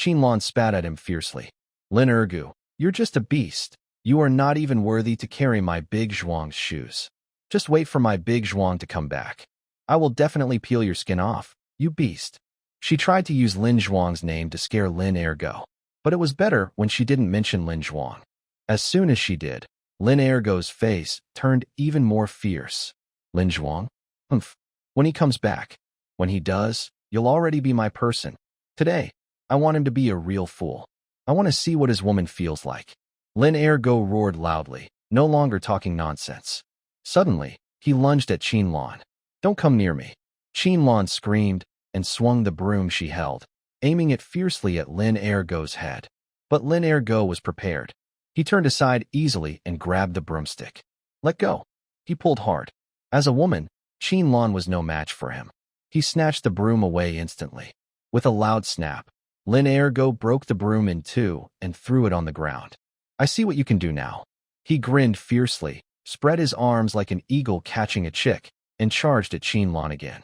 Lan spat at him fiercely. Lin Ergu, you're just a beast. You are not even worthy to carry my big Zhuang's shoes. Just wait for my big Zhuang to come back. I will definitely peel your skin off, you beast. She tried to use Lin Zhuang's name to scare Lin Ergu, but it was better when she didn't mention Lin Zhuang. As soon as she did, Lin Ergu's face turned even more fierce. Lin Zhuang? Humph. When he comes back. When he does, you'll already be my person. Today, I want him to be a real fool. I want to see what his woman feels like. Lin Ergu roared loudly, no longer talking nonsense. Suddenly, he lunged at Lan. Don't come near me. Lan screamed and swung the broom she held, aiming it fiercely at Lin Ergu's head. But Lin Ergu was prepared. He turned aside easily and grabbed the broomstick. Let go. He pulled hard. As a woman, Lan was no match for him. He snatched the broom away instantly. With a loud snap, Lin Ergu broke the broom in two and threw it on the ground. I see what you can do now. He grinned fiercely, spread his arms like an eagle catching a chick, and charged at Lan again.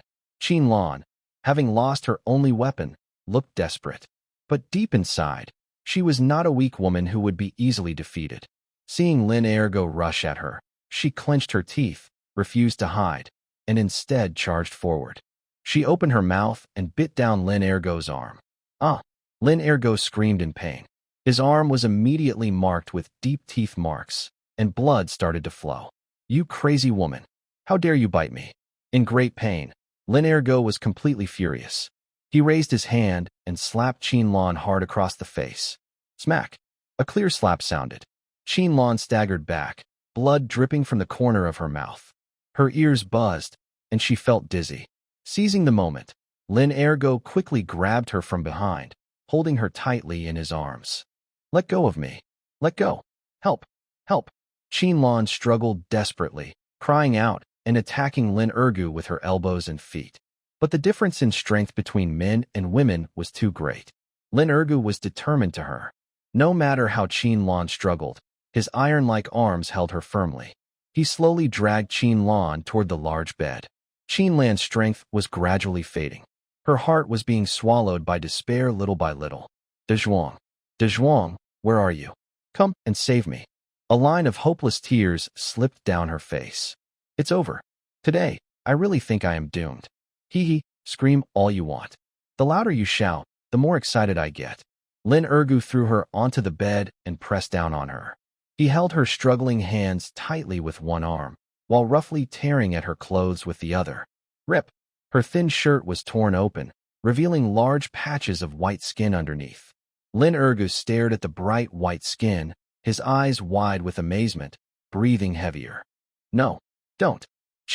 Lan, having lost her only weapon, looked desperate. But deep inside, she was not a weak woman who would be easily defeated. Seeing Lin Ergu rush at her, she clenched her teeth, refused to hide, and instead charged forward. She opened her mouth and bit down Lin Ergu's arm. Ah! Lin Ergu screamed in pain. His arm was immediately marked with deep teeth marks, and blood started to flow. You crazy woman! How dare you bite me? In great pain, Lin Ergu was completely furious. He raised his hand and slapped Lan hard across the face. Smack! A clear slap sounded. Lan staggered back, blood dripping from the corner of her mouth. Her ears buzzed, and she felt dizzy. Seizing the moment, Lin Ergu quickly grabbed her from behind, holding her tightly in his arms. Let go of me. Let go. Help. Help. Lan struggled desperately, crying out and attacking Lin Ergu with her elbows and feet. But the difference in strength between men and women was too great. Lin Ergu was determined to her. No matter how Lan struggled, his iron-like arms held her firmly. He slowly dragged Lan toward the large bed. Lan's strength was gradually fading. Her heart was being swallowed by despair little by little. Dazhuang, where are you? Come and save me. A line of hopeless tears slipped down her face. It's over. Today, I really think I am doomed. Hee, scream all you want. The louder you shout, the more excited I get. Lin Ergu threw her onto the bed and pressed down on her. He held her struggling hands tightly with one arm, while roughly tearing at her clothes with the other. Rip! Her thin shirt was torn open, revealing large patches of white skin underneath. Lin Ergu stared at the bright white skin, his eyes wide with amazement, breathing heavier. No, don't!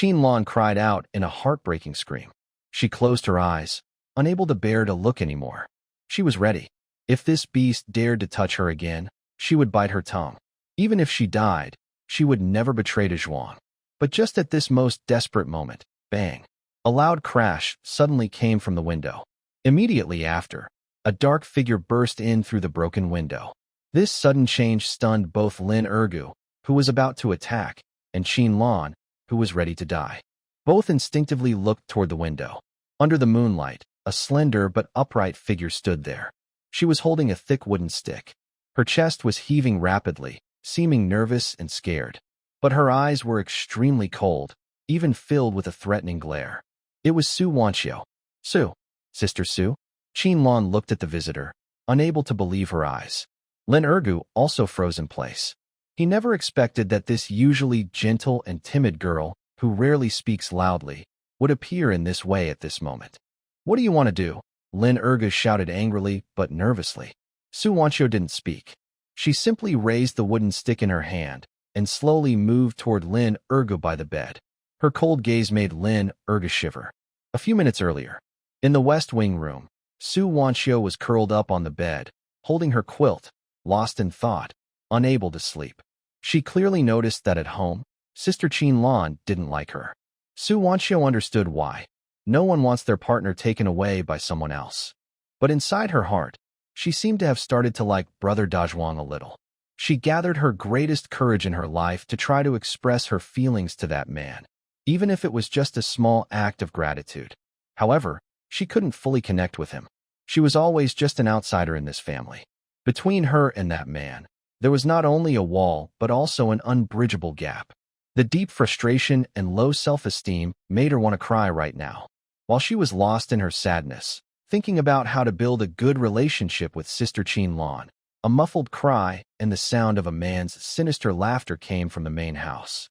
Lan cried out in a heartbreaking scream. She closed her eyes, unable to bear to look anymore. She was ready. If this beast dared to touch her again, she would bite her tongue. Even if she died, she would never betray Dazhuang. But just at this most desperate moment, bang! A loud crash suddenly came from the window. Immediately after, a dark figure burst in through the broken window. This sudden change stunned both Lin Ergu, who was about to attack, and Qin Lan, who was ready to die. Both instinctively looked toward the window. Under the moonlight, a slender but upright figure stood there. She was holding a thick wooden stick. Her chest was heaving rapidly, seeming nervous and scared. But her eyes were extremely cold, even filled with a threatening glare. It was Su Wanxiu. Su. Sister Su? Qin Lan looked at the visitor, unable to believe her eyes. Lin Ergu also froze in place. He never expected that this usually gentle and timid girl, who rarely speaks loudly, would appear in this way at this moment. What do you want to do? Lin Ergu shouted angrily but nervously. Su Wanxiu didn't speak. She simply raised the wooden stick in her hand and slowly moved toward Lin Ergu by the bed. Her cold gaze made Lin Ergu shiver. A few minutes earlier, in the West Wing room, Su Wanxiu was curled up on the bed, holding her quilt, lost in thought, unable to sleep. She clearly noticed that at home, Sister Qin Lan didn't like her. Su Wanxiu understood why. No one wants their partner taken away by someone else. But inside her heart, she seemed to have started to like Brother Dazhuang a little. She gathered her greatest courage in her life to try to express her feelings to that man, even if it was just a small act of gratitude. However, she couldn't fully connect with him. She was always just an outsider in this family. Between her and that man, there was not only a wall but also an unbridgeable gap. The deep frustration and low self-esteem made her want to cry right now. While she was lost in her sadness, thinking about how to build a good relationship with Sister Qin Lan, a muffled cry and the sound of a man's sinister laughter came from the main house.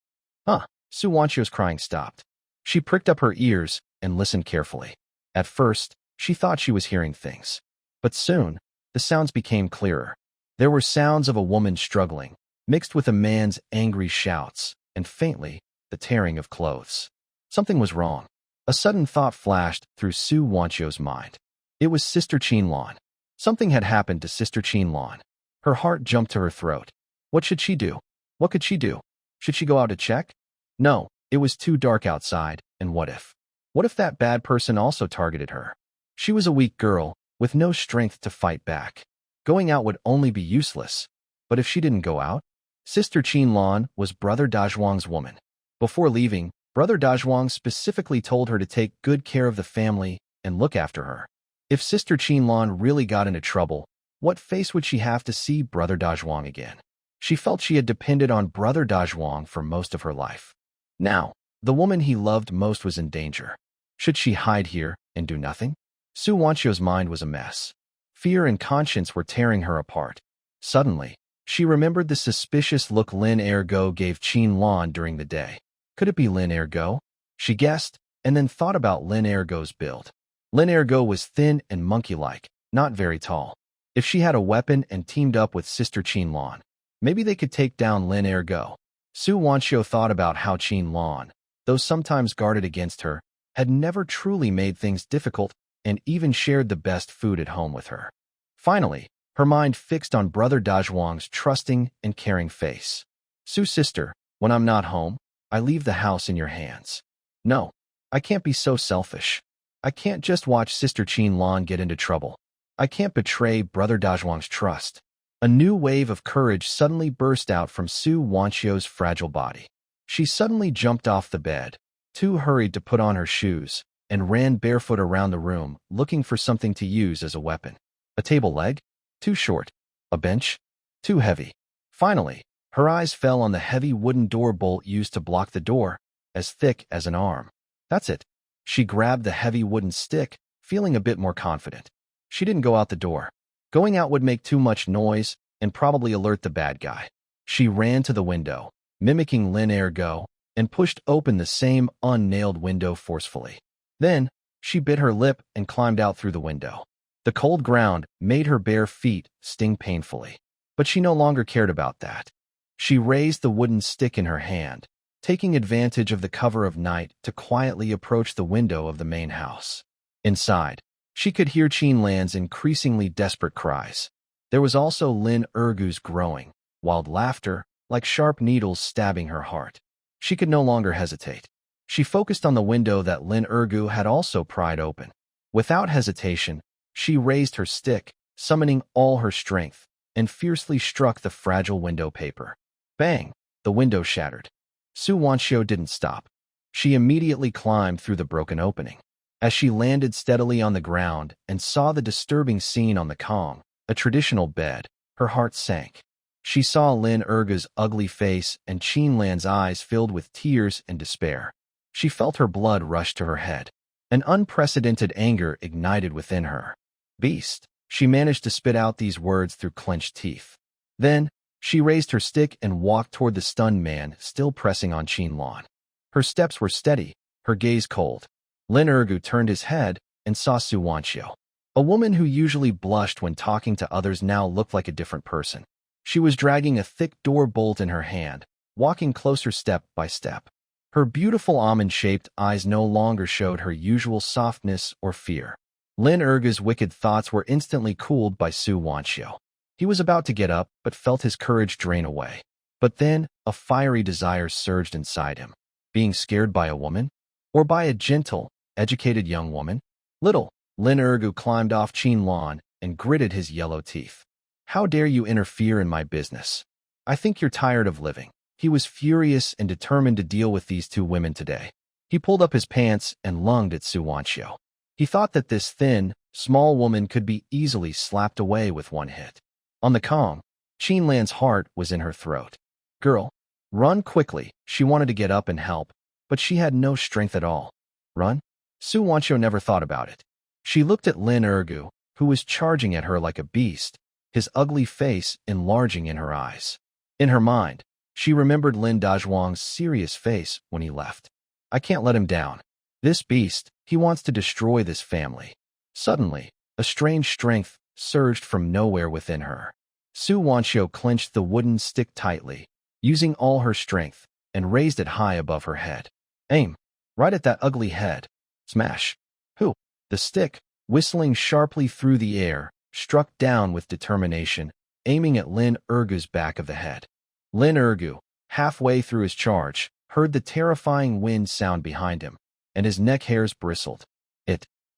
Su Wanxiu's crying stopped. She pricked up her ears and listened carefully. At first, she thought she was hearing things. But soon, the sounds became clearer. There were sounds of a woman struggling, mixed with a man's angry shouts, and faintly, the tearing of clothes. Something was wrong. A sudden thought flashed through Su Wanxiu's mind. It was Sister Qin Lan. Something had happened to Sister Qin Lan. Her heart jumped to her throat. What should she do? What could she do? Should she go out to check? No, it was too dark outside, and what if? What if that bad person also targeted her? She was a weak girl, with no strength to fight back. Going out would only be useless. But if she didn't go out? Sister Qin Lan was Brother Dazhuang's woman. Before leaving, Brother Dazhuang specifically told her to take good care of the family and look after her. If Sister Qin Lan really got into trouble, what face would she have to see Brother Dazhuang again? She felt she had depended on Brother Dazhuang for most of her life. Now, the woman he loved most was in danger. Should she hide here and do nothing? Su Wanxiu's mind was a mess. Fear and conscience were tearing her apart. Suddenly, she remembered the suspicious look Lin Ergo gave Qin Lan during the day. Could it be Lin Ergo? She guessed, and then thought about Lin Ergo's build. Lin Ergo was thin and monkey-like, not very tall. If she had a weapon and teamed up with Sister Qin Lan, maybe they could take down Lin Ergo. Su Wanxiu thought about how Qin Lan, though sometimes guarded against her, had never truly made things difficult and even shared the best food at home with her. Finally, her mind fixed on Brother Dazhuang's trusting and caring face. Su sister, when I'm not home, I leave the house in your hands. No, I can't be so selfish. I can't just watch Sister Qin Lan get into trouble. I can't betray Brother Dazhuang's trust. A new wave of courage suddenly burst out from Su Wanxiu's fragile body. She suddenly jumped off the bed, too hurried to put on her shoes, and ran barefoot around the room, looking for something to use as a weapon. A table leg? Too short. A bench? Too heavy. Finally, her eyes fell on the heavy wooden door bolt used to block the door, as thick as an arm. That's it. She grabbed the heavy wooden stick, feeling a bit more confident. She didn't go out the door. Going out would make too much noise and probably alert the bad guy. She ran to the window, mimicking Lin Ergo, and pushed open the same unnailed window forcefully. Then, she bit her lip and climbed out through the window. The cold ground made her bare feet sting painfully. But she no longer cared about that. She raised the wooden stick in her hand, taking advantage of the cover of night to quietly approach the window of the main house. Inside, she could hear Qin Lan's increasingly desperate cries. There was also Lin Ergu's growing, wild laughter, like sharp needles stabbing her heart. She could no longer hesitate. She focused on the window that Lin Ergu had also pried open. Without hesitation, she raised her stick, summoning all her strength, and fiercely struck the fragile window paper. Bang! The window shattered. Su Wanxiu didn't stop. She immediately climbed through the broken opening. As she landed steadily on the ground and saw the disturbing scene on the Kong, a traditional bed, her heart sank. She saw Lin Ergu's ugly face and Qin Lan's eyes filled with tears and despair. She felt her blood rush to her head. An unprecedented anger ignited within her. Beast! She managed to spit out these words through clenched teeth. Then, she raised her stick and walked toward the stunned man still pressing on Qin Lan. Her steps were steady, her gaze cold. Lin Ergu turned his head and saw Su Wanxiu. A woman who usually blushed when talking to others now looked like a different person. She was dragging a thick door bolt in her hand, walking closer step by step. Her beautiful almond-shaped eyes no longer showed her usual softness or fear. Lin Ergu's wicked thoughts were instantly cooled by Su Wanxiu. He was about to get up, but felt his courage drain away. But then, a fiery desire surged inside him. Being scared by a woman? Or by a gentle, educated young woman? Little, Lin Ergu climbed off Qin Lan and gritted his yellow teeth. How dare you interfere in my business? I think you're tired of living. He was furious and determined to deal with these two women today. He pulled up his pants and lunged at Su Wanxiu. He thought that this thin, small woman could be easily slapped away with one hit. On the Kong, Qin Lan's heart was in her throat. Girl, run quickly. She wanted to get up and help, but she had no strength at all. Run? Su Wanxiu never thought about it. She looked at Lin Ergu, who was charging at her like a beast, his ugly face enlarging in her eyes. In her mind, she remembered Lin Dazhuang's serious face when he left. I can't let him down. This beast, he wants to destroy this family. Suddenly, a strange strength surged from nowhere within her. Su Wanxiu clenched the wooden stick tightly, using all her strength, and raised it high above her head. Aim! Right at that ugly head. Smash! Who? The stick, whistling sharply through the air, struck down with determination, aiming at Lin Ergu's back of the head. Lin Ergu, halfway through his charge, heard the terrifying wind sound behind him, and his neck hairs bristled.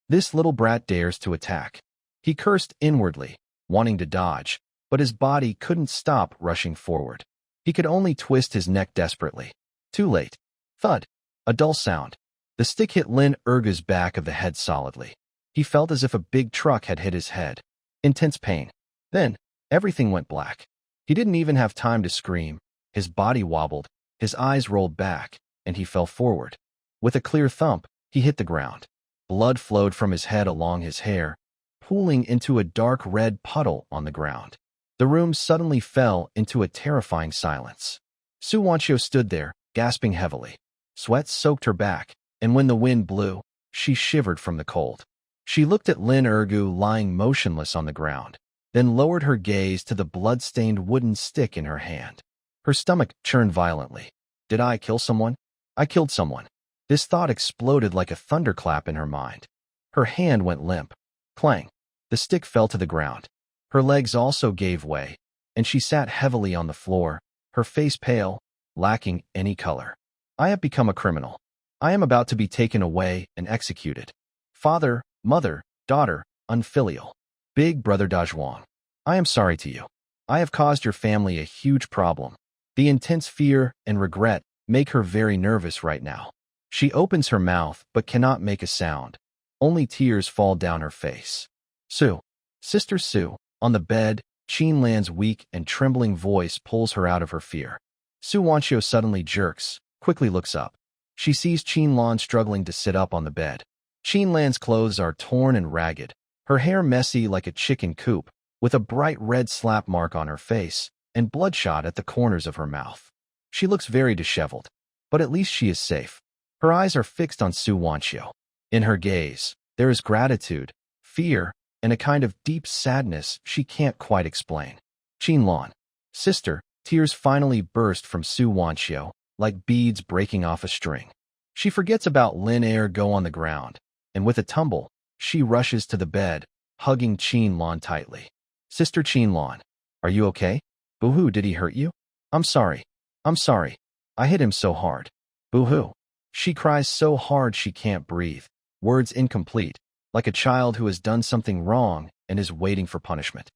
This little brat dares to attack. He cursed inwardly, wanting to dodge, but his body couldn't stop rushing forward. He could only twist his neck desperately. Too late. Thud. A dull sound. The stick hit Lin Ergu's back of the head solidly. He felt as if a big truck had hit his head. Intense pain. Then, everything went black. He didn't even have time to scream. His body wobbled, his eyes rolled back, and he fell forward. With a clear thump, he hit the ground. Blood flowed from his head along his hair, pooling into a dark red puddle on the ground. The room suddenly fell into a terrifying silence. Su Wanxiu stood there, gasping heavily. Sweat soaked her back, and when the wind blew, she shivered from the cold. She looked at Lin Ergu lying motionless on the ground, then lowered her gaze to the blood-stained wooden stick in her hand. Her stomach churned violently. Did I kill someone? I killed someone. This thought exploded like a thunderclap in her mind. Her hand went limp. Clang. The stick fell to the ground. Her legs also gave way, and she sat heavily on the floor, her face pale, lacking any color. I have become a criminal. I am about to be taken away and executed. Father, mother, daughter, unfilial. Big brother Dazhuang. I am sorry to you. I have caused your family a huge problem. The intense fear and regret make her very nervous right now. She opens her mouth but cannot make a sound. Only tears fall down her face. Su. Sister Su. On the bed, Qin Lan's weak and trembling voice pulls her out of her fear. Su Wanxiu suddenly jerks, quickly looks up. She sees Qin Lan struggling to sit up on the bed. Qin Lan's clothes are torn and ragged, her hair messy like a chicken coop, with a bright red slap mark on her face and bloodshot at the corners of her mouth. She looks very disheveled, but at least she is safe. Her eyes are fixed on Su Wanxiu. In her gaze, there is gratitude, fear, and a kind of deep sadness she can't quite explain. Qin Lan. Sister, tears finally burst from Su Wanxiu, like beads breaking off a string. She forgets about Lin Ergu on the ground, and with a tumble, she rushes to the bed, hugging Qin Lan tightly. Sister Qin Lan, are you okay? Boo-hoo, did he hurt you? I'm sorry. I hit him so hard. Boo-hoo. She cries so hard she can't breathe, words incomplete, like a child who has done something wrong and is waiting for punishment.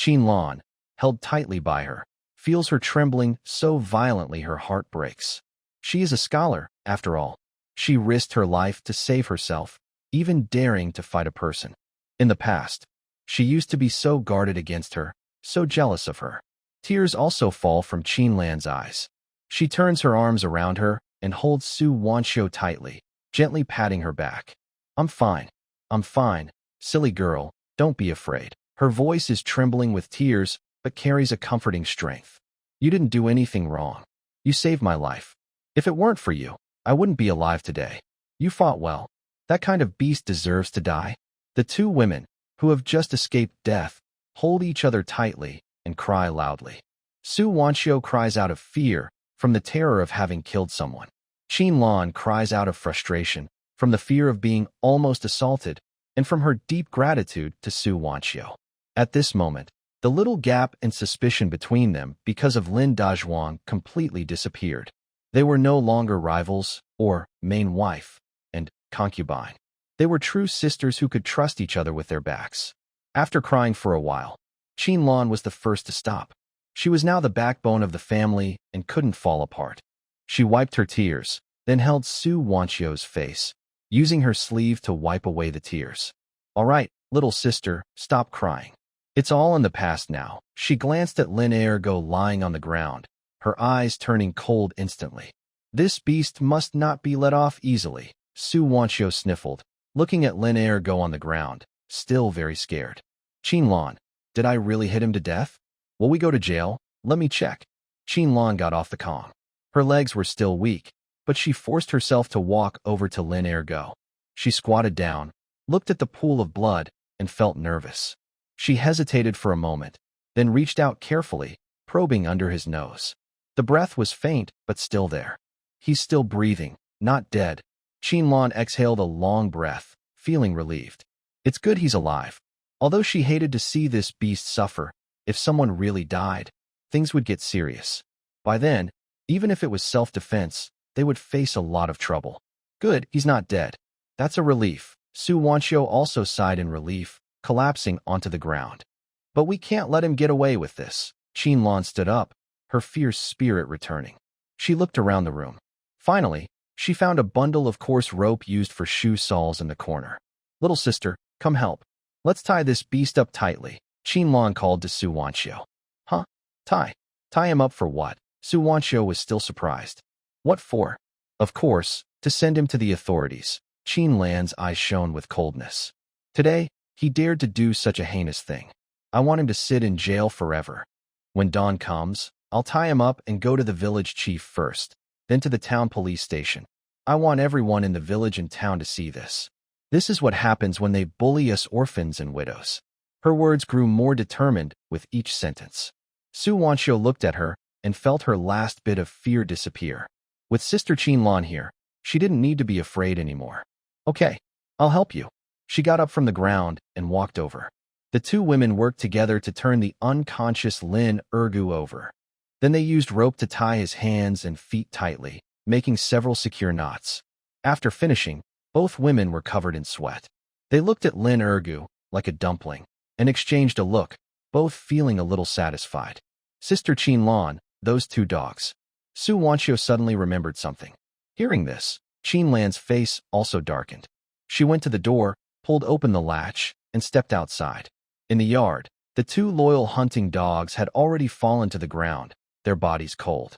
Lan, held tightly by her, feels her trembling so violently her heart breaks. She is a scholar, after all. She risked her life to save herself, even daring to fight a person. In the past, she used to be so guarded against her, so jealous of her. Tears also fall from Lan's eyes. She turns her arms around her and holds Su Wanxiu tightly, gently patting her back. I'm fine. I'm fine. Silly girl, don't be afraid. Her voice is trembling with tears, but carries a comforting strength. You didn't do anything wrong. You saved my life. If it weren't for you, I wouldn't be alive today. You fought well. That kind of beast deserves to die. The two women, who have just escaped death, hold each other tightly and cry loudly. Su Wanxiu cries out of fear from the terror of having killed someone. Lan cries out of frustration from the fear of being almost assaulted and from her deep gratitude to Su Wanxiu. At this moment, the little gap and suspicion between them because of Lin Dazhuang completely disappeared. They were no longer rivals or main wife and concubine. They were true sisters who could trust each other with their backs. After crying for a while, Lan was the first to stop. She was now the backbone of the family and couldn't fall apart. She wiped her tears, then held Su Wanxiu's face, using her sleeve to wipe away the tears. All right, little sister, stop crying. It's all in the past now. She glanced at Lin Ergo lying on the ground, her eyes turning cold instantly. This beast must not be let off easily, Su Wanxiu sniffled, looking at Lin Ergo on the ground, still very scared. Lan, did I really hit him to death? Will we go to jail? Let me check. Lan got off the Kong. Her legs were still weak, but she forced herself to walk over to Lin Ergo. She squatted down, looked at the pool of blood, and felt nervous. She hesitated for a moment, then reached out carefully, probing under his nose. The breath was faint, but still there. He's still breathing, not dead. Lan exhaled a long breath, feeling relieved. It's good he's alive. Although she hated to see this beast suffer, if someone really died, things would get serious. By then, even if it was self-defense, they would face a lot of trouble. Good, he's not dead. That's a relief. Su Wanxiu also sighed in relief, collapsing onto the ground. But we can't let him get away with this. Lan stood up, her fierce spirit returning. She looked around the room. Finally, she found a bundle of coarse rope used for shoe soles in the corner. Little sister, come help. Let's tie this beast up tightly, Lan called to Su Wanxiu. Huh? Tie? Tie him up for what? Su Wanxiu was still surprised. What for? Of course, to send him to the authorities. Lan's eyes shone with coldness. Today, he dared to do such a heinous thing. I want him to sit in jail forever. When dawn comes, I'll tie him up and go to the village chief first, then to the town police station. I want everyone in the village and town to see this. This is what happens when they bully us orphans and widows. Her words grew more determined with each sentence. Su Wanxiu looked at her and felt her last bit of fear disappear. With Sister Lan here, she didn't need to be afraid anymore. Okay, I'll help you. She got up from the ground and walked over. The two women worked together to turn the unconscious Lin Ergu over. Then they used rope to tie his hands and feet tightly, making several secure knots. After finishing, both women were covered in sweat. They looked at Lin Ergu, like a dumpling, and exchanged a look, both feeling a little satisfied. Sister Lan, those two dogs. Su Wanxiu suddenly remembered something. Hearing this, Lan's face also darkened. She went to the door, pulled open the latch, and stepped outside. In the yard, the two loyal hunting dogs had already fallen to the ground, their bodies cold.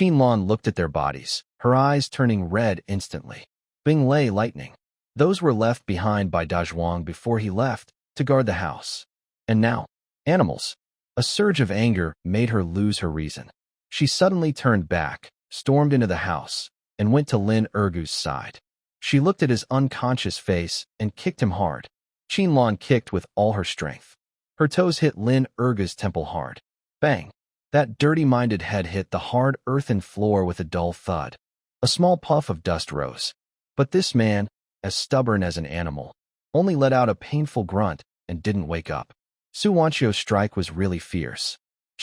Lan looked at their bodies, her eyes turning red instantly. Bing lay lightning. Those were left behind by Dazhuang before he left to guard the house. And now, animals. A surge of anger made her lose her reason. She suddenly turned back, stormed into the house, and went to Lin Ergu's side. She looked at his unconscious face and kicked him hard. Lan kicked with all her strength. Her toes hit Lin Ergu's temple hard. Bang! That dirty-minded head hit the hard earthen floor with a dull thud. A small puff of dust rose. But this man, as stubborn as an animal, only let out a painful grunt and didn't wake up. Su Wanxiu's strike was really fierce.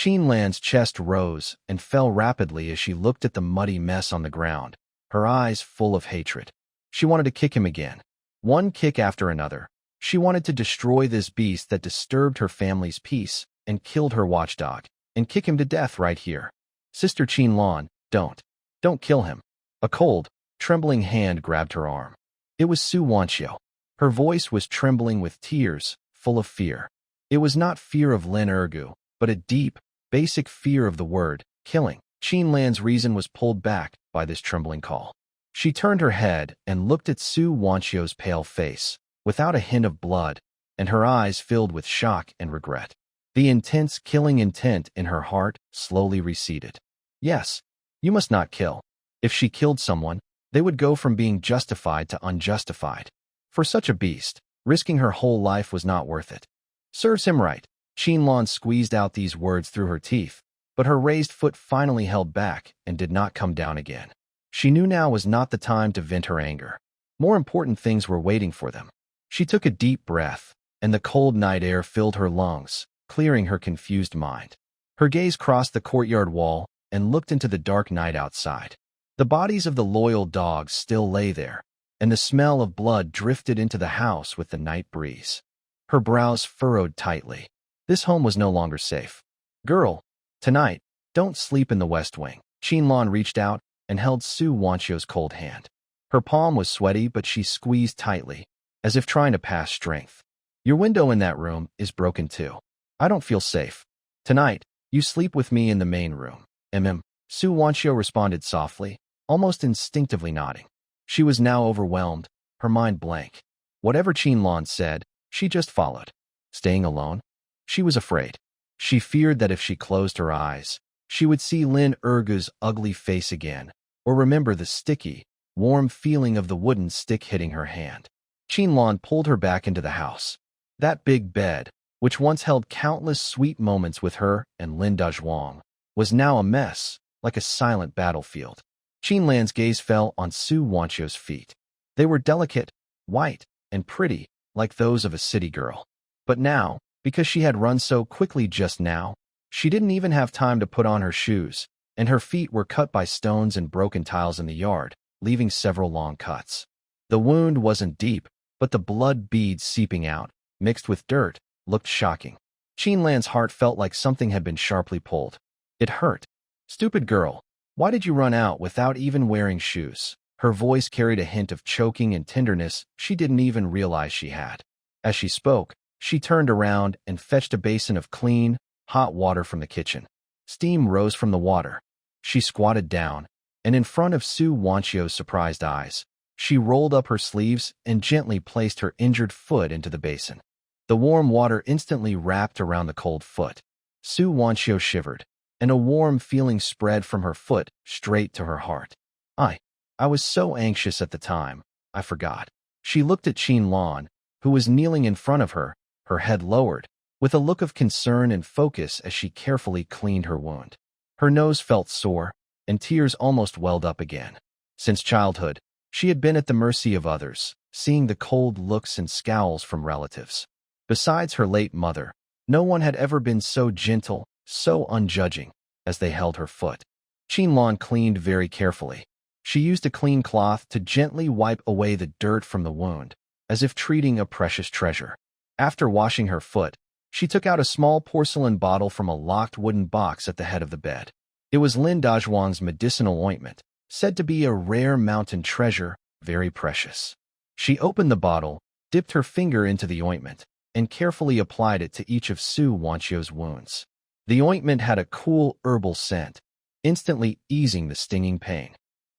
Lan's chest rose and fell rapidly as she looked at the muddy mess on the ground, her eyes full of hatred. She wanted to kick him again. One kick after another. She wanted to destroy this beast that disturbed her family's peace and killed her watchdog, and kick him to death right here. Sister Qinlan, don't kill him. A cold, trembling hand grabbed her arm. It was Su Wanqiu. Her voice was trembling with tears, full of fear. It was not fear of Lin Ergu, but a deep, basic fear of the word, killing. Qinlan's reason was pulled back by this trembling call. She turned her head and looked at Su Wanqiu's pale face, without a hint of blood, and her eyes filled with shock and regret. The intense killing intent in her heart slowly receded. Yes, you must not kill. If she killed someone, they would go from being justified to unjustified. For such a beast, risking her whole life was not worth it. Serves him right. Qinlan squeezed out these words through her teeth, but her raised foot finally held back and did not come down again. She knew now was not the time to vent her anger. More important things were waiting for them. She took a deep breath, and the cold night air filled her lungs, clearing her confused mind. Her gaze crossed the courtyard wall and looked into the dark night outside. The bodies of the loyal dogs still lay there, and the smell of blood drifted into the house with the night breeze. Her brows furrowed tightly. This home was no longer safe. Girl, tonight, don't sleep in the West Wing. Qinlan reached out and held Su Wanqiu's cold hand. Her palm was sweaty, but she squeezed tightly, as if trying to pass strength. Your window in that room is broken too. I don't feel safe. Tonight, you sleep with me in the main room. Su Wanqiu responded softly, almost instinctively nodding. She was now overwhelmed, her mind blank. Whatever Qinlan said, she just followed. Staying alone? She was afraid. She feared that if she closed her eyes, she would see Lin Ergu's ugly face again, or remember the sticky, warm feeling of the wooden stick hitting her hand. Qinlan pulled her back into the house. That big bed, which once held countless sweet moments with her and Lin Dazhuang, was now a mess, like a silent battlefield. Qinlan's gaze fell on Su Wanqiu's feet. They were delicate, white, and pretty, like those of a city girl. But now, because she had run so quickly just now, she didn't even have time to put on her shoes, and her feet were cut by stones and broken tiles in the yard, leaving several long cuts. The wound wasn't deep, but the blood beads seeping out, mixed with dirt, looked shocking. Qinlan's heart felt like something had been sharply pulled. It hurt. Stupid girl, why did you run out without even wearing shoes? Her voice carried a hint of choking and tenderness she didn't even realize she had. As she spoke, she turned around and fetched a basin of clean, hot water from the kitchen. Steam rose from the water. She squatted down, and in front of Su Wanqiu's surprised eyes, she rolled up her sleeves and gently placed her injured foot into the basin. The warm water instantly wrapped around the cold foot. Su Wanqiu shivered, and a warm feeling spread from her foot straight to her heart. I was so anxious at the time, I forgot. She looked at Qinlan, who was kneeling in front of her, her head lowered, with a look of concern and focus as she carefully cleaned her wound. Her nose felt sore, and tears almost welled up again. Since childhood, she had been at the mercy of others, seeing the cold looks and scowls from relatives. Besides her late mother, no one had ever been so gentle, so unjudging, as they held her foot. Qinlan cleaned very carefully. She used a clean cloth to gently wipe away the dirt from the wound, as if treating a precious treasure. After washing her foot, she took out a small porcelain bottle from a locked wooden box at the head of the bed. It was Lin Dazhuang's medicinal ointment, said to be a rare mountain treasure, very precious. She opened the bottle, dipped her finger into the ointment, and carefully applied it to each of Su Wanqiu's wounds. The ointment had a cool herbal scent, instantly easing the stinging pain.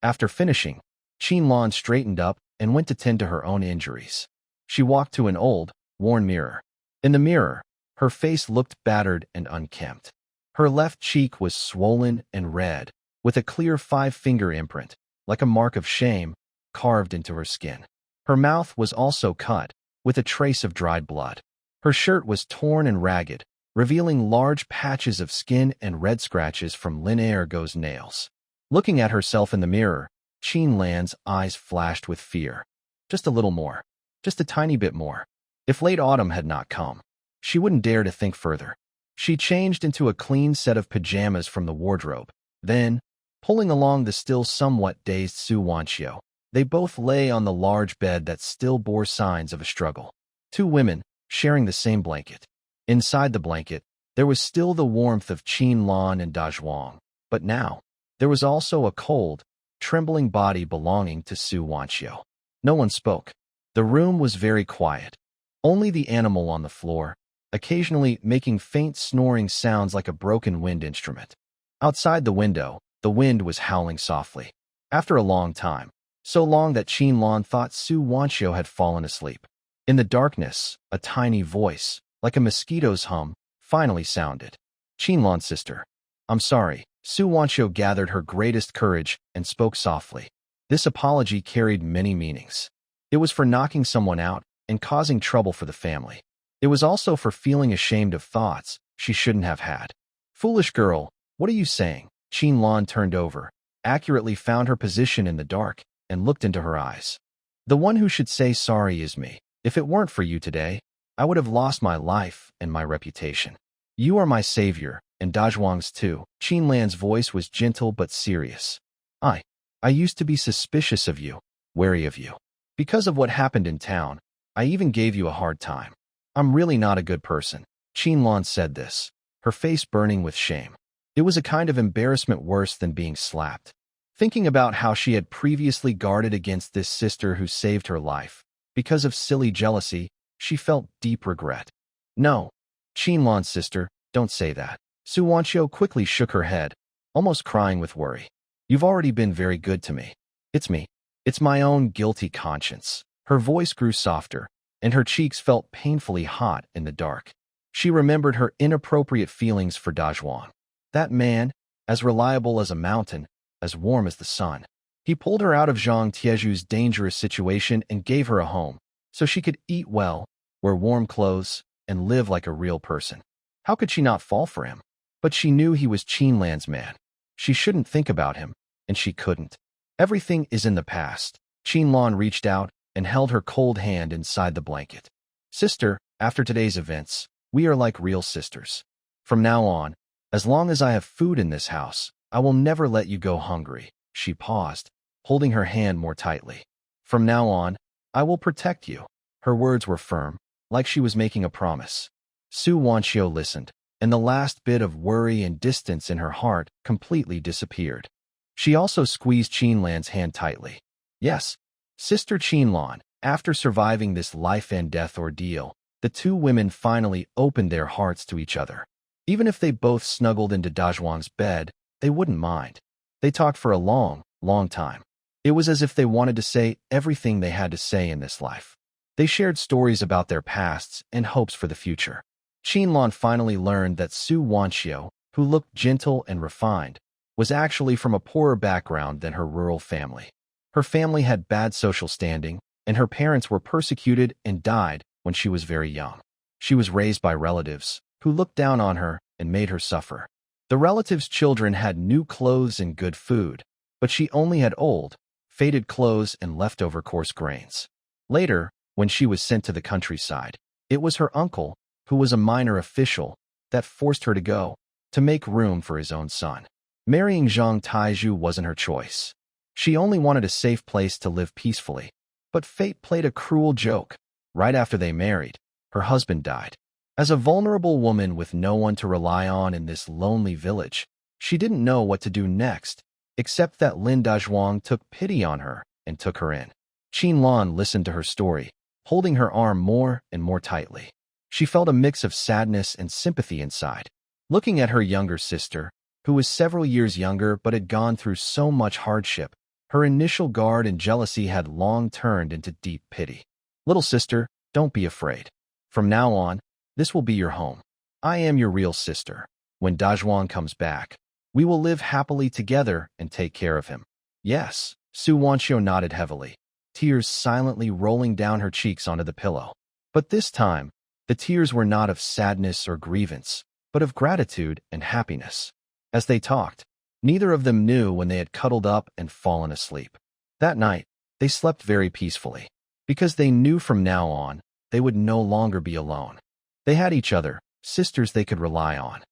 After finishing, Qinlan straightened up and went to tend to her own injuries. She walked to an old, worn mirror. In the mirror, her face looked battered and unkempt. Her left cheek was swollen and red, with a clear 5-finger imprint, like a mark of shame, carved into her skin. Her mouth was also cut, with a trace of dried blood. Her shirt was torn and ragged, revealing large patches of skin and red scratches from Lin Ergu's nails. Looking at herself in the mirror, Qinlan's eyes flashed with fear. Just a little more. Just a tiny bit more. If late autumn had not come, she wouldn't dare to think further. She changed into a clean set of pajamas from the wardrobe, then, Pulling along the still somewhat dazed Su Wanchio, they both lay on the large bed that still bore signs of a struggle. Two women, sharing the same blanket. Inside the blanket, there was still the warmth of Qin Lan and Da Zhuang, but now, there was also a cold, trembling body belonging to Su Wanchio. No one spoke. The room was very quiet. Only the animal on the floor, occasionally making faint snoring sounds like a broken wind instrument. Outside the window, the wind was howling softly. After a long time, so long that Qin Lan thought Su Wanchio had fallen asleep. In the darkness, a tiny voice, like a mosquito's hum, finally sounded. Qin Lan's sister. I'm sorry. Su Wanchio gathered her greatest courage and spoke softly. This apology carried many meanings. It was for knocking someone out and causing trouble for the family. It was also for feeling ashamed of thoughts she shouldn't have had. Foolish girl, what are you saying? Qin Lan turned over, accurately found her position in the dark, and looked into her eyes. The one who should say sorry is me. If it weren't for you today, I would have lost my life and my reputation. You are my savior, and Da Zhuang's too. Qin Lan's voice was gentle but serious. I used to be suspicious of you, wary of you. Because of what happened in town, I even gave you a hard time. I'm really not a good person. Qin Lan said this, her face burning with shame. It was a kind of embarrassment worse than being slapped. Thinking about how she had previously guarded against this sister who saved her life, because of silly jealousy, she felt deep regret. No, Qin Lan's sister, don't say that. Su Wanchio quickly shook her head, almost crying with worry. You've already been very good to me. It's me. It's my own guilty conscience. Her voice grew softer, and her cheeks felt painfully hot in the dark. She remembered her inappropriate feelings for Da Zhuang. That man, as reliable as a mountain, as warm as the sun. He pulled her out of Zhang Tieju's dangerous situation and gave her a home, so she could eat well, wear warm clothes, and live like a real person. How could she not fall for him? But she knew he was Qin Lan's man. She shouldn't think about him, and she couldn't. Everything is in the past. Qin Lan reached out and held her cold hand inside the blanket. Sister, after today's events, we are like real sisters. From now on, as long as I have food in this house, I will never let you go hungry. She paused, holding her hand more tightly. From now on, I will protect you. Her words were firm, like she was making a promise. Su Wanchio listened, and the last bit of worry and distance in her heart completely disappeared. She also squeezed Qin Lan's hand tightly. Yes, Sister Qin Lan, after surviving this life and death ordeal, the two women finally opened their hearts to each other. Even if they both snuggled into Da Zhuang's bed, they wouldn't mind. They talked for a long, long time. It was as if they wanted to say everything they had to say in this life. They shared stories about their pasts and hopes for the future. Qin Lan finally learned that Su Wanchio, who looked gentle and refined, was actually from a poorer background than her rural family. Her family had bad social standing, and her parents were persecuted and died when she was very young. She was raised by relatives who looked down on her and made her suffer. The relatives' children had new clothes and good food, but she only had old, faded clothes and leftover coarse grains. Later, when she was sent to the countryside, it was her uncle, who was a minor official, that forced her to go, to make room for his own son. Marrying Zhang Taiju wasn't her choice. She only wanted a safe place to live peacefully. But fate played a cruel joke. Right after they married, her husband died. As a vulnerable woman with no one to rely on in this lonely village, she didn't know what to do next, except that Lin Dazhuang took pity on her and took her in. Qin Lan listened to her story, holding her arm more and more tightly. She felt a mix of sadness and sympathy inside. Looking at her younger sister, who was several years younger but had gone through so much hardship, her initial guard and jealousy had long turned into deep pity. Little sister, don't be afraid. From now on, this will be your home. I am your real sister. When Dazhuang comes back, we will live happily together and take care of him. Yes, Su Wanchio nodded heavily, tears silently rolling down her cheeks onto the pillow. But this time, the tears were not of sadness or grievance, but of gratitude and happiness. As they talked, neither of them knew when they had cuddled up and fallen asleep. That night, they slept very peacefully, because they knew from now on, they would no longer be alone. They had each other, sisters they could rely on.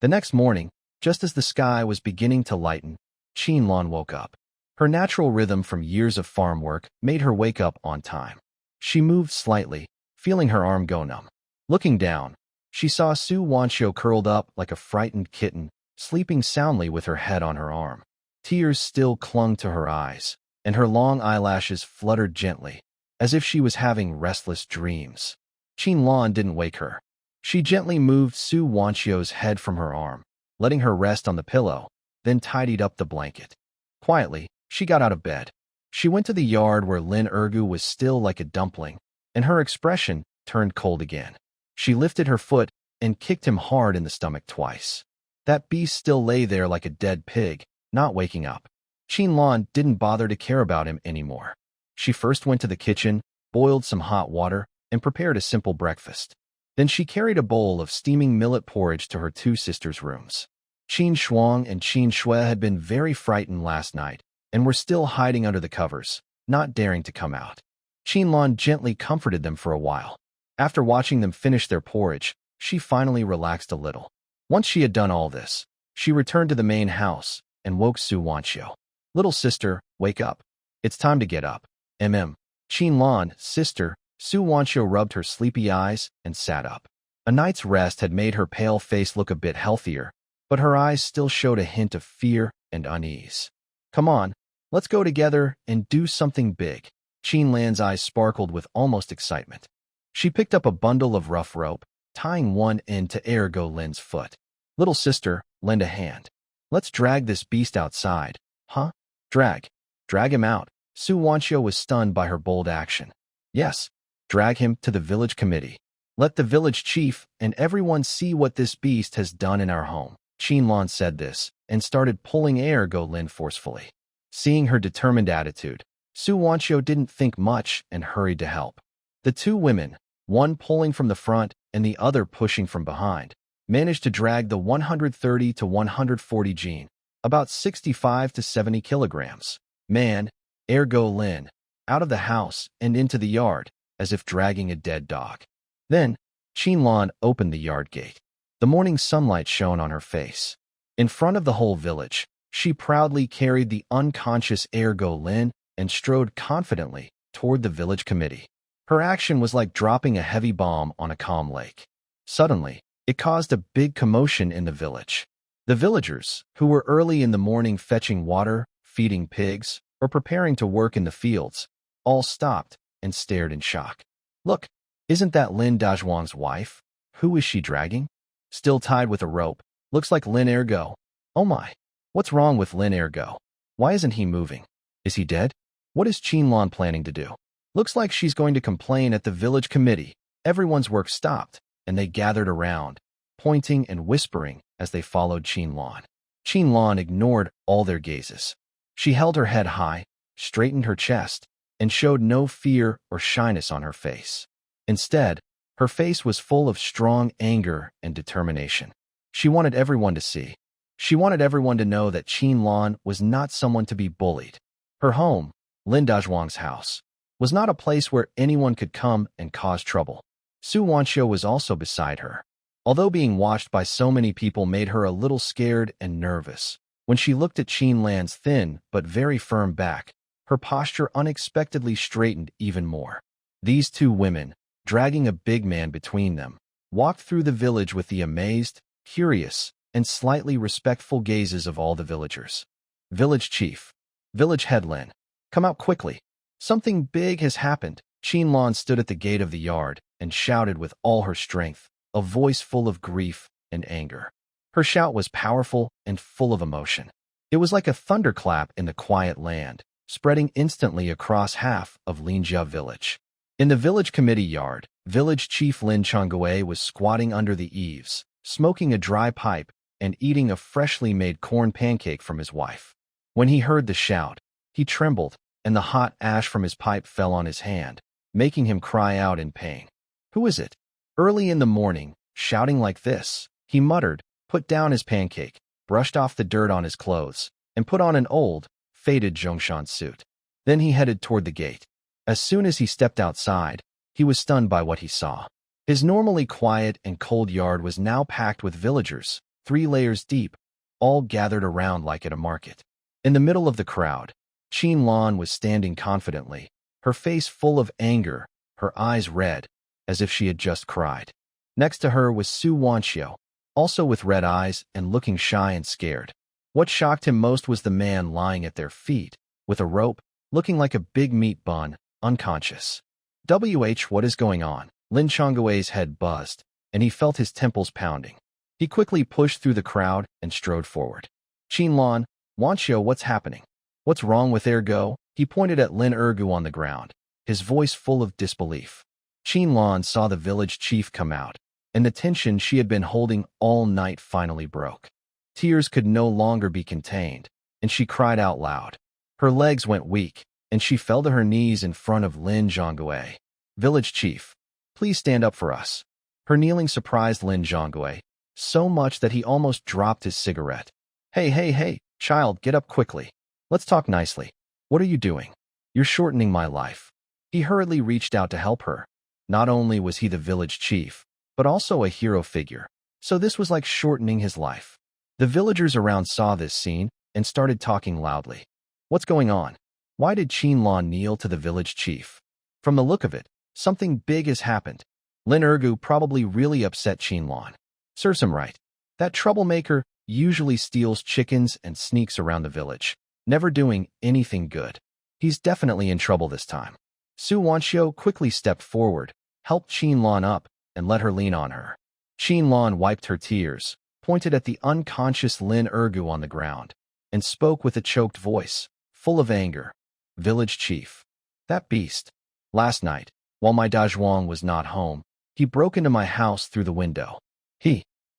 The next morning, just as the sky was beginning to lighten, Lan woke up. Her natural rhythm from years of farm work made her wake up on time. She moved slightly, feeling her arm go numb. Looking down, she saw Su Wanxiu curled up like a frightened kitten, sleeping soundly with her head on her arm. Tears still clung to her eyes, and her long eyelashes fluttered gently, as if she was having restless dreams. Lan didn't wake her. She gently moved Su Wanxiu's head from her arm, letting her rest on the pillow, then tidied up the blanket. Quietly, she got out of bed. She went to the yard where Lin Ergu was still like a dumpling, and her expression turned cold again. She lifted her foot and kicked him hard in the stomach twice. That beast still lay there like a dead pig, not waking up. Lan didn't bother to care about him anymore. She first went to the kitchen, boiled some hot water, and prepared a simple breakfast. Then she carried a bowl of steaming millet porridge to her two sisters' rooms. Qin Shuang and Qin Shui had been very frightened last night and were still hiding under the covers, not daring to come out. Lan gently comforted them for a while. After watching them finish their porridge, she finally relaxed a little. Once she had done all this, she returned to the main house and woke Su Wanxiu. "Little sister, wake up. It's time to get up." Lan, sister, Su Wanxiu rubbed her sleepy eyes and sat up. A night's rest had made her pale face look a bit healthier, but her eyes still showed a hint of fear and unease. "Come on, let's go together and do something big." Lan's eyes sparkled with almost excitement. She picked up a bundle of rough rope, tying one end to Ergo Lin's foot. "Little sister, lend a hand. Let's drag this beast outside." "Huh? Drag? Drag him out?" Su Wanxiu was stunned by her bold action. "Yes, drag him to the village committee. Let the village chief and everyone see what this beast has done in our home." Lan said this and started pulling Ergo Lin forcefully. Seeing her determined attitude, Su Wanxiu didn't think much and hurried to help. The two women, one pulling from the front and the other pushing from behind, managed to drag the 130 to 140 Jin, about 65 to 70 kilograms, man, Ergo Lin, out of the house and into the yard, as if dragging a dead dog. Then, Lan opened the yard gate. The morning sunlight shone on her face. In front of the whole village, she proudly carried the unconscious Ergo Lin and strode confidently toward the village committee. Her action was like dropping a heavy bomb on a calm lake. Suddenly, it caused a big commotion in the village. The villagers, who were early in the morning fetching water, feeding pigs, or preparing to work in the fields, all stopped and stared in shock. "Look, isn't that Lin Dazhuang's wife? Who is she dragging? Still tied with a rope. Looks like Lin Ergo. Oh my, what's wrong with Lin Ergo? Why isn't he moving? Is he dead? What is Lan planning to do? Looks like she's going to complain at the village committee." Everyone's work stopped, and they gathered around, pointing and whispering as they followed Lan. Lan ignored all their gazes. She held her head high, straightened her chest, and showed no fear or shyness on her face. Instead, her face was full of strong anger and determination. She wanted everyone to see. She wanted everyone to know that Lan was not someone to be bullied. Her home, Lin Dazhuang's house, was not a place where anyone could come and cause trouble. Su Wanxiu was also beside her. Although being watched by so many people made her a little scared and nervous, when she looked at Lan's thin but very firm back, her posture unexpectedly straightened even more. These two women, dragging a big man between them, walked through the village with the amazed, curious, and slightly respectful gazes of all the villagers. "Village chief, village head Lin, come out quickly. Something big has happened." Lan stood at the gate of the yard and shouted with all her strength, a voice full of grief and anger. Her shout was powerful and full of emotion. It was like a thunderclap in the quiet land, spreading instantly across half of Linjia village. In the village committee yard, village chief Lin Changwei was squatting under the eaves, smoking a dry pipe and eating a freshly made corn pancake from his wife. When he heard the shout, he trembled, and the hot ash from his pipe fell on his hand, making him cry out in pain. "Who is it? Early in the morning, shouting like this?" he muttered, put down his pancake, brushed off the dirt on his clothes, and put on an old, faded Zhongshan suit. Then he headed toward the gate. As soon as he stepped outside, he was stunned by what he saw. His normally quiet and cold yard was now packed with villagers, 3 layers deep, all gathered around like at a market. In the middle of the crowd, Qin Lan was standing confidently, her face full of anger, her eyes red, as if she had just cried. Next to her was Su Wanxiu, also with red eyes and looking shy and scared. What shocked him most was the man lying at their feet, with a rope, looking like a big meat bun, unconscious. What is going on? Lin Chonggui's head buzzed, and he felt his temples pounding. He quickly pushed through the crowd and strode forward. Qin Lan, Wanxiu, what's happening? What's wrong with Ergo? He pointed at Lin Ergu on the ground, his voice full of disbelief. Qin Lan saw the village chief come out, and the tension she had been holding all night finally broke. Tears could no longer be contained, and she cried out loud. Her legs went weak, and she fell to her knees in front of Lin Zhonggui. Village chief, please stand up for us. Her kneeling surprised Lin Zhonggui so much that he almost dropped his cigarette. Hey, child, get up quickly. Let's talk nicely. What are you doing? You're shortening my life. He hurriedly reached out to help her. Not only was he the village chief, but also a hero figure, so this was like shortening his life. The villagers around saw this scene and started talking loudly. What's going on? Why did Qin Lan kneel to the village chief? From the look of it, something big has happened. Lin Ergu probably really upset Qin Lan. Serves him right. That troublemaker usually steals chickens and sneaks around the village, never doing anything good. He's definitely in trouble this time. Su Wanxiu quickly stepped forward, helped Qin Lan up, and let her lean on her. Qin Lan wiped her tears, pointed at the unconscious Lin Ergu on the ground, and spoke with a choked voice, full of anger. Village chief. That beast. Last night, while my Dazhuang was not home, he broke into my house through the window.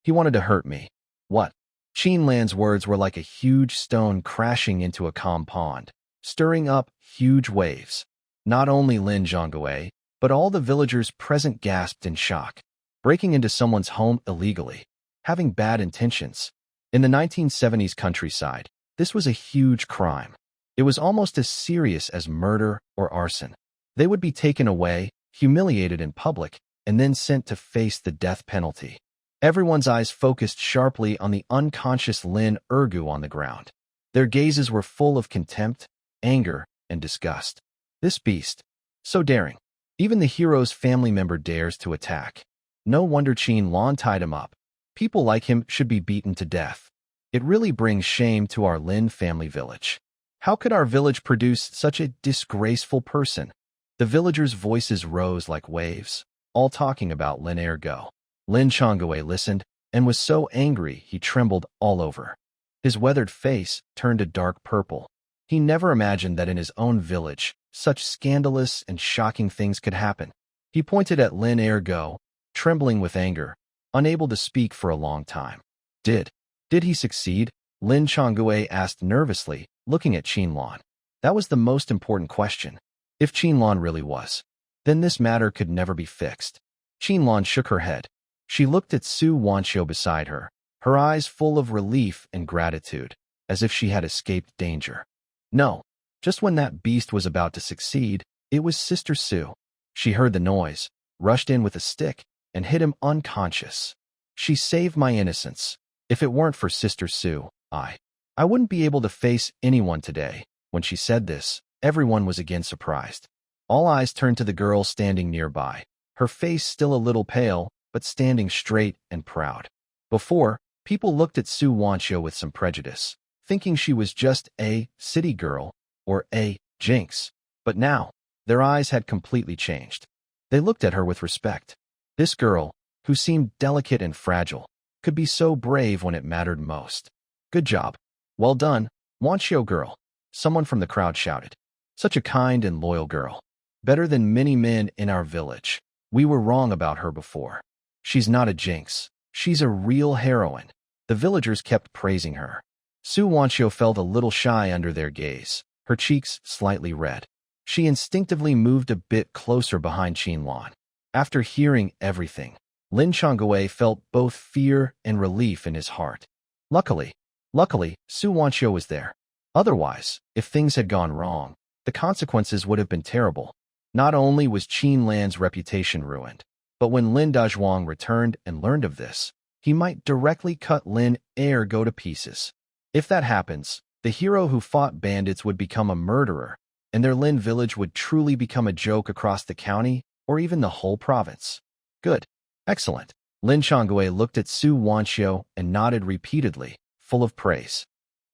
He wanted to hurt me. What? Qin Lan's words were like a huge stone crashing into a calm pond, stirring up huge waves. Not only Lin Zhonggui, but all the villagers present gasped in shock. Breaking into someone's home illegally, having bad intentions. In the 1970s countryside, this was a huge crime. It was almost as serious as murder or arson. They would be taken away, humiliated in public, and then sent to face the death penalty. Everyone's eyes focused sharply on the unconscious Lin Ergu on the ground. Their gazes were full of contempt, anger, and disgust. This beast, so daring. Even the hero's family member dares to attack. No wonder Qin Lan tied him up. People like him should be beaten to death. It really brings shame to our Lin family village. How could our village produce such a disgraceful person? The villagers' voices rose like waves, all talking about Lin Ergo. Lin Chongguei listened and was so angry he trembled all over. His weathered face turned a dark purple. He never imagined that in his own village, such scandalous and shocking things could happen. He pointed at Lin Ergo, trembling with anger, unable to speak for a long time. Did he succeed? Lin Chongguei asked nervously, looking at Qin Lan. That was the most important question. If Qin Lan really was, then this matter could never be fixed. Qin Lan shook her head. She looked at Su Wanxiu beside her, her eyes full of relief and gratitude, as if she had escaped danger. No, just when that beast was about to succeed, it was Sister Su. She heard the noise, rushed in with a stick, and hit him unconscious. She saved my innocence. If it weren't for Sister Su, I wouldn't be able to face anyone today. When she said this, everyone was again surprised. All eyes turned to the girl standing nearby, her face still a little pale, but standing straight and proud. Before, people looked at Su Wanxiu with some prejudice, thinking she was just a city girl or a jinx. But now, their eyes had completely changed. They looked at her with respect. This girl, who seemed delicate and fragile, could be so brave when it mattered most. Good job. Well done, Wanxiu girl. Someone from the crowd shouted. Such a kind and loyal girl. Better than many men in our village. We were wrong about her before. She's not a jinx. She's a real heroine. The villagers kept praising her. Su Wanxiu felt a little shy under their gaze, her cheeks slightly red. She instinctively moved a bit closer behind Qin Lan. After hearing everything, Lin Chongguei felt both fear and relief in his heart. Luckily, Su Wanxiu was there. Otherwise, if things had gone wrong, the consequences would have been terrible. Not only was Qin Lan's reputation ruined, but when Lin Dazhuang returned and learned of this, he might directly cut Lin Ergo to pieces. If that happens, The hero who fought bandits would become a murderer, and their Lin village would truly become a joke across the county or even the whole province. Good. Excellent. Lin Changwei looked at Su Wanxiu and nodded repeatedly, full of praise.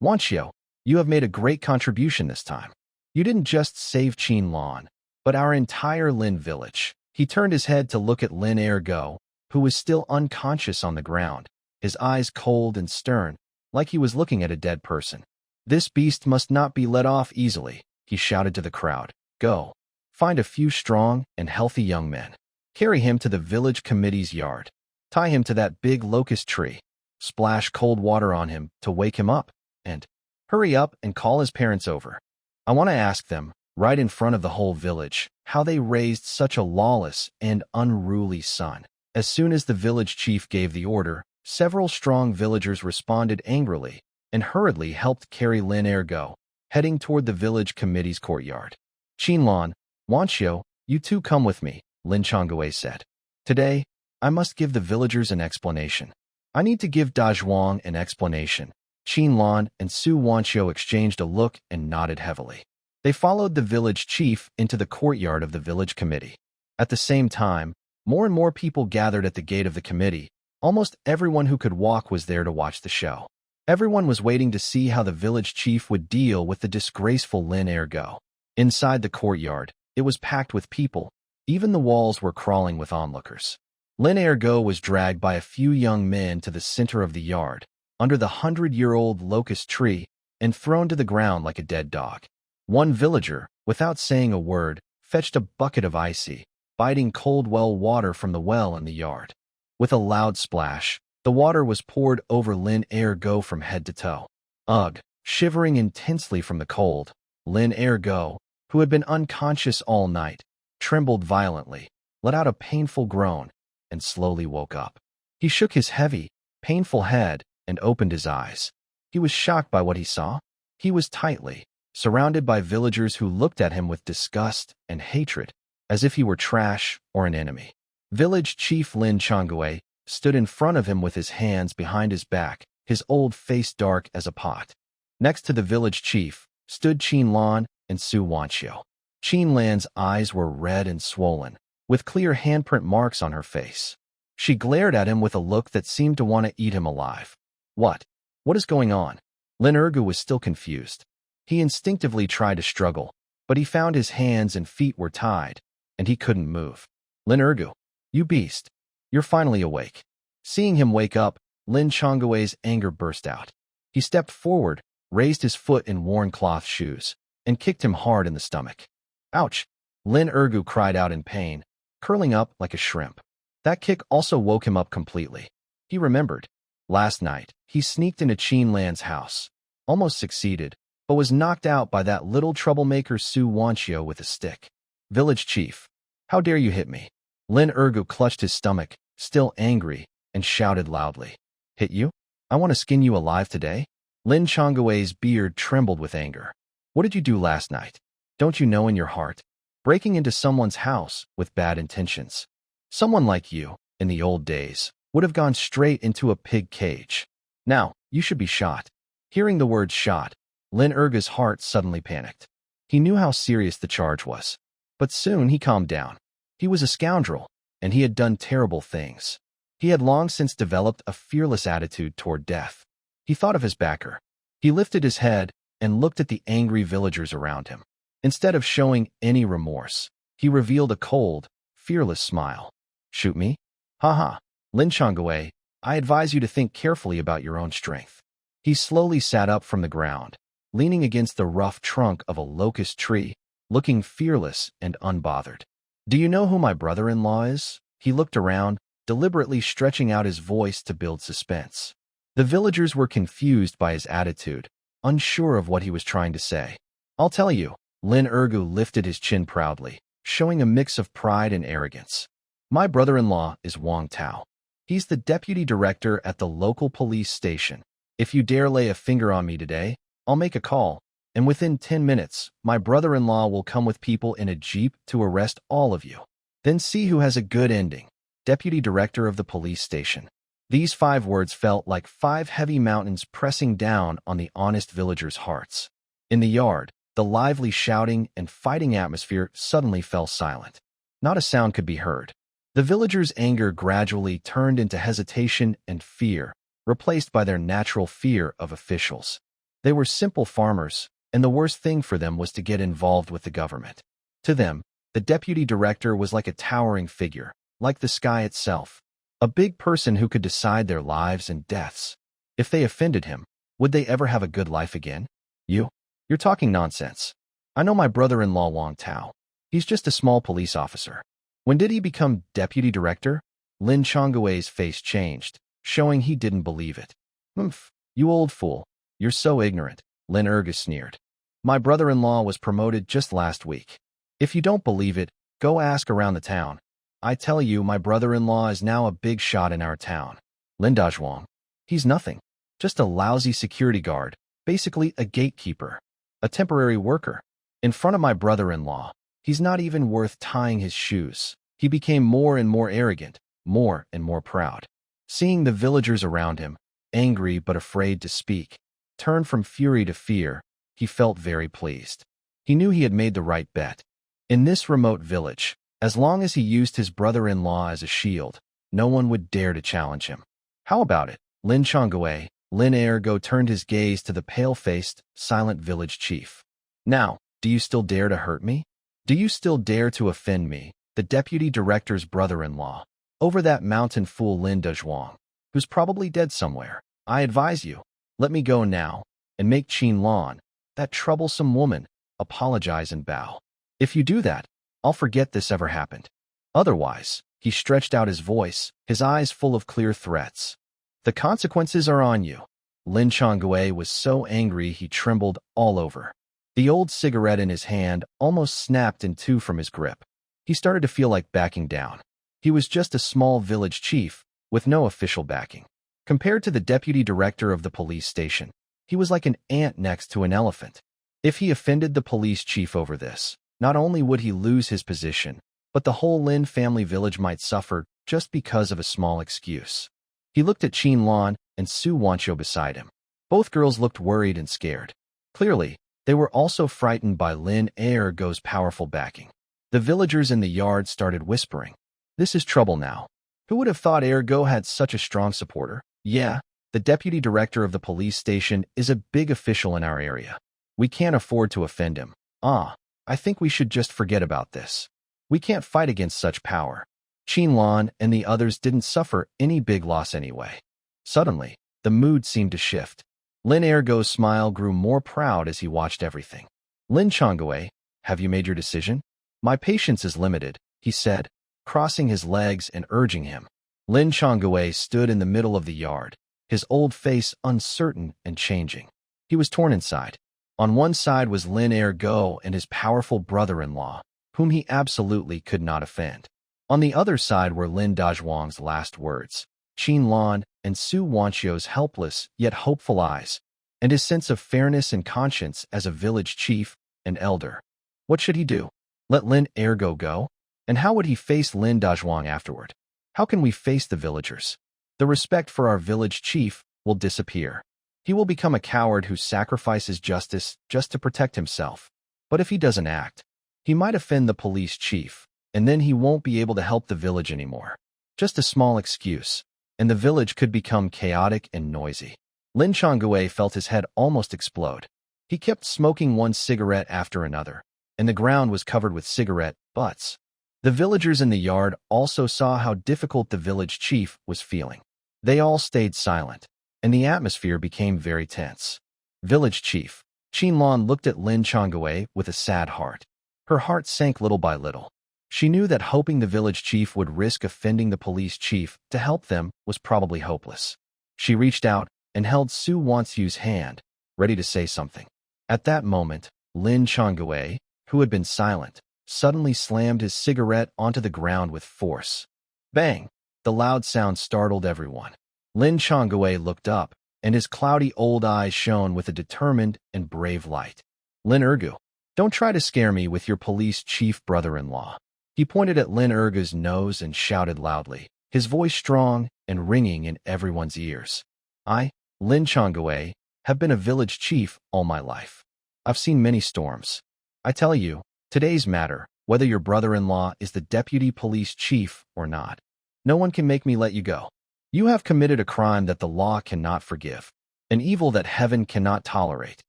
Wanxiu, you have made a great contribution this time. You didn't just save Qinlan, but our entire Lin village. He turned his head to look at Lin Ergo, who was still unconscious on the ground, his eyes cold and stern, like he was looking at a dead person. This beast must not be let off easily, he shouted to the crowd. Go. Find a few strong and healthy young men. Carry him to the village committee's yard. Tie him to that big locust tree. Splash cold water on him to wake him up. And hurry up and call his parents over. I want to ask them, right in front of the whole village, how they raised such a lawless and unruly son. As soon as the village chief gave the order, several strong villagers responded angrily and hurriedly helped carry Lin Ergo, heading toward the village committee's courtyard. Qinlan, Wanxiu, you two come with me, Lin Changwei said. Today, I must give the villagers an explanation. I need to give Dazhuang an explanation. Qinlan and Su Wanxiu exchanged a look and nodded heavily. They followed the village chief into the courtyard of the village committee. At the same time, more and more people gathered at the gate of the committee. Almost everyone who could walk was there to watch the show. Everyone was waiting to see how the village chief would deal with the disgraceful Lin Ergo. Inside the courtyard, it was packed with people. Even the walls were crawling with onlookers. Lin Ergo was dragged by a few young men to the center of the yard, under the 100-year-old locust tree, and thrown to the ground like a dead dog. One villager, without saying a word, fetched a bucket of icy, biting cold well water from the well in the yard. With a loud splash, the water was poured over Lin Ergo from head to toe. Ugh! Shivering intensely from the cold, Lin Ergo, who had been unconscious all night, trembled violently, let out a painful groan, and slowly woke up. He shook his heavy, painful head and opened his eyes. He was shocked by what he saw. He was tightly surrounded by villagers who looked at him with disgust and hatred, as if he were trash or an enemy. Village Chief Lin Changwei stood in front of him with his hands behind his back, his old face dark as a pot. Next to the village chief stood Qinlan and Su Wanxiu. Qinlan's eyes were red and swollen, with clear handprint marks on her face. She glared at him with a look that seemed to want to eat him alive. What? What is going on? Lin Ergo was still confused. He instinctively tried to struggle, but he found his hands and feet were tied, and he couldn't move. Lin Ergo, you beast. You're finally awake. Seeing him wake up, Lin Changwei's anger burst out. He stepped forward, raised his foot in worn cloth shoes, and kicked him hard in the stomach. Ouch! Lin Ergo cried out in pain, curling up like a shrimp. That kick also woke him up completely. He remembered. Last night, he sneaked into Qinlan's house, almost succeeded, but was knocked out by that little troublemaker Su Wanxiu with a stick. Village chief, how dare you hit me? Lin Ergo clutched his stomach, still angry, and shouted loudly. Hit you? I want to skin you alive today? Lin Changwei's beard trembled with anger. What did you do last night? Don't you know in your heart? Breaking into someone's house with bad intentions. Someone like you, in the old days, would have gone straight into a pig cage. Now, you should be shot. Hearing the word shot, Lin Ergo's heart suddenly panicked. He knew how serious the charge was. But soon he calmed down. He was a scoundrel, and he had done terrible things. He had long since developed a fearless attitude toward death. He thought of his backer. He lifted his head and looked at the angry villagers around him. Instead of showing any remorse, he revealed a cold, fearless smile. Shoot me? Ha. Lin Changwei, I advise you to think carefully about your own strength. He slowly sat up from the ground, leaning against the rough trunk of a locust tree, looking fearless and unbothered. Do you know who my brother-in-law is? He looked around, deliberately stretching out his voice to build suspense. The villagers were confused by his attitude, unsure of what he was trying to say. I'll tell you. Lin Ergo lifted his chin proudly, showing a mix of pride and arrogance. My brother-in-law is Wang Tao. He's the deputy director at the local police station. If you dare lay a finger on me today, I'll make a call, and within 10 minutes, my brother-in-law will come with people in a jeep to arrest all of you. Then see who has a good ending. Deputy director of the police station. These 5 words felt like 5 heavy mountains pressing down on the honest villagers' hearts. In the yard, the lively shouting and fighting atmosphere suddenly fell silent. Not a sound could be heard. The villagers' anger gradually turned into hesitation and fear, replaced by their natural fear of officials. They were simple farmers, and the worst thing for them was to get involved with the government. To them, the deputy director was like a towering figure, like the sky itself, a big person who could decide their lives and deaths. If they offended him, would they ever have a good life again? You're talking nonsense. I know my brother-in-law Wang Tao. He's just a small police officer. When did he become deputy director? Lin Chonggui's face changed, showing he didn't believe it. Humph, you old fool. You're so ignorant, Lin Ergus sneered. My brother-in-law was promoted just last week. If you don't believe it, go ask around the town. I tell you, my brother-in-law is now a big shot in our town. Lin Dazhuang. He's nothing. Just a lousy security guard, basically a gatekeeper. A temporary worker. In front of my brother-in-law, he's not even worth tying his shoes. He became more and more arrogant, more and more proud. Seeing the villagers around him, angry but afraid to speak, turn from fury to fear, he felt very pleased. He knew he had made the right bet. In this remote village, as long as he used his brother-in-law as a shield, no one would dare to challenge him. How about it? Lin Chongguo, Lin Ergo turned his gaze to the pale-faced, silent village chief. Now, do you still dare to hurt me? Do you still dare to offend me, the deputy director's brother-in-law, over that mountain fool Lin Dazhuang, who's probably dead somewhere? I advise you, let me go now, and make Qin Lan, that troublesome woman, apologize and bow. If you do that, I'll forget this ever happened. Otherwise, he stretched out his voice, his eyes full of clear threats. The consequences are on you. Lin Chongguo was so angry he trembled all over. The old cigarette in his hand almost snapped in two from his grip. He started to feel like backing down. He was just a small village chief, with no official backing. Compared to the deputy director of the police station, he was like an ant next to an elephant. If he offended the police chief over this, not only would he lose his position, but the whole Lin family village might suffer just because of a small excuse. He looked at Qin Lan and Su Wanqiu beside him. Both girls looked worried and scared. Clearly, they were also frightened by Lin Ergo's powerful backing. The villagers in the yard started whispering. This is trouble now. Who would have thought Ergo had such a strong supporter? Yeah, the deputy director of the police station is a big official in our area. We can't afford to offend him. I think we should just forget about this. We can't fight against such power. Qin Lan and the others didn't suffer any big loss anyway. Suddenly, the mood seemed to shift. Lin Ergo's smile grew more proud as he watched everything. Lin Chongguo, have you made your decision? My patience is limited, he said, crossing his legs and urging him. Lin Chongguo stood in the middle of the yard, his old face uncertain and changing. He was torn inside. On one side was Lin Ergo and his powerful brother-in-law, whom he absolutely could not offend. On the other side were Lin Dazhuang's last words, Qin Lan and Su Wanqiu's helpless yet hopeful eyes, and his sense of fairness and conscience as a village chief and elder. What should he do? Let Lin Ergo go? And how would he face Lin Dazhuang afterward? How can we face the villagers? The respect for our village chief will disappear. He will become a coward who sacrifices justice just to protect himself. But if he doesn't act, he might offend the police chief, and then he won't be able to help the village anymore. Just a small excuse, and the village could become chaotic and noisy. Lin Chongguo felt his head almost explode. He kept smoking one cigarette after another, and the ground was covered with cigarette butts. The villagers in the yard also saw how difficult the village chief was feeling. They all stayed silent, and the atmosphere became very tense. Village chief, Qin Lan looked at Lin Chongguo with a sad heart. Her heart sank little by little. She knew that hoping the village chief would risk offending the police chief to help them was probably hopeless. She reached out and held Su Wanqiu's hand, ready to say something. At that moment, Lin Chongguo, who had been silent, suddenly slammed his cigarette onto the ground with force. Bang! The loud sound startled everyone. Lin Chongguo looked up, and his cloudy old eyes shone with a determined and brave light. Lin Ergu, don't try to scare me with your police chief brother-in-law. He pointed at Lin Ergu's nose and shouted loudly, his voice strong and ringing in everyone's ears. I, Lin Changwei, have been a village chief all my life. I've seen many storms. I tell you, today's matter, whether your brother-in-law is the deputy police chief or not. No one can make me let you go. You have committed a crime that the law cannot forgive, an evil that heaven cannot tolerate.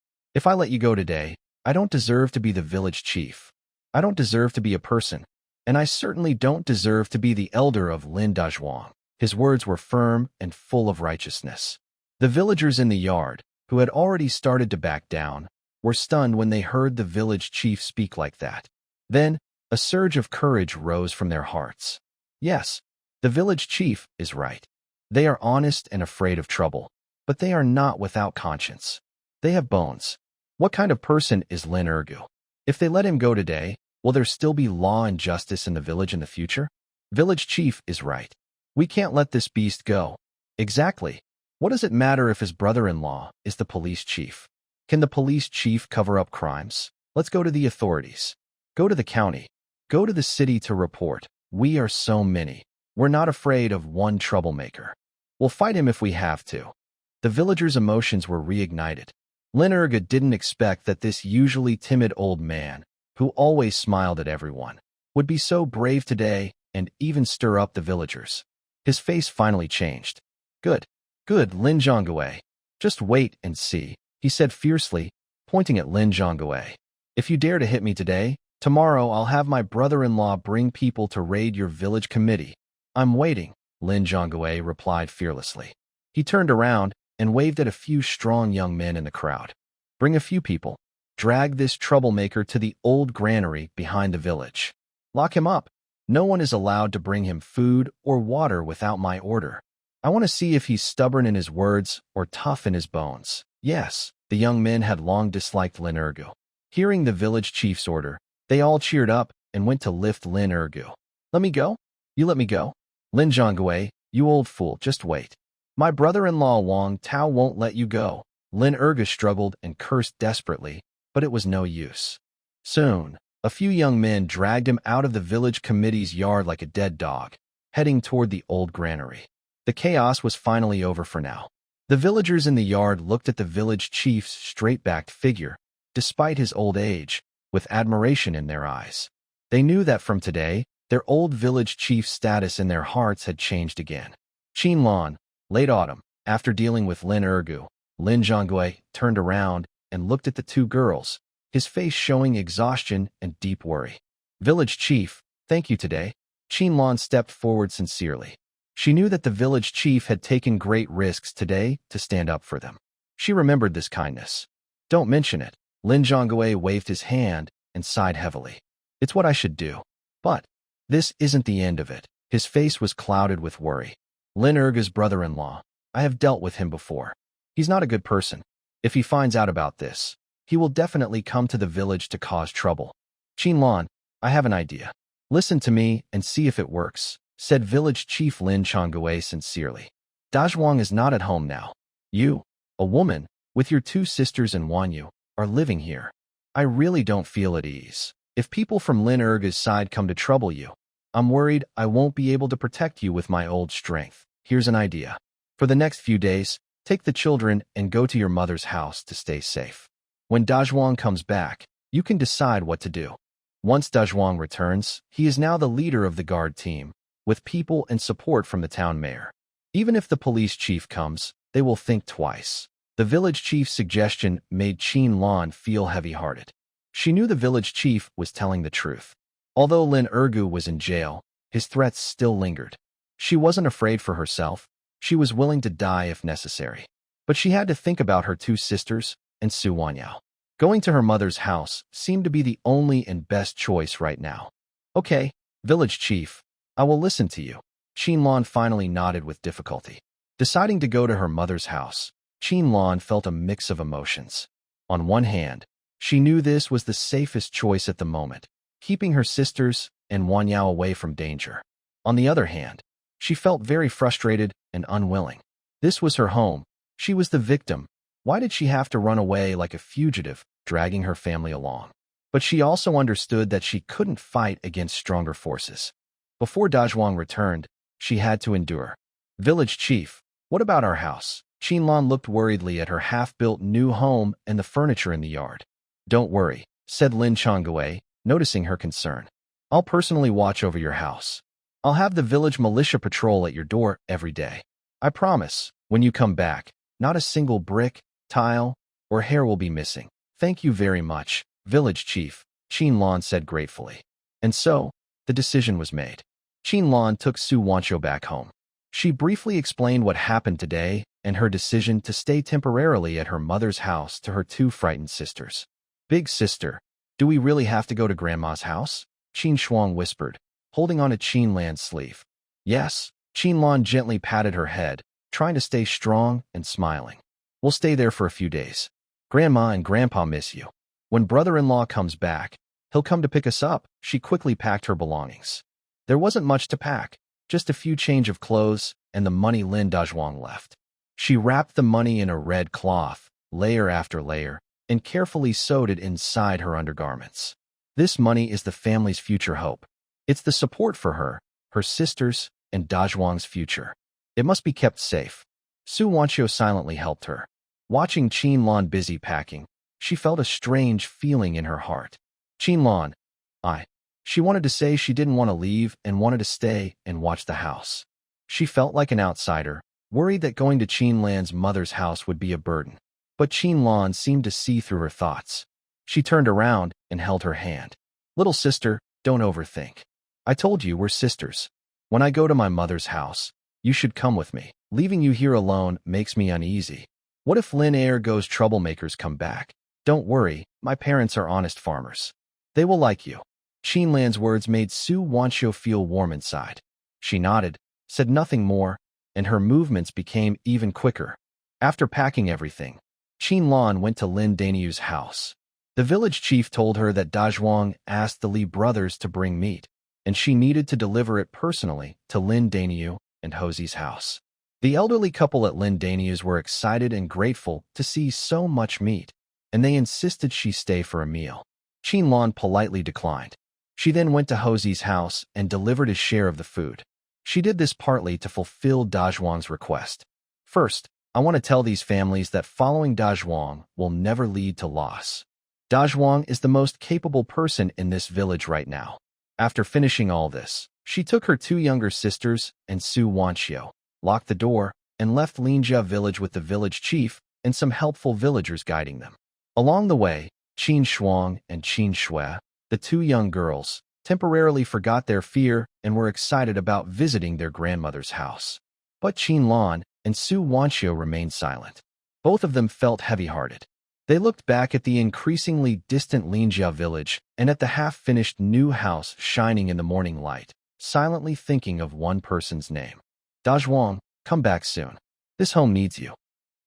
If I let you go today, I don't deserve to be the village chief. I don't deserve to be a person, and I certainly don't deserve to be the elder of Lin Dazhuang. His words were firm and full of righteousness. The villagers in the yard, who had already started to back down, were stunned when they heard the village chief speak like that. Then, a surge of courage rose from their hearts. Yes, the village chief is right. They are honest and afraid of trouble, but they are not without conscience. They have bones. What kind of person is Lin Ergu? If they let him go today, will there still be law and justice in the village in the future? Village chief is right. We can't let this beast go. Exactly. What does it matter if his brother-in-law is the police chief? Can the police chief cover up crimes? Let's go to the authorities. Go to the county. Go to the city to report. We are so many. We're not afraid of one troublemaker. We'll fight him if we have to. The villagers' emotions were reignited. Lin Ergu didn't expect that this usually timid old man, who always smiled at everyone, would be so brave today and even stir up the villagers. His face finally changed. Good, Lin Zhongwei. Just wait and see, he said fiercely, pointing at Lin Zhongwei. If you dare to hit me today, tomorrow I'll have my brother-in-law bring people to raid your village committee. I'm waiting, Lin Zhongwei replied fearlessly. He turned around and waved at a few strong young men in the crowd. Bring a few people. Drag this troublemaker to the old granary behind the village. Lock him up. No one is allowed to bring him food or water without my order. I want to see if he's stubborn in his words or tough in his bones. Yes, the young men had long disliked Lin Ergu. Hearing the village chief's order, they all cheered up and went to lift Lin Ergu. Let me go? You let me go? Lin Zhongwei, you old fool, just wait. My brother-in-law Wang Tao won't let you go. Lin Ergu struggled and cursed desperately, but it was no use. Soon, a few young men dragged him out of the village committee's yard like a dead dog, heading toward the old granary. The chaos was finally over for now. The villagers in the yard looked at the village chief's straight-backed figure, despite his old age, with admiration in their eyes. They knew that from today, their old village chief's status in their hearts had changed again. Qinlan, late autumn, after dealing with Lin Ergu, Lin Zhongwei turned around and looked at the two girls, his face showing exhaustion and deep worry. Village chief, thank you today. Qinlan stepped forward sincerely. She knew that the village chief had taken great risks today to stand up for them. She remembered this kindness. Don't mention it. Lin Zhongwei waved his hand and sighed heavily. It's what I should do. But this isn't the end of it. His face was clouded with worry. Lin Ergu's brother-in-law. I have dealt with him before. He's not a good person. If he finds out about this, he will definitely come to the village to cause trouble. Qinlan, I have an idea. Listen to me and see if it works, said village chief Lin Changwei sincerely. Dazhuang is not at home now. You, a woman, with your two sisters and Wanyu, are living here. I really don't feel at ease. If people from Lin Ergu's side come to trouble you, I'm worried I won't be able to protect you with my old strength. Here's an idea. For the next few days, take the children and go to your mother's house to stay safe. When Dazhuang comes back, you can decide what to do. Once Dazhuang returns, he is now the leader of the guard team, with people and support from the town mayor. Even if the police chief comes, they will think twice. The village chief's suggestion made Qinlan feel heavy-hearted. She knew the village chief was telling the truth. Although Lin Ergu was in jail, his threats still lingered. She wasn't afraid for herself. She was willing to die if necessary. But she had to think about her two sisters and Su Wanyao. Going to her mother's house seemed to be the only and best choice right now. Okay, village chief, I will listen to you. Qinlan finally nodded with difficulty. Deciding to go to her mother's house, Qinlan felt a mix of emotions. On one hand, she knew this was the safest choice at the moment, keeping her sisters and Wanyao away from danger. On the other hand, she felt very frustrated and unwilling. This was her home. She was the victim. Why did she have to run away like a fugitive, dragging her family along? But she also understood that she couldn't fight against stronger forces. Before Dazhuang returned, she had to endure. Village chief, what about our house? Qinlan looked worriedly at her half-built new home and the furniture in the yard. Don't worry, said Lin Chongwei, noticing her concern. I'll personally watch over your house. I'll have the village militia patrol at your door every day. I promise, when you come back, not a single brick, tile, or hair will be missing. Thank you very much, village chief, Qinlan said gratefully. And so, the decision was made. Qinlan took Su Wanqiu back home. She briefly explained what happened today and her decision to stay temporarily at her mother's house to her two frightened sisters. Big sister, do we really have to go to Grandma's house? Qin Shuang whispered, holding on to Qinlan's sleeve. Yes, Qinlan gently patted her head, trying to stay strong and smiling. We'll stay there for a few days. Grandma and Grandpa miss you. When brother-in-law comes back, he'll come to pick us up. She quickly packed her belongings. There wasn't much to pack, just a few change of clothes and the money Lin Dazhuang left. She wrapped the money in a red cloth, layer after layer, and carefully sewed it inside her undergarments. This money is the family's future hope. It's the support for her, her sisters, and Dazhuang's future. It must be kept safe. Su Wanqiu silently helped her. Watching Qinlan busy packing, she felt a strange feeling in her heart. Qinlan, She wanted to say she didn't want to leave and wanted to stay and watch the house. She felt like an outsider, worried that going to Qinlan's mother's house would be a burden. But Qinlan seemed to see through her thoughts. She turned around and held her hand. Little sister, don't overthink. I told you we're sisters. When I go to my mother's house, you should come with me. Leaving you here alone makes me uneasy. What if Lin Air goes troublemakers come back? Don't worry, my parents are honest farmers. They will like you. Qinlan's words made Su Wanqiu feel warm inside. She nodded, said nothing more, and her movements became even quicker. After packing everything, Qinlan went to Lin Daniu's house. The village chief told her that Dazhuang asked the Li brothers to bring meat, and she needed to deliver it personally to Lin Daniu and Hosie's house. The elderly couple at Lin Daniu's were excited and grateful to see so much meat, and they insisted she stay for a meal. Qinlan politely declined. She then went to Hosie's house and delivered his share of the food. She did this partly to fulfill Dazhuang's request. First, I want to tell these families that following Dazhuang will never lead to loss. Dazhuang is the most capable person in this village right now. After finishing all this, she took her two younger sisters and Su Wanqiu, locked the door, and left Linjia village with the village chief and some helpful villagers guiding them. Along the way, Qin Shuang and Qin Shui, the two young girls, temporarily forgot their fear and were excited about visiting their grandmother's house. But Qinlan and Su Wanqiu remained silent. Both of them felt heavy-hearted. They looked back at the increasingly distant Linjia village and at the half-finished new house shining in the morning light, silently thinking of one person's name. Dazhuang, come back soon. This home needs you.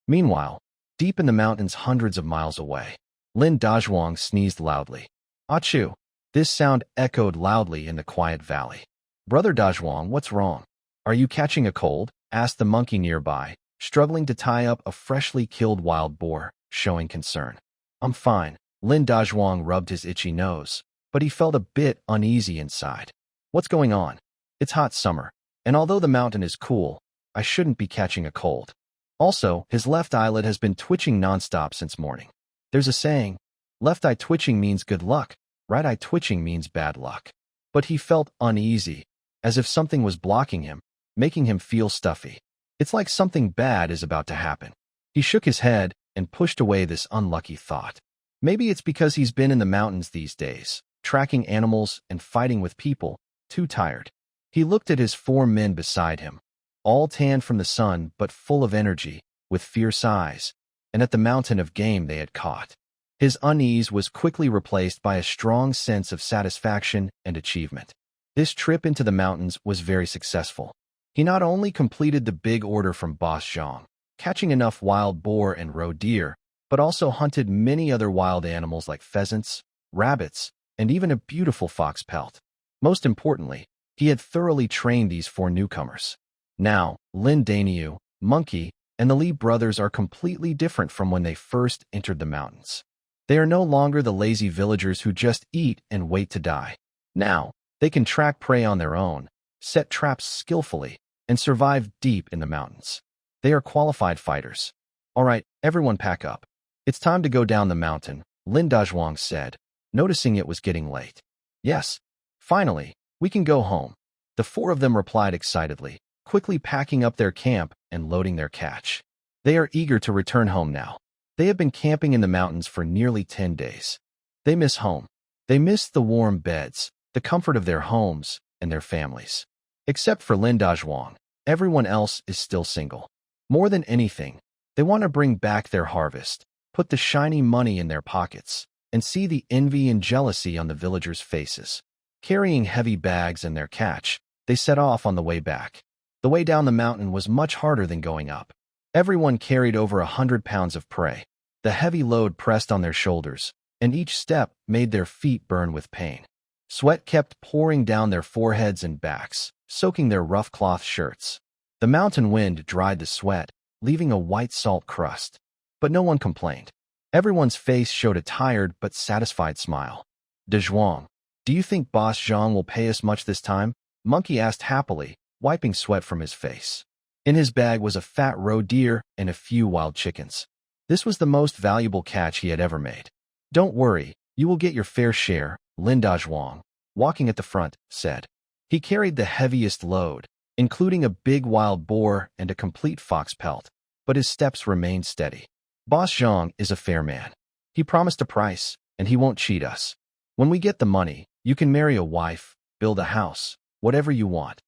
Meanwhile, deep in the mountains hundreds of miles away, Lin Dazhuang sneezed loudly. Achoo! This sound echoed loudly in the quiet valley. Brother Dazhuang, what's wrong? Are you catching a cold? Asked the monkey nearby, struggling to tie up a freshly killed wild boar, showing concern. I'm fine. Lin Dazhuang rubbed his itchy nose, but he felt a bit uneasy inside. What's going on? It's hot summer, and although the mountain is cool, I shouldn't be catching a cold. Also, his left eyelid has been twitching nonstop since morning. There's a saying, left eye twitching means good luck, right eye twitching means bad luck. But he felt uneasy, as if something was blocking him, making him feel stuffy. It's like something bad is about to happen. He shook his head and pushed away this unlucky thought. Maybe it's because he's been in the mountains these days, tracking animals and fighting with people, too tired. He looked at his 4 men beside him, all tanned from the sun but full of energy, with fierce eyes, and at the mountain of game they had caught. His unease was quickly replaced by a strong sense of satisfaction and achievement. This trip into the mountains was very successful. He not only completed the big order from Boss Zhang, catching enough wild boar and roe deer, but also hunted many other wild animals like pheasants, rabbits, and even a beautiful fox pelt. Most importantly, he had thoroughly trained these 4 newcomers. Now, Lin Daniu, Monkey, and the Li brothers are completely different from when they first entered the mountains. They are no longer the lazy villagers who just eat and wait to die. Now, they can track prey on their own, set traps skillfully, and survived deep in the mountains. They are qualified fighters. All right, everyone pack up. It's time to go down the mountain, Lin Dazhuang said, noticing it was getting late. Yes, finally, we can go home. The four of them replied excitedly, quickly packing up their camp and loading their catch. They are eager to return home now. They have been camping in the mountains for nearly 10 days. They miss home. They miss the warm beds, the comfort of their homes, and their families. Except for Lin Dazhuang, everyone else is still single. More than anything, they want to bring back their harvest, put the shiny money in their pockets, and see the envy and jealousy on the villagers' faces. Carrying heavy bags and their catch, they set off on the way back. The way down the mountain was much harder than going up. Everyone carried over 100 pounds of prey. The heavy load pressed on their shoulders, and each step made their feet burn with pain. Sweat kept pouring down their foreheads and backs, soaking their rough cloth shirts. The mountain wind dried the sweat, leaving a white salt crust. But no one complained. Everyone's face showed a tired but satisfied smile. Dazhuang, do you think Boss Zhang will pay us much this time? Monkey asked happily, wiping sweat from his face. In his bag was a fat roe deer and a few wild chickens. This was the most valuable catch he had ever made. Don't worry, you will get your fair share, Lin Dazhuang, walking at the front, said. He carried the heaviest load, including a big wild boar and a complete fox pelt, but his steps remained steady. Boss Zhang is a fair man. He promised a price, and he won't cheat us. When we get the money, you can marry a wife, build a house, whatever you want.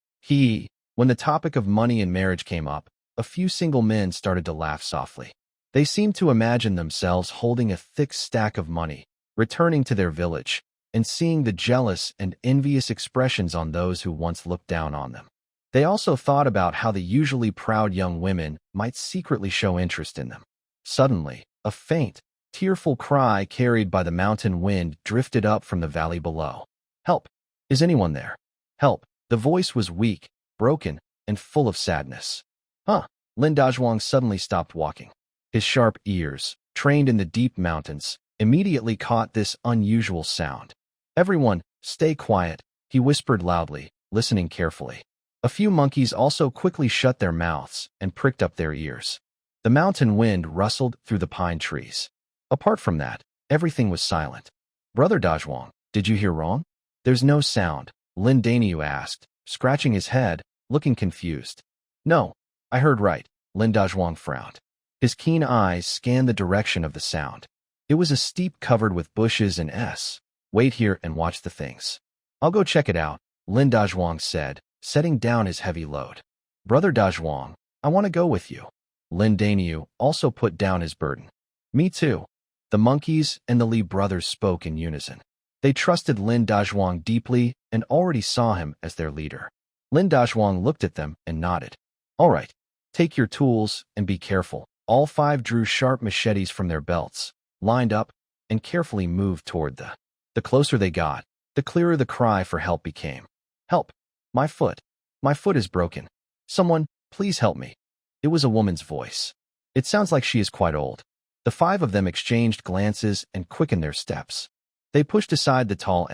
When the topic of money and marriage came up, a few single men started to laugh softly. They seemed to imagine themselves holding a thick stack of money, returning to their village, and seeing the jealous and envious expressions on those who once looked down on them. They also thought about how the usually proud young women might secretly show interest in them. Suddenly, a faint, tearful cry carried by the mountain wind drifted up from the valley below. Help! Is anyone there? Help! The voice was weak, broken, and full of sadness. Lin Dazhuang suddenly stopped walking. His sharp ears, trained in the deep mountains, immediately caught this unusual sound. Everyone, stay quiet, he whispered loudly, listening carefully. A few monkeys also quickly shut their mouths and pricked up their ears. The mountain wind rustled through the pine trees. Apart from that, everything was silent. Brother Dazhuang, did you hear wrong? There's no sound, Lin Daniu asked, scratching his head, looking confused. No, I heard right, Lin Dazhuang frowned. His keen eyes scanned the direction of the sound. It was a steep covered with bushes and wait here and watch the things. I'll go check it out, Lin Dazhuang said, setting down his heavy load. Brother Dazhuang, I want to go with you. Lin Daniu also put down his burden. Me too. The monkeys and the Li brothers spoke in unison. They trusted Lin Dazhuang deeply and already saw him as their leader. Lin Dazhuang looked at them and nodded. All right, take your tools and be careful. All five drew sharp machetes from their belts, lined up, and carefully moved toward The closer they got, the clearer the cry for help became. Help! My foot! My foot is broken. Someone, please help me. It was a woman's voice. It sounds like she is quite old. The five of them exchanged glances and quickened their steps. They pushed aside the tall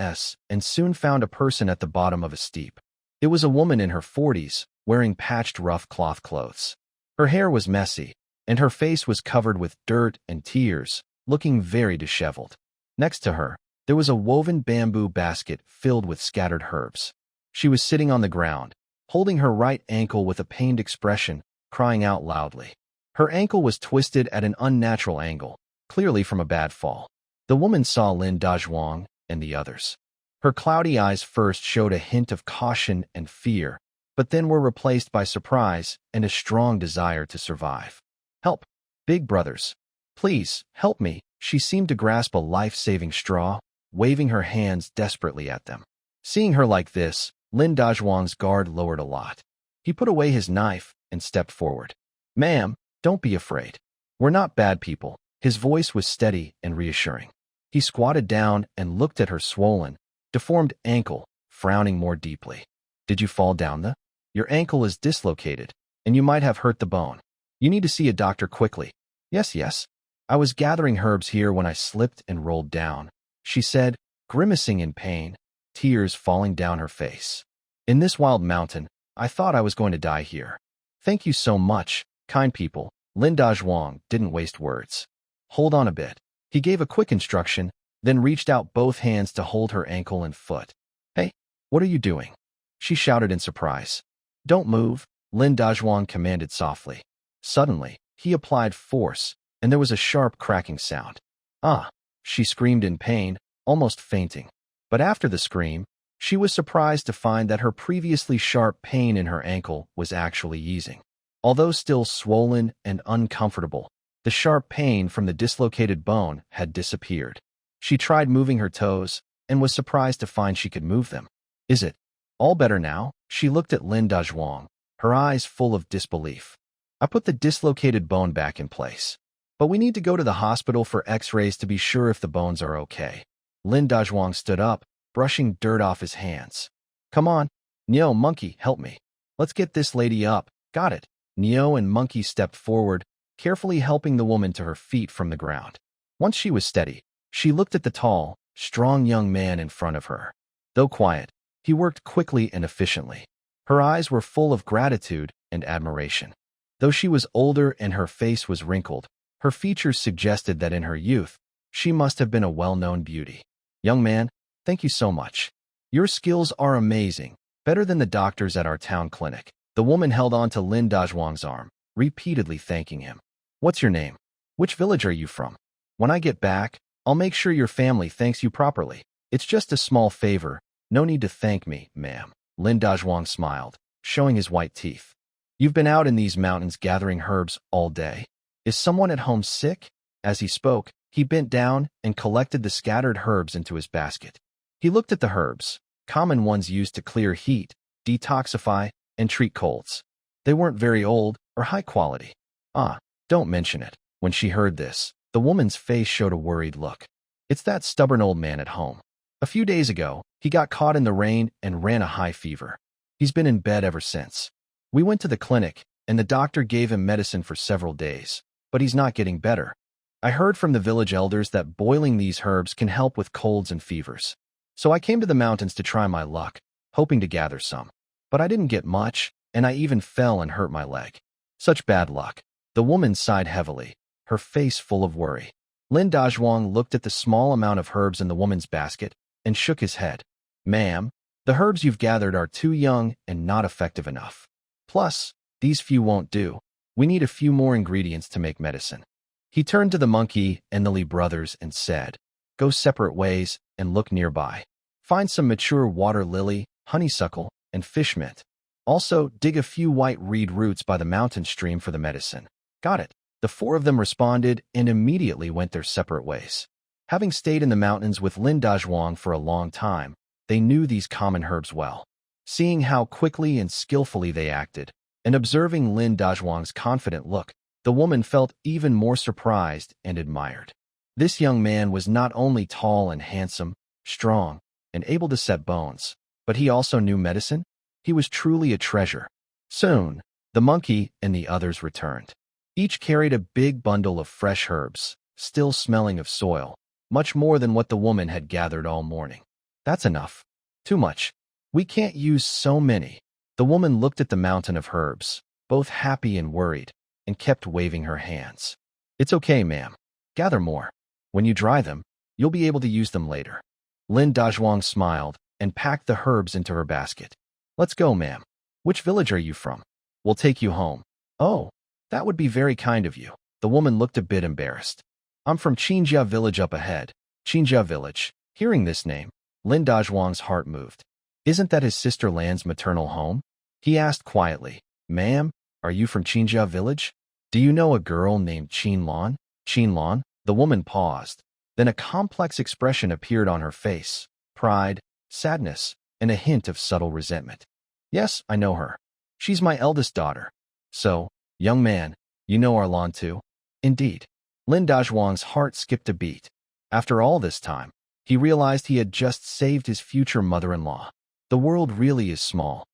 and soon found a person at the bottom of a steep. It was a woman in her 40s, wearing patched rough cloth clothes. Her hair was messy, and her face was covered with dirt and tears, looking very disheveled. Next to her, there was a woven bamboo basket filled with scattered herbs. She was sitting on the ground, holding her right ankle with a pained expression, crying out loudly. Her ankle was twisted at an unnatural angle, clearly from a bad fall. The woman saw Lin Dazhuang and the others. Her cloudy eyes first showed a hint of caution and fear, but then were replaced by surprise and a strong desire to survive. Help! Big brothers! Please, help me! She seemed to grasp a life-saving straw, waving her hands desperately at them. Seeing her like this, Lin Dazhuang's guard lowered a lot. He put away his knife and stepped forward. Ma'am, don't be afraid. We're not bad people. His voice was steady and reassuring. He squatted down and looked at her swollen, deformed ankle, frowning more deeply. Did you fall down? Your ankle is dislocated, and you might have hurt the bone. You need to see a doctor quickly. Yes. I was gathering herbs here when I slipped and rolled down, she said, grimacing in pain, tears falling down her face. In this wild mountain, I thought I was going to die here. Thank you so much, kind people. Lin Dazhuang didn't waste words. Hold on a bit. He gave a quick instruction, then reached out both hands to hold her ankle and foot. Hey, what are you doing? She shouted in surprise. Don't move, Lin Dazhuang commanded softly. Suddenly, he applied force, and there was a sharp cracking sound. Ah, she screamed in pain, almost fainting. But after the scream, she was surprised to find that her previously sharp pain in her ankle was actually easing. Although still swollen and uncomfortable, the sharp pain from the dislocated bone had disappeared. She tried moving her toes and was surprised to find she could move them. Is it all better now? She looked at Lin Dazhuang, her eyes full of disbelief. I put the dislocated bone back in place. But we need to go to the hospital for x-rays to be sure if the bones are okay. Lin Dazhuang stood up, brushing dirt off his hands. Come on, Neo, Monkey, help me. Let's get this lady up. Got it. Neo and Monkey stepped forward, carefully helping the woman to her feet from the ground. Once she was steady, she looked at the tall, strong young man in front of her. Though quiet, he worked quickly and efficiently. Her eyes were full of gratitude and admiration. Though she was older and her face was wrinkled, her features suggested that in her youth, she must have been a well-known beauty. Young man, thank you so much. Your skills are amazing, better than the doctors at our town clinic. The woman held on to Lin Dazhuang's arm, repeatedly thanking him. What's your name? Which village are you from? When I get back, I'll make sure your family thanks you properly. It's just a small favor. No need to thank me, ma'am. Lin Dazhuang smiled, showing his white teeth. You've been out in these mountains gathering herbs all day. Is someone at home sick? As he spoke, he bent down and collected the scattered herbs into his basket. He looked at the herbs, common ones used to clear heat, detoxify, and treat colds. They weren't very old or high quality. Ah, don't mention it. When she heard this, the woman's face showed a worried look. It's that stubborn old man at home. A few days ago, he got caught in the rain and ran a high fever. He's been in bed ever since. We went to the clinic, and the doctor gave him medicine for several days, but he's not getting better. I heard from the village elders that boiling these herbs can help with colds and fevers. So I came to the mountains to try my luck, hoping to gather some. But I didn't get much, and I even fell and hurt my leg. Such bad luck. The woman sighed heavily, her face full of worry. Lin Dazhuang looked at the small amount of herbs in the woman's basket and shook his head. Ma'am, the herbs you've gathered are too young and not effective enough. Plus, these few won't do. We need a few more ingredients to make medicine. He turned to the monkey and the Li brothers and said, Go separate ways and look nearby. Find some mature water lily, honeysuckle, and fish mint. Also, dig a few white reed roots by the mountain stream for the medicine. Got it. The four of them responded and immediately went their separate ways. Having stayed in the mountains with Lin Dazhuang for a long time, they knew these common herbs well. Seeing how quickly and skillfully they acted, and observing Lin Dazhuang's confident look, the woman felt even more surprised and admired. This young man was not only tall and handsome, strong, and able to set bones, but he also knew medicine. He was truly a treasure. Soon, the monkey and the others returned. Each carried a big bundle of fresh herbs, still smelling of soil, much more than what the woman had gathered all morning. That's enough. Too much. We can't use so many. The woman looked at the mountain of herbs, both happy and worried, and kept waving her hands. It's okay, ma'am. Gather more. When you dry them, you'll be able to use them later. Lin Dazhuang smiled and packed the herbs into her basket. Let's go, ma'am. Which village are you from? We'll take you home. Oh, that would be very kind of you. The woman looked a bit embarrassed. I'm from Qingjia village up ahead. Qingjia village. Hearing this name, Lin Dazhuang's heart moved. Isn't that his sister Lan's maternal home? He asked quietly. Ma'am, are you from Qingjia village? Do you know a girl named Qin Lan? Qin Lan? The woman paused. Then a complex expression appeared on her face. Pride, sadness, and a hint of subtle resentment. Yes, I know her. She's my eldest daughter. So, young man, you know our Lan too? Indeed. Lin Dazhuang's heart skipped a beat. After all this time, he realized he had just saved his future mother-in-law. The world really is small.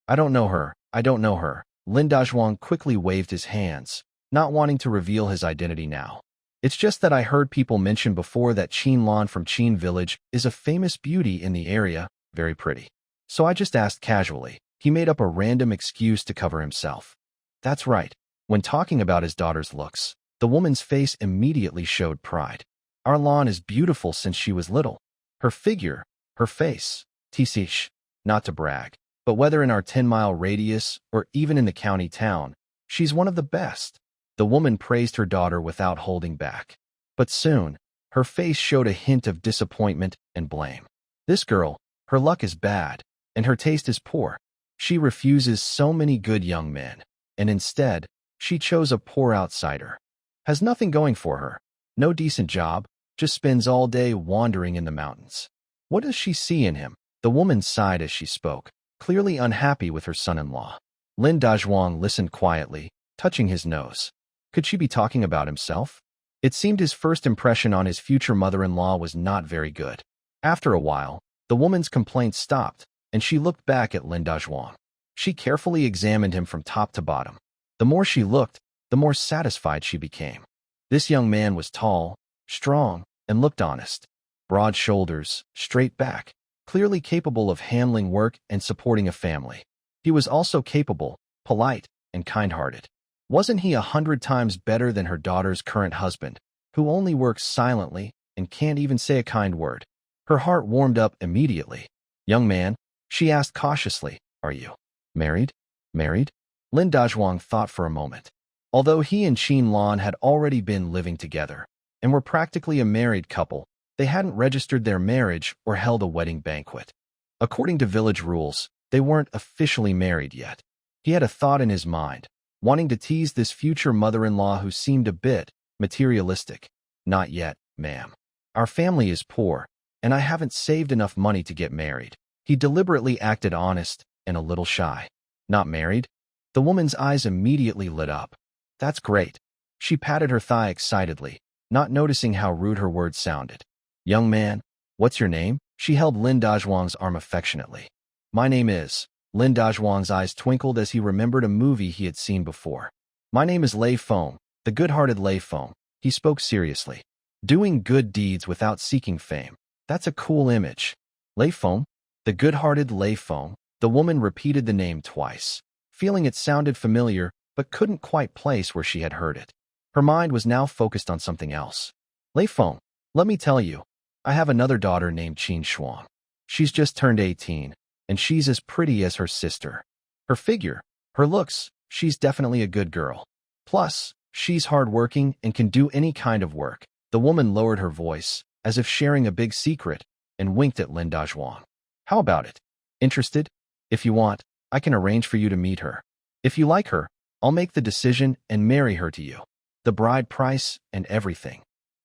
I don't know her. I don't know her. Lin Dazhuang quickly waved his hands, not wanting to reveal his identity now. It's just that I heard people mention before that Qin Lan from Qin village is a famous beauty in the area, very pretty. So I just asked casually, He made up a random excuse to cover himself. That's right. When talking about his daughter's looks, the woman's face immediately showed pride. Our Lan is beautiful since she was little. Her figure, her face, tsh, not to brag, but whether in our 10-mile radius or even in the county town, she's one of the best. The woman praised her daughter without holding back. But soon, her face showed a hint of disappointment and blame. This girl, her luck is bad, and her taste is poor. She refuses so many good young men, and instead, she chose a poor outsider. Has nothing going for her, no decent job, just spends all day wandering in the mountains. What does she see in him? The woman sighed as she spoke, clearly unhappy with her son-in-law. Lin Dazhuang listened quietly, touching his nose. Could she be talking about himself? It seemed his first impression on his future mother-in-law was not very good. After a while, the woman's complaints stopped, and she looked back at Lin Dazhuang. She carefully examined him from top to bottom. The more she looked, the more satisfied she became. This young man was tall, strong, and looked honest. Broad shoulders, straight back, clearly capable of handling work and supporting a family. He was also capable, polite, and kind-hearted. Wasn't he 100 times better than her daughter's current husband, who only works silently and can't even say a kind word? Her heart warmed up immediately. Young man, she asked cautiously, are you married? Married? Lin Dazhuang thought for a moment. Although he and Qin Lan had already been living together and were practically a married couple, they hadn't registered their marriage or held a wedding banquet. According to village rules, they weren't officially married yet. He had a thought in his mind, wanting to tease this future mother-in-law who seemed a bit materialistic. Not yet, ma'am. Our family is poor, and I haven't saved enough money to get married. He deliberately acted honest and a little shy. Not married? The woman's eyes immediately lit up. That's great. She patted her thigh excitedly, not noticing how rude her words sounded. Young man, what's your name? She held Lin Dazhuang's arm affectionately. My name is. Lin Dazhuang's eyes twinkled as he remembered a movie he had seen before. My name is Lei Feng, the good-hearted Lei Feng. He spoke seriously. Doing good deeds without seeking fame. That's a cool image. Lei Feng? The good-hearted Lei Feng. The woman repeated the name twice, feeling it sounded familiar but couldn't quite place where she had heard it. Her mind was now focused on something else. Lei Feng, let me tell you, I have another daughter named Qin Shuang. She's just turned 18, and she's as pretty as her sister. Her figure, her looks, she's definitely a good girl. Plus, she's hardworking and can do any kind of work. The woman lowered her voice, as if sharing a big secret, and winked at Lin Dazhuang. How about it? Interested? If you want, I can arrange for you to meet her. If you like her, I'll make the decision and marry her to you. The bride price and everything.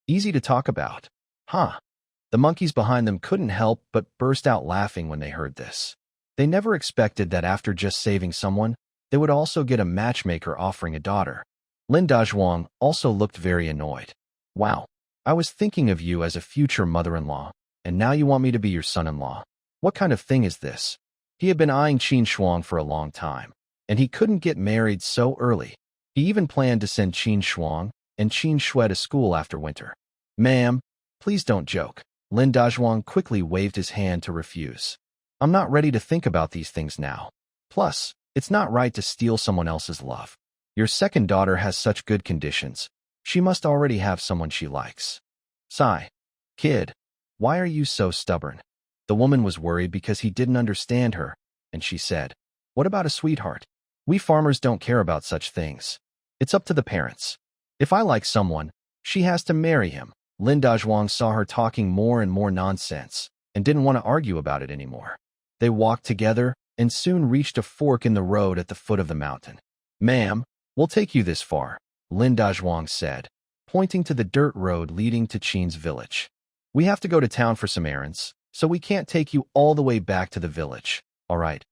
Easy to talk about. Huh? The monkeys behind them couldn't help but burst out laughing when they heard this. They never expected that after just saving someone, they would also get a matchmaker offering a daughter. Lin Dazhuang also looked very annoyed. Wow, I was thinking of you as a future mother-in-law, and now you want me to be your son-in-law. What kind of thing is this? He had been eyeing Qin Shuang for a long time, and he couldn't get married so early. He even planned to send Qin Shuang and Qin Shui to school after winter. Ma'am, please don't joke. Lin Dazhuang quickly waved his hand to refuse. I'm not ready to think about these things now. Plus, it's not right to steal someone else's love. Your second daughter has such good conditions. She must already have someone she likes. Sigh. Kid, why are you so stubborn? The woman was worried because he didn't understand her, and she said, what about a sweetheart? We farmers don't care about such things. It's up to the parents. If I like someone, she has to marry him. Lin Dazhuang saw her talking more and more nonsense, and didn't want to argue about it anymore. They walked together, and soon reached a fork in the road at the foot of the mountain. Ma'am, we'll take you this far, Lin Dazhuang said, pointing to the dirt road leading to Qin's village. We have to go to town for some errands, so we can't take you all the way back to the village. All right,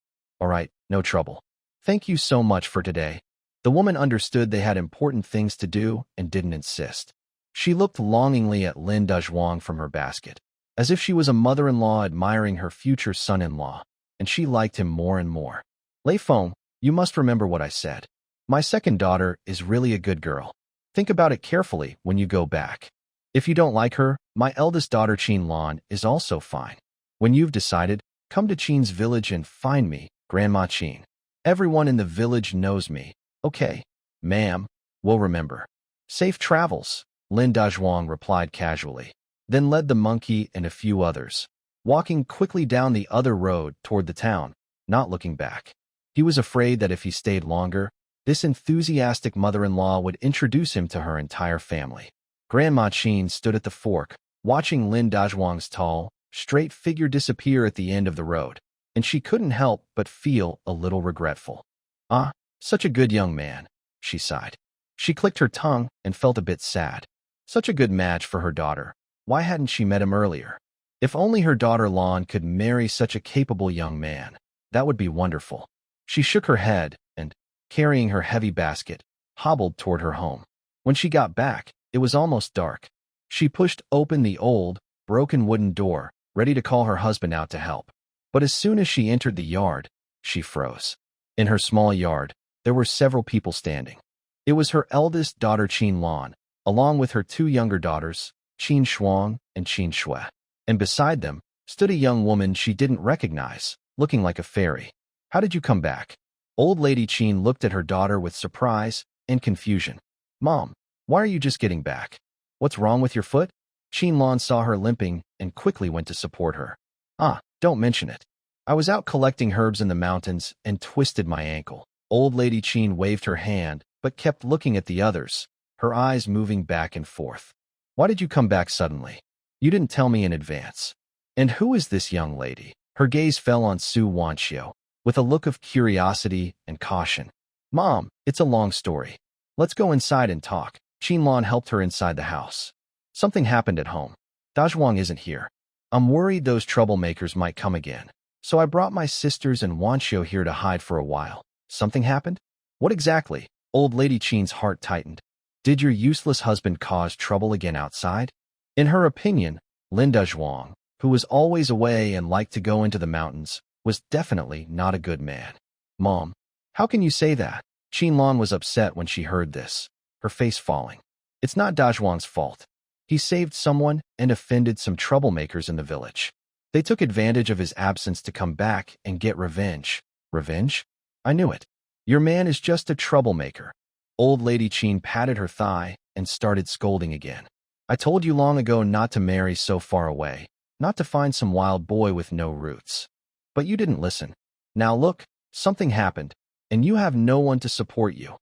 no trouble. Thank you so much for today. The woman understood they had important things to do and didn't insist. She looked longingly at Lin Dazhuang from her basket, as if she was a mother-in-law admiring her future son-in-law, and she liked him more and more. Lei Feng, you must remember what I said. My second daughter is really a good girl. Think about it carefully when you go back. If you don't like her, my eldest daughter Qin Lan is also fine. When you've decided, come to Qin's village and find me, Grandma Chin. Everyone in the village knows me. Okay, ma'am, we'll remember. Safe travels, Lin Dazhuang replied casually, then led the monkey and a few others, walking quickly down the other road toward the town, not looking back. He was afraid that if he stayed longer, this enthusiastic mother-in-law would introduce him to her entire family. Grandma Chin stood at the fork, watching Lin Dazhuang's tall, straight figure disappear at the end of the road, and she couldn't help but feel a little regretful. Ah, such a good young man, she sighed. She clicked her tongue and felt a bit sad. Such a good match for her daughter. Why hadn't she met him earlier? If only her daughter Lan could marry such a capable young man, that would be wonderful. She shook her head and, carrying her heavy basket, hobbled toward her home. When she got back, it was almost dark. She pushed open the old, broken wooden door, ready to call her husband out to help. But as soon as she entered the yard, she froze. In her small yard, there were several people standing. It was her eldest daughter Qin Lan, along with her two younger daughters, Qin Shuang and Qin Shui. And beside them stood a young woman she didn't recognize, looking like a fairy. How did you come back? Old Lady Qin looked at her daughter with surprise and confusion. Mom, why are you just getting back? What's wrong with your foot? Qin Lan saw her limping and quickly went to support her. Ah, don't mention it. I was out collecting herbs in the mountains and twisted my ankle. Old Lady Qin waved her hand, but kept looking at the others, her eyes moving back and forth. Why did you come back suddenly? You didn't tell me in advance. And who is this young lady? Her gaze fell on Su Wanxiu, with a look of curiosity and caution. Mom, it's a long story. Let's go inside and talk. Qin Lan helped her inside the house. Something happened at home. Dazhuang isn't here. I'm worried those troublemakers might come again. So I brought my sisters and Wanxiu here to hide for a while. Something happened? What exactly? Old Lady Qin's heart tightened. Did your useless husband cause trouble again outside? In her opinion, Lin Dazhuang, who was always away and liked to go into the mountains, was definitely not a good man. Mom, how can you say that? Qin Lan was upset when she heard this, her face falling. It's not Dazhuang's fault. He saved someone and offended some troublemakers in the village. They took advantage of his absence to come back and get revenge. Revenge? I knew it. Your man is just a troublemaker. Old Lady Qin patted her thigh and started scolding again. I told you long ago not to marry so far away, not to find some wild boy with no roots. But you didn't listen. Now look, something happened, and you have no one to support you.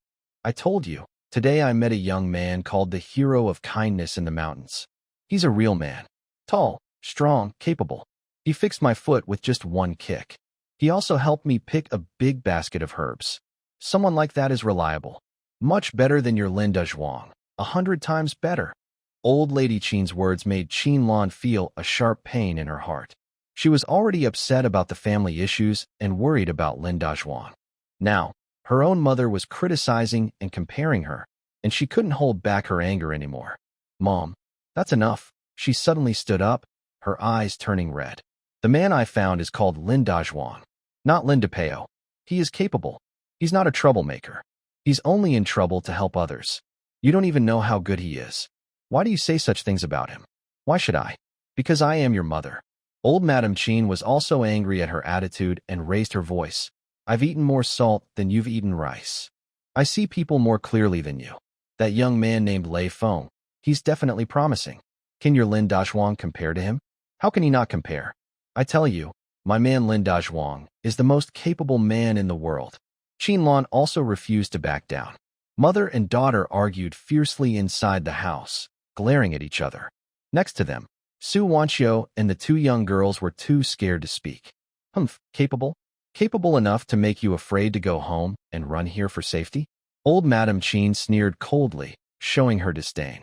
I told you, today I met a young man called the hero of kindness in the mountains. He's a real man. Tall, strong, capable. He fixed my foot with just one kick. He also helped me pick a big basket of herbs. Someone like that is reliable. Much better than your Lin Dazhuang. 100 times better. Old Lady Qin's words made Qin Lan feel a sharp pain in her heart. She was already upset about the family issues and worried about Lin Dazhuang. Now, her own mother was criticizing and comparing her, and she couldn't hold back her anger anymore. Mom, that's enough. She suddenly stood up, her eyes turning red. The man I found is called Lin Dazhuang, not Lin Depeo. He is capable. He's not a troublemaker. He's only in trouble to help others. You don't even know how good he is. Why do you say such things about him? Why should I? Because I am your mother. Old Madame Qin was also angry at her attitude and raised her voice. I've eaten more salt than you've eaten rice. I see people more clearly than you. That young man named Lei Feng, he's definitely promising. Can your Lin Dazhuang compare to him? How can he not compare? I tell you, my man Lin Dazhuang is the most capable man in the world. Qin Lan also refused to back down. Mother and daughter argued fiercely inside the house, glaring at each other. Next to them, Su Wanxiu and the two young girls were too scared to speak. Capable? Capable enough to make you afraid to go home and run here for safety? Old Madame Qin sneered coldly, showing her disdain.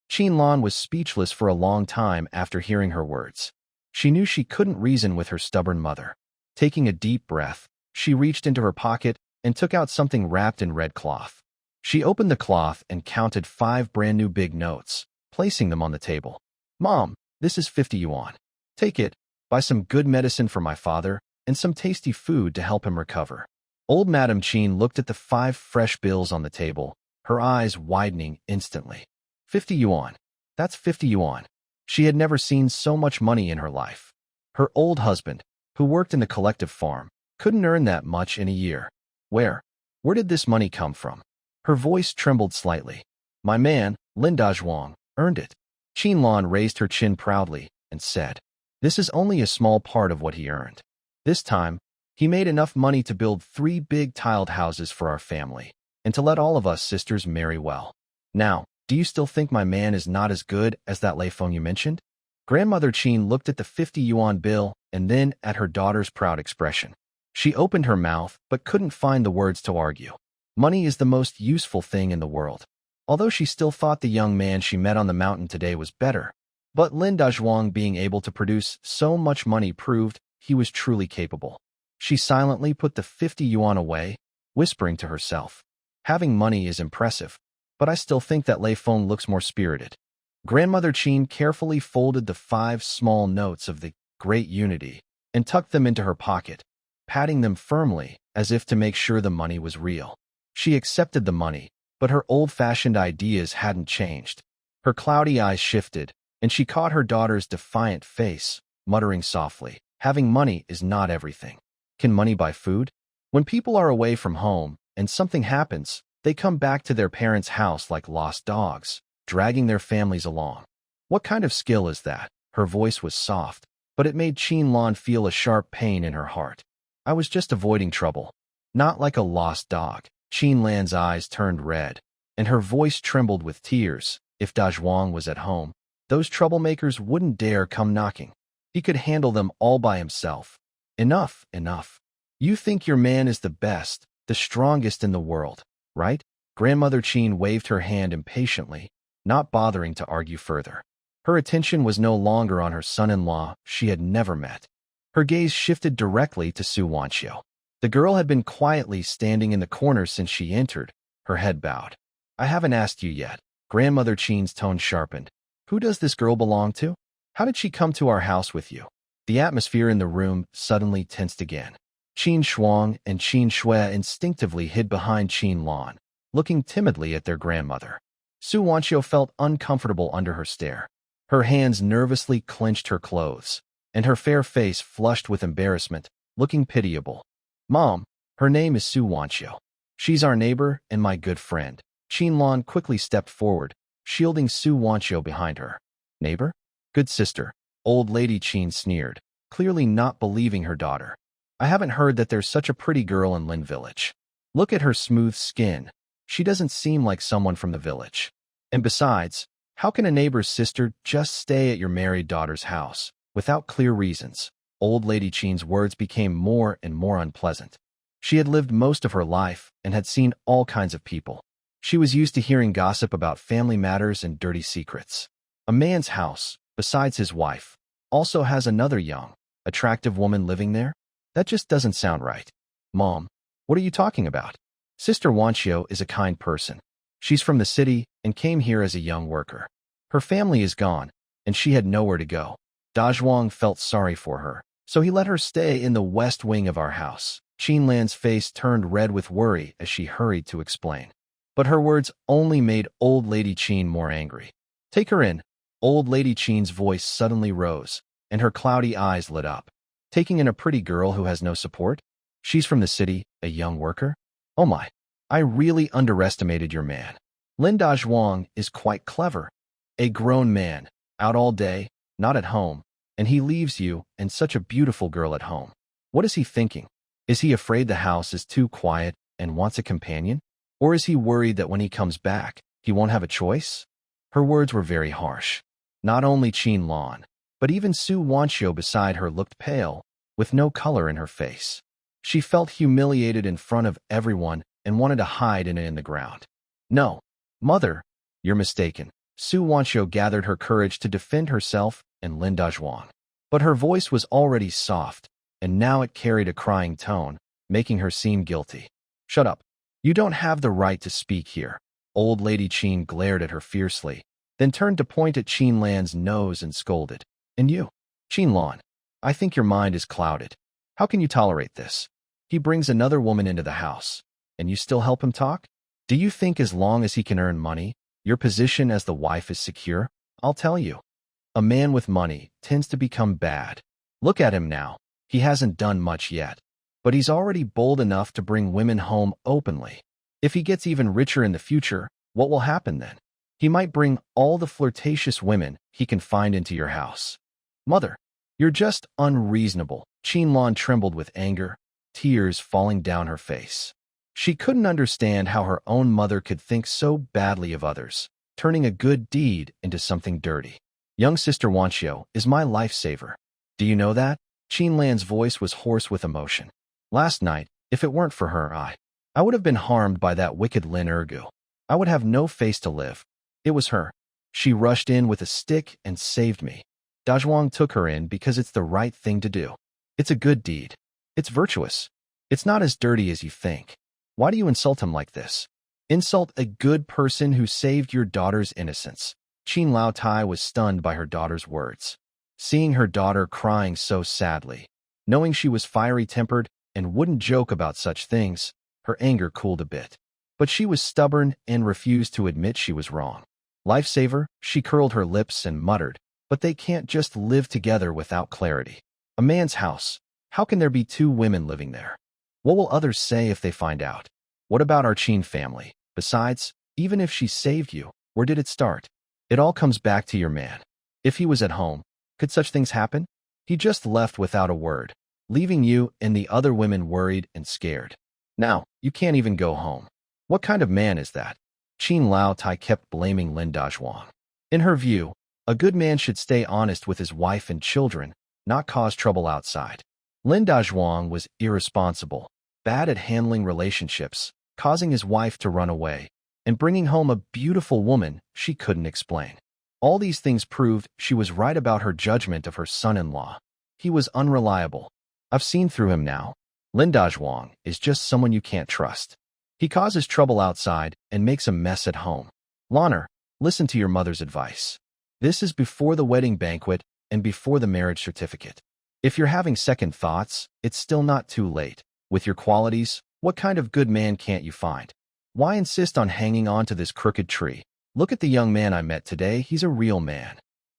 Qin Lan was speechless for a long time after hearing her words. She knew she couldn't reason with her stubborn mother. Taking a deep breath, she reached into her pocket and took out something wrapped in red cloth. She opened the cloth and counted 5 brand new big notes, placing them on the table. Mom, this is 50 yuan. Take it, buy some good medicine for my father, and some tasty food to help him recover. Old Madame Qin looked at the 5 fresh bills on the table, her eyes widening instantly. 50 yuan. That's 50 yuan. She had never seen so much money in her life. Her old husband, who worked in the collective farm, Couldn't earn that much in a year. Where? Where did this money come from? Her voice trembled slightly. My man, Lin Dazhuang, earned it. Qinlan raised her chin proudly and said, this is only a small part of what he earned. This time, he made enough money to build 3 big tiled houses for our family, and to let all of us sisters marry well. Now, do you still think my man is not as good as that Lei Feng you mentioned? Grandmother Qin looked at the 50 yuan bill and then at her daughter's proud expression. She opened her mouth but couldn't find the words to argue. Money is the most useful thing in the world. Although she still thought the young man she met on the mountain today was better, but Lin Dazhuang being able to produce so much money proved he was truly capable. She silently put the 50 yuan away, whispering to herself, having money is impressive, but I still think that Lei Feng looks more spirited. Grandmother Qin carefully folded the 5 small notes of the Great Unity and tucked them into her pocket, patting them firmly as if to make sure the money was real. She accepted the money, but her old-fashioned ideas hadn't changed. Her cloudy eyes shifted, and she caught her daughter's defiant face, muttering softly, having money is not everything. Can money buy food? When people are away from home and something happens, they come back to their parents' house like lost dogs, dragging their families along. What kind of skill is that? Her voice was soft, but it made Qinlan feel a sharp pain in her heart. I was just avoiding trouble. Not like a lost dog. Qinlan's eyes turned red, and her voice trembled with tears. If Dazhuang was at home, those troublemakers wouldn't dare come knocking. He could handle them all by himself. Enough, enough. You think your man is the best, the strongest in the world, right? Grandmother Qin waved her hand impatiently, not bothering to argue further. Her attention was no longer on her son-in-law she had never met. Her gaze shifted directly to Su Wanqiu. The girl had been quietly standing in the corner since she entered, her head bowed. I haven't asked you yet. Grandmother Qin's tone sharpened. Who does this girl belong to? How did she come to our house with you? The atmosphere in the room suddenly tensed again. Qin Shuang and Qin Shui instinctively hid behind Qinlan, looking timidly at their grandmother. Su Wanqiu felt uncomfortable under her stare. Her hands nervously clenched her clothes, and her fair face flushed with embarrassment, looking pitiable. Mom, her name is Su Wanqiu. She's our neighbor and my good friend. Qinlan quickly stepped forward, shielding Su Wanqiu behind her. Neighbor? Good sister. Old Lady Qin sneered, clearly not believing her daughter. I haven't heard that there's such a pretty girl in Lin Village. Look at her smooth skin. She doesn't seem like someone from the village. And besides, how can a neighbor's sister just stay at your married daughter's house, without clear reasons? Old Lady Qin's words became more and more unpleasant. She had lived most of her life and had seen all kinds of people. She was used to hearing gossip about family matters and dirty secrets. A man's house, besides his wife, also has another young, attractive woman living there? That just doesn't sound right. Mom, what are you talking about? Sister Wanqiu is a kind person. She's from the city and came here as a young worker. Her family is gone, and she had nowhere to go. Dazhuang felt sorry for her, so he let her stay in the west wing of our house. Qinlan's face turned red with worry as she hurried to explain. But her words only made Old Lady Qin more angry. Take her in. Old Lady Qin's voice suddenly rose, and her cloudy eyes lit up. Taking in a pretty girl who has no support? She's from the city, a young worker? Oh my, I really underestimated your man. Lin Dazhuang is quite clever. A grown man, out all day, not at home, and he leaves you and such a beautiful girl at home. What is he thinking? Is he afraid the house is too quiet and wants a companion? Or is he worried that when he comes back, he won't have a choice? Her words were very harsh. Not only Qinlan, but even Su Wanqiu beside her looked pale, with no color in her face. She felt humiliated in front of everyone and wanted to hide in the ground. No, mother, you're mistaken. Su Wanqiu gathered her courage to defend herself and Lin Dazhuang. But her voice was already soft, and now it carried a crying tone, making her seem guilty. Shut up. You don't have the right to speak here. Old Lady Qin glared at her fiercely, then turned to point at Qinlan's nose and scolded. And you, Qinlan, I think your mind is clouded. How can you tolerate this? He brings another woman into the house, and you still help him talk? Do you think as long as he can earn money, your position as the wife is secure? I'll tell you. A man with money tends to become bad. Look at him now. He hasn't done much yet. but he's already bold enough to bring women home openly. If he gets even richer in the future, what will happen then? He might bring all the flirtatious women he can find into your house. Mother, you're just unreasonable. Qinlan trembled with anger, tears falling down her face. She couldn't understand how her own mother could think so badly of others, turning a good deed into something dirty. Young sister Wanxiu is my lifesaver. Do you know that? Qinlan's voice was hoarse with emotion. Last night, if it weren't for her, I would have been harmed by that wicked Lin Ergu. I would have no face to live. It was her. She rushed in with a stick and saved me. Dazhuang took her in because it's the right thing to do. It's a good deed. It's virtuous. It's not as dirty as you think. Why do you insult him like this? Insult a good person who saved your daughter's innocence. Qin Lao Tai was stunned by her daughter's words. Seeing her daughter crying so sadly, knowing she was fiery-tempered and wouldn't joke about such things, her anger cooled a bit. But she was stubborn and refused to admit she was wrong. Lifesaver, she curled her lips and muttered, but they can't just live together without clarity. A man's house. How can there be two women living there? What will others say if they find out? What about our Qin family? Besides, even if she saved you, where did it start? It all comes back to your man. If he was at home, could such things happen? He just left without a word, leaving you and the other women worried and scared. Now, you can't even go home. What kind of man is that? Qin Lao Tai kept blaming Lin Dazhuang. In her view, a good man should stay honest with his wife and children, not cause trouble outside. Lin Dazhuang was irresponsible, bad at handling relationships, causing his wife to run away, and bringing home a beautiful woman she couldn't explain. All these things proved she was right about her judgment of her son-in-law. He was unreliable. I've seen through him now. Lin Dazhuang is just someone you can't trust. He causes trouble outside and makes a mess at home. Lanner, listen to your mother's advice. This is before the wedding banquet and before the marriage certificate. If you're having second thoughts, it's still not too late. With your qualities, what kind of good man can't you find? Why insist on hanging on to this crooked tree? Look at the young man I met today. He's a real man.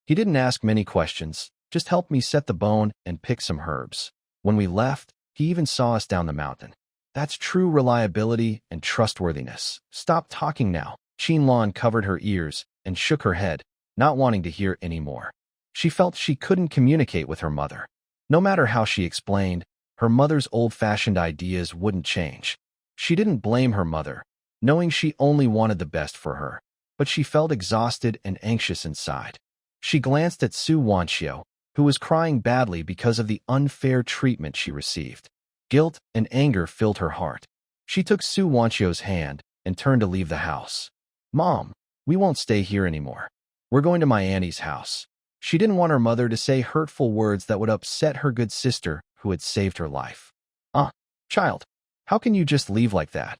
He didn't ask many questions, just helped me set the bone and pick some herbs. When we left, he even saw us down the mountain. That's true reliability and trustworthiness. Stop talking now. Qinlan covered her ears and shook her head, not wanting to hear any more. She felt she couldn't communicate with her mother. No matter how she explained, her mother's old-fashioned ideas wouldn't change. She didn't blame her mother, knowing she only wanted the best for her, but she felt exhausted and anxious inside. She glanced at Su Wanxiu, who was crying badly because of the unfair treatment she received. Guilt and anger filled her heart. She took Su Wanxiu's hand and turned to leave the house. Mom, we won't stay here anymore. We're going to my auntie's house. She didn't want her mother to say hurtful words that would upset her good sister who had saved her life. Child, how can you just leave like that?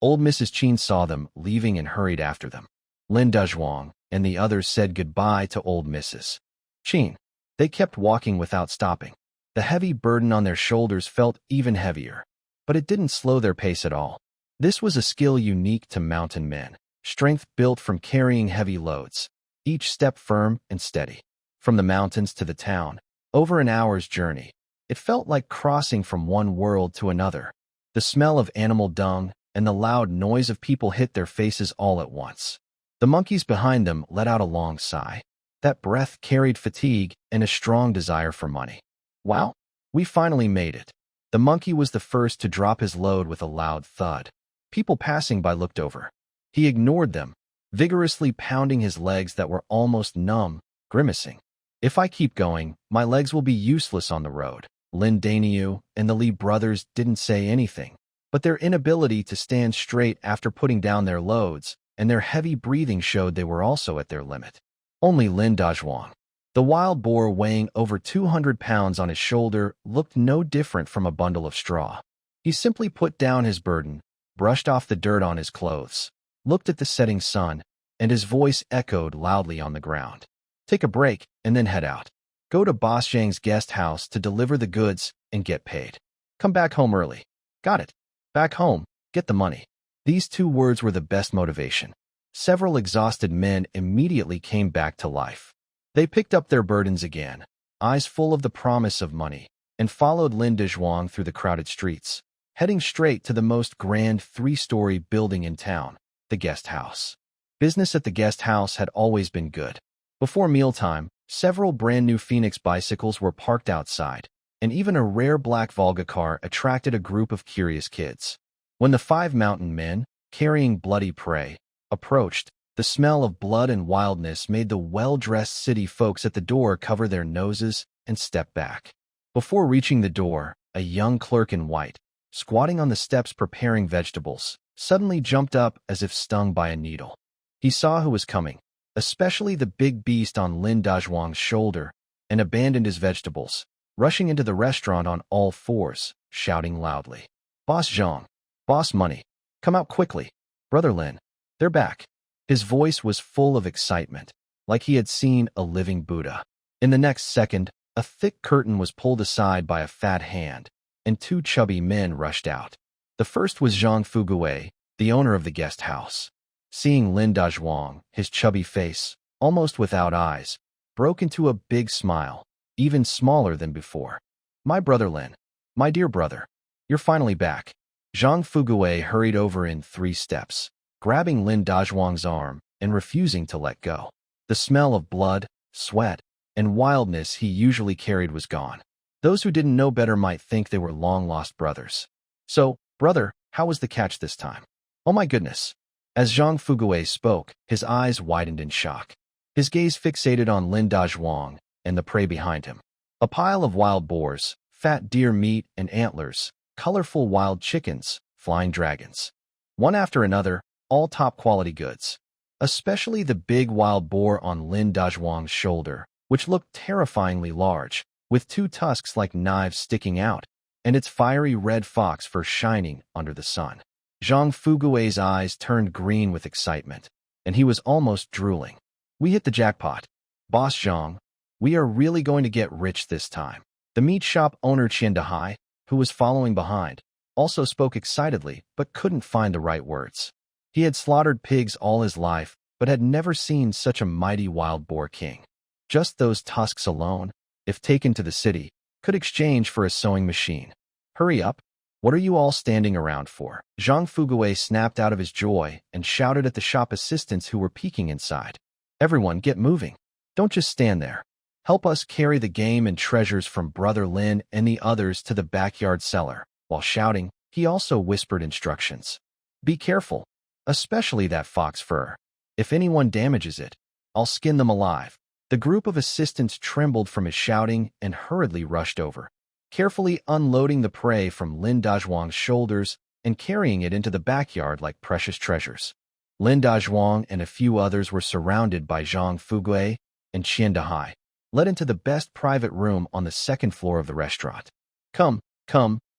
Old Mrs. Qin saw them leaving and hurried after them. Lin Dazhuang and the others said goodbye to old Mrs. Qin. They kept walking without stopping. The heavy burden on their shoulders felt even heavier, but it didn't slow their pace at all. This was a skill unique to mountain men, strength built from carrying heavy loads, each step firm and steady. From the mountains to the town, over an hour's journey, it felt like crossing from one world to another. The smell of animal dung and the loud noise of people hit their faces all at once. The monkeys behind them let out a long sigh. That breath carried fatigue and a strong desire for money. Wow, we finally made it. The monkey was the first to drop his load with a loud thud. People passing by looked over. He ignored them, vigorously pounding his legs that were almost numb, grimacing. If I keep going, my legs will be useless on the road. Lin Daniu and the Li brothers didn't say anything, but their inability to stand straight after putting down their loads and their heavy breathing showed they were also at their limit. Only Lin Dazhuang, the wild boar weighing over 200 pounds on his shoulder, looked no different from a bundle of straw. He simply put down his burden, brushed off the dirt on his clothes, looked at the setting sun, and his voice echoed loudly on the ground. Take a break and then head out. Go to Boss Zhang's guest house to deliver the goods and get paid. Come back home early. Got it. Back home, get the money. These two words were the best motivation. Several exhausted men immediately came back to life. They picked up their burdens again, eyes full of the promise of money. and followed Lin Dezhuang through the crowded streets, heading straight to the most grand 3-story building in town, the guest house. Business at the guest house had always been good. Before mealtime, several brand-new Phoenix bicycles were parked outside, and even a rare black Volga car attracted a group of curious kids. When the 5 mountain men, carrying bloody prey, approached, the smell of blood and wildness made the well-dressed city folks at the door cover their noses and step back. Before reaching the door, a young clerk in white, squatting on the steps preparing vegetables, suddenly jumped up as if stung by a needle. He saw who was coming, especially the big beast on Lin Dazhuang's shoulder, and abandoned his vegetables, rushing into the restaurant on all fours, shouting loudly, "Boss Zhang! Boss Money! Come out quickly! Brother Lin! They're back!" His voice was full of excitement, like he had seen a living Buddha. In the next second, a thick curtain was pulled aside by a fat hand, and 2 chubby men rushed out. The first was Zhang Fugui, the owner of the guest house. Seeing Lin Dazhuang, his chubby face, almost without eyes, broke into a big smile, even smaller than before. "My brother Lin, my dear brother, you're finally back." Zhang Fugui hurried over in 3 steps, grabbing Lin Dazhuang's arm and refusing to let go. The smell of blood, sweat, and wildness he usually carried was gone. Those who didn't know better might think they were long-lost brothers. "So, brother, how was the catch this time?" "Oh my goodness." As Zhang Fugui spoke, his eyes widened in shock. His gaze fixated on Lin Dazhuang and the prey behind him. A pile of wild boars, fat deer meat and antlers, colorful wild chickens, flying dragons. One after another, all top-quality goods. Especially the big wild boar on Lin Dazhuang's shoulder, which looked terrifyingly large, with 2 tusks like knives sticking out, and its fiery red fox fur shining under the sun. Zhang Fugui's eyes turned green with excitement, and he was almost drooling. "We hit the jackpot. Boss Zhang, we are really going to get rich this time." The meat shop owner Qian Dahai, who was following behind, also spoke excitedly but couldn't find the right words. He had slaughtered pigs all his life, but had never seen such a mighty wild boar king. Just those tusks alone, if taken to the city, could exchange for a sewing machine. "Hurry up! What are you all standing around for?" Zhang Fugui snapped out of his joy and shouted at the shop assistants who were peeking inside. "Everyone, get moving. Don't just stand there. Help us carry the game and treasures from Brother Lin and the others to the backyard cellar." While shouting, he also whispered instructions. "Be careful, especially that fox fur. If anyone damages it, I'll skin them alive." The group of assistants trembled from his shouting and hurriedly rushed over, carefully unloading the prey from Lin Dazhuang's shoulders and carrying it into the backyard like precious treasures. Lin Dazhuang and a few others were surrounded by Zhang Fugui and Qian Dahai, led into the best private room on the 2nd floor of the restaurant. Come,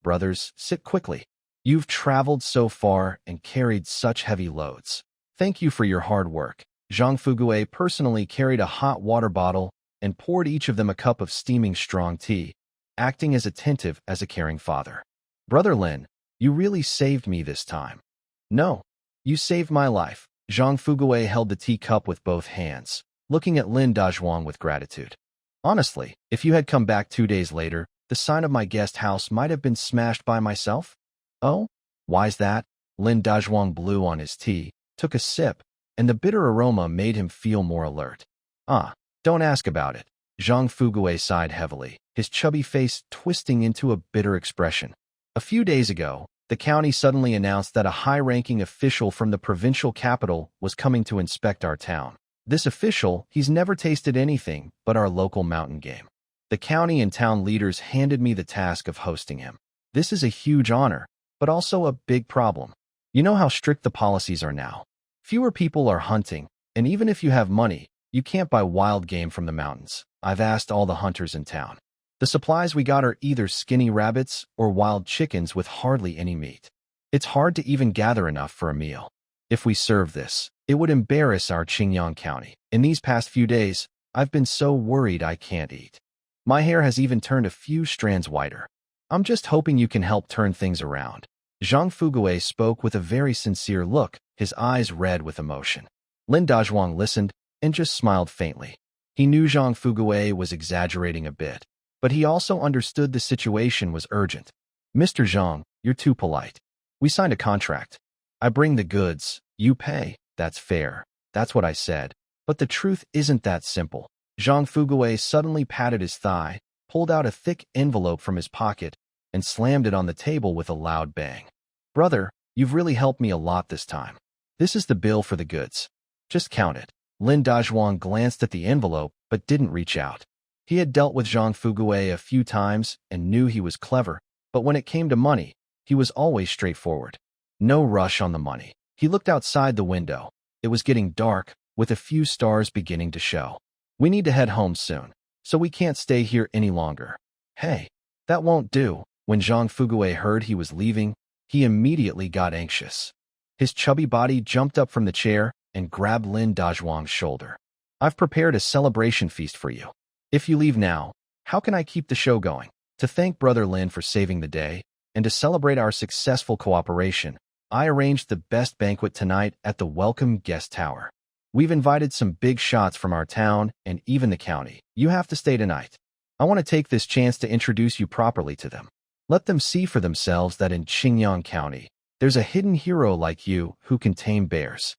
brothers, sit quickly. You've traveled so far and carried such heavy loads. Thank you for your hard work." Zhang Fugui personally carried a hot water bottle and poured each of them a cup of steaming strong tea, acting as attentive as a caring father. "Brother Lin, you really saved me this time." "No, you saved my life." Zhang Fugui held the teacup with both hands, looking at Lin Dazhuang with gratitude. "Honestly, if you had come back 2 days later, the sign of my guest house might have been smashed by myself." "Oh? Why's that?" Lin Dazhuang blew on his tea, took a sip, and the bitter aroma made him feel more alert. Don't ask about it." Zhang Fugui sighed heavily, his chubby face twisting into a bitter expression. "A few days ago, the county suddenly announced that a high-ranking official from the provincial capital was coming to inspect our town. This official, he's never tasted anything but our local mountain game. The county and town leaders handed me the task of hosting him. This is a huge honor, but also a big problem. You know how strict the policies are now. Fewer people are hunting, and even if you have money, you can't buy wild game from the mountains. I've asked all the hunters in town. The supplies we got are either skinny rabbits or wild chickens with hardly any meat. It's hard to even gather enough for a meal. If we serve this, it would embarrass our Qingyang County. In these past few days, I've been so worried I can't eat. My hair has even turned a few strands whiter. I'm just hoping you can help turn things around." Zhang Fugui spoke with a very sincere look, his eyes red with emotion. Lin Dazhuang listened and just smiled faintly. He knew Zhang Fugui was exaggerating a bit, but he also understood the situation was urgent. Mr. Zhang, you're too polite. We signed a contract. I bring the goods, you pay. That's fair. That's what I said. But the truth isn't that simple. Zhang Fugui suddenly patted his thigh, pulled out a thick envelope from his pocket, and slammed it on the table with a loud bang. Brother, you've really helped me a lot this time. This is the bill for the goods. Just count it. Lin Dazhuang glanced at the envelope but didn't reach out. He had dealt with Zhang Fugui a few times and knew he was clever, but when it came to money, he was always straightforward. No rush on the money. He looked outside the window. It was getting dark, with a few stars beginning to show. We need to head home soon, so we can't stay here any longer. Hey, that won't do. When Zhang Fugui heard he was leaving, he immediately got anxious. His chubby body jumped up from the chair and grabbed Lin Dazhuang's shoulder. I've prepared a celebration feast for you. If you leave now, how can I keep the show going? To thank Brother Lin for saving the day, and to celebrate our successful cooperation, I arranged the best banquet tonight at the Welcome Guest Tower. We've invited some big shots from our town and even the county. You have to stay tonight. I want to take this chance to introduce you properly to them. Let them see for themselves that in Qingyang County, there's a hidden hero like you who can tame bears.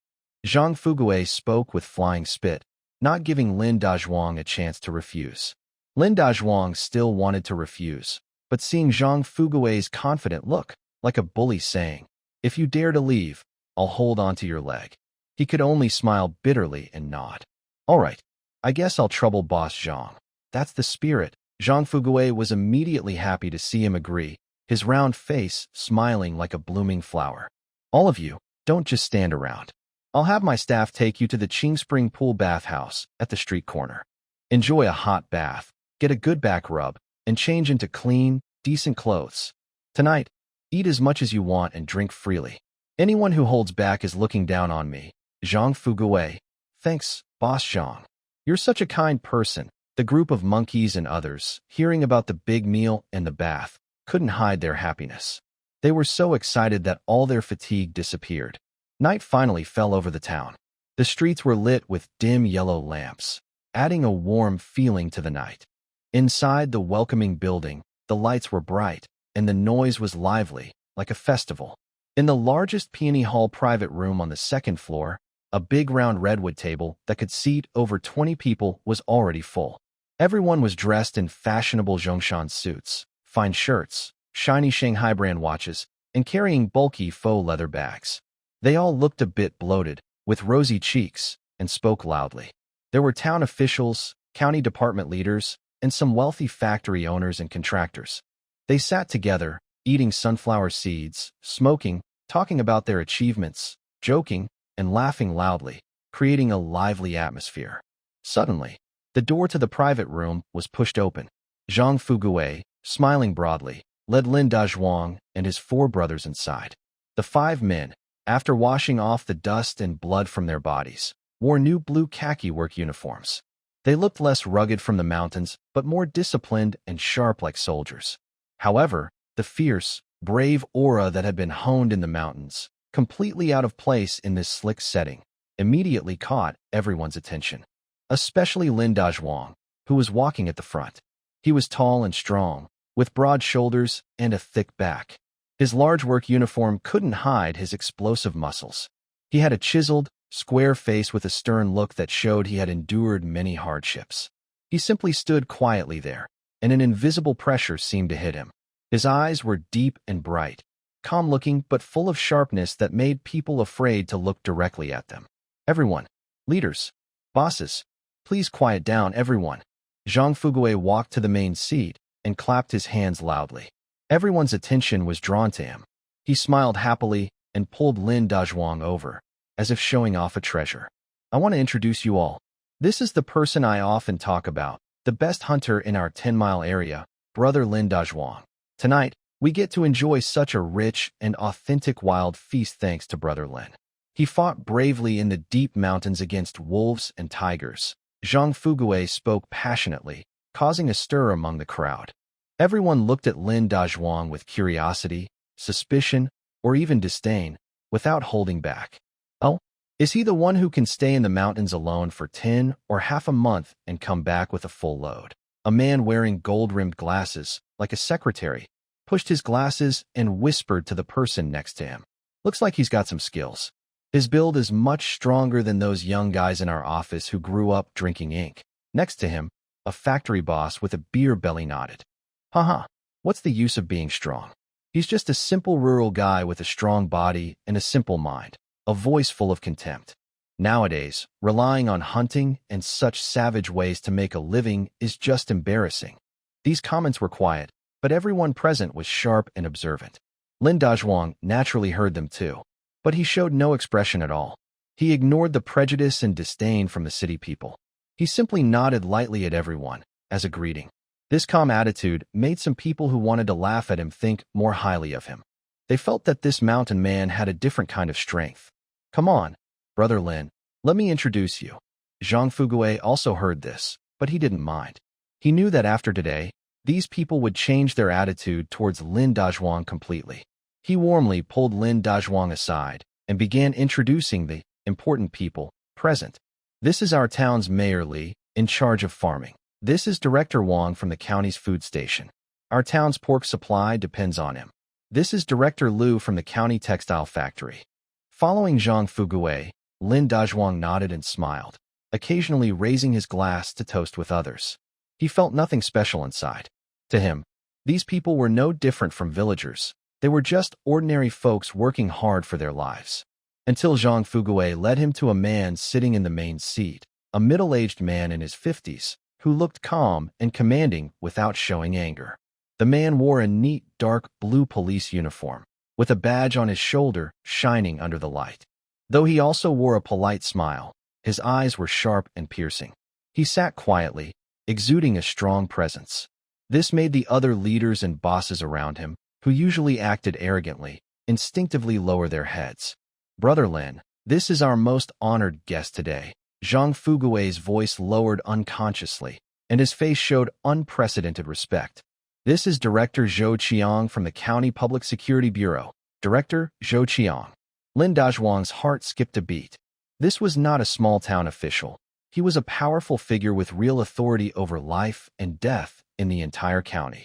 Zhang Fugui spoke with flying spit, not giving Lin Dazhuang a chance to refuse. Lin Dazhuang still wanted to refuse, but seeing Zhang Fugui's confident look, like a bully saying, "If you dare to leave, I'll hold on to your leg," he could only smile bitterly and nod. All right, I guess I'll trouble Boss Zhang. That's the spirit. Zhang Fugui was immediately happy to see him agree, his round face smiling like a blooming flower. All of you, don't just stand around. I'll have my staff take you to the Qing Spring Pool bathhouse at the street corner. Enjoy a hot bath, get a good back rub, and change into clean, decent clothes. Tonight, eat as much as you want and drink freely. Anyone who holds back is looking down on me. Zhang Fugui. Thanks, Boss Zhang. You're such a kind person. The group of monkeys and others, hearing about the big meal and the bath, couldn't hide their happiness. They were so excited that all their fatigue disappeared. Night finally fell over the town. The streets were lit with dim yellow lamps, adding a warm feeling to the night. Inside the welcoming building, the lights were bright, and the noise was lively, like a festival. In the largest Peony Hall private room on the second floor, a big round redwood table that could seat over 20 people was already full. Everyone was dressed in fashionable Zhongshan suits, fine shirts, shiny Shanghai brand watches, and carrying bulky faux leather bags. They all looked a bit bloated, with rosy cheeks, and spoke loudly. There were town officials, county department leaders, and some wealthy factory owners and contractors. They sat together, eating sunflower seeds, smoking, talking about their achievements, joking, and laughing loudly, creating a lively atmosphere. Suddenly, the door to the private room was pushed open. Zhang Fugui, smiling broadly, led Lin Dazhuang and his 4 brothers inside. The 5 men, after washing off the dust and blood from their bodies, wore new blue khaki work uniforms. They looked less rugged from the mountains, but more disciplined and sharp like soldiers. However, the fierce, brave aura that had been honed in the mountains, completely out of place in this slick setting, immediately caught everyone's attention. Especially Lin Dazhuang, who was walking at the front. He was tall and strong, with broad shoulders and a thick back. His large work uniform couldn't hide his explosive muscles. He had a chiseled, square face with a stern look that showed he had endured many hardships. He simply stood quietly there, and an invisible pressure seemed to hit him. His eyes were deep and bright, calm-looking but full of sharpness that made people afraid to look directly at them. Everyone, leaders, bosses, please quiet down, everyone. Zhang Fugui walked to the main seat and clapped his hands loudly. Everyone's attention was drawn to him. He smiled happily and pulled Lin Dazhuang over, as if showing off a treasure. I want to introduce you all. This is the person I often talk about, the best hunter in our 10-mile area, Brother Lin Dazhuang. Tonight, we get to enjoy such a rich and authentic wild feast thanks to Brother Lin. He fought bravely in the deep mountains against wolves and tigers. Zhang Fugui spoke passionately, causing a stir among the crowd. Everyone looked at Lin Dazhuang with curiosity, suspicion, or even disdain, without holding back. Oh, is he the one who can stay in the mountains alone for 10 or half a month and come back with a full load? A man wearing gold-rimmed glasses, like a secretary, pushed his glasses and whispered to the person next to him. Looks like he's got some skills. His build is much stronger than those young guys in our office who grew up drinking ink. Next to him, a factory boss with a beer belly nodded. Haha, what's the use of being strong? He's just a simple rural guy with a strong body and a simple mind, a voice full of contempt. Nowadays, relying on hunting and such savage ways to make a living is just embarrassing. These comments were quiet, but everyone present was sharp and observant. Lin Dazhuang naturally heard them too, but he showed no expression at all. He ignored the prejudice and disdain from the city people. He simply nodded lightly at everyone, as a greeting. This calm attitude made some people who wanted to laugh at him think more highly of him. They felt that this mountain man had a different kind of strength. Come on, Brother Lin, let me introduce you. Zhang Fugui also heard this, but he didn't mind. He knew that after today, these people would change their attitude towards Lin Dazhuang completely. He warmly pulled Lin Dazhuang aside and began introducing the important people present. This is our town's Mayor Li, in charge of farming. This is Director Wang from the county's food station. Our town's pork supply depends on him. This is Director Liu from the county textile factory. Following Zhang Fugui, Lin Dazhuang nodded and smiled, occasionally raising his glass to toast with others. He felt nothing special inside. To him, these people were no different from villagers. They were just ordinary folks working hard for their lives. Until Zhang Fugui led him to a man sitting in the main seat, a middle-aged man in his 50s, who looked calm and commanding without showing anger. The man wore a neat dark blue police uniform, with a badge on his shoulder shining under the light. Though he also wore a polite smile, his eyes were sharp and piercing. He sat quietly, exuding a strong presence. This made the other leaders and bosses around him, who usually acted arrogantly, instinctively lower their heads. Brother Lin, this is our most honored guest today. Zhang Fugui's voice lowered unconsciously, and his face showed unprecedented respect. This is Director Zhou Qiang from the County Public Security Bureau. Director Zhou Qiang. Lin Dazhuang's heart skipped a beat. This was not a small-town official. He was a powerful figure with real authority over life and death in the entire county.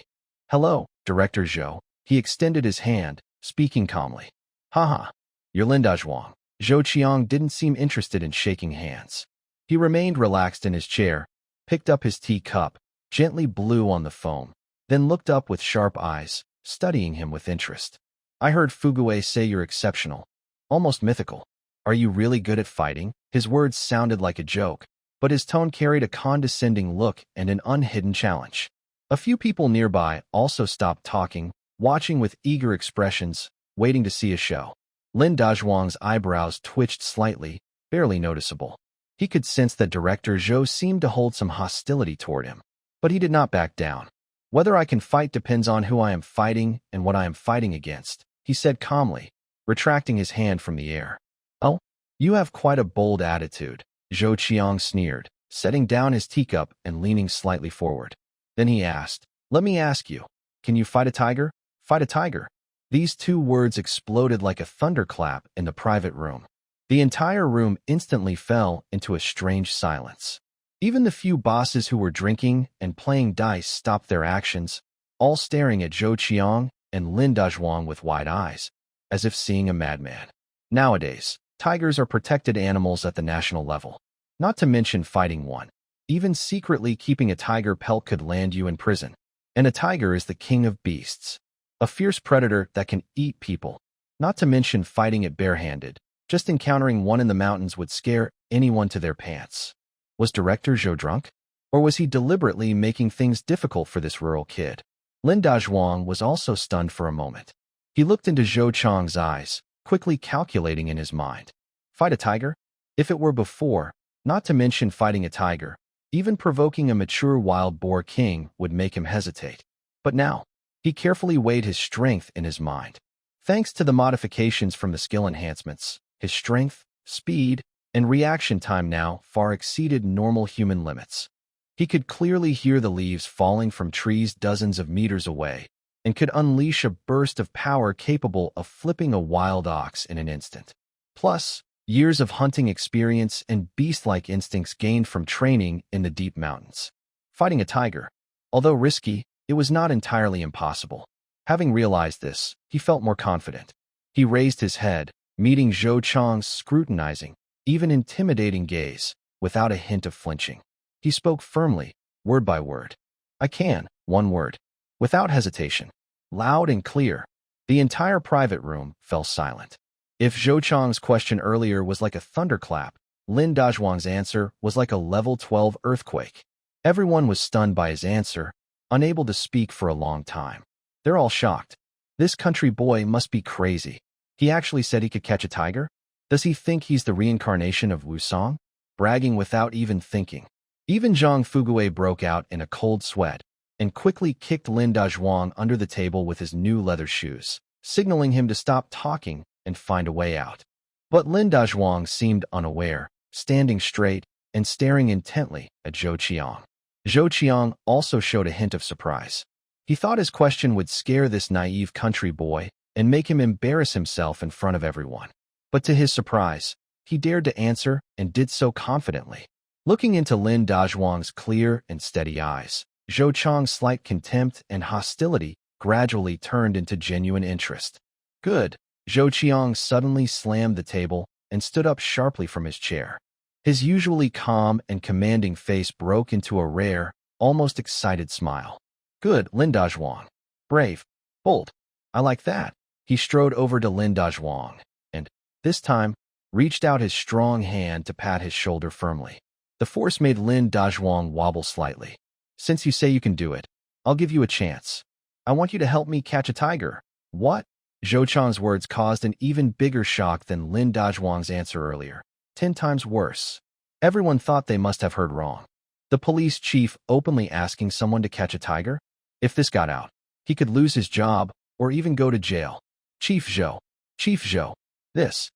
Hello, Director Zhou. He extended his hand, speaking calmly. Haha, you're Lin Dazhuang. Zhou Qiang didn't seem interested in shaking hands. He remained relaxed in his chair, picked up his tea cup, gently blew on the foam, then looked up with sharp eyes, studying him with interest. I heard Fugui say you're exceptional, almost mythical. Are you really good at fighting? His words sounded like a joke, but his tone carried a condescending look and an unhidden challenge. A few people nearby also stopped talking, watching with eager expressions, waiting to see a show. Lin Dazhuang's eyebrows twitched slightly, barely noticeable. He could sense that Director Zhou seemed to hold some hostility toward him, but he did not back down. Whether I can fight depends on who I am fighting and what I am fighting against, he said calmly, retracting his hand from the air. Oh, you have quite a bold attitude, Zhou Qiang sneered, setting down his teacup and leaning slightly forward. Then he asked, let me ask you, can you fight a tiger? Fight a tiger. These two words exploded like a thunderclap in the private room. The entire room instantly fell into a strange silence. Even the few bosses who were drinking and playing dice stopped their actions, all staring at Zhou Qiang and Lin Dazhuang with wide eyes, as if seeing a madman. Nowadays, tigers are protected animals at the national level, not to mention fighting one. Even secretly keeping a tiger pelt could land you in prison. And a tiger is the king of beasts, a fierce predator that can eat people, not to mention fighting it barehanded. Just encountering one in the mountains would scare anyone to their pants. Was Director Zhou drunk? Or was he deliberately making things difficult for this rural kid? Lin Dazhuang was also stunned for a moment. He looked into Zhou Qiang's eyes, quickly calculating in his mind. Fight a tiger? If it were before, not to mention fighting a tiger, even provoking a mature wild boar king would make him hesitate. But now, he carefully weighed his strength in his mind. Thanks to the modifications from the skill enhancements, his strength, speed, and reaction time now far exceeded normal human limits. He could clearly hear the leaves falling from trees dozens of meters away, and could unleash a burst of power capable of flipping a wild ox in an instant. Plus, years of hunting experience and beast-like instincts gained from training in the deep mountains. Fighting a tiger. Although risky, it was not entirely impossible. Having realized this, he felt more confident. He raised his head, meeting Zhou Chang's scrutinizing, even intimidating gaze, without a hint of flinching. He spoke firmly, word by word. I can, one word. Without hesitation. Loud and clear. The entire private room fell silent. If Zhou Chang's question earlier was like a thunderclap, Lin Dazhuang's answer was like a level 12 earthquake. Everyone was stunned by his answer, unable to speak for a long time. They're all shocked. This country boy must be crazy. He actually said he could catch a tiger? Does he think he's the reincarnation of Wusong? Bragging without even thinking. Even Zhang Fuguei broke out in a cold sweat and quickly kicked Lin Dazhuang under the table with his new leather shoes, signaling him to stop talking and find a way out. But Lin Dazhuang seemed unaware, standing straight and staring intently at Zhou Qiang. Zhou Qiang also showed a hint of surprise. He thought his question would scare this naive country boy and make him embarrass himself in front of everyone. But to his surprise, he dared to answer and did so confidently. Looking into Lin Dazhuang's clear and steady eyes, Zhou Chang's slight contempt and hostility gradually turned into genuine interest. Good. Zhou Qiang suddenly slammed the table and stood up sharply from his chair. His usually calm and commanding face broke into a rare, almost excited smile. Good, Lin Dazhuang. Brave. Bold. I like that. He strode over to Lin Dazhuang and, this time, reached out his strong hand to pat his shoulder firmly. The force made Lin Dazhuang wobble slightly. Since you say you can do it, I'll give you a chance. I want you to help me catch a tiger. What? Zhou Chang's words caused an even bigger shock than Lin Dazhuang's answer earlier. 10 times worse. Everyone thought they must have heard wrong. The police chief openly asking someone to catch a tiger? If this got out, he could lose his job or even go to jail. Chief Zhou. Chief Zhou. This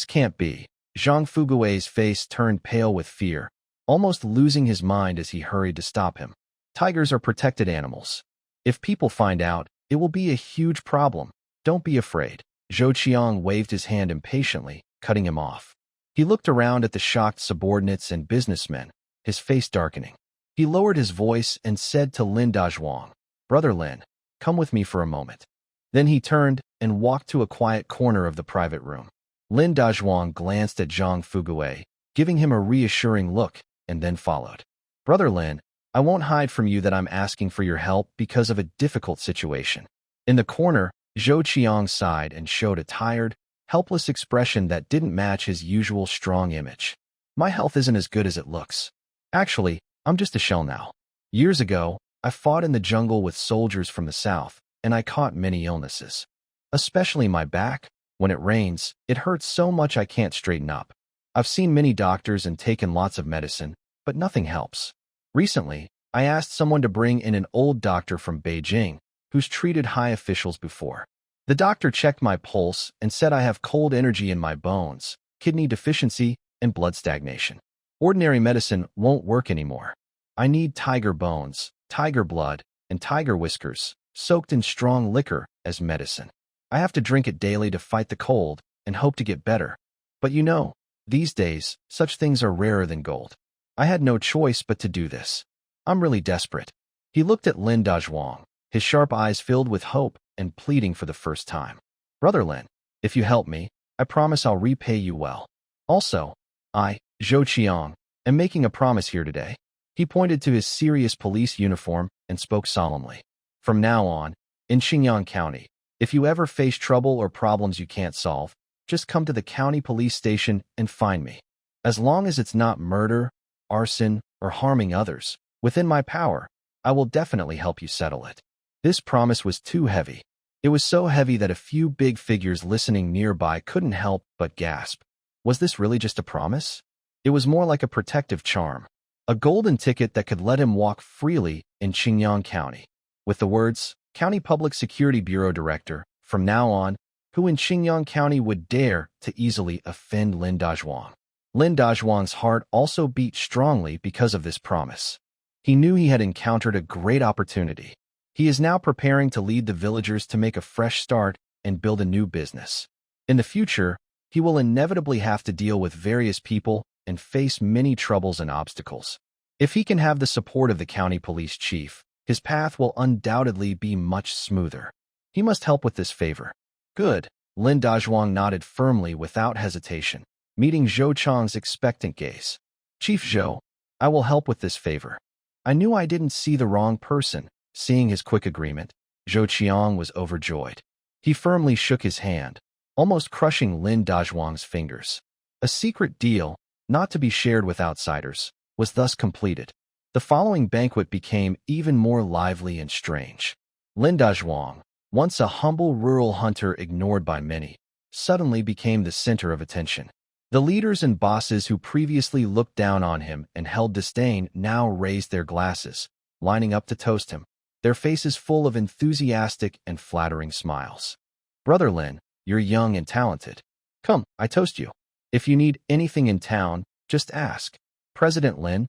can't be. Zhang Fuguei's face turned pale with fear, almost losing his mind as he hurried to stop him. Tigers are protected animals. If people find out, it will be a huge problem. Don't be afraid. Zhou Qiang waved his hand impatiently, cutting him off. He looked around at the shocked subordinates and businessmen, his face darkening. He lowered his voice and said to Lin Dazhuang, Brother Lin, come with me for a moment. Then he turned and walked to a quiet corner of the private room. Lin Dazhuang glanced at Zhang Fuguei, giving him a reassuring look, and then followed. Brother Lin, I won't hide from you that I'm asking for your help because of a difficult situation. In the corner, Zhou Qiang sighed and showed a tired, helpless expression that didn't match his usual strong image. My health isn't as good as it looks. Actually, I'm just a shell now. Years ago, I fought in the jungle with soldiers from the south, and I caught many illnesses. Especially my back. When it rains, it hurts so much I can't straighten up. I've seen many doctors and taken lots of medicine, but nothing helps. Recently, I asked someone to bring in an old doctor from Beijing who's treated high officials before. The doctor checked my pulse and said I have cold energy in my bones, kidney deficiency, and blood stagnation. Ordinary medicine won't work anymore. I need tiger bones, tiger blood, and tiger whiskers, soaked in strong liquor as medicine. I have to drink it daily to fight the cold and hope to get better. But you know, these days, such things are rarer than gold. I had no choice but to do this. I'm really desperate. He looked at Lin Dazhuang, his sharp eyes filled with hope and pleading for the first time. Brother Lin, if you help me, I promise I'll repay you well. Also, I, Zhou Qiang, am making a promise here today. He pointed to his serious police uniform and spoke solemnly. From now on, in Xinjiang County, if you ever face trouble or problems you can't solve, just come to the county police station and find me. As long as it's not murder, arson, or harming others, within my power, I will definitely help you settle it. This promise was too heavy. It was so heavy that a few big figures listening nearby couldn't help but gasp. Was this really just a promise? It was more like a protective charm, a golden ticket that could let him walk freely in Xinjiang County. With the words, County Public Security Bureau Director, from now on, who in Xinjiang County would dare to easily offend Lin Dazhuang? Lin Dazhuang's heart also beat strongly because of this promise. He knew he had encountered a great opportunity. He is now preparing to lead the villagers to make a fresh start and build a new business. In the future, he will inevitably have to deal with various people and face many troubles and obstacles. If he can have the support of the county police chief, his path will undoubtedly be much smoother. He must help with this favor. Good. Lin Dazhuang nodded firmly without hesitation, meeting Zhou Chang's expectant gaze. Chief Zhou, I will help with this favor. I knew I didn't see the wrong person. Seeing his quick agreement, Zhou Qiang was overjoyed. He firmly shook his hand, almost crushing Lin Dazhuang's fingers. A secret deal, not to be shared with outsiders, was thus completed. The following banquet became even more lively and strange. Lin Dazhuang, once a humble rural hunter ignored by many, suddenly became the center of attention. The leaders and bosses who previously looked down on him and held disdain now raised their glasses, lining up to toast him, their faces full of enthusiastic and flattering smiles. Brother Lin, you're young and talented. Come, I toast you. If you need anything in town, just ask. President Lin,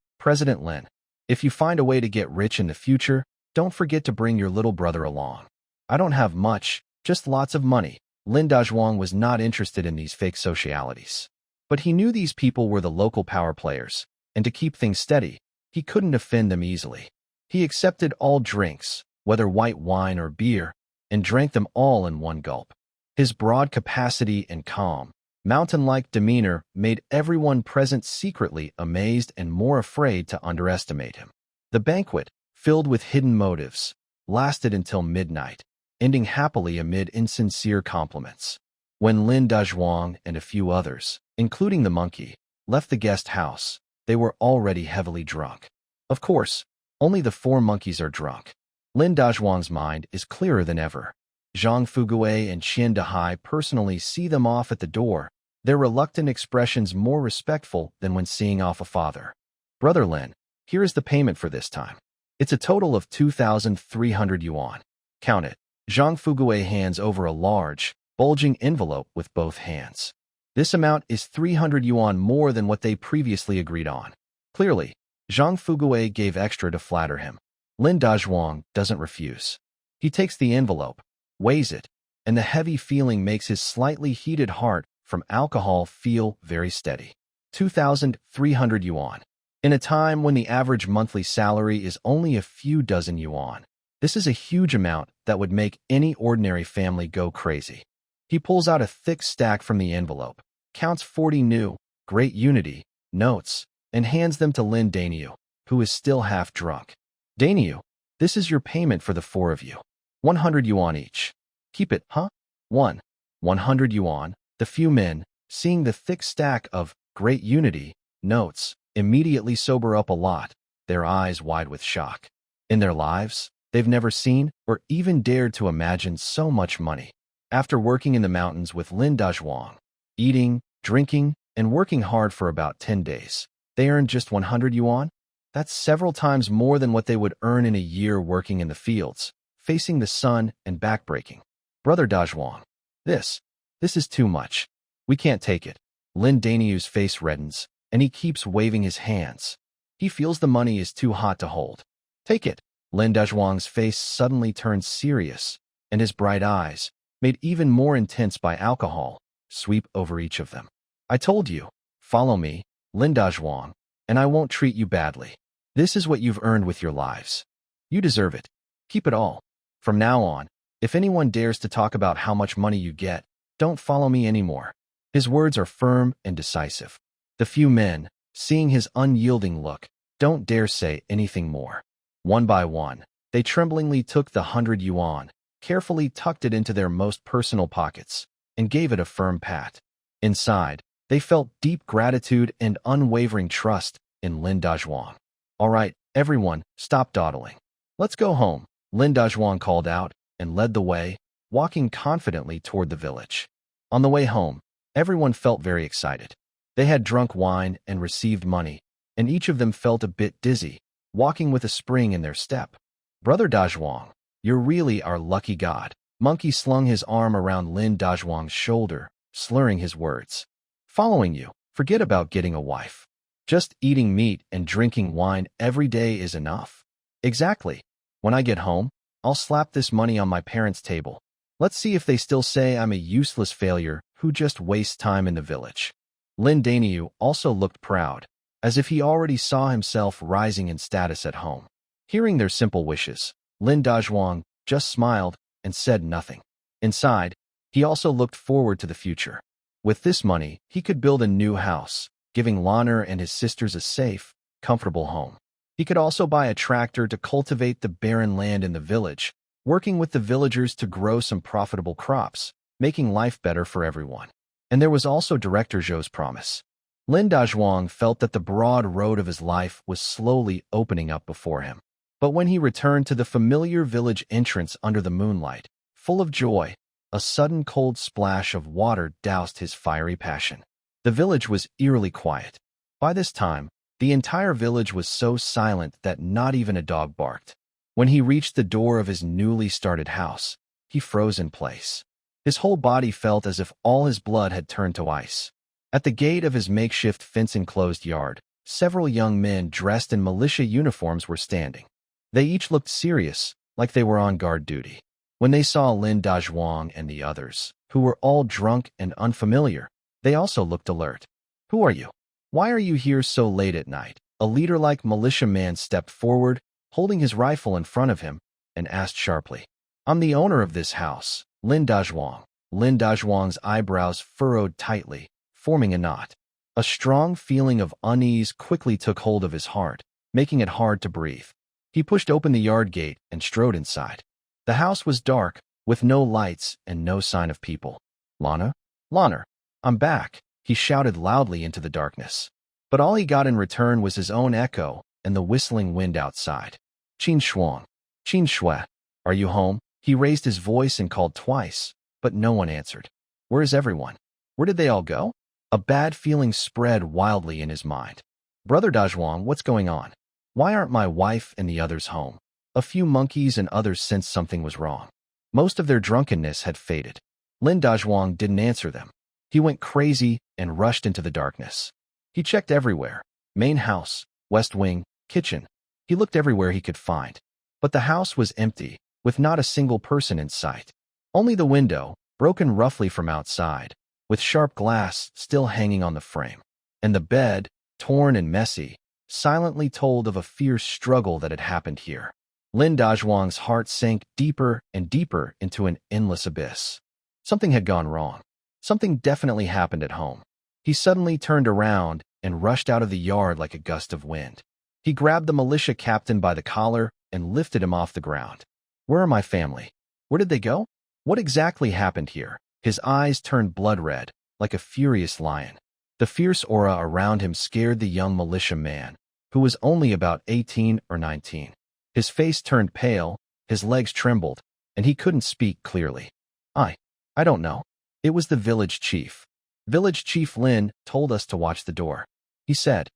if you find a way to get rich in the future, don't forget to bring your little brother along. I don't have much, just lots of money. Lin Dazhuang was not interested in these fake socialities. But he knew these people were the local power players, and to keep things steady, he couldn't offend them easily. He accepted all drinks, whether white wine or beer, and drank them all in one gulp. His broad capacity and calm, mountain-like demeanor made everyone present secretly amazed and more afraid to underestimate him. The banquet, filled with hidden motives, lasted until midnight, ending happily amid insincere compliments. When Lin Dazhuang and a few others, including the monkey, left the guest house, they were already heavily drunk. Of course, only the 4 monkeys are drunk. Lin Dazhuang's mind is clearer than ever. Zhang Fugui and Qian Dehai personally see them off at the door, their reluctant expressions more respectful than when seeing off a father. Brother Lin, here is the payment for this time. It's a total of 2,300 yuan. Count it. Zhang Fugui hands over a large, bulging envelope with both hands. This amount is 300 yuan more than what they previously agreed on. Clearly, Zhang Fugui gave extra to flatter him. Lin Dazhuang doesn't refuse. He takes the envelope, weighs it, and the heavy feeling makes his slightly heated heart from alcohol feel very steady. 2,300 yuan. In a time when the average monthly salary is only a few dozen yuan, this is a huge amount that would make any ordinary family go crazy. He pulls out a thick stack from the envelope, counts 40 new, Great Unity, notes, and hands them to Lin Daniu, who is still half drunk. Daniu, this is your payment for the 4 of you. 100 yuan each. Keep it, huh? 100 yuan. The few men, seeing the thick stack of Great Unity, notes, immediately sober up a lot, their eyes wide with shock. In their lives, they've never seen or even dared to imagine so much money. After working in the mountains with Lin Dazhuang, eating, drinking, and working hard for about 10 days, they earned just 100 yuan? That's several times more than what they would earn in a year working in the fields, facing the sun and backbreaking. Brother Dazhuang, this is too much. We can't take it. Lin Daniu's face reddens, and he keeps waving his hands. He feels the money is too hot to hold. Take it. Lin Dazhuang's face suddenly turns serious, and his bright eyes, made even more intense by alcohol, sweep over each of them. I told you, follow me, Lin Dazhuang, and I won't treat you badly. This is what you've earned with your lives. You deserve it. Keep it all. From now on, if anyone dares to talk about how much money you get, don't follow me anymore. His words are firm and decisive. The few men, seeing his unyielding look, don't dare say anything more. One by one, they tremblingly took the 100 yuan, carefully tucked it into their most personal pockets, and gave it a firm pat. Inside, they felt deep gratitude and unwavering trust in Lin Dazhuang. All right, everyone, stop dawdling. Let's go home, Lin Dazhuang called out and led the way, walking confidently toward the village. On the way home, everyone felt very excited. They had drunk wine and received money, and each of them felt a bit dizzy, walking with a spring in their step. Brother Dazhuang, you're really our lucky god. Monkey slung his arm around Lin Dazhuang's shoulder, slurring his words. Following you, forget about getting a wife. Just eating meat and drinking wine every day is enough. Exactly. When I get home, I'll slap this money on my parents' table. Let's see if they still say I'm a useless failure who just wastes time in the village. Lin Daniu also looked proud, as if he already saw himself rising in status at home. Hearing their simple wishes, Lin Dazhuang just smiled and said nothing. Inside, he also looked forward to the future. With this money, he could build a new house, giving Lanner and his sisters a safe, comfortable home. He could also buy a tractor to cultivate the barren land in the village, working with the villagers to grow some profitable crops, making life better for everyone. And there was also Director Zhou's promise. Lin Dazhuang felt that the broad road of his life was slowly opening up before him. But when he returned to the familiar village entrance under the moonlight, full of joy, a sudden cold splash of water doused his fiery passion. The village was eerily quiet. By this time, the entire village was so silent that not even a dog barked. When he reached the door of his newly started house, he froze in place. His whole body felt as if all his blood had turned to ice. At the gate of his makeshift fence-enclosed yard, several young men dressed in militia uniforms were standing. They each looked serious, like they were on guard duty. When they saw Lin Dazhuang and the others, who were all drunk and unfamiliar, they also looked alert. "Who are you? Why are you here so late at night?" A leader-like militiaman stepped forward, holding his rifle in front of him, and asked sharply. "I'm the owner of this house, Lin Dazhuang." Lin Dazhuang's eyebrows furrowed tightly, forming a knot. A strong feeling of unease quickly took hold of his heart, making it hard to breathe. He pushed open the yard gate and strode inside. The house was dark, with no lights and no sign of people. "Lana? Lanner, I'm back," he shouted loudly into the darkness. But all he got in return was his own echo and the whistling wind outside. "Qin Shuang, Qin Shui, are you home?" He raised his voice and called twice, but no one answered. "Where is everyone? Where did they all go?" A bad feeling spread wildly in his mind. "Brother Dazhuang, what's going on? Why aren't my wife and the others home?" A few monkeys and others sensed something was wrong. Most of their drunkenness had faded. Lin Dazhuang didn't answer them. He went crazy and rushed into the darkness. He checked everywhere: main house, west wing, kitchen. He looked everywhere he could find. But the house was empty, with not a single person in sight. Only the window, broken roughly from outside, with sharp glass still hanging on the frame. And the bed, torn and messy, silently told of a fierce struggle that had happened here. Lin Dazhuang's heart sank deeper and deeper into an endless abyss. Something had gone wrong. Something definitely happened at home. He suddenly turned around and rushed out of the yard like a gust of wind. He grabbed the militia captain by the collar and lifted him off the ground. "Where are my family? Where did they go? What exactly happened here?" His eyes turned blood red, like a furious lion. The fierce aura around him scared the young militia man, who was only about 18 or 19. His face turned pale, his legs trembled, and he couldn't speak clearly. I don't know. It was the village chief. Village Chief Lin told us to watch the door. He said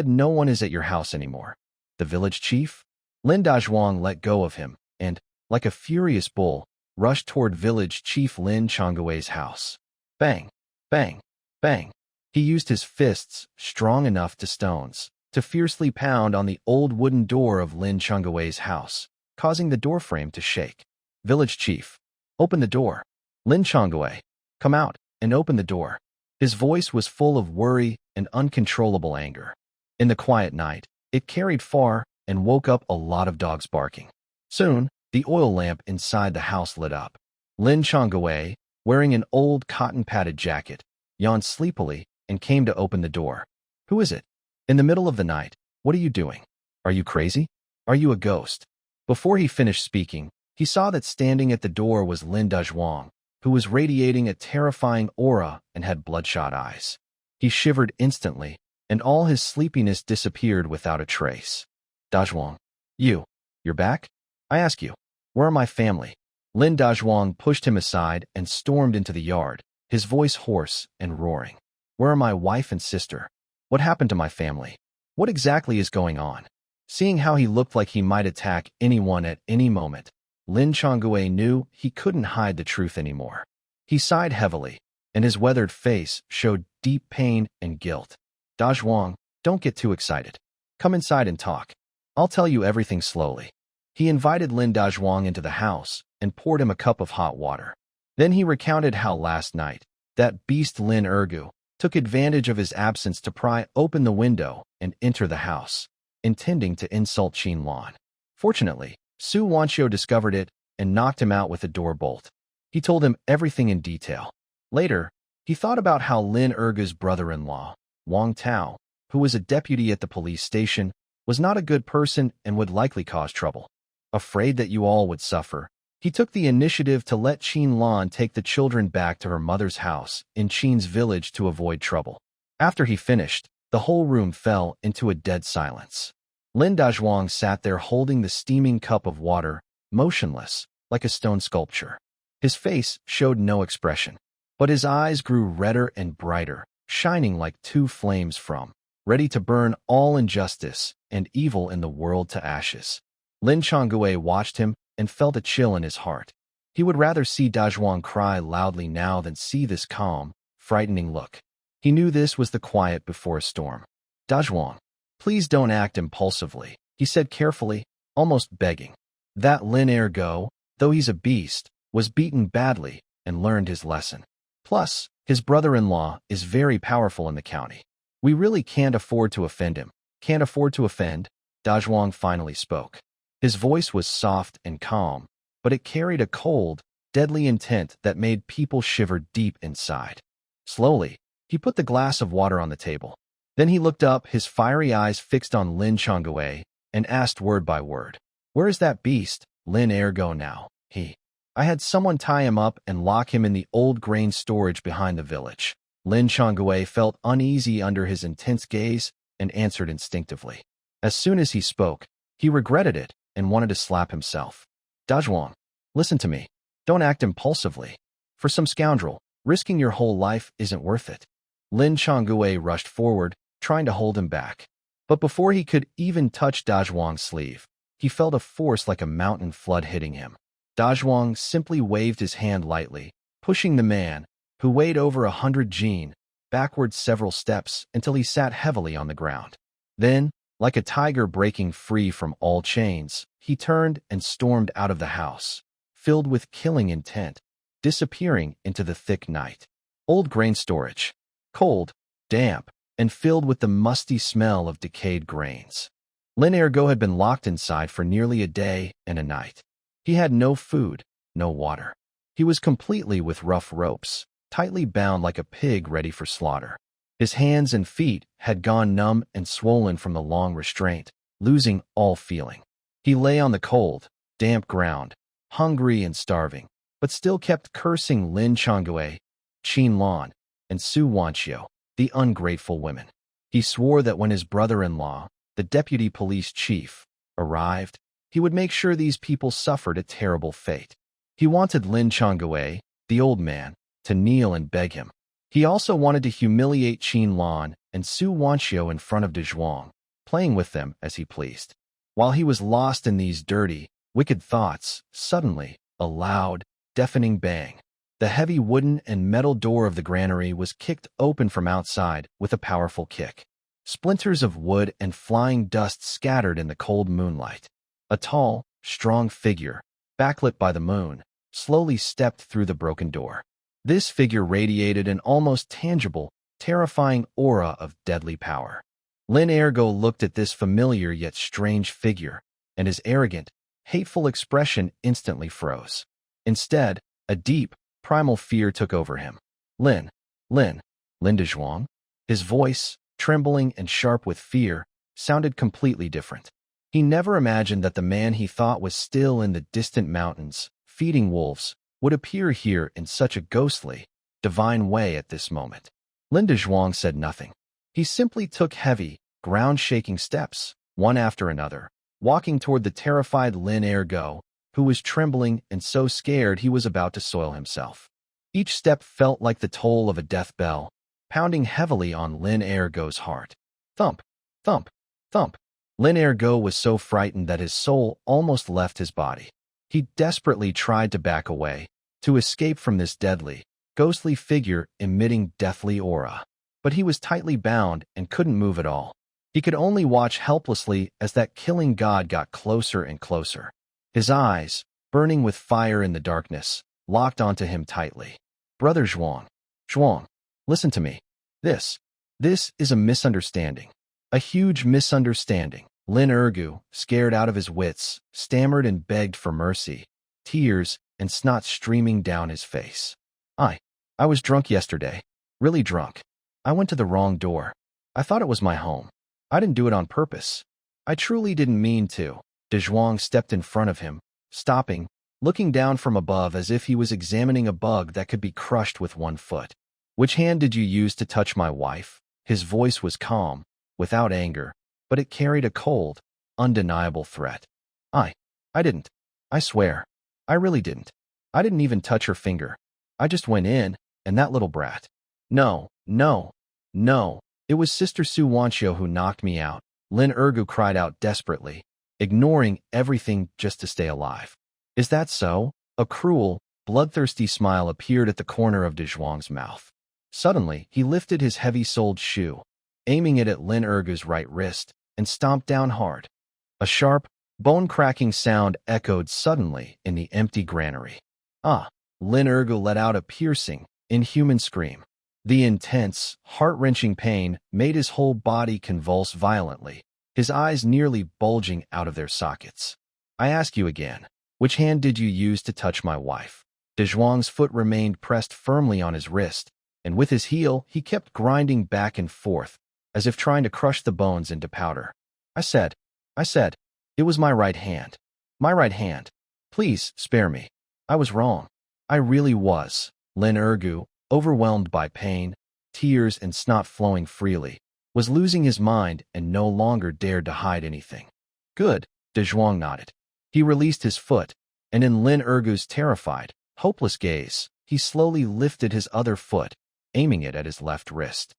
no one is at your house anymore." The village chief? Lin Dazhuang let go of him and, like a furious bull, rushed toward village chief Lin Changgui's house. Bang, bang, bang. He used his fists, strong enough to stones, to fiercely pound on the old wooden door of Lin Changgui's house, causing the doorframe to shake. "Village chief, open the door. Lin Changgui, come out and open the door." His voice was full of worry and uncontrollable anger. In the quiet night, it carried far and woke up a lot of dogs barking. Soon, the oil lamp inside the house lit up. Lin Changgui, wearing an old cotton-padded jacket, yawned sleepily and came to open the door. "Who is it? In the middle of the night, what are you doing? Are you crazy? Are you a ghost?" Before he finished speaking, he saw that standing at the door was Lin Dazhuang, who was radiating a terrifying aura and had bloodshot eyes. He shivered instantly, and all his sleepiness disappeared without a trace. "Dazhuang, you're back? I ask you, where are my family?" Lin Dazhuang pushed him aside and stormed into the yard, his voice hoarse and roaring. "Where are my wife and sister? What happened to my family? What exactly is going on?" Seeing how he looked like he might attack anyone at any moment, Lin Changgui knew he couldn't hide the truth anymore. He sighed heavily, and his weathered face showed deep pain and guilt. "Dazhuang, don't get too excited. Come inside and talk. I'll tell you everything slowly." He invited Lin Dazhuang into the house and poured him a cup of hot water. Then he recounted how last night, that beast Lin Ergu took advantage of his absence to pry open the window and enter the house, intending to insult Qin Lan. Fortunately, Su Wanchio discovered it and knocked him out with a door bolt. He told him everything in detail. Later, he thought about how Lin Erga's brother-in-law, Wang Tao, who was a deputy at the police station, was not a good person and would likely cause trouble. Afraid that you all would suffer, he took the initiative to let Qin Lan take the children back to her mother's house in Qin's village to avoid trouble. After he finished, the whole room fell into a dead silence. Lin Dazhuang sat there holding the steaming cup of water, motionless, like a stone sculpture. His face showed no expression, but his eyes grew redder and brighter, shining like two flames from, ready to burn all injustice and evil in the world to ashes. Lin Changui watched him and felt a chill in his heart. He would rather see Dazhuang cry loudly now than see this calm, frightening look. He knew this was the quiet before a storm. Dazhuang, please don't act impulsively, he said carefully, almost begging. That Lin Ergo, though he's a beast, was beaten badly and learned his lesson. Plus, his brother-in-law is very powerful in the county. We really can't afford to offend him. Can't afford to offend, Dazhuang finally spoke. His voice was soft and calm, but it carried a cold, deadly intent that made people shiver deep inside. Slowly, he put the glass of water on the table. Then he looked up, his fiery eyes fixed on Lin Changui, and asked word by word, "Where is that beast, Lin Ergo now?" I had someone tie him up and lock him in the old grain storage behind the village. Lin Changui felt uneasy under his intense gaze and answered instinctively. As soon as he spoke, he regretted it and wanted to slap himself. Dazhuang, listen to me. Don't act impulsively. For some scoundrel, risking your whole life isn't worth it. Lin Changui rushed forward, trying to hold him back. But before he could even touch Dazhuang's sleeve, he felt a force like a mountain flood hitting him. Dazhuang simply waved his hand lightly, pushing the man, who weighed over 100 jin, backward several steps until he sat heavily on the ground. Then, like a tiger breaking free from all chains, he turned and stormed out of the house, filled with killing intent, disappearing into the thick night. Old grain storage, cold, damp, and filled with the musty smell of decayed grains. Lin Ergo had been locked inside for nearly a day and a night. He had no food, no water. He was completely with rough ropes, tightly bound like a pig ready for slaughter. His hands and feet had gone numb and swollen from the long restraint, losing all feeling. He lay on the cold, damp ground, hungry and starving, but still kept cursing Lin Changui, Qin Lan, and Su Wanchio, the ungrateful women. He swore that when his brother-in-law, the deputy police chief, arrived, he would make sure these people suffered a terrible fate. He wanted Lin Changui, the old man, to kneel and beg him. He also wanted to humiliate Qin Lan and Su Wanchio in front of Dazhuang, playing with them as he pleased. While he was lost in these dirty, wicked thoughts, suddenly, a loud, deafening bang. The heavy wooden and metal door of the granary was kicked open from outside with a powerful kick. Splinters of wood and flying dust scattered in the cold moonlight. A tall, strong figure, backlit by the moon, slowly stepped through the broken door. This figure radiated an almost tangible, terrifying aura of deadly power. Lin Ergo looked at this familiar yet strange figure, and his arrogant, hateful expression instantly froze. Instead, a deep, primal fear took over him. Lin Dazhuang? His voice, trembling and sharp with fear, sounded completely different. He never imagined that the man he thought was still in the distant mountains, feeding wolves, would appear here in such a ghostly, divine way at this moment. Lin Dazhuang said nothing. He simply took heavy, ground-shaking steps, one after another, walking toward the terrified Lin Ergo, who was trembling and so scared he was about to soil himself. Each step felt like the toll of a death bell, pounding heavily on Lin Ergo's heart. Thump, thump, thump. Lin Ergo was so frightened that his soul almost left his body. He desperately tried to back away, to escape from this deadly, ghostly figure emitting deathly aura. But he was tightly bound and couldn't move at all. He could only watch helplessly as that killing god got closer and closer. His eyes, burning with fire in the darkness, locked onto him tightly. Brother Zhuang, listen to me. This is a misunderstanding. A huge misunderstanding, Lin Ergu, scared out of his wits, stammered and begged for mercy, tears and snot streaming down his face. I was drunk yesterday. Really drunk. I went to the wrong door. I thought it was my home. I didn't do it on purpose. I truly didn't mean to. De Zhuang stepped in front of him, stopping, looking down from above as if he was examining a bug that could be crushed with one foot. Which hand did you use to touch my wife? His voice was calm, without anger, but it carried a cold, undeniable threat. I didn't. I swear. I really didn't. I didn't even touch her finger. I just went in, and that little brat. No. It was Sister Su Wanxiu who knocked me out. Lin Ergu cried out desperately, ignoring everything just to stay alive. Is that so? A cruel, bloodthirsty smile appeared at the corner of De Zhuang's mouth. Suddenly, he lifted his heavy-soled shoe, aiming it at Lin Ergu's right wrist, and stomped down hard. A sharp, bone-cracking sound echoed suddenly in the empty granary. Lin Ergu let out a piercing, inhuman scream. The intense, heart-wrenching pain made his whole body convulse violently, his eyes nearly bulging out of their sockets. I ask you again, which hand did you use to touch my wife? De Zhuang's foot remained pressed firmly on his wrist, and with his heel he kept grinding back and forth, as if trying to crush the bones into powder. I said, it was my right hand. My right hand. Please, spare me. I was wrong. I really was. Lin Ergu, overwhelmed by pain, tears and snot flowing freely, was losing his mind and no longer dared to hide anything. Good, De Zhuang nodded. He released his foot, and in Lin Ergu's terrified, hopeless gaze, he slowly lifted his other foot, aiming it at his left wrist.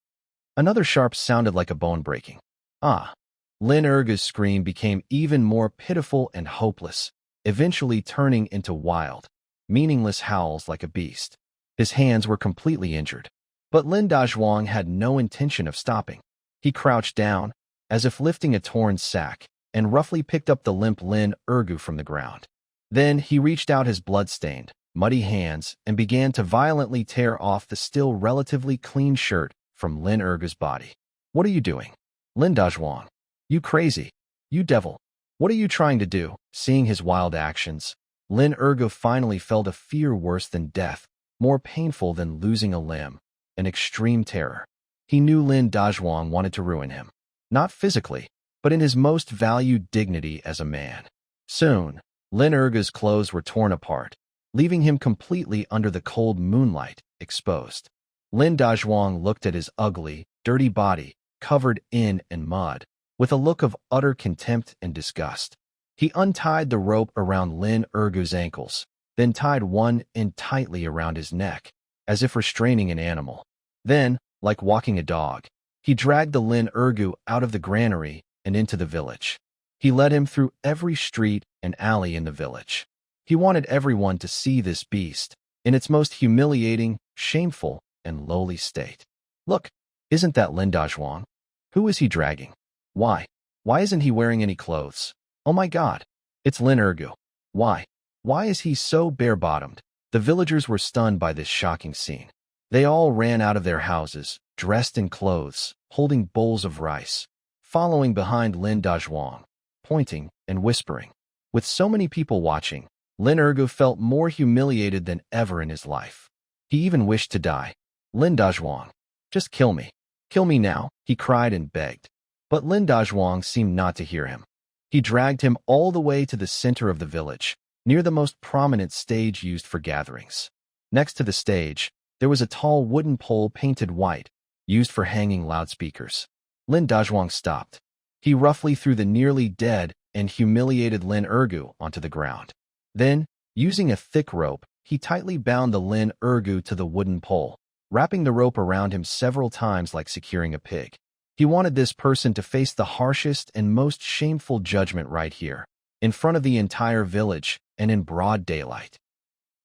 Another sharp sounded like a bone breaking. Lin Ergu's scream became even more pitiful and hopeless, eventually turning into wild, meaningless howls like a beast. His hands were completely injured, but Lin Dazhuang had no intention of stopping. He crouched down, as if lifting a torn sack, and roughly picked up the limp Lin Ergu from the ground. Then he reached out his blood-stained, muddy hands and began to violently tear off the still relatively clean shirt from Lin Ergu's body. What are you doing? Lin Dazhuang. You crazy. You devil. What are you trying to do? Seeing his wild actions, Lin Ergu finally felt a fear worse than death, more painful than losing a limb, an extreme terror. He knew Lin Dazhuang wanted to ruin him, not physically, but in his most valued dignity as a man. Soon, Lin Ergu's clothes were torn apart, leaving him completely under the cold moonlight, exposed. Lin Dazhuang looked at his ugly, dirty body, covered in mud, with a look of utter contempt and disgust. He untied the rope around Lin Ergu's ankles, then tied one end tightly around his neck, as if restraining an animal. Then, like walking a dog, he dragged the Lin Ergu out of the granary and into the village. He led him through every street and alley in the village. He wanted everyone to see this beast in its most humiliating, shameful, and lowly state. Look, isn't that Lin Dazhuang? Who is he dragging? Why? Why isn't he wearing any clothes? Oh my God, it's Lin Ergu. Why? Why is he so bare-bottomed? The villagers were stunned by this shocking scene. They all ran out of their houses, dressed in clothes, holding bowls of rice, following behind Lin Dazhuang, pointing and whispering. With so many people watching, Lin Ergu felt more humiliated than ever in his life. He even wished to die. Lin Dazhuang, just kill me. Kill me now, he cried and begged. But Lin Dazhuang seemed not to hear him. He dragged him all the way to the center of the village, near the most prominent stage used for gatherings. Next to the stage, there was a tall wooden pole painted white, used for hanging loudspeakers. Lin Dazhuang stopped. He roughly threw the nearly dead and humiliated Lin Ergu onto the ground. Then, using a thick rope, he tightly bound the Lin Ergu to the wooden pole, wrapping the rope around him several times like securing a pig. He wanted this person to face the harshest and most shameful judgment right here, in front of the entire village and in broad daylight.